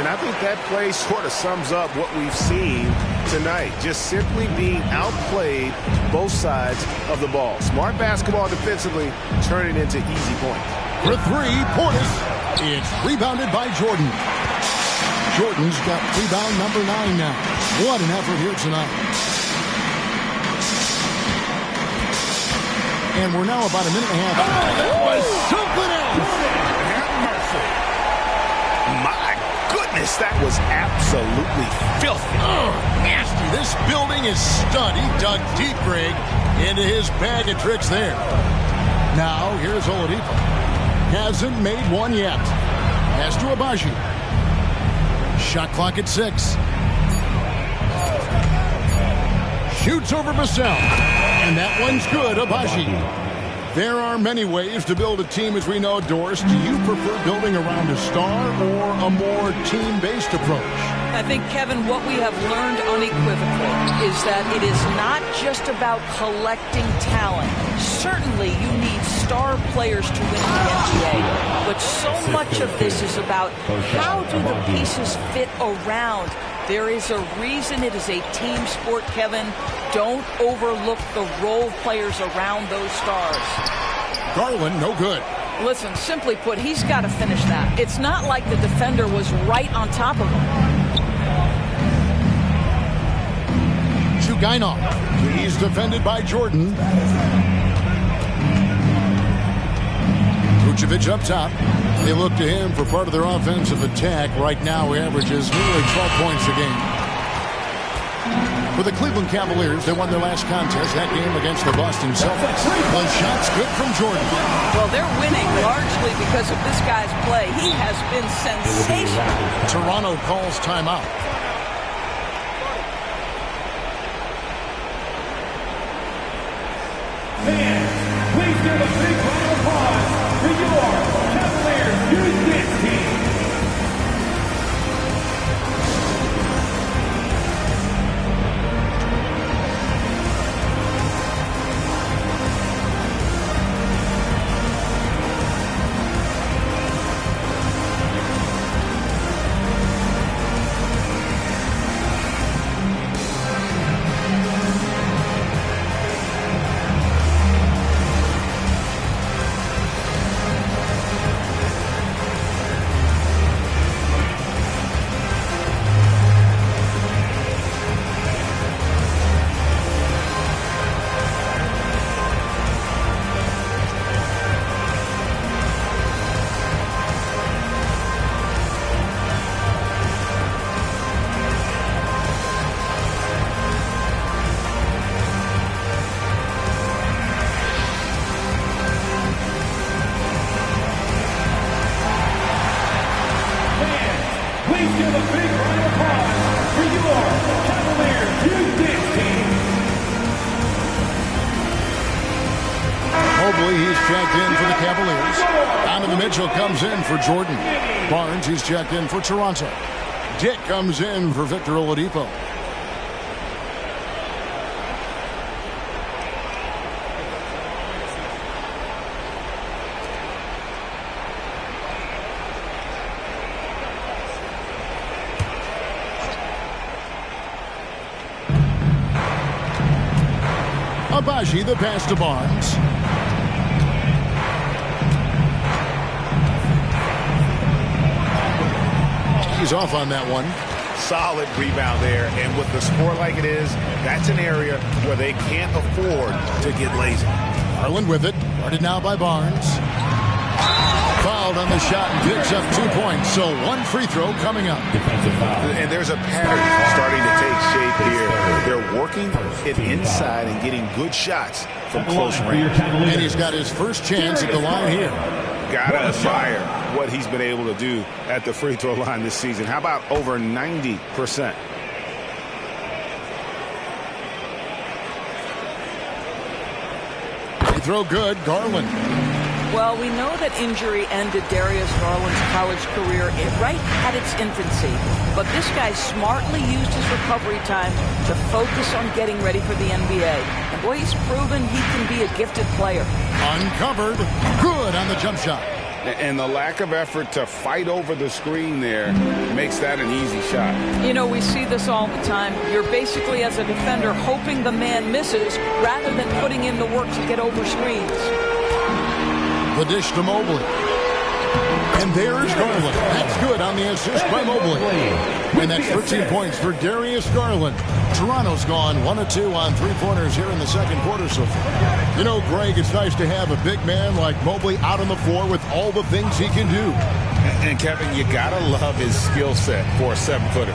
And I think that play sort of sums up what we've seen tonight. Just simply being outplayed both sides of the ball. Smart basketball defensively, turning into easy points. For three, Portis. It's rebounded by Jordan. Jordan's got rebound number 9 now. What an effort here tonight. And we're now about a minute and a half. Oh, that was something else. Have mercy. My goodness, that was absolutely filthy. Oh, nasty. This building is stud. He dug deep, Greg, into his bag of tricks there. Now, here's Oladipo. Hasn't made one yet. Pass to Abaji. Shot clock at 6. Shoots over Vassell. And that one's good, Abaji. There are many ways to build a team, as we know, Doris. Do you prefer building around a star or a more team-based approach? I think, Kevin, what we have learned unequivocally is that it is not just about collecting talent. Certainly, you need star players to win the NBA, but so much of this is about how do the pieces fit around. There is a reason it is a team sport, Kevin. Don't overlook the role players around those stars. Garland, no good. Listen, simply put, he's got to finish that. It's not like the defender was right on top of him. Gainov. He's defended by Jordan. Vucevic up top. They look to him for part of their offensive attack. Right now, he averages nearly 12 points a game. For the Cleveland Cavaliers, they won their last contest, that game against the Boston Celtics. One shot's good from Jordan. Well, they're winning largely because of this guy's play. He has been sensational. Toronto calls timeout. Please give a big round of applause for your Cavaliers Youth Dance Team. Mitchell comes in for Jordan. Barnes, he's checked in for Toronto. Dick comes in for Victor Oladipo. Abaji, the pass to Barnes. He's off on that one. Solid rebound there, and with the score like it is, that's an area where they can't afford to get lazy. Garland with it, guarded now by Barnes. Fouled on the shot and picks up 2 points, so one free throw coming up. And there's a pattern starting to take shape here. They're working it inside and getting good shots from close range. And he's got his first chance at the line here. Gotta admire what he's been able to do at the free throw line this season. How about over 90%? Free throw good, Garland. Well, we know that injury ended Darius Garland's college career right at its infancy. But this guy smartly used his recovery time to focus on getting ready for the NBA. And boy, he's proven he can be a gifted player. Uncovered. Good on the jump shot. And the lack of effort to fight over the screen there makes that an easy shot. You know, we see this all the time. You're basically, as a defender, hoping the man misses rather than putting in the work to get over screens. The dish to Mobley. And there's Garland. That's good on the assist by Mobley. And that's 13 points for Darius Garland. Toronto's gone 1 of 2 on three-pointers here in the second quarter so far. You know, Greg, it's nice to have a big man like Mobley out on the floor with all the things he can do. And Kevin, you gotta love his skill set for a 7-footer.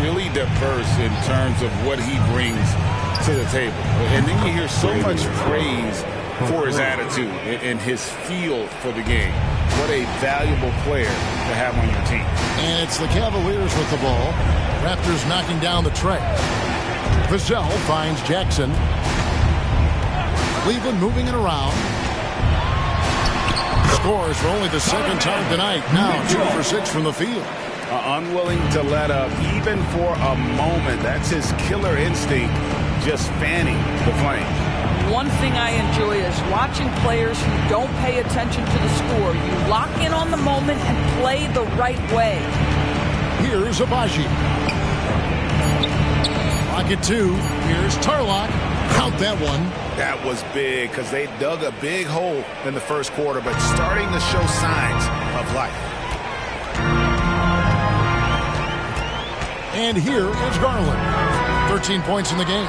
Really diverse in terms of what he brings to the table. And then you hear so much praise for his attitude and his feel for the game. What a valuable player to have on your team. And it's the Cavaliers with the ball. Raptors knocking down the tray. Vassell finds Jackson. Cleveland moving it around. Scores for only the second time tonight. Now 2 for 6 from the field. Unwilling to let up even for a moment. That's his killer instinct, just fanning the flame. One thing I enjoy is watching players who don't pay attention to the score. You lock in on the moment and play the right way. Here's Abaji. Pocket 2. Here's Tarlock. Count that one. That was big because they dug a big hole in the first quarter, but starting to show signs of life. And here is Garland. 13 points in the game.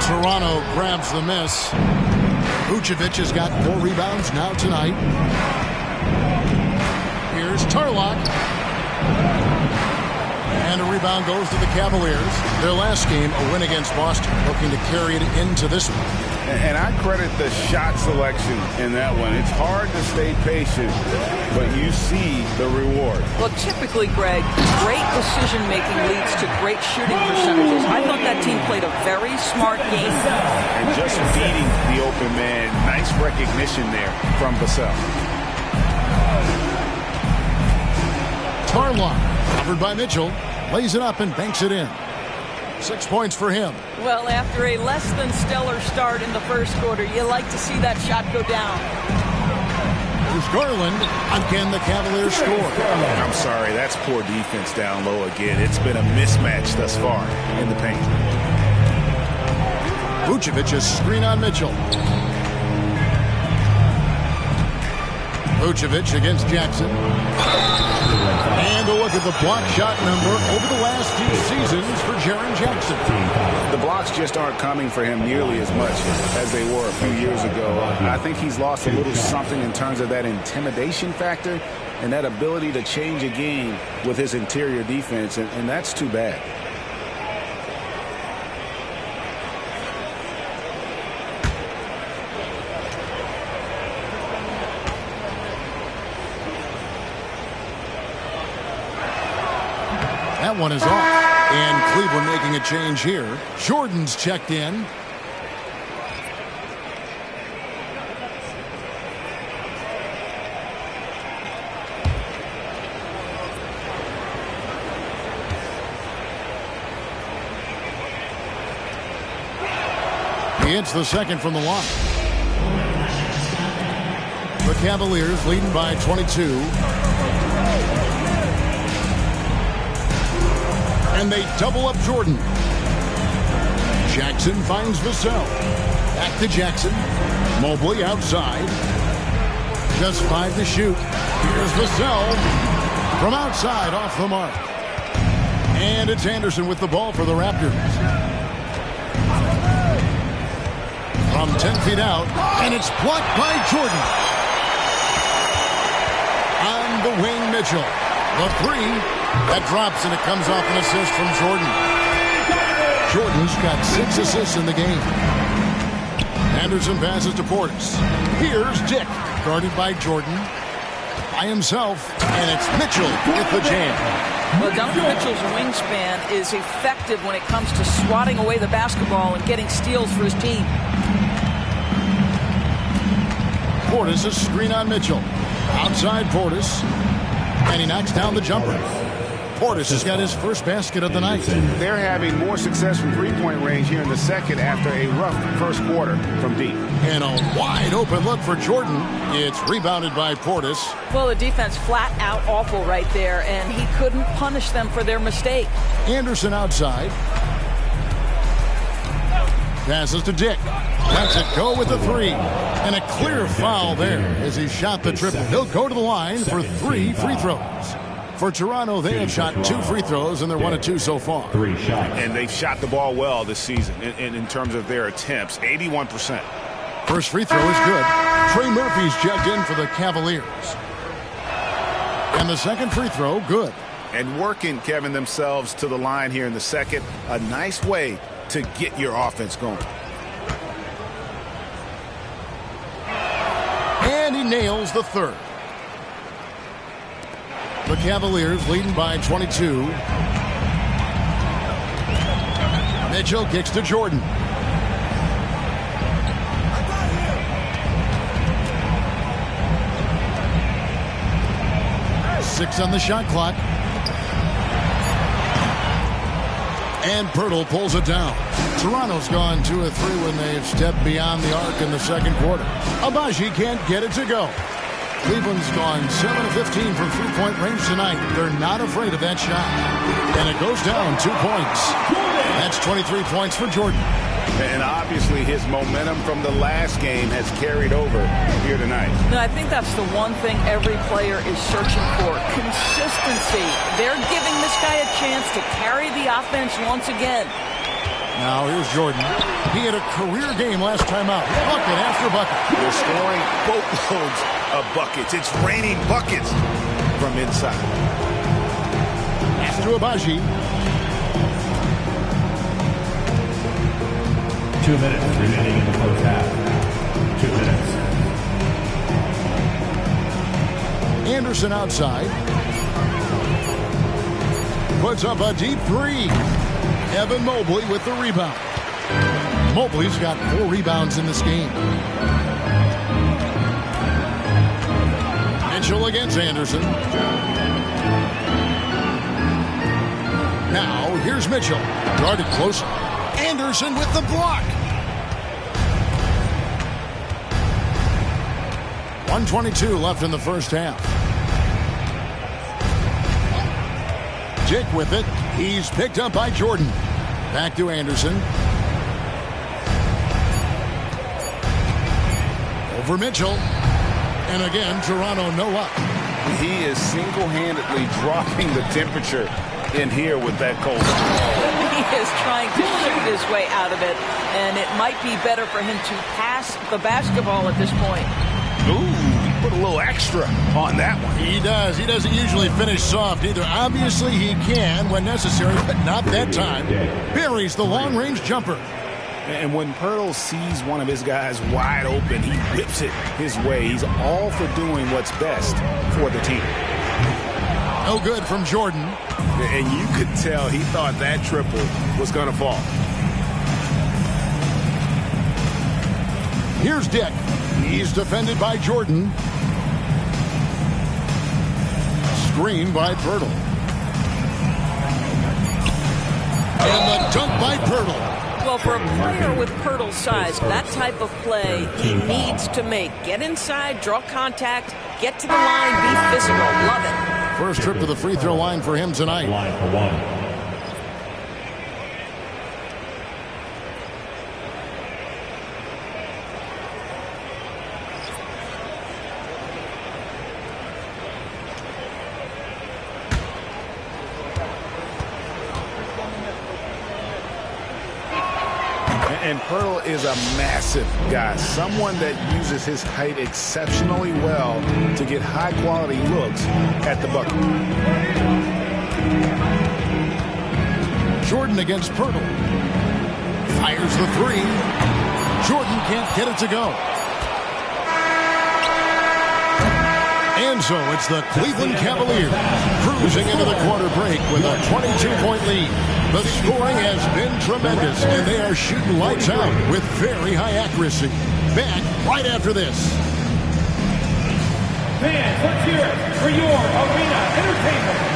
Toronto grabs the miss. Vucevic has got 4 rebounds now tonight. Here's Tarlock. And a rebound goes to the Cavaliers. Their last game, a win against Boston, looking to carry it into this one. And I credit the shot selection in that one. It's hard to stay patient, but you see the reward. Well, typically, Greg, great decision-making leads to great shooting percentages. I thought that team played a very smart game. And just beating the open man. Nice recognition there from Vassell. Tarlock, covered by Mitchell, lays it up and banks it in. 6 points for him. Well, after a less than stellar start in the first quarter, you like to see that shot go down. There's Garland. Again, the Cavaliers score. I'm sorry, that's poor defense down low again. It's been a mismatch thus far in the paint. Vucevic is screen on Mitchell. Vucevic against Jackson. And a look at the block shot number over the last few seasons for Jaren Jackson. The blocks just aren't coming for him nearly as much as they were a few years ago. I think he's lost a little something in terms of that intimidation factor and that ability to change a game with his interior defense, and that's too bad. That one is off. And Cleveland making a change here. Jordan's checked in. He hits the second from the line. The Cavaliers leading by 22. And they double up Jordan. Jackson finds Vassell. Back to Jackson. Mobley outside. Just 5 to shoot. Here's Vassell from outside off the mark. And it's Anderson with the ball for the Raptors. From 10 feet out. And it's blocked by Jordan. On the wing, Mitchell. The 3. That drops, and it comes off an assist from Jordan. Jordan's got 6 assists in the game. Anderson passes to Portis. Here's Dick, guarded by Jordan. By himself, and it's Mitchell with the jam. Well, Donovan Mitchell's wingspan is effective when it comes to swatting away the basketball and getting steals for his team. Portis, a screen on Mitchell. Outside Portis. And he knocks down the jumper. Portis has got his first basket of the night. They're having more success from three-point range here in the second after a rough first quarter from deep. And a wide open look for Jordan. It's rebounded by Portis. Well, the defense flat out awful right there, and he couldn't punish them for their mistake. Anderson outside. Passes to Dick. Lets it go with the three. And a clear foul there as he shot the triple. He'll go to the line for 3 free throws. For Toronto, they have shot 2 free throws, and they're 1 of 2 so far. 3 shots. And they've shot the ball well this season in terms of their attempts, 81%. First free throw is good. Trey Murphy's checked in for the Cavaliers. And the second free throw, good. And working, Kevin, themselves to the line here in the second. A nice way to get your offense going. And he nails the third. The Cavaliers leading by 22. Mitchell kicks to Jordan. Six on the shot clock. And Pirtle pulls it down. Toronto's gone 2 of 3 when they've stepped beyond the arc in the second quarter. Abaji can't get it to go. Cleveland's gone 7 of 15 from three-point range tonight. They're not afraid of that shot. And it goes down 2 points. That's 23 points for Jordan. And obviously his momentum from the last game has carried over here tonight. No, I think that's the one thing every player is searching for. Consistency. They're giving this guy a chance to carry the offense once again. Now here's Jordan. He had a career game last time out. Bucket after bucket. They're scoring boatloads of buckets. It's raining buckets from inside. Pass to Abaji. 2 minutes remaining in the first half. 2 minutes. Anderson outside. Puts up a deep three. Evan Mobley with the rebound. Mobley's got 4 rebounds in this game. Mitchell against Anderson. Now here's Mitchell. Guarded close. Anderson with the block. 1:22 left in the first half. Dick with it. He's picked up by Jordan. Back to Anderson. Over Mitchell. And again, Toronto no up. He is single-handedly dropping the temperature in here with that cold. He is trying to shoot his way out of it, and it might be better for him to pass the basketball at this point. Ooh, he put a little extra on that one. He does. He doesn't usually finish soft either. Obviously, he can when necessary, but not that time. Buries the long-range jumper. And when Pirtle sees one of his guys wide open, he whips it his way. He's all for doing what's best for the team. No good from Jordan. And you could tell he thought that triple was going to fall. Here's Dick. He's defended by Jordan. Screen by Pirtle. And the dunk by Pirtle. Well, for a player with Pirtle's size, that type of play he needs to make. Get inside, draw contact, get to the line, be physical. Love it. First trip to the free throw line for him tonight. Line for 1. And Pirtle is a massive guy, someone that uses his height exceptionally well to get high-quality looks at the bucket. Jordan against Pirtle. Fires the three. Jordan can't get it to go. And so it's the Cleveland Cavaliers cruising into the quarter break with a 22-point lead. The scoring has been tremendous, and they are shooting lights out with very high accuracy. Back right after this. Fans, let's hear it for your arena entertainment.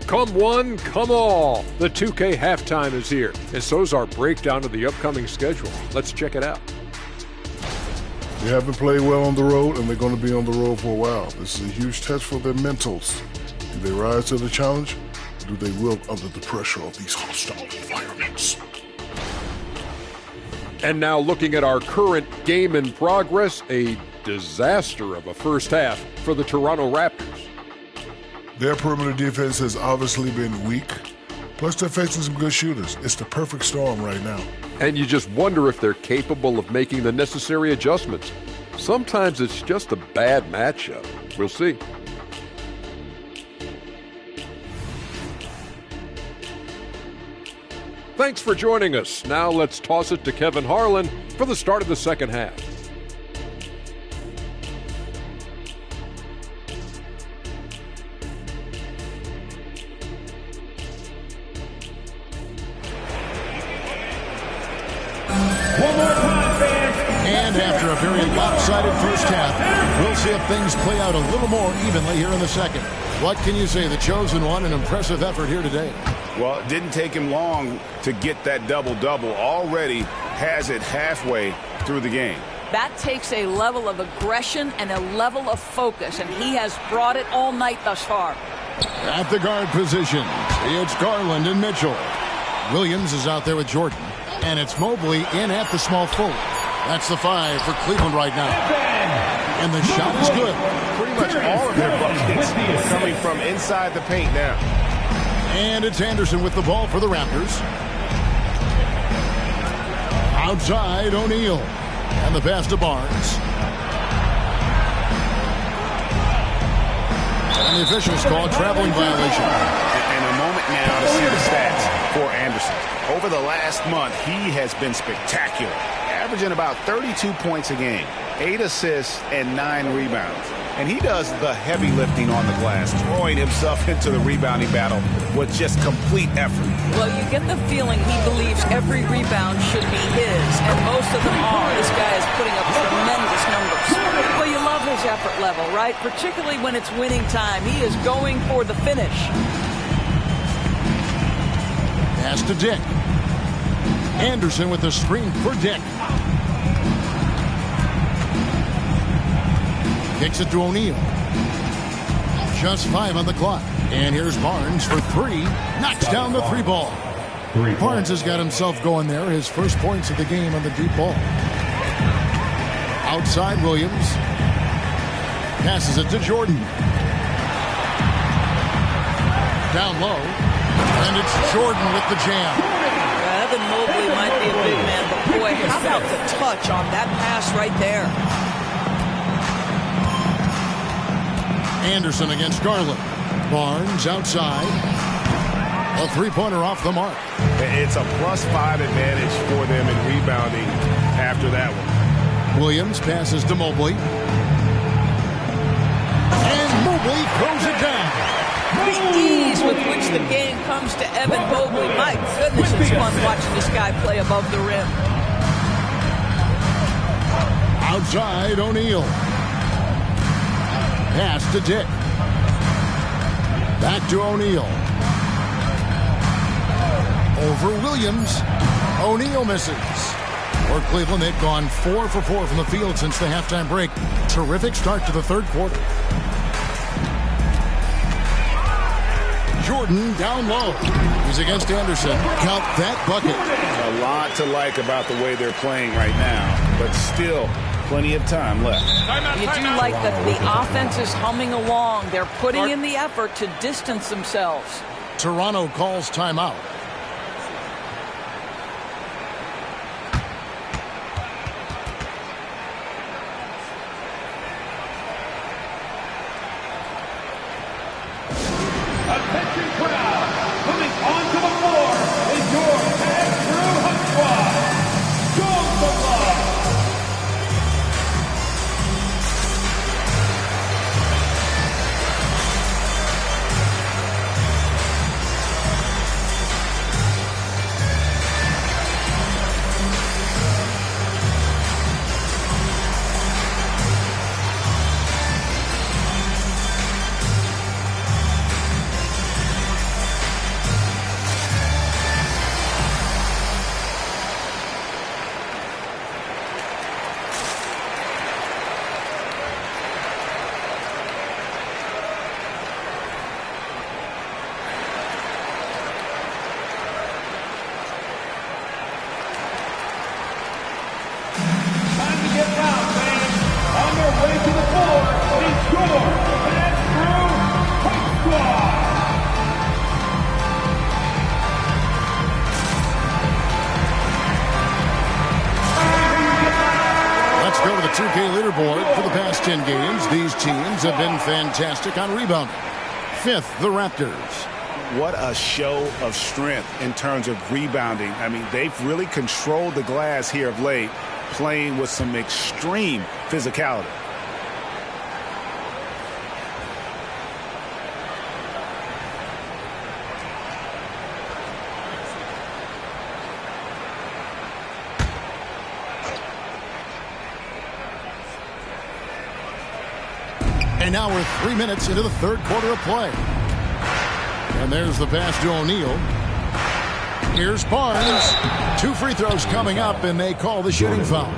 Come one, come all. The 2K halftime is here, and so's our breakdown of the upcoming schedule. Let's check it out. They haven't played well on the road, and they're going to be on the road for a while. This is a huge test for their mentals. Do they rise to the challenge, or do they wilt under the pressure of these hostile environments? And now looking at our current game in progress, a disaster of a first half for the Toronto Raptors. Their perimeter defense has obviously been weak. Plus, they're facing some good shooters. It's the perfect storm right now. And you just wonder if they're capable of making the necessary adjustments. Sometimes it's just a bad matchup. We'll see. Thanks for joining us. Now let's toss it to Kevin Harlan for the start of the second half. And after a very lopsided first half, we'll see if things play out a little more evenly here in the second. What can you say? The chosen one, an impressive effort here today. Well, it didn't take him long to get that double-double. Already has it halfway through the game. That takes a level of aggression and a level of focus, and he has brought it all night thus far. At the guard position, it's Garland and Mitchell. Williams is out there with Jordan, and it's Mobley in at the small forward. That's the 5 for Cleveland right now. And the shot is good. Pretty much all of their buckets are coming from inside the paint now. And it's Anderson with the ball for the Raptors. Outside, O'Neal. And the pass to Barnes. And the officials call a traveling violation. And a moment now to see the stats for Anderson. Over the last month, he has been spectacular, averaging about 32 points a game, 8 assists, and 9 rebounds. And he does the heavy lifting on the glass, throwing himself into the rebounding battle with just complete effort. Well, you get the feeling he believes every rebound should be his, and most of them are. This guy is putting up tremendous numbers. Well, you love his effort level, right? Particularly when it's winning time. He is going for the finish. Pass to Dick. Anderson with the screen for Dick. Kicks it to O'Neal. Just 5 on the clock. And here's Barnes for 3. Knocks down the 3 ball. Barnes has got himself going there. His first points of the game on the deep ball. Outside Williams. Passes it to Jordan. Down low. And it's Jordan with the jam. Evan Mobley might be a big man, but boy, how about the touch on that pass right there? Anderson against Garland. Barnes outside. A three-pointer off the mark. It's a +5 advantage for them in rebounding after that one. Williams passes to Mobley. And Mobley throws it down. The ease with which the game comes to Evan Mobley. My goodness, it's fun watching this guy play above the rim. Outside O'Neal. Pass to Dick. Back to O'Neal. Over Williams. O'Neal misses. For Cleveland, they've gone 4 for 4 from the field since the halftime break. Terrific start to the third quarter. Jordan down low. He's against Anderson. Count that bucket. A lot to like about the way they're playing right now, but still plenty of time left. You do like that the offense is humming along. They're putting in the effort to distance themselves. Toronto calls timeout. Attention crowd, coming onto the floor is your tag crew hot squad. Go the block. Let's go to the 2K leaderboard. For the past 10 games, these teams have been fantastic on rebounding. Fifth, the Raptors. What a show of strength in terms of rebounding. I mean, they've really controlled the glass here of late, playing with some extreme physicality. And now we're 3 minutes into the third quarter of play. And there's the pass to O'Neal. Here's Barnes. 2 free throws coming up, and they call the shooting foul.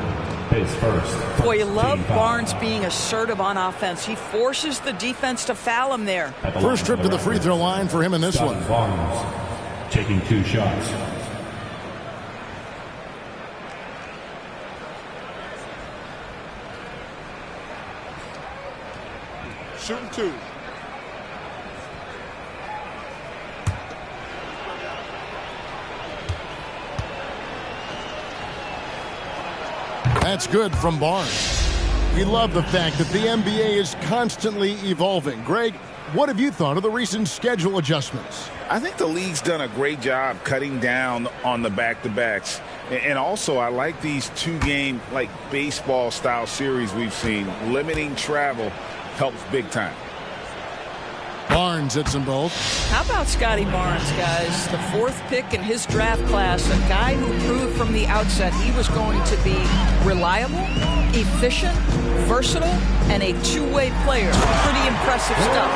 His first. Boy, you love Barnes being assertive on offense. He forces the defense to foul him there. First trip to the free throw line for him in this one. Barnes taking 2 shots. Shooting 2. That's good from Barnes. We love the fact that the NBA is constantly evolving. Greg, what have you thought of the recent schedule adjustments? I think the league's done a great job cutting down on the back-to-backs. And also, I like these 2-game, like baseball-style series we've seen. Limiting travel helps big time. Barnes hits them both. How about Scotty Barnes, guys? The 4th pick in his draft class, a guy who proved from the outset he was going to be reliable, efficient, versatile, and a two-way player. Pretty impressive stuff.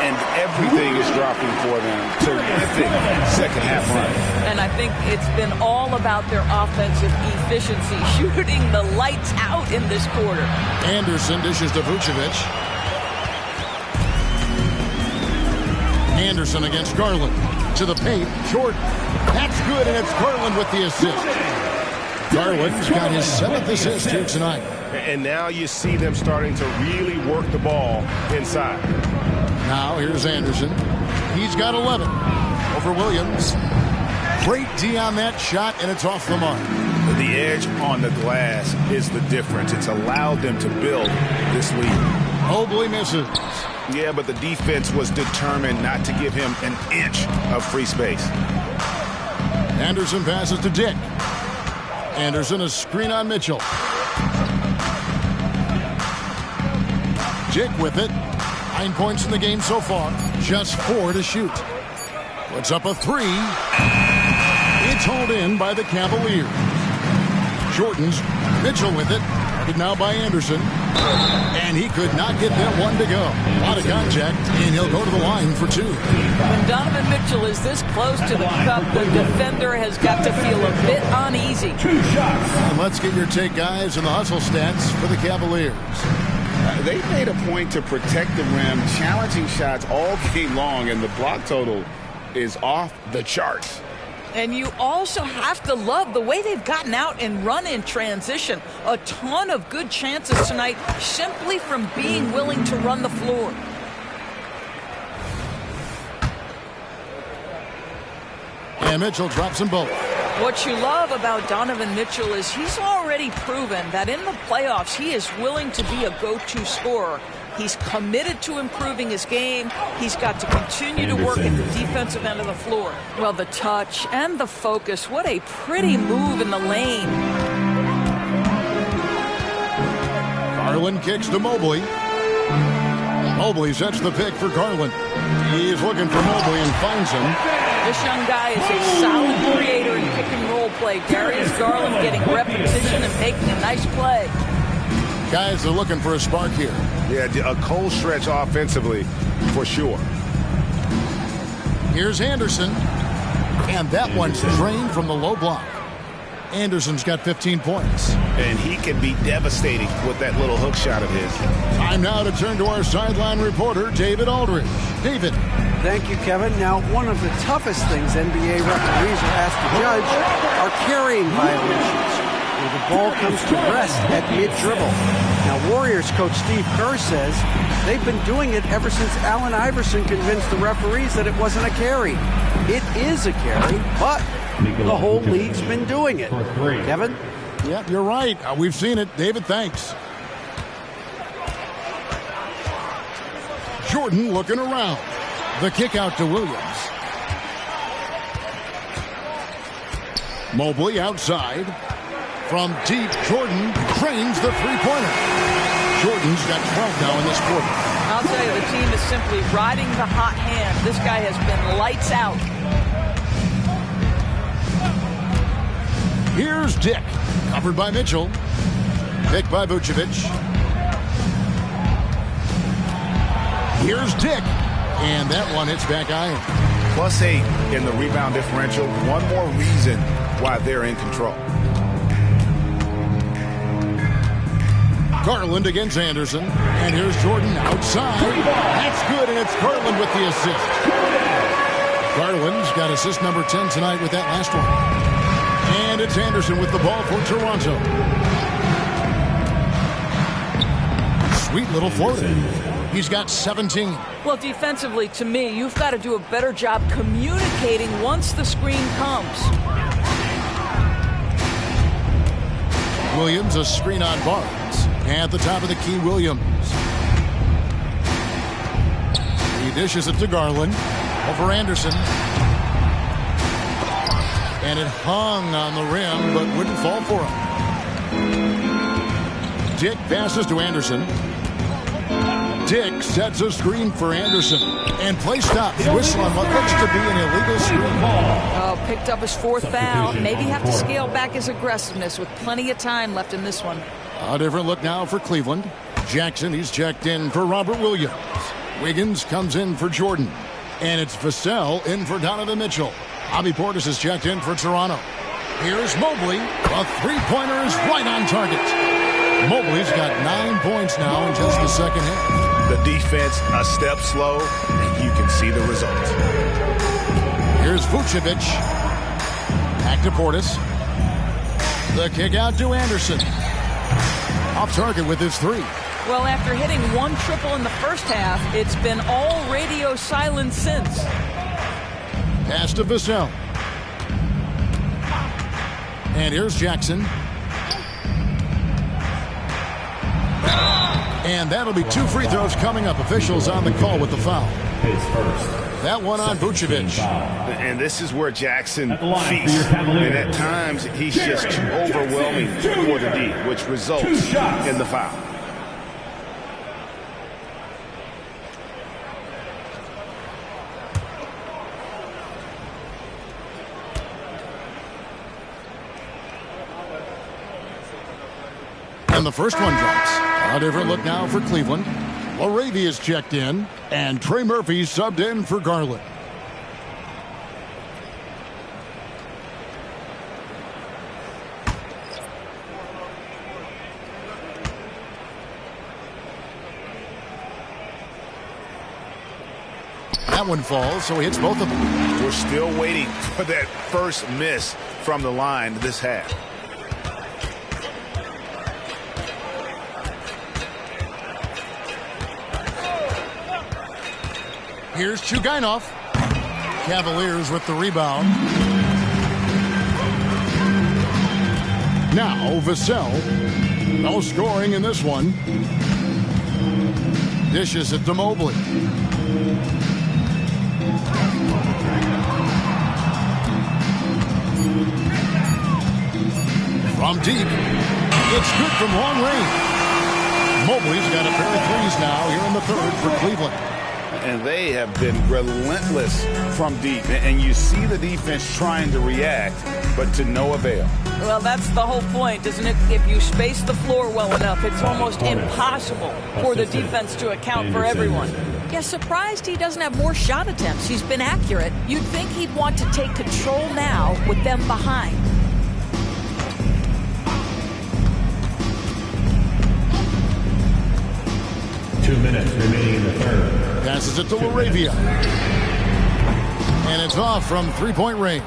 And everything is dropping for them. Terrific second half run. And I think it's been all about their offensive efficiency, shooting the lights out in this quarter. Anderson dishes to Vucevic. Anderson against Garland. To the paint, Jordan. That's good, and it's Garland with the assist. Garland's got his 7th assist here tonight. And now you see them starting to really work the ball inside. Now here's Anderson. He's got 11 over Williams. Great D on that shot, and it's off the mark. The edge on the glass is the difference. It's allowed them to build this lead. Mobley misses. Yeah, but the defense was determined not to give him an inch of free space. Anderson passes to Dick. Anderson, a screen on Mitchell. Dick with it. 9 points in the game so far. Just 4 to shoot. Puts up a 3. It's hauled in by the Cavaliers. Jordan's Mitchell with it. Guarded now by Anderson. And he could not get that one to go. A lot of contact, and he'll go to the line for 2. When Donovan Mitchell is this close to the cup, the defender has got to feel a bit uneasy. 2 shots. And let's get your take, guys, and the hustle stats for the Cavaliers. They made a point to protect the rim, challenging shots all game long, and the block total is off the charts. And you also have to love the way they've gotten out and run in transition. A ton of good chances tonight simply from being willing to run the floor. And Mitchell drops them both. What you love about Donovan Mitchell is he's already proven that in the playoffs he is willing to be a go-to scorer. He's committed to improving his game. He's got to continue to work at the defensive end of the floor. Well, the touch and the focus, what a pretty move in the lane. Garland kicks to Mobley. Mobley sets the pick for Garland. He's looking for Mobley and finds him. This young guy is a solid creator in pick and roll play. Darius Garland getting repetition and making a nice play. Guys are looking for a spark here. Yeah, a cold stretch offensively for sure. Here's Anderson. And that one's drained from the low block. Anderson's got 15 points. And he can be devastating with that little hook shot of his. Time now to turn to our sideline reporter, David Aldridge. David. Thank you, Kevin. Now, one of the toughest things NBA referees are asked to judge are carrying violations, where the ball comes to rest at mid-dribble. Now, Warriors coach Steve Kerr says they've been doing it ever since Allen Iverson convinced the referees that it wasn't a carry. It is a carry, but the whole league's been doing it. Kevin? Yeah, you're right. We've seen it. David, thanks. Jordan looking around. The kick out to Williams. Mobley outside. From deep, Jordan drains the three-pointer. Jordan's got 12 now in this quarter. I'll tell you, the team is simply riding the hot hand. This guy has been lights out. Here's Dick. Covered by Mitchell. Picked by Vucevic. Here's Dick. And that one hits back iron. +8 in the rebound differential. One more reason why they're in control. Garland against Anderson. And here's Jordan outside. That's good, and it's Garland with the assist. Garland's got assist number 10 tonight with that last one. And it's Anderson with the ball for Toronto. Sweet little floater. He's got 17. Well, defensively, to me, you've got to do a better job communicating once the screen comes. Williams, a screen on Barnes. At the top of the key, Williams. He dishes it to Garland. Over Anderson. And it hung on the rim, but wouldn't fall for him. Dick passes to Anderson. Dick sets a screen for Anderson. And play stops. Whistle on what looks to be an illegal screen. Oh, picked up his 4th foul. Maybe have to scale back his aggressiveness with plenty of time left in this one. A different look now for Cleveland. Jackson, he's checked in for Robert Williams. Wiggins comes in for Jordan. And it's Vassell in for Donovan Mitchell. Bobby Portis is checked in for Toronto. Here's Mobley. A three-pointer is right on target. Mobley's got 9 points now in just the second half. The defense a step slow, and you can see the result. Here's Vucevic. Back to Portis. The kick out to Anderson. off target with his 3. Well, after hitting 1 triple in the first half, it's been all radio silence since. Pass to Vassell. And here's Jackson. And that'll be 2 free throws coming up. Officials on the call with the foul. That one on Vucevic. And this is where Jackson feasts. And at times, he's just too overwhelming for the D, which results in the foul. And the first one drops. A different look now for Cleveland. Laravia's checked in, and Trey Murphy's subbed in for Garland. That one falls, so he hits both of them. We're still waiting for that first miss from the line this half. Here's Chugainov. Cavaliers with the rebound. Now Vassell. No scoring in this one. Dishes it to Mobley. From deep. It's good from long range. Mobley's got a pair of threes now here in the third for Cleveland. And they have been relentless from deep. And you see the defense trying to react, but to no avail. Well, that's the whole point, isn't it? If you space the floor well enough, it's almost impossible for the defense to account for everyone. Yeah, surprised he doesn't have more shot attempts. He's been accurate. You'd think he'd want to take control now with them behind. Minutes remaining in the third. Passes it to Laravia. And it's off from three-point range.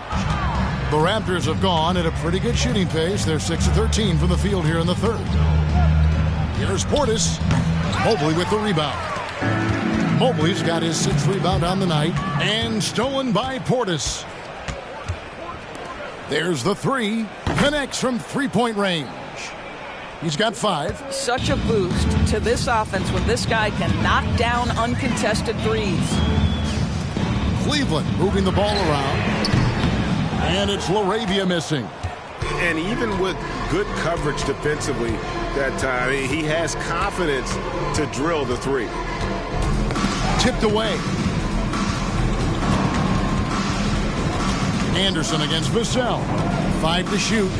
The Raptors have gone at a pretty good shooting pace. They're 6 of 13 from the field here in the third. Here's Portis. Mobley with the rebound. Mobley's got his 6th rebound on the night. And stolen by Portis. There's the 3. Connects from three-point range. He's got 5. Such a boost to this offense when this guy can knock down uncontested threes. Cleveland moving the ball around. And it's Laravia missing. And even with good coverage defensively that time, he has confidence to drill the 3. Tipped away. Anderson against Vassell. 5 to shoot.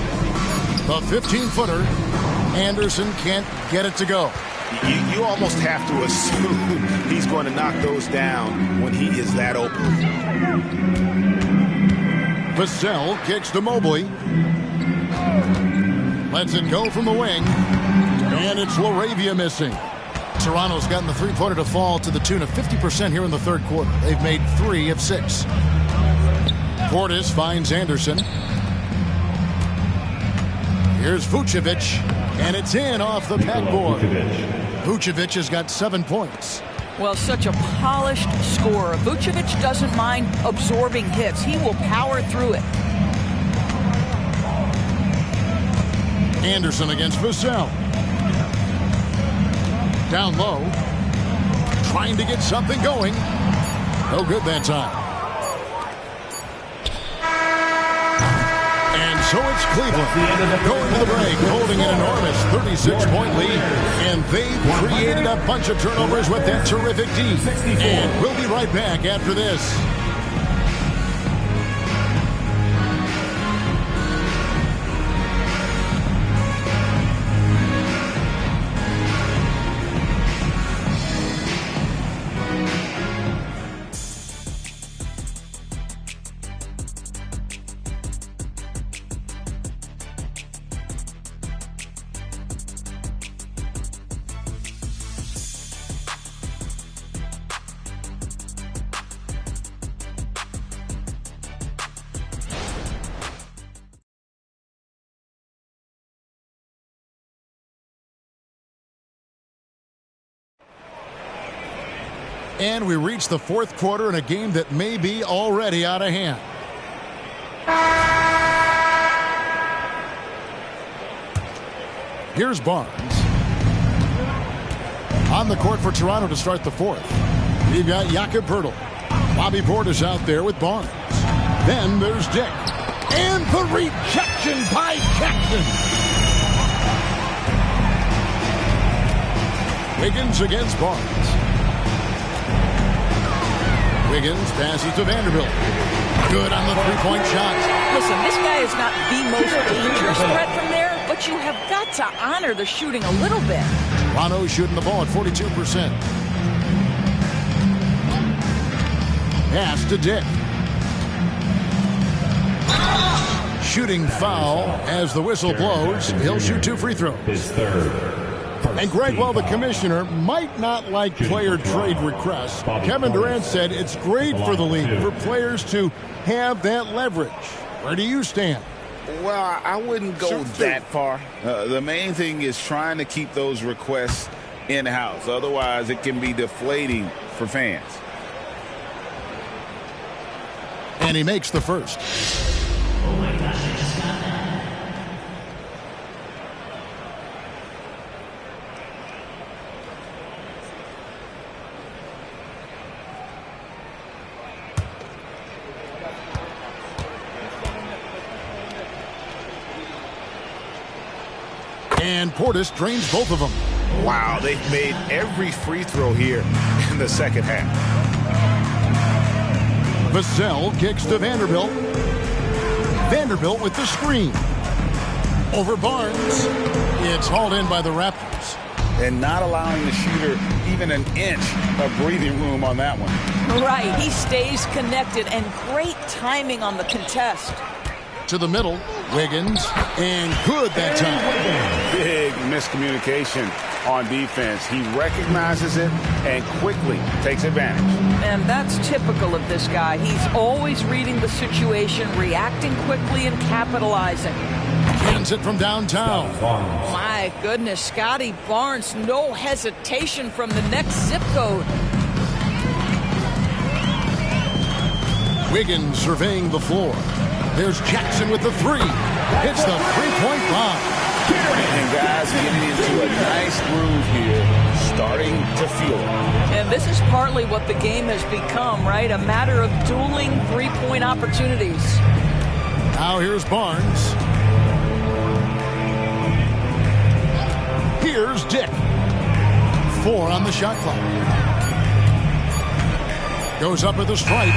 The 15-footer. Anderson can't get it to go. You almost have to assume he's going to knock those down when he is that open. Vassell kicks to Mobley. Lets it go from the wing. And it's Laravia missing. Toronto's gotten the three-pointer to fall to the tune of 50% here in the third quarter. They've made 3 of 6. Portis finds Anderson. Here's Vucevic. And it's in off the backboard. Vucevic has got 7 points. Well, such a polished scorer. Vucevic doesn't mind absorbing hits. He will power through it. Anderson against Vassell. Down low. Trying to get something going. No good that time. So it's Cleveland going to the break, holding an enormous 36-point lead. And they've created a bunch of turnovers with that terrific D. And we'll be right back after this. And we reach the fourth quarter in a game that may be already out of hand. Here's Barnes. On the court for Toronto to start the fourth. We've got Jakob Poeltl. Bobby Portis out there with Barnes. Then there's Dick. And the rejection by Jackson. Wiggins against Barnes. Wiggins passes to Vanderbilt. Good on the three-point shot. Listen, this guy is not the most dangerous threat from there, but you have got to honor the shooting a little bit. Toronto shooting the ball at 42%. Pass to Dick. Shooting foul as the whistle blows. He'll shoot 2 free throws. His third. And Greg, while the commissioner might not like player trade requests, Kevin Durant said it's great for the league for players to have that leverage. Where do you stand? Well, I wouldn't go that far. The main thing is trying to keep those requests in-house. Otherwise, it can be deflating for fans. And he makes the first. Oh my gosh, I just got that. And Portis drains both of them. Wow, they've made every free throw here in the second half. Vassell kicks to Vanderbilt. Vanderbilt with the screen. Over Barnes. It's hauled in by the Raptors. And not allowing the shooter even an inch of breathing room on that one. Right, he stays connected, and great timing on the contest. To the middle, Wiggins, and good that time. Big miscommunication on defense. He recognizes it and quickly takes advantage. And that's typical of this guy. He's always reading the situation, reacting quickly, and capitalizing. Cleans it from downtown. My goodness, Scotty Barnes, no hesitation from the next zip code. Wiggins surveying the floor. There's Jackson with the three. It's the three-point bomb. And guys getting into a nice groove here, starting to feel it. And this is partly what the game has become, right? A matter of dueling three-point opportunities. Now here's Barnes. Here's Dick. 4 on the shot clock. Goes up with a strike.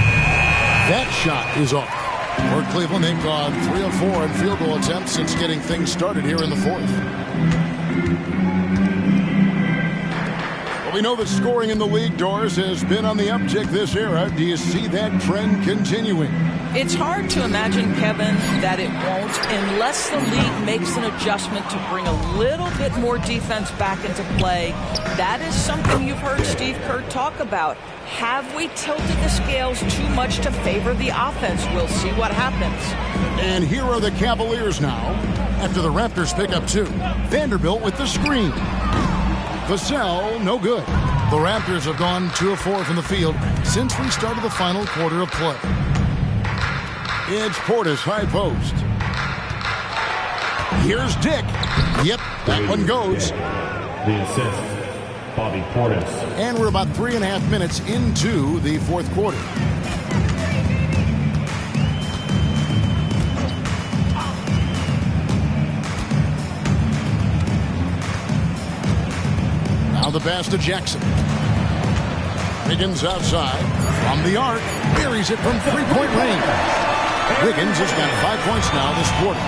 That shot is off. For Cleveland, they've gone 3 of 4 in field goal attempts since getting things started here in the fourth. Well, we know that scoring in the league, Doris, has been on the uptick this era. Do you see that trend continuing? It's hard to imagine, Kevin, that it won't unless the league makes an adjustment to bring a little bit more defense back into play. That is something you've heard Steve Kerr talk about. Have we tilted the scales too much to favor the offense? We'll see what happens. And here are the Cavaliers now after the Raptors pick up 2. Vanderbilt with the screen. Vassell, no good. The Raptors have gone 2 of 4 from the field since we started the final quarter of play. It's Portis, high post. Here's Dick. Yep, that one goes. The assist, Bobby Portis. And we're about 3.5 minutes into the fourth quarter. Now the pass to Jackson. Wiggins outside. From the arc. Buries it from three-point range. Wiggins has got 5 points now this quarter.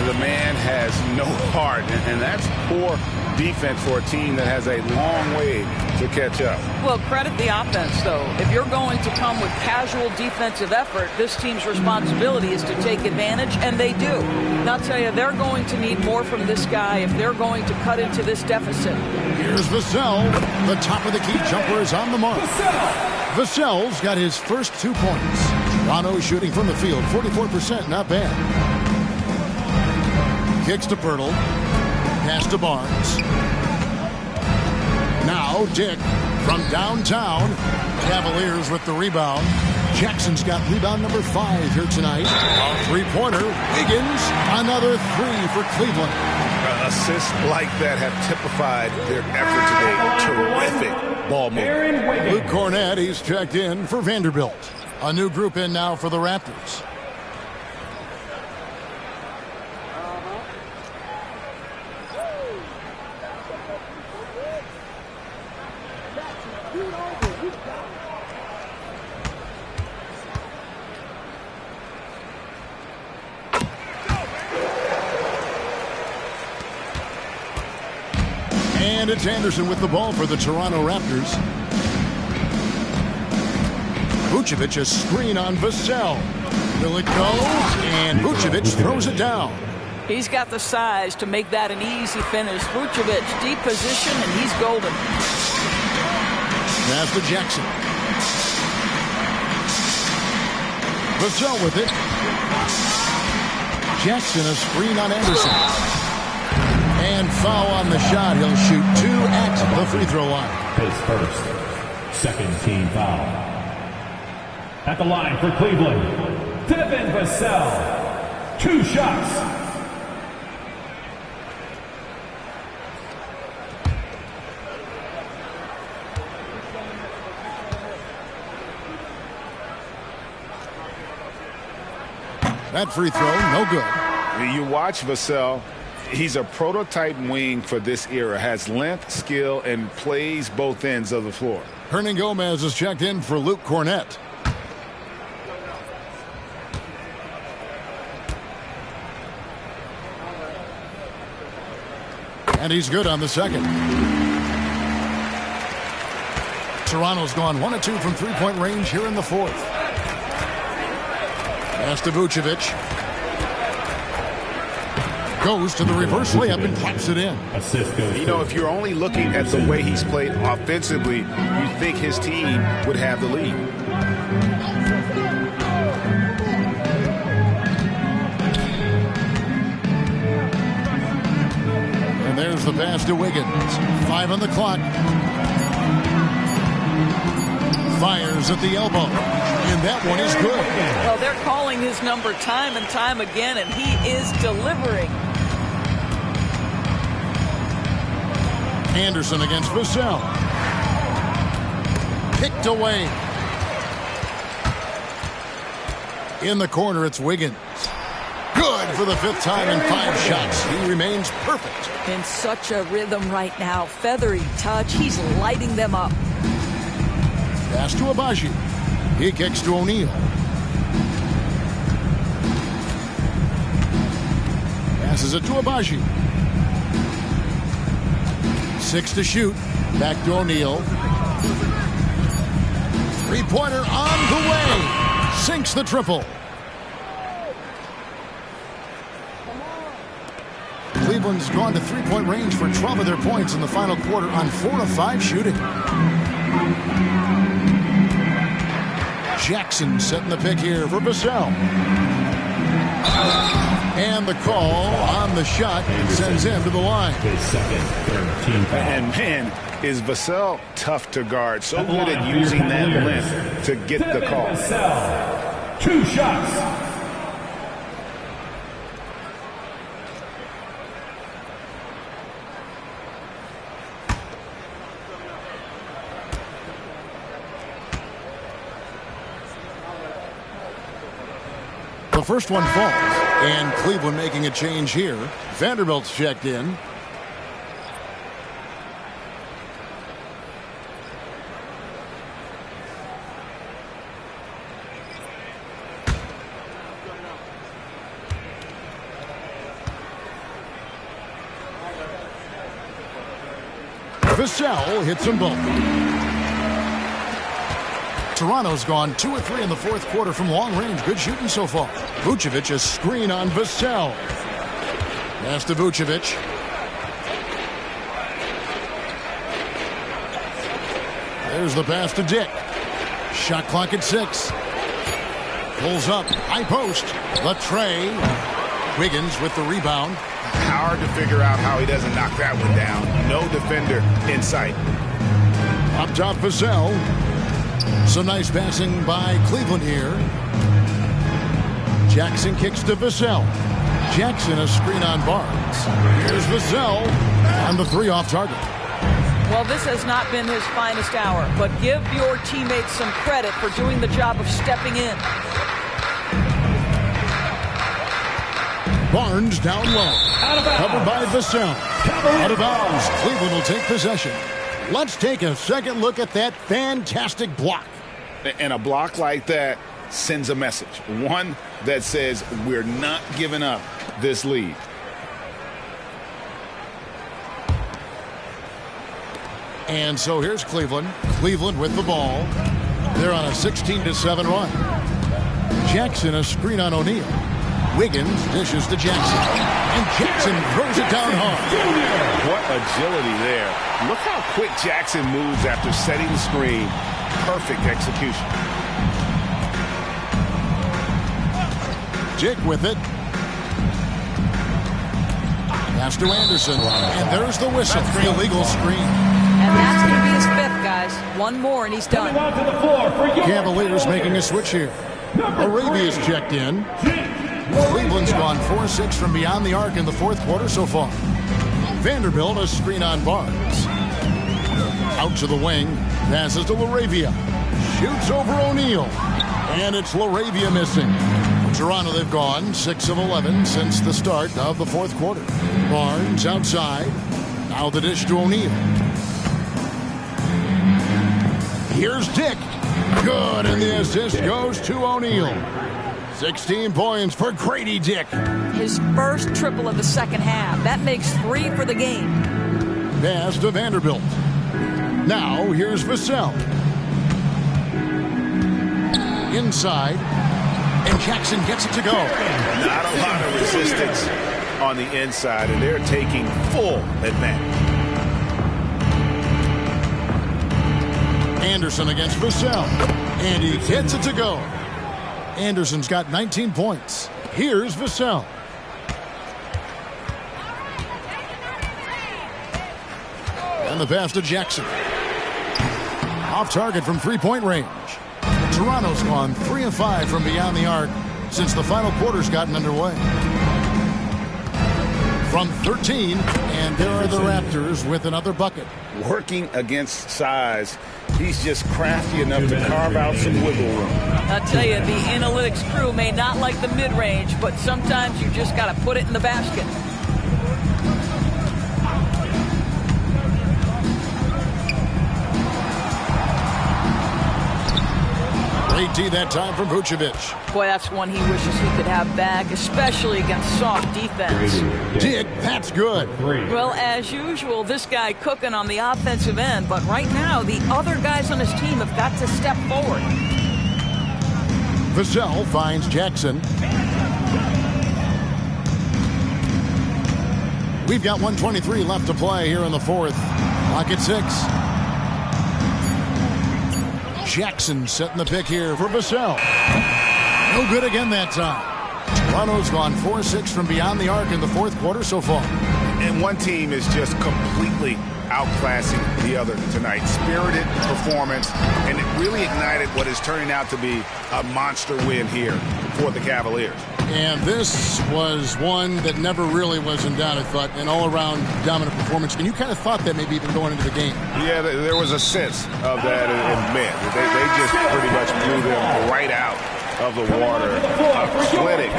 The man has no heart, and that's poor defense for a team that has a long way to catch up. Well, credit the offense, though. If you're going to come with casual defensive effort, this team's responsibility is to take advantage, and they do. And I'll tell you, they're going to need more from this guy if they're going to cut into this deficit. Here's Vassell. The top of the key jumper is on the mark. Vassell's got his first 2 points. Toronto shooting from the field, 44%, not bad. Kicks to Poeltl. Pass to Barnes. Now Dick from downtown. Cavaliers with the rebound. Jackson's got rebound number 5 here tonight. Three-pointer. Wiggins, another 3 for Cleveland. Assists like that have typified their effort today. Terrific ball movement. Luke Cornett, he's checked in for Vanderbilt. A new group in now for the Raptors. And it's Anderson with the ball for the Toronto Raptors. Vucevic, a screen on Vassell. Will it go? And Vucevic throws it down. He's got the size to make that an easy finish. Vucevic, deep position, and he's golden. Pass to Jackson. Vassell with it. Jackson, a screen on Anderson. And foul on the shot. He'll shoot 2 at the free throw line. His first, second team foul. At the line for Cleveland, Devin Vassell. 2 shots. That free throw, no good. You watch Vassell. He's a prototype wing for this era. Has length, skill, and plays both ends of the floor. Hernan Gomez is checked in for Luke Cornett. And he's good on the second. Toronto's gone 1 of 2 from three-point range here in the fourth. Pass to Vucevic. Goes to the reverse layup and claps it in. Assist goes. You know, if you're only looking at the way he's played offensively, you think his team would have the lead. And there's the pass to Wiggins. 5 on the clock. Fires at the elbow. And that one is good. Well, they're calling his number time and time again, and he is delivering. Anderson against Vassell. Picked away. In the corner, it's Wiggins. Good for the 5th time in 5 shots. He remains perfect. In such a rhythm right now. Feathery touch. He's lighting them up. Pass to Abaji. He kicks to O'Neal. Passes it to Abaji. 6 to shoot. Back to O'Neal. Three-pointer on the way. Sinks the triple. Cleveland's gone to three-point range for 12 of their points in the final quarter on 4 of 5 shooting. Jackson setting the pick here for Vassell. And the call on the shot sends him to the line. And man, is Vassell tough to guard. So good at using that length to get the call. 2 shots. The first one falls, and Cleveland making a change here. Vanderbilt's checked in. Vassell hits them both. Toronto's gone 2 of 3 in the fourth quarter from long range. Good shooting so far. Vucevic, a screen on Vassell. Pass to Vucevic. There's the pass to Dick. Shot clock at 6. Pulls up. High post. Latre. Wiggins with the rebound. Hard to figure out how he doesn't knock that one down. No defender in sight. Up top, Vassell. Some nice passing by Cleveland here. Jackson kicks to Vassell. Jackson a screen on Barnes. Here's Vassell on the 3 off target. Well, this has not been his finest hour, but give your teammates some credit for doing the job of stepping in. Barnes down low. Covered by Vassell. Out of bounds. Cleveland will take possession. Let's take a second look at that fantastic block. And a block like that sends a message. One that says we're not giving up this lead. And so here's Cleveland. Cleveland with the ball. They're on a 16-7 run. Jackson a screen on O'Neal. Wiggins dishes to Jackson. And Jackson throws it down hard. What agility there. Look how quick Jackson moves after setting the screen. Perfect execution. Dick with it. Pass to Anderson. And there's the whistle. Illegal screen. And that's going to be his 5th, guys. One more and he's done. Cavaliers making a switch here. Arabia's checked in. Cleveland's gone 4-6 from beyond the arc in the 4th quarter so far. Vanderbilt a screen on Barnes. Out to the wing. Passes to LaRavia. Shoots over O'Neal. And it's LaRavia missing. Toronto, they've gone 6 of 11 since the start of the 4th quarter. Barnes outside. Now the dish to O'Neal. Here's Dick. Good, and the assist goes to O'Neal. 16 points for Grady Dick. His first triple of the 2nd half. That makes 3 for the game. Pass to Vanderbilt. Now here's Vassell. Inside. And Jackson gets it to go. Not a lot of resistance on the inside, and they're taking full advantage. Anderson against Vassell. And he gets it to go. Anderson's got 19 points. Here's Vassell. And the pass to Jackson. Off target from 3-point range. Toronto's gone 3 of 5 from beyond the arc since the final quarter's gotten underway. From 13, and there are the Raptors with another bucket. Working against size, he's just crafty enough to carve out some wiggle room. I'll tell you, the analytics crew may not like the mid-range, but sometimes you just got to put it in the basket. Great D that time from Vucevic. Boy, that's one he wishes he could have back, especially against soft defense. Dick, that's good. Well, as usual, this guy cooking on the offensive end, but right now, the other guys on his team have got to step forward. Vassell finds Jackson. We've got 1:23 left to play here in the 4th. Clock at 6. Jackson setting the pick here for Vassell. No good again that time. Toronto's gone 4-6 from beyond the arc in the 4th quarter so far. And one team is just completely outclassing the other tonight. Spirited performance, and it really ignited what is turning out to be a monster win here for the Cavaliers. And this was one that never really was in doubt, I thought, an all-around dominant performance. And you kind of thought that maybe even going into the game. Yeah, there was a sense of that in men. They just pretty much blew them right out of the water. A clinic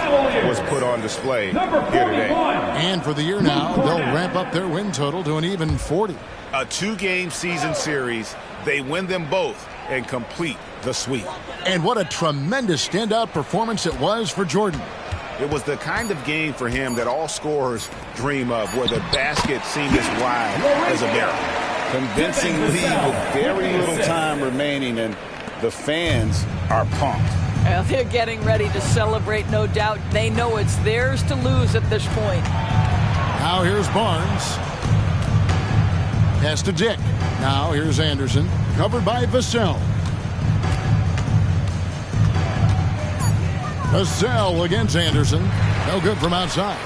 was put on display here today. And for the year now, they'll ramp up their win total to an even 40. A 2-game season series. They win them both and complete the sweep. And what a tremendous standout performance it was for Jordan. It was the kind of game for him that all scorers dream of, where the basket seemed as wide as a barrel. Convincing lead with very little time remaining, and the fans are pumped. Well, they're getting ready to celebrate, no doubt. They know it's theirs to lose at this point. Now here's Barnes. Pass to Dick. Now here's Anderson. Covered by Vassell. Vassell against Anderson. No good from outside.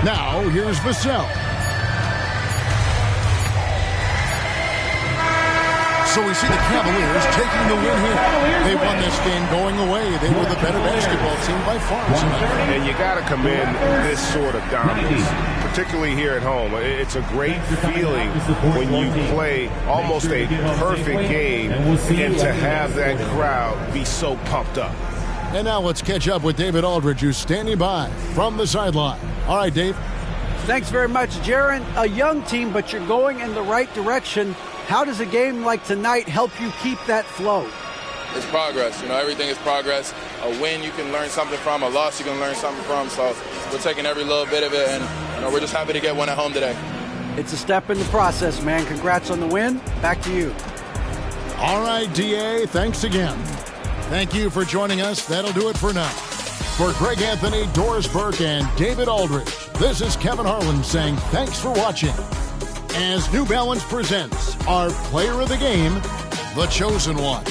Now here's Vassell. So we see the Cavaliers taking the win here. They won this game going away. They were the better basketball team by far tonight. And you got to commend this sort of dominance, particularly here at home. It's a great feeling when you play almost a perfect game and to have that crowd be so pumped up. And now let's catch up with David Aldridge, who's standing by from the sideline. All right, Dave. Thanks very much, Jaron. A young team, but you're going in the right direction. How does a game like tonight help you keep that flow? It's progress. Everything is progress. A win you can learn something from. A loss you can learn something from. So we're taking every little bit of it, and we're just happy to get one at home today. It's a step in the process, man. Congrats on the win. Back to you. All right, DA, thanks again. Thank you for joining us. That'll do it for now. For Greg Anthony, Doris Burke, and David Aldridge, this is Kevin Harlan saying thanks for watching. As New Balance presents our player of the game, The Chosen One.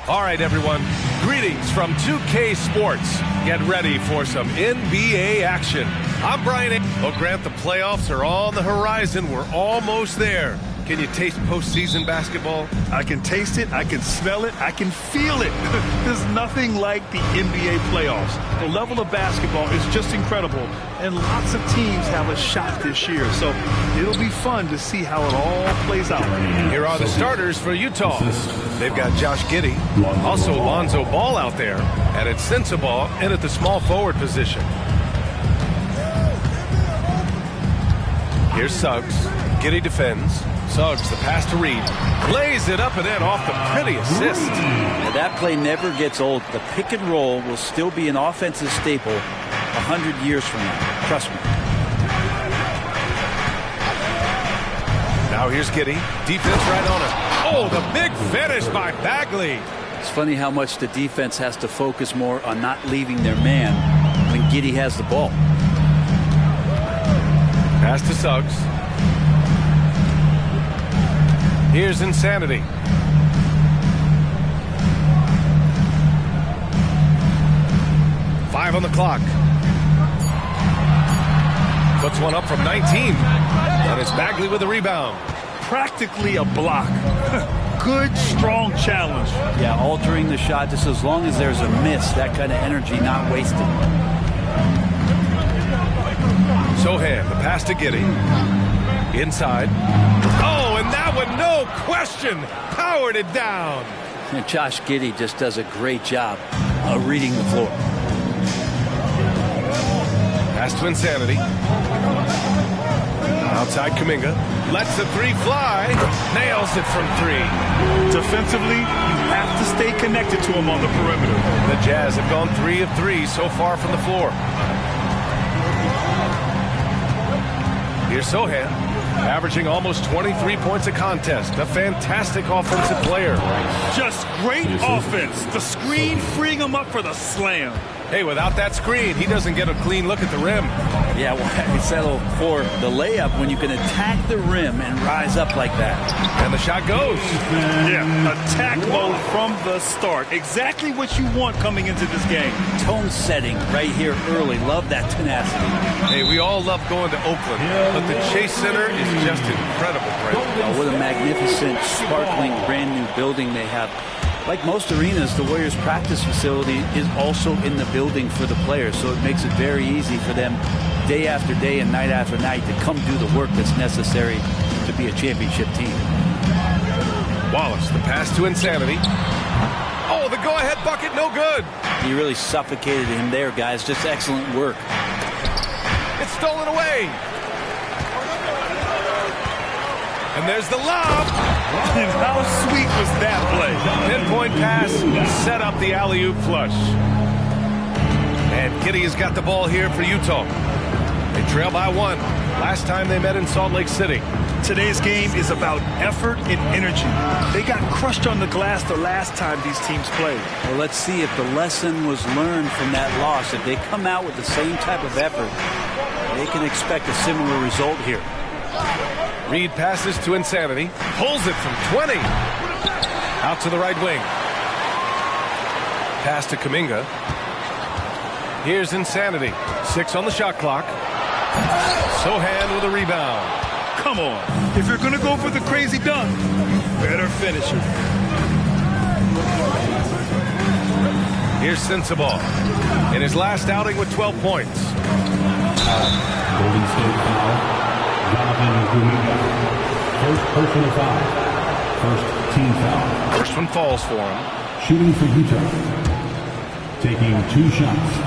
All right, everyone. Greetings from 2K Sports. Get ready for some NBA action. I'm Brian. Well, Grant, the playoffs are on the horizon. We're almost there. Can you taste postseason basketball? I can taste it. I can smell it. I can feel it. There's nothing like the NBA playoffs. The level of basketball is just incredible, and lots of teams have a shot this year. So it'll be fun to see how it all plays out. Here are the starters for Utah. They've got Josh Giddey, also Lonzo Ball out there, and it's Sensabaugh in at the small forward position. Here's Suggs. Giddey defends. Suggs, the pass to Reed. Lays it up and in off the pretty assist. Now, that play never gets old. The pick and roll will still be an offensive staple 100 years from now. Trust me. Now here's Giddey. Defense right on it. Oh, the big finish by Bagley. It's funny how much the defense has to focus more on not leaving their man when Giddey has the ball. Pass to Suggs. Here's Insanity. Five on the clock. Puts one up from 19. And it's Bagley with a rebound. Practically a block. Good, strong challenge. Yeah, altering the shot just as long as there's a miss. That kind of energy not wasted. Sohan, the pass to Giddey. Inside. Oh, and that one, no question, powered it down. And Josh Giddey just does a great job of reading the floor. Pass to Insanity. Outside Kuminga. Lets the three fly. Nails it from three. Defensively, you have to stay connected to him on the perimeter. The Jazz have gone 3 of 3 so far from the floor. Here's Sohan, averaging almost 23 points a contest. A fantastic offensive player. Just great offense. The screen freeing him up for the slam. Hey, without that screen, he doesn't get a clean look at the rim. Yeah, well, we settle for the layup when you can attack the rim and rise up like that. And the shot goes. Yeah, attack mode from the start. Exactly what you want coming into this game. Tone setting right here early. Love that tenacity. Hey, we all love going to Oakland, but the Chase Center is just incredible, Brent. Oh, what a magnificent, sparkling, brand new building they have. Like most arenas, the Warriors practice facility is also in the building for the players, so it makes it very easy for them day after day and night after night to come do the work that's necessary to be a championship team. Wallace, the pass to Insanity. Oh, the go-ahead bucket, no good. He really suffocated him there, guys. Just excellent work. It's stolen away. And there's the lob. And how sweet was that play? Pinpoint pass, set up the alley-oop flush. And Giddey has got the ball here for Utah. They trail by 1. last time they met in Salt Lake City. Today's game is about effort and energy. They got crushed on the glass the last time these teams played. Well, let's see if the lesson was learned from that loss. If they come out with the same type of effort, they can expect a similar result here. Reed passes to Insanity. Pulls it from 20. Out to the right wing. Pass to Kuminga. Here's Insanity. 6 on the shot clock. Sohan with a rebound. Come on. If you're going to go for the crazy dunk, better finish it. Here's Sensabaugh. In his last outing with 12 points. Golden State foul. Jonathan Kuminga. First personal foul. First team foul. First one falls for him. Shooting for Utah. Taking 2 shots.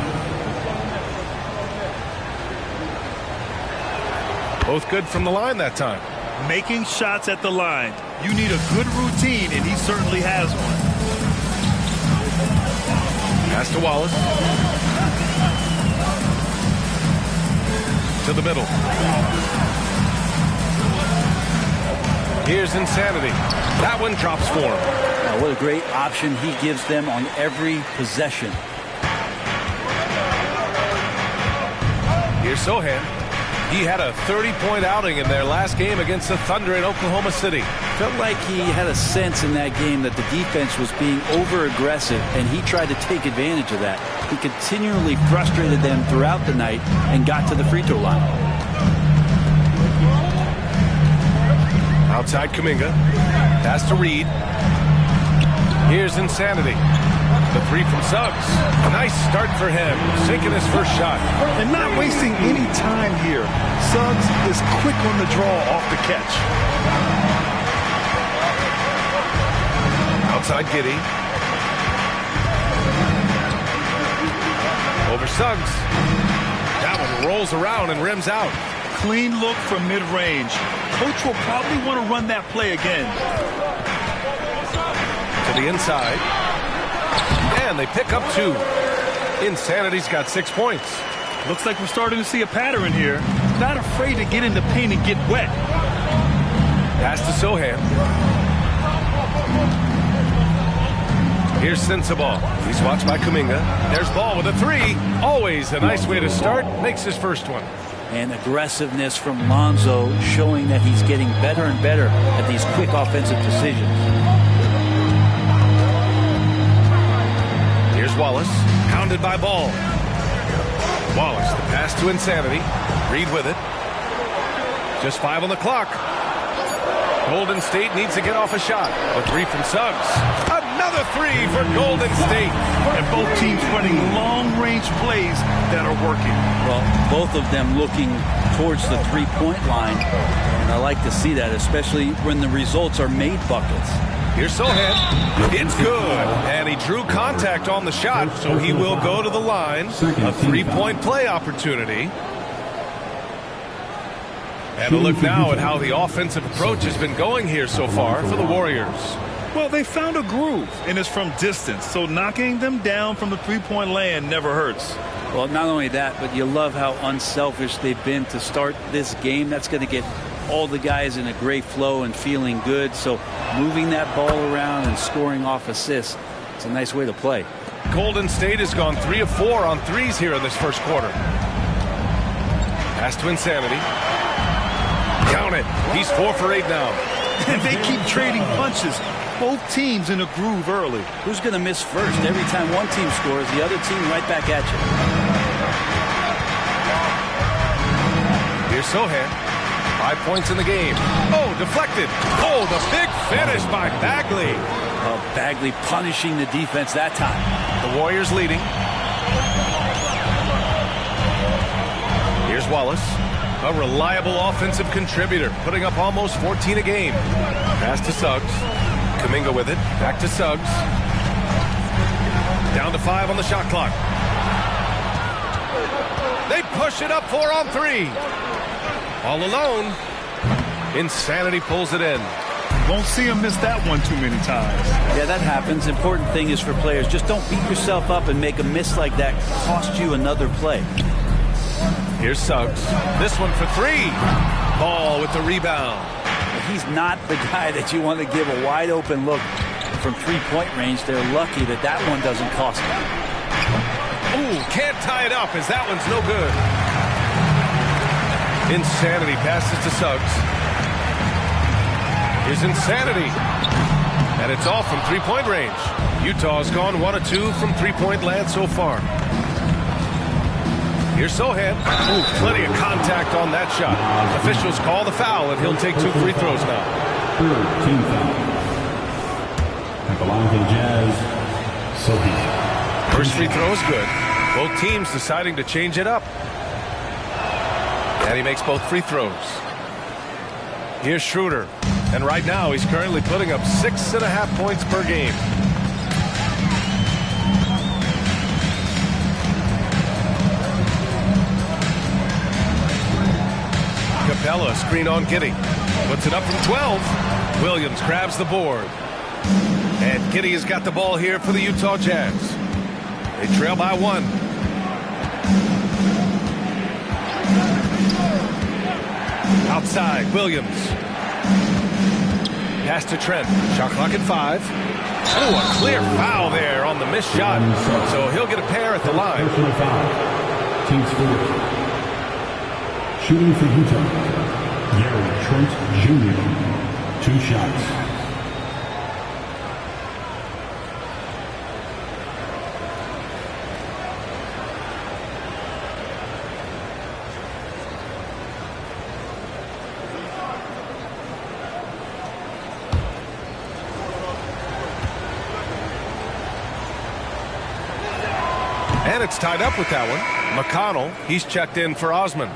Both good from the line that time. Making shots at the line. You need a good routine, and he certainly has one. Pass to Wallace. To the middle. Here's Insanity. That one drops for him. Now, what a great option he gives them on every possession. Here's Sohan. He had a 30-point outing in their last game against the Thunder in Oklahoma City. Felt like he had a sense in that game that the defense was being over-aggressive, and he tried to take advantage of that. He continually frustrated them throughout the night and got to the free throw line. Outside Kuminga. Pass to Reed. Here's Insanity. The 3 from Suggs. Nice start for him. Sinking his first shot. And not wasting any time here. Suggs is quick on the draw off the catch. Outside Giddey. Over Suggs. That one rolls around and rims out. Clean look from mid-range. Coach will probably want to run that play again. To the inside. And they pick up 2. Insanity's got 6 points. Looks like we're starting to see a pattern here. Not afraid to get in the paint and get wet. Pass to Sohan. Here's Sensabaugh. He's watched by Kuminga. There's Ball with a 3. Always a nice way to start. Makes his first one. And aggressiveness from Lonzo showing that he's getting better and better at these quick offensive decisions. Here's Wallace, pounded by Ball. Wallace, the pass to Insanity. Reed with it. Just 5 on the clock. Golden State needs to get off a shot. The 3 from Suggs. Another 3 for Golden State. And both teams running long-range plays that are working. Well, both of them looking towards the three-point line. And I like to see that, especially when the results are made buckets. Here's Sohan. It's good. And he drew contact on the shot, so he will go to the line. A 3-point play opportunity. And a look now at how the offensive approach has been going here so far for the Warriors. Well, they found a groove, and it's from distance. So knocking them down from the three-point land never hurts. Well, not only that, but you love how unselfish they've been to start this game. That's going to get all the guys in a great flow and feeling good. So moving that ball around and scoring off assists, it's a nice way to play. Golden State has gone 3 of 4 on threes here in this first quarter. Pass to Insanity. Count it. He's 4 for 8 now. And they keep trading punches. Both teams in a groove early. Who's going to miss first? Every time one team scores, the other team right back at you. Here's Sohan. 5 points in the game. Oh, deflected. Oh, the big finish by Bagley. Oh, Bagley punishing the defense that time. The Warriors leading. Here's Wallace. A reliable offensive contributor, putting up almost 14 a game. Pass to Suggs. Kuminga with it. Back to Suggs. Down to 5 on the shot clock. They push it up 4 on 3. All alone. Insanity pulls it in. Won't see him miss that one too many times. Yeah, that happens. Important thing is for players, just don't beat yourself up and make a miss like that cost you another play. Here's Suggs. This one for three. Ball with the rebound. He's not the guy that you want to give a wide open look from three-point range. They're lucky that that one doesn't cost them. Ooh, can't tie it up as that one's no good. Insanity passes to Suggs. Here's Insanity. And it's off from three-point range. Utah's gone 1 of 2 from three-point land so far. Here's Sohan. Ooh, plenty of contact on that shot. Officials call the foul, and he'll take 2 free throws now. Third team foul. At the line for the Jazz, Sohan. First free throw is good. Both teams deciding to change it up. And he makes both free throws. Here's Schroeder. And right now, he's currently putting up 6.5 points per game. Capella, screen on Giddey. Puts it up from 12. Williams grabs the board. And Giddey has got the ball here for the Utah Jazz. They trail by 1. Outside, Williams. Pass to Trent. Shot clock at 5. Oh, a clear foul there on the missed shot. So he'll get a pair at the line. Personal foul. Team's fourth. Shooting for Utah, Gary Trent Jr. 2 shots. And it's tied up with that one. McConnell, he's checked in for Osman.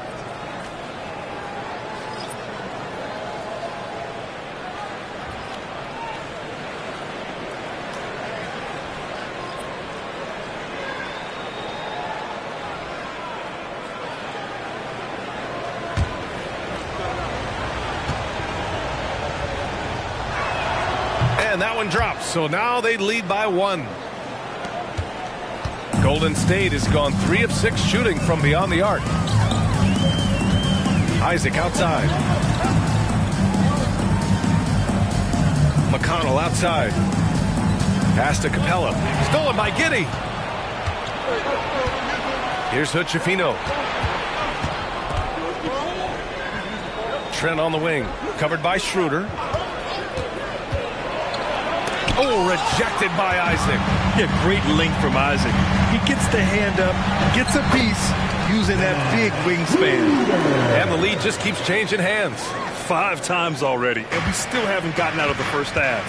And that one drops, so now they lead by 1. Golden State has gone 3 of 6 shooting from beyond the arc. Isaac outside. McConnell outside. Pass to Capella. Stolen by Giddey. Here's Hood-Schifino. Trent on the wing. Covered by Schroeder. Oh, rejected by Isaac. Yeah, great length from Isaac. He gets the hand up, gets a piece using that big wingspan. And the lead just keeps changing hands. 5 times already, and we still haven't gotten out of the first half.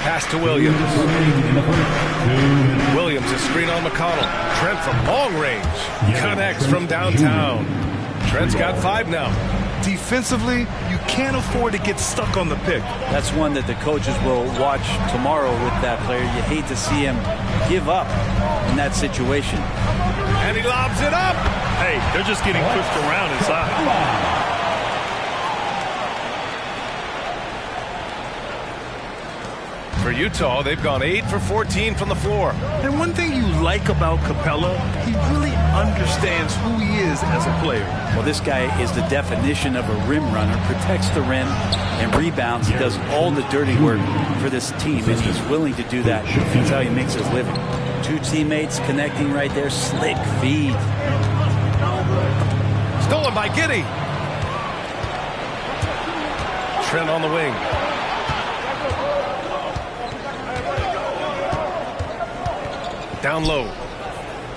Pass to Williams. Williams is screen on McConnell. Trent from long range. Connects from downtown. Trent's got 5 now. Defensively, you can't afford to get stuck on the pick. That's one that the coaches will watch tomorrow with that player. You hate to see him give up in that situation. And he lobs it up. Hey, they're just getting pushed around inside. For Utah, they've gone 8 for 14 from the floor. And one thing you like about Capella, he really understands who he is as a player. Well, this guy is the definition of a rim runner, protects the rim and rebounds. He does all the dirty work for this team, and he's willing to do that. That's how he makes his living. 2 teammates connecting right there. Slick feed. Stolen by Giddey. Trent on the wing. Down low.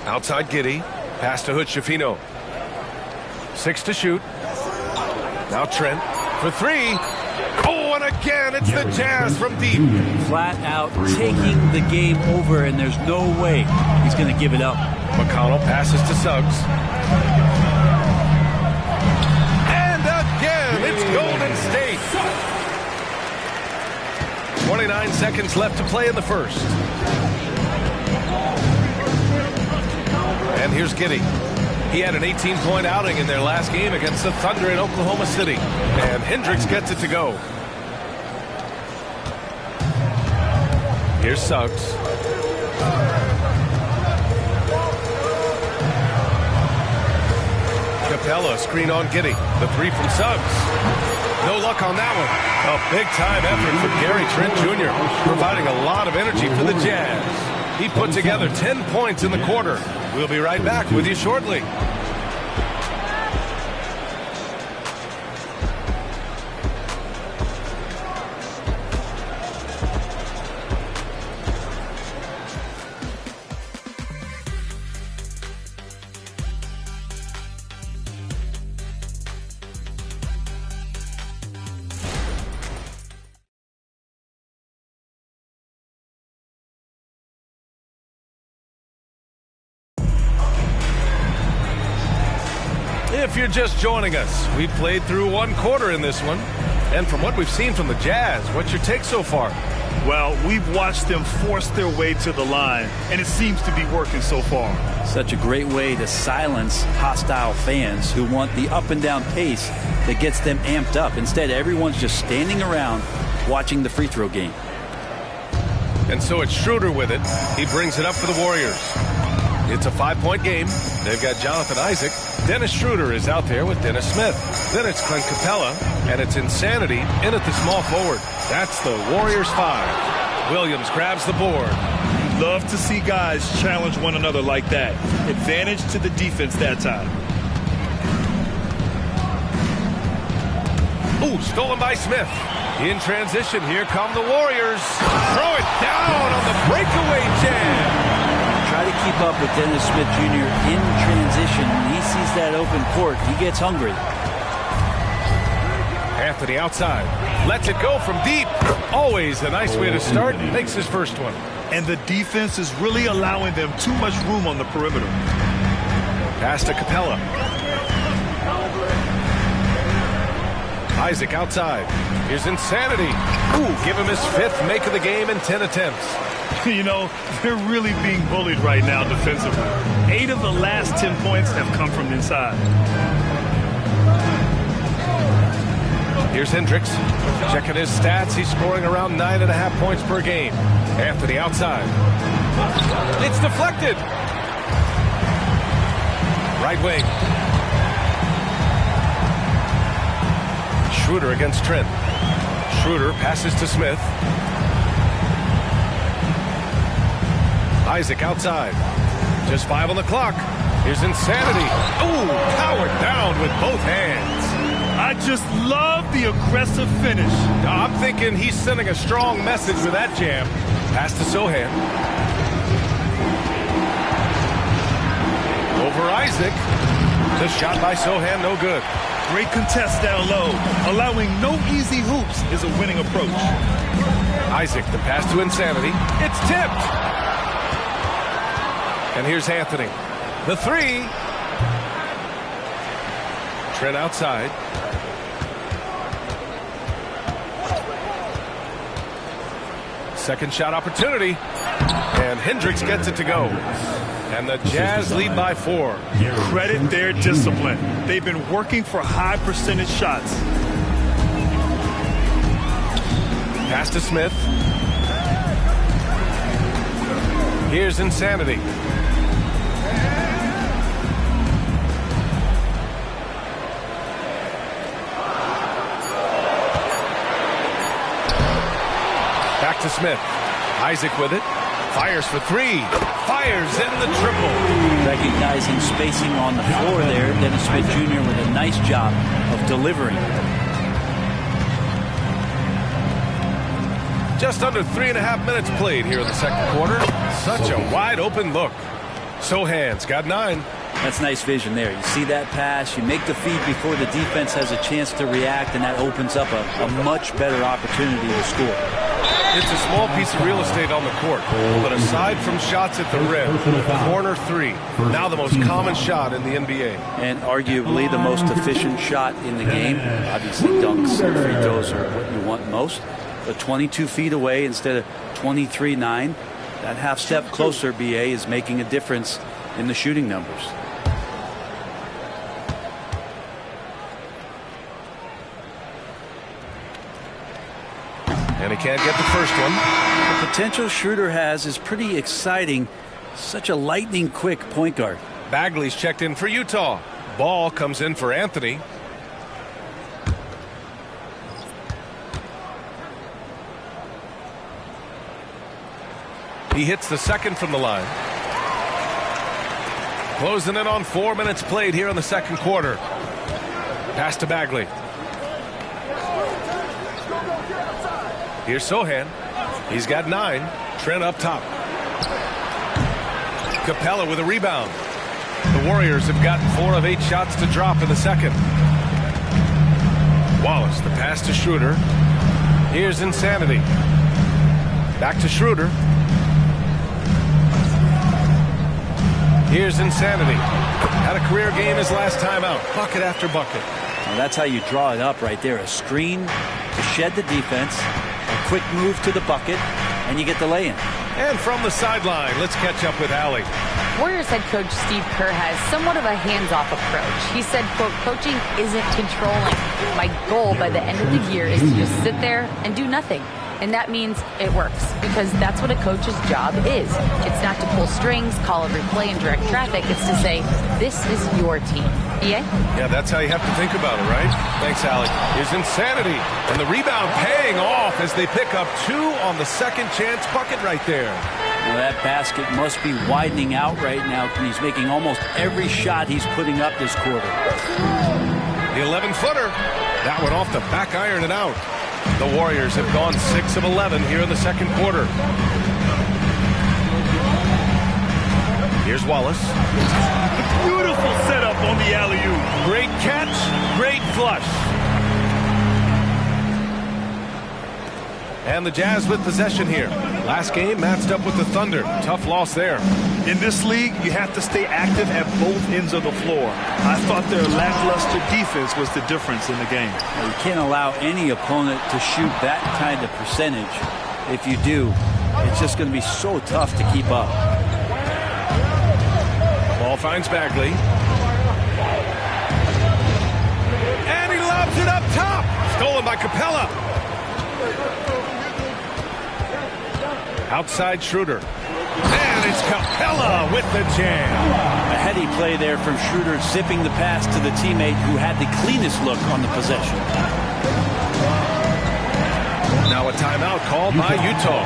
Outside Giddey. Pass to Hood-Schifino. 6 to shoot. Now Trent for 3. Oh, and again, it's the Jazz from deep. Flat out taking the game over, and there's no way he's going to give it up. McConnell passes to Suggs. And again, it's Golden State. 29 seconds left to play in the first. And here's Giddey. He had an 18-point outing in their last game against the Thunder in Oklahoma City. And Hendricks gets it to go. Here's Suggs. Capella, screen on Giddey. The three from Suggs. No luck on that one. A big-time effort from Gary Trent Jr., providing a lot of energy for the Jazz. He put together 10 points in the quarter. We'll be right back with you shortly. If you're just joining us, we've played through one quarter in this one. And from what we've seen from the Jazz, what's your take so far? Well, we've watched them force their way to the line, and it seems to be working so far. Such a great way to silence hostile fans who want the up and down pace that gets them amped up. Instead, everyone's just standing around watching the free throw game. And so it's Schroeder with it. He brings it up for the Warriors. It's a 5-point game. They've got Jonathan Isaac. Dennis Schroeder is out there with Dennis Smith. Then it's Clint Capella, and it's Insanity in at the small forward. That's the Warriors 5. Williams grabs the board. Love to see guys challenge one another like that. Advantage to the defense that time. Ooh, stolen by Smith. In transition, here come the Warriors. Throw it down on the breakaway jam. Try to keep up with Dennis Smith Jr. in transition. When he sees that open court, he gets hungry. Anthony outside. Lets it go from deep. Always a nice way to start. Makes his first one. And the defense is really allowing them too much room on the perimeter. Pass to Capella. Isaac outside. Here's Insanity. Ooh, give him his 5th make of the game in 10 attempts. You know, they're really being bullied right now defensively. 8 of the last 10 points have come from inside. Here's Hendricks. Checking his stats. He's scoring around 9.5 points per game. Anthony outside. It's deflected. Right wing. Schroeder against Trent. Schroeder passes to Smith. Isaac outside. Just 5 on the clock. Here's Insanity. Ooh, powered down with both hands. I just love the aggressive finish. I'm thinking he's sending a strong message with that jam. Pass to Sohan. Over Isaac. The shot by Sohan, no good. Great contest down low. Allowing no easy hoops is a winning approach. Isaac, the pass to Insanity. It's tipped. And here's Anthony. The 3. Trent outside. Second shot opportunity. And Hendricks gets it to go. And the Jazz lead by 4. Credit their discipline. They've been working for high percentage shots. Pass to Smith. Here's Insanity. Back to Smith. Isaac with it. Fires for 3. Fires in the triple. Recognizing spacing on the floor there. Dennis Smith Jr. with a nice job of delivering. Just under 3.5 minutes played here in the second quarter. Such a wide open look. Sohan's got 9. That's nice vision there. You see that pass, you make the feed before the defense has a chance to react, and that opens up a much better opportunity to score. It's a small piece of real estate on the court, but aside from shots at the rim, corner 3, now the most common shot in the NBA. And arguably the most efficient shot in the game. Obviously dunks and free throws are what you want most. But 22 feet away instead of 23-9, that half step closer, BA, is making a difference in the shooting numbers. And he can't get the first one. The potential Schroeder has is pretty exciting. Such a lightning quick point guard. Bagley's checked in for Utah. Ball comes in for Anthony. He hits the second from the line. Closing in on 4 minutes played here in the second quarter. Pass to Bagley. Here's Sohan. He's got 9. Trent up top. Capella with a rebound. The Warriors have gotten 4 of 8 shots to drop in the second. Wallace, the pass to Schroeder. Here's Insanity. Back to Schroeder. Here's Insanity. Had a career game his last time out. Bucket after bucket. Well, that's how you draw it up right there. A screen to shed the defense, a quick move to the bucket, and you get the lay-in. And from the sideline, let's catch up with Allie. Warriors head coach Steve Kerr has somewhat of a hands-off approach. He said, quote, coaching isn't controlling. My goal by the end of the year is to just sit there and do nothing. And that means it works, because that's what a coach's job is. It's not to pull strings, call every play, and direct traffic. It's to say, this is your team. Yeah? Yeah, that's how you have to think about it, right? Thanks, Allie. Here's Insanity. And the rebound paying off as they pick up 2 on the second chance bucket right there. Well, that basket must be widening out right now. He's making almost every shot he's putting up this quarter. The 11-footer. That one off the back iron and out. The Warriors have gone 6 of 11 here in the second quarter. Here's Wallace. Beautiful setup on the alley-oop. Great catch, great flush. And the Jazz with possession here. Last game matched up with the Thunder. Tough loss there. In this league, you have to stay active at both ends of the floor. I thought their lackluster defense was the difference in the game. You can't allow any opponent to shoot that kind of percentage. If you do, it's just going to be so tough to keep up. Ball finds Bagley. And he lobs it up top. Stolen by Capella. Outside Schroeder. And it's Capella with the jam. A heady play there from Schroeder, zipping the pass to the teammate who had the cleanest look on the possession. Now a timeout called by Utah.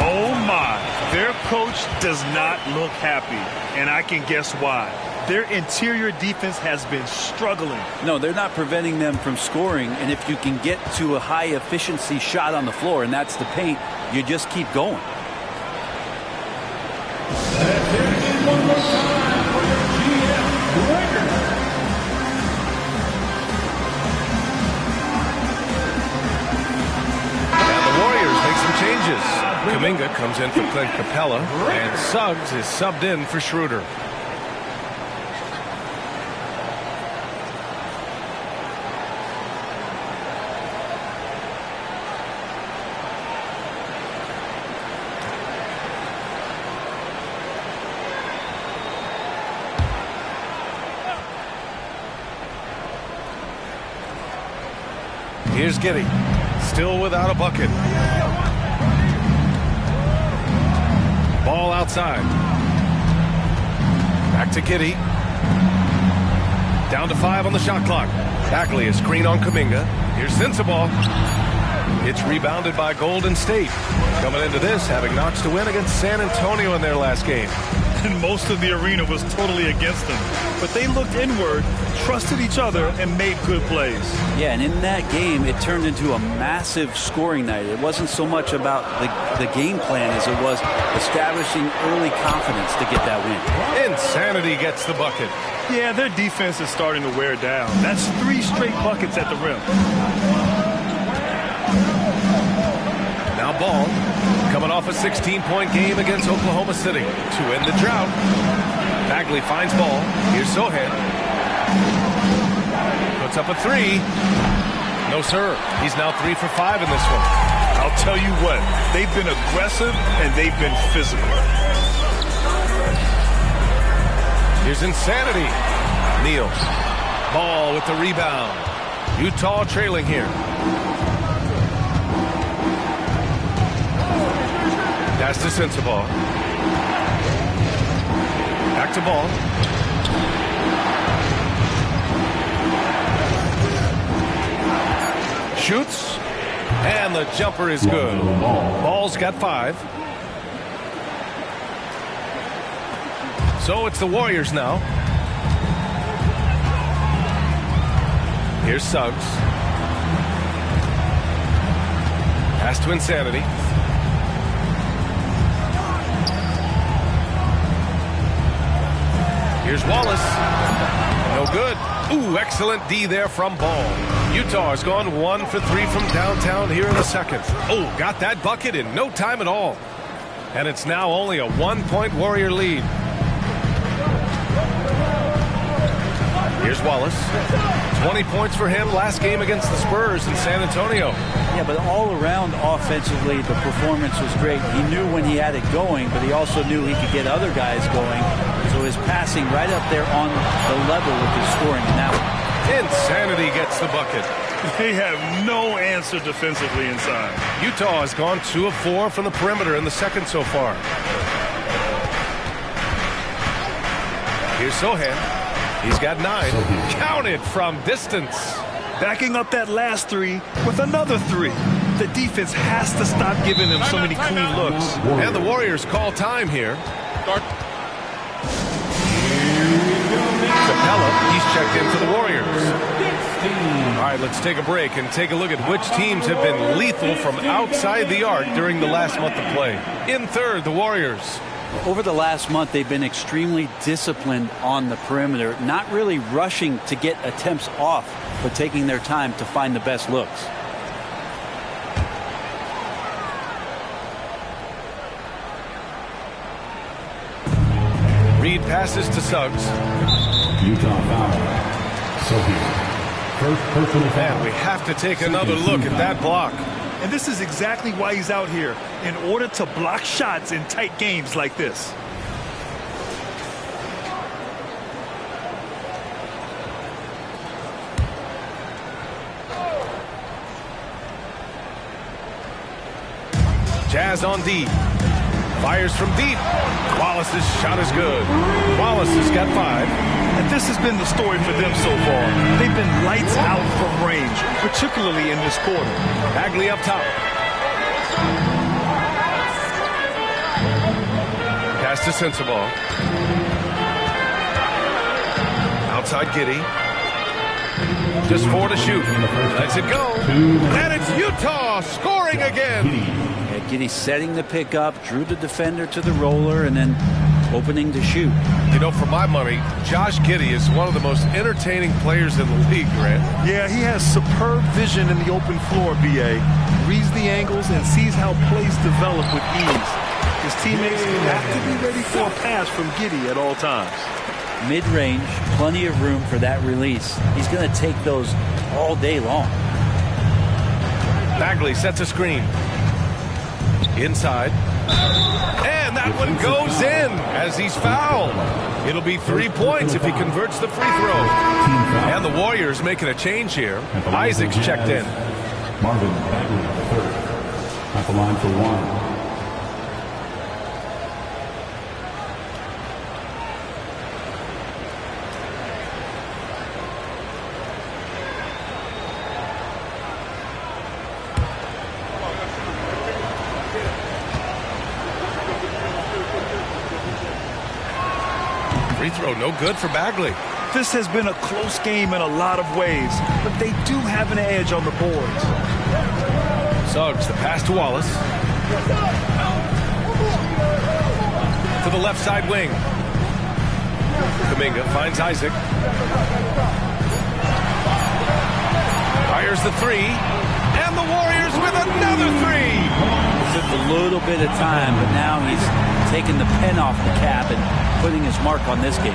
Oh my. Their coach does not look happy, and I can guess why. Their interior defense has been struggling. No, they're not preventing them from scoring, and if you can get to a high-efficiency shot on the floor, and that's the paint, you just keep going. And the Warriors make some changes. Kuminga comes in for Clint Capella, and Suggs is subbed in for Schroeder. Here's Giddey, still without a bucket. Ball outside. Back to Giddey. Down to 5 on the shot clock. Bagley is screen on Kuminga. Here's Sensabaugh. It's rebounded by Golden State. Coming into this, having notched a win against San Antonio in their last game. And most of the arena was totally against them. But they looked inward, trusted each other, and made good plays. Yeah, and in that game, it turned into a massive scoring night. It wasn't so much about the game plan as it was establishing early confidence to get that win. Insanity gets the bucket. Yeah, their defense is starting to wear down. That's 3 straight buckets at the rim. Now Ball, coming off a 16-point game against Oklahoma City to end the drought. Bagley finds Ball. Here's Sohan. Puts up a 3. No, sir. He's now 3 for 5 in this one. I'll tell you what, they've been aggressive and they've been physical. Here's Insanity. Neal. Ball with the rebound. Utah trailing here. Pass to Sensabaugh. Back to Ball. Shoots. And the jumper is good. Ball's got 5. So it's the Warriors now. Here's Suggs. Pass to Insanity. Here's Wallace. No good. Ooh, excellent D there from Ball. Utah has gone 1 for 3 from downtown here in the second. Oh, got that bucket in no time at all. And it's now only a 1-point Warrior lead. Here's Wallace. 20 points for him last game against the Spurs in San Antonio. Yeah, but all around offensively, the performance was great. He knew when he had it going, but he also knew he could get other guys going. So his passing right up there on the level with his scoring in that one. Insanity gets the bucket. They have no answer defensively inside. Utah has gone 2 of 4 from the perimeter in the second so far. Here's Sohan. He's got 9. Counted from distance. Backing up that last 3 with another 3. The defense has to stop giving them so many clean looks. And the Warriors call time here. Capella, he's checked in for the Warriors. All right, let's take a break and take a look at which teams have been lethal from outside the arc during the last month of play. In third, the Warriors. Over the last month, they've been extremely disciplined on the perimeter, not really rushing to get attempts off, but taking their time to find the best looks. Reed passes to Suggs. Utah foul. Sophie. First personal foul. And we have to take another look at that block. And this is exactly why he's out here, in order to block shots in tight games like this. Jazz on D. Fires from deep. Wallace's shot is good. Wallace has got 5. And this has been the story for them so far. They've been lights out from range, particularly in this quarter. Bagley up top. Pass to Sensabaugh. Outside Giddey. Just 4 to shoot. Lets it go. And it's Utah scoring again. Yeah, Giddey setting the pick up, drew the defender to the roller, and then opening to shoot. You know, for my money, Josh Giddey is one of the most entertaining players in the league, Grant. Yeah, he has superb vision in the open floor, B.A. Reads the angles and sees how plays develop with ease. His teammates have to be ready for a pass from Giddey at all times. Mid-range, plenty of room for that release. He's going to take those all day long. Bagley sets a screen. Inside. And that one goes in as he's fouled. It'll be 3 points if he converts the free throw. And the Warriors making a change here. Isaac's checked in. Marvin Bagley, third. At the line for 1. Free throw no good for Bagley. This has been a close game in a lot of ways, but they do have an edge on the boards. Suggs, the pass to Wallace. To the left side wing. Kuminga finds Isaac. Fires the 3. And the Warriors with another 3. Took a little bit of time, but now he's taking the pen off the cap and putting his mark on this game.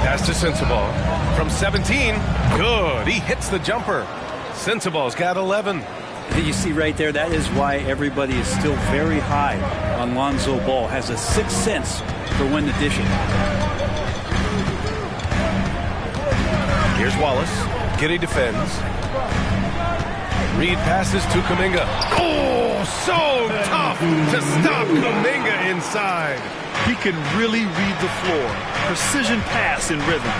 Pass to Sensabaugh. From 17. Good. He hits the jumper. Sensabaugh's got 11. You see right there, that is why everybody is still very high on Lonzo Ball. Has a sixth sense for when to dish it. Here's Wallace. Giddey defends. Reed passes to Kuminga. Oh, so tough to stop Kuminga inside. He can really read the floor. Precision pass in rhythm.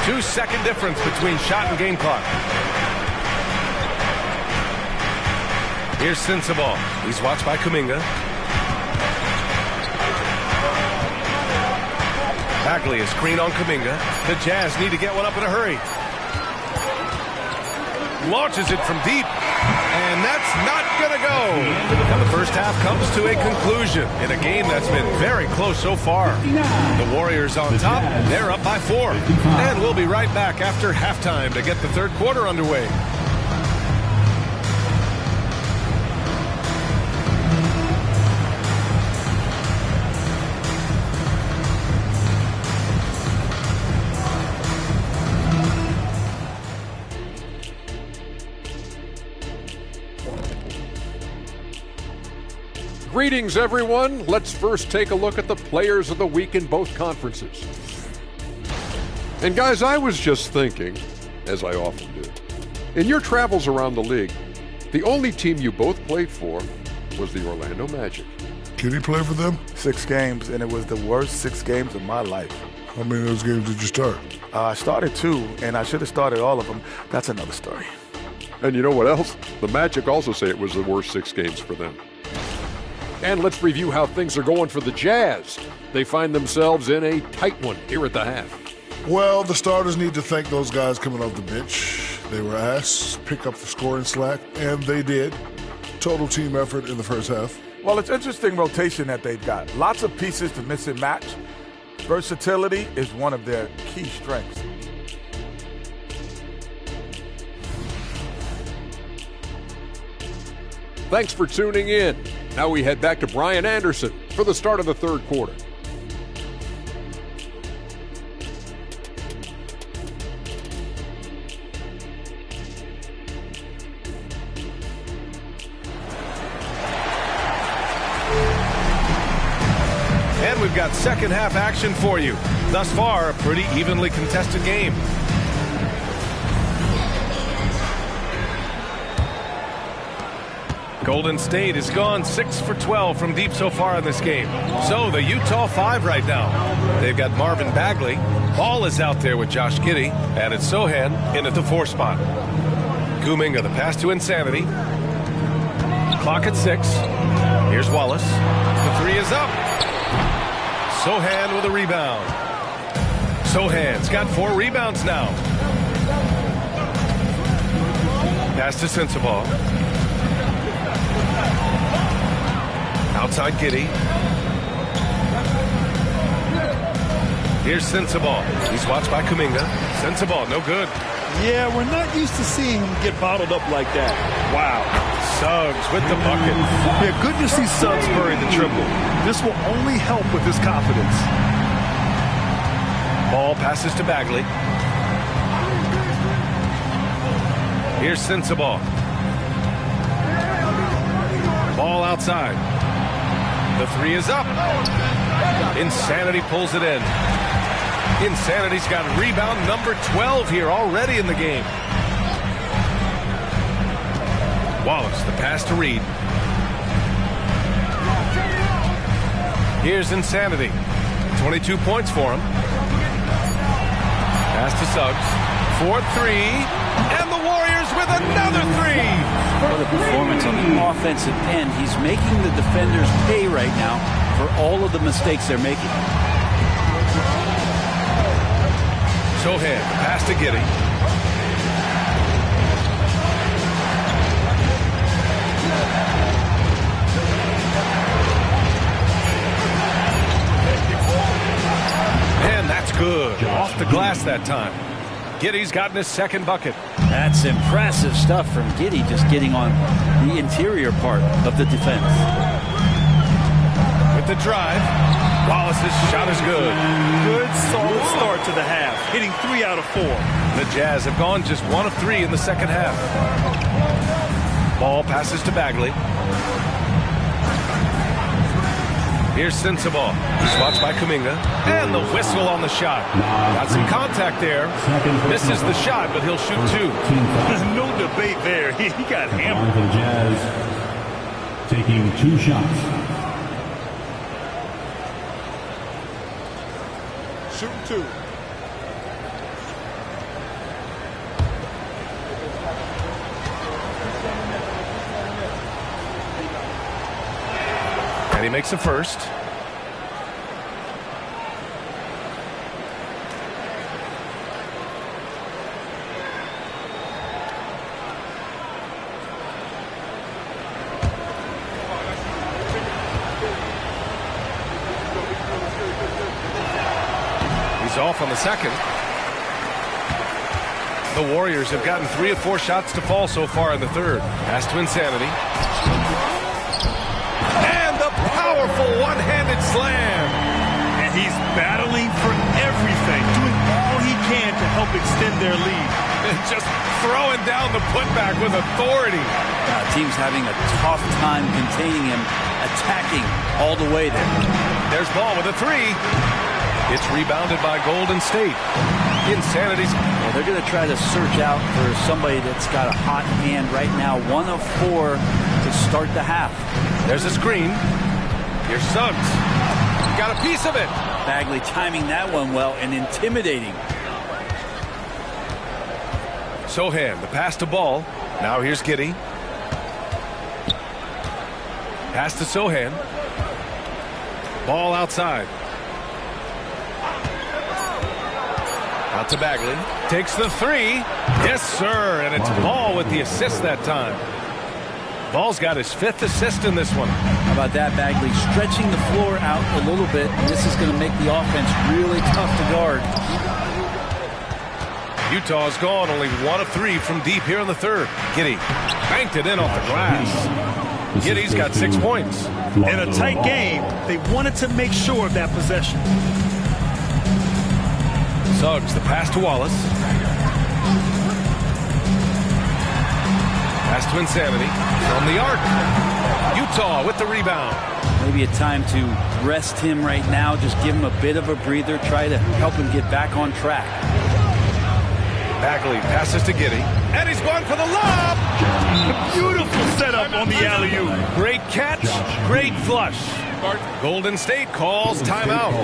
2-second difference between shot and game clock. Here's Sensabaugh. He's watched by Kuminga. Bagley is screen on Kuminga. The Jazz need to get one up in a hurry. Launches it from deep. And that's not going to go. And the first half comes to a conclusion in a game that's been very close so far. The Warriors on top. They're up by 4. And we'll be right back after halftime to get the third quarter underway. Greetings, everyone. Let's first take a look at the players of the week in both conferences. And guys, I was just thinking, as I often do, in your travels around the league, the only team you both played for was the Orlando Magic. Did he play for them? 6 games, and it was the worst 6 games of my life. How many of those games did you start? I started 2, and I should have started all of them. That's another story. And you know what else? The Magic also say it was the worst 6 games for them. And let's review how things are going for the Jazz. They find themselves in a tight one here at the half. Well, the starters need to thank those guys coming off the bench. They were asked to pick up the scoring slack, and they did. Total team effort in the first half. Well, it's interesting rotation that they've got. Lots of pieces to mix and match. Versatility is one of their key strengths. Thanks for tuning in. Now we head back to Brian Anderson for the start of the third quarter. And we've got second half action for you. Thus far, a pretty evenly contested game. Golden State has gone 6 for 12 from deep so far in this game. So the Utah 5 right now. They've got Marvin Bagley. Ball is out there with Josh Giddey. And it's Sohan in at the 4 spot. Kuminga, the pass to Insanity. Clock at 6. Here's Wallace. The 3 is up. Sohan with a rebound. Sohan's got 4 rebounds now. Pass to Sensabaugh. Outside Giddey. Here's Sensabaugh. He's watched by Kuminga. Sensabaugh, no good. Yeah, we're not used to seeing him get bottled up like that. Wow. Suggs with the bucket. Yeah, good to see Suggs bury the triple. This will only help with his confidence. Ball passes to Bagley. Here's Sensabaugh. Ball outside. The 3 is up. Insanity pulls it in. Insanity's got rebound number 12 here already in the game. Wallace, the pass to Reed. Here's Insanity. 22 points for him. Pass to Suggs. 4-3. And the Warriors with another 3. For the performance on the offensive end, he's making the defenders pay right now for all of the mistakes they're making. Sohan, pass to Giddey. And that's good. Off the glass that time. Giddey's gotten his second bucket. That's impressive stuff from Giddey, just getting on the interior part of the defense. With the drive, Wallace's shot is good. Good, solid start to the half, hitting 3 out of 4. The Jazz have gone just 1 of 3 in the second half. Ball passes to Bagley. Here's Sensabaugh. He's watched by Kuminga. And the whistle on the shot. Got some contact there. Misses the shot, but he'll shoot 2. There's no debate there. He got hammered. For the Jazz, taking 2 shots. Shooting 2. he makes the first. He's off on the second. The Warriors have gotten 3 of 4 shots to fall so far in the third. Pass to Insanity. And the powerful one-handed slam. And he's battling for everything, doing all he can to help extend their lead. Just throwing down the putback with authority. Team's having a tough time containing him, attacking all the way there. There's Ball with a 3. It's rebounded by Golden State. Insanity's. Well, they're going to try to search out for somebody that's got a hot hand right now. 1 of 4 to start the half. There's a screen. Here's Suggs. Got a piece of it. Bagley timing that one well and intimidating. Sohan, the pass to Ball. Now here's Giddey. Pass to Sohan. Ball outside. Out to Bagley. Takes the 3. Yes, sir. And it's Ball with the assist that time. Ball's got his 5th assist in this one. How about that, Bagley? Stretching the floor out a little bit. And this is going to make the offense really tough to guard. Utah's gone only 1 of 3 from deep here in the third. Giddey banked it in off the glass. Giddey's got 6 points. In a tight game, they wanted to make sure of that possession. Suggs, the pass to Wallace. Pass to Insanity. From the arc. Utah with the rebound. Maybe a time to rest him right now. Just give him a bit of a breather. Try to help him get back on track. Bagley passes to Giddey. And he's going for the lob. Beautiful setup on the alley-oop. Great catch. Great flush. Golden State calls timeout.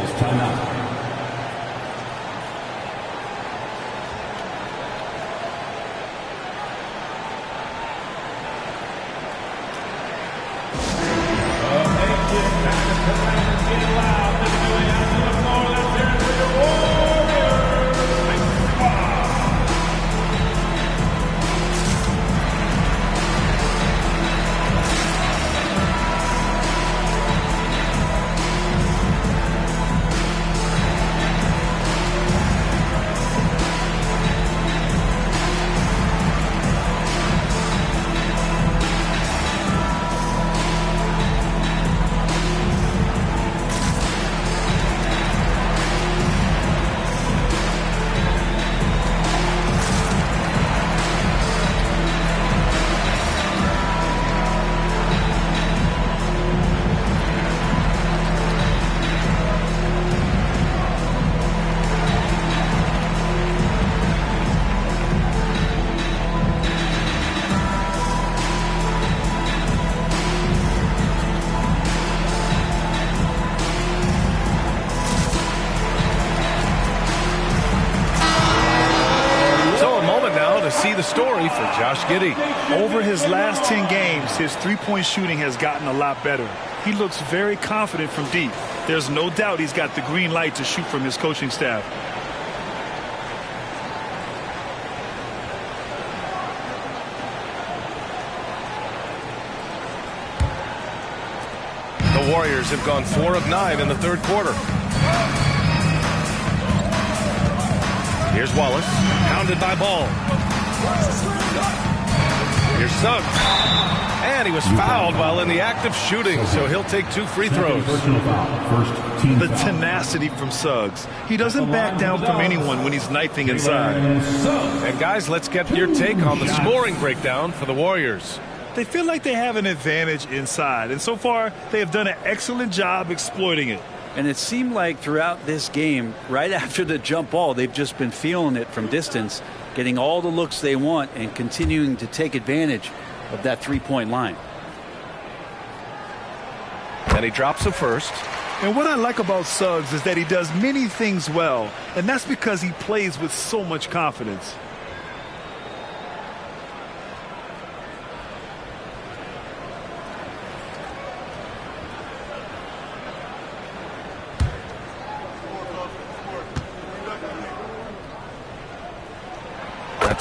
See the story for Josh Giddey. Over his last 10 games, his three-point shooting has gotten a lot better. He looks very confident from deep. There's no doubt he's got the green light to shoot from his coaching staff. The Warriors have gone 4 of 9 in the third quarter. Here's Wallace, pounded by Ball. Here's Suggs. And he was fouled while in the act of shooting, so he'll take 2 free throws. The tenacity from Suggs. He doesn't back down from anyone when he's knifing inside. And guys, let's get your take on the scoring breakdown for the Warriors. They feel like they have an advantage inside, and so far they have done an excellent job exploiting it. And it seemed like throughout this game, right after the jump ball, they've just been feeling it from distance, getting all the looks they want and continuing to take advantage of that three-point line. And he drops the first. And what I like about Suggs is that he does many things well, and that's because he plays with so much confidence.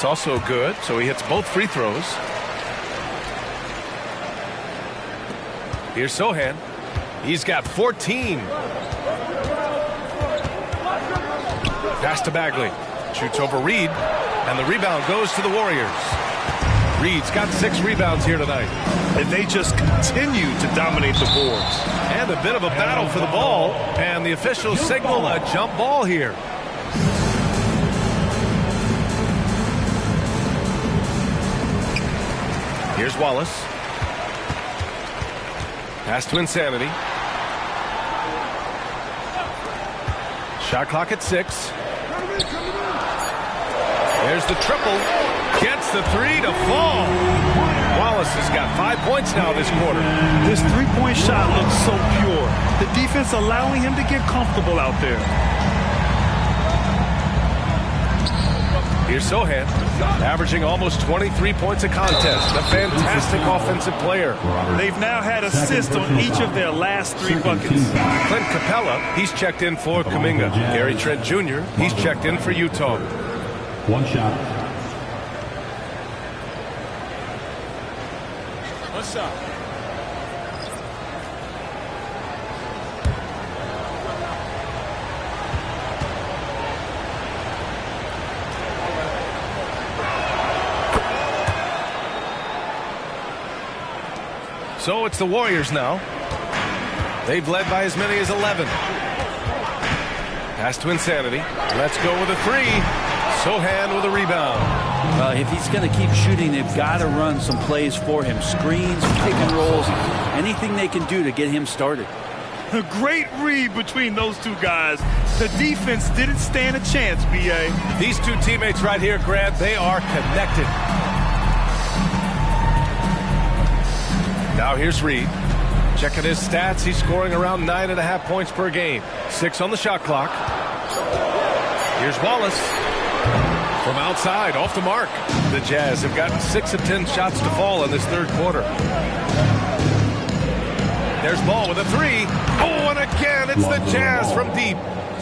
That's also good, so he hits both free throws. Here's Sohan. He's got 14. Pass to Bagley. Shoots over Reed, and the rebound goes to the Warriors. Reed's got 6 rebounds here tonight. And they just continue to dominate the boards. And a bit of a battle for the ball, and the officials signal a jump ball here. Here's Wallace. Pass to Insanity. Shot clock at 6. There's the triple. Gets the 3 to fall. Wallace has got 5 points now this quarter. This three-point shot looks so pure. The defense allowing him to get comfortable out there. Here's Sohan, averaging almost 23 points a contest. A fantastic offensive player. They've now had assists on each of their last 3 buckets. Clint Capella, he's checked in for Kuminga. Gary Trent Jr., he's checked in for Utah. One shot. One shot. So it's the Warriors now. They've led by as many as 11. Pass to Insanity. Let's go with a 3. Sohan with a rebound. If he's going to keep shooting, they've got to run some plays for him. Screens, pick and rolls, anything they can do to get him started. A great read between those two guys. The defense didn't stand a chance, B.A. These two teammates right here, Grant, they are connected. Now here's Reed. Checking his stats, he's scoring around 9.5 points per game. 6 on the shot clock. Here's Wallace. From outside, off the mark. The Jazz have gotten 6 of 10 shots to fall in this third quarter. There's Ball with a 3. Oh, and again, it's the Jazz from deep.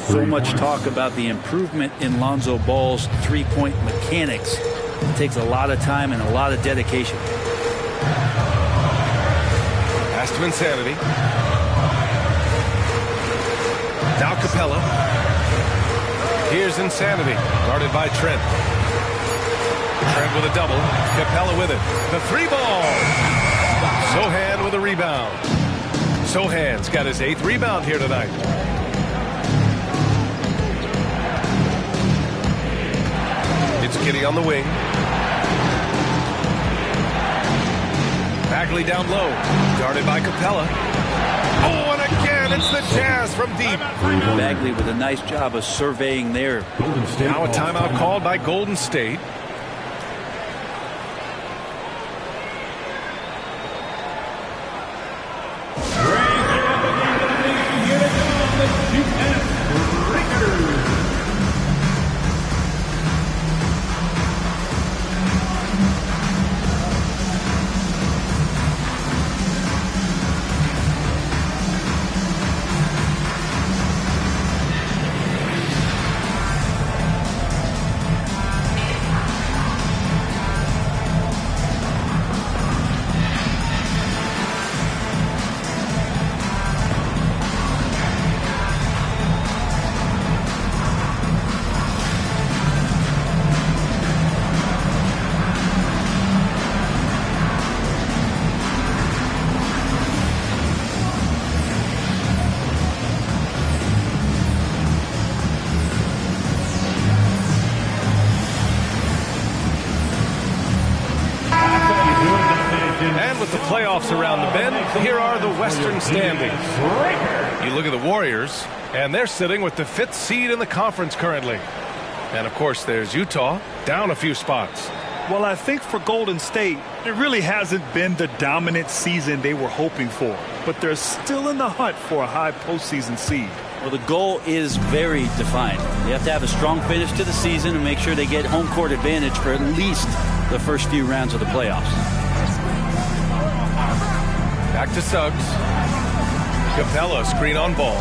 So much talk about the improvement in Lonzo Ball's three-point mechanics. It takes a lot of time and a lot of dedication. Pass to Insanity. Now Capella. Here's Insanity, guarded by Trent. Trent with a double. Capella with it. The 3 ball. Sohan with a rebound. Sohan's got his 8th rebound here tonight. It's Giddey on the wing. Bagley down low, guarded by Capella. Oh, and again, it's the Jazz from deep. Bagley with a nice job of surveying there. Now a timeout called by Golden State. Playoffs around the bend. Here are the Western standings. You look at the Warriors, and they're sitting with the 5th seed in the conference currently. And, of course, there's Utah, down a few spots. Well, I think for Golden State, it really hasn't been the dominant season they were hoping for. But they're still in the hunt for a high postseason seed. Well, the goal is very defined. They have to have a strong finish to the season and make sure they get home court advantage for at least the first few rounds of the playoffs. Back to Suggs. Capella, screen on Ball.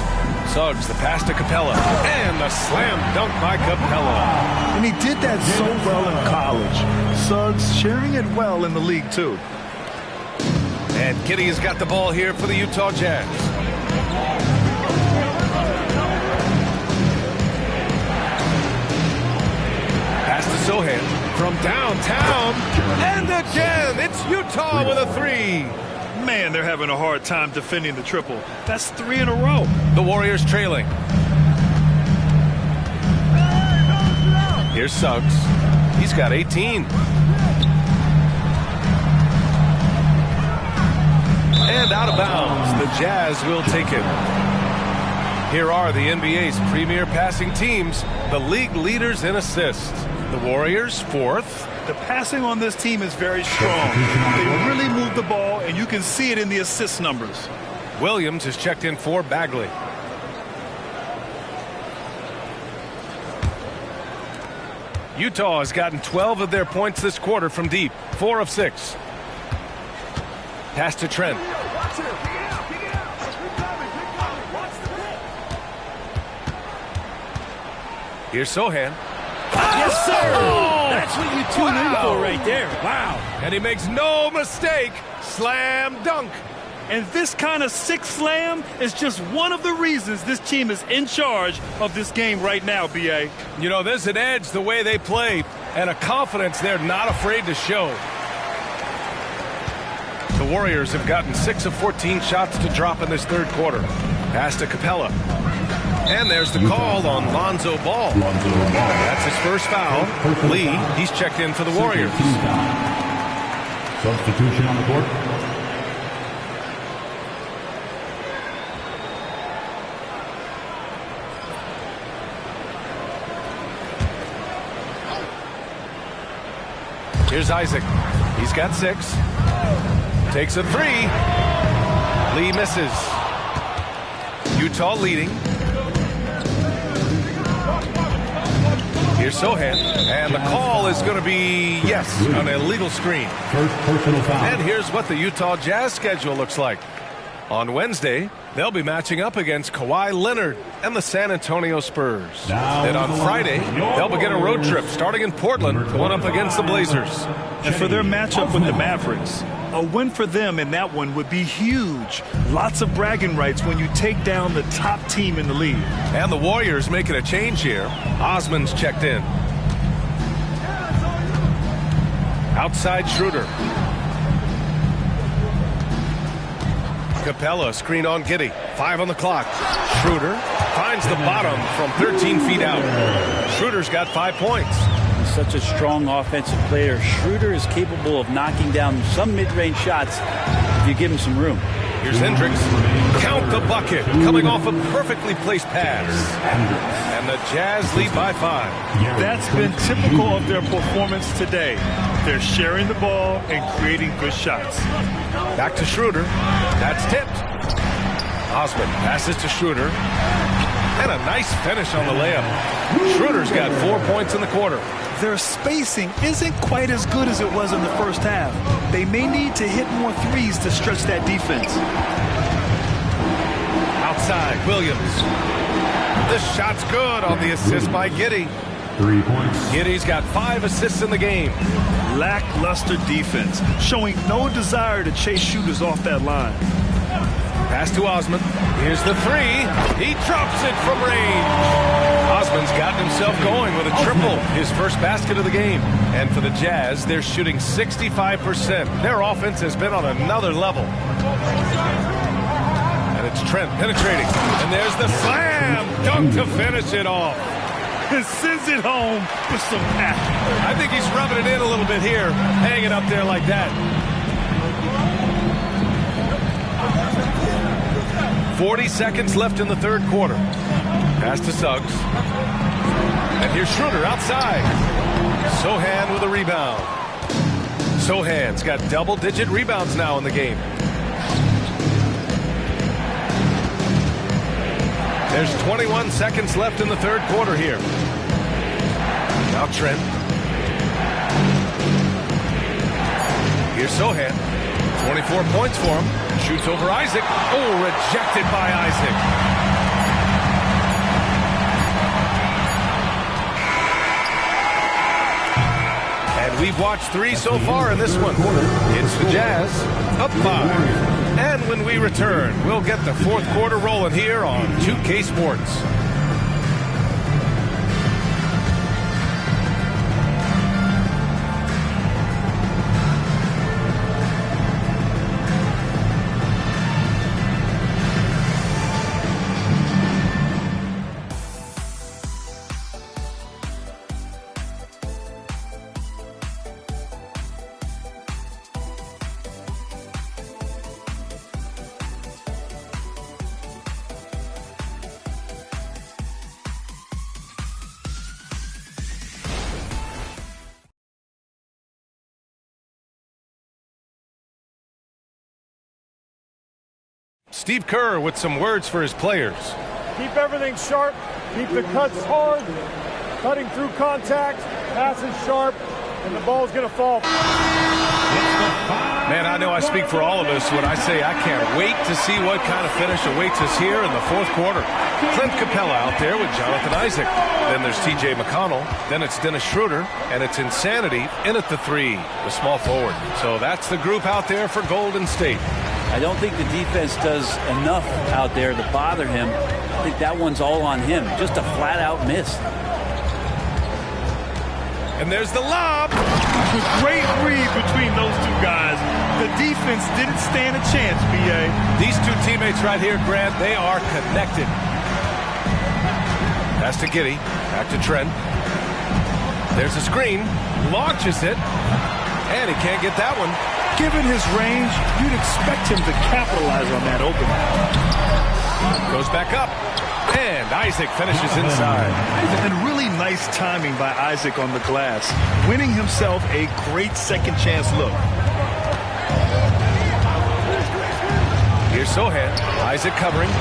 Suggs, the pass to Capella, and the slam dunk by Capella. And he did that so well in college. Suggs sharing it well in the league, too. And Giddey has got the ball here for the Utah Jazz. Pass to Sohan from downtown. And again, it's Utah with a three. Man, they're having a hard time defending the triple. That's 3 in a row. The Warriors trailing. Here's Suggs. He's got 18. And out of bounds. The Jazz will take it. Here are the NBA's premier passing teams, the league leaders in assists. The Warriors, 4th. The passing on this team is very strong. They really move the ball, and you can see it in the assist numbers. Williams is checked in for Bagley. Utah has gotten 12 of their points this quarter from deep, 4 of 6. Pass to Trent. Here's Sohan. Yes, sir. That's what you tune in for right there. Wow. And he makes no mistake. Slam dunk. And this kind of sick slam is just one of the reasons this team is in charge of this game right now, B.A. You know, there's an edge the way they play and a confidence they're not afraid to show. The Warriors have gotten 6 of 14 shots to drop in this third quarter. Pass to Capella. And there's the call on Lonzo Ball. That's his first foul. Lee, he's checked in for the Warriors. Substitution on the court. Here's Isaac. He's got 6. Takes a 3. Lee misses. Utah leading. Here's Sohan, and the call is going to be, yes, an illegal screen. First personal foul. And here's what the Utah Jazz schedule looks like. On Wednesday, they'll be matching up against Kawhi Leonard and the San Antonio Spurs. Then on Friday, they'll begin a road trip starting in Portland, going up against the Blazers. And for their matchup with the Mavericks, a win for them in that one would be huge. Lots of bragging rights when you take down the top team in the league. And the Warriors making a change here. Osman's checked in. Outside Schroeder. Capella screen on Giddey. 5 on the clock. Schroeder finds the bottom from 13 feet out. Schroeder's got 5 points. He's such a strong offensive player. Schroeder is capable of knocking down some mid-range shots if you give him some room. Here's Hendricks. Count the bucket. Coming off a perfectly placed pass. And the Jazz lead by 5. That's been typical of their performance today. They're sharing the ball and creating good shots. Back to Schroeder. That's tipped. Osman passes to Schroeder. And a nice finish on the layup. Schroeder's got 4 points in the quarter. Their spacing isn't quite as good as it was in the first half. They may need to hit more threes to stretch that defense. Outside, Williams. This shot's good on the assist by Giddey. 3 points. Giddey's got 5 assists in the game. Lackluster defense, showing no desire to chase shooters off that line. Pass to Osman. Here's the 3. He drops it from range. Osman's gotten himself going with a triple, his first basket of the game. And for the Jazz, they're shooting 65%. Their offense has been on another level. And it's Trent penetrating. And there's the slam dunk to finish it off. And sends it home with some passion. I think he's rubbing it in a little bit here, hanging up there like that. 40 seconds left in the third quarter. Pass to Suggs. And here's Schroeder outside. Sohan with a rebound. Sohan's got double-digit rebounds now in the game. There's 21 seconds left in the third quarter here. Now Trent. Here's Sohan. 24 points for him. Shoots over Isaac. Oh, rejected by Isaac. We've watched 3 so far in this one. It's the Jazz up 5. And when we return, we'll get the fourth quarter rolling here on 2K Sports. Steve Kerr with some words for his players. Keep everything sharp. Keep the cuts hard. Cutting through contact. Passes sharp. And the ball's going to fall. Man, I know I speak for all of us when I say I can't wait to see what kind of finish awaits us here in the fourth quarter. Clint Capella out there with Jonathan Isaac. Then there's T.J. McConnell. Then it's Dennis Schroeder. And it's Insanity in at the 3, the small forward. So that's the group out there for Golden State. I don't think the defense does enough out there to bother him. I think that one's all on him. Just a flat-out miss. And there's the lob. Great read between those two guys. The defense didn't stand a chance, B.A. These two teammates right here, Grant, they are connected. Pass to Giddey. Back to Trent. There's a screen. Launches it. And he can't get that one. Given his range, you'd expect him to capitalize on that opening. Goes back up. And Isaac finishes inside. And really nice timing by Isaac on the glass, winning himself a great second chance look. Here's Sohan. Isaac covering.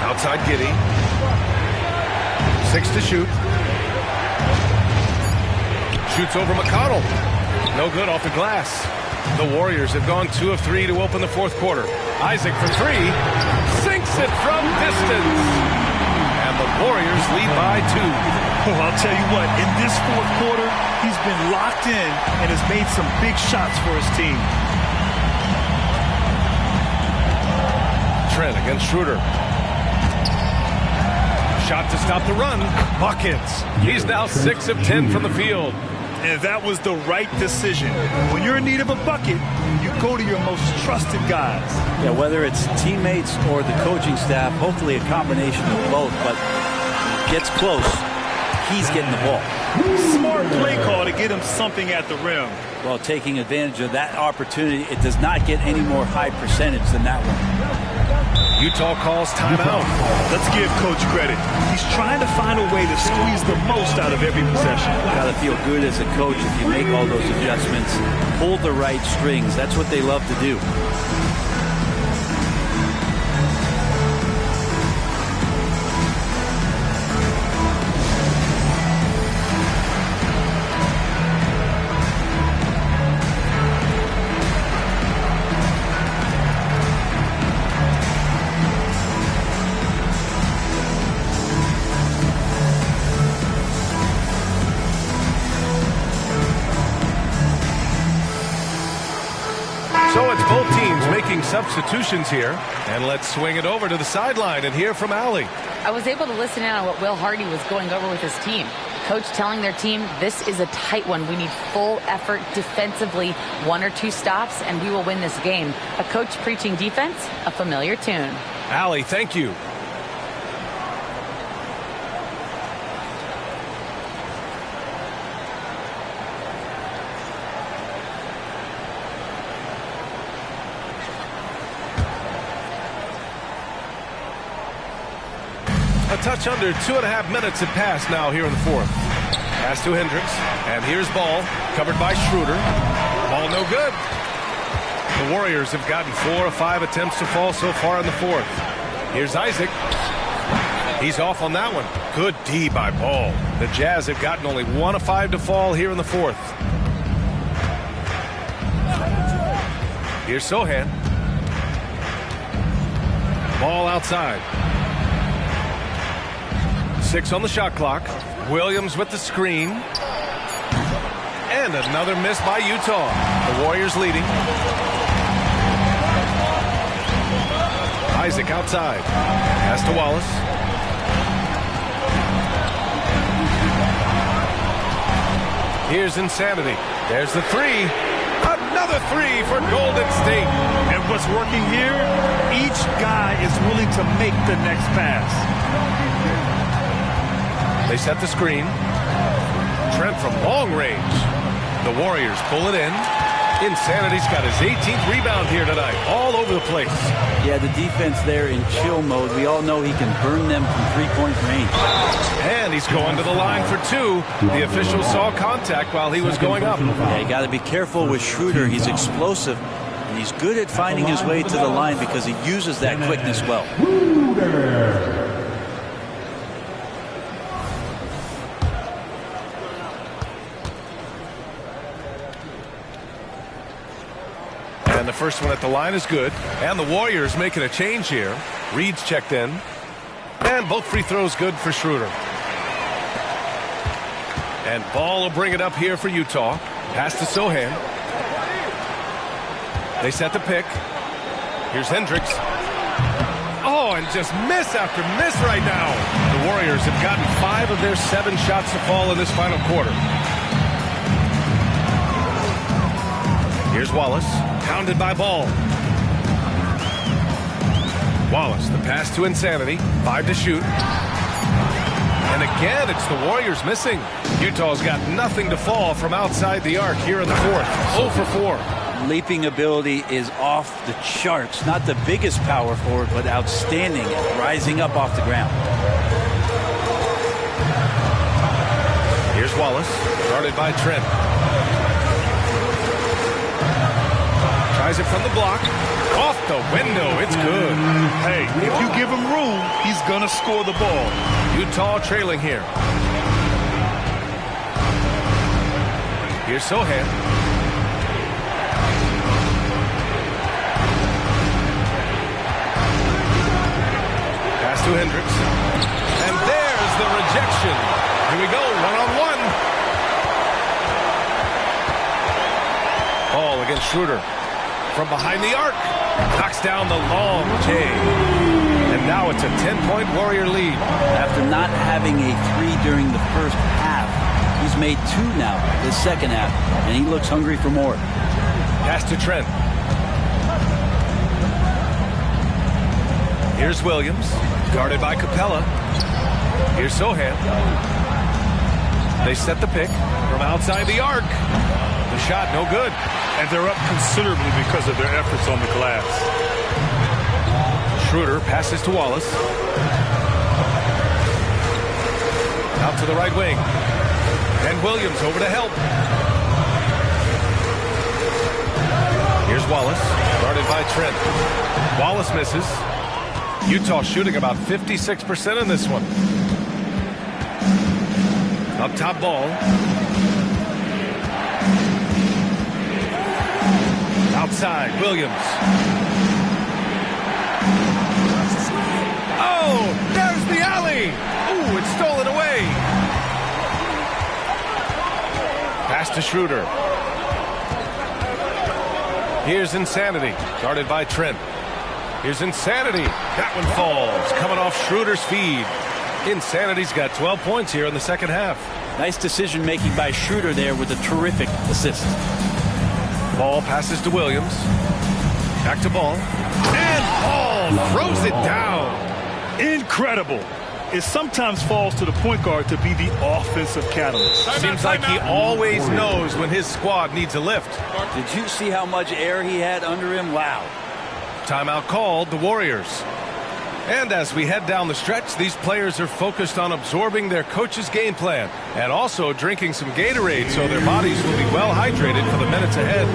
Outside Giddey. 6 to shoot. Shoots over McConnell. No good off the glass. The Warriors have gone 2 of 3 to open the fourth quarter. Isaac for 3. Sinks it from distance. And the Warriors lead by 2. Oh, I'll tell you what, in this fourth quarter, he's been locked in and has made some big shots for his team. Trent against Schroeder. Shot to stop the run. Buckets. He's now 6 of 10 from the field. And that was the right decision. When you're in need of a bucket, you go to your most trusted guys. Yeah, whether it's teammates or the coaching staff, hopefully a combination of both, but gets close, he's getting the ball. Smart play call to get him something at the rim. Well, taking advantage of that opportunity, it does not get any more high percentage than that one. Utah calls timeout. Let's give Coach credit. He's trying to find a way to squeeze the most out of every possession. Got to feel good as a coach if you make all those adjustments. Pull the right strings. That's what they love to do. So it's both teams making substitutions here. And let's swing it over to the sideline and hear from Allie. I was able to listen in on what Will Hardy was going over with his team. Coach telling their team, this is a tight one. We need full effort defensively, 1 or 2 stops, and we will win this game. A coach preaching defense, a familiar tune. Allie, thank you. A touch under 2.5 minutes have passed now here in the fourth. Pass to Hendricks. And here's Ball, covered by Schroeder. Ball no good. The Warriors have gotten 4 of 5 attempts to fall so far in the fourth. Here's Isaac. He's off on that one. Good D by Ball. The Jazz have gotten only 1 of 5 to fall here in the fourth. Here's Sohan. Ball outside. 6 on the shot clock. Williams with the screen. And another miss by Utah. The Warriors leading. Isaac outside. Pass to Wallace. Here's Insanity. There's the three. Another three for Golden State. And what's working here, each guy is willing to make the next pass. They set the screen. Trent from long range. The Warriors pull it in. Insanity's got his 18th rebound here tonight. All over the place. Yeah, the defense there in chill mode. We all know he can burn them from three-point range. And he's going to the line for two. The official saw contact while he was going up. Yeah, you got to be careful with Schroeder. He's explosive, and he's good at finding his way to the line because he uses that quickness well. And the first one at the line is good. And the Warriors making a change here. Reed's checked in. And both free throws good for Schroeder. And Ball will bring it up here for Utah. Pass to Sohan. They set the pick. Here's Hendricks. Oh, and just miss after miss right now. The Warriors have gotten 5 of their 7 shots to fall in this final quarter. Here's Wallace. Pounded by Ball. Wallace, the pass to Insanity. 5 to shoot. And again, it's the Warriors missing. Utah's got nothing to fall from outside the arc here in the fourth. 0 for 4. Leaping ability is off the charts. Not the biggest power forward, but outstanding at rising up off the ground. Here's Wallace. Guarded by Trent. Tries it from the block. Off the window. It's good. Hey, if you give him room, he's going to score the ball. Utah trailing here. Here's Sohan. Pass to Hendricks. And there's the rejection. Here we go, one-on-one. Ball against Schroeder. From behind the arc. Knocks down the long J. And now it's a 10-point Warrior lead. After not having a 3 during the first half, he's made 2 now this second half, and he looks hungry for more. Pass to Trent. Here's Williams, guarded by Capella. Here's Sohan. They set the pick from outside the arc. The shot no good. And they're up considerably because of their efforts on the glass. Schroeder passes to Wallace. Out to the right wing. And Williams over to help. Here's Wallace, guarded by Trent. Wallace misses. Utah shooting about 56% in this one. Up top Ball. Outside, Williams. Oh, there's the alley. Ooh, it's stolen away. Pass to Schroeder. Here's Insanity, guarded by Trent. Here's Insanity. That one falls, coming off Schroeder's feed. Insanity's got 12 points here in the second half. Nice decision-making by Schroeder there with a terrific assist. Ball passes to Williams. Back to Ball. And Ball throws it down. Incredible. It sometimes falls to the point guard to be the offensive catalyst. Seems like he always knows when his squad needs a lift. Did you see how much air he had under him? Wow. Timeout called, the Warriors. And as we head down the stretch, these players are focused on absorbing their coach's game plan and also drinking some Gatorade so their bodies will be well hydrated for the minutes ahead.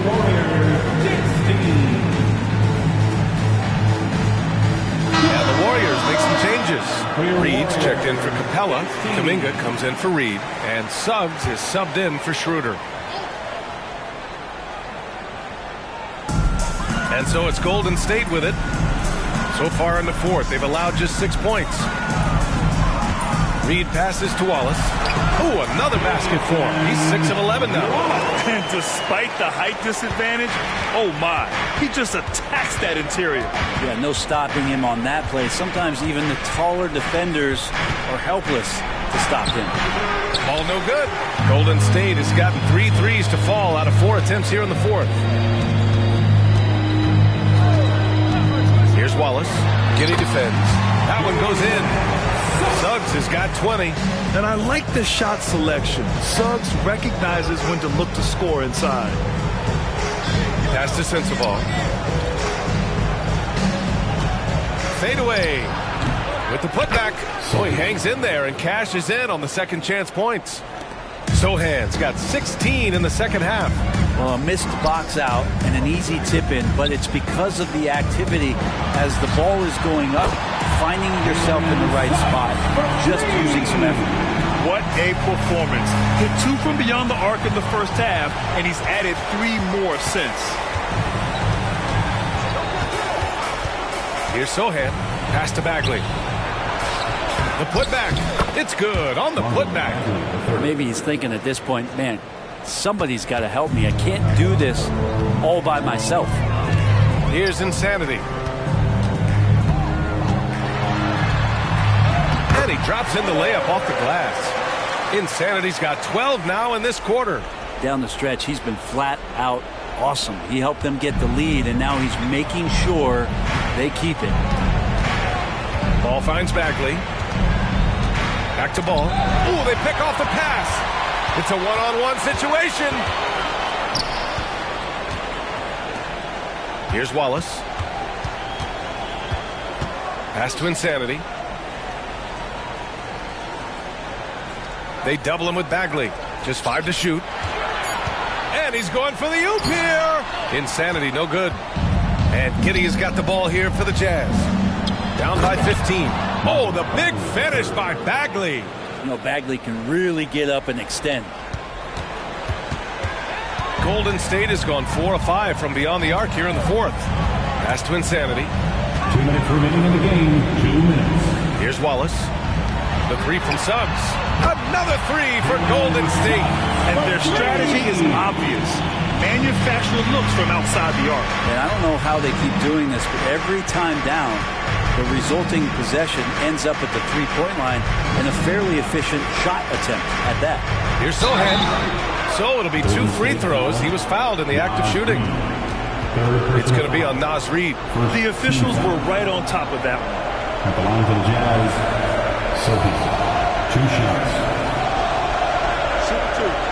And the Warriors make some changes. Reed's checked in for Capella. Kuminga comes in for Reed. And Suggs is subbed in for Schroeder. And so it's Golden State with it. So far in the fourth, they've allowed just 6 points. Reed passes to Wallace. Ooh, another basket for him. He's 6 of 11 now. And despite the height disadvantage, oh my, he just attacks that interior. Yeah, no stopping him on that play. Sometimes even the taller defenders are helpless to stop him. Ball no good. Golden State has gotten 3 threes to fall out of 4 attempts here in the fourth. Here's Wallace. Giddey defends. That one goes in. Suggs has got 20. And I like the shot selection. Suggs recognizes when to look to score inside. Pass to Sensabaugh. Fade away with the putback. So he hangs in there and cashes in on the second chance points. Sohan's got 16 in the second half. Well, a missed box out and an easy tip in, but it's because of the activity as the ball is going up, finding yourself in the right spot, just using some effort. What a performance. Hit 2 from beyond the arc in the first half, and he's added 3 more since. Here's Sohan. Pass to Bagley. The putback. It's good on the putback. Maybe he's thinking at this point, man, somebody's got to help me. I can't do this all by myself. Here's Insanity. And he drops in the layup off the glass. Insanity's got 12 now in this quarter. Down the stretch, he's been flat out awesome. He helped them get the lead, and now he's making sure they keep it. Ball finds Bagley. Back to Ball. Ooh, they pick off the pass. It's a one-on-one situation. Here's Wallace. Pass to Insanity. They double him with Bagley. Just 5 to shoot. And he's going for the oop here. Insanity, no good. And Giddey has got the ball here for the Jazz. Down by 15. Oh, the big finish by Bagley. You know, Bagley can really get up and extend. Golden State has gone 4 of 5 from beyond the arc here in the fourth. Pass to Insanity. 2 minutes remaining in the game. 2 minutes. Here's Wallace. The 3 from Suggs. Another 3 for Golden State. And their strategy is obvious. Manufacture looks from outside the arc. And I don't know how they keep doing this, but every time down, the resulting possession ends up at the three-point line and a fairly efficient shot attempt at that. Here's Sohan. So it'll be 2 free throws. He was fouled in the act of shooting. It's going to be on Naz Reid. The officials were right on top of that one. At the line for the Jazz, Sophie. 2 shots. Shoot 2.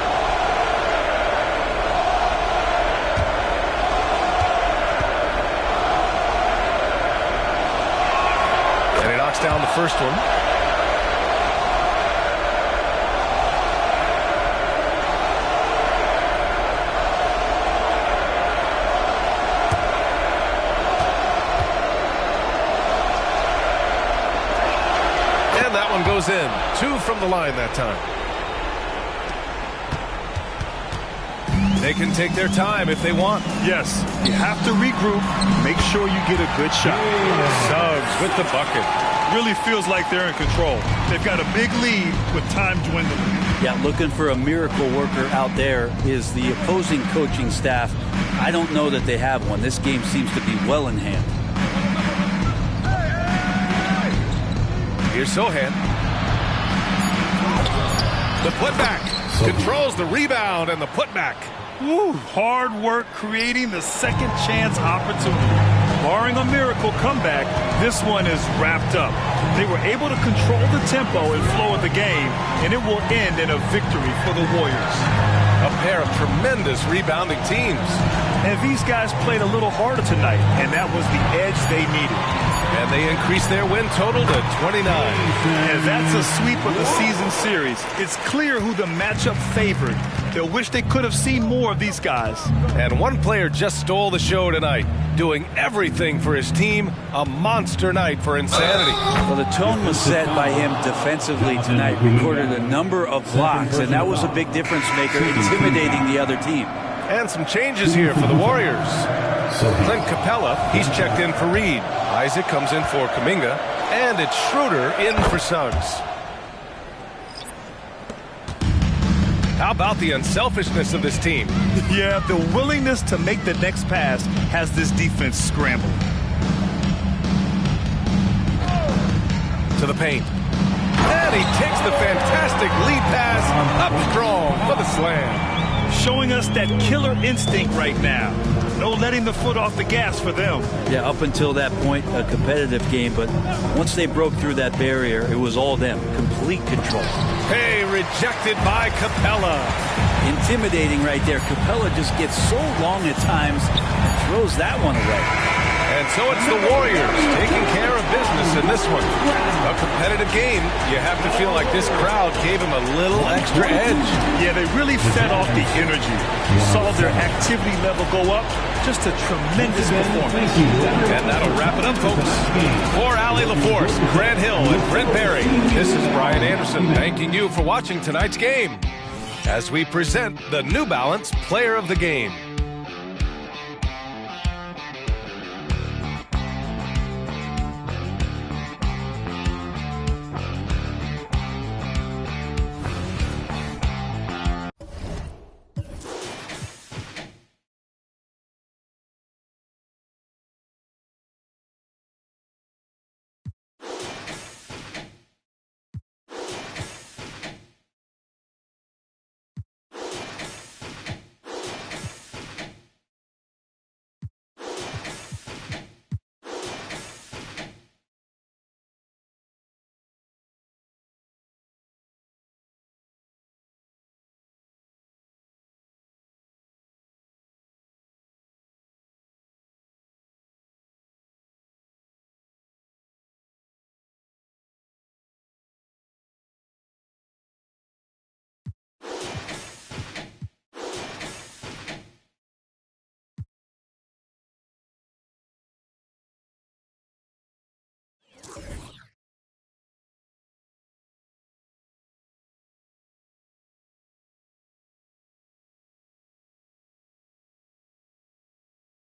Down the first one. And that one goes in. 2 from the line that time. They can take their time if they want. Yes, you have to regroup. Make sure you get a good shot. Suggs with the bucket. Really feels like they're in control. They've got a big lead with time dwindling. Yeah, looking for a miracle worker out there is the opposing coaching staff. I don't know that they have one. This game seems to be well in hand. Here's Sohan. The putback. Controls the rebound and the putback. Woo, hard work creating the second chance opportunity. Barring a miracle comeback, this one is wrapped up. They were able to control the tempo and flow of the game, and it will end in a victory for the Warriors. A pair of tremendous rebounding teams. And these guys played a little harder tonight, and that was the edge they needed. And they increased their win total to 29. And that's a sweep of the season series. It's clear who the matchup favored. They'll wish they could have seen more of these guys. And one player just stole the show tonight, doing everything for his team. A monster night for Insanity. Well, the tone was set by him defensively tonight. Recorded a number of blocks, and that was a big difference maker, intimidating the other team. And some changes here for the Warriors. Clint Capella, he's checked in for Reed. Isaac comes in for Kuminga. And it's Schroeder in for Suggs. How about the unselfishness of this team? Yeah, the willingness to make the next pass has this defense scrambled. To the paint. And he takes the fantastic lead pass up strong for the slam. Showing us that killer instinct right now. No letting the foot off the gas for them. Yeah, up until that point, a competitive game, but once they broke through that barrier, it was all them. Complete control. Hey, rejected by Capella. Intimidating right there. Capella just gets so long at times and throws that one away. And so it's the Warriors taking care of business in this one. A competitive game, you have to feel like this crowd gave them a little extra edge. Yeah, they really fed off the energy. You saw their activity level go up. Just a tremendous performance. And that'll wrap it up, folks. For Allie LaForce, Grant Hill, and Brent Berry, this is Brian Anderson thanking you for watching tonight's game as we present the New Balance Player of the Game.